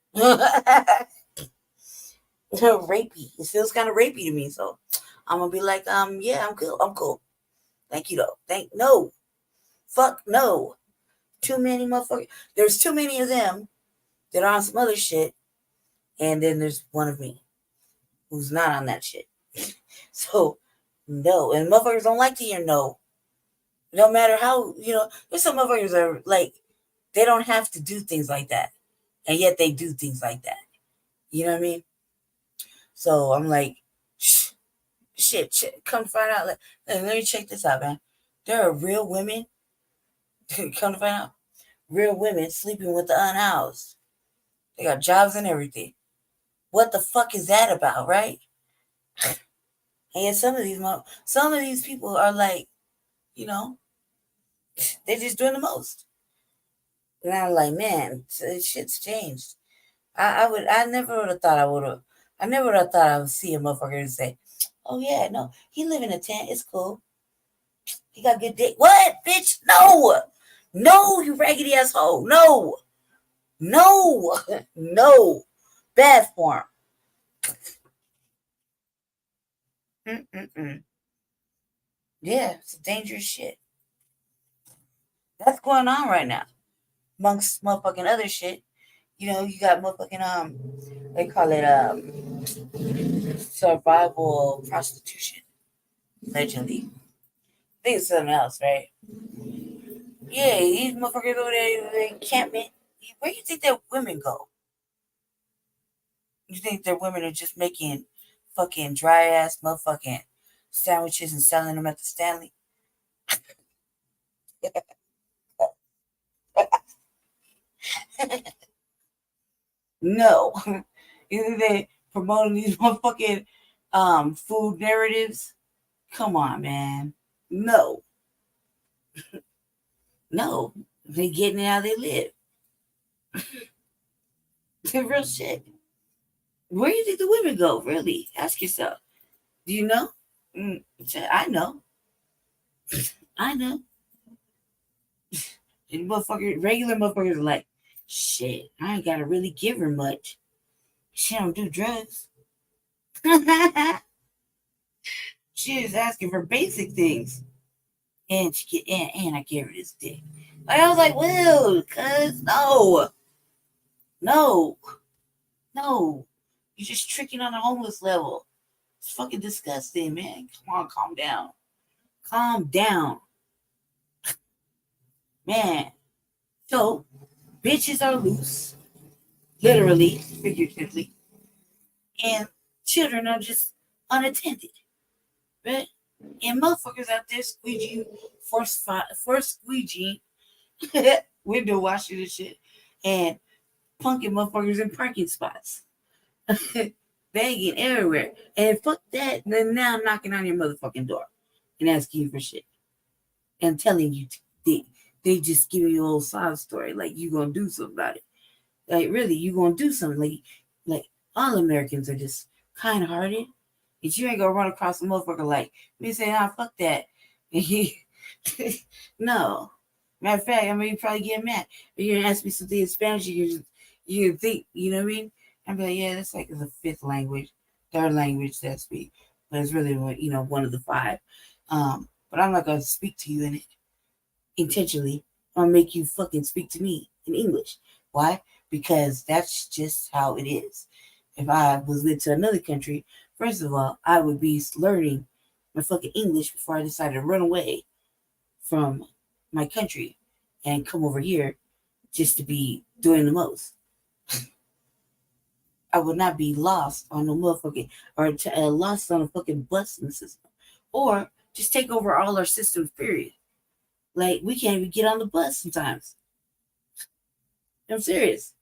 Rapey. It feels kind of rapey to me. So I'm gonna be like, yeah, I'm cool. I'm cool. Thank you though. No. Fuck no. Too many motherfuckers. There's too many of them that are on some other shit. And then there's one of me who's not on that shit. So no. And motherfuckers don't like to hear no. No matter how, you know, there's some motherfuckers that are like, they don't have to do things like that. And yet they do things like that. You know what I mean? So I'm like, shit, come find out. Let me check this out, man. There are real women, come to find out, real women sleeping with the unhoused. They got jobs and everything. What the fuck is that about, right? And some of these people are like, you know, they're just doing the most. And I'm like, man, shit's changed. I never would have thought I would see a motherfucker and say, oh yeah, no, he live in a tent, it's cool. He got good dick. What, bitch? No. No, you raggedy asshole. No. No. No. Bad form. Yeah, it's dangerous shit. That's going on right now. Amongst motherfucking other shit. You know, you got motherfucking they call it survival prostitution. Allegedly. I think it's something else, right? Yeah, these motherfuckers over there encampment. Where do you think that women go? You think that women are just making fucking dry ass motherfucking sandwiches and selling them at the Stanley? No. Either they promoting these motherfucking food narratives. Come on, man. No. No. They getting it how they live. Real shit. Where do you think the women go? Really? Ask yourself. Do you know? I know. I know. And regular motherfuckers are like, shit, I ain't gotta really give her much. She don't do drugs. She is asking for basic things. And I gave her this dick. Like, I was like, well, cuz no. No. No. You're just tricking on a homeless level. It's fucking disgusting, man. Come on, calm down. Calm down. Man. So, bitches are loose. Literally, figuratively. And children are just unattended. Right? And motherfuckers out there force squeegee, window washing and shit. And punking motherfuckers in parking spots. Begging everywhere. And fuck that. Then now I'm knocking on your motherfucking door and asking you for shit. And telling you they just give you a whole sob story. Like you gonna do something about it. Like really, you gonna do something. Like all Americans are just kind hearted. And you ain't gonna run across a motherfucker like me say, fuck that. No. Matter of fact, I mean you probably get mad. But you're gonna ask me something in Spanish, you can think, you know what I mean? I'm like, yeah, that's like the fifth language, third language that I speak. But it's really one of the five. But I'm not gonna speak to you in it intentionally. I'm gonna make you fucking speak to me in English. Why? Because that's just how it is. If I was living to another country, first of all, I would be learning my fucking English before I decided to run away from my country and come over here just to be doing the most. I would not be lost on the motherfucking, or lost on a fucking busing system. Or just take over all our systems, period. Like, we can't even get on the bus sometimes. I'm serious.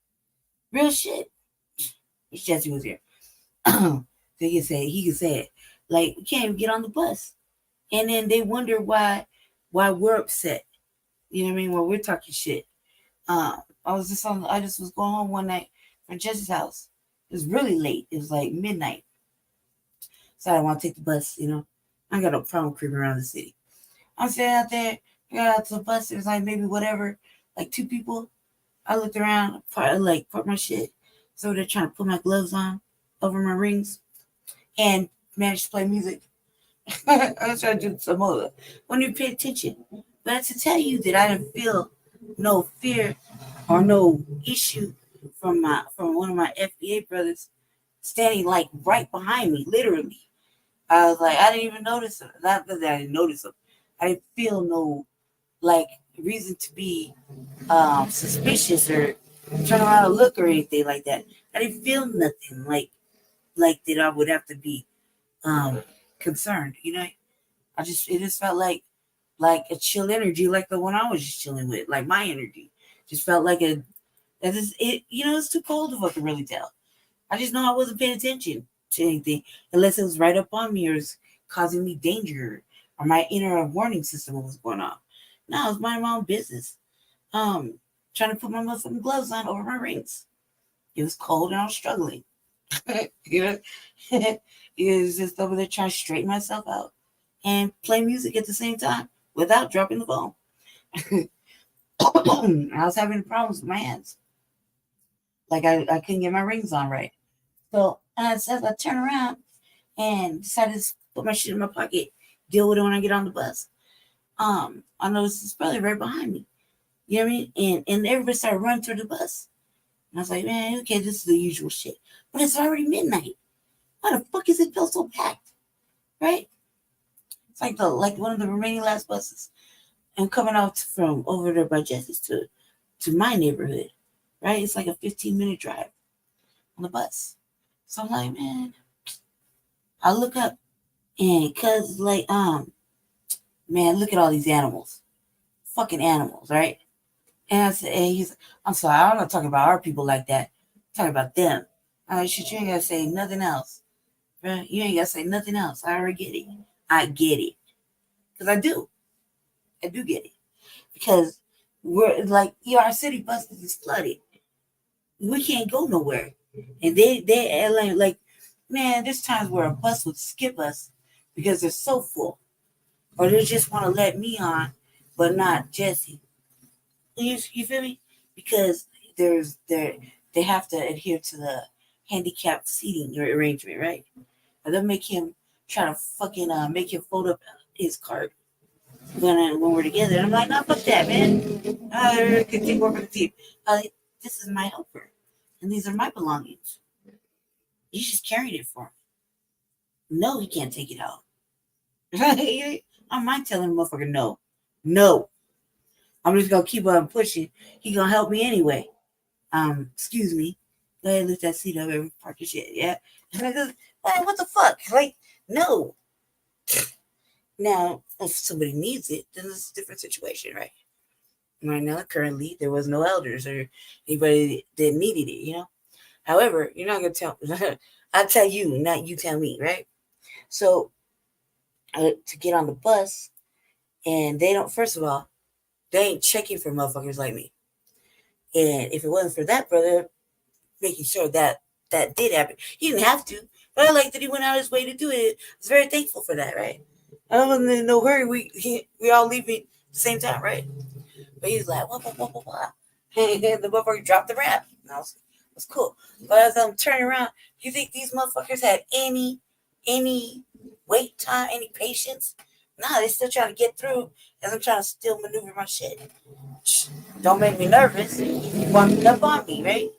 Real shit. If Jesse was here. He could say it. Like, we can't even get on the bus. And then they wonder why we're upset. You know what I mean? While we're talking shit. I just was going home one night from Jesse's house. It was really late. It was like midnight. So I didn't want to take the bus, I got no problem creeping around the city. I'm sitting out there, I got out to the bus. It was like maybe whatever, like two people. I looked around, put my shit. So they're trying to put my gloves on over my rings and managed to play music. I was trying to do some other. When you pay attention. But to tell you that I didn't feel no fear or no issue from one of my FBA brothers standing like right behind me, literally. I was like, I didn't even notice him. Not that I didn't notice him. I didn't feel no reason to be suspicious or turn around and look or anything like that. I didn't feel nothing like that I would have to be concerned, it just felt like a chill energy, like the one I was just chilling with, like my energy. Just felt like it's too cold to fucking really tell. I just know I wasn't paying attention to anything unless it was right up on me or was causing me danger or my inner warning system was going off. No, I was minding my own business. Trying to put my motherfucking gloves on over my rings. It was cold and I was struggling. It was just over there trying to straighten myself out and play music at the same time without dropping the phone. I was having problems with my hands. Like I couldn't get my rings on right. So I said I turn around and decided to put my shit in my pocket, deal with it when I get on the bus. I noticed his brother right behind me. You know what I mean? And everybody started running toward the bus. And I was like, man, okay, this is the usual shit. But it's already midnight. Why the fuck is it feel so packed? Right? It's like one of the remaining last buses. I'm coming out from over there by Jesse's to my neighborhood. Right? It's like a 15-minute drive on the bus. So I'm like, man, I look up and cause like, man, look at all these animals. Fucking animals, right? And I said, hey, I'm sorry, I'm not talking about our people like that. I'm talking about them. Shit, you ain't gotta say nothing else. Right? You ain't gotta say nothing else. I already get it. I get it. Because I do. I do get it. Because we're like, our city buses is flooded. We can't go nowhere. And they like, man, there's times where a bus would skip us because they're so full. Or they just want to let me on, but not Jesse. You feel me? Because they have to adhere to the handicapped seating arrangement, right? Or they'll make him try to fucking make him fold up his cart when we're together. And I'm like, no, fuck that, man. I can take work on the team. This is my helper, and these are my belongings. You just carried it for him. No, he can't take it out. I don't mind telling the motherfucker no. No. I'm just gonna keep on pushing. He gonna help me anyway. Excuse me. Go ahead and lift that seat up and park your shit. Yeah. And I go, hey, what the fuck? Like, no. Now, if somebody needs it, then it's a different situation, right? Right now, currently, there was no elders or anybody that needed it, you know? However, you're not gonna tell. I tell you, not you tell me, right? So, to get on the bus, and they don't. First of all, they ain't checking for motherfuckers like me. And if it wasn't for that brother making sure that did happen, he didn't have to, but I like that he went out his way to do it. I was very thankful for that, right? I wasn't in no hurry. We all leaving at the same time, right? But he's like, what? And the motherfucker dropped the rap. And I was cool. But as I'm turning around, you think these motherfuckers had any wait time, any patience? Nah, they still trying to get through as I'm trying to still maneuver my shit. Don't make me nervous. You walking up on me, right?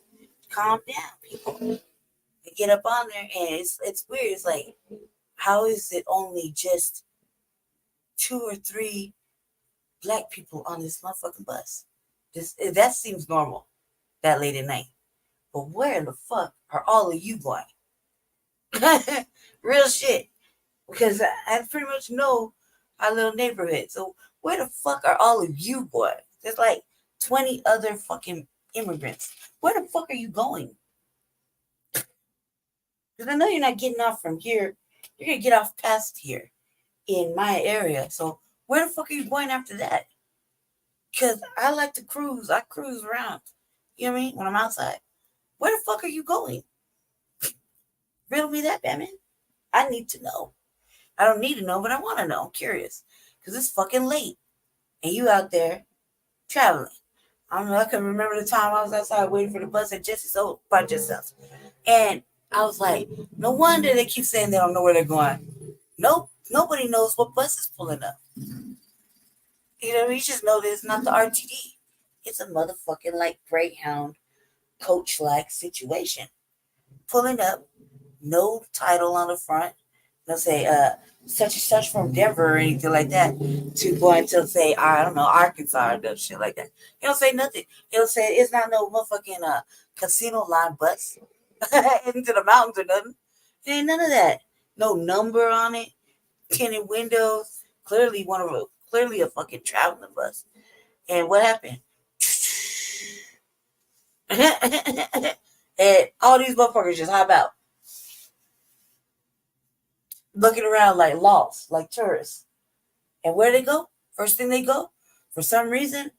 Calm down, people. They get up on there, and it's weird. It's like, how is it only just 2 or 3 black people on this motherfucking bus? That seems normal that late at night. But where the fuck are all of you going? Real shit. Because I pretty much know our little neighborhood. So where the fuck are all of you going? There's like 20 other fucking immigrants. Where the fuck are you going? Because I know you're not getting off from here. You're going to get off past here in my area. So where the fuck are you going after that? Because I like to cruise. I cruise around. You know what I mean? When I'm outside. Where the fuck are you going? Riddle me that, Batman. I need to know. I don't need to know, but I want to know. I'm curious. Because it's fucking late. And you out there traveling. I don't know. I can remember the time I was outside waiting for the bus at Jesse's old by Jesse's. And I was like, no wonder they keep saying they don't know where they're going. Nope. Nobody knows what bus is pulling up. You know, you just know that it's not the RTD. It's a motherfucking like Greyhound coach-like situation. Pulling up, no title on the front. They'll say, such and such from Denver or anything like that, to going to say, I don't know, Arkansas or shit like that. He don't say nothing. He'll say it's not no motherfucking casino line bus into the mountains or nothing. It ain't none of that. No number on it, tinted windows. Clearly a fucking traveling bus. And what happened? And all these motherfuckers just hop out. Looking around like lost, like tourists. And where they go? First thing they go, for some reason,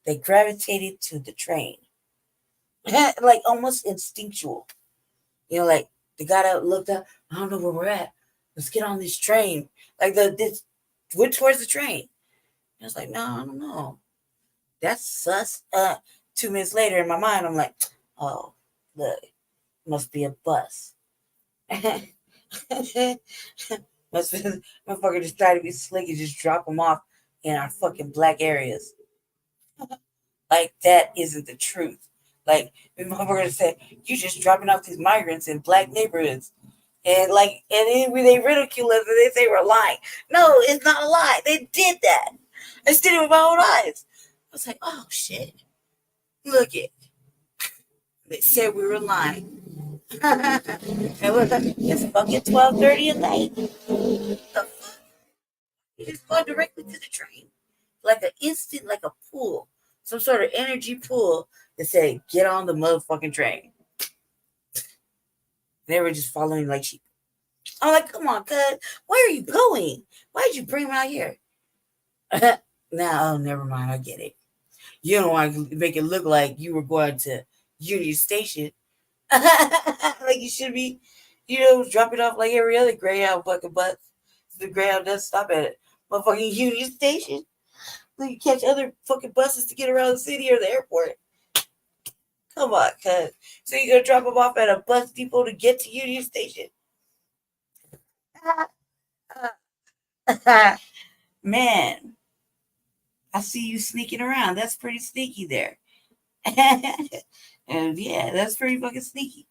they gravitated to the train. Like almost instinctual. You know, like they got out, looked up, I don't know where we're at. Let's get on this train. Like went towards the train. I was like, no, I don't know. That's sus. 2 minutes later in my mind, I'm like, oh, look, must be a bus. Must be motherfucker just try to be slick and just drop them off in our fucking black areas. Like that isn't the truth. Like the motherfucker said, you just dropping off these migrants in black neighborhoods. And like, and then when they ridicule us and they say we're lying. No, it's not a lie. They did that. I just did it with my own eyes. I was like, oh shit. Look it. They said we were lying. And it's fucking 12:30 at night. The fuck? You just go directly to the train. Like an instant, like a pool. Some sort of energy pool that say, get on the motherfucking train. They were just following like sheep. I'm like, come on, cuz, where are you going? Why did you bring him out here? Now, oh, never mind, I get it. You don't want to make it look like you were going to Union Station. Like you should be, drop it off like every other Greyhound fucking bus. The Greyhound doesn't stop at it. Motherfucking Union Station. Like you catch other fucking buses to get around the city or the airport. Come on, cuz. So you're going to drop them off at a bus depot to get to Union Station? Man, I see you sneaking around. That's pretty sneaky there. And yeah, that's pretty fucking sneaky.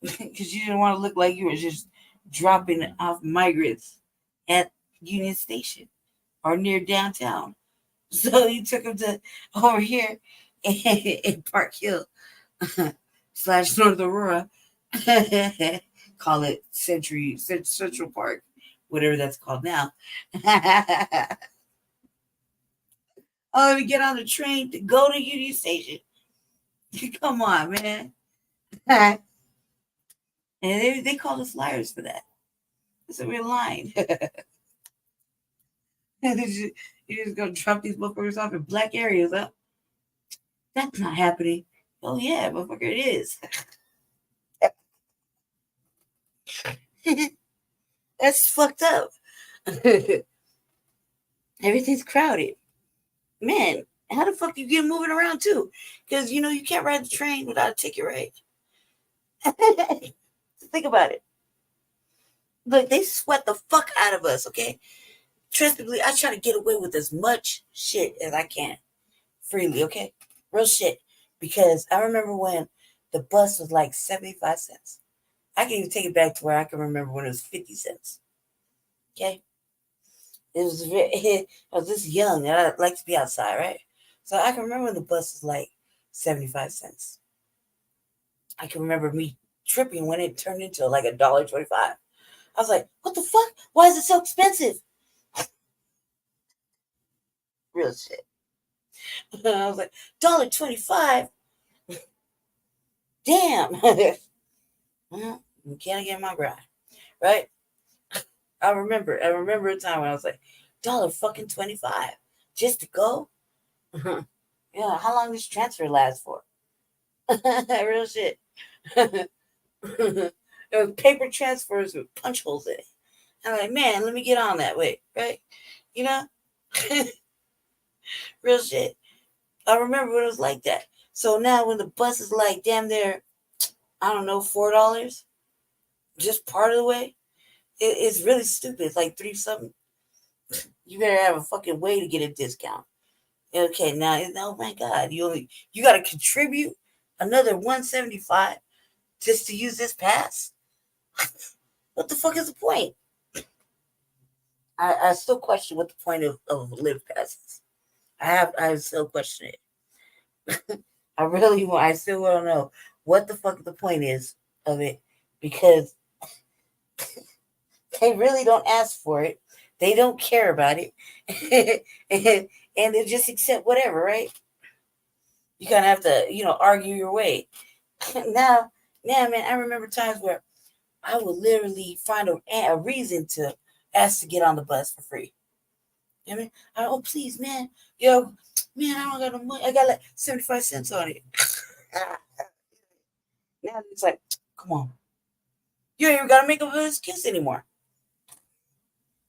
Because you didn't want to look like you were just dropping off migrants at Union Station or near downtown. So you took them to over here in Park Hill / North Aurora. Call it Central Park, whatever that's called now. Oh, to get on the train to go to Union Station. Come on, man. And they called us liars for that. They said we're lying. You're just going to drop these motherfuckers off in black areas, huh? That's not happening. Oh, yeah, motherfucker, it is. That's fucked up. Everything's crowded. Man, how the fuck you get moving around too? Because, you can't ride the train without a ticket, right? Think about it. Look, they sweat the fuck out of us, okay? Trust me, I try to get away with as much shit as I can. Freely, okay? Real shit. Because I remember when the bus was like 75 cents. I can even take it back to where I can remember when it was 50 cents. Okay? I was this young and I like to be outside, right? So I can remember when the bus was like 75 cents. I can remember me tripping when it turned into like $1.25. I was like, what the fuck? Why is it so expensive? Real shit. I was like, $1.25? Damn. Well, can't get my grind, right? I remember a time when I was like, $1.25 just to go? Yeah, how long does transfer last for? Real shit. There was paper transfers with punch holes in it. I'm like, man, let me get on that way, right? Real shit. I remember when it was like that. So now when the bus is like damn near, I don't know, $4, just part of the way, it's really stupid. It's like 3 something. You better have a fucking way to get a discount. Okay, now, oh my God, you got to contribute another $175 just to use this pass? What the fuck is the point? I still question what the point of live passes. I still question it. I still want to know what the fuck the point is of it, because they really don't ask for it. They don't care about it. and they just accept whatever, right? You kind of have to, argue your way. Now, man, I remember times where I would literally find a reason to ask to get on the bus for free. I mean, oh, please, man. Man, I don't got no money. I got like 75 cents on it. Now it's like, come on. You ain't even got to make up an excuse anymore.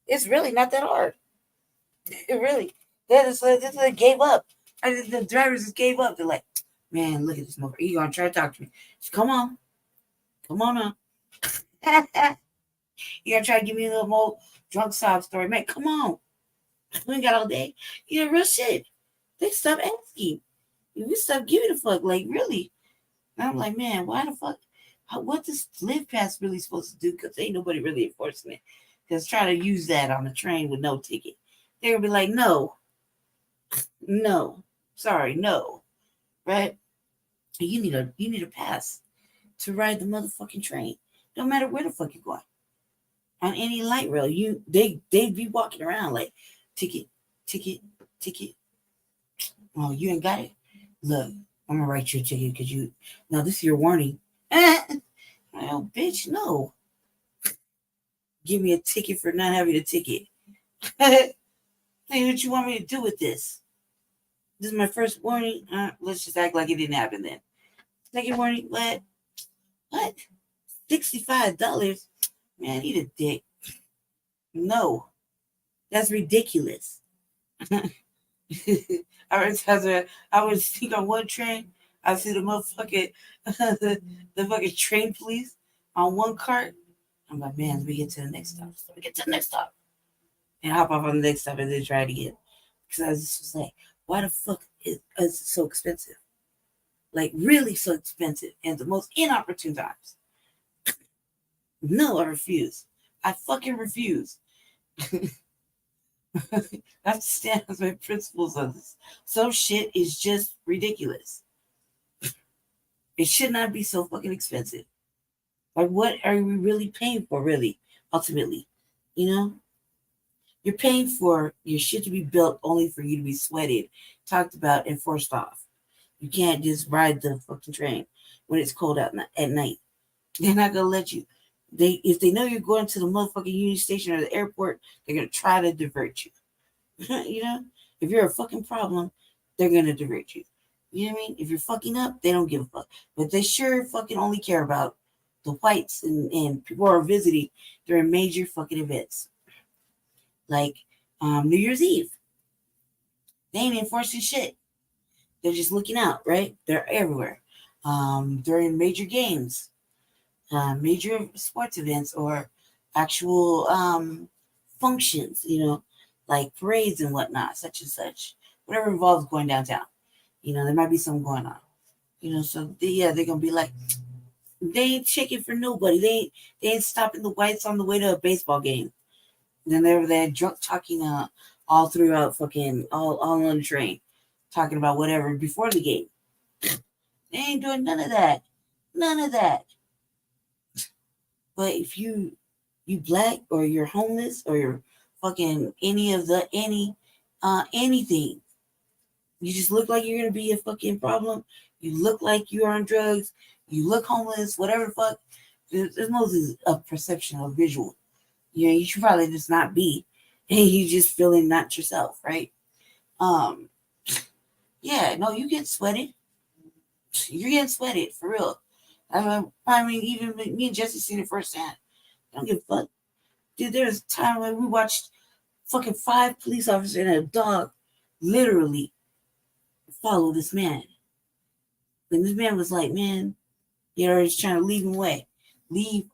It's really not that hard. It really. They gave up. The drivers just gave up. They're like, man, look at this motherfucker. He gonna try to talk to me. Come on now. You gonna try to give me a little more drunk sob story, man? Come on. We ain't got all day. Real shit. They stop asking. We stop giving a fuck. Like, really. And I'm like, man, why the fuck? What this live pass really supposed to do? Because ain't nobody really enforcing it. Because try to use that on a train with no ticket. They're gonna be like, no, sorry, no, right? You need a pass to ride the motherfucking train. No matter where the fuck you're going. On any light rail, they'd be walking around like ticket. Oh, you ain't got it? Look, I'm gonna write you a ticket because now this is your warning. Oh, bitch, no. Give me a ticket for not having a ticket. Hey, what you want me to do with this? This is my first warning. Let's just act like it didn't happen then. Second warning, what? $65? Man, eat a dick. No, that's ridiculous. I was think on one train. I see the motherfucking the fucking train police on one cart. I'm like, man, let me get to the next stop. And hop off on the next stop and then try it again. Because I was just like, why the fuck is it so expensive? Like, really so expensive and the most inopportune times. No, I refuse. I fucking refuse. I have to stand on my principles on this. Some shit is just ridiculous. It should not be so fucking expensive. Like, what are we really paying for, really, ultimately? You're paying for your shit to be built only for you to be sweated, talked about, and forced off. You can't just ride the fucking train when it's cold out at night. They're not going to let you. If they know you're going to the motherfucking Union Station or the airport, they're going to try to divert you. If you're a fucking problem, they're going to divert you. You know what I mean? If you're fucking up, they don't give a fuck. But they sure fucking only care about the whites and people who are visiting during major fucking events. Like New Year's Eve. They ain't enforcing shit. They're just looking out, right? They're everywhere. During major games, major sports events, or actual functions, like parades and whatnot, such and such. Whatever involves going downtown. There might be something going on. So they're going to be like, they ain't checking for nobody. They ain't stopping the whites on the way to a baseball game. And then they're there drunk talking all throughout fucking, all on the train, talking about whatever before the game. They ain't doing none of that. None of that. But if you black or you're homeless or you're fucking anything, you just look like you're going to be a fucking problem. You look like you're on drugs. You look homeless, whatever the fuck. There's mostly a perception or visual. You should probably just not be. And you just feeling not yourself, right? Yeah, no, you get sweated. You're getting sweated, for real. I mean, even me and Jesse seen it firsthand. I don't give a fuck. Dude, there was a time when we watched fucking 5 police officers and a dog literally follow this man. And this man was like, man, he's trying to leave him away. Leave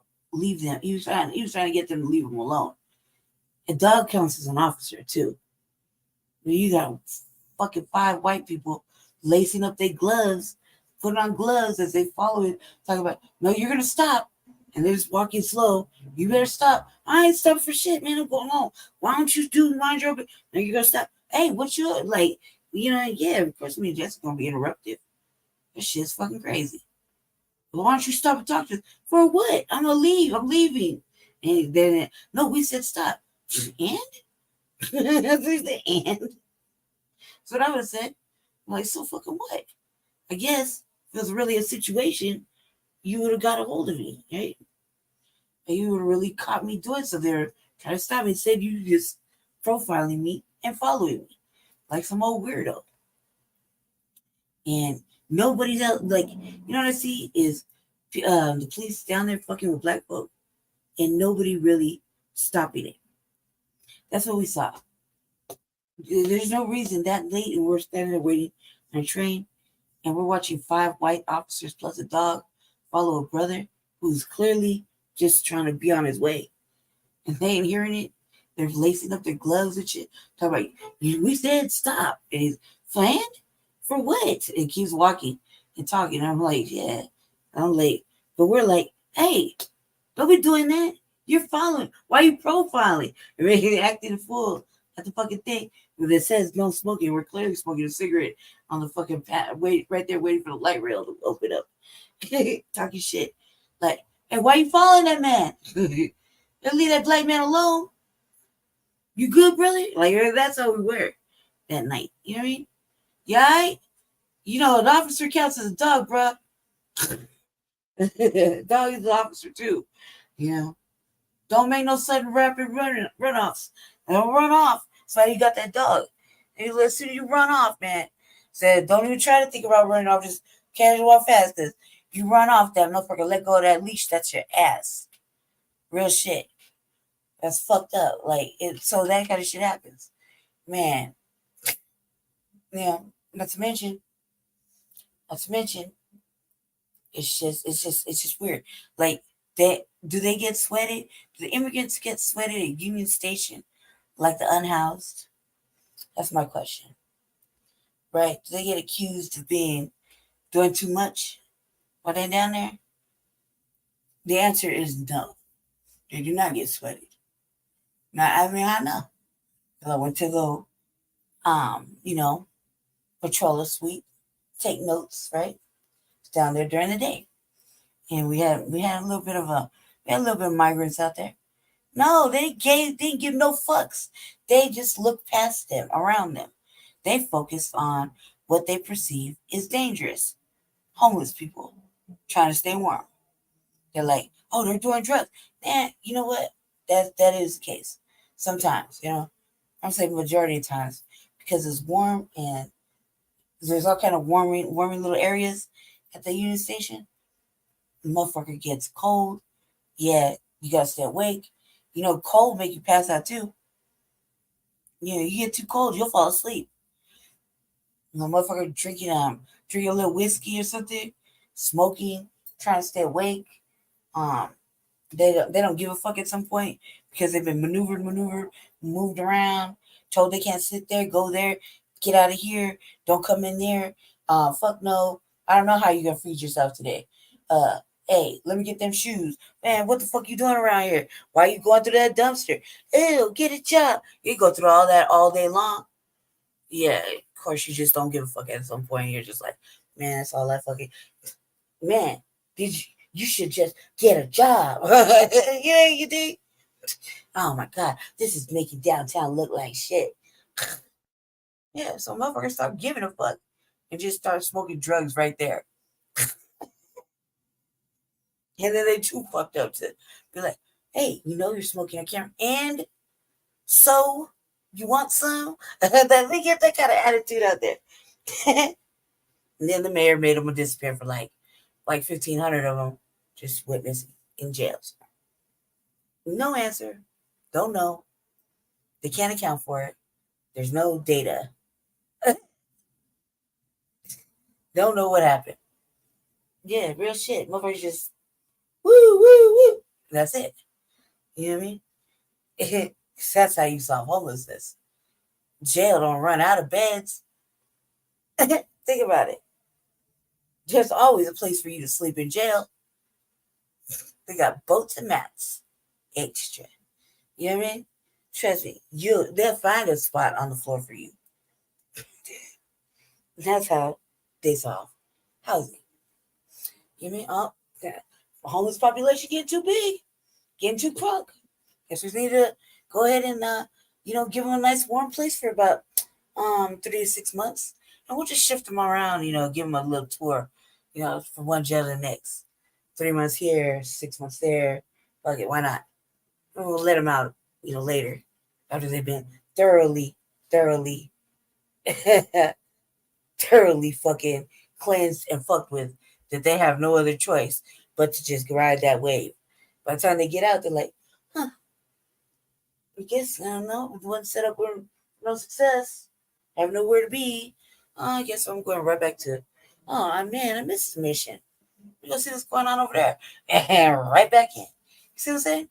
them. He was trying to get them to leave him alone. A dog counts as an officer too. You got fucking 5 white people lacing up their gloves, putting on gloves as they follow it, talking about, no, you're gonna stop. And they're just walking slow. You better stop. I ain't stopping for shit, man. I'm going home. Why don't you mind your own? Now you're gonna stop. Hey, what you like? Yeah, of course me and Jessica gonna be interrupted. That shit's fucking crazy. Well, why don't you stop and talk to us? For what? I'm gonna leave. I'm leaving. And then no, we said stop. And? And? So what I would have said. I'm like, so fucking what? I guess if it was really a situation, you would have got a hold of me, right? And you would have really caught me doing so. They're trying to stop me. Instead, you just profiling me and following me like some old weirdo. And nobody's else, like, what I see is the police down there fucking with black folk and nobody really stopping it. That's what we saw. There's no reason that late and we're standing there waiting on a train and we're watching 5 white officers plus a dog follow a brother who's clearly just trying to be on his way. And they ain't hearing it. They're lacing up their gloves and shit. Talk about, we said stop. And he's planned? For what? And keeps walking and talking. I'm like, yeah, I'm late. But we're like, hey, don't be doing that. You're following. Why are you profiling? And really acting a fool at the fucking thing. But it says no smoking. We're clearly smoking a cigarette on the fucking wait right there waiting for the light rail to open up. Talking shit. Like, hey, why you following that man? Don't leave that black man alone. You good, brother? Like, that's how we were that night. You know what I mean? Yeah, right? You know, an officer counts as a dog, bro. Dog is an officer too. You know, don't make no sudden rapid runoffs. Don't run off. So you got that dog. And as soon as you run off, man, said don't even try to think about running off. Just casual walk fast. Because you run off, that motherfucker let go of that leash. That's your ass. Real shit. That's fucked up. Like, so that kind of shit happens. Man. You know, not to mention, it's just weird. Like, do they get sweated? Do the immigrants get sweated at Union Station like the unhoused? That's my question. Right? Do they get accused of doing too much while they're down there? The answer is no. They do not get sweated. Now, I mean, I know. I went to go, you know, patrol a suite, take notes, right? Down there during the day. And we had a little bit of migrants out there. No, they didn't give no fucks. They just looked past them, around them. They focused on what they perceive is dangerous. Homeless people trying to stay warm. They're like, oh, they're doing drugs. Man, you know what? That is the case. Sometimes, you know. I'm saying majority of times because it's warm and there's all kind of warming little areas at the Union Station. The motherfucker gets cold. Yeah, you gotta stay awake. You know, cold make you pass out too. You know, you get too cold, you'll fall asleep. The motherfucker drinking a little whiskey or something, smoking, trying to stay awake. They don't give a fuck at some point because they've been maneuvered, moved around, told they can't sit there, go there, get out of here, don't come in there. Fuck no. I don't know how you're gonna feed yourself today. Hey, let me get them shoes. Man, what the fuck you doing around here? Why are you going through that dumpster? Ew, get a job. You go through all that all day long. Yeah, of course you just don't give a fuck at some point. You're just like, man, that's all I fucking man, you should just get a job. Yeah, you think? Oh my God, this is making downtown look like shit. Yeah, so motherfuckers stop giving a fuck and just start smoking drugs right there. And then they too fucked up to be like, hey, you know you're smoking on camera. And so you want some? They get that kind of attitude out there. And then the mayor made them disappear for like 1,500 of them just witnessing in jails. No answer. Don't know. They can't account for it. There's no data. Don't know what happened. Yeah, real shit. Motherfuckers just woo, woo, woo. That's it. You know what I mean? That's how you solve homelessness. Jail don't run out of beds. Think about it. There's always a place for you to sleep in jail. They got boats and mats extra. You know what I mean? Trust me, they'll find a spot on the floor for you. That's how they solve housing. You know what I mean? The homeless population getting too big, getting too crunk. Guess we need to go ahead and give them a nice warm place for about 3 to 6 months, and we'll just shift them around. Give them a little tour. From one jail to the next. 3 months here, 6 months there. Fuck it, why not? And we'll let them out, later after they've been thoroughly fucking cleansed and fucked with, that they have no other choice but to just ride that wave. By the time they get out, they're like, I guess, I don't know, it wasn't set up no success, have nowhere to be. I guess I'm going right back to, man, I missed the mission. We go see what's going on over there. And right back in. You see what I'm saying?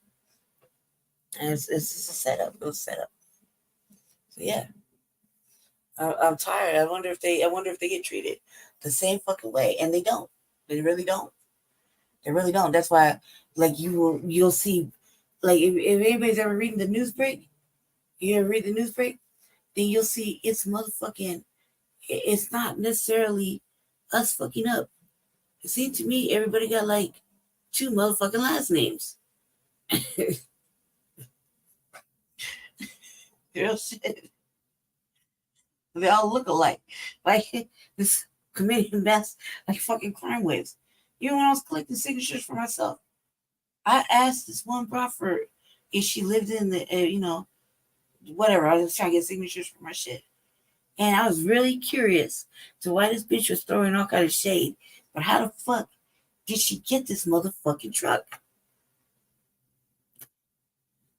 And it's just a setup. It was set up. So yeah. I'm tired. I wonder if they get treated the same fucking way. And they don't. They really don't. They really don't. That's why, like, you'll see, like, if anybody's ever reading the news break, you ever read the news break, then you'll see it's motherfucking, it's not necessarily us fucking up. It seems to me everybody got like 2 motherfucking last names. Real shit. They all look alike. Like this committing mass, like fucking crime waves. You know, when I was collecting signatures for myself, I asked this one proffer if she lived in the, whatever. I was trying to get signatures for my shit. And I was really curious to why this bitch was throwing all kind of shade. But how the fuck did she get this motherfucking truck?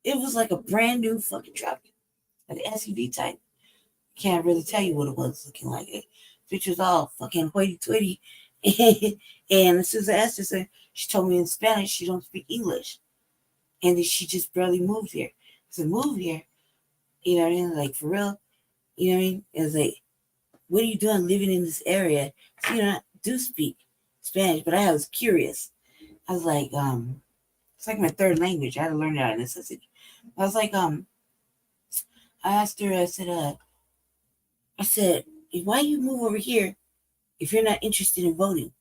It was like a brand new fucking truck. Like an SUV type. Can't really tell you what it was looking like. It bitch was all fucking hoity-toity. And as soon as I asked her, she told me in Spanish she don't speak English. And then she just barely moved here. I said, move here? You know what I mean? Like, for real? You know what I mean? It was like, what are you doing living in this area? So, I do speak Spanish, but I was curious. I was like, it's like my third language. I had to learn it out of necessity. I was like, I asked her, I said, why you move over here if you're not interested in voting?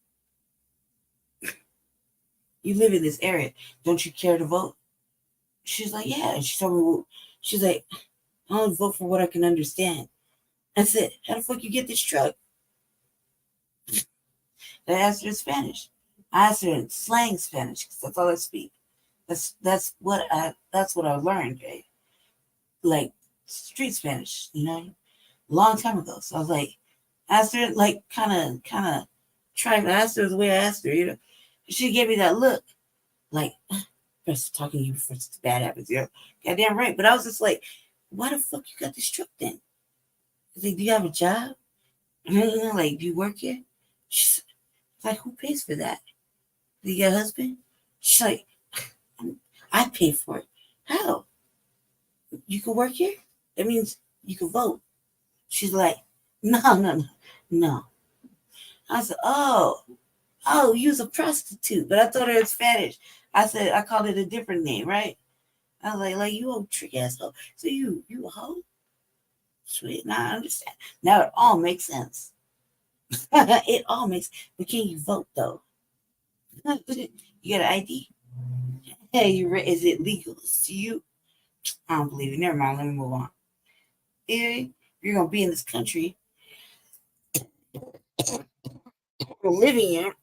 You live in this area. Don't you care to vote? She's like, yeah. And she told me, well, she's like, I only vote for what I can understand. I said, how the fuck you get this truck? I asked her in Spanish. I asked her in slang Spanish because that's all I speak. That's what I learned, right? Like street Spanish, a long time ago. So I was like, asked her like kind of tried to ask her the way I asked her, She gave me that look, like, best talking to you before it's bad happens, Goddamn right. But I was just like, why the fuck you got this truck then? I was like, do you have a job? Like, do you work here? She's like, who pays for that? Do you got a husband? She's like, I pay for it. How? You can work here? That means you can vote. She's like, no. I said, oh, you's a prostitute. But I told her in Spanish. I called it a different name, right? I was like you old trick ass hoe. So you a hoe? Sweet. Now I understand. Now it all makes sense. It all makes. But can you vote though? You got an ID? Hey, is it legal to you? I don't believe it. Never mind. Let me move on. If you're gonna be in this country, living here,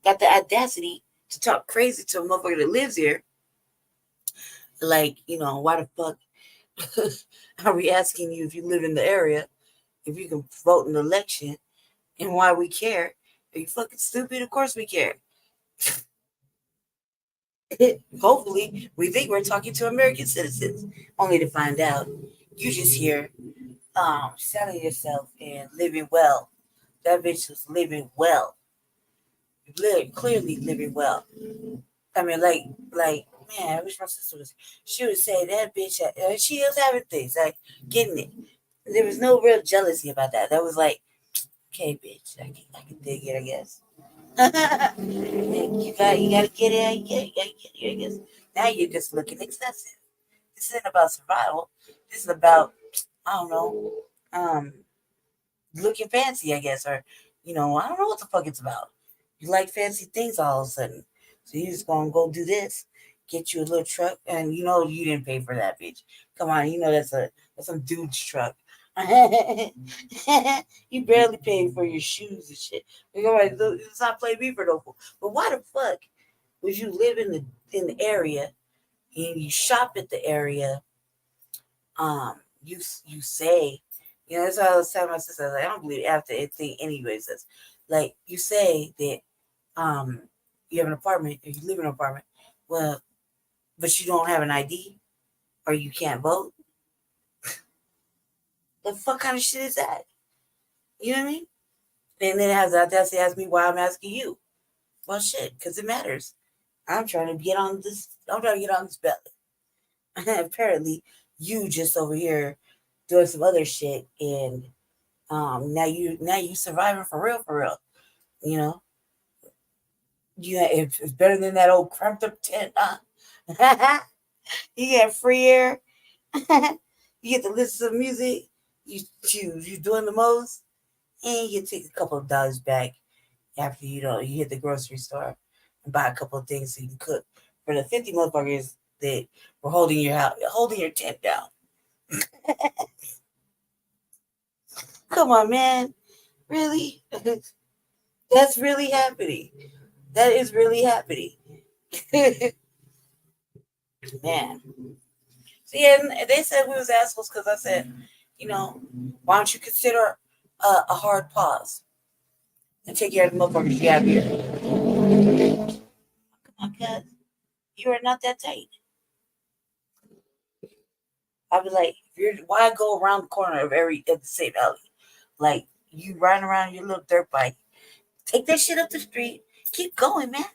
got the audacity to talk crazy to a motherfucker that lives here. Like, why the fuck are we asking you if you live in the area, if you can vote in the election, and why we care? Are you fucking stupid? Of course we care. Hopefully, we think we're talking to American citizens, only to find out you just here selling yourself and living well. That bitch was living well. Clearly living well. I mean, like, man, I wish my sister was. She would say that bitch. She was having things, like getting it. There was no real jealousy about that. That was like, okay, bitch, I can dig it, I guess. you gotta get it. You gotta get it, I guess. Now you're just looking excessive. This isn't about survival. This is about, I don't know, looking fancy, I guess, or I don't know what the fuck it's about. You like fancy things all of a sudden. So you're just gonna go do this, get you a little truck, and you didn't pay for that, bitch. Come on, that's some dude's truck. You barely paid for your shoes and shit. Let's not play me for no fool. But why the fuck would you live in the area and you shop at the area? You say, that's what I was telling my sister. Like, I don't believe after anything anybody says. Like, you say that you have an apartment or you live in an apartment, well, but you don't have an ID or you can't vote. The fuck kind of shit is that? You know what I mean? And then it has the audacity to ask me why I'm asking you. Well, shit, because it matters. I'm trying to get on this. I'm trying to get on this belly. Apparently, you just over here doing some other shit, and now you surviving for real. You know, it's better than that old cramped up tent. You get free air. You get to listen to music. You doing the most, and you take a couple of dollars back after you hit the grocery store and buy a couple of things so you can cook for the 50 motherfuckers that were holding your tent down. Come on, man. Really? That's really happening. That is really happening. Man. See, and they said we was assholes because I said, why don't you consider a hard pause and take care of the motherfuckers you have here? Come on, cuz. You are not that tight. I'll be like, why go around the corner of the same alley? Like, you riding around your little dirt bike. Take that shit up the street. Keep going, man.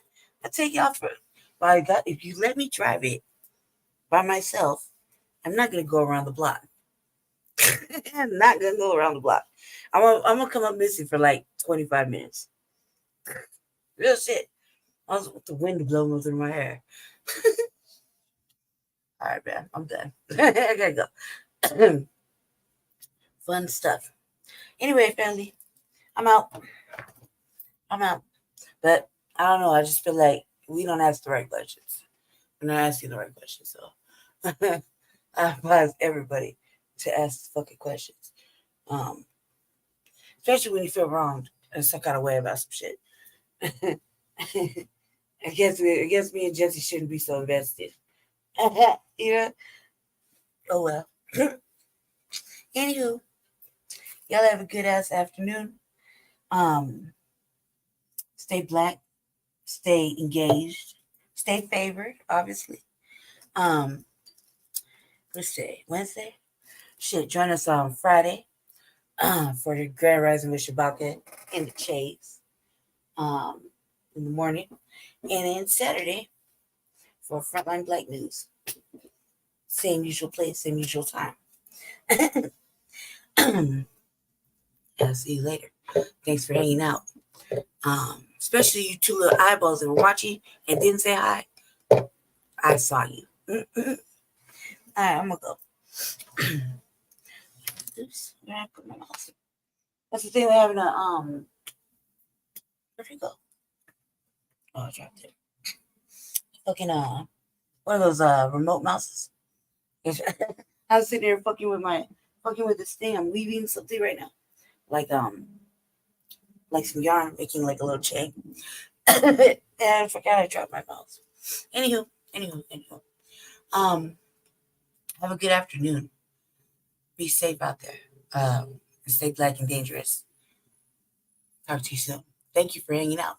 I'll take you off for it. If you let me drive it by myself, I'm not going to go around the block. I'm not going to go around the block. I'm going to come up missing for like 25 minutes. Real shit. I was with the wind blowing through my hair. All right, man. I'm done. I gotta go. Fun stuff. Anyway, family, I'm out. But I don't know. I just feel like we don't ask the right questions. We're not asking the right questions. So I advise everybody to ask the fucking questions. Especially when you feel wronged in some kind of way about some shit. I guess me and Jesse shouldn't be so invested. Yeah. Oh well. Anywho, y'all have a good ass afternoon. Stay black, stay engaged, stay favored, obviously. Let's say Wednesday. Shit, join us on Friday for the Grand Rising with Shabaka in the Chase in the morning. And then Saturday for Frontline Black News. Same usual place, same usual time. I'll see you later. Thanks for hanging out. Especially you two little eyeballs that were watching and didn't say hi. I saw you. All right, I'm gonna go. Oops, where I put my mouse? That's the thing with having where'd you go? Oh, I dropped it. Fucking one of those remote mouses. I was sitting there fucking with this thing. I'm weaving something right now. Like some yarn, making like a little chain. And I forgot I dropped my mouse. Anywho. Have a good afternoon. Be safe out there. Stay black and dangerous. Talk to you soon. Thank you for hanging out.